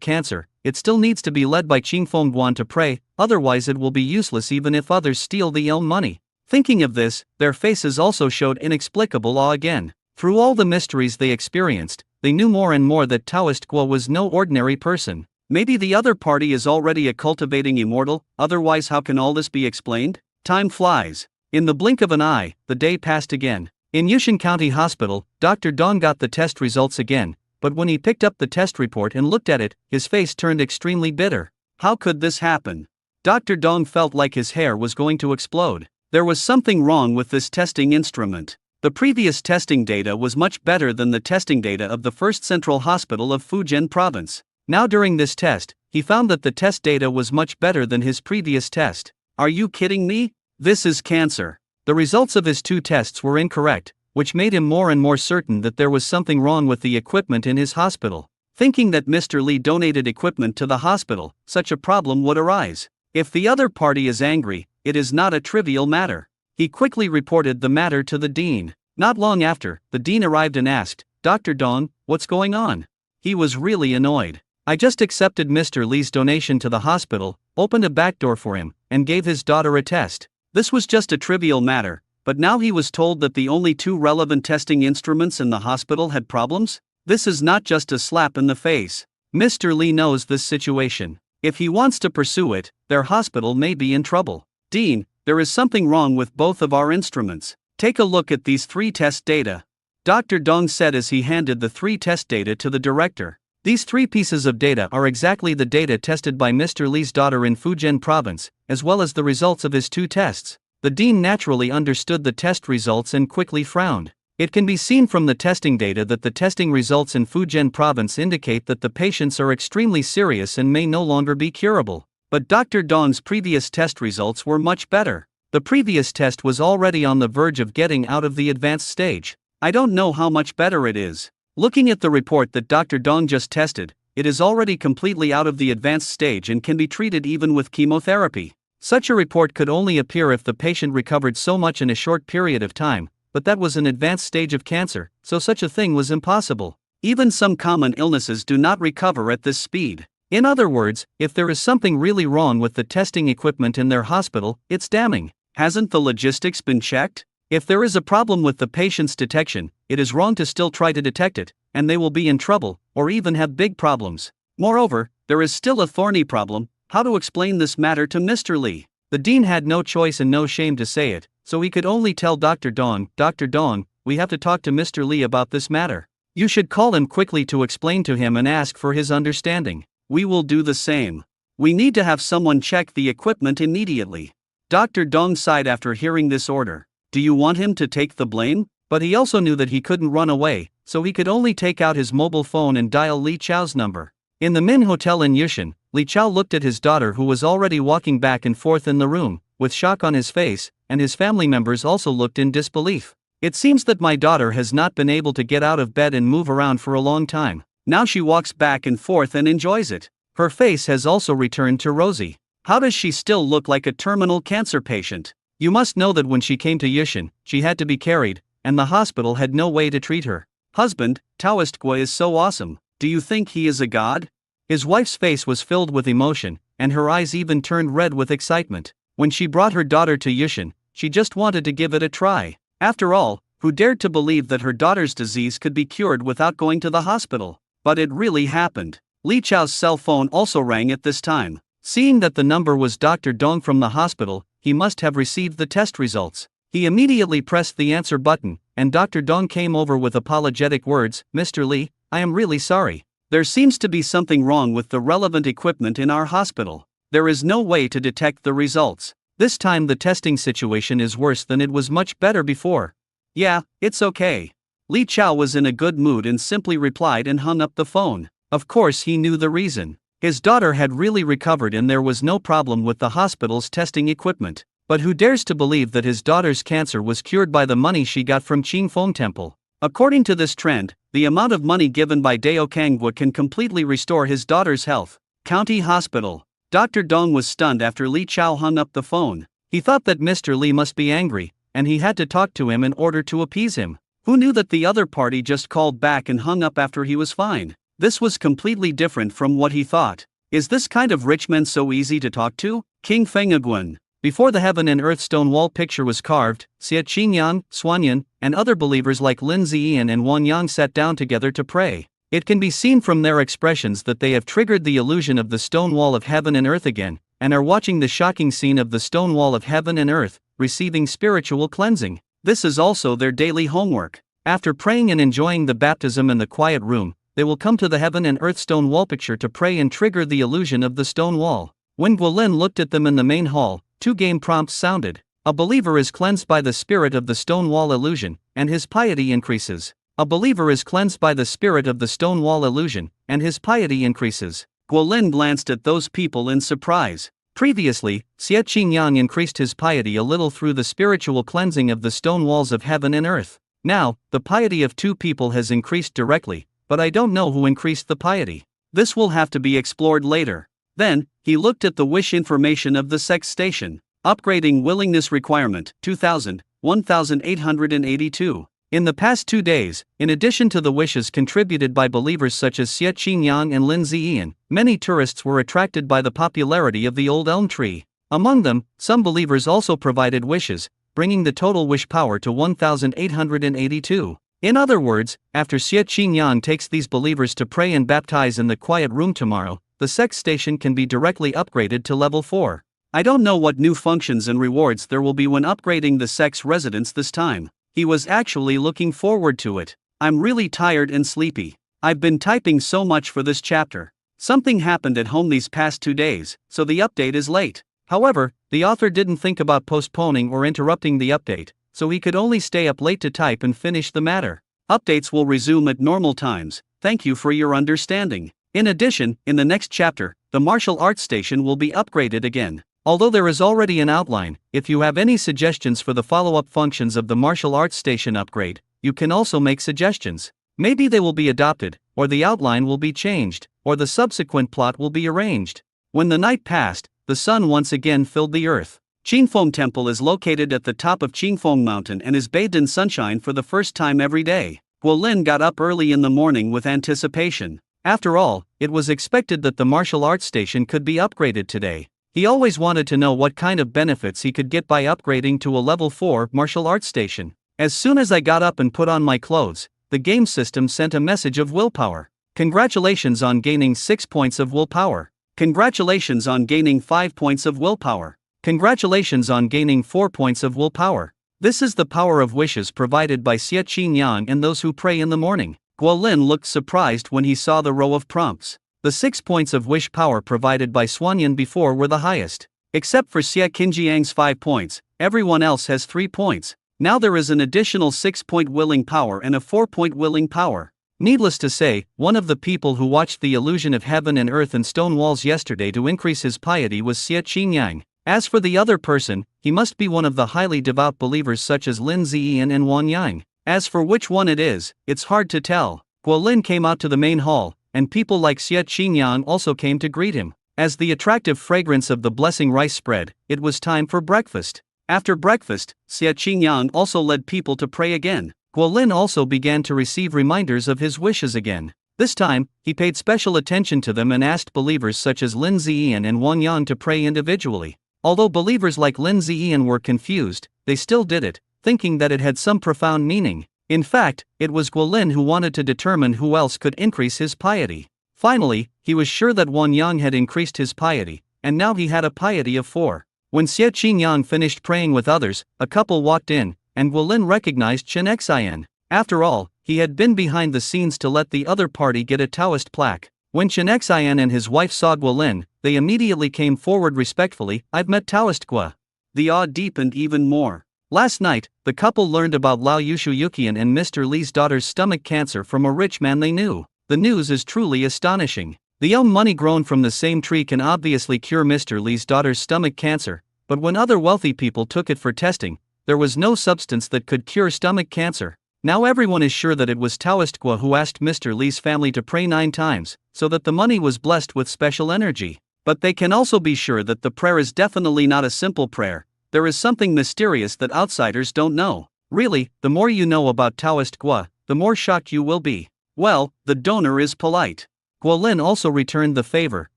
[SPEAKER 1] cancer, it still needs to be led by Qingfeng Guan to pray, otherwise it will be useless even if others steal the money. Thinking of this, their faces also showed inexplicable awe again. Through all the mysteries they experienced, they knew more and more that Taoist Guo was no ordinary person. Maybe the other party is already a cultivating immortal, otherwise how can all this be explained? Time flies. In the blink of an eye, the day passed again. In Yushan County Hospital, Dr. Dong got the test results again, but when he picked up the test report and looked at it, his face turned extremely bitter. How could this happen? Dr. Dong felt like his hair was going to explode. There was something wrong with this testing instrument. The previous testing data was much better than the testing data of the First Central Hospital of Fujian Province. Now during this test, he found that the test data was much better than his previous test. Are you kidding me? This is cancer. The results of his 2 tests were incorrect, which made him more and more certain that there was something wrong with the equipment in his hospital. Thinking that Mr. Lee donated equipment to the hospital, such a problem would arise. If the other party is angry, it is not a trivial matter. He quickly reported the matter to the dean. Not long after, the dean arrived and asked, "Dr. Dong, what's going on?" He was really annoyed. "I just accepted Mr. Lee's donation to the hospital, opened a back door for him, and gave his daughter a test. This was just a trivial matter, but now he was told that the only 2 relevant testing instruments in the hospital had problems? This is not just a slap in the face. Mr. Lee knows this situation. If he wants to pursue it, their hospital may be in trouble. Dean, there is something wrong with both of our instruments. Take a look at these 3 test data." Dr. Dong said as he handed the 3 test data to the director. These 3 pieces of data are exactly the data tested by Mr. Lee's daughter in Fujian Province, as well as the results of his 2 tests. The dean naturally understood the test results and quickly frowned. It can be seen from the testing data that the testing results in Fujian Province indicate that the patients are extremely serious and may no longer be curable. But Dr. Dong's previous test results were much better. The previous test was already on the verge of getting out of the advanced stage. I don't know how much better it is. Looking at the report that Dr. Dong just tested, it is already completely out of the advanced stage and can be treated even with chemotherapy. Such a report could only appear if the patient recovered so much in a short period of time, but that was an advanced stage of cancer, so such a thing was impossible. Even some common illnesses do not recover at this speed. In other words, if there is something really wrong with the testing equipment in their hospital, it's damning. Hasn't the logistics been checked? If there is a problem with the patient's detection, it is wrong to still try to detect it, and they will be in trouble, or even have big problems. Moreover, there is still a thorny problem: how to explain this matter to Mr. Lee. The dean had no choice and no shame to say it, so he could only tell Dr. Dong, "Dr. Dong, we have to talk to Mr. Lee about this matter. You should call him quickly to explain to him and ask for his understanding." "We will do the same. We need to have someone check the equipment immediately." Dr. Dong sighed after hearing this order. Do you want him to take the blame? But he also knew that he couldn't run away, so he could only take out his mobile phone and dial Li Chao's number. In the Min Hotel in Yushan, Li Chao looked at his daughter, who was already walking back and forth in the room, with shock on his face, and his family members also looked in disbelief. "It seems that my daughter has not been able to get out of bed and move around for a long time. Now she walks back and forth and enjoys it. Her face has also returned to rosy. How does she still look like a terminal cancer patient? You must know that when she came to Yushan, she had to be carried, and the hospital had no way to treat her. Husband, Taoist Gui is so awesome. Do you think he is a god?" His wife's face was filled with emotion, and her eyes even turned red with excitement. When she brought her daughter to Yushan, she just wanted to give it a try. After all, who dared to believe that her daughter's disease could be cured without going to the hospital? But it really happened. Li Chao's cell phone also rang at this time. Seeing that the number was Dr. Dong from the hospital, he must have received the test results. He immediately pressed the answer button, and Dr. Dong came over with apologetic words, "Mr. Li, I am really sorry. There seems to be something wrong with the relevant equipment in our hospital. There is no way to detect the results. This time the testing situation is worse than it was much better before." "Yeah, it's okay." Li Chao was in a good mood and simply replied and hung up the phone. Of course he knew the reason. His daughter had really recovered and there was no problem with the hospital's testing equipment. But who dares to believe that his daughter's cancer was cured by the money she got from Qingfeng Temple? According to this trend, the amount of money given by Dao Kangwa can completely restore his daughter's health. County Hospital. Dr. Dong was stunned after Li Chao hung up the phone. He thought that Mr. Li must be angry, and he had to talk to him in order to appease him. Who knew that the other party just called back and hung up after he was fine? This was completely different from what he thought. Is this kind of rich man so easy to talk to? King Fengagwen. Before the heaven and earth stone wall picture was carved, Xie Qingyang, Xuanyan, and other believers like Lin Ziyan and Wang Yang sat down together to pray. It can be seen from their expressions that they have triggered the illusion of the stone wall of heaven and earth again, and are watching the shocking scene of the stone wall of heaven and earth, receiving spiritual cleansing. This is also their daily homework. After praying and enjoying the baptism in the quiet room, they will come to the heaven and earth stone wall picture to pray and trigger the illusion of the stone wall. When Guolin looked at them in the main hall, two game prompts sounded. A believer is cleansed by the spirit of the stone wall illusion, and his piety increases. A believer is cleansed by the spirit of the stone wall illusion, and his piety increases. Guolin glanced at those people in surprise. Previously, Xie Qingyang increased his piety a little through the spiritual cleansing of the stone walls of heaven and earth. Now, the piety of two people has increased directly, but I don't know who increased the piety. This will have to be explored later. Then, he looked at the wish information of the sex station. Upgrading willingness requirement, 2000, 1882. In the past 2 days, in addition to the wishes contributed by believers such as Xie Qingyang and Lin Ziyan, many tourists were attracted by the popularity of the old elm tree. Among them, some believers also provided wishes, bringing the total wish power to 1882. In other words, after Xie Qingyang takes these believers to pray and baptize in the quiet room tomorrow, the sex station can be directly upgraded to level 4. I don't know what new functions and rewards there will be when upgrading the sex residence this time. He was actually looking forward to it. I'm really tired and sleepy. I've been typing so much for this chapter. Something happened at home these past 2 days, so the update is late. However, the author didn't think about postponing or interrupting the update, so he could only stay up late to type and finish the matter. Updates will resume at normal times. Thank you for your understanding. In addition, in the next chapter, the martial arts station will be upgraded again. Although there is already an outline, if you have any suggestions for the follow-up functions of the martial arts station upgrade, you can also make suggestions. Maybe they will be adopted, or the outline will be changed, or the subsequent plot will be arranged. When the night passed, the sun once again filled the earth. Qingfeng Temple is located at the top of Qingfeng Mountain and is bathed in sunshine for the first time every day. Guolin got up early in the morning with anticipation. After all, it was expected that the martial arts station could be upgraded today. He always wanted to know what kind of benefits he could get by upgrading to a level 4 martial arts station. As soon as I got up and put on my clothes, the game system sent a message of willpower. Congratulations on gaining 6 points of willpower. Congratulations on gaining 5 points of willpower. Congratulations on gaining 4 points of willpower. This is the power of wishes provided by Xie Qingyang and those who pray in the morning. Guolin looked surprised when he saw the row of prompts. The 6 points of wish power provided by Xuanyan before were the highest. Except for Xie Qinjiang's 5 points, everyone else has 3 points. Now there is an additional 6-point willing power and a 4-point willing power. Needless to say, one of the people who watched the illusion of heaven and earth and stone walls yesterday to increase his piety was Xie Qingyang. As for the other person, he must be one of the highly devout believers such as Lin Ziyan and Wang Yang. As for which one it is, it's hard to tell. Guolin came out to the main hall, and people like Xie Qingyang also came to greet him. As the attractive fragrance of the blessing rice spread, it was time for breakfast. After breakfast, Xie Qingyang also led people to pray again. Guolin also began to receive reminders of his wishes again. This time, he paid special attention to them and asked believers such as Lin Ziyan and Wang Yang to pray individually. Although believers like Lin Ziyan were confused, they still did it, thinking that it had some profound meaning. In fact, it was Guolin who wanted to determine who else could increase his piety. Finally, he was sure that Wang Yang had increased his piety, and now he had a piety of 4. When Xie Qingyang finished praying with others, a couple walked in, and Guolin recognized Chen Xian. After all, he had been behind the scenes to let the other party get a Taoist plaque. When Chen Xian and his wife saw Guolin, they immediately came forward respectfully. "I've met Taoist Gua." The awe deepened even more. Last night, the couple learned about Lao Yushu Yukian and Mr. Li's daughter's stomach cancer from a rich man they knew. The news is truly astonishing. The young money grown from the same tree can obviously cure Mr. Li's daughter's stomach cancer, but when other wealthy people took it for testing, there was no substance that could cure stomach cancer. Now everyone is sure that it was Taoist Gua who asked Mr. Li's family to pray 9 times, so that the money was blessed with special energy. But they can also be sure that the prayer is definitely not a simple prayer. There is something mysterious that outsiders don't know. Really, the more you know about Taoist Gua, the more shocked you will be. Well, the donor is polite. Guolin also returned the favor,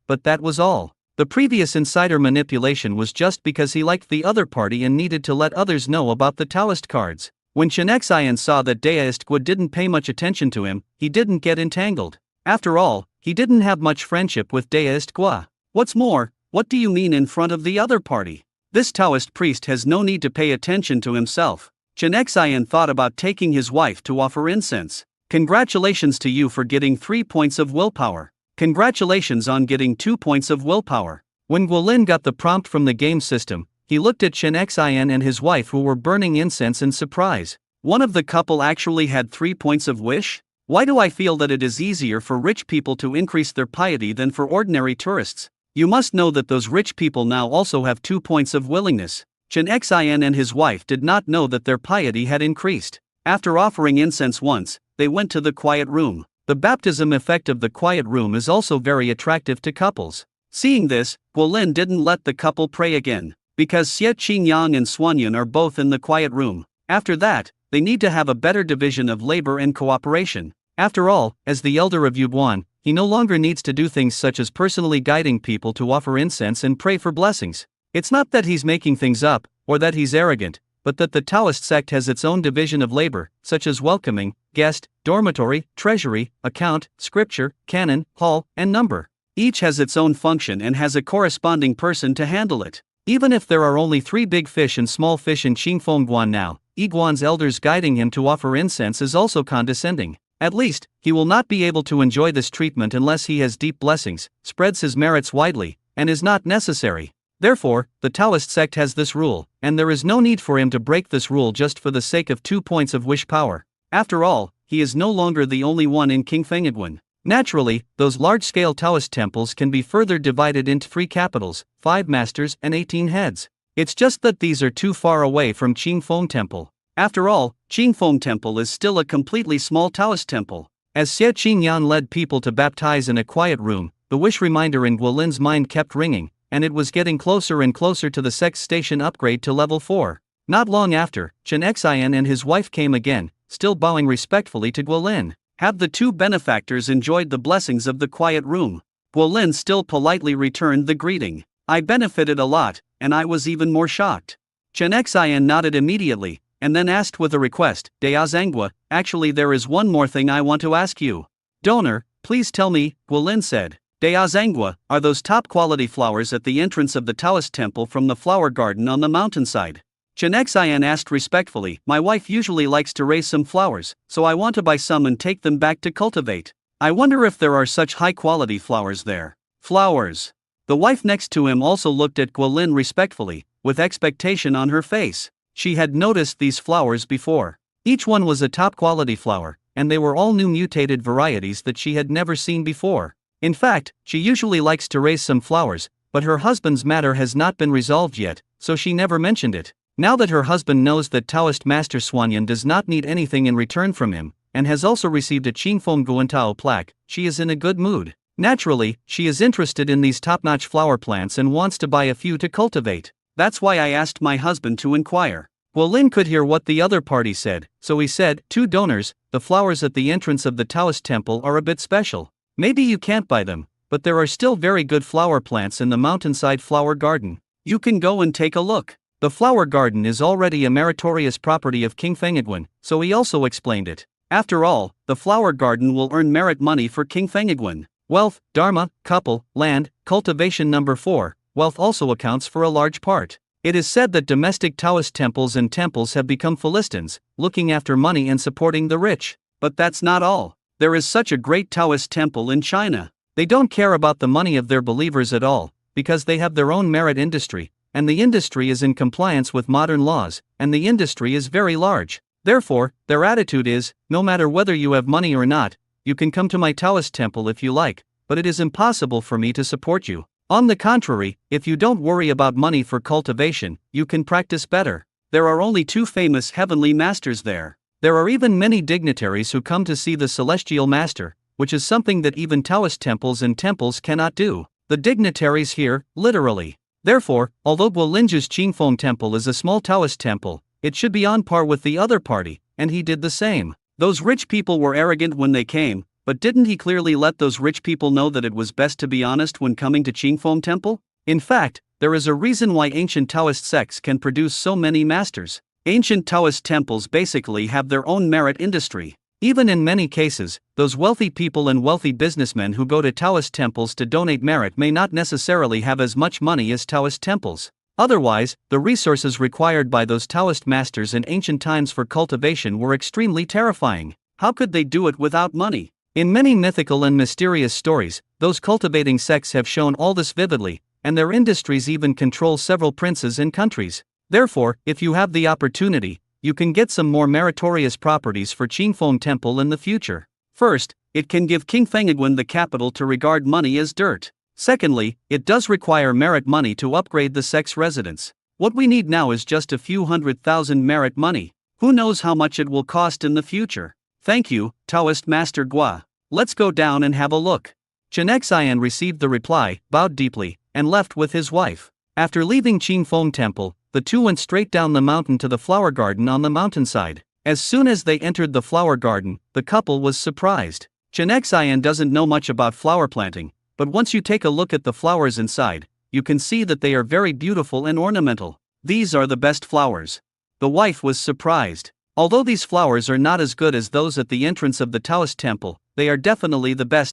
[SPEAKER 1] but that was all. The previous insider manipulation was just because he liked the other party and needed to let others know about the Taoist cards. When Chen Xian saw that Daoist Gua didn't pay much attention to him, he didn't get entangled. After all, he didn't have much friendship with Daoist Gua. What's more, what do you mean in front of the other party? This Taoist priest has no need to pay attention to himself. Chen Xian thought about taking his wife to offer incense. Congratulations to you for getting 3 points of willpower. Congratulations on getting 2 points of willpower. When Guolin got the prompt from the game system, he looked at Chen Xian and his wife who were burning incense in surprise. One of the couple actually had 3 points of wish? Why do I feel that it is easier for rich people to increase their piety than for ordinary tourists? You must know that those rich people now also have 2 points of willingness. Chen Xian and his wife did not know that their piety had increased. After offering incense once, they went to the quiet room. The baptism effect of the quiet room is also very attractive to couples. Seeing this, Guolin didn't let the couple pray again, because Xie Qingyang and Xuanyan are both in the quiet room. After that, they need to have a better division of labor and cooperation. After all, as the elder of Yuguan, he no longer needs to do things such as personally guiding people to offer incense and pray for blessings. It's not that he's making things up, or that he's arrogant, but that the Taoist sect has its own division of labor, such as welcoming, guest, dormitory, treasury, account, scripture, canon, hall, and number. Each has its own function and has a corresponding person to handle it. Even if there are only 3 big fish and small fish in Qingfengguan now, Yiguan's elders guiding him to offer incense is also condescending. At least, he will not be able to enjoy this treatment unless he has deep blessings, spreads his merits widely, and is not necessary. Therefore, the Taoist sect has this rule, and there is no need for him to break this rule just for the sake of 2 points of wish power. After all, he is no longer the only one in Qingfengguan. Naturally, those large-scale Taoist temples can be further divided into 3 capitals, 5 masters, and 18 heads. It's just that these are too far away from Qingfeng Temple. After all, Qingfeng Temple is still a completely small Taoist temple. As Xie Qingyang led people to baptize in a quiet room, the wish reminder in Guolin's mind kept ringing, and it was getting closer and closer to the sect's station upgrade to level 4. Not long after, Chen Xian and his wife came again, still bowing respectfully to Guolin. Have the 2 benefactors enjoyed the blessings of the quiet room? Guolin still politely returned the greeting. I benefited a lot, and I was even more shocked. Chen Xian nodded immediately, and then asked with a request, Dea Zhangguo, actually there is one more thing I want to ask you. Donor, please tell me, Guolin said. Dea Zhangguo, are those top-quality flowers at the entrance of the Taoist temple from the flower garden on the mountainside? Chen Xian asked respectfully, my wife usually likes to raise some flowers, so I want to buy some and take them back to cultivate. I wonder if there are such high-quality flowers there. Flowers. The wife next to him also looked at Guolin respectfully, with expectation on her face. She had noticed these flowers before. Each one was a top-quality flower, and they were all new mutated varieties that she had never seen before. In fact, she usually likes to raise some flowers, but her husband's matter has not been resolved yet, so she never mentioned it. Now that her husband knows that Taoist Master Xuanyan does not need anything in return from him, and has also received a Qingfeng Guantao plaque, she is in a good mood. Naturally, she is interested in these top-notch flower plants and wants to buy a few to cultivate. That's why I asked my husband to inquire. Guolin could hear what the other party said, so he said, 2 donors, the flowers at the entrance of the Taoist temple are a bit special. Maybe you can't buy them, but there are still very good flower plants in the mountainside flower garden. You can go and take a look. The flower garden is already a meritorious property of Qingfengguan, so he also explained it. After all, the flower garden will earn merit money for Qingfengguan. Wealth, dharma, couple, land, cultivation. Number 4, wealth also accounts for a large part. It is said that domestic Taoist temples and temples have become Philistines, looking after money and supporting the rich. But that's not all. There is such a great Taoist temple in China. They don't care about the money of their believers at all, because they have their own merit industry, and the industry is in compliance with modern laws, and the industry is very large. Therefore, their attitude is, no matter whether you have money or not, you can come to my Taoist temple if you like, but it is impossible for me to support you. On the contrary, if you don't worry about money for cultivation, you can practice better. There are only 2 famous heavenly masters there. There are even many dignitaries who come to see the celestial master, which is something that even Taoist temples and temples cannot do. The dignitaries here, literally. Therefore, although Guolinju's Qingfeng temple is a small Taoist temple, it should be on par with the other party, and he did the same. Those rich people were arrogant when they came, but didn't he clearly let those rich people know that it was best to be honest when coming to Qingfeng temple? In fact, there is a reason why ancient Taoist sects can produce so many masters. Ancient Taoist temples basically have their own merit industry. Even in many cases, those wealthy people and wealthy businessmen who go to Taoist temples to donate merit may not necessarily have as much money as Taoist temples. Otherwise, the resources required by those Taoist masters in ancient times for cultivation were extremely terrifying. How could they do it without money? In many mythical and mysterious stories, those cultivating sects have shown all this vividly, and their industries even control several princes and countries. Therefore, if you have the opportunity, you can get some more meritorious properties for Qingfeng Temple in the future. First, it can give King Fengagwen the capital to regard money as dirt. Secondly, it does require merit money to upgrade the sect's residence. What we need now is just a few 100,000 merit money. Who knows how much it will cost in the future? Thank you, Taoist Master Gua. Let's go down and have a look. Chen Xian received the reply, bowed deeply, and left with his wife. After leaving Qingfeng Temple, the two went straight down the mountain to the flower garden on the mountainside. As soon as they entered the flower garden, the couple was surprised. Chen Xian doesn't know much about flower planting, but once you take a look at the flowers inside, you can see that they are very beautiful and ornamental. These are the best flowers. The wife was surprised. Although these flowers are not as good as those at the entrance of the Taoist temple, they are definitely the best.